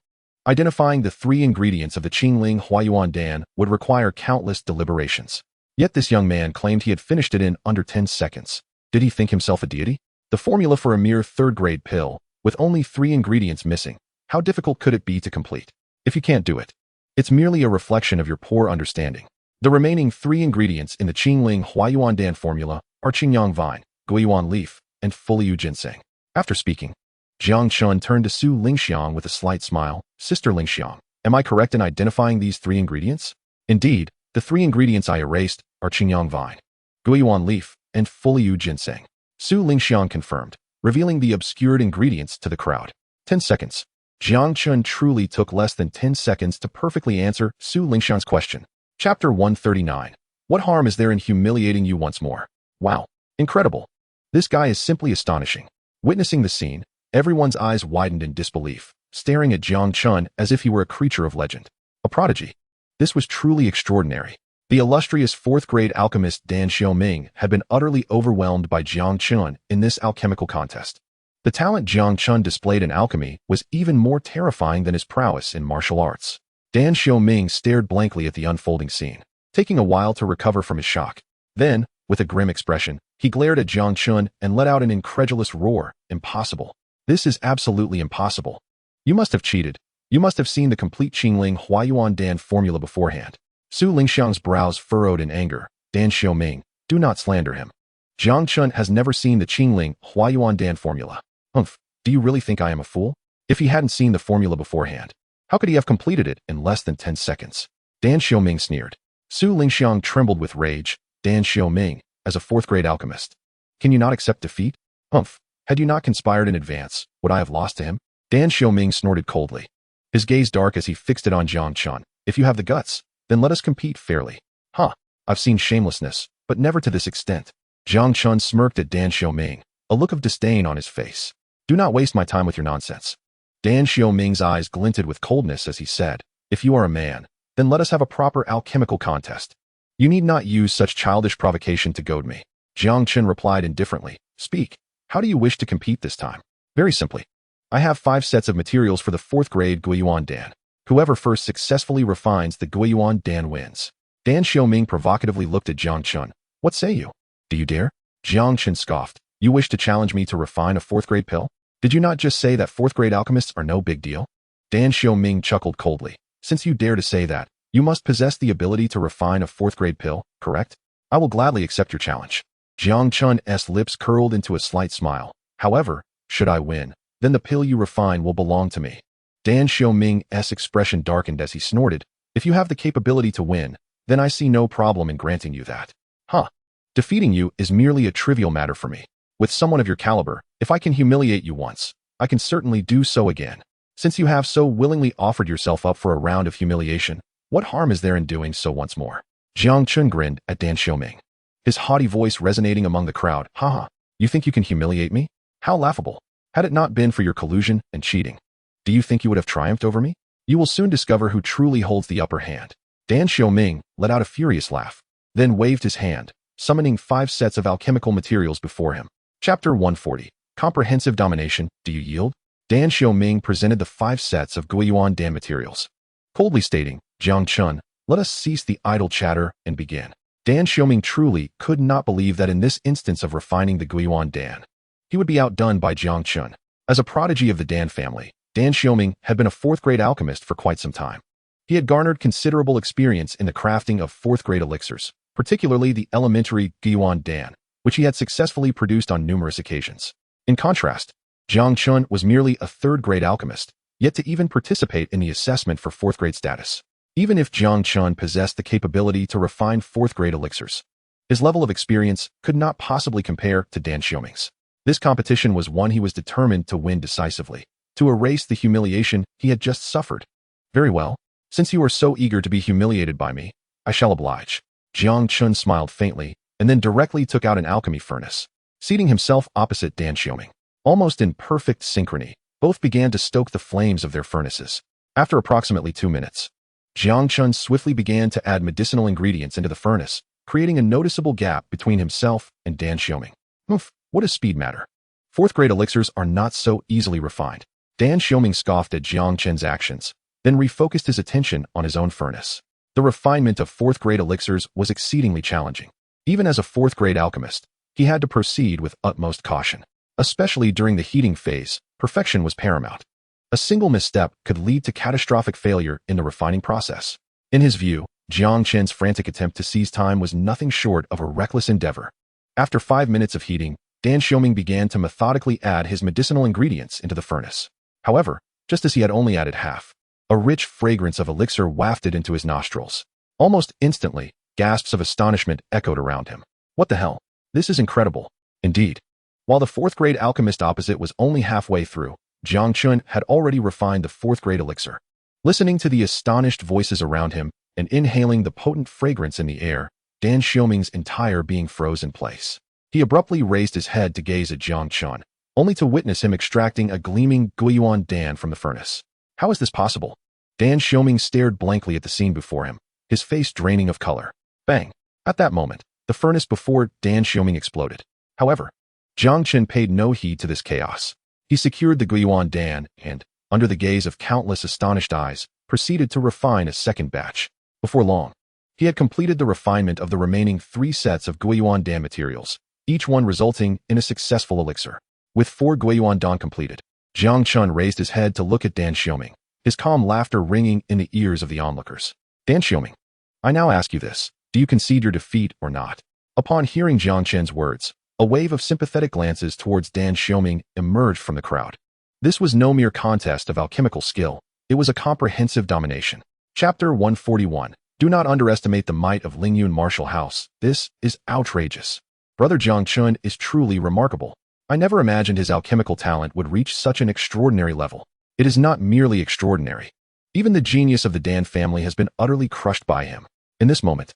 Identifying the 3 ingredients of the Qingling Huayuan Dan would require countless deliberations. Yet this young man claimed he had finished it in under 10 seconds. Did he think himself a deity? The formula for a mere 3rd-grade pill, with only 3 ingredients missing, how difficult could it be to complete? If you can't do it, it's merely a reflection of your poor understanding. The remaining 3 ingredients in the Qingling Huayuan Dan formula are Qingyang vine, Guiyuan leaf, and Fuliu ginseng. After speaking, Jiang Chen turned to Su Lingxiang with a slight smile. Sister Lingxiang, am I correct in identifying these 3 ingredients? Indeed, the 3 ingredients I erased are Qingyang vine, Guiyuan leaf, and Fuliu ginseng. Su Lingxiang confirmed, revealing the obscured ingredients to the crowd. 10 seconds. Jiang Chen truly took less than 10 seconds to perfectly answer Su Lingxiang's question. Chapter 139. What harm is there in humiliating you once more? Wow. Incredible. This guy is simply astonishing. Witnessing the scene, everyone's eyes widened in disbelief, staring at Jiang Chen as if he were a creature of legend. A prodigy. This was truly extraordinary. The illustrious 4th-grade alchemist Dan Xiaoming had been utterly overwhelmed by Jiang Chen in this alchemical contest. The talent Jiang Chen displayed in alchemy was even more terrifying than his prowess in martial arts. Dan Xiaoming stared blankly at the unfolding scene, taking a while to recover from his shock. Then, with a grim expression, he glared at Jiang Chen and let out an incredulous roar. Impossible. This is absolutely impossible. You must have cheated. You must have seen the complete Qingling Huayuan Dan formula beforehand. Su Lingxiang's brows furrowed in anger. Dan Xiaoming, do not slander him. Jiang Chen has never seen the Qingling Huayuan Dan formula. Humph, do you really think I am a fool? If he hadn't seen the formula beforehand, how could he have completed it in less than 10 seconds? Dan Xiaoming sneered. Su Lingxiang trembled with rage. Dan Xiaoming, as a 4th-grade alchemist, can you not accept defeat? Humph, had you not conspired in advance, would I have lost to him? Dan Xiaoming snorted coldly, his gaze dark as he fixed it on Jiang Chen. If you have the guts, then let us compete fairly. Huh, I've seen shamelessness, but never to this extent. Jiang Chen smirked at Dan Xiaoming, a look of disdain on his face. Do not waste my time with your nonsense. Dan Xiaoming's eyes glinted with coldness as he said, if you are a man, then let us have a proper alchemical contest. You need not use such childish provocation to goad me. Jiang Chen replied indifferently, speak. How do you wish to compete this time? Very simply. I have 5 sets of materials for the 4th-grade Guiyuan Dan. Whoever first successfully refines the Guiyuan Dan wins. Dan Xiaoming provocatively looked at Jiang Chen. What say you? Do you dare? Jiang Chen scoffed. You wish to challenge me to refine a 4th-grade pill? Did you not just say that 4th-grade alchemists are no big deal? Dan Xiaoming chuckled coldly. Since you dare to say that, you must possess the ability to refine a 4th-grade pill, correct? I will gladly accept your challenge. Jiang Chen's lips curled into a slight smile. However, should I win, then the pill you refine will belong to me. Dan Xiaoming's expression darkened as he snorted. If you have the capability to win, then I see no problem in granting you that. Huh. Defeating you is merely a trivial matter for me. With someone of your caliber, if I can humiliate you once, I can certainly do so again. Since you have so willingly offered yourself up for a round of humiliation, what harm is there in doing so once more? Jiang Chen grinned at Dan Xiaoming, his haughty voice resonating among the crowd. Haha, you think you can humiliate me? How laughable. Had it not been for your collusion and cheating, do you think you would have triumphed over me? You will soon discover who truly holds the upper hand. Dan Xiaoming let out a furious laugh, then waved his hand, summoning 5 sets of alchemical materials before him. Chapter 140. Comprehensive Domination. Do you yield? Dan Xiaoming presented the 5 sets of Guiyuan Dan materials, coldly stating, Jiang Chen, let us cease the idle chatter and begin. Dan Xiaoming truly could not believe that in this instance of refining the Guiyuan Dan, he would be outdone by Jiang Chen. As a prodigy of the Dan family, Dan Xiaoming had been a 4th-grade alchemist for quite some time. He had garnered considerable experience in the crafting of 4th-grade elixirs, particularly the elementary Guiyuan Dan, which he had successfully produced on numerous occasions. In contrast, Jiang Chen was merely a 3rd-grade alchemist, yet to even participate in the assessment for 4th-grade status. Even if Jiang Chen possessed the capability to refine 4th-grade elixirs, his level of experience could not possibly compare to Dan Xiaoming's. This competition was one he was determined to win decisively. to erase the humiliation he had just suffered. Very well. Since you are so eager to be humiliated by me, I shall oblige. Jiang Chen smiled faintly and then directly took out an alchemy furnace. Seating himself opposite Dan Xiaoming. Almost in perfect synchrony, both began to stoke the flames of their furnaces. After approximately 2 minutes, Jiang Chen swiftly began to add medicinal ingredients into the furnace, creating a noticeable gap between himself and Dan Xiaoming. Oof, what does speed matter? Fourth-grade elixirs are not so easily refined. Dan Xiaoming scoffed at Jiang Chen's actions, then refocused his attention on his own furnace. The refinement of fourth-grade elixirs was exceedingly challenging. Even as a fourth-grade alchemist, he had to proceed with utmost caution. Especially during the heating phase, perfection was paramount. A single misstep could lead to catastrophic failure in the refining process. In his view, Jiang Chen's frantic attempt to seize time was nothing short of a reckless endeavor. After 5 minutes of heating, Dan Xiaoming began to methodically add his medicinal ingredients into the furnace. However, just as he had only added half, a rich fragrance of elixir wafted into his nostrils. Almost instantly, gasps of astonishment echoed around him. What the hell? This is incredible. Indeed. While the fourth-grade alchemist opposite was only halfway through, Jiang Chen had already refined the fourth-grade elixir. Listening to the astonished voices around him and inhaling the potent fragrance in the air, Dan Xiaoming's entire being froze in place. He abruptly raised his head to gaze at Jiang Chen, only to witness him extracting a gleaming Guiyuan Dan from the furnace. How is this possible? Dan Xiaoming stared blankly at the scene before him, his face draining of color. Bang! At that moment, the furnace before Dan Xiaoming exploded. However, Jiang Chen paid no heed to this chaos. He secured the Guiyuan Dan and, under the gaze of countless astonished eyes, proceeded to refine a second batch. Before long, he had completed the refinement of the remaining 3 sets of Guiyuan Dan materials, each one resulting in a successful elixir. With 4 Guiyuan Dan completed, Jiang Chen raised his head to look at Dan Xiaoming, his calm laughter ringing in the ears of the onlookers. Dan Xiaoming, I now ask you this, do you concede your defeat or not? Upon hearing Jiang Chen's words, a wave of sympathetic glances towards Dan Xiaoming emerged from the crowd. This was no mere contest of alchemical skill, it was a comprehensive domination. Chapter 141. Do not underestimate the might of Lingyun martial house. This is outrageous. Brother Jiang Chen is truly remarkable. I never imagined his alchemical talent would reach such an extraordinary level. It is not merely extraordinary. Even the genius of the Dan family has been utterly crushed by him. In this moment,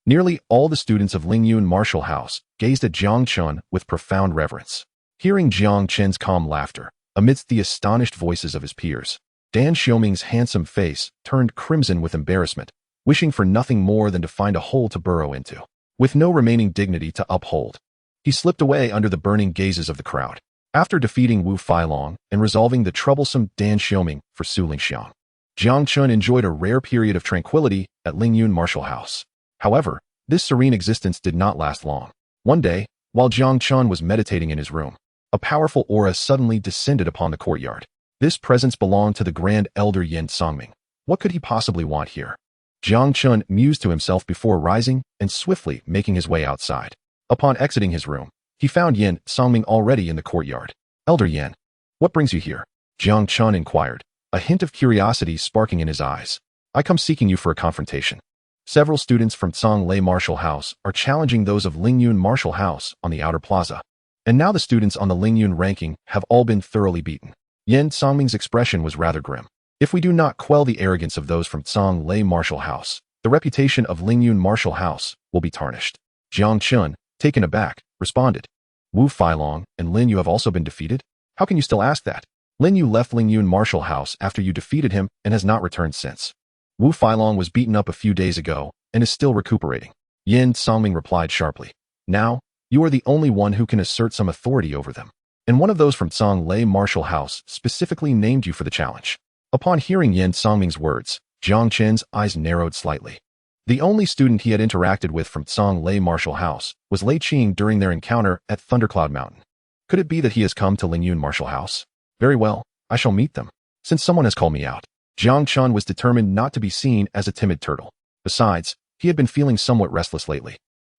nearly all the students of Lingyun martial house gazed at Jiang Chen with profound reverence. Hearing Jiang Chen's calm laughter, amidst the astonished voices of his peers, Dan Xiaoming's handsome face turned crimson with embarrassment, wishing for nothing more than to find a hole to burrow into. With no remaining dignity to uphold, he slipped away under the burning gazes of the crowd. After defeating Wu Feilong and resolving the troublesome Dan Xiaoming for Su Lingxiang, Jiang Chen enjoyed a rare period of tranquility at Lingyun martial house. However, this serene existence did not last long. One day, while Jiang Chen was meditating in his room, a powerful aura suddenly descended upon the courtyard. This presence belonged to the Grand Elder Yin Songming. What could he possibly want here? Jiang Chen mused to himself before rising and swiftly making his way outside. Upon exiting his room, he found Yin Songming already in the courtyard. Elder Yin, what brings you here? Jiang Chen inquired, a hint of curiosity sparking in his eyes. I come seeking you for a confrontation. Several students from Tsang Lei Martial House are challenging those of Lingyun Martial House on the outer plaza. And now the students on the Lingyun ranking have all been thoroughly beaten. Yin Songming's expression was rather grim. If we do not quell the arrogance of those from Tsang Lei Martial House, the reputation of Lingyun Martial House will be tarnished. Jiang Chen, taken aback, responded. Wu Feilong and Lin Yu have also been defeated? How can you still ask that? Lin Yu left Lingyun Martial House after you defeated him and has not returned since. Wu Feilong was beaten up a few days ago and is still recuperating. Yin Songming replied sharply. Now, you are the only one who can assert some authority over them. And one of those from Tsang Lei Martial House specifically named you for the challenge. Upon hearing Yin Songming's words, Jiang Chen's eyes narrowed slightly. The only student he had interacted with from Tsang Lei Martial House was Lei Qing during their encounter at Thundercloud Mountain. Could it be that he has come to Lingyun Martial House? Very well, I shall meet them, since someone has called me out. Jiang Chen was determined not to be seen as a timid turtle. Besides, he had been feeling somewhat restless lately,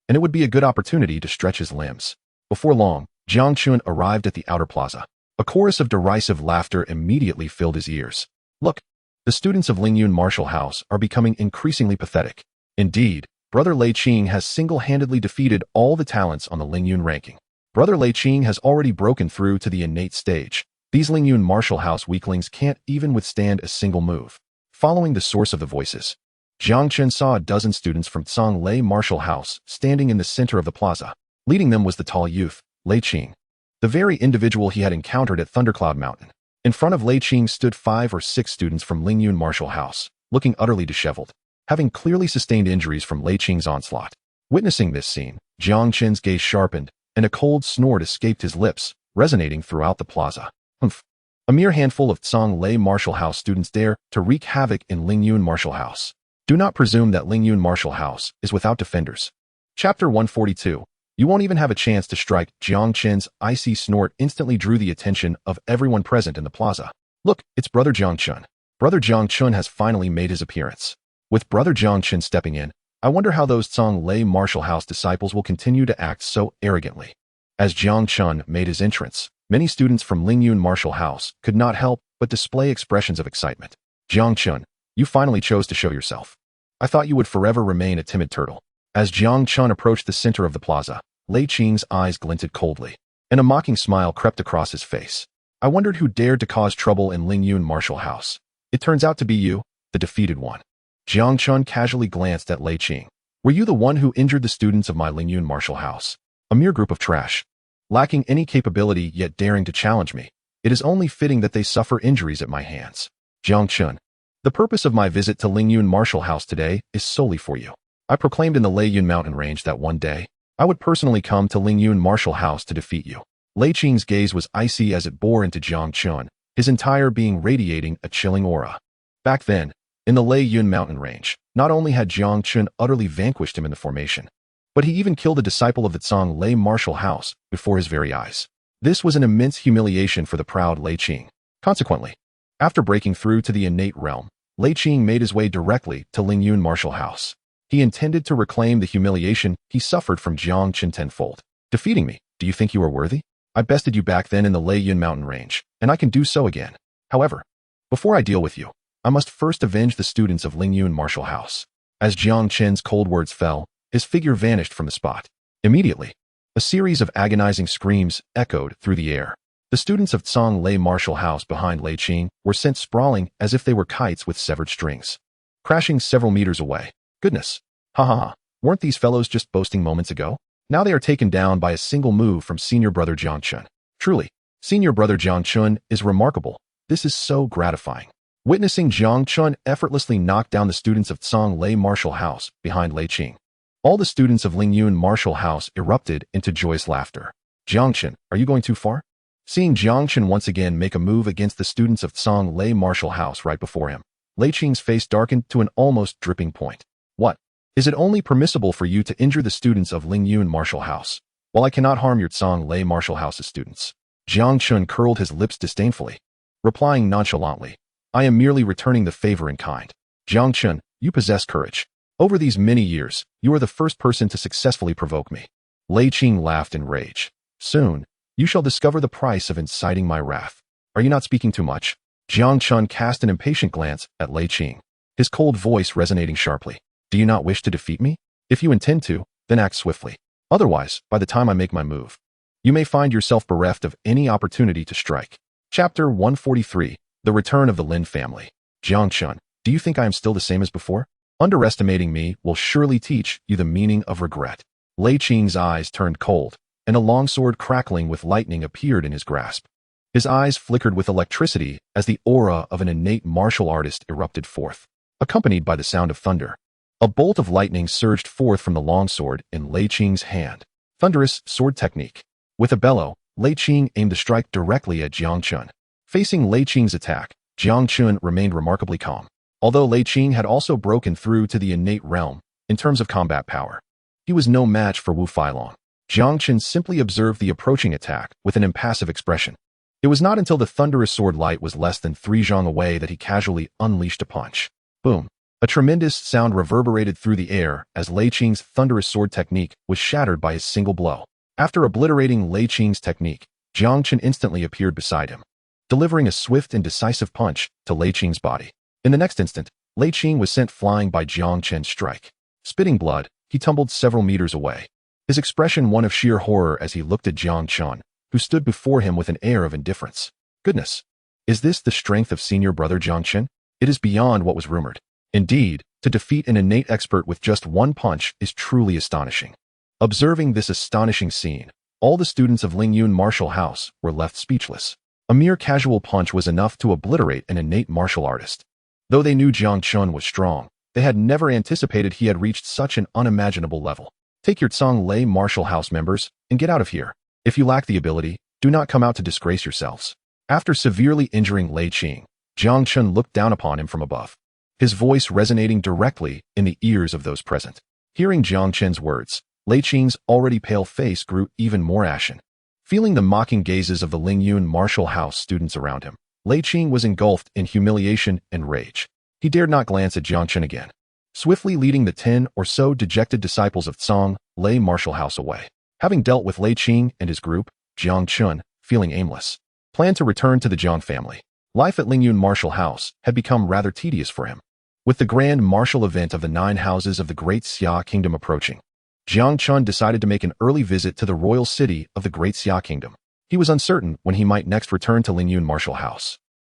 and it would be a good opportunity to stretch his limbs. Before long, Jiang Chen arrived at the outer plaza. A chorus of derisive laughter immediately filled his ears. Look, the students of Lingyun Martial House are becoming increasingly pathetic. Indeed, Brother Lei Qing has single-handedly defeated all the talents on the Lingyun ranking. Brother Lei Qing has already broken through to the innate stage. These Lingyun martial house weaklings can't even withstand a single move. Following the source of the voices, Jiang Chen saw a dozen students from Tsang Lei martial house standing in the center of the plaza. Leading them was the tall youth, Lei Qing, the very individual he had encountered at Thundercloud Mountain. In front of Lei Qing stood 5 or 6 students from Lingyun martial house, looking utterly disheveled, having clearly sustained injuries from Lei Qing's onslaught. Witnessing this scene, Jiang Chen's gaze sharpened, and a cold snort escaped his lips, resonating throughout the plaza. Humph. A mere handful of Tsang Lei martial house students dare to wreak havoc in Lingyun martial house. Do not presume that Lingyun martial house is without defenders. Chapter 142. You won't even have a chance to strike. Jiang Chen's icy snort instantly drew the attention of everyone present in the plaza. Look, it's Brother Jiang Chen. Brother Jiang Chen has finally made his appearance. With Brother Jiang Chen stepping in, I wonder how those Tsang Lei martial house disciples will continue to act so arrogantly. As Jiang Chen made his entrance, many students from Lingyun martial house could not help but display expressions of excitement. Jiang Chen, you finally chose to show yourself. I thought you would forever remain a timid turtle. As Jiang Chen approached the center of the plaza, Lei Qing's eyes glinted coldly, and a mocking smile crept across his face. I wondered who dared to cause trouble in Lingyun martial house. It turns out to be you, the defeated one. Jiang Chen casually glanced at Lei Qing. Were you the one who injured the students of my Lingyun martial house? A mere group of trash, lacking any capability yet daring to challenge me. It is only fitting that they suffer injuries at my hands. Jiang Chen, the purpose of my visit to Lingyun martial house today is solely for you. I proclaimed in the Leiyun mountain range that one day, I would personally come to Lingyun martial house to defeat you. Lei Qing's gaze was icy as it bore into Jiang Chen, his entire being radiating a chilling aura. Back then, in the Leiyun mountain range, not only had Jiang Chen utterly vanquished him in the formation, but he even killed a disciple of the Tsang Lei martial house before his very eyes. This was an immense humiliation for the proud Lei Qing. Consequently, after breaking through to the innate realm, Lei Qing made his way directly to Lingyun martial house. He intended to reclaim the humiliation he suffered from Jiang Chen tenfold. Defeating me, do you think you are worthy? I bested you back then in the Leiyun mountain range, and I can do so again. However, before I deal with you, I must first avenge the students of Lingyun martial house. As Jiang Chen's cold words fell, his figure vanished from the spot. Immediately, a series of agonizing screams echoed through the air. The students of Tsang Lei martial house behind Lei Qing were sent sprawling as if they were kites with severed strings, crashing several meters away. Goodness. Ha ha ha. Weren't these fellows just boasting moments ago? Now they are taken down by a single move from senior brother Jiang Chen. Truly, senior brother Jiang Chen is remarkable. This is so gratifying. Witnessing Jiang Chen effortlessly knock down the students of Tsang Lei martial house behind Lei Qing, all the students of Lingyun martial house erupted into joyous laughter. Jiang Chen, are you going too far? Seeing Jiang Chen once again make a move against the students of Tsang Lei martial house right before him, Lei Qing's face darkened to an almost dripping point. What? Is it only permissible for you to injure the students of Lingyun martial house, while I cannot harm your Tsang Lei martial house's students? Jiang Chen curled his lips disdainfully, replying nonchalantly, I am merely returning the favor in kind. Jiang Chen, you possess courage. Over these many years, you are the first person to successfully provoke me. Lei Qing laughed in rage. Soon, you shall discover the price of inciting my wrath. Are you not speaking too much? Jiang Chen cast an impatient glance at Lei Qing, his cold voice resonating sharply. Do you not wish to defeat me? If you intend to, then act swiftly. Otherwise, by the time I make my move, you may find yourself bereft of any opportunity to strike. Chapter 143. The Return of the Lin Family. Jiang Chen, do you think I am still the same as before? Underestimating me will surely teach you the meaning of regret. Lei Qing's eyes turned cold, and a long sword crackling with lightning appeared in his grasp. His eyes flickered with electricity as the aura of an innate martial artist erupted forth, accompanied by the sound of thunder. A bolt of lightning surged forth from the longsword in Lei Qing's hand. Thunderous sword technique. With a bellow, Lei Qing aimed to strike directly at Jiang Chen. Facing Lei Qing's attack, Jiang Chen remained remarkably calm. Although Lei Qing had also broken through to the innate realm in terms of combat power, he was no match for Wu Failong. Jiang Chen simply observed the approaching attack with an impassive expression. It was not until the thunderous sword light was less than 3 zhang away that he casually unleashed a punch. Boom. A tremendous sound reverberated through the air as Lei Qing's thunderous sword technique was shattered by a single blow. After obliterating Lei Qing's technique, Jiang Chen instantly appeared beside him, delivering a swift and decisive punch to Lei Qing's body. In the next instant, Lei Qing was sent flying by Jiang Chen's strike. Spitting blood, he tumbled several meters away, his expression one of sheer horror as he looked at Jiang Chen, who stood before him with an air of indifference. Goodness! Is this the strength of senior brother Jiang Chen? It is beyond what was rumored. Indeed, to defeat an innate expert with just one punch is truly astonishing. Observing this astonishing scene, all the students of Lingyun Martial House were left speechless. A mere casual punch was enough to obliterate an innate martial artist. Though they knew Jiang Chen was strong, they had never anticipated he had reached such an unimaginable level. Take your Tsang Lei Martial House members and get out of here. If you lack the ability, do not come out to disgrace yourselves. After severely injuring Lei Qing, Jiang Chen looked down upon him from above, his voice resonating directly in the ears of those present. Hearing Jiang Chen's words, Lei Qing's already pale face grew even more ashen. Feeling the mocking gazes of the Lingyun Martial House students around him, Lei Qing was engulfed in humiliation and rage. He dared not glance at Jiang Chen again, swiftly leading the 10 or so dejected disciples of Tsang Lei Martial House away. Having dealt with Lei Qing and his group, Jiang Chen, feeling aimless, planned to return to the Jiang family. Life at Lingyun Martial House had become rather tedious for him. With the grand martial event of the 9 houses of the Great Xia Kingdom approaching, Jiang Chen decided to make an early visit to the royal city of the Great Xia Kingdom. He was uncertain when he might next return to Lingyun Martial House.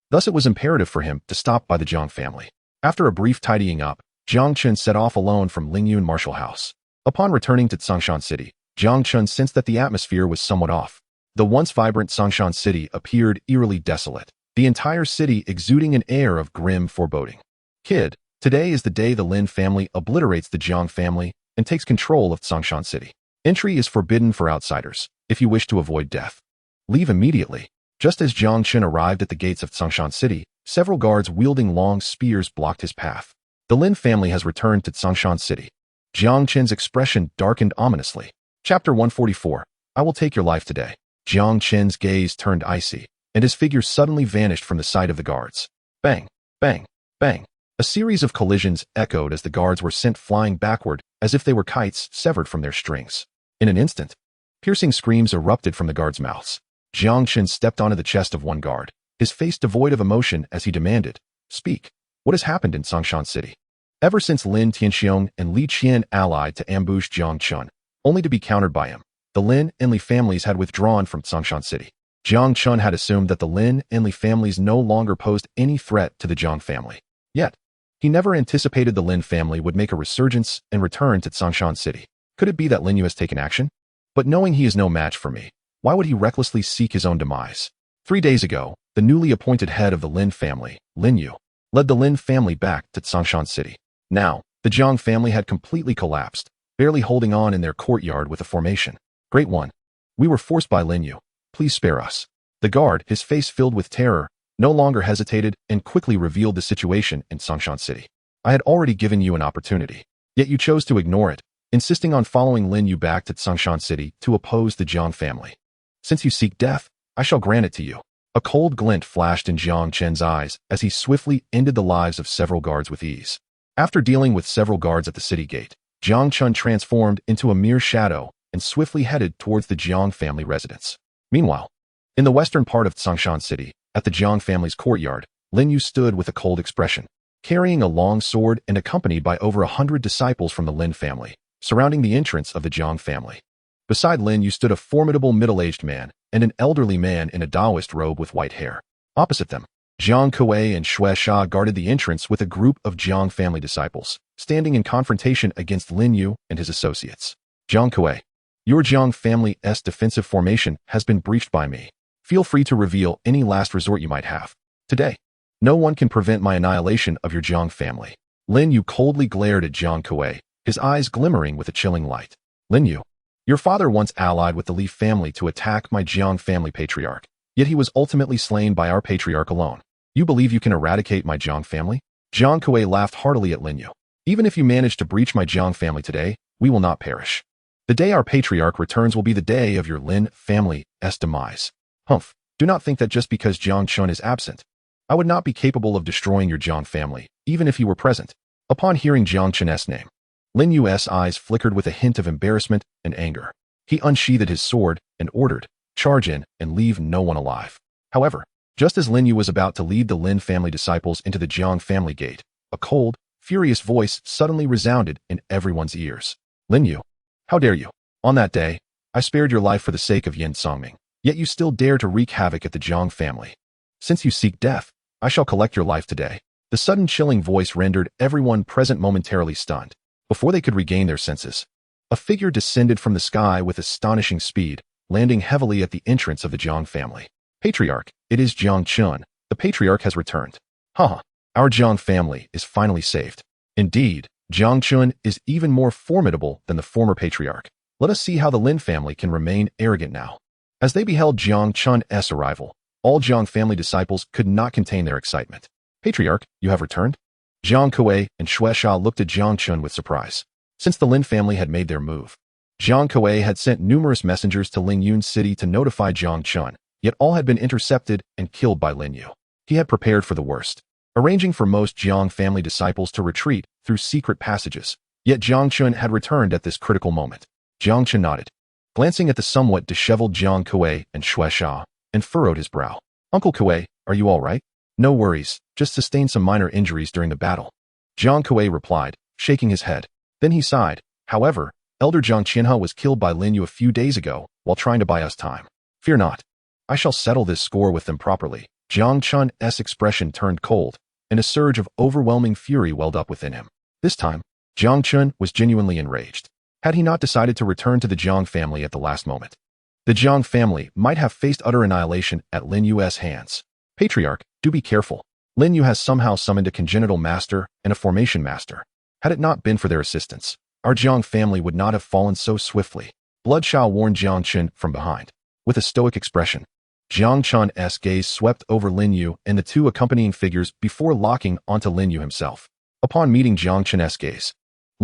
Thus it was imperative for him to stop by the Jiang family. After a brief tidying up, Jiang Chen set off alone from Lingyun Martial House. Upon returning to Tsangshan City, Jiang Chen sensed that the atmosphere was somewhat off. The once vibrant Tsangshan City appeared eerily desolate, the entire city exuding an air of grim foreboding. Kid, today is the day the Lin family obliterates the Jiang family and takes control of Tsangshan City. Entry is forbidden for outsiders. If you wish to avoid death, leave immediately. Just as Jiang Chen arrived at the gates of Tsangshan City, several guards wielding long spears blocked his path. The Lin family has returned to Tsangshan City. Jiang Chen's expression darkened ominously. Chapter 144. I will take your life today. Jiang Chen's gaze turned icy, and his figure suddenly vanished from the sight of the guards. Bang! Bang! Bang! A series of collisions echoed as the guards were sent flying backward as if they were kites severed from their strings. In an instant, piercing screams erupted from the guards' mouths. Jiang Chen stepped onto the chest of one guard, his face devoid of emotion as he demanded, "Speak. What has happened in Tsangshan City?" Ever since Lin Tianxiong and Li Qian allied to ambush Jiang Chen, only to be countered by him, the Lin and Li families had withdrawn from Tsangshan City. Jiang Chen had assumed that the Lin and Li families no longer posed any threat to the Jiang family. Yet, he never anticipated the Lin family would make a resurgence and return to Tsangshan City. Could it be that Lin Yu has taken action? But knowing he is no match for me, why would he recklessly seek his own demise? 3 days ago, the newly appointed head of the Lin family, Lin Yu, led the Lin family back to Tsangshan City. Now, the Jiang family had completely collapsed, barely holding on in their courtyard with a formation. Great One, we were forced by Lin Yu. Please spare us. The guard, his face filled with terror, no longer hesitated and quickly revealed the situation in Tsangshan City. I had already given you an opportunity, yet you chose to ignore it, insisting on following Lin Yu back to Tsangshan City to oppose the Jiang family. Since you seek death, I shall grant it to you. A cold glint flashed in Jiang Chen's eyes as he swiftly ended the lives of several guards with ease. After dealing with several guards at the city gate, Jiang Chen transformed into a mere shadow and swiftly headed towards the Jiang family residence. Meanwhile, in the western part of Tsangshan City, at the Jiang family's courtyard, Lin Yu stood with a cold expression, carrying a long sword and accompanied by over 100 disciples from the Lin family, surrounding the entrance of the Jiang family. Beside Lin Yu stood a formidable middle-aged man and an elderly man in a Taoist robe with white hair. Opposite them, Jiang Kuei and Xue Sha guarded the entrance with a group of Jiang family disciples, standing in confrontation against Lin Yu and his associates. Jiang Kuei, your Jiang family's defensive formation has been breached by me. Feel free to reveal any last resort you might have. Today, no one can prevent my annihilation of your Jiang family. Lin Yu coldly glared at Jiang Kuei, his eyes glimmering with a chilling light. Lin Yu, your father once allied with the Li family to attack my Jiang family patriarch, yet he was ultimately slain by our patriarch alone. You believe you can eradicate my Jiang family? Jiang Kuei laughed heartily at Lin Yu. Even if you manage to breach my Jiang family today, we will not perish. The day our patriarch returns will be the day of your Lin family's demise. Humph, do not think that just because Jiang Chen is absent, I would not be capable of destroying your Jiang family, even if he were present. Upon hearing Jiang Chen's name, Lin Yu's eyes flickered with a hint of embarrassment and anger. He unsheathed his sword and ordered, charge in and leave no one alive. However, just as Lin Yu was about to lead the Lin family disciples into the Jiang family gate, a cold, furious voice suddenly resounded in everyone's ears. Lin Yu, how dare you? On that day, I spared your life for the sake of Yin Songming, yet you still dare to wreak havoc at the Jiang family. Since you seek death, I shall collect your life today. The sudden chilling voice rendered everyone present momentarily stunned. Before they could regain their senses, a figure descended from the sky with astonishing speed, landing heavily at the entrance of the Jiang family. Patriarch, it is Jiang Chen. The patriarch has returned. Haha, our Jiang family is finally saved. Indeed, Jiang Chen is even more formidable than the former patriarch. Let us see how the Lin family can remain arrogant now. As they beheld Jiang Chen's arrival, all Jiang family disciples could not contain their excitement. Patriarch, you have returned? Jiang Kuei and Xianxia looked at Jiang Chen with surprise. Since the Lin family had made their move, Jiang Kuei had sent numerous messengers to Lingyun's city to notify Jiang Chen, yet all had been intercepted and killed by Linyu. He had prepared for the worst, arranging for most Jiang family disciples to retreat through secret passages. Yet Jiang Chen had returned at this critical moment. Jiang Chen nodded, glancing at the somewhat disheveled Jiang Kuei and Xianxia, and furrowed his brow. Uncle Kuei, are you all right? No worries, just sustained some minor injuries during the battle. Jiang Kuei replied, shaking his head. Then he sighed. However, Elder Jiang Qianhe was killed by Linyu a few days ago while trying to buy us time. Fear not. I shall settle this score with them properly. Jiang Chen's expression turned cold, and a surge of overwhelming fury welled up within him. This time, Jiang Chen was genuinely enraged. Had he not decided to return to the Jiang family at the last moment, the Jiang family might have faced utter annihilation at Linyu's hands. Patriarch, do be careful. Linyu has somehow summoned a congenital master and a formation master. Had it not been for their assistance, our Jiang family would not have fallen so swiftly. Bloodshot warned Jiang Chen from behind. With a stoic expression, Jiang Chen's gaze swept over Linyu and the two accompanying figures before locking onto Linyu himself. Upon meeting Jiang Chen's gaze,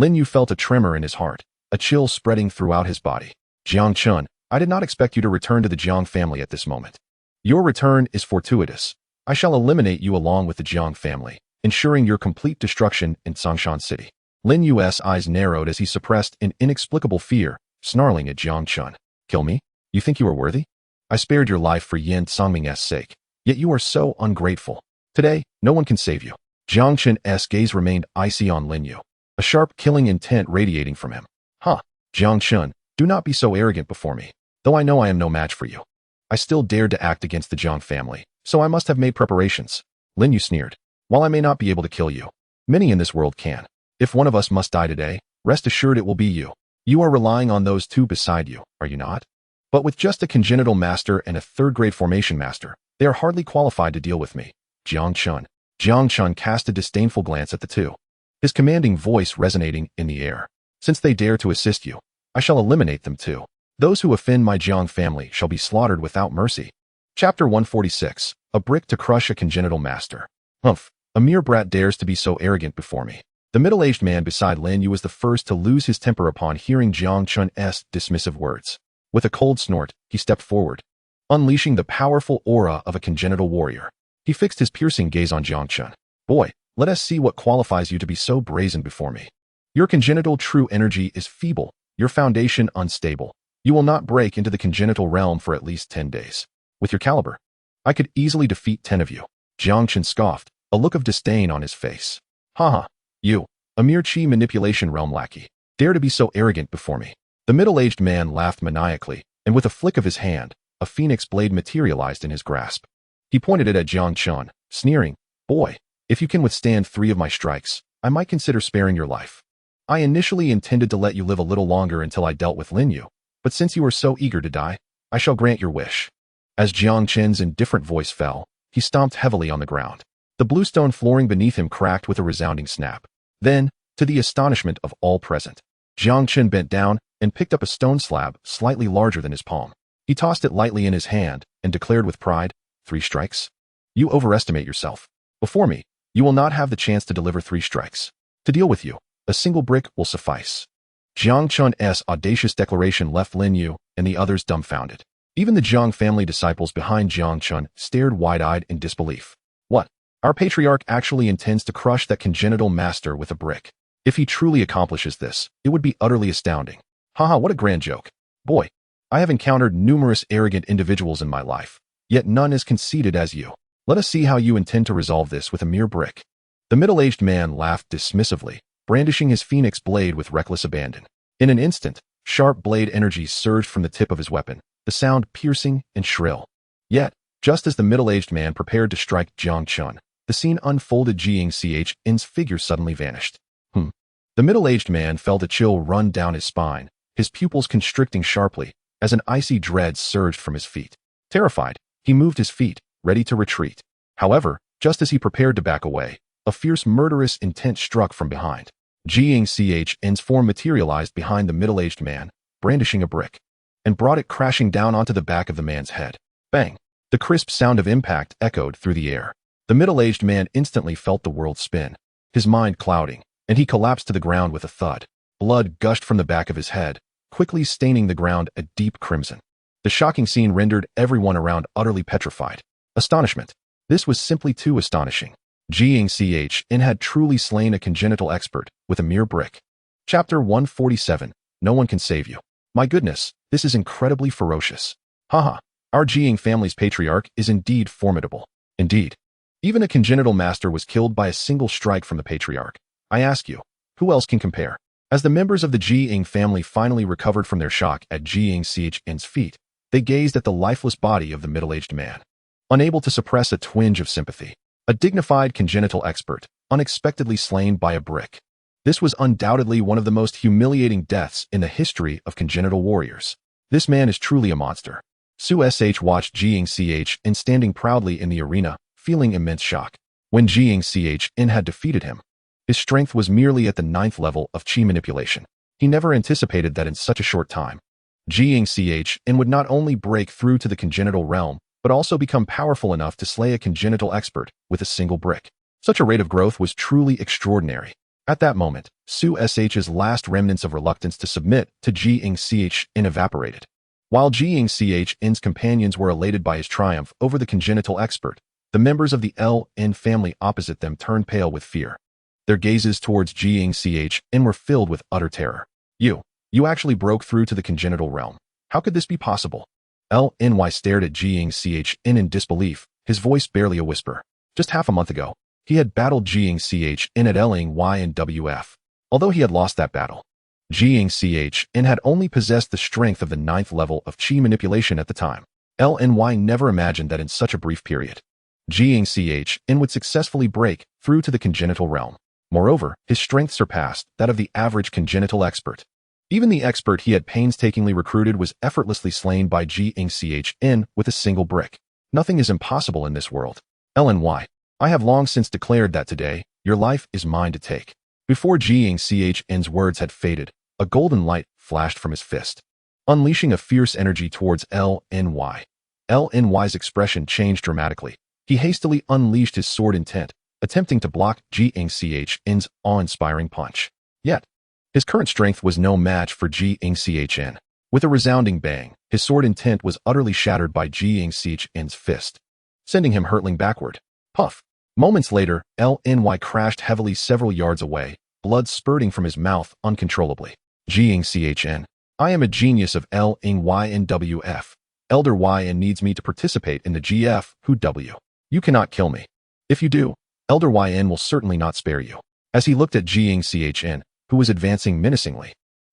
Linyu felt a tremor in his heart, a chill spreading throughout his body. Jiang Chen, I did not expect you to return to the Jiang family at this moment. Your return is fortuitous. I shall eliminate you along with the Jiang family, ensuring your complete destruction in Songshan City. Linyu's eyes narrowed as he suppressed an inexplicable fear, snarling at Jiang Chen. Kill me? You think you are worthy? I spared your life for Yin Songming's sake, yet you are so ungrateful. Today, no one can save you. Jiang Chen's gaze remained icy on Linyu, a sharp killing intent radiating from him. Huh, Jiang Chen, do not be so arrogant before me. Though I know I am no match for you, I still dared to act against the Jiang family, so I must have made preparations. Linyu sneered. While I may not be able to kill you, many in this world can. If one of us must die today, rest assured it will be you. You are relying on those two beside you, are you not? But with just a congenital master and a third-grade formation master, they are hardly qualified to deal with me. Jiang Chen. Jiang Chen cast a disdainful glance at the two, his commanding voice resonating in the air. Since they dare to assist you, I shall eliminate them too. Those who offend my Jiang family shall be slaughtered without mercy. Chapter 146. A brick to crush a congenital master. Humph, a mere brat dares to be so arrogant before me. The middle-aged man beside Linyu was the first to lose his temper upon hearing Jiang Chen's dismissive words. With a cold snort, he stepped forward, unleashing the powerful aura of a congenital warrior. He fixed his piercing gaze on Jiang Chen. Boy, let us see what qualifies you to be so brazen before me. Your congenital true energy is feeble, your foundation unstable. You will not break into the congenital realm for at least 10 days. With your caliber, I could easily defeat 10 of you. Jiang Chen scoffed, a look of disdain on his face. Haha, you, a mere chi manipulation realm lackey, dare to be so arrogant before me. The middle-aged man laughed maniacally, and with a flick of his hand, a phoenix blade materialized in his grasp. He pointed it at Jiang Chen, sneering, Boy, if you can withstand 3 of my strikes, I might consider sparing your life. I initially intended to let you live a little longer until I dealt with Linyu, but since you are so eager to die, I shall grant your wish. As Jiang Chen's indifferent voice fell, he stomped heavily on the ground. The bluestone flooring beneath him cracked with a resounding snap. Then, to the astonishment of all present, Jiang Chen bent down and picked up a stone slab slightly larger than his palm. He tossed it lightly in his hand and declared with pride, 3 strikes? You overestimate yourself. Before me, you will not have the chance to deliver 3 strikes. To deal with you, a single brick will suffice. Jiang Chen's audacious declaration left Linyu and the others dumbfounded. Even the Jiang family disciples behind Jiang Chen stared wide-eyed in disbelief. What? Our patriarch actually intends to crush that congenital master with a brick. If he truly accomplishes this, it would be utterly astounding. Haha, what a grand joke. Boy, I have encountered numerous arrogant individuals in my life, yet none as conceited as you. Let us see how you intend to resolve this with a mere brick. The middle-aged man laughed dismissively, brandishing his phoenix blade with reckless abandon. In an instant, sharp blade energy surged from the tip of his weapon, the sound piercing and shrill. Yet, Just as the middle-aged man prepared to strike Jiang Chen, the scene unfolded. Xianxia's figure suddenly vanished. The middle-aged man felt a chill run down his spine, his pupils constricting sharply as an icy dread surged from his feet. Terrified, he moved his feet, ready to retreat. However, just as he prepared to back away, a fierce murderous intent struck from behind. Xianxia's form materialized behind the middle-aged man, brandishing a brick, and brought it crashing down onto the back of the man's head. Bang! The crisp sound of impact echoed through the air. The middle-aged man instantly felt the world spin, his mind clouding, and he collapsed to the ground with a thud. Blood gushed from the back of his head, quickly staining the ground a deep crimson. The shocking scene rendered everyone around utterly petrified. Astonishment. This was simply too astonishing. Xianxian had truly slain a congenital expert with a mere brick. Chapter 147. No one can save you. My goodness, this is incredibly ferocious. Haha, our Jiang family's patriarch is indeed formidable. Indeed. Even a congenital master was killed by a single strike from the patriarch. I ask you, who else can compare? As the members of the Jiang family finally recovered from their shock at Xianxia's feet, they gazed at the lifeless body of the middle-aged man, unable to suppress a twinge of sympathy. A dignified congenital expert, unexpectedly slain by a brick. This was undoubtedly one of the most humiliating deaths in the history of congenital warriors. This man is truly a monster. Su watched Xianxian standing proudly in the arena, feeling immense shock. When Xianxian had defeated him, his strength was merely at the 9th level of chi manipulation. He never anticipated that in such a short time, Xianxian would not only break through to the congenital realm, but also become powerful enough to slay a congenital expert with a single brick. Such a rate of growth was truly extraordinary. At that moment, Su's last remnants of reluctance to submit to Xianxian evaporated. While Xianxia's companions were elated by his triumph over the congenital expert, the members of the LN family opposite them turned pale with fear. Their gazes towards Xianxian were filled with utter terror. You actually broke through to the congenital realm. How could this be possible? LNY stared at Xianxian in disbelief, his voice barely a whisper. Just half a month ago, he had battled Xianxian at LNY and WF. Although he had lost that battle, Xianxian had only possessed the strength of the 9th level of chi manipulation at the time. LNY never imagined that in such a brief period, Xianxian would successfully break through to the congenital realm. Moreover, his strength surpassed that of the average congenital expert. Even the expert he had painstakingly recruited was effortlessly slain by Xianxian with a single brick. Nothing is impossible in this world. LNY, I have long since declared that today, your life is mine to take. Before Xianxian's words had faded, a golden light flashed from his fist, unleashing a fierce energy towards LNY. LNY's expression changed dramatically. He hastily unleashed his sword intent, attempting to block Xianxian's awe-inspiring punch. Yet, his current strength was no match for Xianxian. With a resounding bang, his sword intent was utterly shattered by Xianxian's fist, sending him hurtling backward. Puff! Moments later, LNY crashed heavily several yards away, blood spurting from his mouth uncontrollably. Xianxian, I am a genius of LNY and WF. Elder YN needs me to participate in the GF who W. You cannot kill me. If you do, Elder YN will certainly not spare you. As he looked at Xianxian, who was advancing menacingly,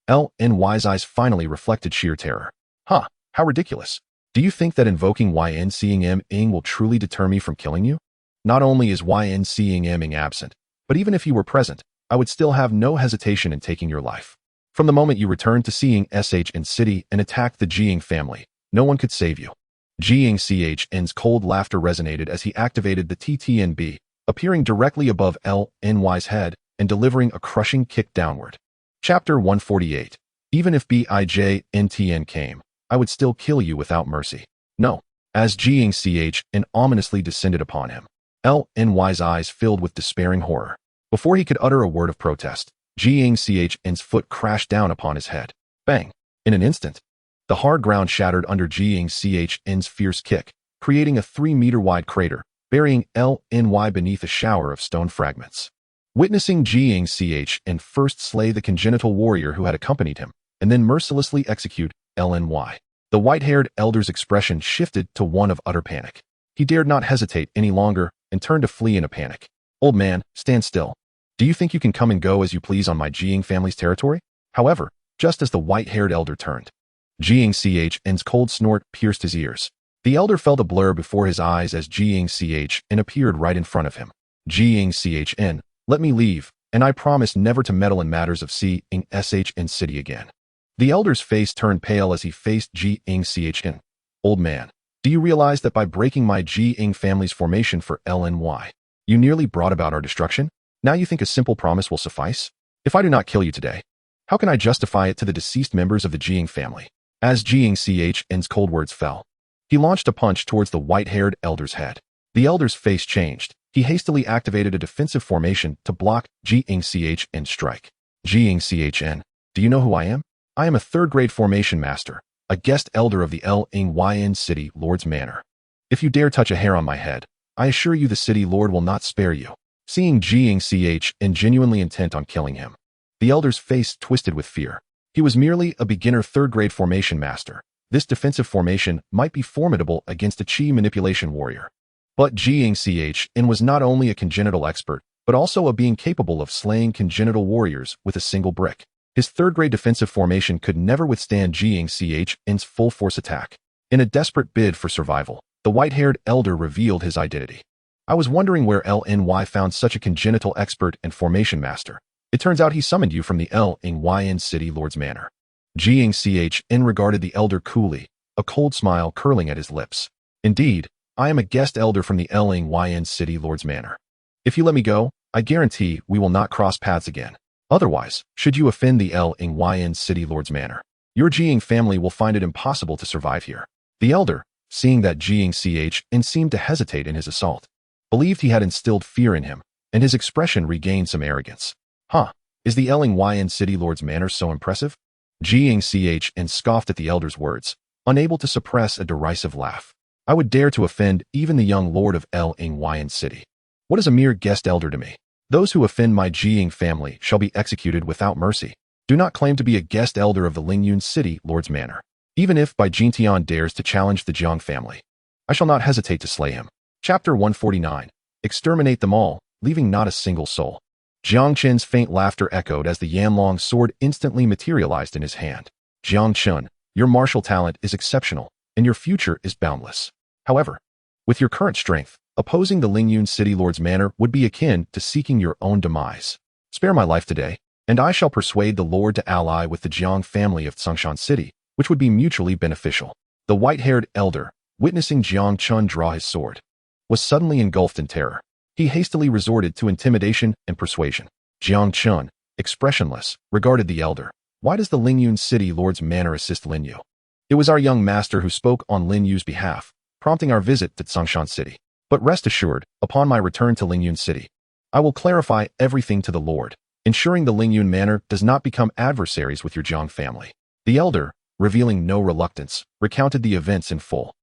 LNY's eyes finally reflected sheer terror. Huh, how ridiculous. Do you think that invoking YN seeing M-ing will truly deter me from killing you? Not only is YN seeing M-ing absent, but even if you were present, I would still have no hesitation in taking your life. From the moment you returned to seeing SH in city and attacked the Jiang family, no one could save you. Xianxian's cold laughter resonated as he activated the TTNB, appearing directly above LNY's head and delivering a crushing kick downward. Chapter 148. Even if BIJNTN came, I would still kill you without mercy. No. As Xianxian ominously descended upon him, LNY's eyes filled with despairing horror. Before he could utter a word of protest, Xianxian's foot crashed down upon his head. Bang! In an instant, the hard ground shattered under Xianxian's fierce kick, creating a 3-meter-wide crater, burying LNY beneath a shower of stone fragments. Witnessing Xianxian first slay the congenital warrior who had accompanied him, and then mercilessly execute LNY, the white-haired elder's expression shifted to one of utter panic. He dared not hesitate any longer and turned to flee in a panic. Old man, stand still. Do you think you can come and go as you please on my Jiang family's territory? However, just as the white-haired elder turned, Xianxian's cold snort pierced his ears. The elder felt a blur before his eyes as Xianxiachen appeared right in front of him. Xianxiachen, let me leave, and I promise never to meddle in matters of xianxiaaudiobooks city again. The elder's face turned pale as he faced Xianxiachen. Old man, do you realize that by breaking my Jiang family's formation for LNY, you nearly brought about our destruction? Now you think a simple promise will suffice? If I do not kill you today, how can I justify it to the deceased members of the Jiang family? As Xianxiachen's cold words fell, he launched a punch towards the white-haired elder's head. The elder's face changed. He hastily activated a defensive formation to block Xianxiachen's strike. Xianxiachen, do you know who I am? I am a third-grade formation master, a guest elder of the Lyn City Lord's Manor. If you dare touch a hair on my head, I assure you the City Lord will not spare you. Seeing Xianxiachen genuinely intent on killing him, the elder's face twisted with fear. He was merely a beginner third-grade formation master. This defensive formation might be formidable against a chi manipulation warrior. But Xianxiachen was not only a congenital expert, but also a being capable of slaying congenital warriors with a single brick. His third-grade defensive formation could never withstand Xianxiachen's full-force attack. In a desperate bid for survival, the white-haired elder revealed his identity. I was wondering where LNY found such a congenital expert and formation master. It turns out he summoned you from the Lyn City Lord's Manor. Xianxiachen regarded the elder coolly, a cold smile curling at his lips. Indeed, I am a guest elder from the Lyn City Lord's Manor. If you let me go, I guarantee we will not cross paths again. Otherwise, should you offend the Lyn City Lord's Manor, your Jiang family will find it impossible to survive here. The elder, seeing that Xianxiachen seemed to hesitate in his assault, believed he had instilled fear in him, and his expression regained some arrogance. Is the Lyn City Lord's Manor so impressive? Xianxiachen scoffed at the elder's words, unable to suppress a derisive laugh. I would dare to offend even the young lord of Lyn City. What is a mere guest elder to me? Those who offend my Jiang family shall be executed without mercy. Do not claim to be a guest elder of the Lyn City Lord's Manor. Even if Bai Jintian dares to challenge the Jiang family, I shall not hesitate to slay him. Chapter 149. Exterminate them all, leaving not a single soul. Jiang Chen's faint laughter echoed as the Yanlong sword instantly materialized in his hand. Jiang Chen, your martial talent is exceptional, and your future is boundless. However, with your current strength, opposing the Lyn City Lord's Manor would be akin to seeking your own demise. Spare my life today, and I shall persuade the Lord to ally with the Jiang family of Tsongshan City, which would be mutually beneficial. The white-haired elder, witnessing Jiang Chen draw his sword, was suddenly engulfed in terror. He hastily resorted to intimidation and persuasion. Jiang Chen, expressionless, regarded the elder. Why does the Lyn City Lord's Manor assist Lin Yu? It was our young master who spoke on Lin Yu's behalf, prompting our visit to Tsongshan City. But rest assured, upon my return to Lin City, I will clarify everything to the Lord, ensuring the Lin Manor does not become adversaries with your Jiang family. The elder, revealing no reluctance, recounted the events in full.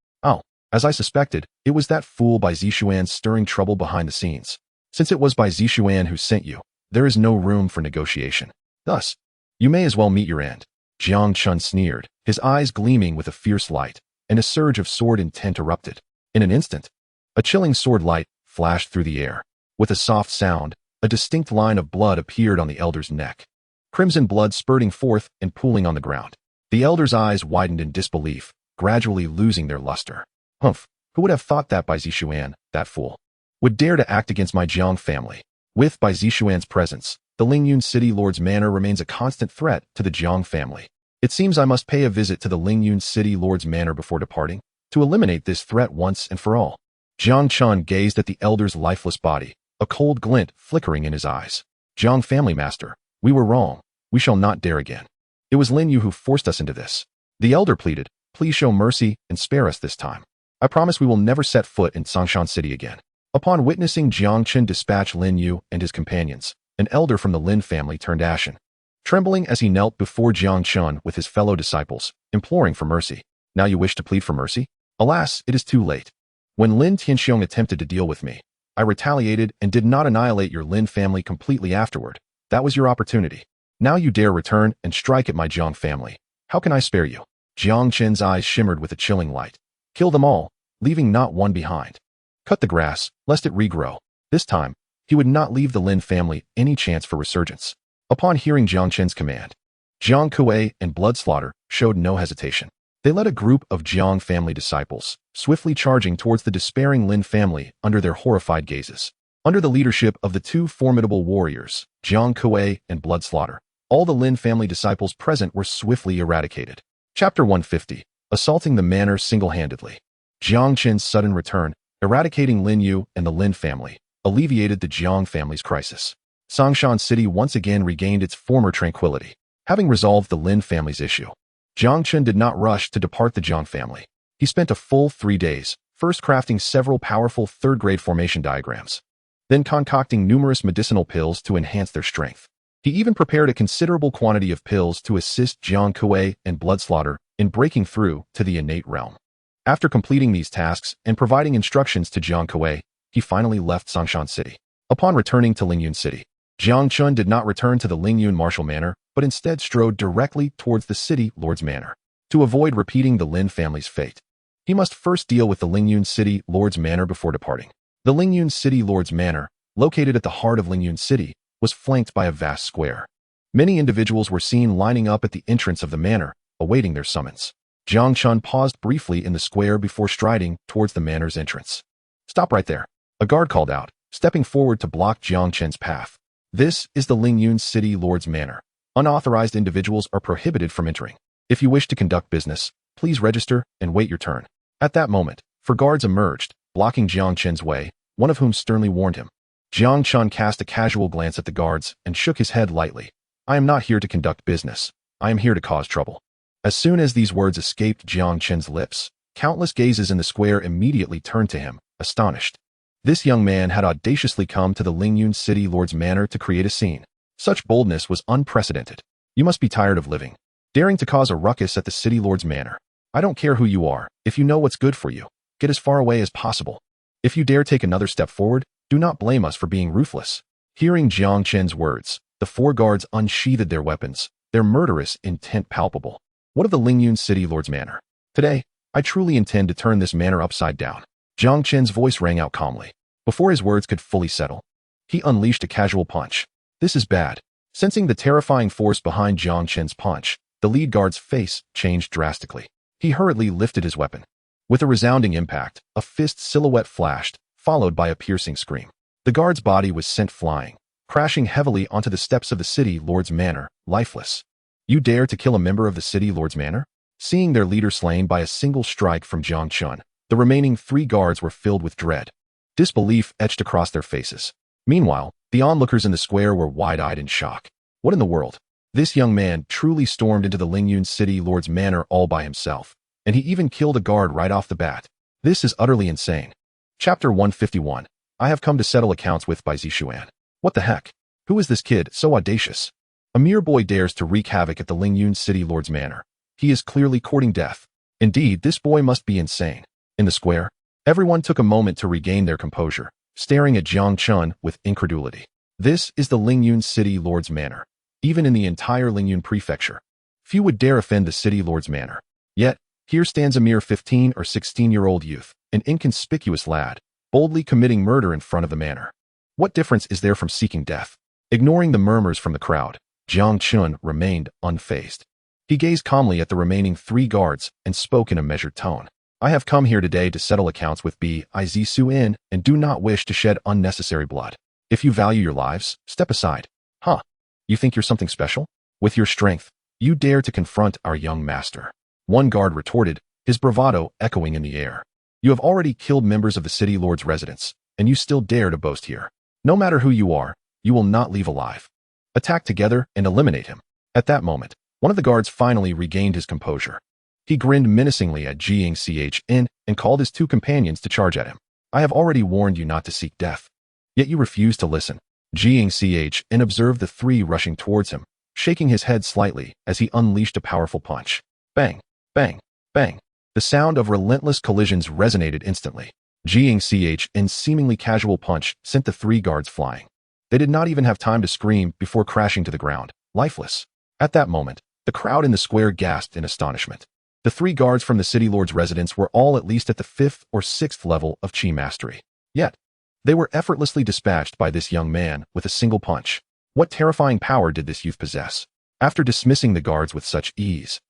As I suspected, it was that fool Bai Zishuan stirring trouble behind the scenes. Since it was Bai Zishuan who sent you, there is no room for negotiation. Thus, you may as well meet your end. Jiang Chen sneered, his eyes gleaming with a fierce light, and a surge of sword intent erupted. In an instant, a chilling sword light flashed through the air. With a soft sound, a distinct line of blood appeared on the elder's neck. Crimson blood spurting forth and pooling on the ground. The elder's eyes widened in disbelief, gradually losing their luster. Who would have thought that Bai Zishuan, that fool, would dare to act against my Jiang family? With Bai Zishuan's presence, the Lyn City Lord's Manor remains a constant threat to the Jiang family. It seems I must pay a visit to the Lyn City Lord's Manor before departing, to eliminate this threat once and for all. Jiang Chen gazed at the elder's lifeless body, a cold glint flickering in his eyes. Jiang family master, we were wrong. We shall not dare again. It was Lin Yu who forced us into this. The elder pleaded, please show mercy and spare us this time. I promise we will never set foot in Tsongshan City again. Upon witnessing Jiang Chen dispatch Lin Yu and his companions, an elder from the Lin family turned ashen, trembling as he knelt before Jiang Chen with his fellow disciples, imploring for mercy. Now you wish to plead for mercy? Alas, it is too late. When Lin Tianxiong attempted to deal with me, I retaliated and did not annihilate your Lin family completely afterward. That was your opportunity. Now you dare return and strike at my Jiang family. How can I spare you? Jiang Chen's eyes shimmered with a chilling light. Kill them all, leaving not one behind. Cut the grass, lest it regrow. This time, he would not leave the Lin family any chance for resurgence. Upon hearing Jiang Chen's command, Jiang Kuei and Bloodslaughter showed no hesitation. They led a group of Jiang family disciples, swiftly charging towards the despairing Lin family under their horrified gazes. Under the leadership of the two formidable warriors, Jiang Kuei and Bloodslaughter, all the Lin family disciples present were swiftly eradicated. Chapter 150. Assaulting the manor single-handedly. Jiang Chen's sudden return, eradicating Lin Yu and the Lin family, alleviated the Jiang family's crisis. Songshan City once again regained its former tranquility, having resolved the Lin family's issue. Jiang Chen did not rush to depart the Jiang family. He spent a full 3 days, first crafting several powerful third-grade formation diagrams, then concocting numerous medicinal pills to enhance their strength. He even prepared a considerable quantity of pills to assist Jiang Kuei and Bloodslaughter in breaking through to the innate realm. After completing these tasks and providing instructions to Jiang Kuei, he finally left Songshan City. Upon returning to Lingyun City, Jiang Chen did not return to the Lingyun Martial Manor, but instead strode directly towards the City Lord's Manor. To avoid repeating the Lin family's fate, he must first deal with the Lingyun City Lord's Manor before departing. The Lingyun City Lord's Manor, located at the heart of Lingyun City, was flanked by a vast square. Many individuals were seen lining up at the entrance of the manor, awaiting their summons. Jiang Chen paused briefly in the square before striding towards the manor's entrance. "Stop right there," a guard called out, stepping forward to block Jiang Chen's path. "This is the Lingyun City Lord's Manor. Unauthorized individuals are prohibited from entering. If you wish to conduct business, please register and wait your turn." At that moment, 4 guards emerged, blocking Jiang Chen's way, one of whom sternly warned him. Jiang Chen cast a casual glance at the guards and shook his head lightly. "I am not here to conduct business. I am here to cause trouble." As soon as these words escaped Jiang Chen's lips, countless gazes in the square immediately turned to him, astonished. This young man had audaciously come to the Lingyun City Lord's Manor to create a scene. Such boldness was unprecedented. "You must be tired of living, daring to cause a ruckus at the City Lord's Manor. I don't care who you are. If you know what's good for you, get as far away as possible. If you dare take another step forward, do not blame us for being ruthless." Hearing Jiang Chen's words, the 4 guards unsheathed their weapons, their murderous intent palpable. "What of the Lingyun City Lord's Manor? Today, I truly intend to turn this manor upside down." Jiang Chen's voice rang out calmly. Before his words could fully settle, he unleashed a casual punch. "This is bad." Sensing the terrifying force behind Jiang Chen's punch, the lead guard's face changed drastically. He hurriedly lifted his weapon. With a resounding impact, a fist silhouette flashed, followed by a piercing scream. The guard's body was sent flying, crashing heavily onto the steps of the City Lord's Manor, lifeless. "You dare to kill a member of the City Lord's Manor?" Seeing their leader slain by a single strike from Jiang Chen, the remaining 3 guards were filled with dread. Disbelief etched across their faces. Meanwhile, the onlookers in the square were wide-eyed in shock. What in the world? This young man truly stormed into the Lingyun City Lord's Manor all by himself, and he even killed a guard right off the bat. This is utterly insane. Chapter 151. I have come to settle accounts with by Zishuan. What the heck? Who is this kid, so audacious? A mere boy dares to wreak havoc at the Lingyun City Lord's Manor. He is clearly courting death. Indeed, this boy must be insane. In the square, everyone took a moment to regain their composure, staring at Jiang Chen with incredulity. This is the Lingyun City Lord's Manor. Even in the entire Lingyun Prefecture, few would dare offend the City Lord's Manor. Yet, here stands a mere 15 or 16-year-old youth, an inconspicuous lad, boldly committing murder in front of the manor. What difference is there from seeking death? Ignoring the murmurs from the crowd, Jiang Chen remained unfazed. He gazed calmly at the remaining 3 guards and spoke in a measured tone. "I have come here today to settle accounts with Bi-Zi-Su-In and do not wish to shed unnecessary blood. If you value your lives, step aside." "Huh? You think you're something special? With your strength, you dare to confront our young master?" One guard retorted, his bravado echoing in the air. "You have already killed members of the City Lord's residence, and you still dare to boast here. No matter who you are, you will not leave alive. Attack together and eliminate him." At that moment, one of the guards finally regained his composure. He grinned menacingly at Xianxian and called his 2 companions to charge at him. "I have already warned you not to seek death, yet you refuse to listen." Xianxian observed the 3 rushing towards him, shaking his head slightly as he unleashed a powerful punch. Bang, bang, bang. The sound of relentless collisions resonated instantly. Xianxian's seemingly casual punch sent the 3 guards flying. They did not even have time to scream before crashing to the ground, lifeless. At that moment, the crowd in the square gasped in astonishment. The 3 guards from the City Lord's residence were all at least at the 5th or 6th level of Qi mastery. Yet, they were effortlessly dispatched by this young man with a single punch. What terrifying power did this youth possess? After dismissing the guards with such ease,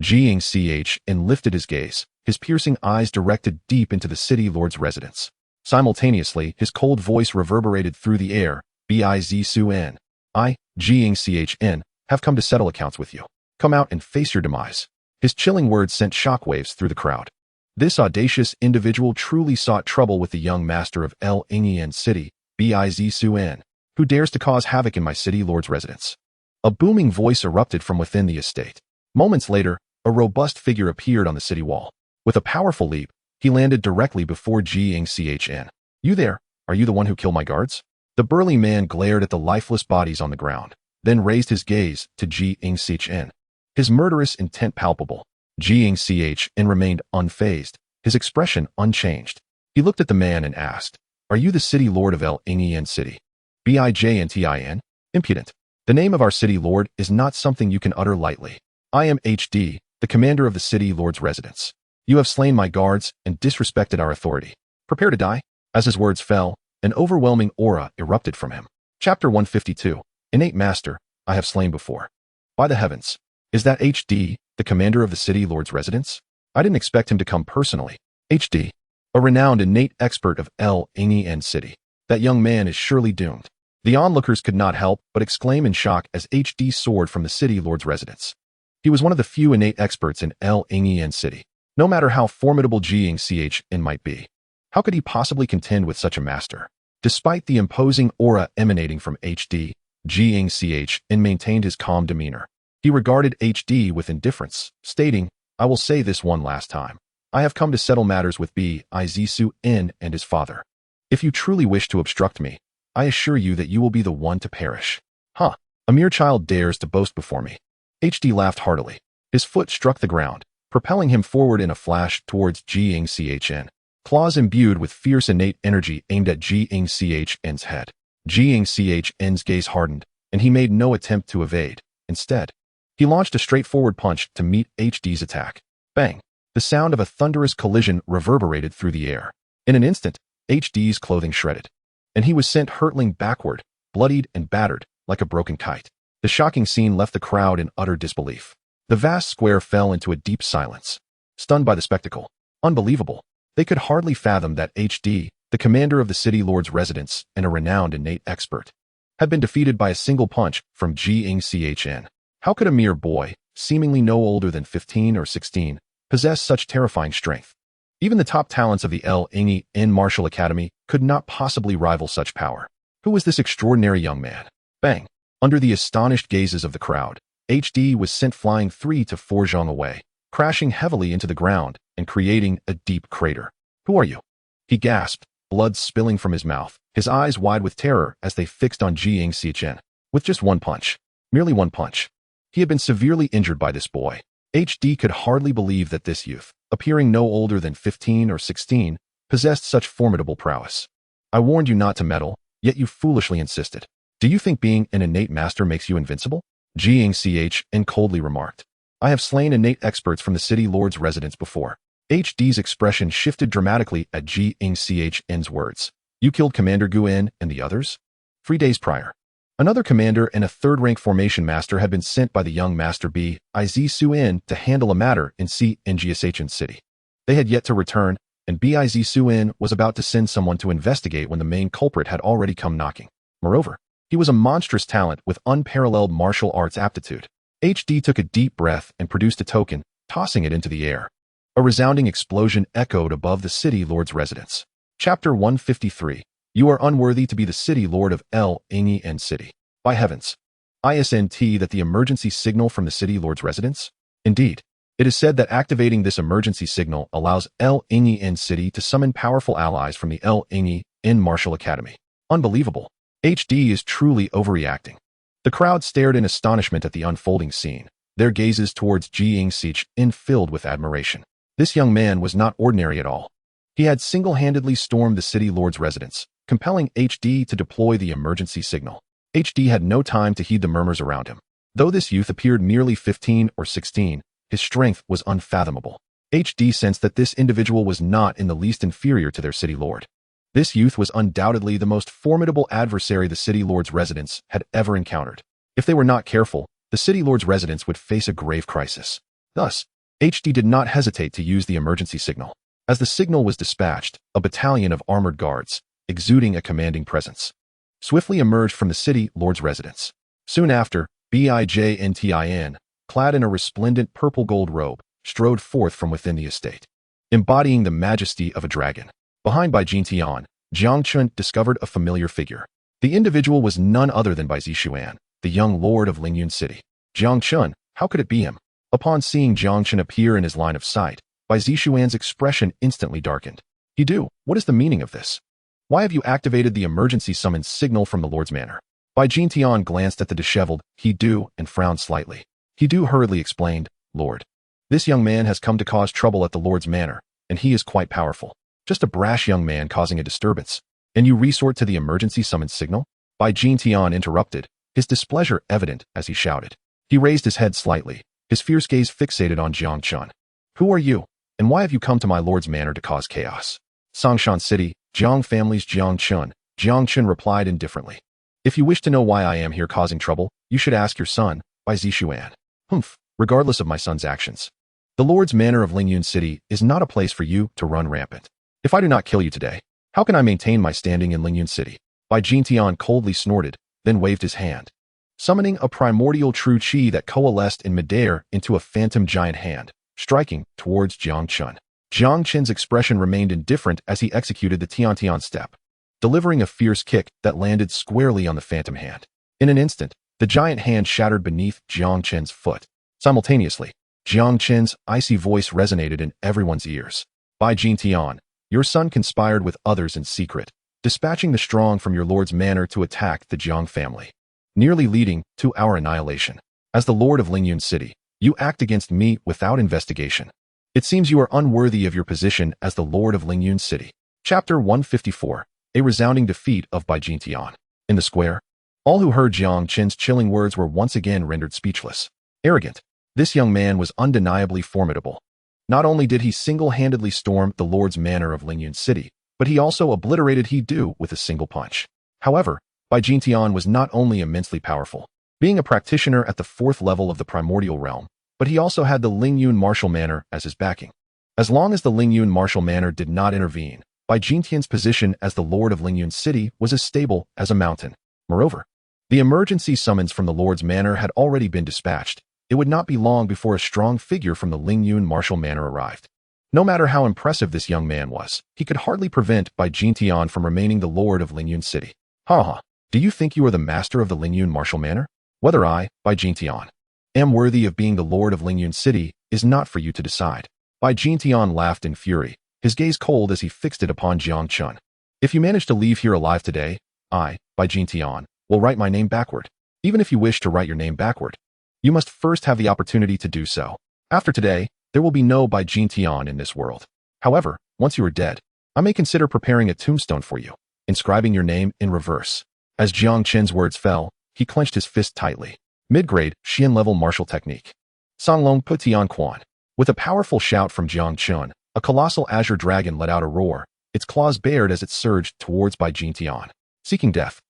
Xianxiadrama lifted his gaze, his piercing eyes directed deep into the city lord's residence. Simultaneously, his cold voice reverberated through the air. Bizun. I, Xianxiadrama, have come to settle accounts with you. Come out and face your demise. His chilling words sent shockwaves through the crowd. This audacious individual truly sought trouble with the young master of Alchemy city, Bizun, who dares to cause havoc in my city lord's residence. A booming voice erupted from within the estate. Moments later, a robust figure appeared on the city wall. With a powerful leap, he landed directly before Xianxiadrama. You there, are you the one who killed my guards? The burly man glared at the lifeless bodies on the ground, then raised his gaze to Xianxiadrama. His murderous intent palpable. Xianxiadrama remained unfazed, his expression unchanged. He looked at the man and asked, Are you the city lord of Alchemy city? Bijntin? Impudent. The name of our city lord is not something you can utter lightly. I am HD, the commander of the city lord's residence. You have slain my guards and disrespected our authority. Prepare to die. As his words fell, an overwhelming aura erupted from him. Chapter 152. Innate Master, I have slain before. By the heavens. Is that HD, the commander of the city lord's residence? I didn't expect him to come personally. HD. A renowned innate expert of Alchemy city. That young man is surely doomed. The onlookers could not help but exclaim in shock as HD soared from the city lord's residence. He was one of the few innate experts in Alchemy city. No matter how formidable Xianxiadrama might be, how could he possibly contend with such a master? Despite the imposing aura emanating from HD, Xianxiadrama maintained his calm demeanor. He regarded HD with indifference, stating, I will say this one last time. I have come to settle matters with Bizun and his father. If you truly wish to obstruct me, I assure you that you will be the one to perish. Huh, a mere child dares to boast before me. HD laughed heartily. His foot struck the ground, propelling him forward in a flash towards Xianxiadrama. Claws imbued with fierce innate energy aimed at Xianxiadrama's head. Xianxiadrama's gaze hardened, and he made no attempt to evade. Instead, he launched a straightforward punch to meet HD's attack. Bang! The sound of a thunderous collision reverberated through the air. In an instant, HD's clothing shredded, and he was sent hurtling backward, bloodied and battered, like a broken kite. The shocking scene left the crowd in utter disbelief. The vast square fell into a deep silence, stunned by the spectacle. Unbelievable. They could hardly fathom that HD, the commander of the city lord's residence and a renowned innate expert, had been defeated by a single punch from Xianxiadrama. How could a mere boy, seemingly no older than 15 or 16, possess such terrifying strength? Even the top talents of the Alchemy Martial Academy could not possibly rival such power. Who was this extraordinary young man? Bang! Under the astonished gazes of the crowd, HD was sent flying 3 to 4 zhang away, crashing heavily into the ground and creating a deep crater. Who are you? He gasped, blood spilling from his mouth, his eyes wide with terror as they fixed on Xianxiadrama. With just one punch, merely one punch, he had been severely injured by this boy. HD could hardly believe that this youth, appearing no older than 15 or 16, possessed such formidable prowess. I warned you not to meddle, yet you foolishly insisted. Do you think being an innate master makes you invincible? Xianxiadrama coldly remarked. I have slain innate experts from the city lord's residence before. HD's expression shifted dramatically at Xianxiadrama's words. You killed Commander Guan and the others? 3 days prior, another commander and a third-rank formation master had been sent by the young master Bizun to handle a matter in Xianxiadrama city. They had yet to return, and Bizun was about to send someone to investigate when the main culprit had already come knocking. Moreover, he was a monstrous talent with unparalleled martial arts aptitude. HD took a deep breath and produced a token, tossing it into the air. A resounding explosion echoed above the city lord's residence. Chapter 153. You are unworthy to be the city lord of Alchemy city. By heavens. Isn't that the emergency signal from the city lord's residence? Indeed. It is said that activating this emergency signal allows Alchemy city to summon powerful allies from the Alchemy Martial Academy. Unbelievable. HD is truly overreacting. The crowd stared in astonishment at the unfolding scene, their gazes towards Xianxiadrama filled with admiration. This young man was not ordinary at all. He had single-handedly stormed the city lord's residence, compelling HD to deploy the emergency signal. HD had no time to heed the murmurs around him. Though this youth appeared merely 15 or 16, his strength was unfathomable. HD sensed that this individual was not in the least inferior to their city lord. This youth was undoubtedly the most formidable adversary the city lord's residence had ever encountered. If they were not careful, the city lord's residence would face a grave crisis. Thus, HD did not hesitate to use the emergency signal. As the signal was dispatched, a battalion of armored guards, exuding a commanding presence, swiftly emerged from the city lord's residence. Soon after, Bijntin, clad in a resplendent purple-gold robe, strode forth from within the estate, embodying the majesty of a dragon. Behind Bijntin, Jiang Chen discovered a familiar figure. The individual was none other than Bijixuan, the young lord of Lingyun City. Jiang Chen, how could it be him? Upon seeing Jiang Chen appear in his line of sight, Bijixuan's expression instantly darkened. Hidu, what is the meaning of this? Why have you activated the emergency summons signal from the Lord's Manor? Bijintian glanced at the disheveled Hidu and frowned slightly. Hidu hurriedly explained, Lord, this young man has come to cause trouble at the Lord's Manor, and he is quite powerful. Just a brash young man causing a disturbance. And you resort to the emergency summons signal? Bijintian interrupted, his displeasure evident as he shouted. He raised his head slightly, his fierce gaze fixated on Jiang Chen. Who are you, and why have you come to my lord's manor to cause chaos? Songshan City, Jiang family's Jiang Chen. Jiang Chen replied indifferently. If you wish to know why I am here causing trouble, you should ask your son, Bijixuan. Humph, regardless of my son's actions. The Lord's Manor of Lingyun City is not a place for you to run rampant. If I do not kill you today, how can I maintain my standing in Lingyun City? Bijintian coldly snorted, then waved his hand, summoning a primordial true chi that coalesced in midair into a phantom giant hand, striking towards Jiang Chen. Jiang Chen's expression remained indifferent as he executed the Tiantian step, delivering a fierce kick that landed squarely on the phantom hand. In an instant, the giant hand shattered beneath Jiang Chen's foot. Simultaneously, Jiang Chen's icy voice resonated in everyone's ears. Bijintian, your son conspired with others in secret, dispatching the strong from your lord's manor to attack the Jiang family, nearly leading to our annihilation. As the lord of Lingyun City, you act against me without investigation. It seems you are unworthy of your position as the lord of Lingyun City. Chapter 154, A Resounding Defeat of Bijintian. In the square, all who heard Jiang Chen's chilling words were once again rendered speechless. Arrogant, this young man was undeniably formidable. Not only did he single-handedly storm the lord's manor of Lingyun City, but he also obliterated Hidu with a single punch. However, Bijintian was not only immensely powerful, being a practitioner at the 4th level of the primordial realm, but he also had the Lingyun martial manor as his backing. As long as the Lingyun martial manor did not intervene, Bijintian's position as the lord of Lingyun City was as stable as a mountain. Moreover, the emergency summons from the lord's manor had already been dispatched. It would not be long before a strong figure from the Lingyun martial manor arrived. No matter how impressive this young man was, he could hardly prevent Bijintian from remaining the lord of Lingyun City. Ha! Do you think you are the master of the Lingyun martial manor? Whether I, Bijintian, am worthy of being the lord of Lingyun City is not for you to decide. Bijintian laughed in fury, his gaze cold as he fixed it upon Jiang Chen. If you manage to leave here alive today, I, Bijintian, will write my name backward. Even if you wish to write your name backward, you must first have the opportunity to do so. After today, there will be no Bijintian in this world. However, once you are dead, I may consider preparing a tombstone for you, inscribing your name in reverse. As Jiang Chen's words fell, he clenched his fist tightly. Mid-grade, Xian-level martial technique. Sanglong Putian Quan. With a powerful shout from Jiang Chen, a colossal azure dragon let out a roar, its claws bared as it surged towards Bijintian, seeking death.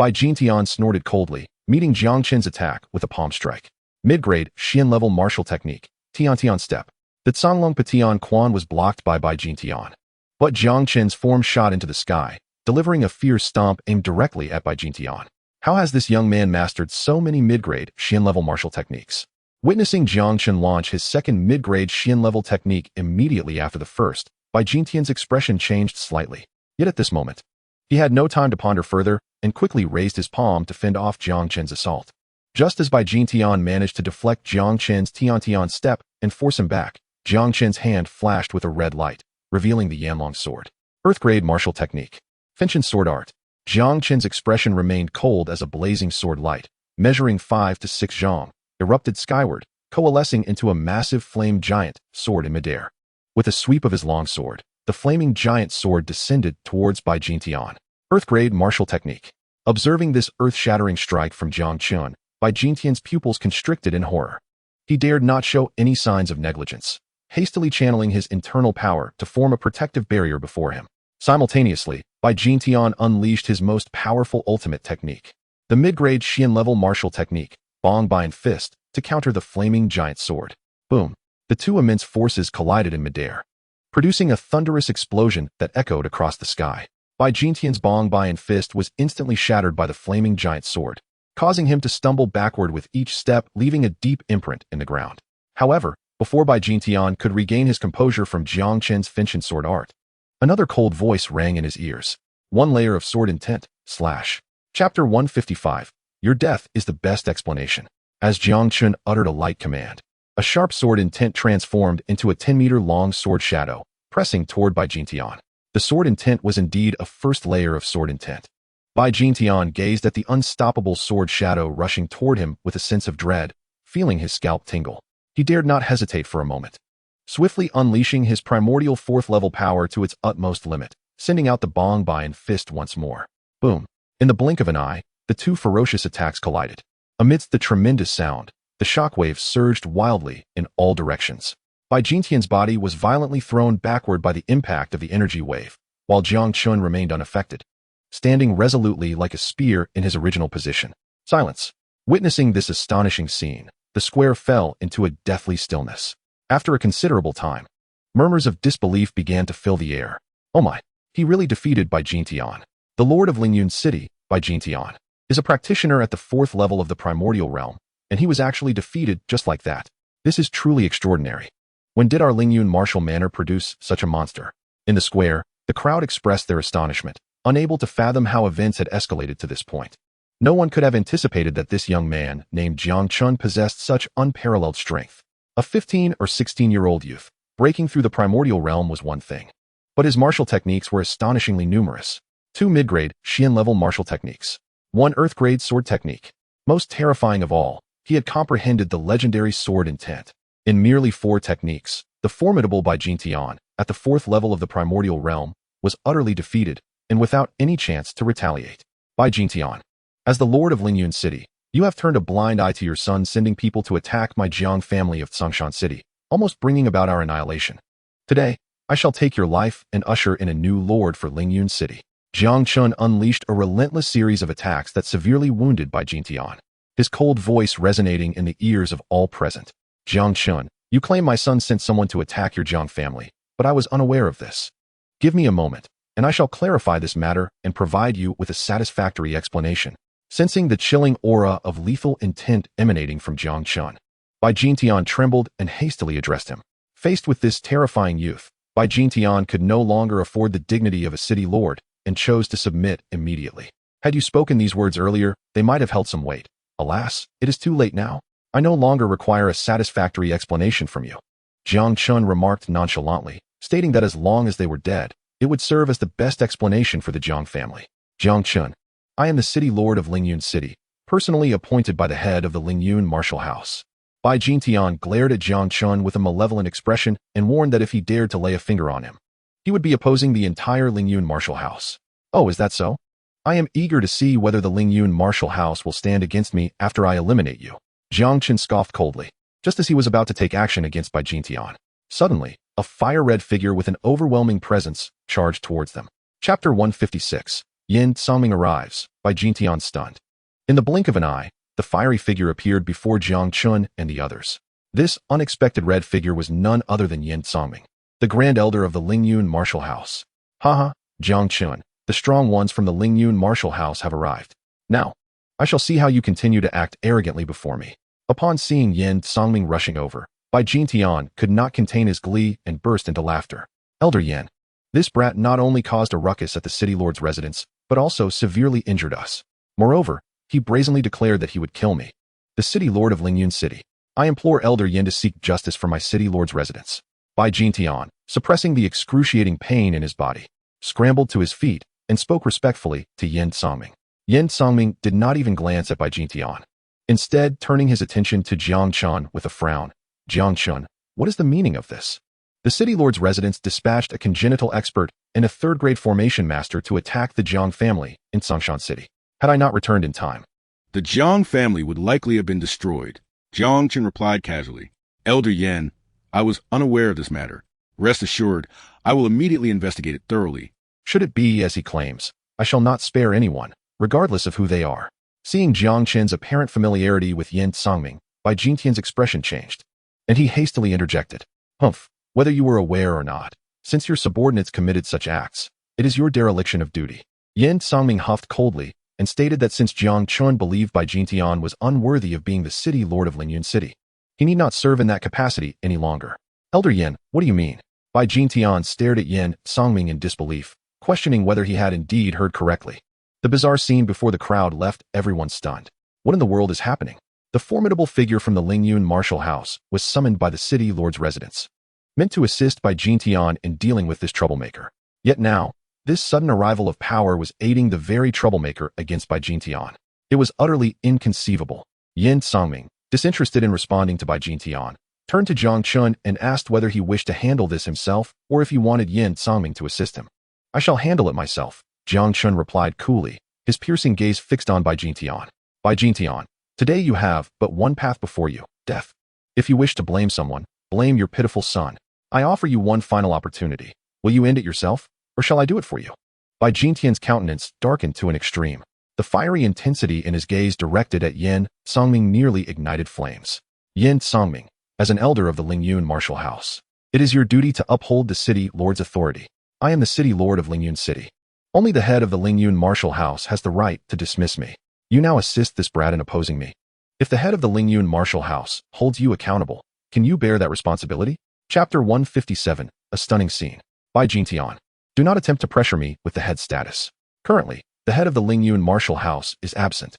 Bijintian snorted coldly, meeting Jiang Chen's attack with a palm strike. Mid-grade, Xian-level martial technique, Tiantian step. The Sanglong Putian Quan was blocked by Bijintian, but Jiang Chen's form shot into the sky, delivering a fierce stomp aimed directly at Bijintian. How has this young man mastered so many mid-grade Xian-level martial techniques? Witnessing Jiang Chen launch his second mid-grade Xian-level technique immediately after the first, Bijintian's expression changed slightly. Yet at this moment, he had no time to ponder further and quickly raised his palm to fend off Jiang Chen's assault. Just as Bijintian managed to deflect Jiang Chen's Tiantian step and force him back, Jiang Chen's hand flashed with a red light, revealing the Yanlong sword. Earth-grade martial technique. Fenchin sword art. Jiang Chen's expression remained cold as a blazing sword light, measuring 5 to 6 zhang, erupted skyward, coalescing into a massive flame giant sword in midair. With a sweep of his long sword, the flaming giant sword descended towards Bijintian. Earth-grade martial technique. Observing this earth-shattering strike from Jiang Chen, Bijintian's pupils constricted in horror. He dared not show any signs of negligence, hastily channeling his internal power to form a protective barrier before him. Simultaneously, Bijintian unleashed his most powerful ultimate technique, the mid-grade Xian-level martial technique, Bong Bian Fist, to counter the flaming giant sword. Boom! The two immense forces collided in midair, producing a thunderous explosion that echoed across the sky. Bai Jintian's bong and fist was instantly shattered by the flaming giant sword, causing him to stumble backward with each step, leaving a deep imprint in the ground. However, before Bai Jintian could regain his composure from Jiang Chen's Finchen sword art, another cold voice rang in his ears. One layer of sword intent, / Chapter 155. Your death is the best explanation. As Jiang Chen uttered a light command, a sharp sword intent transformed into a 10-meter-long sword shadow, pressing toward Bai Jintian. The sword intent was indeed a first layer of sword intent. Bai Jintian gazed at the unstoppable sword shadow rushing toward him with a sense of dread, feeling his scalp tingle. He dared not hesitate for a moment. Swiftly unleashing his primordial fourth-level power to its utmost limit, sending out the bong and fist once more. Boom! In the blink of an eye, the two ferocious attacks collided. Amidst the tremendous sound, the shockwaves surged wildly in all directions. Bai Jintian's body was violently thrown backward by the impact of the energy wave, while Jiang Chen remained unaffected, standing resolutely like a spear in his original position. Silence. Witnessing this astonishing scene, the square fell into a deathly stillness. After a considerable time, murmurs of disbelief began to fill the air. Oh my, he really defeated Bai Jintian. The Lord of Lingyun City, Bai Jintian, is a practitioner at the 4th level of the primordial realm, and he was actually defeated just like that. This is truly extraordinary. When did our Lingyun martial manor produce such a monster? In the square, the crowd expressed their astonishment, unable to fathom how events had escalated to this point. No one could have anticipated that this young man, named Jiang Chen, possessed such unparalleled strength. A 15 or 16-year-old youth, breaking through the primordial realm was one thing. But his martial techniques were astonishingly numerous. 2 mid-grade, Xian-level martial techniques. 1 earth-grade sword technique. Most terrifying of all, he had comprehended the legendary sword intent. In merely 4 techniques, the formidable Bai Jintian, at the 4th level of the primordial realm, was utterly defeated, and without any chance to retaliate. Bai Jintian, as the Lord of Lingyun City, you have turned a blind eye to your son, sending people to attack my Jiang family of Tsongshan City, almost bringing about our annihilation. Today, I shall take your life and usher in a new lord for Lingyun City. Jiang Chen unleashed a relentless series of attacks that severely wounded Bai Jintian, his cold voice resonating in the ears of all present. Jiang Chen, you claim my son sent someone to attack your Jiang family, but I was unaware of this. Give me a moment, and I shall clarify this matter and provide you with a satisfactory explanation. Sensing the chilling aura of lethal intent emanating from Jiang Chen, Bai Jintian trembled and hastily addressed him. Faced with this terrifying youth, Bai Jintian could no longer afford the dignity of a city lord and chose to submit immediately. Had you spoken these words earlier, they might have held some weight. Alas, it is too late now. I no longer require a satisfactory explanation from you. Jiang Chen remarked nonchalantly, stating that as long as they were dead, it would serve as the best explanation for the Jiang family. Jiang Chen, I am the city lord of Lingyun City, personally appointed by the head of the Lingyun martial house. Bai Jintian glared at Jiang Chen with a malevolent expression and warned that if he dared to lay a finger on him, he would be opposing the entire Lingyun martial house. Oh, is that so? I am eager to see whether the Lingyun martial house will stand against me after I eliminate you. Jiang Chen scoffed coldly, just as he was about to take action against Bai Jintian. Suddenly, a fire-red figure with an overwhelming presence charged towards them. Chapter 156. Yin Songming arrives, Bai Jintian stunned. In the blink of an eye, the fiery figure appeared before Jiang Chen and the others. This unexpected red figure was none other than Yin Songming, the Grand Elder of the Lingyun martial house. Haha, Jiang Chen, the strong ones from the Lingyun martial house have arrived. Now, I shall see how you continue to act arrogantly before me. Upon seeing Yin Songming rushing over, Bai Jintian could not contain his glee and burst into laughter. Elder Yin, this brat not only caused a ruckus at the city lord's residence, but also severely injured us. Moreover, he brazenly declared that he would kill me. The city lord of Lingyun City. I implore Elder Yin to seek justice for my city lord's residence. Bai Jintian, suppressing the excruciating pain in his body, scrambled to his feet and spoke respectfully to Yin Songming. Yin Songming did not even glance at Bai Jintian, instead turning his attention to Jiang Chen with a frown. Jiang Chen, what is the meaning of this? The city lord's residence dispatched a congenital expert and a 3rd-grade formation master to attack the Jiang family in Tsongshan City. Had I not returned in time, The Jiang family would likely have been destroyed. Jiang Chen replied casually. Elder Yen, I was unaware of this matter. Rest assured, I will immediately investigate it thoroughly. Should it be as he claims, I shall not spare anyone, regardless of who they are. Seeing Jiang Chen's apparent familiarity with Yin Songming, Bai Jintian's expression changed. And he hastily interjected, "Humph, whether you were aware or not, since your subordinates committed such acts, it is your dereliction of duty." Yin Songming huffed coldly and stated that since Jiang Chen believed Bai Jintian was unworthy of being the city lord of Lingyun City, he need not serve in that capacity any longer. "Elder Yin, what do you mean?" Bai Jintian stared at Yin Songming in disbelief, questioning whether he had indeed heard correctly. The bizarre scene before the crowd left everyone stunned. What in the world is happening? The formidable figure from the Lingyun martial house was summoned by the city lord's residence, meant to assist Bai Jintian in dealing with this troublemaker. Yet now, this sudden arrival of power was aiding the very troublemaker against Bai Jintian. It was utterly inconceivable. Yin Songming, disinterested in responding to Bai Jintian, turned to Jiang Chen and asked whether he wished to handle this himself or if he wanted Yin Songming to assist him. "I shall handle it myself," Jiang Chen replied coolly, his piercing gaze fixed on Bai Jintian. "Bai Jintian, today you have but one path before you, death. If you wish to blame someone, blame your pitiful son. I offer you one final opportunity. Will you end it yourself, or shall I do it for you?" Bai Jintian's countenance darkened to an extreme. The fiery intensity in his gaze directed at Yin Songming nearly ignited flames. "Yin Songming, as an elder of the Lingyun martial house, it is your duty to uphold the city lord's authority. I am the city lord of Lingyun City. Only the head of the Lingyun martial house has the right to dismiss me. You now assist this brat in opposing me. If the head of the Lingyun martial house holds you accountable, can you bear that responsibility?" Chapter 157, a stunning scene. Bai Jintian, do not attempt to pressure me with the head status. Currently, the head of the Lingyun martial house is absent,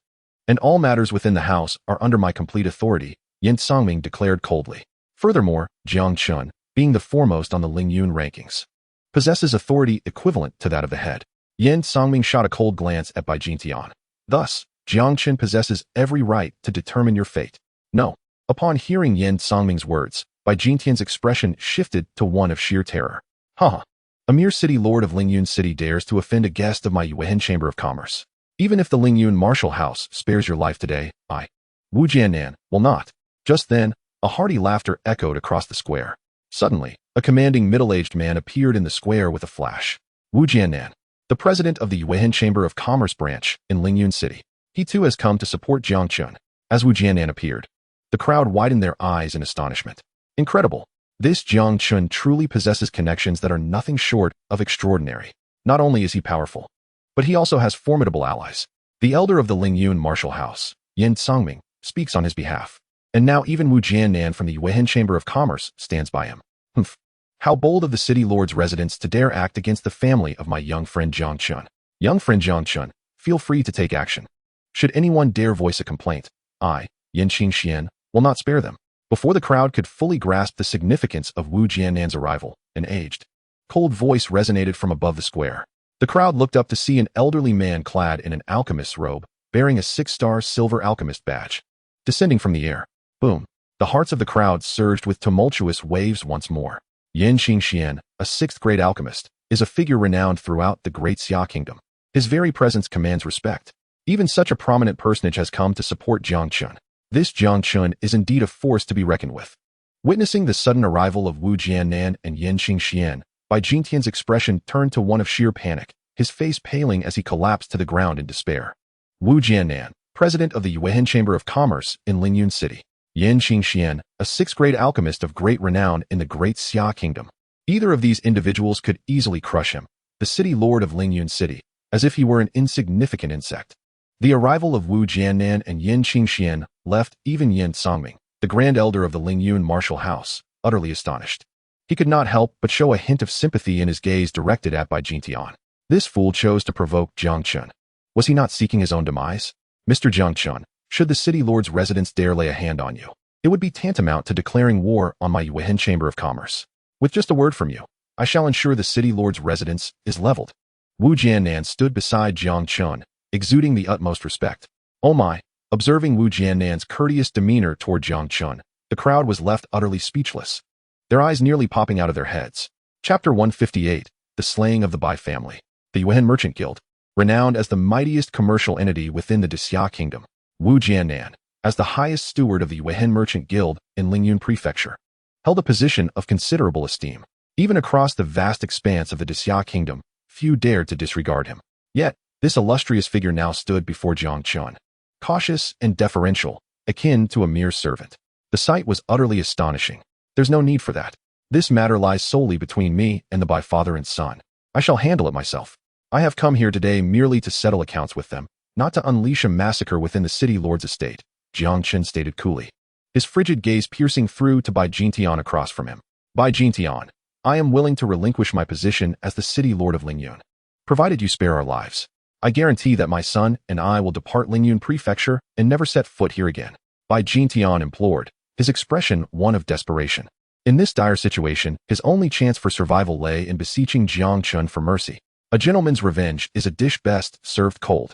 and all matters within the house are under my complete authority, Yin Songming declared coldly. Furthermore, Jiang Chen, being the foremost on the Lingyun rankings, possesses authority equivalent to that of the head. Yin Songming shot a cold glance at Bai Jintian. "Thus, Jiang Chen possesses every right to determine your fate." "No." Upon hearing Yin Songming's words, Bai Jintian's expression shifted to one of sheer terror. "Haha. A mere city lord of Lingyun City dares to offend a guest of my Yuan Chamber of Commerce. Even if the Lingyun martial house spares your life today, I, Wu Jiannan, will not." Just then, a hearty laughter echoed across the square. Suddenly, a commanding middle-aged man appeared in the square with a flash. Wu Jiannan, the president of the Yuan Chamber of Commerce branch in Lingyun City. He too has come to support Jiang Chen. As Wu Jiannan appeared, the crowd widened their eyes in astonishment. Incredible. This Jiang Chen truly possesses connections that are nothing short of extraordinary. Not only is he powerful, but he also has formidable allies. The elder of the Lingyun martial house, Yin Songming, speaks on his behalf. And now even Wu Jiannan from the Yuan Chamber of Commerce stands by him. Humph. How bold of the city lord's residents to dare act against the family of my young friend Jiang Chen. Young friend Jiang Chen, feel free to take action. Should anyone dare voice a complaint, I, Yin Xian, will not spare them. Before the crowd could fully grasp the significance of Wu Jiannan's arrival, an aged, cold voice resonated from above the square. The crowd looked up to see an elderly man clad in an alchemist's robe, bearing a 6-star silver alchemist badge. Descending from the air, boom, the hearts of the crowd surged with tumultuous waves once more. Yin Xian, a 6th-grade alchemist, is a figure renowned throughout the Great Xia Kingdom. His very presence commands respect. Even such a prominent personage has come to support Jiang Chen. This Jiang Chen is indeed a force to be reckoned with. Witnessing the sudden arrival of Wu Jiannan and Yin Xian, Bai Jintian's expression turned to one of sheer panic, his face paling as he collapsed to the ground in despair. Wu Jiannan, president of the Yuan Chamber of Commerce in Lingyun City. Yin Xian, a 6th-grade alchemist of great renown in the Great Xia Kingdom. Either of these individuals could easily crush him, the city lord of Lingyun City, as if he were an insignificant insect. The arrival of Wu Jiannan and Yin Xian left even Yin Songming, the grand elder of the Lingyun martial house, utterly astonished. He could not help but show a hint of sympathy in his gaze directed at Bai Jintian. This fool chose to provoke Jiang Chen. Was he not seeking his own demise? Mr. Jiang Chen, should the city lord's residents dare lay a hand on you, it would be tantamount to declaring war on my Yuan Chamber of Commerce. With just a word from you, I shall ensure the city lord's residence is leveled. Wu Jiannan stood beside Jiang Chen, exuding the utmost respect. Oh my! Observing Wu Jiannan's courteous demeanor toward Jiang Chen, the crowd was left utterly speechless, their eyes nearly popping out of their heads. Chapter 158, The Slaying of the Bai Family. The Yuan Merchant Guild, renowned as the mightiest commercial entity within the Xia Kingdom. Wu Jiannan, as the highest steward of the Yuan Merchant Guild in Lingyun Prefecture, held a position of considerable esteem. Even across the vast expanse of the Xia Kingdom, few dared to disregard him. Yet, this illustrious figure now stood before Jiang Chen, cautious and deferential, akin to a mere servant. The sight was utterly astonishing. There's no need for that. This matter lies solely between me and the by father and son. I shall handle it myself. I have come here today merely to settle accounts with them, not to unleash a massacre within the city lord's estate, Jiang Chen stated coolly, his frigid gaze piercing through to Bai Jintian across from him. Bai Jintian, I am willing to relinquish my position as the city lord of Lingyun, provided you spare our lives. I guarantee that my son and I will depart Lingyun Prefecture and never set foot here again, Bai Jintian implored, his expression one of desperation. In this dire situation, his only chance for survival lay in beseeching Jiang Chen for mercy. A gentleman's revenge is a dish best served cold.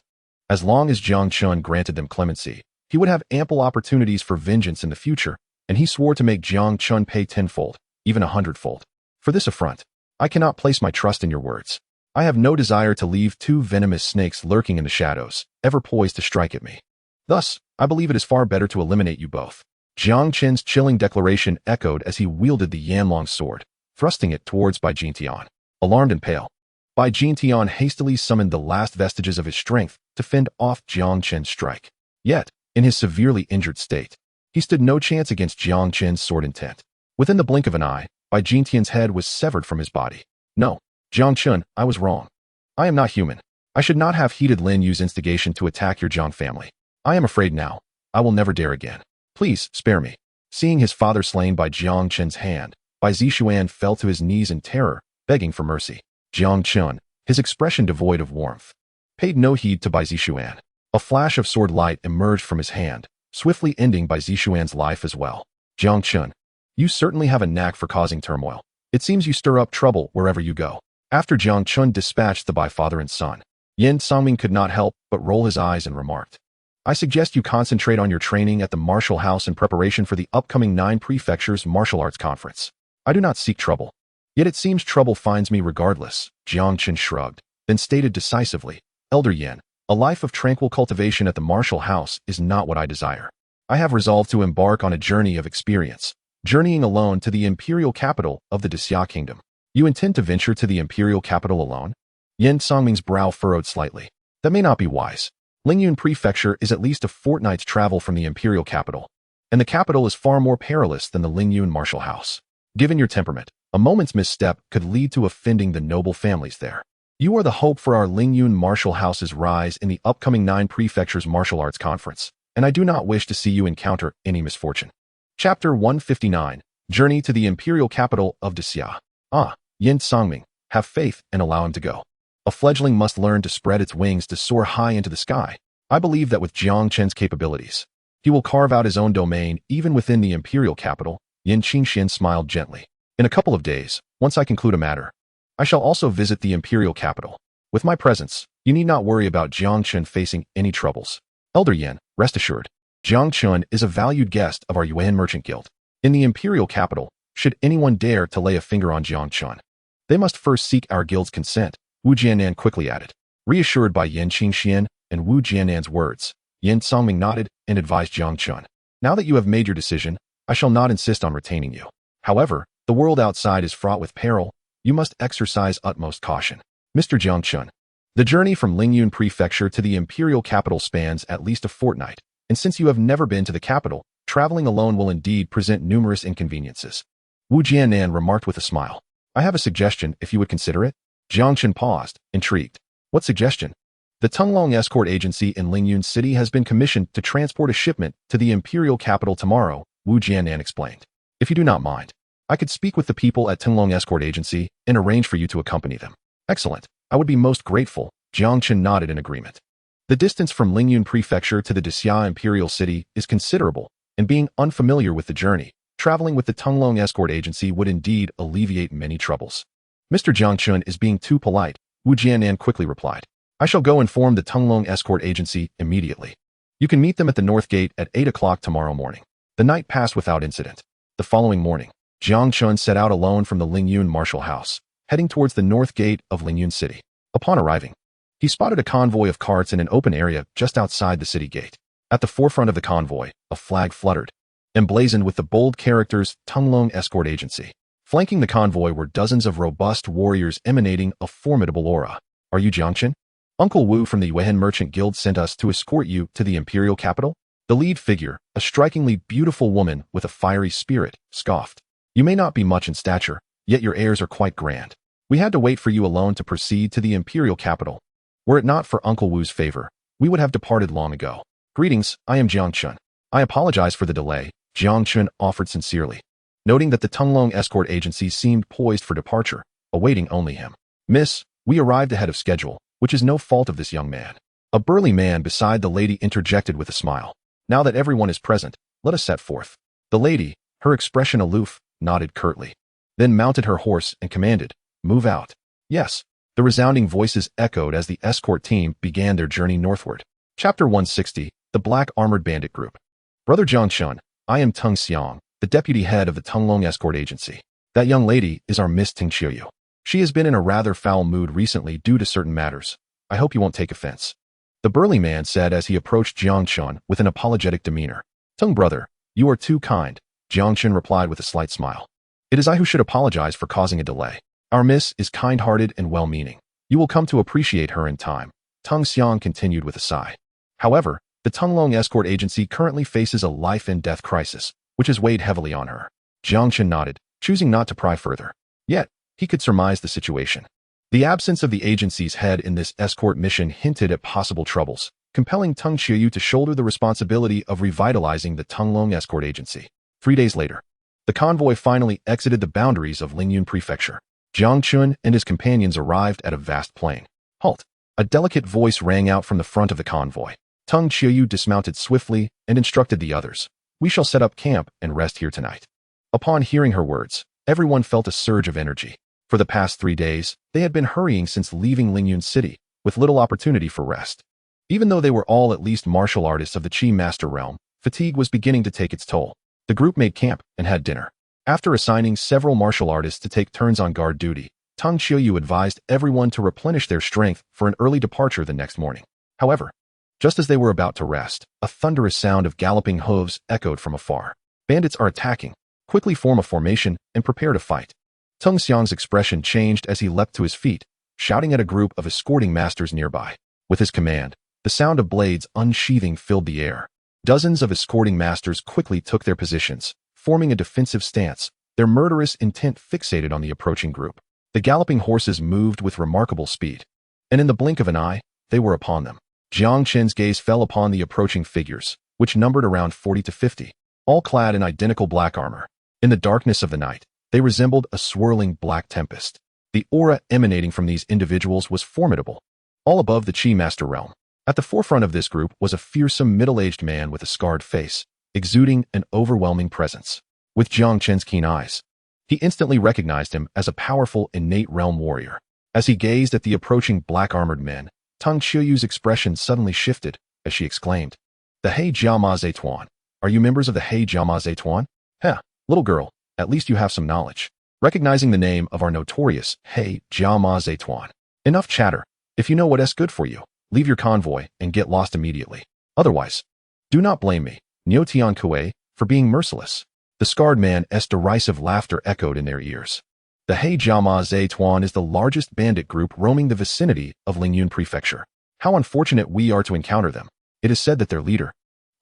As long as Jiang Chen granted them clemency, he would have ample opportunities for vengeance in the future, and he swore to make Jiang Chen pay tenfold, even 100-fold. For this affront, I cannot place my trust in your words. I have no desire to leave two venomous snakes lurking in the shadows, ever poised to strike at me. Thus, I believe it is far better to eliminate you both. Jiang Chen's chilling declaration echoed as he wielded the Yanlong sword, thrusting it towards Bai Jintian. Alarmed and pale, Bai Jintian hastily summoned the last vestiges of his strength to fend off Jiang Chen's strike. Yet, in his severely injured state, he stood no chance against Jiang Chen's sword intent. Within the blink of an eye, Bai Jintian's head was severed from his body. No, Jiang Chen, I was wrong. I am not human. I should not have heeded Lin Yu's instigation to attack your Jiang family. I am afraid now. I will never dare again. Please, spare me. Seeing his father slain by Jiang Chen's hand, Bai Zishuan fell to his knees in terror, begging for mercy. Jiang Chen, his expression devoid of warmth, paid no heed to Bai Zishuan. A flash of sword light emerged from his hand, swiftly ending Bai Zishuan's life as well. Jiang Chen, you certainly have a knack for causing turmoil. It seems you stir up trouble wherever you go. After Jiang Chen dispatched the by father and son, Yin Songming could not help but roll his eyes and remarked, I suggest you concentrate on your training at the martial house in preparation for the upcoming 9 prefectures martial arts conference. I do not seek trouble. Yet it seems trouble finds me regardless. Jiang Chen shrugged, then stated decisively, Elder Yin, a life of tranquil cultivation at the martial house is not what I desire. I have resolved to embark on a journey of experience, journeying alone to the imperial capital of the Xia kingdom. You intend to venture to the imperial capital alone? Yin Songming's brow furrowed slightly. That may not be wise. Lingyun Prefecture is at least a fortnight's travel from the imperial capital, and the capital is far more perilous than the Lingyun martial house. Given your temperament, a moment's misstep could lead to offending the noble families there. You are the hope for our Lingyun martial house's rise in the upcoming 9 prefectures martial arts conference, and I do not wish to see you encounter any misfortune. Chapter 159, Journey to the imperial capital of Xia. Ah, Yin Songming, have faith and allow him to go. A fledgling must learn to spread its wings to soar high into the sky. I believe that with Jiang Chen's capabilities, he will carve out his own domain even within the imperial capital. Yin Qingxian smiled gently. In a couple of days, once I conclude a matter, I shall also visit the imperial capital. With my presence, you need not worry about Jiang Chen facing any troubles. Elder Yin, rest assured, Jiang Chen is a valued guest of our Yuan Merchant Guild. In the imperial capital, should anyone dare to lay a finger on Jiang Chen, they must first seek our guild's consent, Wu Jianan quickly added. Reassured by Yin Qingxian and Wu Jianan's words, Yin Songming nodded and advised Jiang Chen. Now that you have made your decision, I shall not insist on retaining you. However, the world outside is fraught with peril. You must exercise utmost caution. Mr. Jiang Chen, the journey from Lingyun Prefecture to the imperial capital spans at least a fortnight, and since you have never been to the capital, traveling alone will indeed present numerous inconveniences. Wu Jianan remarked with a smile. I have a suggestion if you would consider it. Jiang Chen paused, intrigued. What suggestion? The Tunglong escort agency in Lingyun City has been commissioned to transport a shipment to the imperial capital tomorrow, Wu Jianan explained. If you do not mind, I could speak with the people at Tunglong escort agency and arrange for you to accompany them. Excellent. I would be most grateful. Jiang Chen nodded in agreement. The distance from Lingyun Prefecture to the Xia imperial city is considerable, and being unfamiliar with the journey, traveling with the Tunglong escort agency would indeed alleviate many troubles. Mr. Jiang Chen is being too polite, Wu Jianan quickly replied. I shall go inform the Tunglong escort agency immediately. You can meet them at the North Gate at 8 o'clock tomorrow morning. The night passed without incident. The following morning, Jiang Chen set out alone from the Lingyun martial house, heading towards the North Gate of Lingyun City. Upon arriving, he spotted a convoy of carts in an open area just outside the city gate. At the forefront of the convoy, a flag fluttered, emblazoned with the bold characters Tunglong escort agency. Flanking the convoy were dozens of robust warriors emanating a formidable aura. Are you Jiang Chen? Uncle Wu from the Yuan Merchant Guild sent us to escort you to the imperial capital? The lead figure, a strikingly beautiful woman with a fiery spirit, scoffed. You may not be much in stature, yet your airs are quite grand. We had to wait for you alone to proceed to the imperial capital. Were it not for Uncle Wu's favor, we would have departed long ago. Greetings, I am Jiang Chen. I apologize for the delay, Jiang Chen offered sincerely, noting that the Tunglong escort agency seemed poised for departure, awaiting only him. Miss, we arrived ahead of schedule, which is no fault of this young man. A burly man beside the lady interjected with a smile. Now that everyone is present, let us set forth. The lady, her expression aloof, nodded curtly, then mounted her horse and commanded, move out. Yes. The resounding voices echoed as the escort team began their journey northward. Chapter 160, The Black Armored Bandit Group. Brother Jiang Chen, I am Tung Xiang, the deputy head of the Tunglong Escort Agency. That young lady is our Miss Ting Xiuyu. She has been in a rather foul mood recently due to certain matters. I hope you won't take offense. The burly man said as he approached Jiang Chen with an apologetic demeanor. Tung brother, you are too kind, Jiang Chen replied with a slight smile. It is I who should apologize for causing a delay. Our miss is kind-hearted and well-meaning. You will come to appreciate her in time, Tung Xiang continued with a sigh. However, the Tunglong Escort Agency currently faces a life-and-death crisis, which has weighed heavily on her. Jiang Chen nodded, choosing not to pry further. Yet, he could surmise the situation. The absence of the agency's head in this escort mission hinted at possible troubles, compelling Tung Xiuyu to shoulder the responsibility of revitalizing the Tunglong Escort Agency. 3 days later, the convoy finally exited the boundaries of Lingyun Prefecture. Jiang Chen and his companions arrived at a vast plain. Halt! A delicate voice rang out from the front of the convoy. Tung Xiuyu dismounted swiftly and instructed the others. We shall set up camp and rest here tonight. Upon hearing her words, everyone felt a surge of energy. For the past 3 days, they had been hurrying since leaving Lingyun City, with little opportunity for rest. Even though they were all at least martial artists of the Qi Master realm, fatigue was beginning to take its toll. The group made camp and had dinner. After assigning several martial artists to take turns on guard duty, Tung Xiuyu advised everyone to replenish their strength for an early departure the next morning. However, just as they were about to rest, a thunderous sound of galloping hooves echoed from afar. Bandits are attacking. Quickly form a formation and prepare to fight. Tung Xiang's expression changed as he leapt to his feet, shouting at a group of escorting masters nearby. With his command, the sound of blades unsheathing filled the air. Dozens of escorting masters quickly took their positions, forming a defensive stance, their murderous intent fixated on the approaching group. The galloping horses moved with remarkable speed, and in the blink of an eye, they were upon them. Jiang Chen's gaze fell upon the approaching figures, which numbered around 40 to 50, all clad in identical black armor. In the darkness of the night, they resembled a swirling black tempest. The aura emanating from these individuals was formidable, all above the Qi Master realm. At the forefront of this group was a fearsome middle-aged man with a scarred face, exuding an overwhelming presence. With Jiang Chen's keen eyes, he instantly recognized him as a powerful innate realm warrior. As he gazed at the approaching black-armored men, Tung Xiuyu's expression suddenly shifted as she exclaimed, "The He Jiama Zituan. Are you members of the He Jiama Zituan? Heh, little girl, at least you have some knowledge." Recognizing the name of our notorious He Jiama Zituan. Enough chatter. If you know what's good for you, leave your convoy and get lost immediately. Otherwise, do not blame me, Niotian Kue, for being merciless. The scarred man's derisive laughter echoed in their ears. The He Jiama Zituan is the largest bandit group roaming the vicinity of Lingyun Prefecture. How unfortunate we are to encounter them. It is said that their leader,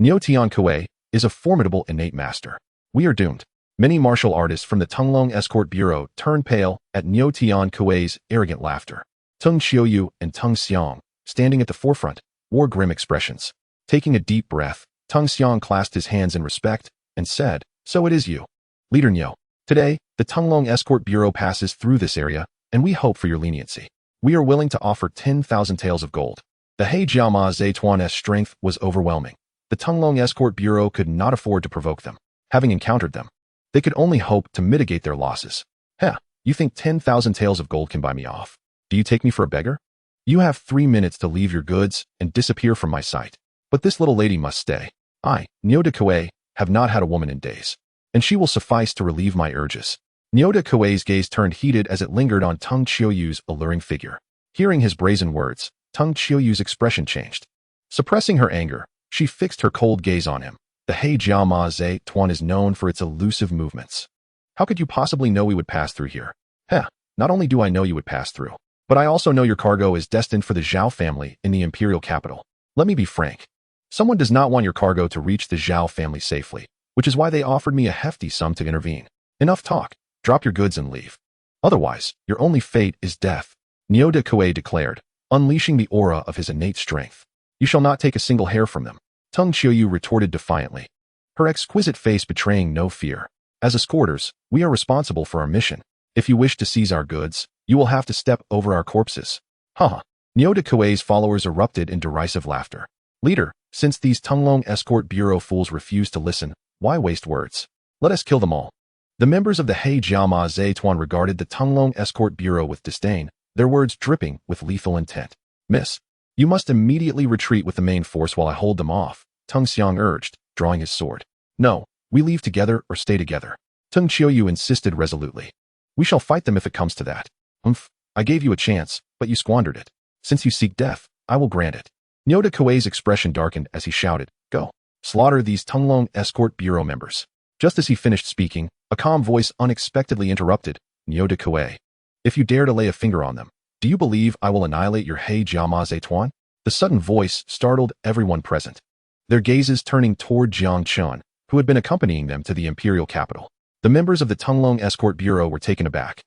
Niotian Kue, is a formidable innate master. We are doomed. Many martial artists from the Tunglong Escort Bureau turned pale at Niotian Kue's arrogant laughter. Tung Xiuyu and Tung Xiang, standing at the forefront, wore grim expressions. Taking a deep breath, Tung Xiang clasped his hands in respect and said, "So it is you, Leader Niu. Today, the Tunglong Escort Bureau passes through this area, and we hope for your leniency. We are willing to offer 10,000 taels of gold." The He Jiama Zituan's strength was overwhelming. The Tunglong Escort Bureau could not afford to provoke them. Having encountered them, they could only hope to mitigate their losses. Heh, you think 10,000 taels of gold can buy me off? Do you take me for a beggar? You have 3 minutes to leave your goods and disappear from my sight. But this little lady must stay. I, Nyoda Kue, have not had a woman in days, and she will suffice to relieve my urges. Nyoda Kue's gaze turned heated as it lingered on Tung Xiuyu's alluring figure. Hearing his brazen words, Tung Xiuyu's expression changed. Suppressing her anger, she fixed her cold gaze on him. The He Jiama Zituan is known for its elusive movements. How could you possibly know we would pass through here? Heh, not only do I know you would pass through, but I also know your cargo is destined for the Zhao family in the imperial capital. Let me be frank. Someone does not want your cargo to reach the Zhao family safely, which is why they offered me a hefty sum to intervene. Enough talk. Drop your goods and leave. Otherwise, your only fate is death, Niu de Kuei declared, unleashing the aura of his innate strength. You shall not take a single hair from them, Tung Qiuyu retorted defiantly, her exquisite face betraying no fear. As escorters, we are responsible for our mission. If you wish to seize our goods, you will have to step over our corpses. Haha. Niu de Kuei's followers erupted in derisive laughter. Leader, since these Tunglong Escort Bureau fools refuse to listen, why waste words? Let us kill them all. The members of the Jiama Zheituan regarded the Tunglong Escort Bureau with disdain, their words dripping with lethal intent. Miss, you must immediately retreat with the main force while I hold them off, Tung Xiang urged, drawing his sword. No, we leave together or stay together. Tung Qiuyu insisted resolutely. We shall fight them if it comes to that. I gave you a chance, but you squandered it. Since you seek death, I will grant it. Niu de Kuei's expression darkened as he shouted, Go. Slaughter these Tunglong Escort Bureau members. Just as he finished speaking, a calm voice unexpectedly interrupted, Niu de Kuei. If you dare to lay a finger on them, do you believe I will annihilate your Jiama Zheituan? The sudden voice startled everyone present, their gazes turning toward Jiang Chen, who had been accompanying them to the imperial capital. The members of the Tunglong Escort Bureau were taken aback,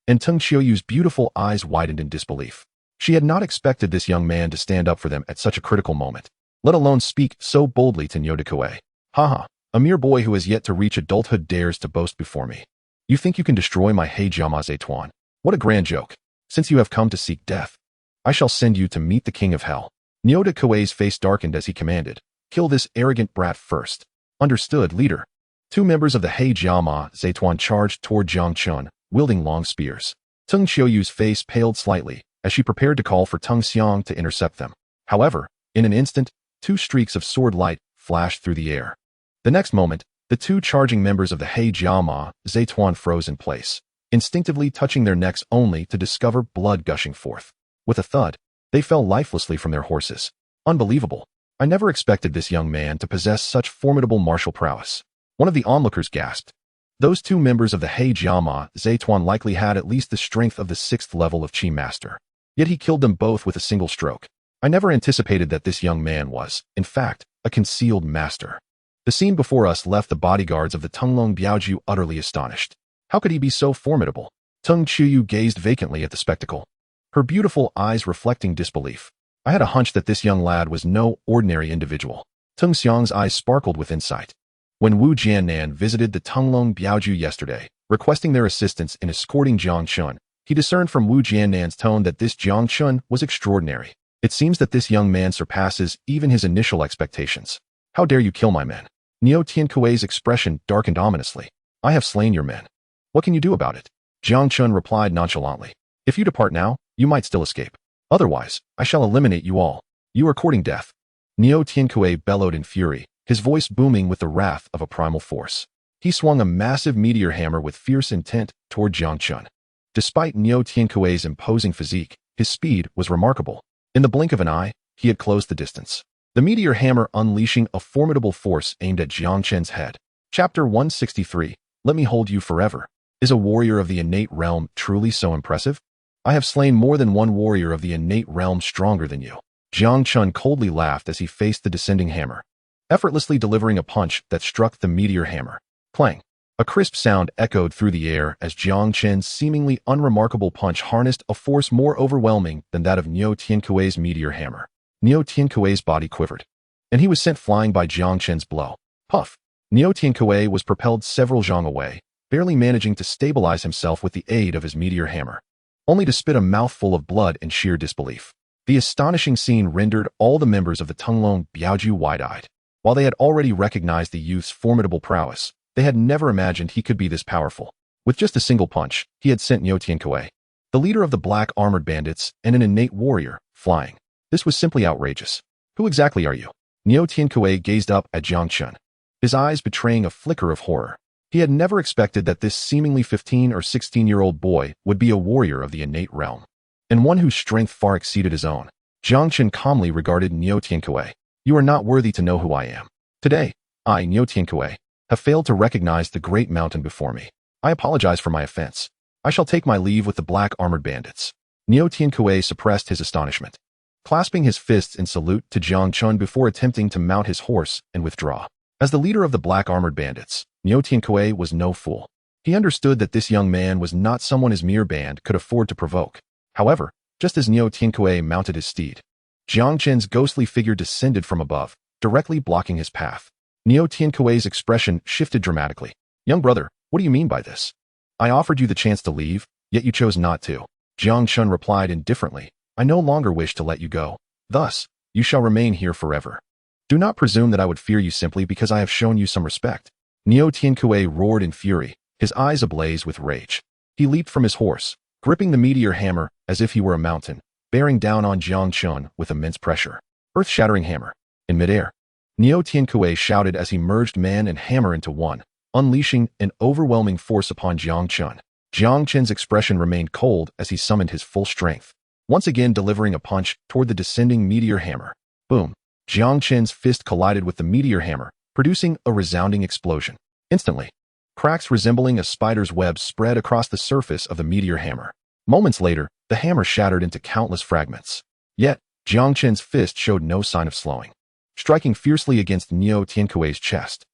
and Tung Qiuyu's beautiful eyes widened in disbelief. She had not expected this young man to stand up for them at such a critical moment, let alone speak so boldly to Niu de Kuei. Haha, a mere boy who has yet to reach adulthood dares to boast before me. You think you can destroy my Jiama Zheituan? What a grand joke. Since you have come to seek death, I shall send you to meet the king of hell. Niu de Kuei's face darkened as he commanded, Kill this arrogant brat first. Understood, leader. Two members of the Jiama Zheituan charged toward Jiang Chen, wielding long spears. Tung Qiuyu's face paled slightly as she prepared to call for Tung Xiang to intercept them. However, in an instant, two streaks of sword light flashed through the air. The next moment, the two charging members of the Jiama Zheituan froze in place, instinctively touching their necks only to discover blood gushing forth. With a thud, they fell lifelessly from their horses. Unbelievable. I never expected this young man to possess such formidable martial prowess. One of the onlookers gasped. Those two members of the Jiama Zheituan likely had at least the strength of the 6th level of Qi Master. Yet he killed them both with a single stroke. I never anticipated that this young man was, in fact, a concealed master. The scene before us left the bodyguards of the Tunglong Biaoju utterly astonished. How could he be so formidable? Tung Qiuyu gazed vacantly at the spectacle, her beautiful eyes reflecting disbelief. I had a hunch that this young lad was no ordinary individual. Tung Xiang's eyes sparkled with insight. When Wu Jiannan visited the Tunglong Biaoju yesterday, requesting their assistance in escorting Jiang Chen, he discerned from Wu Jiannan's tone that this Jiang Chen was extraordinary. It seems that this young man surpasses even his initial expectations. How dare you kill my men? Niu de Kuei's expression darkened ominously. I have slain your men. What can you do about it? Jiang Chen replied nonchalantly. If you depart now, you might still escape. Otherwise, I shall eliminate you all. You are courting death. Niu de Kuei bellowed in fury, his voice booming with the wrath of a primal force. He swung a massive meteor hammer with fierce intent toward Jiang Chen. Despite Niu de Kuei's imposing physique, his speed was remarkable. In the blink of an eye, he had closed the distance, the meteor hammer unleashing a formidable force aimed at Jiang Chen's head. Chapter 163, Let me hold you forever. Is a warrior of the innate realm truly so impressive? I have slain more than one warrior of the innate realm stronger than you. Jiang Chen coldly laughed as he faced the descending hammer, effortlessly delivering a punch that struck the meteor hammer. Clang! A crisp sound echoed through the air as Jiang Chen's seemingly unremarkable punch harnessed a force more overwhelming than that of Niu de Kuei's meteor hammer. Niu de Kuei's body quivered, and he was sent flying by Jiang Chen's blow. Puff! Niu de Kuei was propelled several zhang away, barely managing to stabilize himself with the aid of his meteor hammer, only to spit a mouthful of blood in sheer disbelief. The astonishing scene rendered all the members of the Tunglong Biaoju wide-eyed. While they had already recognized the youth's formidable prowess, they had never imagined he could be this powerful. With just a single punch, he had sent Niu de Kuei, the leader of the black armored bandits and an innate warrior, flying. This was simply outrageous. Who exactly are you? Niu de Kuei gazed up at Jiang Chen, his eyes betraying a flicker of horror. He had never expected that this seemingly 15 or 16-year-old boy would be a warrior of the innate realm, and one whose strength far exceeded his own. Jiang Chen calmly regarded Niu de Kuei. You are not worthy to know who I am. Today, I, Niu de Kuei, have failed to recognize the great mountain before me. I apologize for my offense. I shall take my leave with the black armored bandits. Niu de Kuei suppressed his astonishment. clasping his fists in salute to Jiang Chen before attempting to mount his horse and withdraw. As the leader of the black armored bandits, Niu Tiankuei was no fool. He understood that this young man was not someone his mere band could afford to provoke. However, just as Niu Tiankuei mounted his steed, Jiang Chen's ghostly figure descended from above, directly blocking his path. Niu Tiankuei's expression shifted dramatically. Young brother, what do you mean by this? I offered you the chance to leave, yet you chose not to. Jiang Chen replied indifferently. I no longer wish to let you go. Thus, you shall remain here forever. Do not presume that I would fear you simply because I have shown you some respect. Niu Tiankuei roared in fury, his eyes ablaze with rage. He leaped from his horse, gripping the meteor hammer as if he were a mountain, bearing down on Jiang Chen with immense pressure. Earth-shattering hammer. In midair, Niu Tiankuei shouted as he merged man and hammer into one, unleashing an overwhelming force upon Jiang Chen. Jiang Chen's expression remained cold as he summoned his full strength, once again delivering a punch toward the descending meteor hammer. Boom! Jiang Chen's fist collided with the meteor hammer, producing a resounding explosion. Instantly, cracks resembling a spider's web spread across the surface of the meteor hammer. Moments later, the hammer shattered into countless fragments. Yet, Jiang Chen's fist showed no sign of slowing, striking fiercely against Niu Tiankuei's chest.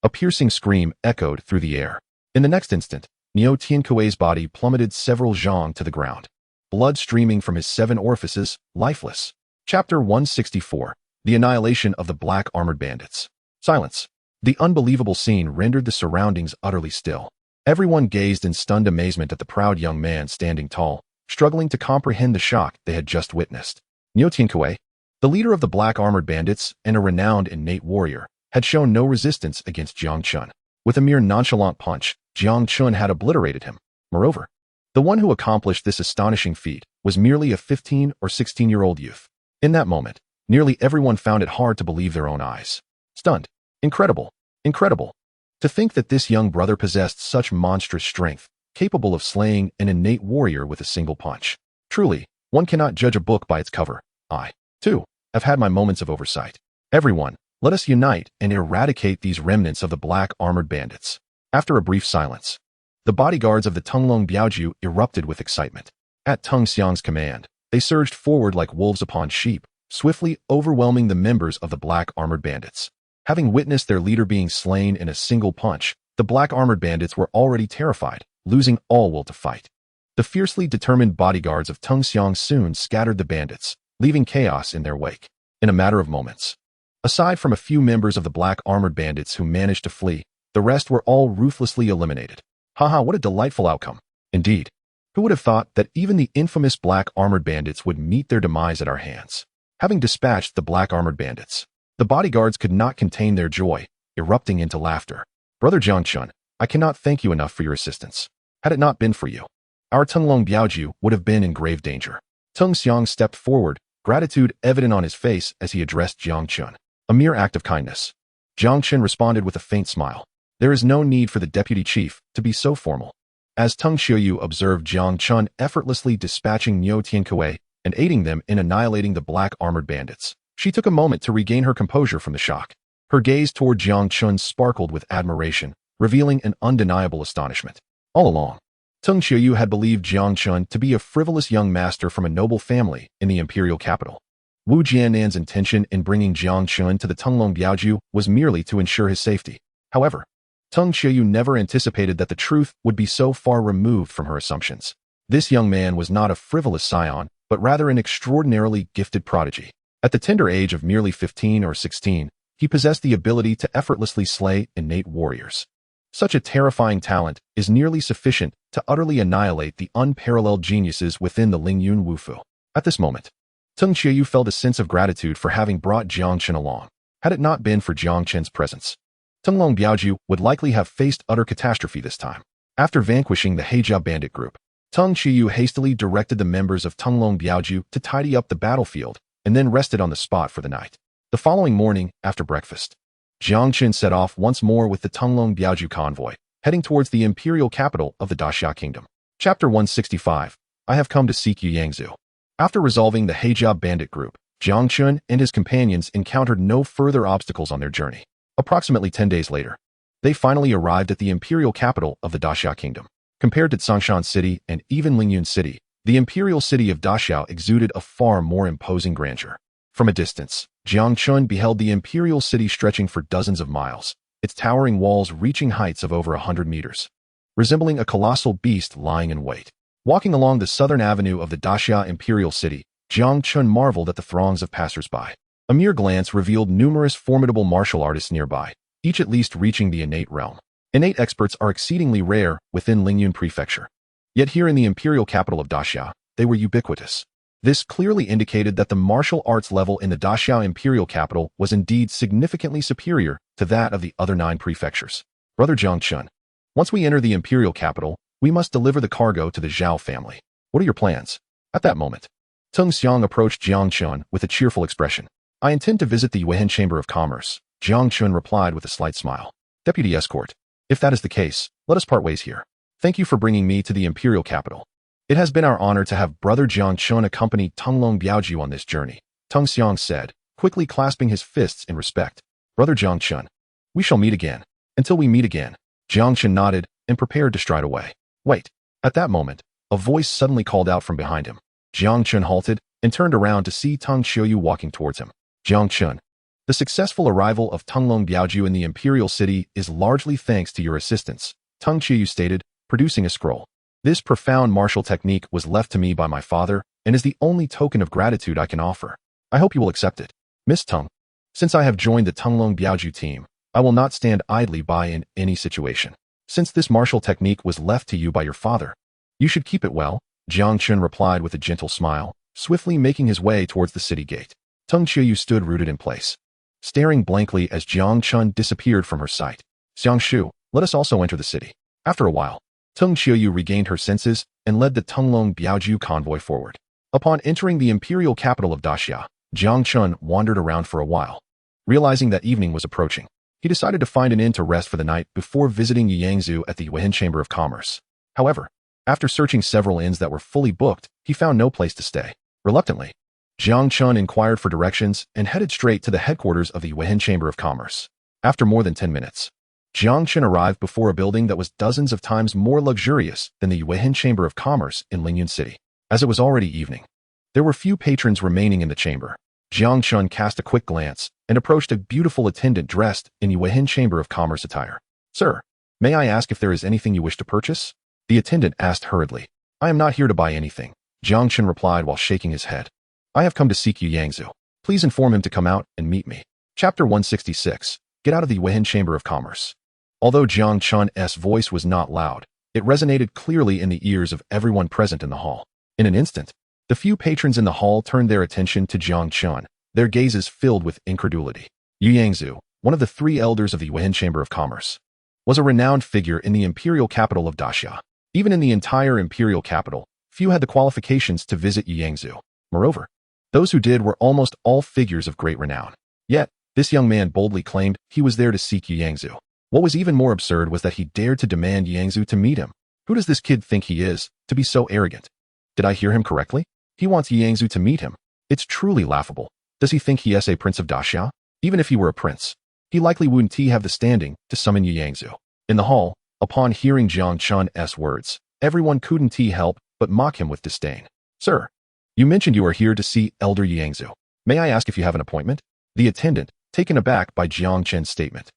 A piercing scream echoed through the air. In the next instant, Niu Tiankuei's body plummeted several zhang to the ground, blood streaming from his 7 orifices, lifeless. Chapter 164. The Annihilation of the Black Armored Bandits. Silence. The unbelievable scene rendered the surroundings utterly still. Everyone gazed in stunned amazement at the proud young man standing tall, struggling to comprehend the shock they had just witnessed. Niu Tiankuei, the leader of the Black Armored Bandits and a renowned innate warrior, had shown no resistance against Jiang Chen. With a mere nonchalant punch, Jiang Chen had obliterated him. Moreover, the one who accomplished this astonishing feat was merely a 15 or 16-year-old youth. In that moment, nearly everyone found it hard to believe their own eyes. Stunned. Incredible. Incredible. To think that this young brother possessed such monstrous strength, capable of slaying an innate warrior with a single punch. Truly, one cannot judge a book by its cover. I, too, have had my moments of oversight. Everyone, let us unite and eradicate these remnants of the black armored bandits. After a brief silence, the bodyguards of the Tunglong Biaoju erupted with excitement. At Tung Xiang's command, they surged forward like wolves upon sheep, swiftly overwhelming the members of the black armored bandits. Having witnessed their leader being slain in a single punch, the black armored bandits were already terrified, losing all will to fight. The fiercely determined bodyguards of Tung Xiang soon scattered the bandits, leaving chaos in their wake. In a matter of moments, aside from a few members of the black armored bandits who managed to flee, the rest were all ruthlessly eliminated. Haha, what a delightful outcome. Indeed, who would have thought that even the infamous black armored bandits would meet their demise at our hands? Having dispatched the black armored bandits, the bodyguards could not contain their joy, erupting into laughter. Brother Jiang Chen, I cannot thank you enough for your assistance. Had it not been for you, our Tunglong Biaoju would have been in grave danger. Tung Xiang stepped forward, gratitude evident on his face as he addressed Jiang Chen. A mere act of kindness. Jiang Chen responded with a faint smile. There is no need for the deputy chief to be so formal. As Tung Xiaoyu observed Jiang Chen effortlessly dispatching Niu Tiankuei and aiding them in annihilating the black armored bandits, she took a moment to regain her composure from the shock. Her gaze toward Jiang Chen sparkled with admiration, revealing an undeniable astonishment. All along, Tung Xiaoyu had believed Jiang Chen to be a frivolous young master from a noble family in the imperial capital. Wu Jiannan's intention in bringing Jiang Chen to the Tunglong Biaoju was merely to ensure his safety. However, Tung Xiaoyu never anticipated that the truth would be so far removed from her assumptions. This young man was not a frivolous scion, but rather an extraordinarily gifted prodigy. At the tender age of merely 15 or 16, he possessed the ability to effortlessly slay innate warriors. Such a terrifying talent is nearly sufficient to utterly annihilate the unparalleled geniuses within the Lingyun Wufu. At this moment, Tung Xiaoyu felt a sense of gratitude for having brought Jiang Chen along. Had it not been for Jiang Chen's presence, Tunglong Biaoju would likely have faced utter catastrophe this time. After vanquishing the Heijia bandit group, Tung Xiaoyu hastily directed the members of Tunglong Biaoju to tidy up the battlefield and then rested on the spot for the night. The following morning, after breakfast, Jiang Chen set off once more with the Tunglong Biaoju convoy, heading towards the imperial capital of the Daxia Kingdom. Chapter 165. I have come to seek you, Yangzhou. After resolving the Heijia bandit group, Jiang Chen and his companions encountered no further obstacles on their journey. Approximately 10 days later, they finally arrived at the imperial capital of the Daxia Kingdom. Compared to Tsangshan City and even Lingyun City, The imperial city of Daxiao exuded a far more imposing grandeur. From a distance, Jiang Chen beheld the imperial city stretching for dozens of miles, its towering walls reaching heights of over 100 meters, resembling a colossal beast lying in wait. Walking along the southern avenue of the Daxia imperial city, Jiang Chen marveled at the throngs of passers-by. A mere glance revealed numerous formidable martial artists nearby, each at least reaching the innate realm. Innate experts are exceedingly rare within Lingyun Prefecture. Yet here in the imperial capital of Daxia, they were ubiquitous. This clearly indicated that the martial arts level in the Daxia imperial capital was indeed significantly superior to that of the other 9 prefectures. Brother Jiang Chen, once we enter the imperial capital, we must deliver the cargo to the Zhao family. What are your plans? At that moment, Tung Xiang approached Jiang Chen with a cheerful expression. I intend to visit the Yuan Chamber of Commerce, Jiang Chen replied with a slight smile. Deputy escort, if that is the case, let us part ways here. Thank you for bringing me to the imperial capital. It has been our honor to have Brother Jiang Chen accompany Tunglong Biaoju on this journey, Tung Xiang said, quickly clasping his fists in respect. Brother Jiang Chen, we shall meet again. Until we meet again. Jiang Chen nodded and prepared to stride away. Wait. At that moment, a voice suddenly called out from behind him. Jiang Chen halted and turned around to see Tung Xiaoyu walking towards him. Jiang Chen, the successful arrival of Tunglong Biaoju in the imperial city is largely thanks to your assistance, Tung Xiaoyu stated, producing a scroll. This profound martial technique was left to me by my father and is the only token of gratitude I can offer. I hope you will accept it. Miss Tung, since I have joined the Tunglong Biaoju team, I will not stand idly by in any situation. Since this martial technique was left to you by your father, you should keep it well, Jiang Chen replied with a gentle smile, swiftly making his way towards the city gate. Tung Xiaoyu stood rooted in place, staring blankly as Jiang Chen disappeared from her sight. Xianxiu, let us also enter the city. After a while, Tung Xiaoyu regained her senses and led the Tunglong Biaoju convoy forward. Upon entering the imperial capital of Daxia, Jiang Chen wandered around for a while. Realizing that evening was approaching, he decided to find an inn to rest for the night before visiting Yangzhou at the Yuan Chamber of Commerce. However, after searching several inns that were fully booked, he found no place to stay. Reluctantly, Jiang Chen inquired for directions and headed straight to the headquarters of the Yuan Chamber of Commerce. After more than 10 minutes, Jiang Chen arrived before a building that was dozens of times more luxurious than the Yuan Chamber of Commerce in Lingyun City. As it was already evening, there were few patrons remaining in the chamber. Jiang Chen cast a quick glance and approached a beautiful attendant dressed in Yuan Chamber of Commerce attire. Sir, may I ask if there is anything you wish to purchase? The attendant asked hurriedly. I am not here to buy anything, Jiang Chen replied while shaking his head. I have come to seek Yu Yangzhu. Please inform him to come out and meet me. Chapter 166. Get out of the Yuan Chamber of Commerce. Although Jiang Chen's voice was not loud, it resonated clearly in the ears of everyone present in the hall. In an instant, the few patrons in the hall turned their attention to Jiang Chen, their gazes filled with incredulity. Yu Yangzhu, one of the 3 elders of the Yuan Chamber of Commerce, was a renowned figure in the imperial capital of Daxia. Even in the entire imperial capital, few had the qualifications to visit Yu Yangzhu. Moreover, those who did were almost all figures of great renown. Yet, this young man boldly claimed he was there to seek Yu Yangzhu. What was even more absurd was that he dared to demand Yu Yangzhu to meet him. Who does this kid think he is, to be so arrogant? Did I hear him correctly? He wants Yu Yangzhu to meet him. It's truly laughable. Does he think he is a prince of Daxia? Even if he were a prince, he likely wouldn't have the standing to summon Yu Yangzhu. In the hall, upon hearing Jiang Chen's words, everyone couldn't help but mock him with disdain. Sir, you mentioned you are here to see Elder Yu Yangzhu. May I ask if you have an appointment? The attendant, taken aback by Jiang Chen's statement,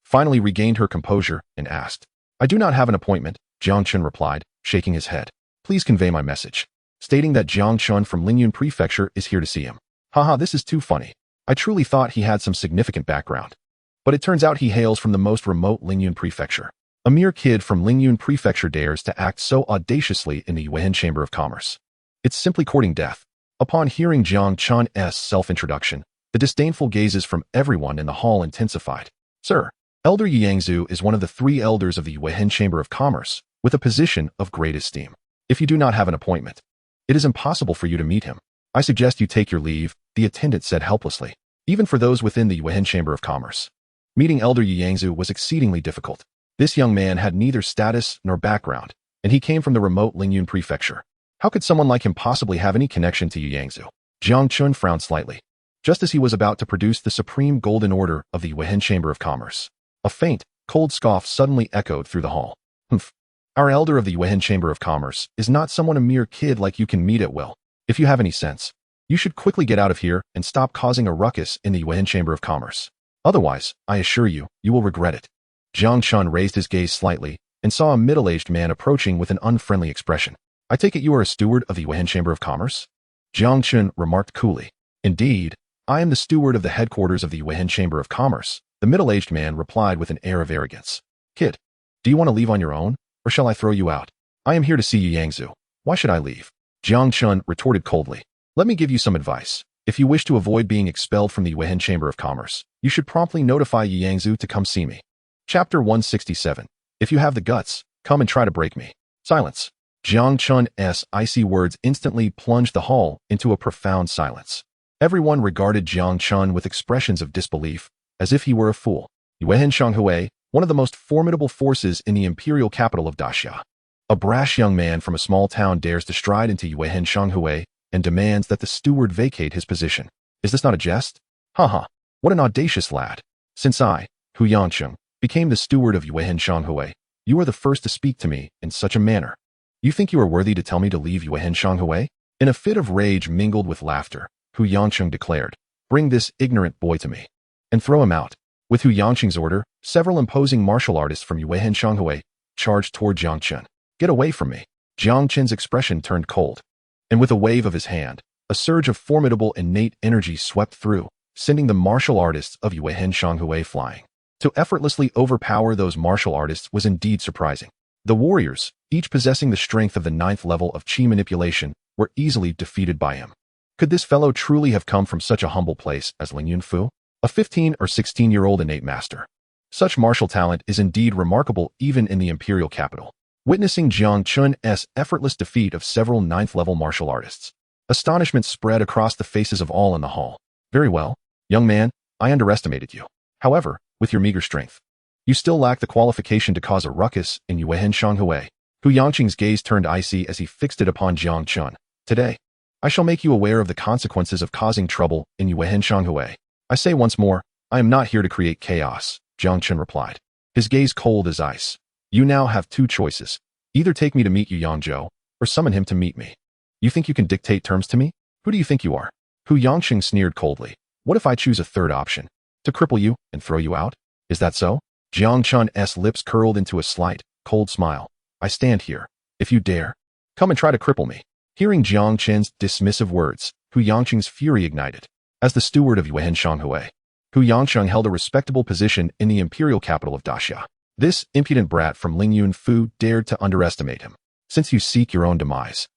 finally regained her composure and asked. I do not have an appointment, Jiang Chen replied, shaking his head. Please convey my message, stating that Jiang Chen from Lingyun Prefecture is here to see him. Haha, this is too funny. I truly thought he had some significant background. But it turns out he hails from the most remote Lingyun Prefecture. A mere kid from Lingyun Prefecture dares to act so audaciously in the Yuan Chamber of Commerce. It's simply courting death. Upon hearing Jiang Chen's self-introduction, the disdainful gazes from everyone in the hall intensified. Sir, Elder Yu Yangzhu is one of the 3 elders of the Yuan Chamber of Commerce, with a position of great esteem. If you do not have an appointment, it is impossible for you to meet him. I suggest you take your leave, the attendant said helplessly. Even for those within the Yuan Chamber of Commerce, meeting Elder Yu Yangzhu was exceedingly difficult. This young man had neither status nor background, and he came from the remote Lingyun Prefecture. How could someone like him possibly have any connection to Yu Yangzhu? Jiang Chen frowned slightly, just as he was about to produce the supreme golden order of the Yuan Chamber of Commerce. A faint, cold scoff suddenly echoed through the hall. Humph. Our elder of the Yuan Chamber of Commerce is not someone a mere kid like you can meet at will. If you have any sense, you should quickly get out of here and stop causing a ruckus in the Yuan Chamber of Commerce. Otherwise, I assure you, you will regret it. Jiang Chen raised his gaze slightly and saw a middle-aged man approaching with an unfriendly expression. I take it you are a steward of the Yuan Chamber of Commerce? Jiang Chen remarked coolly. Indeed, I am the steward of the headquarters of the Yuan Chamber of Commerce, the middle-aged man replied with an air of arrogance. Kid, do you want to leave on your own, or shall I throw you out? I am here to see you, Yangzu. Why should I leave? Jiang Chen retorted coldly. Let me give you some advice. If you wish to avoid being expelled from the Yuan Chamber of Commerce, you should promptly notify Yangzu to come see me. Chapter 167. If you have the guts, come and try to break me. Silence. Jiang Chen's icy words instantly plunged the hall into a profound silence. Everyone regarded Jiang Chen with expressions of disbelief, as if he were a fool. Yuan Shanghui, one of the most formidable forces in the imperial capital of Daxia. A brash young man from a small town dares to stride into Yuan Shanghui and demands that the steward vacate his position. Is this not a jest? Haha, what an audacious lad. Since I, Hu Yangcheng, became the steward of Yuan Shanghui, you are the first to speak to me in such a manner. You think you are worthy to tell me to leave Yuan Shanghui? In a fit of rage mingled with laughter, Hu Yangcheng declared, bring this ignorant boy to me, and throw him out. With Hu Yangcheng's order, several imposing martial artists from Yuan Shanghui charged toward Jiang Chen. Get away from me. Jiang Chen's expression turned cold, and with a wave of his hand, a surge of formidable innate energy swept through, sending the martial artists of Yuan Shanghui flying. To effortlessly overpower those martial artists was indeed surprising. The warriors, each possessing the strength of the 9th level of Qi manipulation, were easily defeated by him. Could this fellow truly have come from such a humble place as Ling Yunfu, a 15 or 16-year-old innate master? Such martial talent is indeed remarkable even in the imperial capital. Witnessing Jiang Chen's effortless defeat of several 9th level martial artists, astonishment spread across the faces of all in the hall. Very well, young man, I underestimated you. However, with your meager strength, you still lack the qualification to cause a ruckus in Yuan Shanghui. Hu Yangcheng's gaze turned icy as he fixed it upon Jiang Chen. Today, I shall make you aware of the consequences of causing trouble in Yuan Shanghui. I say once more, I am not here to create chaos, Jiang Chen replied, his gaze cold as ice. You now have two choices. Either take me to meet Yu Yangzhou, or summon him to meet me. You think you can dictate terms to me? Who do you think you are? Hu Yangcheng sneered coldly. What if I choose a third option? To cripple you and throw you out? Is that so? Jiang Chen's lips curled into a slight, cold smile. I stand here. If you dare, come and try to cripple me. Hearing Jiang Chen's dismissive words, Hu Yangcheng's fury ignited. As the steward of Yuan Shanghui, Hu Yangcheng held a respectable position in the imperial capital of Daxia. This impudent brat from Ling Yunfu dared to underestimate him. Since you seek your own demise,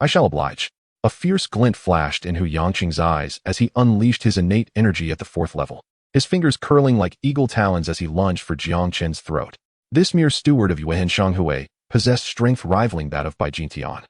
I shall oblige. A fierce glint flashed in Hu Yangcheng's eyes as he unleashed his innate energy at the 4th level, his fingers curling like eagle talons as he lunged for Jiang Chen's throat. This mere steward of Yuan Shanghui possessed strength rivaling that of Bai Jintian,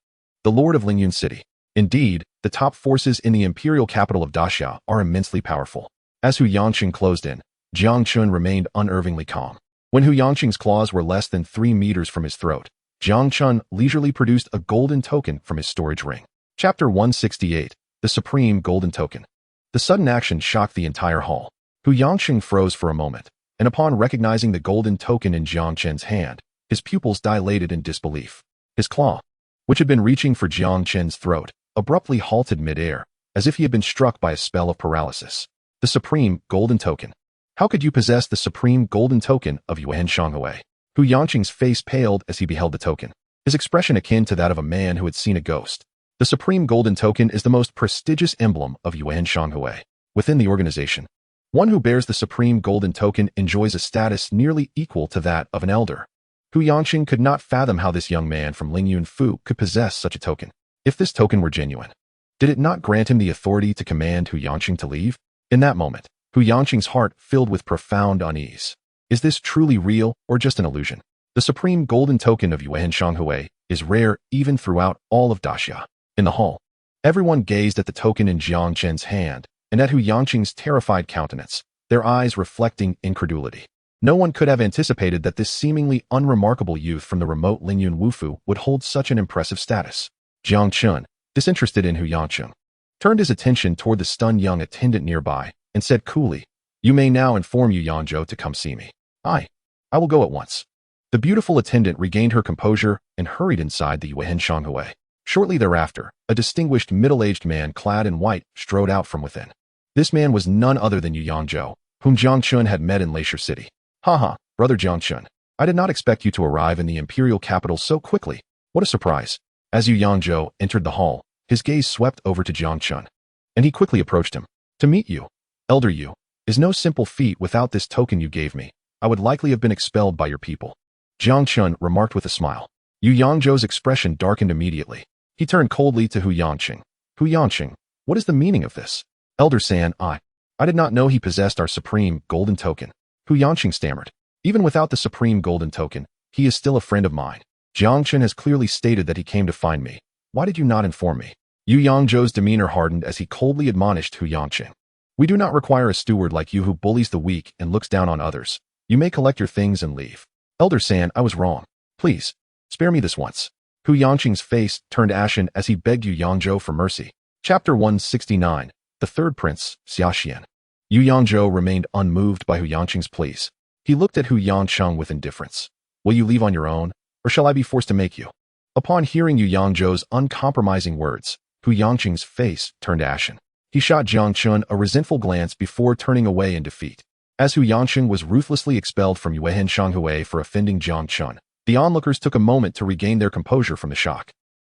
the lord of Lingyun City. Indeed, the top forces in the imperial capital of Daxia are immensely powerful. As Hu Yangcheng closed in, Jiang Chen remained unervingly calm. When Hu Yangcheng's claws were less than 3 meters from his throat, Jiang Chen leisurely produced a golden token from his storage ring. Chapter 168. The Supreme Golden Token. The sudden action shocked the entire hall. Hu Yangcheng froze for a moment, and upon recognizing the golden token in Jiang Chen's hand, his pupils dilated in disbelief. His claw, which had been reaching for Jiang Chen's throat, abruptly halted mid-air, as if he had been struck by a spell of paralysis. The Supreme Golden Token. How could you possess the Supreme Golden Token of Yuan Shanghui? Hu Yangcheng's face paled as he beheld the token, his expression akin to that of a man who had seen a ghost. The Supreme Golden Token is the most prestigious emblem of Yuan Shanghui. Within the organization, one who bears the Supreme Golden Token enjoys a status nearly equal to that of an elder. Hu Yangcheng could not fathom how this young man from Ling Yunfu could possess such a token. If this token were genuine, did it not grant him the authority to command Hu Yangcheng to leave? In that moment, Hu Yangcheng's heart filled with profound unease. Is this truly real or just an illusion? The Supreme Golden Token of Yuan Shanghui is rare even throughout all of Daxia. In the hall, everyone gazed at the token in Jiang Chen's hand and at Hu Yangcheng's terrified countenance, their eyes reflecting incredulity. No one could have anticipated that this seemingly unremarkable youth from the remote Lingyun Wufu would hold such an impressive status. Jiang Chen, disinterested in Hu Yangcheng, turned his attention toward the stunned young attendant nearby and said coolly, "You may now inform Yu Yangzhou to come see me. I will go at once." The beautiful attendant regained her composure and hurried inside the Yuan Shanghui. Shortly thereafter, a distinguished middle-aged man clad in white strode out from within. This man was none other than Yu Yangzhou, whom Jiang Chen had met in Leisure City. Haha, brother Jiang Chen. I did not expect you to arrive in the imperial capital so quickly. What a surprise. As Yu Yangzhou entered the hall, his gaze swept over to Jiang Chen, and he quickly approached him. To meet you, Elder Yu, is no simple feat. Without this token you gave me, I would likely have been expelled by your people. Jiang Chen remarked with a smile. Yu Yangzhou's expression darkened immediately. He turned coldly to Hu Yangqing. Hu Yangqing, what is the meaning of this? Elder San, I did not know he possessed our supreme golden token. Hu Yangqing stammered. Even without the supreme golden token, he is still a friend of mine. Jiang Chen has clearly stated that he came to find me. Why did you not inform me? Yu Yangzhou's demeanor hardened as he coldly admonished Hu Yangqing. We do not require a steward like you who bullies the weak and looks down on others. You may collect your things and leave. Elder San, I was wrong. Please, spare me this once. Hu Yangqing's face turned ashen as he begged Yu Yangzhou for mercy. Chapter 169. The Third Prince, Xiaxian. Yu Yangzhou remained unmoved by Hu Yangqing's pleas. He looked at Hu Yangqing with indifference. Will you leave on your own, or shall I be forced to make you? Upon hearing Yu Yangzhou's uncompromising words, Hu Yangqing's face turned ashen. He shot Jiang Chen a resentful glance before turning away in defeat. As Hu Yangqing was ruthlessly expelled from Yuan Shanghui for offending Jiang Chen, the onlookers took a moment to regain their composure from the shock.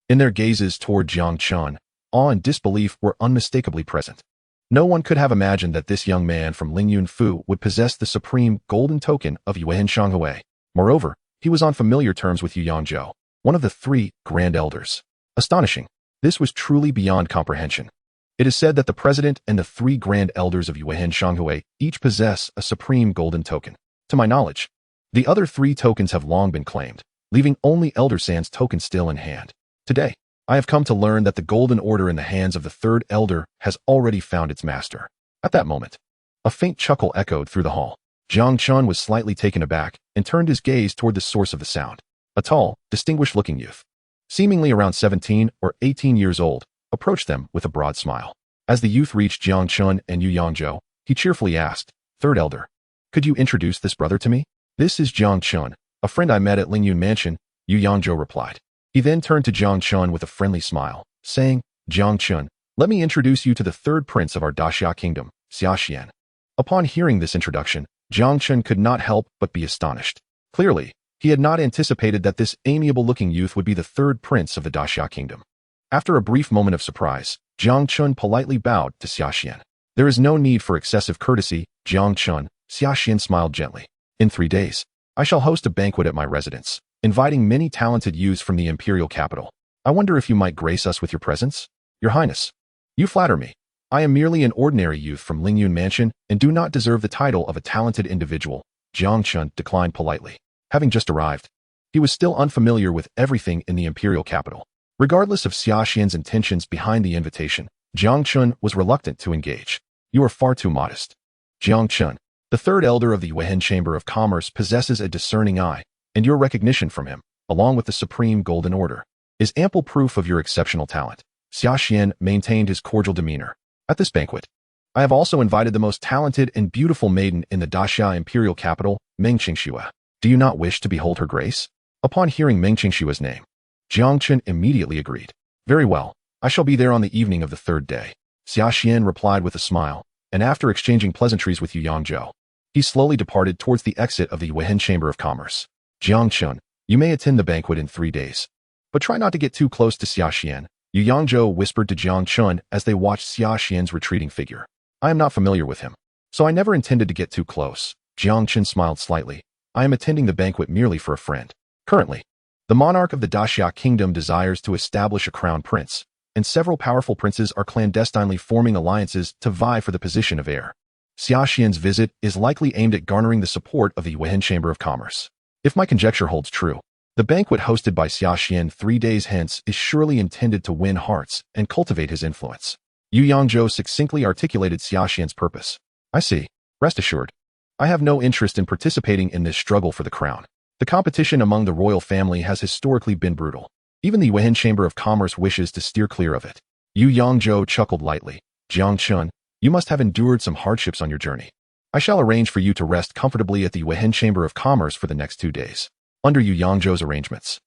In their gazes toward Jiang Chen, awe and disbelief were unmistakably present. No one could have imagined that this young man from Lingyun Fu would possess the supreme golden token of Yuan Shanghui. Moreover, he was on familiar terms with Yu Yangzhou, one of the three Grand Elders. Astonishing. This was truly beyond comprehension. It is said that the president and the three Grand Elders of Yuan Shanghui each possess a supreme golden token. To my knowledge, the other three tokens have long been claimed, leaving only Elder San's token still in hand. Today, I have come to learn that the golden order in the hands of the third elder has already found its master. At that moment, a faint chuckle echoed through the hall. Jiang Chen was slightly taken aback and turned his gaze toward the source of the sound. A tall, distinguished-looking youth, seemingly around 17 or 18 years old, approached them with a broad smile. As the youth reached Jiang Chen and Yu Yangzhou, he cheerfully asked, Third Elder, could you introduce this brother to me? This is Jiang Chen, a friend I met at Lingyun Mansion, Yu Yangzhou replied. He then turned to Jiang Chen with a friendly smile, saying, Jiang Chen, let me introduce you to the third prince of our Daxia kingdom, Xiaxian. Upon hearing this introduction, Jiang Chen could not help but be astonished. Clearly, he had not anticipated that this amiable-looking youth would be the third prince of the Daxia kingdom. After a brief moment of surprise, Jiang Chen politely bowed to Xiaxian. There is no need for excessive courtesy, Jiang Chen, Xiaxian smiled gently. In 3 days, I shall host a banquet at my residence, inviting many talented youths from the imperial capital. I wonder if you might grace us with your presence? Your Highness, you flatter me. I am merely an ordinary youth from Lingyun Mansion and do not deserve the title of a talented individual, Jiang Chen declined politely. Having just arrived, he was still unfamiliar with everything in the imperial capital. Regardless of Xiaxian's intentions behind the invitation, Jiang Chen was reluctant to engage. You are far too modest. Jiang Chen, the third elder of the Yuan Chamber of Commerce, possesses a discerning eye, and your recognition from him, along with the supreme golden order, is ample proof of your exceptional talent. Xiaxian maintained his cordial demeanor. At this banquet, I have also invited the most talented and beautiful maiden in the Daxia imperial capital, Meng Qingxue. Do you not wish to behold her grace? Upon hearing Meng Qingshue's name, Jiang Chen immediately agreed. Very well, I shall be there on the evening of the third day. Xiaxian replied with a smile, and after exchanging pleasantries with Yu Yangzhou, he slowly departed towards the exit of the Yuan Chamber of Commerce. Jiang Chen, you may attend the banquet in 3 days, but try not to get too close to Xiaxian, Yu Yangzhou whispered to Jiang Chen as they watched Xiaxian's retreating figure. I am not familiar with him, so I never intended to get too close. Jiang Chen smiled slightly. I am attending the banquet merely for a friend. Currently, the monarch of the Daxia kingdom desires to establish a crown prince, and several powerful princes are clandestinely forming alliances to vie for the position of heir. Xiaxian's visit is likely aimed at garnering the support of the Yuan Chamber of Commerce. If my conjecture holds true, the banquet hosted by Xiaxian 3 days hence is surely intended to win hearts and cultivate his influence. Yu Yangzhou succinctly articulated Xiaxian's purpose. I see. Rest assured, I have no interest in participating in this struggle for the crown. The competition among the royal family has historically been brutal. Even the Yuan Chamber of Commerce wishes to steer clear of it. Yu Yangzhou chuckled lightly. Jiang Chen, you must have endured some hardships on your journey. I shall arrange for you to rest comfortably at the Yuan Chamber of Commerce for the next 2 days. Under Yu Yangzhou's arrangements,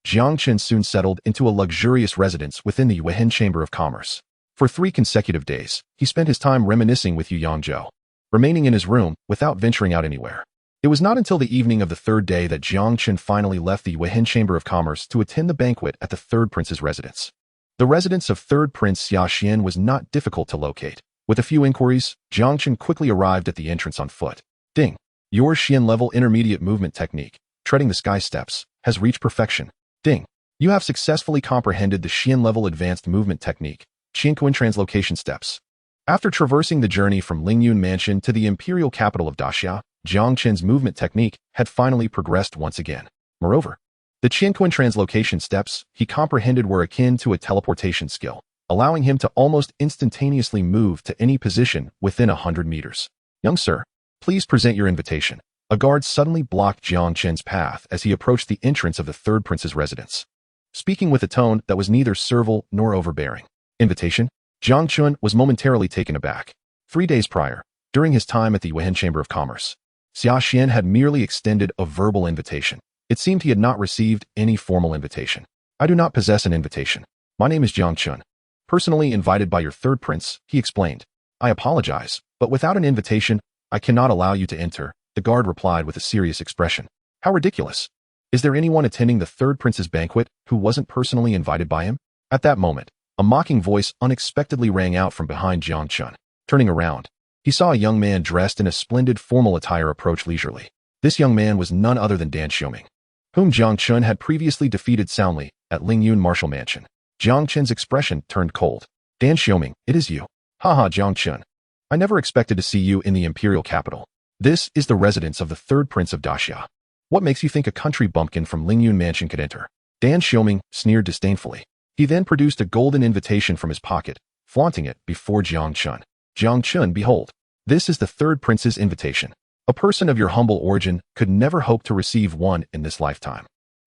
Jiang Chen soon settled into a luxurious residence within the Yuan Chamber of Commerce. For 3 consecutive days, he spent his time reminiscing with Yu Yangzhou, remaining in his room without venturing out anywhere. It was not until the evening of the 3rd day that Jiang Chen finally left the Yuan Chamber of Commerce to attend the banquet at the 3rd prince's residence. The residence of 3rd Prince Xia Xian was not difficult to locate. With a few inquiries, Jiang Chen quickly arrived at the entrance on foot. Ding! Your Xian-level intermediate movement technique, treading the sky steps, has reached perfection. Ding! You have successfully comprehended the Xian-level advanced movement technique, Qianquan translocation steps. After traversing the journey from Lingyun Mansion to the imperial capital of Daxia, Jiang Chen's movement technique had finally progressed once again. Moreover, the Qianquan translocation steps he comprehended were akin to a teleportation skill, allowing him to almost instantaneously move to any position within 100 meters. Young sir, please present your invitation. A guard suddenly blocked Jiang Chen's path as he approached the entrance of the 3rd prince's residence, speaking with a tone that was neither servile nor overbearing. Invitation? Jiang Chen was momentarily taken aback. 3 days prior, during his time at the Yuan Chamber of Commerce, Xia Xian had merely extended a verbal invitation. It seemed he had not received any formal invitation. I do not possess an invitation. My name is Jiang Chen. Personally invited by your 3rd prince, he explained. I apologize, but without an invitation, I cannot allow you to enter, the guard replied with a serious expression. How ridiculous. Is there anyone attending the 3rd prince's banquet who wasn't personally invited by him? At that moment, a mocking voice unexpectedly rang out from behind Jiang Chen. Turning around, he saw a young man dressed in a splendid formal attire approach leisurely. This young man was none other than Dan Xiaoming, whom Jiang Chen had previously defeated soundly at Lingyun Martial Mansion. Jiang Chen's expression turned cold. Dan Xiaoming, it is you. Haha, Jiang Chen. I never expected to see you in the imperial capital. This is the residence of the 3rd prince of Daxia. What makes you think a country bumpkin from Lingyun Mansion could enter? Dan Xiaoming sneered disdainfully. He then produced a golden invitation from his pocket, flaunting it before Jiang Chen. Jiang Chen, behold. This is the 3rd prince's invitation. A person of your humble origin could never hope to receive one in this lifetime.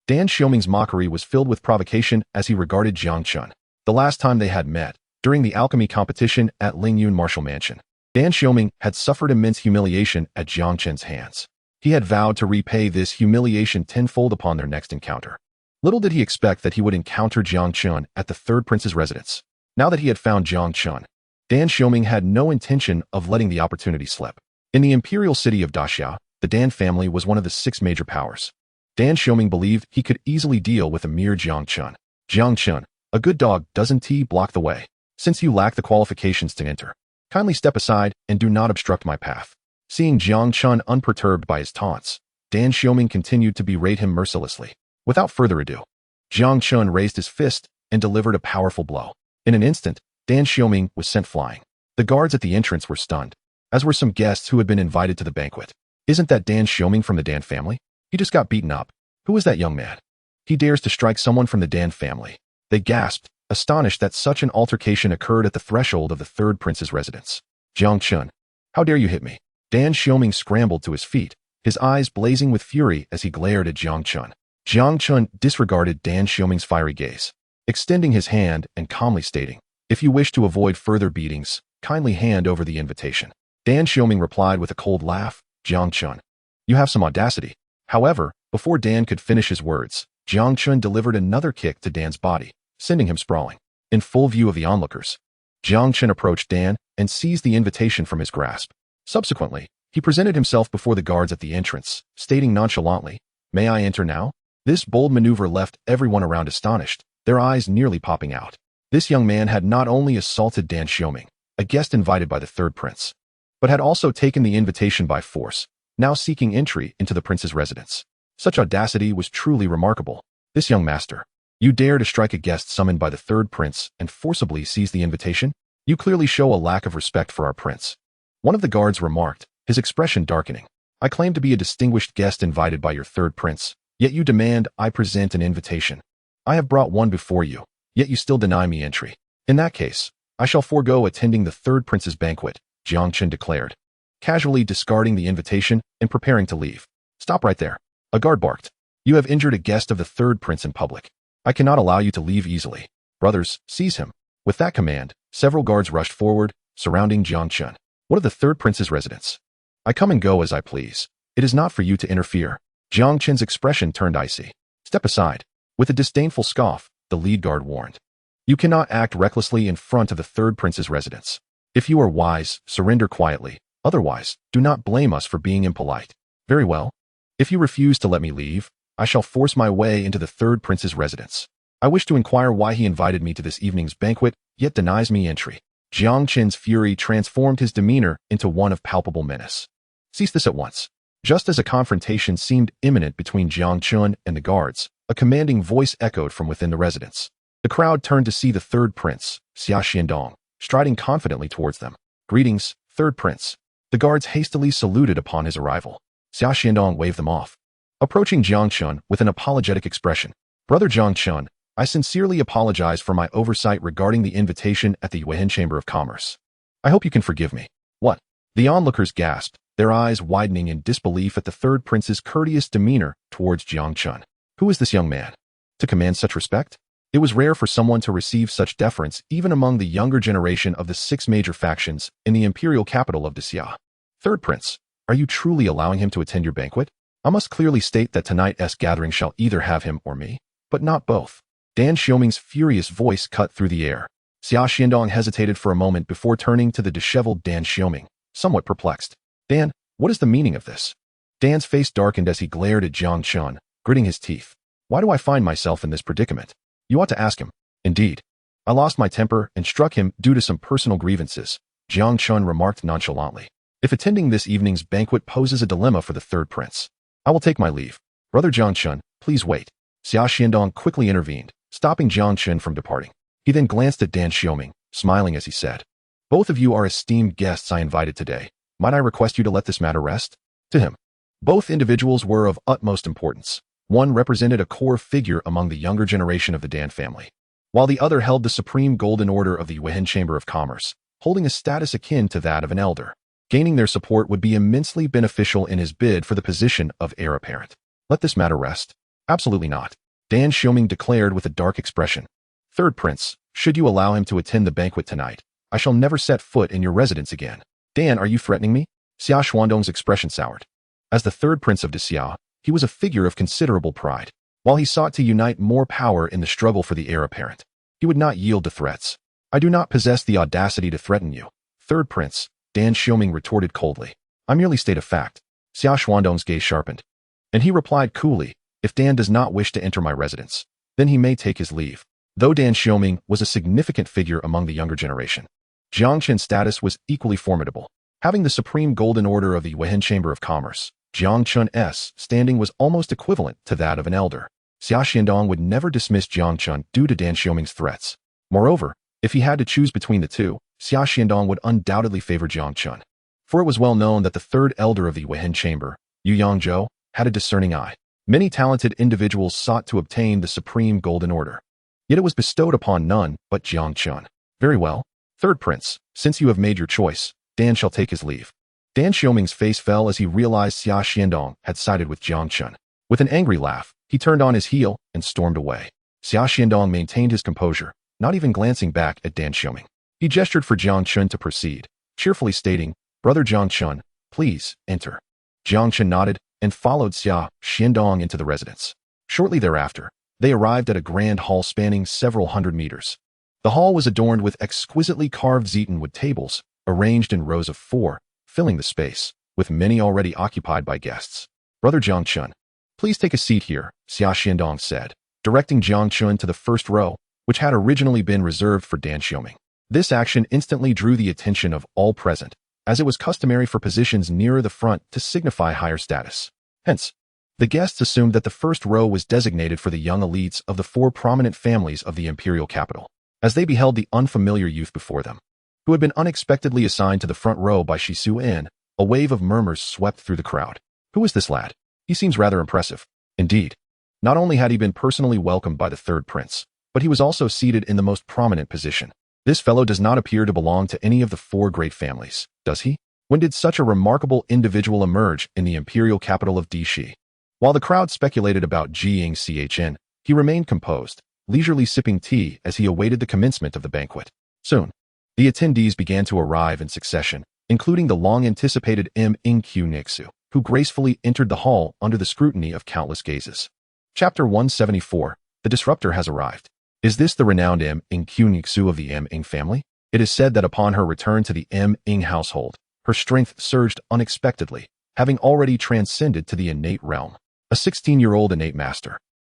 Dan Xiaoming's mockery was filled with provocation as he regarded Jiang Chen. The last time they had met, during the alchemy competition at Lingyun Martial Mansion, Dan Xiaoming had suffered immense humiliation at Jiang Chen's hands. He had vowed to repay this humiliation tenfold upon their next encounter. Little did he expect that he would encounter Jiang Chen at the 3rd prince's residence. Now that he had found Jiang Chen, Dan Xiaoming had no intention of letting the opportunity slip. In the imperial city of Daxia, the Dan family was one of the 6 major powers. Dan Xiaoming believed he could easily deal with a mere Jiang Chen. Jiang Chen, a good dog doesn't block the way. Since you lack the qualifications to enter, kindly step aside and do not obstruct my path. Seeing Jiang Chen unperturbed by his taunts, Dan Xiaoming continued to berate him mercilessly. Without further ado, Jiang Chen raised his fist and delivered a powerful blow. In an instant, Dan Xiaoming was sent flying. The guards at the entrance were stunned, as were some guests who had been invited to the banquet. Isn't that Dan Xiaoming from the Dan family? He just got beaten up. Who is that young man? He dares to strike someone from the Dan family. They gasped, astonished that such an altercation occurred at the threshold of the 3rd prince's residence. Jiang Chen, how dare you hit me? Dan Xiaoming scrambled to his feet, his eyes blazing with fury as he glared at Jiang Chen. Jiang Chen disregarded Dan Xiaoming's fiery gaze, extending his hand and calmly stating, if you wish to avoid further beatings, kindly hand over the invitation. Dan Xiaoming replied with a cold laugh, Jiang Chen, you have some audacity. However, before Dan could finish his words, Jiang Chen delivered another kick to Dan's body, sending him sprawling. In full view of the onlookers, Jiang Chen approached Dan and seized the invitation from his grasp. Subsequently, he presented himself before the guards at the entrance, stating nonchalantly, may I enter now? This bold maneuver left everyone around astonished, their eyes nearly popping out. This young man had not only assaulted Dan Xiaoming, a guest invited by the 3rd prince, but had also taken the invitation by force, now seeking entry into the prince's residence. Such audacity was truly remarkable. This young master, you dare to strike a guest summoned by the 3rd prince and forcibly seize the invitation? You clearly show a lack of respect for our prince. One of the guards remarked, his expression darkening. I claim to be a distinguished guest invited by your 3rd prince, yet you demand I present an invitation. I have brought one before you, yet you still deny me entry. In that case, I shall forego attending the 3rd prince's banquet, Jiang Chen declared, casually discarding the invitation and preparing to leave. Stop right there. A guard barked. You have injured a guest of the 3rd prince in public. I cannot allow you to leave easily. Brothers, seize him. With that command, several guards rushed forward, surrounding Jiang Chen. What of the 3rd prince's residence? I come and go as I please. It is not for you to interfere. Jiang Chen's expression turned icy. Step aside. With a disdainful scoff, the lead guard warned. You cannot act recklessly in front of the third prince's residence. If you are wise, surrender quietly. Otherwise, do not blame us for being impolite. Very well. If you refuse to let me leave, I shall force my way into the third prince's residence. I wish to inquire why he invited me to this evening's banquet, yet denies me entry. Jiang Chen's fury transformed his demeanor into one of palpable menace. Cease this at once. Just as a confrontation seemed imminent between Jiang Chen and the guards, a commanding voice echoed from within the residence. The crowd turned to see the third prince, Xianxiaodong, striding confidently towards them. Greetings, third prince. The guards hastily saluted upon his arrival. Xianxiaodong waved them off. Approaching Jiang Chen with an apologetic expression. Brother Jiang Chen, I sincerely apologize for my oversight regarding the invitation at the Yuan Chamber of Commerce. I hope you can forgive me. What? The onlookers gasped, their eyes widening in disbelief at the third prince's courteous demeanor towards Jiang Chen. Who is this young man? To command such respect? It was rare for someone to receive such deference even among the younger generation of the 6 major factions in the imperial capital of Xia. Third prince, are you truly allowing him to attend your banquet? I must clearly state that tonight's gathering shall either have him or me, but not both. Dan Xiaoming's furious voice cut through the air. Xianxiaodong hesitated for a moment before turning to the disheveled Dan Xiaoming, somewhat perplexed. Dan, what is the meaning of this? Dan's face darkened as he glared at Jiang Chen, gritting his teeth. Why do I find myself in this predicament? You ought to ask him. Indeed. I lost my temper and struck him due to some personal grievances, Jiang Chen remarked nonchalantly. If attending this evening's banquet poses a dilemma for the third prince, I will take my leave. Brother Jiang Chen, please wait. Xianxiaodong quickly intervened, stopping Jiang Chen from departing. He then glanced at Dan Xiaoming, smiling as he said, Both of you are esteemed guests I invited today. Might I request you to let this matter rest? To him. Both individuals were of utmost importance. One represented a core figure among the younger generation of the Dan family, while the other held the supreme golden order of the Yuan Chamber of Commerce, holding a status akin to that of an elder. Gaining their support would be immensely beneficial in his bid for the position of heir apparent. Let this matter rest? Absolutely not. Dan Xiaoming declared with a dark expression. Third prince, should you allow him to attend the banquet tonight, I shall never set foot in your residence again. Dan, are you threatening me? Xianxiaodong's expression soured. As the third prince of Xia, he was a figure of considerable pride. While he sought to unite more power in the struggle for the heir apparent, he would not yield to threats. I do not possess the audacity to threaten you. Third prince, Dan Xiaoming retorted coldly. I merely state a fact. Xianxiaodong's gaze sharpened. And he replied coolly, if Dan does not wish to enter my residence, then he may take his leave. Though Dan Xiaoming was a significant figure among the younger generation, Jiang Chen's status was equally formidable. Having the supreme golden order of the Yuan Chamber of Commerce, Jiang Chen's standing was almost equivalent to that of an elder. Xianxiaodong would never dismiss Jiang Chen due to Dan Xiaoming's threats. Moreover, if he had to choose between the two, Xianxiaodong would undoubtedly favor Jiang Chen. For it was well known that the third elder of the Yuan Chamber, Yu Yangzhou, had a discerning eye. Many talented individuals sought to obtain the supreme golden order. Yet it was bestowed upon none but Jiang Chen. Very well. Third prince, since you have made your choice, Dan shall take his leave. Dan Xiaoming's face fell as he realized Xianxiaodong had sided with Jiang Chen. With an angry laugh, he turned on his heel and stormed away. Xianxiaodong maintained his composure, not even glancing back at Dan Xiaoming. He gestured for Jiang Chen to proceed, cheerfully stating, Brother Jiang Chen, please enter. Jiang Chen nodded and followed Xianxiaodong into the residence. Shortly thereafter, they arrived at a grand hall spanning several hundred meters. The hall was adorned with exquisitely carved zetenwood tables, arranged in rows of 4, filling the space, with many already occupied by guests. Brother Jiang Chen, please take a seat here, Xianxiaodong said, directing Jiang Chen to the first row, which had originally been reserved for Dan Xiaoming. This action instantly drew the attention of all present, as it was customary for positions nearer the front to signify higher status. Hence, the guests assumed that the first row was designated for the young elites of the 4 prominent families of the imperial capital, as they beheld the unfamiliar youth before them, who had been unexpectedly assigned to the front row by Shisu-en. A wave of murmurs swept through the crowd. Who is this lad? He seems rather impressive. Indeed, not only had he been personally welcomed by the third prince, but he was also seated in the most prominent position. This fellow does not appear to belong to any of the 4 great families, does he? When did such a remarkable individual emerge in the imperial capital of Dishi? While the crowd speculated about Jiang, he remained composed, leisurely sipping tea as he awaited the commencement of the banquet. Soon, the attendees began to arrive in succession, including the long-anticipated Mingqiu Nixu, who gracefully entered the hall under the scrutiny of countless gazes. Chapter 174. The Disruptor has arrived. Is this the renowned Ing Qiu of the Ing family? It is said that upon her return to the Ing household, her strength surged unexpectedly, having already transcended to the innate realm. A 16-year-old innate master,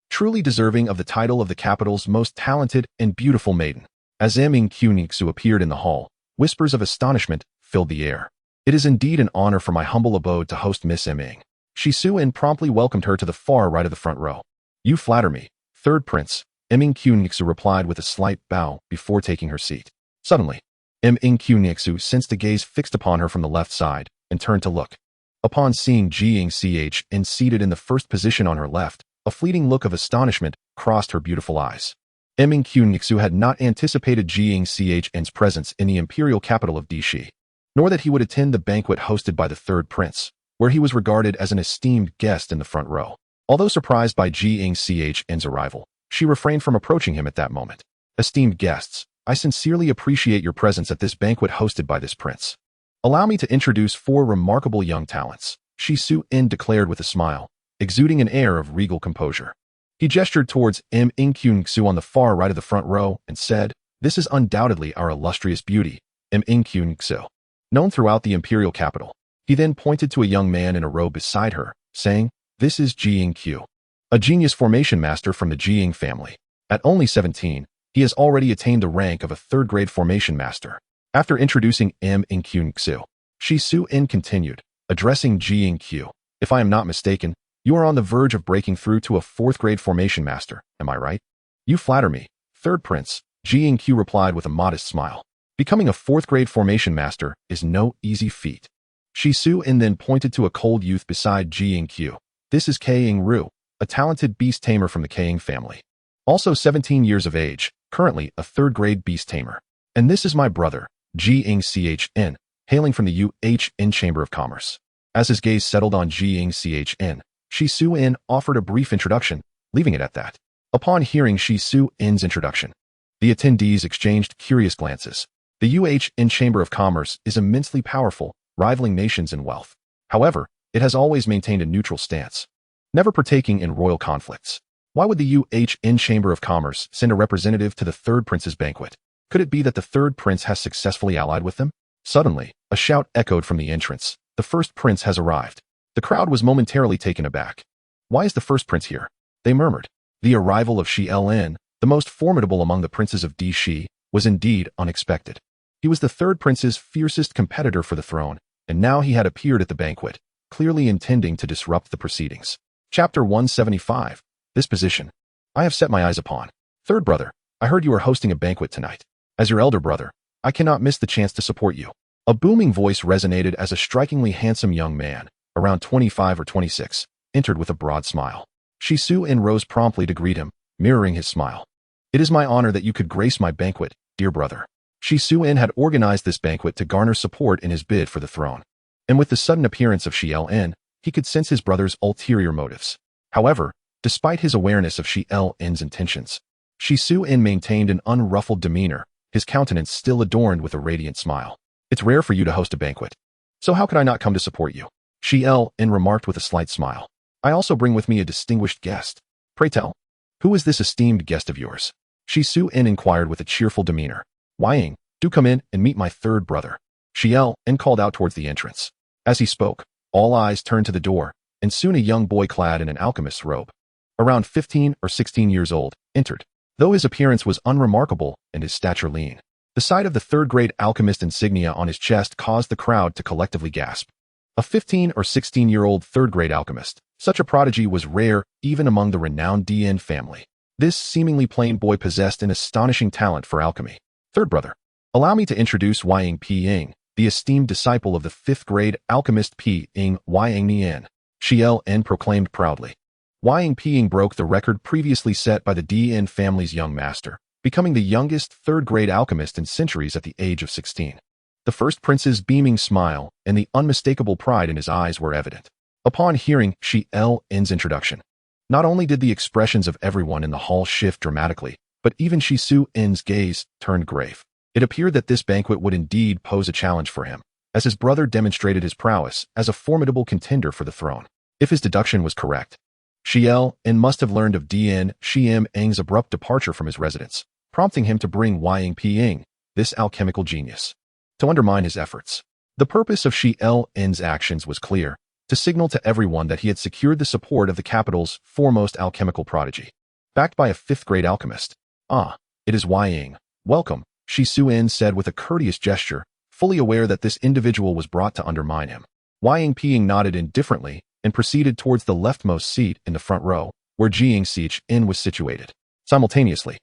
truly deserving of the title of the capital's most talented and beautiful maiden. As Ing Qiu appeared in the hall, whispers of astonishment filled the air. It is indeed an honor for my humble abode to host Miss Ing. Shi Suin promptly welcomed her to the far right of the front row. You flatter me, third prince, Ing Qiu replied with a slight bow before taking her seat. Suddenly, Ing Qiu sensed a gaze fixed upon her from the left side and turned to look. Upon seeing Xianxiafans seated in the first position on her left, a fleeting look of astonishment crossed her beautiful eyes. Ing Qiu had not anticipated Xianxiafans' presence in the imperial capital of Dishi, nor that he would attend the banquet hosted by the third prince, where he was regarded as an esteemed guest in the front row. Although surprised by Xianxiafans' arrival, she refrained from approaching him at that moment. Esteemed guests, I sincerely appreciate your presence at this banquet hosted by this prince. Allow me to introduce 4 remarkable young talents, Shi Suin declared with a smile, exuding an air of regal composure. He gestured towards Ing Qiu on the far right of the front row and said, This is undoubtedly our illustrious beauty, Ing Qiu, known throughout the imperial capital. He then pointed to a young man in a robe beside her, saying, This is Jiang Chen, a genius formation master from the Jiang family. At only 17, he has already attained the rank of a third-grade formation master. After introducing Ing Qiu, Shi Suin continued, addressing Jiang Chen, If I am not mistaken, you are on the verge of breaking through to a fourth-grade formation master, am I right? You flatter me, third prince, Jiang Chen replied with a modest smile. Becoming a fourth-grade formation master is no easy feat. Shi Suin then pointed to a cold youth beside Jiang Chen. This is King Ru, a talented beast tamer from the King family. Also 17 years of age, currently a third-grade beast tamer. And this is my brother, Xianxian, hailing from the UHN Chamber of Commerce. As his gaze settled on Xianxian, Shi Suin offered a brief introduction, leaving it at that. Upon hearing Shi Suin's introduction, the attendees exchanged curious glances. The UHN Chamber of Commerce is immensely powerful, rivaling nations in wealth. However, it has always maintained a neutral stance, never partaking in royal conflicts. Why would the UHN Chamber of Commerce send a representative to the third prince's banquet? Could it be that the third prince has successfully allied with them? Suddenly, a shout echoed from the entrance. The first prince has arrived. The crowd was momentarily taken aback. Why is the first prince here? They murmured. The arrival of Xianxian, the most formidable among the princes of Dishi, was indeed unexpected. He was the third prince's fiercest competitor for the throne, and now he had appeared at the banquet, clearly intending to disrupt the proceedings. Chapter 175. This position I have set my eyes upon. Third brother, I heard you are hosting a banquet tonight. As your elder brother, I cannot miss the chance to support you. A booming voice resonated as a strikingly handsome young man, around 25 or 26, entered with a broad smile. Shi Suin rose promptly to greet him, mirroring his smile. It is my honor that you could grace my banquet, dear brother. Shi Suin had organized this banquet to garner support in his bid for the throne. And with the sudden appearance of Xianxian, he could sense his brother's ulterior motives. However, despite his awareness of Xianxian's intentions, Shi Suin maintained an unruffled demeanor, his countenance still adorned with a radiant smile. It's rare for you to host a banquet. So how could I not come to support you? Xianxian remarked with a slight smile. I also bring with me a distinguished guest. Pray tell, who is this esteemed guest of yours? Shi Suin inquired with a cheerful demeanor. Wang, do come in and meet my third brother. Xianxian called out towards the entrance. As he spoke, all eyes turned to the door, and soon a young boy clad in an alchemist's robe, around 15 or 16 years old, entered. Though his appearance was unremarkable and his stature lean, the sight of the third-grade alchemist insignia on his chest caused the crowd to collectively gasp. A 15 or 16-year-old third-grade alchemist, such a prodigy was rare even among the renowned DN family. This seemingly plain boy possessed an astonishing talent for alchemy. Third brother, allow me to introduce Wang Ping, the esteemed disciple of the 5th-grade alchemist Ping Wang Nian, Xianxian proclaimed proudly. Wang Ping broke the record previously set by the DN family's young master, becoming the youngest third-grade alchemist in centuries at the age of 16. The first prince's beaming smile and the unmistakable pride in his eyes were evident. Upon hearing Xianxian's introduction, not only did the expressions of everyone in the hall shift dramatically, but even Shi Suin's gaze turned grave. It appeared that this banquet would indeed pose a challenge for him. as his brother demonstrated his prowess as a formidable contender for the throne. If his deduction was correct, Xianxian must have learned of Dian Xianxia's abrupt departure from his residence, prompting him to bring Wang Ping, this alchemical genius, to undermine his efforts. The purpose of Xianxian's actions was clear, to signal to everyone that he had secured the support of the capital's foremost alchemical prodigy, backed by a fifth-grade alchemist. "Ah, it is Wang. Welcome," Shi Suin said with a courteous gesture, fully aware that this individual was brought to undermine him. Wang Ping nodded indifferently and proceeded towards the leftmost seat in the front row, where Xianxian was situated. Simultaneously,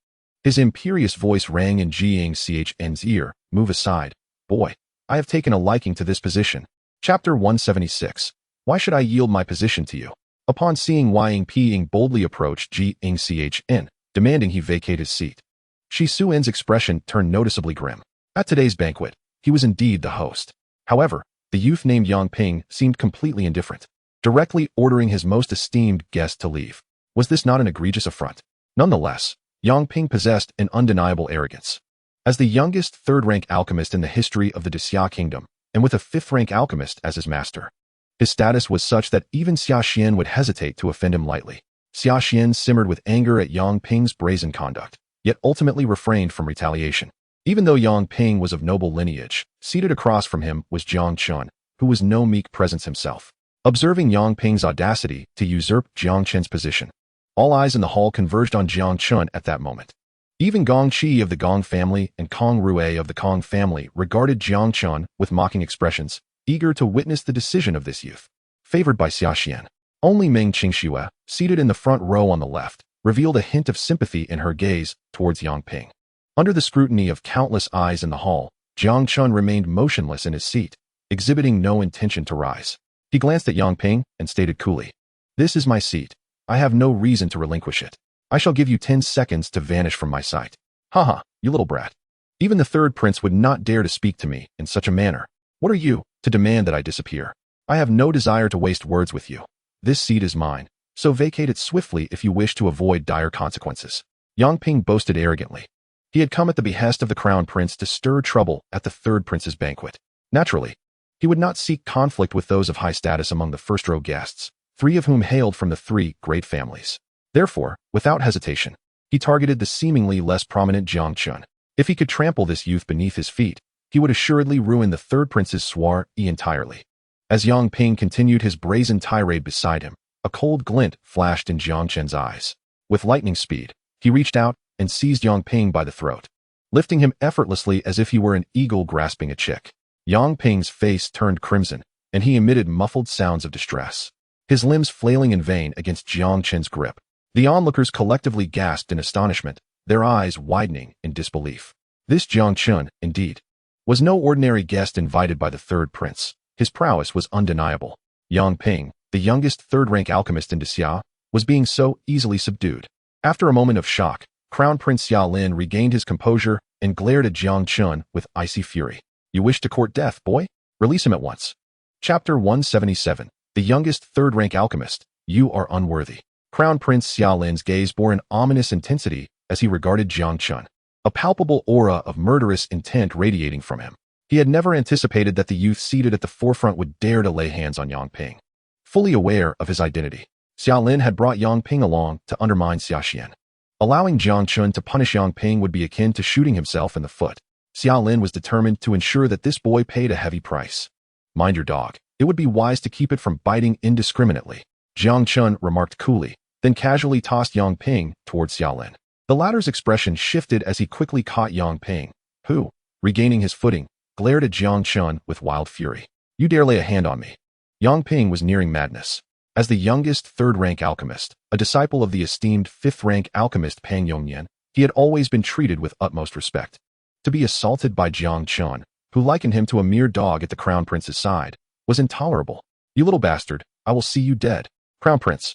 his imperious voice rang in Xianxian's ear, "Move aside, boy. I have taken a liking to this position." Chapter 176. Why should I yield my position to you? Upon seeing Wang Ping boldly approach Xianxian, demanding he vacate his seat, Shi Suin's expression turned noticeably grim. At today's banquet, he was indeed the host. However, the youth named Yang Ping seemed completely indifferent, directly ordering his most esteemed guest to leave. Was this not an egregious affront? Nonetheless, Yang Ping possessed an undeniable arrogance. As the youngest third-rank alchemist in the history of the Xia kingdom, and with a fifth-rank alchemist as his master, his status was such that even Xiaxian would hesitate to offend him lightly. Xiaxian simmered with anger at Yang Ping's brazen conduct, yet ultimately refrained from retaliation. Even though Yang Ping was of noble lineage, seated across from him was Jiang Chen, who was no meek presence himself. Observing Yang Ping's audacity to usurp Jiang Chen's position, all eyes in the hall converged on Jiang Chen at that moment. Even Gong Qi of the Gong family and Kong Rui of the Kong family regarded Jiang Chen with mocking expressions, eager to witness the decision of this youth. Favored by Xiaxian, only Meng Qingxue, seated in the front row on the left, revealed a hint of sympathy in her gaze towards Yang Ping. Under the scrutiny of countless eyes in the hall, Jiang Chen remained motionless in his seat, exhibiting no intention to rise. He glanced at Yang Ping and stated coolly, "This is my seat. I have no reason to relinquish it. I shall give you 10 seconds to vanish from my sight." "Haha, you little brat. Even the third prince would not dare to speak to me in such a manner. What are you, to demand that I disappear? I have no desire to waste words with you. This seat is mine, so vacate it swiftly if you wish to avoid dire consequences." Yang Ping boasted arrogantly. He had come at the behest of the crown prince to stir trouble at the third prince's banquet. Naturally, he would not seek conflict with those of high status among the first-row guests, 3 of whom hailed from the 3 great families. Therefore, without hesitation, he targeted the seemingly less prominent Jiang Chen. If he could trample this youth beneath his feet, he would assuredly ruin the third prince's soiree entirely. As Yang Ping continued his brazen tirade beside him, a cold glint flashed in Jiang Chen's eyes. With lightning speed, he reached out and seized Yang Ping by the throat, lifting him effortlessly as if he were an eagle grasping a chick. Yang Ping's face turned crimson, and he emitted muffled sounds of distress, his limbs flailing in vain against Jiang Chen's grip. The onlookers collectively gasped in astonishment, their eyes widening in disbelief. This Jiang Chen, indeed, was no ordinary guest invited by the third prince. His prowess was undeniable. Yang Ping, the youngest third-rank alchemist in Xia, was being so easily subdued. After a moment of shock, Crown Prince Xiaolin regained his composure and glared at Jiang Chen with icy fury. "You wish to court death, boy? Release him at once." Chapter 177. The youngest third-rank alchemist. You are unworthy. Crown Prince Xiaolin's gaze bore an ominous intensity as he regarded Jiang Chen, a palpable aura of murderous intent radiating from him. He had never anticipated that the youth seated at the forefront would dare to lay hands on Yang Ping. Fully aware of his identity, Xiaolin had brought Yang Ping along to undermine Xiaxian. Allowing Jiang Chen to punish Yang Ping would be akin to shooting himself in the foot. Xiaolin was determined to ensure that this boy paid a heavy price. "Mind your dog. It would be wise to keep it from biting indiscriminately," Jiang Chen remarked coolly, then casually tossed Yang Ping towards Xiaolin. The latter's expression shifted as he quickly caught Yang Ping, who, regaining his footing, glared at Jiang Chen with wild fury. "You dare lay a hand on me." Yang Ping was nearing madness. As the youngest third-rank alchemist, a disciple of the esteemed fifth-rank alchemist Pang Yongnian, he had always been treated with utmost respect. To be assaulted by Jiang Chen, who likened him to a mere dog at the Crown Prince's side, was intolerable. "You little bastard, I will see you dead. Crown Prince,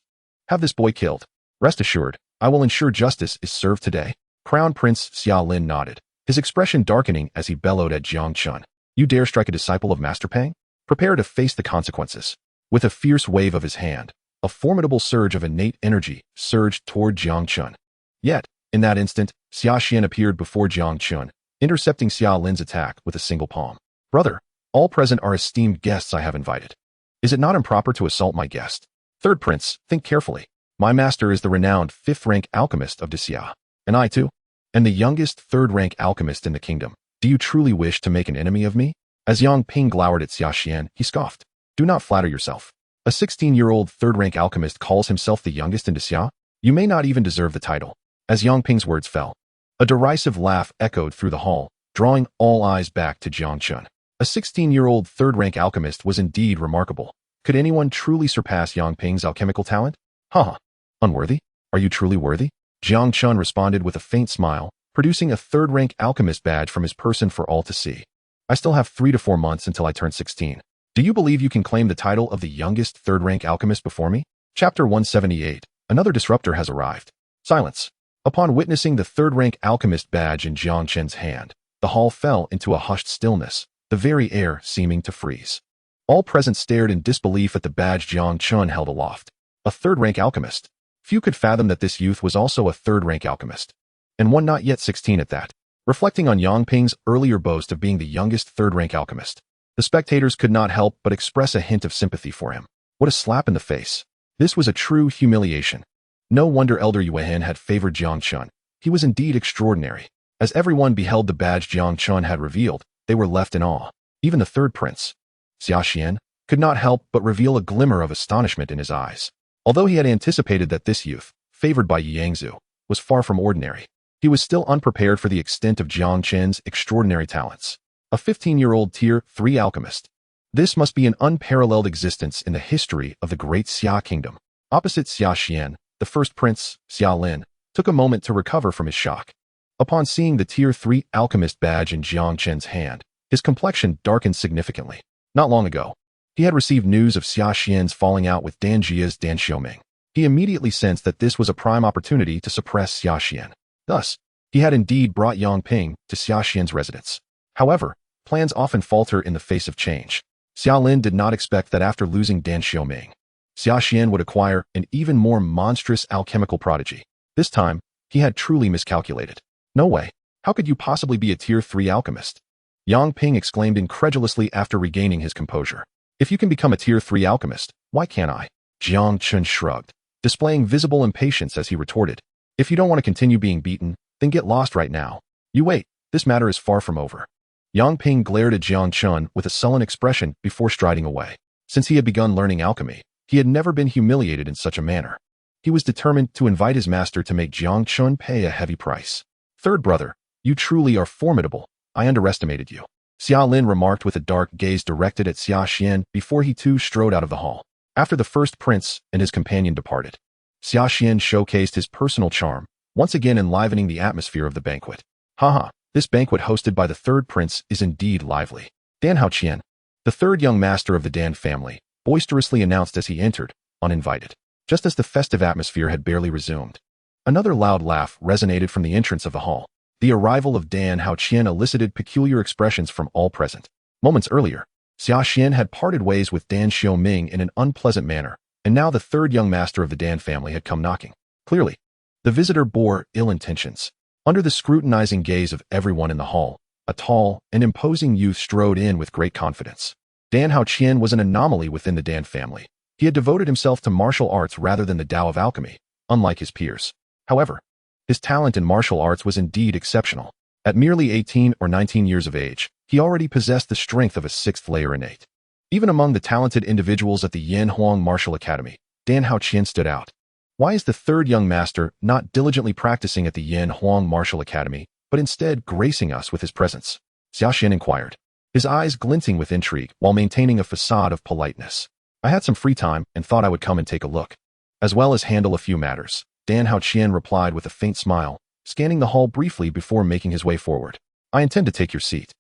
have this boy killed. Rest assured, I will ensure justice is served today." Crown Prince Xiaolin nodded, his expression darkening as he bellowed at Jiang Chen. "You dare strike a disciple of Master Pang? Prepare to face the consequences." With a fierce wave of his hand, a formidable surge of innate energy surged toward Jiang Chen. Yet, in that instant, Xiaxian appeared before Jiang Chen, intercepting Xiaolin's attack with a single palm. "Brother, All present are esteemed guests I have invited. Is it not improper to assault my guest? Third prince, think carefully. My master is the renowned 5th-rank alchemist of Xia, and I too am the youngest 3rd-rank alchemist in the kingdom. Do you truly wish to make an enemy of me? As Yang Ping glowered at Xiaxian, he scoffed. Do not flatter yourself. A 16-year-old 3rd-rank alchemist calls himself the youngest in Xia? You may not even deserve the title. As Yang Ping's words fell, a derisive laugh echoed through the hall, drawing all eyes back to Jiang Chen. A 16-year-old 3rd-rank alchemist was indeed remarkable. Could anyone truly surpass Yang Ping's alchemical talent? Haha. Unworthy? Are you truly worthy? Jiang Chen responded with a faint smile, producing a 3rd-rank alchemist badge from his person for all to see. I still have 3 to 4 months until I turn 16. Do you believe you can claim the title of the youngest 3rd-rank alchemist before me? Chapter 178. Another disruptor has arrived. Silence. Upon witnessing the 3rd-rank alchemist badge in Jiang Chen's hand, the hall fell into a hushed stillness, the very air seeming to freeze. All present stared in disbelief at the badge Jiang Chen held aloft. A 3rd-rank alchemist. Few could fathom that this youth was also a 3rd-rank alchemist. And one not yet 16 at that. Reflecting on Yang Ping's earlier boast of being the youngest 3rd-rank alchemist, the spectators could not help but express a hint of sympathy for him. What a slap in the face. This was a true humiliation. No wonder Elder Yuan had favored Jiang Chen. He was indeed extraordinary. As everyone beheld the badge Jiang Chen had revealed, they were left in awe. Even the 3rd prince, Xiaxian, could not help but reveal a glimmer of astonishment in his eyes. Although he had anticipated that this youth, favored by Yangzu, was far from ordinary, he was still unprepared for the extent of Jiang Chen's extraordinary talents. A 15-year-old Tier 3 alchemist. This must be an unparalleled existence in the history of the great Xia kingdom. Opposite Xiaxian, the 1st prince, Xiaolin, took a moment to recover from his shock. Upon seeing the Tier 3 alchemist badge in Jiang Chen's hand, his complexion darkened significantly. Not long ago, he had received news of Xiaxian's falling out with Dan Jia's Dan Xiaoming. He immediately sensed that this was a prime opportunity to suppress Xiaxian. Thus, he had indeed brought Yang Ping to Xiaxian's residence. However, plans often falter in the face of change. Xiaolin did not expect that after losing Dan Xiaoming, Xiaxian would acquire an even more monstrous alchemical prodigy. This time, he had truly miscalculated. No way. How could you possibly be a Tier 3 alchemist? Yang Ping exclaimed incredulously after regaining his composure. If you can become a Tier 3 alchemist, why can't I? Jiang Chen shrugged, displaying visible impatience as he retorted. If you don't want to continue being beaten, then get lost right now. You wait, this matter is far from over. Yang Ping glared at Jiang Chen with a sullen expression before striding away. Since he had begun learning alchemy, he had never been humiliated in such a manner. He was determined to invite his master to make Jiang Chen pay a heavy price. 3rd brother, you truly are formidable. I underestimated you. Xiaolin remarked with a dark gaze directed at Xiaxian before he too strode out of the hall. After the 1st prince and his companion departed, Xiaxian showcased his personal charm, once again enlivening the atmosphere of the banquet. Haha, this banquet hosted by the 3rd prince is indeed lively. Dan Haoqian, the 3rd young master of the Dan family, boisterously announced as he entered, uninvited, just as the festive atmosphere had barely resumed. Another loud laugh resonated from the entrance of the hall. The arrival of Dan Haoqian elicited peculiar expressions from all present. Moments earlier, Xiaxian had parted ways with Dan Xiaoming in an unpleasant manner, and now the 3rd young master of the Dan family had come knocking. Clearly, the visitor bore ill intentions. Under the scrutinizing gaze of everyone in the hall, a tall and imposing youth strode in with great confidence. Dan Haoqian was an anomaly within the Dan family. He had devoted himself to martial arts rather than the Tao of alchemy, unlike his peers. However, his talent in martial arts was indeed exceptional. At merely 18 or 19 years of age, he already possessed the strength of a 6th layer innate. Even among the talented individuals at the Yan Huang Martial Academy, Dan Haoqian stood out. Why is the 3rd young master not diligently practicing at the Yan Huang Martial Academy, but instead gracing us with his presence? Xiaxian inquired, his eyes glinting with intrigue while maintaining a facade of politeness. I had some free time and thought I would come and take a look, as well as handle a few matters. Dan Haoqian replied with a faint smile, scanning the hall briefly before making his way forward. I intend to take your seat.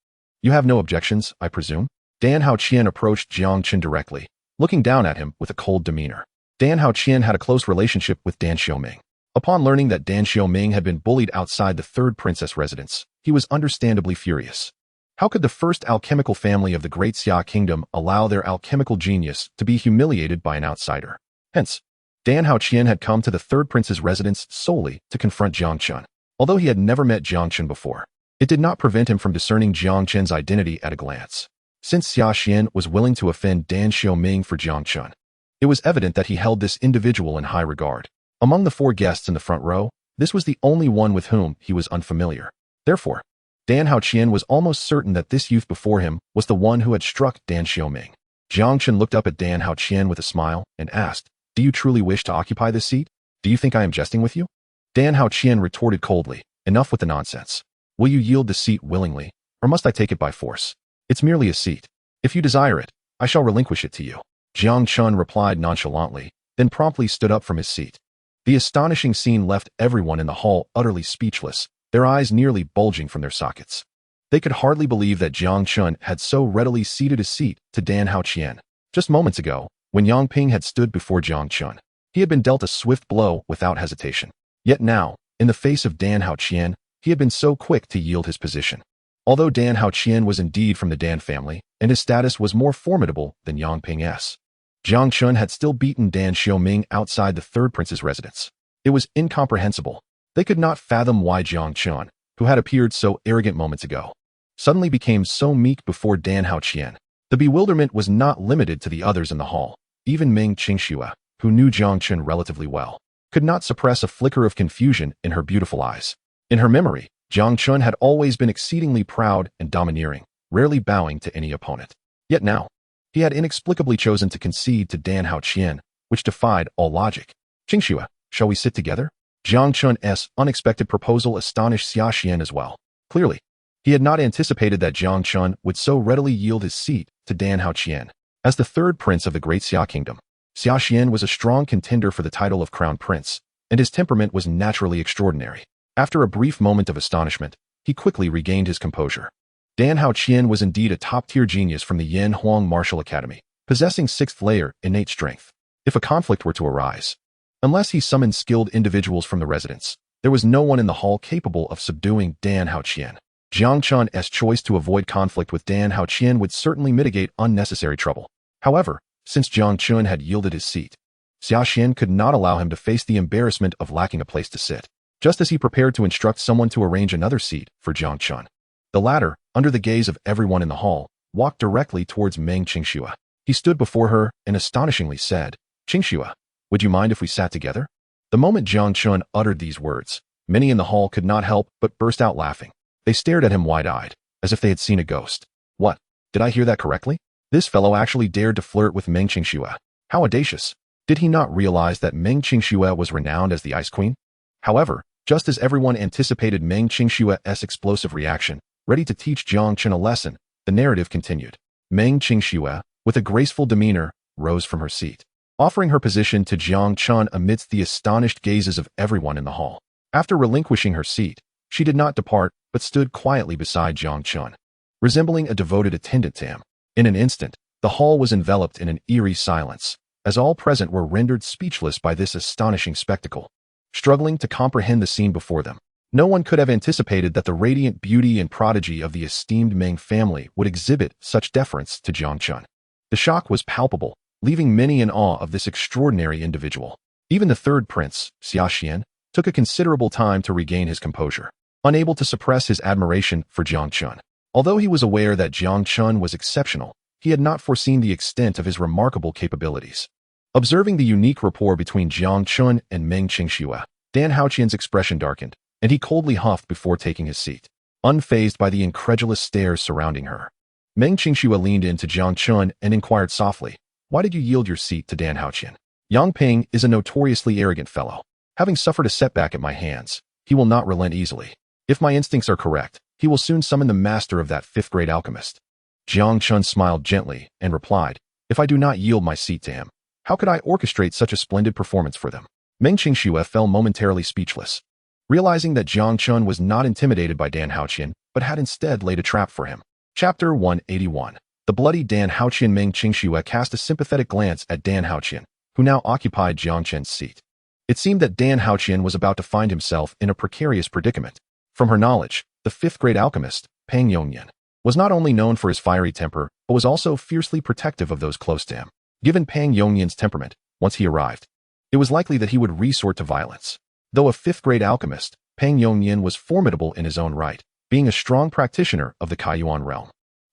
You have no objections, I presume? Dan Haoqian approached Jiang Chen directly, looking down at him with a cold demeanor. Dan Haoqian had a close relationship with Dan Xiaoming. Upon learning that Dan Xiaoming had been bullied outside the 3rd princess residence, he was understandably furious. How could the 1st alchemical family of the great Xia kingdom allow their alchemical genius to be humiliated by an outsider? Hence, Dan Haoqian had come to the 3rd prince's residence solely to confront Jiang Chen. Although he had never met Jiang Chen before, it did not prevent him from discerning Jiang Chen's identity at a glance. since Xia Xian was willing to offend Dan Xiaoming for Jiang Chen. It was evident that he held this individual in high regard. Among the 4 guests in the front row, this was the only one with whom he was unfamiliar. Therefore, Dan Haoqian was almost certain that this youth before him was the one who had struck Dan Xiaoming. Jiang Chen looked up at Dan Haoqian with a smile and asked, "Do you truly wish to occupy this seat? Do you think I am jesting with you?" Dan Haoqian retorted coldly, "Enough with the nonsense. Will you yield the seat willingly, or must I take it by force? It's merely a seat. If you desire it, I shall relinquish it to you." Jiang Chen replied nonchalantly, then promptly stood up from his seat. The astonishing scene left everyone in the hall utterly speechless, their eyes nearly bulging from their sockets. They could hardly believe that Jiang Chen had so readily ceded his seat to Dan Haoqian. Just moments ago, when Yang Ping had stood before Jiang Chen, he had been dealt a swift blow without hesitation. Yet now, in the face of Dan Haoqian, he had been so quick to yield his position. Although Dan Haoqian was indeed from the Dan family, and his status was more formidable than Yang Ping's, Jiang Chen had still beaten Dan Xiaoming outside the third prince's residence. It was incomprehensible. They could not fathom why Jiang Chen, who had appeared so arrogant moments ago, suddenly became so meek before Dan Haoqian. The bewilderment was not limited to the others in the hall. Even Meng Qingxue, who knew Jiang Chen relatively well, could not suppress a flicker of confusion in her beautiful eyes. In her memory, Jiang Chen had always been exceedingly proud and domineering, rarely bowing to any opponent. Yet now, he had inexplicably chosen to concede to Dan Haoqian, which defied all logic. "Qingxue, shall we sit together?" Jiang Chen's unexpected proposal astonished Xia Xian as well. Clearly, he had not anticipated that Jiang Chen would so readily yield his seat to Dan Haoqian. As the third prince of the Great Xia Kingdom, Xia Xian was a strong contender for the title of Crown Prince, and his temperament was naturally extraordinary. After a brief moment of astonishment, he quickly regained his composure. Dan Haoqian was indeed a top-tier genius from the Yan Huang Martial Academy, possessing 6th layer innate strength. If a conflict were to arise, unless he summoned skilled individuals from the residence, there was no one in the hall capable of subduing Dan Haoqian. Jiang Chen's choice to avoid conflict with Dan Haoqian would certainly mitigate unnecessary trouble. However, since Jiang Chen had yielded his seat, Xia Xian could not allow him to face the embarrassment of lacking a place to sit, just as he prepared to instruct someone to arrange another seat for Jiang Chen. The latter, under the gaze of everyone in the hall, walked directly towards Meng Qingxue. He stood before her and astonishingly said, "Qingxue, would you mind if we sat together?" The moment Jiang Chen uttered these words, many in the hall could not help but burst out laughing. They stared at him wide-eyed, as if they had seen a ghost. "What? Did I hear that correctly? This fellow actually dared to flirt with Meng Qingxue. How audacious! Did he not realize that Meng Qingxue was renowned as the Ice Queen?" However, just as everyone anticipated Meng Qingxue's explosive reaction, ready to teach Jiang Chen a lesson, the narrative continued. Meng Qingxue, with a graceful demeanor, rose from her seat, offering her position to Jiang Chen amidst the astonished gazes of everyone in the hall. After relinquishing her seat, she did not depart, but stood quietly beside Jiang Chen, resembling a devoted attendant to him. In an instant, the hall was enveloped in an eerie silence, as all present were rendered speechless by this astonishing spectacle. Struggling to comprehend the scene before them, no one could have anticipated that the radiant beauty and prodigy of the esteemed Meng family would exhibit such deference to Jiang Chen. The shock was palpable, leaving many in awe of this extraordinary individual. Even the third prince, Xia Xian, took a considerable time to regain his composure, unable to suppress his admiration for Jiang Chen. Although he was aware that Jiang Chen was exceptional, he had not foreseen the extent of his remarkable capabilities. Observing the unique rapport between Jiang Chen and Meng Qingxue, Dan Haoqian's expression darkened, and he coldly huffed before taking his seat, unfazed by the incredulous stares surrounding her. Meng Qingxue leaned in to Jiang Chen and inquired softly, "Why did you yield your seat to Dan Haoqian?" "Yang Ping is a notoriously arrogant fellow. Having suffered a setback at my hands, he will not relent easily. If my instincts are correct, he will soon summon the master of that 5th-grade alchemist." Jiang Chen smiled gently and replied, "If I do not yield my seat to him, how could I orchestrate such a splendid performance for them?" Meng Qingxue fell momentarily speechless, realizing that Jiang Chen was not intimidated by Dan Haoqian, but had instead laid a trap for him. Chapter 181. The bloody Dan Haoqian. Meng Qingxue cast a sympathetic glance at Dan Haoqian, who now occupied Jiang Chen's seat. It seemed that Dan Haoqian was about to find himself in a precarious predicament. From her knowledge, the 5th-grade alchemist, Pang Yongyan, was not only known for his fiery temper, but was also fiercely protective of those close to him. Given Pang Yongyan's temperament, once he arrived, it was likely that he would resort to violence. Though a 5th-grade alchemist, Pang Yongyan was formidable in his own right, being a strong practitioner of the Kaiyuan realm.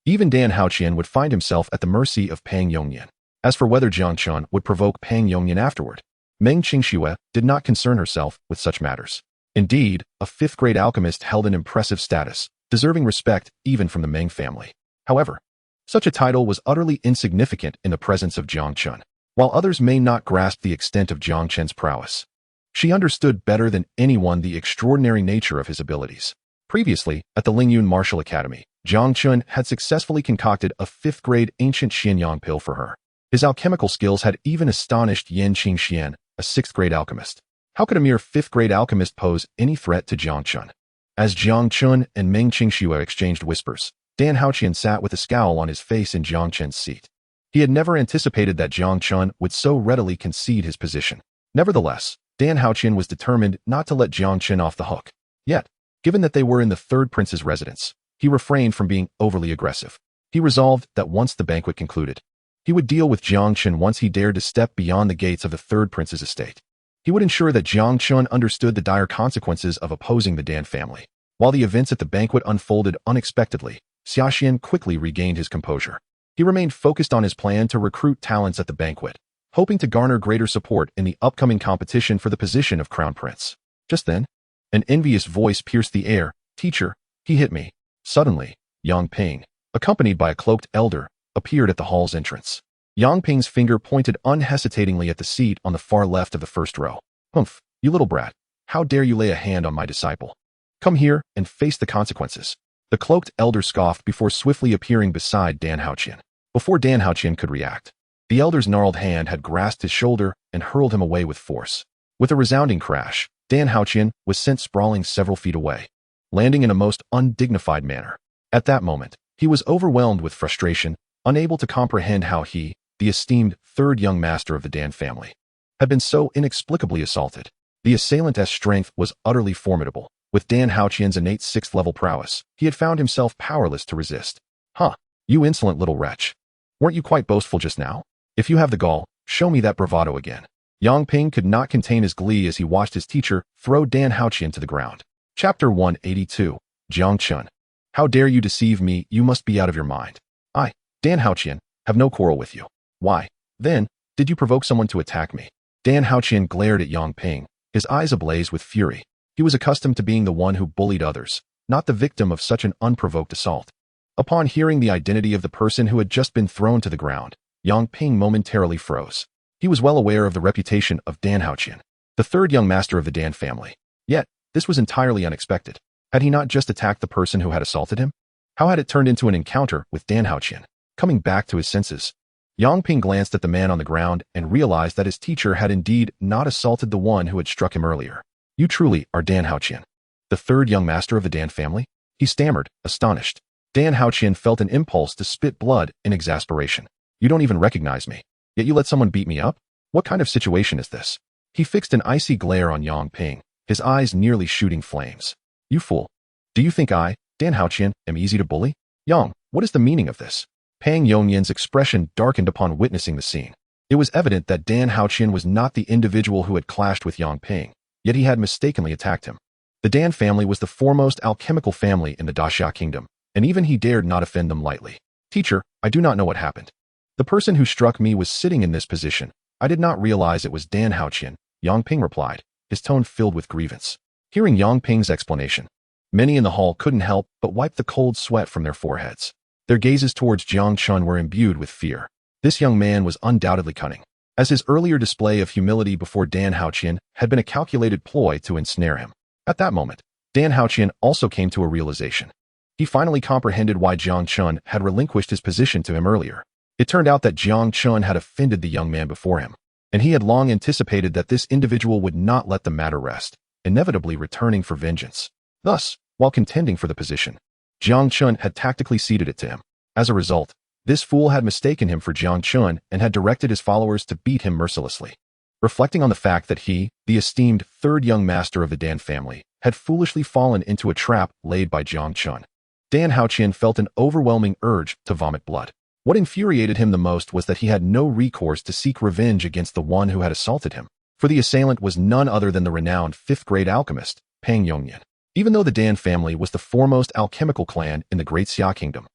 Even Dan Haoqian would find himself at the mercy of Pang Yongyan. As for whether Jiang Chen would provoke Pang Yongyan afterward, Meng Qingxue did not concern herself with such matters. Indeed, a fifth-grade alchemist held an impressive status, deserving respect even from the Meng family. However, such a title was utterly insignificant in the presence of Jiang Chen. While others may not grasp the extent of Jiang Chen's prowess, she understood better than anyone the extraordinary nature of his abilities. Previously, at the Lingyun Martial Academy, Jiang Chen had successfully concocted a fifth-grade ancient xianyang pill for her. His alchemical skills had even astonished Yan Qingxian, a sixth-grade alchemist. How could a mere fifth-grade alchemist pose any threat to Jiang Chen? As Jiang Chen and Meng Qingxue exchanged whispers, Dan Haoqian sat with a scowl on his face in Jiang Chen's seat. He had never anticipated that Jiang Chen would so readily concede his position. Nevertheless, Dan Haoqian was determined not to let Jiang Chen off the hook. Yet, given that they were in the third prince's residence, he refrained from being overly aggressive. He resolved that once the banquet concluded, he would deal with Jiang Chen once he dared to step beyond the gates of the third prince's estate. He would ensure that Jiang Chen understood the dire consequences of opposing the Dan family. While the events at the banquet unfolded unexpectedly, Xiaxian quickly regained his composure. He remained focused on his plan to recruit talents at the banquet, hoping to garner greater support in the upcoming competition for the position of crown prince. Just then, an envious voice pierced the air. "Teacher, he hit me." Suddenly, Yang Ping, accompanied by a cloaked elder, appeared at the hall's entrance. Yang Ping's finger pointed unhesitatingly at the seat on the far left of the first row. "Humph, you little brat. How dare you lay a hand on my disciple? Come here and face the consequences." The cloaked elder scoffed before swiftly appearing beside Dan Haoqian. Before Dan Haoqian could react, the elder's gnarled hand had grasped his shoulder and hurled him away with force. With a resounding crash, Dan Haoqian was sent sprawling several feet away, landing in a most undignified manner. At that moment, he was overwhelmed with frustration, unable to comprehend how he, the esteemed third young master of the Dan family, had been so inexplicably assaulted. The assailant's strength was utterly formidable. With Dan Haoqian's innate sixth-level prowess, he had found himself powerless to resist. "Huh, you insolent little wretch. Weren't you quite boastful just now? If you have the gall, show me that bravado again." Yang Ping could not contain his glee as he watched his teacher throw Dan Haoqian to the ground. Chapter 182. Jiang Chen. "How dare you deceive me? You must be out of your mind. I, Dan Haoqian, have no quarrel with you. Why, then, did you provoke someone to attack me?" Dan Haoqian glared at Yang Ping, his eyes ablaze with fury. He was accustomed to being the one who bullied others, not the victim of such an unprovoked assault. Upon hearing the identity of the person who had just been thrown to the ground, Yang Ping momentarily froze. He was well aware of the reputation of Dan Haoqian, the third young master of the Dan family. Yet, this was entirely unexpected. Had he not just attacked the person who had assaulted him? How had it turned into an encounter with Dan Haoqian? Coming back to his senses, Yang Ping glanced at the man on the ground and realized that his teacher had indeed not assaulted the one who had struck him earlier. "You truly are Dan Haoqian, the third young master of the Dan family?" he stammered, astonished. Dan Haoqian felt an impulse to spit blood in exasperation. "You don't even recognize me, yet you let someone beat me up? What kind of situation is this?" He fixed an icy glare on Yang Ping, his eyes nearly shooting flames. "You fool. Do you think I, Dan Haoqian, am easy to bully? Yang, what is the meaning of this?" Pang Yongyan's expression darkened upon witnessing the scene. It was evident that Dan Haoqian was not the individual who had clashed with Yang Ping, yet he had mistakenly attacked him. The Dan family was the foremost alchemical family in the Daxia kingdom, and even he dared not offend them lightly. "Teacher, I do not know what happened. The person who struck me was sitting in this position. I did not realize it was Dan Haoqian," Yang Ping replied, his tone filled with grievance. Hearing Yang Ping's explanation, many in the hall couldn't help but wipe the cold sweat from their foreheads. Their gazes towards Jiang Chen were imbued with fear. This young man was undoubtedly cunning, as his earlier display of humility before Dan Haoqian had been a calculated ploy to ensnare him. At that moment, Dan Haoqian also came to a realization. He finally comprehended why Jiang Chen had relinquished his position to him earlier. It turned out that Jiang Chen had offended the young man before him, and he had long anticipated that this individual would not let the matter rest, inevitably returning for vengeance. Thus, while contending for the position, Jiang Chen had tactically ceded it to him. As a result, this fool had mistaken him for Jiang Chen and had directed his followers to beat him mercilessly. Reflecting on the fact that he, the esteemed third young master of the Dan family, had foolishly fallen into a trap laid by Jiang Chen, Dan Haoqian felt an overwhelming urge to vomit blood. What infuriated him the most was that he had no recourse to seek revenge against the one who had assaulted him, for the assailant was none other than the renowned fifth-grade alchemist, Pang Yongyan. Even though the Dan family was the foremost alchemical clan in the Great Xia Kingdom,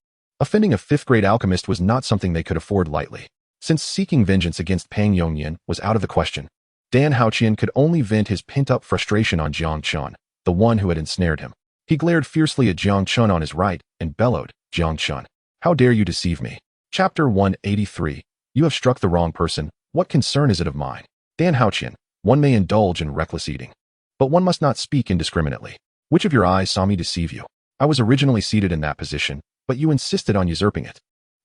Offending a fifth-grade alchemist was not something they could afford lightly. Since seeking vengeance against Pang Yongyan was out of the question, Dan Haoqian could only vent his pent-up frustration on Jiang Chen, the one who had ensnared him. He glared fiercely at Jiang Chen on his right and bellowed, "Jiang Chen, how dare you deceive me?" Chapter 183. You have struck the wrong person. What concern is it of mine? Dan Haoqian, one may indulge in reckless eating, but one must not speak indiscriminately. Which of your eyes saw me deceive you? I was originally seated in that position, but you insisted on usurping it.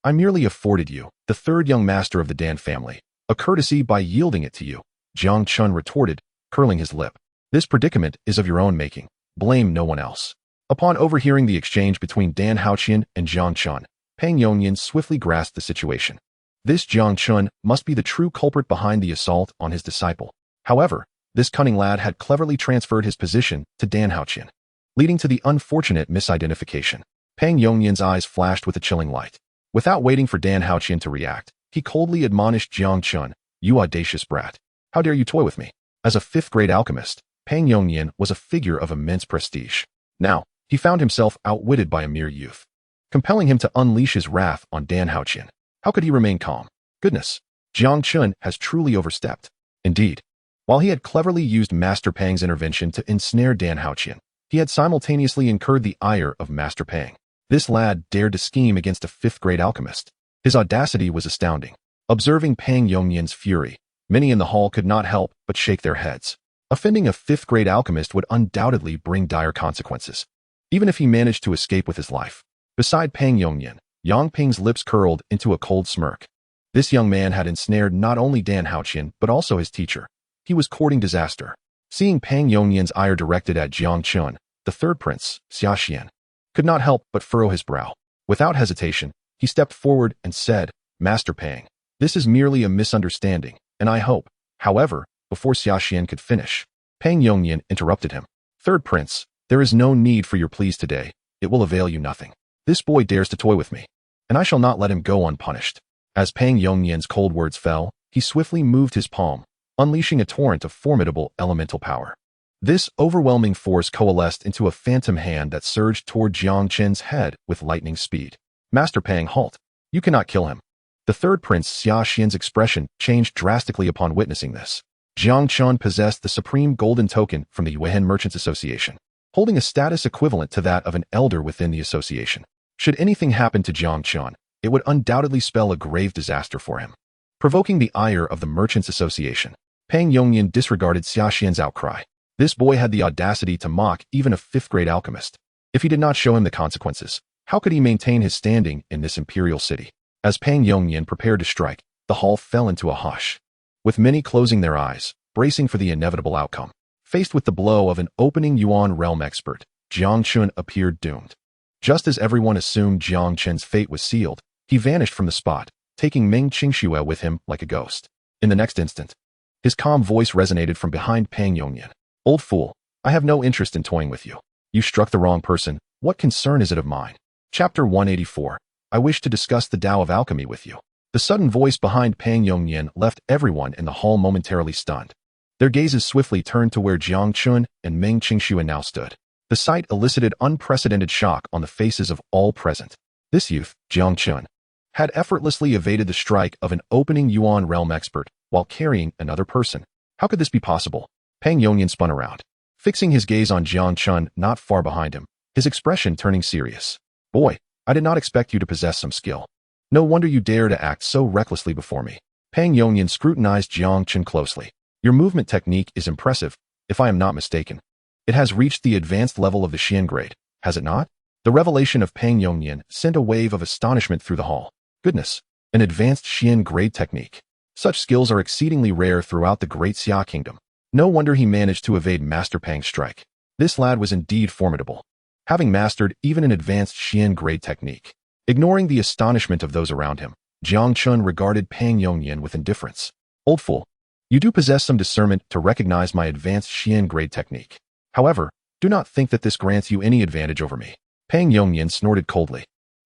I merely afforded you, the third young master of the Dan family, a courtesy by yielding it to you, Jiang Chen retorted, curling his lip. This predicament is of your own making. Blame no one else. Upon overhearing the exchange between Dan Haoqian and Jiang Chen, Pang Yongyan swiftly grasped the situation. This Jiang Chen must be the true culprit behind the assault on his disciple. However, this cunning lad had cleverly transferred his position to Dan Haoqian, leading to the unfortunate misidentification. Pang Yongyan's eyes flashed with a chilling light. Without waiting for Dan Haoqian to react, he coldly admonished Jiang Chen, "You audacious brat. How dare you toy with me?" As a fifth-grade alchemist, Pang Yongyan was a figure of immense prestige. Now, he found himself outwitted by a mere youth, compelling him to unleash his wrath on Dan Haoqian. How could he remain calm? Goodness, Jiang Chen has truly overstepped. Indeed, while he had cleverly used Master Pang's intervention to ensnare Dan Haoqian, he had simultaneously incurred the ire of Master Pang. This lad dared to scheme against a fifth-grade alchemist. His audacity was astounding. Observing Pang Yongyan's fury, many in the hall could not help but shake their heads. Offending a fifth-grade alchemist would undoubtedly bring dire consequences, even if he managed to escape with his life. Beside Pang Yongyan, Yang Ping's lips curled into a cold smirk. This young man had ensnared not only Dan Haoqian but also his teacher. He was courting disaster. Seeing Pang Yongyan's ire directed at Jiang Chen, the third prince, Xiaxian, could not help but furrow his brow. Without hesitation, he stepped forward and said, "Master Pang, this is merely a misunderstanding, and I hope." However, before Xiaxian could finish, Pang Yongyan interrupted him. "Third prince, there is no need for your pleas today. It will avail you nothing. This boy dares to toy with me, and I shall not let him go unpunished." As Pang Yongyan's cold words fell, he swiftly moved his palm, unleashing a torrent of formidable elemental power. This overwhelming force coalesced into a phantom hand that surged toward Jiang Chen's head with lightning speed. "Master Pang, halt. You cannot kill him." The third prince Xiaxian's expression changed drastically upon witnessing this. Jiang Chen possessed the supreme golden token from the Yuan Merchants Association, holding a status equivalent to that of an elder within the association. Should anything happen to Jiang Chen, it would undoubtedly spell a grave disaster for him. Provoking the ire of the Merchants Association, Pang Yongyan disregarded Xiaxian's outcry. This boy had the audacity to mock even a fifth-grade alchemist. If he did not show him the consequences, how could he maintain his standing in this imperial city? As Pang Yongyan prepared to strike, the hall fell into a hush, with many closing their eyes, bracing for the inevitable outcome. Faced with the blow of an opening Yuan realm expert, Jiang Chen appeared doomed. Just as everyone assumed Jiang Chen's fate was sealed, he vanished from the spot, taking Meng Qingxue with him like a ghost. In the next instant, his calm voice resonated from behind Pang Yongyan. "Old fool, I have no interest in toying with you. You struck the wrong person. What concern is it of mine?" Chapter 184. I wish to discuss the Tao of Alchemy with you. The sudden voice behind Pang Yongyan left everyone in the hall momentarily stunned. Their gazes swiftly turned to where Jiang Chen and Meng Qingxue now stood. The sight elicited unprecedented shock on the faces of all present. This youth, Jiang Chen, had effortlessly evaded the strike of an opening Yuan realm expert while carrying another person. How could this be possible? Pang Yongyan spun around, fixing his gaze on Jiang Chen not far behind him, his expression turning serious. "Boy, I did not expect you to possess some skill. No wonder you dare to act so recklessly before me." Pang Yongyan scrutinized Jiang Chen closely. "Your movement technique is impressive, if I am not mistaken. It has reached the advanced level of the Xian grade, has it not?" The revelation of Pang Yongyan sent a wave of astonishment through the hall. Goodness, an advanced Xian grade technique. Such skills are exceedingly rare throughout the Great Xia Kingdom. No wonder he managed to evade Master Pang's strike. This lad was indeed formidable, having mastered even an advanced Xian grade technique. Ignoring the astonishment of those around him, Jiang Chen regarded Pang Yongyan with indifference. "Old fool, you do possess some discernment to recognize my advanced Xian grade technique. However, do not think that this grants you any advantage over me." Pang Yongyan snorted coldly,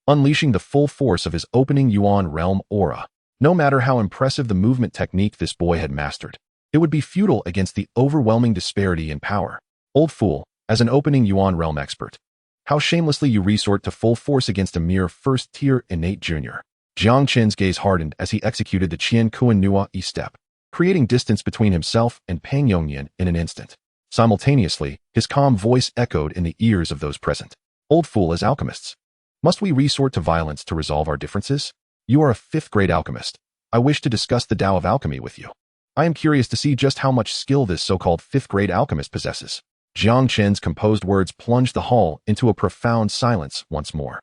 unleashing the full force of his opening Yuan realm aura. No matter how impressive the movement technique this boy had mastered, it would be futile against the overwhelming disparity in power. "Old fool, as an opening Yuan realm expert, How shamelessly you resort to full force against a mere first-tier innate junior. Jiang Chen's gaze hardened as he executed the Qian Kuan Nua step, creating distance between himself and Pang Yongnian in an instant. Simultaneously, his calm voice echoed in the ears of those present. Old fool as alchemists. Must we resort to violence to resolve our differences? You are a fifth-grade alchemist. I wish to discuss the Tao of alchemy with you. I am curious to see just how much skill this so-called fifth-grade alchemist possesses. Jiang Chen's composed words plunged the hall into a profound silence once more.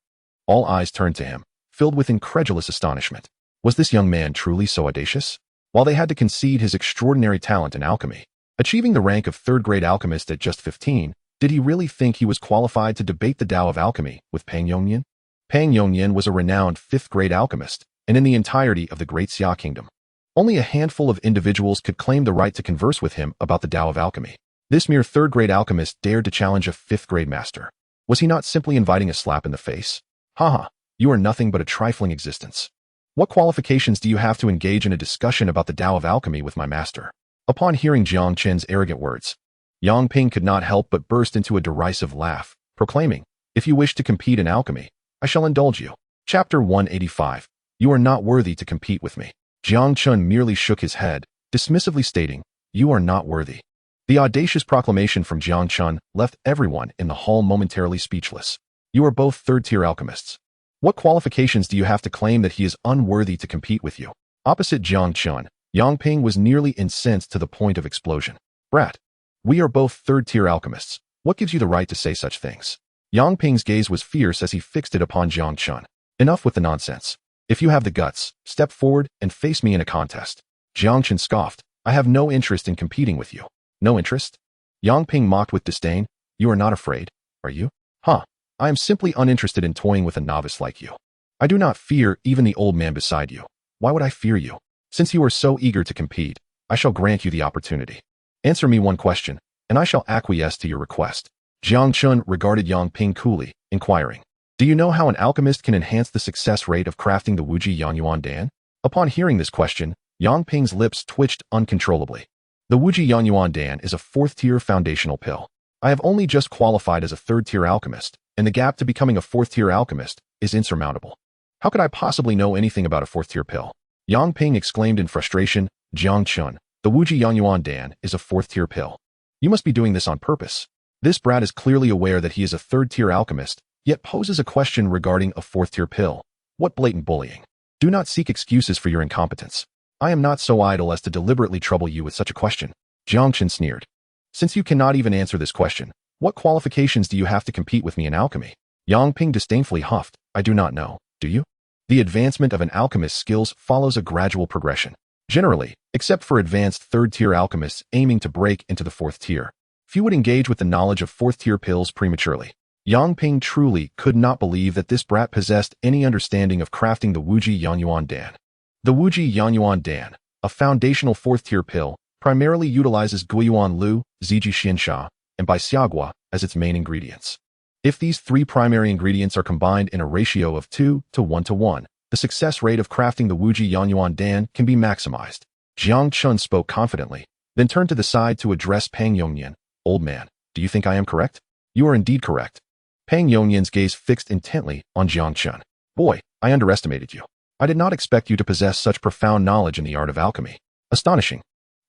All eyes turned to him, filled with incredulous astonishment. Was this young man truly so audacious? While they had to concede his extraordinary talent in alchemy, achieving the rank of third-grade alchemist at just 15, did he really think he was qualified to debate the Tao of alchemy with Pang Yongnian? Pang Yongnian was a renowned fifth-grade alchemist, and in the entirety of the Great Xia Kingdom, only a handful of individuals could claim the right to converse with him about the Tao of alchemy. This mere third-grade alchemist dared to challenge a fifth-grade master. Was he not simply inviting a slap in the face? Haha, you are nothing but a trifling existence. What qualifications do you have to engage in a discussion about the Tao of alchemy with my master? Upon hearing Jiang Chen's arrogant words, Yang Ping could not help but burst into a derisive laugh, proclaiming, "If you wish to compete in alchemy, I shall indulge you." Chapter 185. You are not worthy to compete with me. Jiang Chen merely shook his head, dismissively stating, "You are not worthy." The audacious proclamation from Jiang Chen left everyone in the hall momentarily speechless. You are both third-tier alchemists. What qualifications do you have to claim that he is unworthy to compete with you? Opposite Jiang Chen, Yang Ping was nearly incensed to the point of explosion. Brat, we are both third-tier alchemists. What gives you the right to say such things? Yang Ping's gaze was fierce as he fixed it upon Jiang Chen. Enough with the nonsense. If you have the guts, step forward and face me in a contest. Jiang Chen scoffed. I have no interest in competing with you. No interest? Yang Ping mocked with disdain. You are not afraid, are you? Huh. I am simply uninterested in toying with a novice like you. I do not fear even the old man beside you. Why would I fear you? Since you are so eager to compete, I shall grant you the opportunity. Answer me one question, and I shall acquiesce to your request. Jiang Chen regarded Yang Ping coolly, inquiring, do you know how an alchemist can enhance the success rate of crafting the Wuji Yanyuan Dan? Upon hearing this question, Yang Ping's lips twitched uncontrollably. The Wuji Yanyuan Dan is a fourth-tier foundational pill. I have only just qualified as a third-tier alchemist, and the gap to becoming a fourth-tier alchemist is insurmountable. How could I possibly know anything about a fourth-tier pill? Yang Ping exclaimed in frustration. Jiang Chen, the Wuji Yanyuan Dan is a fourth-tier pill. You must be doing this on purpose. This brat is clearly aware that he is a third-tier alchemist, yet poses a question regarding a fourth-tier pill. What blatant bullying. Do not seek excuses for your incompetence. I am not so idle as to deliberately trouble you with such a question. Jiang Chen sneered. Since you cannot even answer this question, what qualifications do you have to compete with me in alchemy? Yang Ping disdainfully huffed. I do not know, do you? The advancement of an alchemist's skills follows a gradual progression. Generally, except for advanced third-tier alchemists aiming to break into the fourth tier, few would engage with the knowledge of fourth-tier pills prematurely. Yang Ping truly could not believe that this brat possessed any understanding of crafting the Wuji Yanyuan Dan. The Wuji Yanyuan Dan, a foundational fourth-tier pill, primarily utilizes Guiyuan Lu, Ziji Xianxia, and Baixiagua as its main ingredients. If these three primary ingredients are combined in a ratio of 2 to 1 to 1, the success rate of crafting the Wuji Yanyuan Dan can be maximized. Jiang Chen spoke confidently, then turned to the side to address Pang Yongnian. Old man, do you think I am correct? You are indeed correct. Pang Yongnian's gaze fixed intently on Jiang Chen. Boy, I underestimated you. I did not expect you to possess such profound knowledge in the art of alchemy. Astonishing.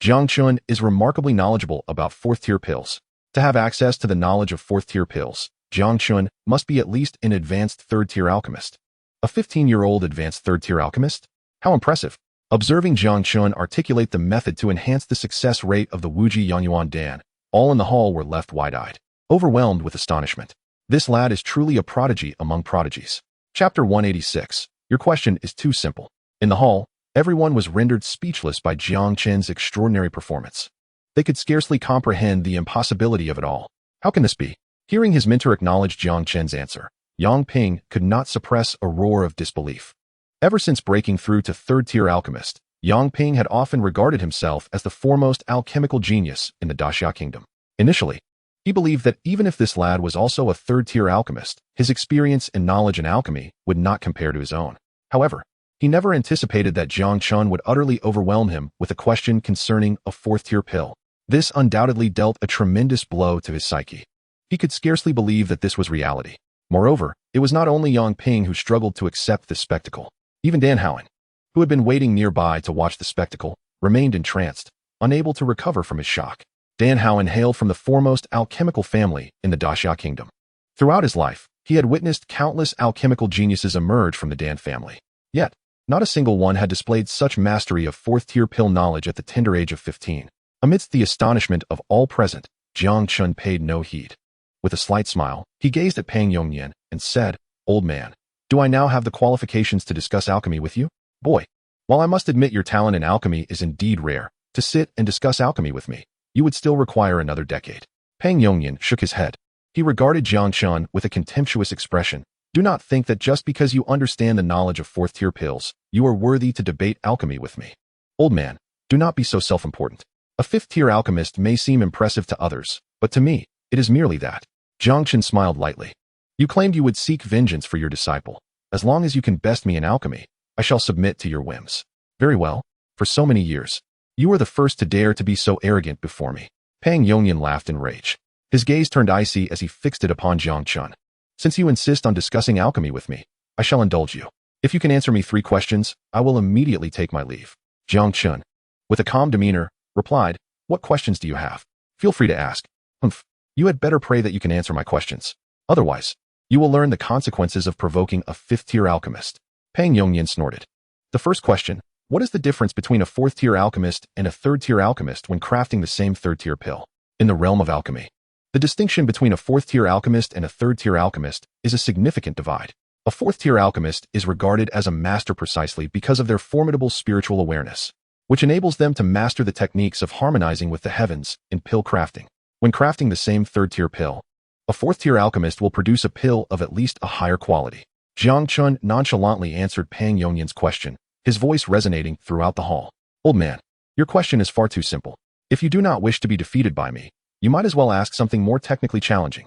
Jiang Chen is remarkably knowledgeable about fourth-tier pills. To have access to the knowledge of fourth-tier pills, Jiang Chen must be at least an advanced third-tier alchemist. A 15-year-old advanced third-tier alchemist? How impressive. Observing Jiang Chen articulate the method to enhance the success rate of the Wuji Yanyuan Dan, all in the hall were left wide-eyed, overwhelmed with astonishment. This lad is truly a prodigy among prodigies. Chapter 186. Your question is too simple. In the hall, everyone was rendered speechless by Jiang Chen's extraordinary performance. They could scarcely comprehend the impossibility of it all. How can this be? Hearing his mentor acknowledge Jiang Chen's answer, Yang Ping could not suppress a roar of disbelief. Ever since breaking through to third-tier alchemist, Yang Ping had often regarded himself as the foremost alchemical genius in the Daxia Kingdom. Initially, he believed that even if this lad was also a third-tier alchemist, his experience and knowledge in alchemy would not compare to his own. However, he never anticipated that Jiang Chen would utterly overwhelm him with a question concerning a fourth-tier pill. This undoubtedly dealt a tremendous blow to his psyche. He could scarcely believe that this was reality. Moreover, it was not only Yang Ping who struggled to accept this spectacle. Even Dan Howen, who had been waiting nearby to watch the spectacle, remained entranced, unable to recover from his shock. Dan Howen hailed from the foremost alchemical family in the Daxia Kingdom. Throughout his life, he had witnessed countless alchemical geniuses emerge from the Dan family. Yet, not a single one had displayed such mastery of fourth-tier pill knowledge at the tender age of 15. Amidst the astonishment of all present, Jiang Chen paid no heed. With a slight smile, he gazed at Pang Yongnian and said, "Old man, do I now have the qualifications to discuss alchemy with you? Boy, while I must admit your talent in alchemy is indeed rare, to sit and discuss alchemy with me, you would still require another decade." Pang Yongnian shook his head. He regarded Jiang Chen with a contemptuous expression. "Do not think that just because you understand the knowledge of fourth-tier pills, you are worthy to debate alchemy with me. Old man, do not be so self-important. A fifth-tier alchemist may seem impressive to others, but to me, it is merely that." Jiang Chen smiled lightly. "You claimed you would seek vengeance for your disciple. As long as you can best me in alchemy, I shall submit to your whims. Very well. For so many years, you are the first to dare to be so arrogant before me." Pang Yongnian laughed in rage. His gaze turned icy as he fixed it upon Jiang Chen. "Since you insist on discussing alchemy with me, I shall indulge you. If you can answer me 3 questions, I will immediately take my leave." Jiang Chen, with a calm demeanor, replied, "What questions do you have? Feel free to ask." "Humph. You had better pray that you can answer my questions. Otherwise, you will learn the consequences of provoking a fifth-tier alchemist." Pang Yongnian snorted. "The first question, what is the difference between a fourth-tier alchemist and a third-tier alchemist when crafting the same third-tier pill? In the realm of alchemy, the distinction between a fourth-tier alchemist and a third-tier alchemist is a significant divide. A fourth-tier alchemist is regarded as a master precisely because of their formidable spiritual awareness, which enables them to master the techniques of harmonizing with the heavens in pill crafting. When crafting the same third-tier pill, a fourth-tier alchemist will produce a pill of at least a higher quality." Jiang Chen nonchalantly answered Pang Yongnian's question, his voice resonating throughout the hall. "Old man, your question is far too simple. If you do not wish to be defeated by me, you might as well ask something more technically challenging."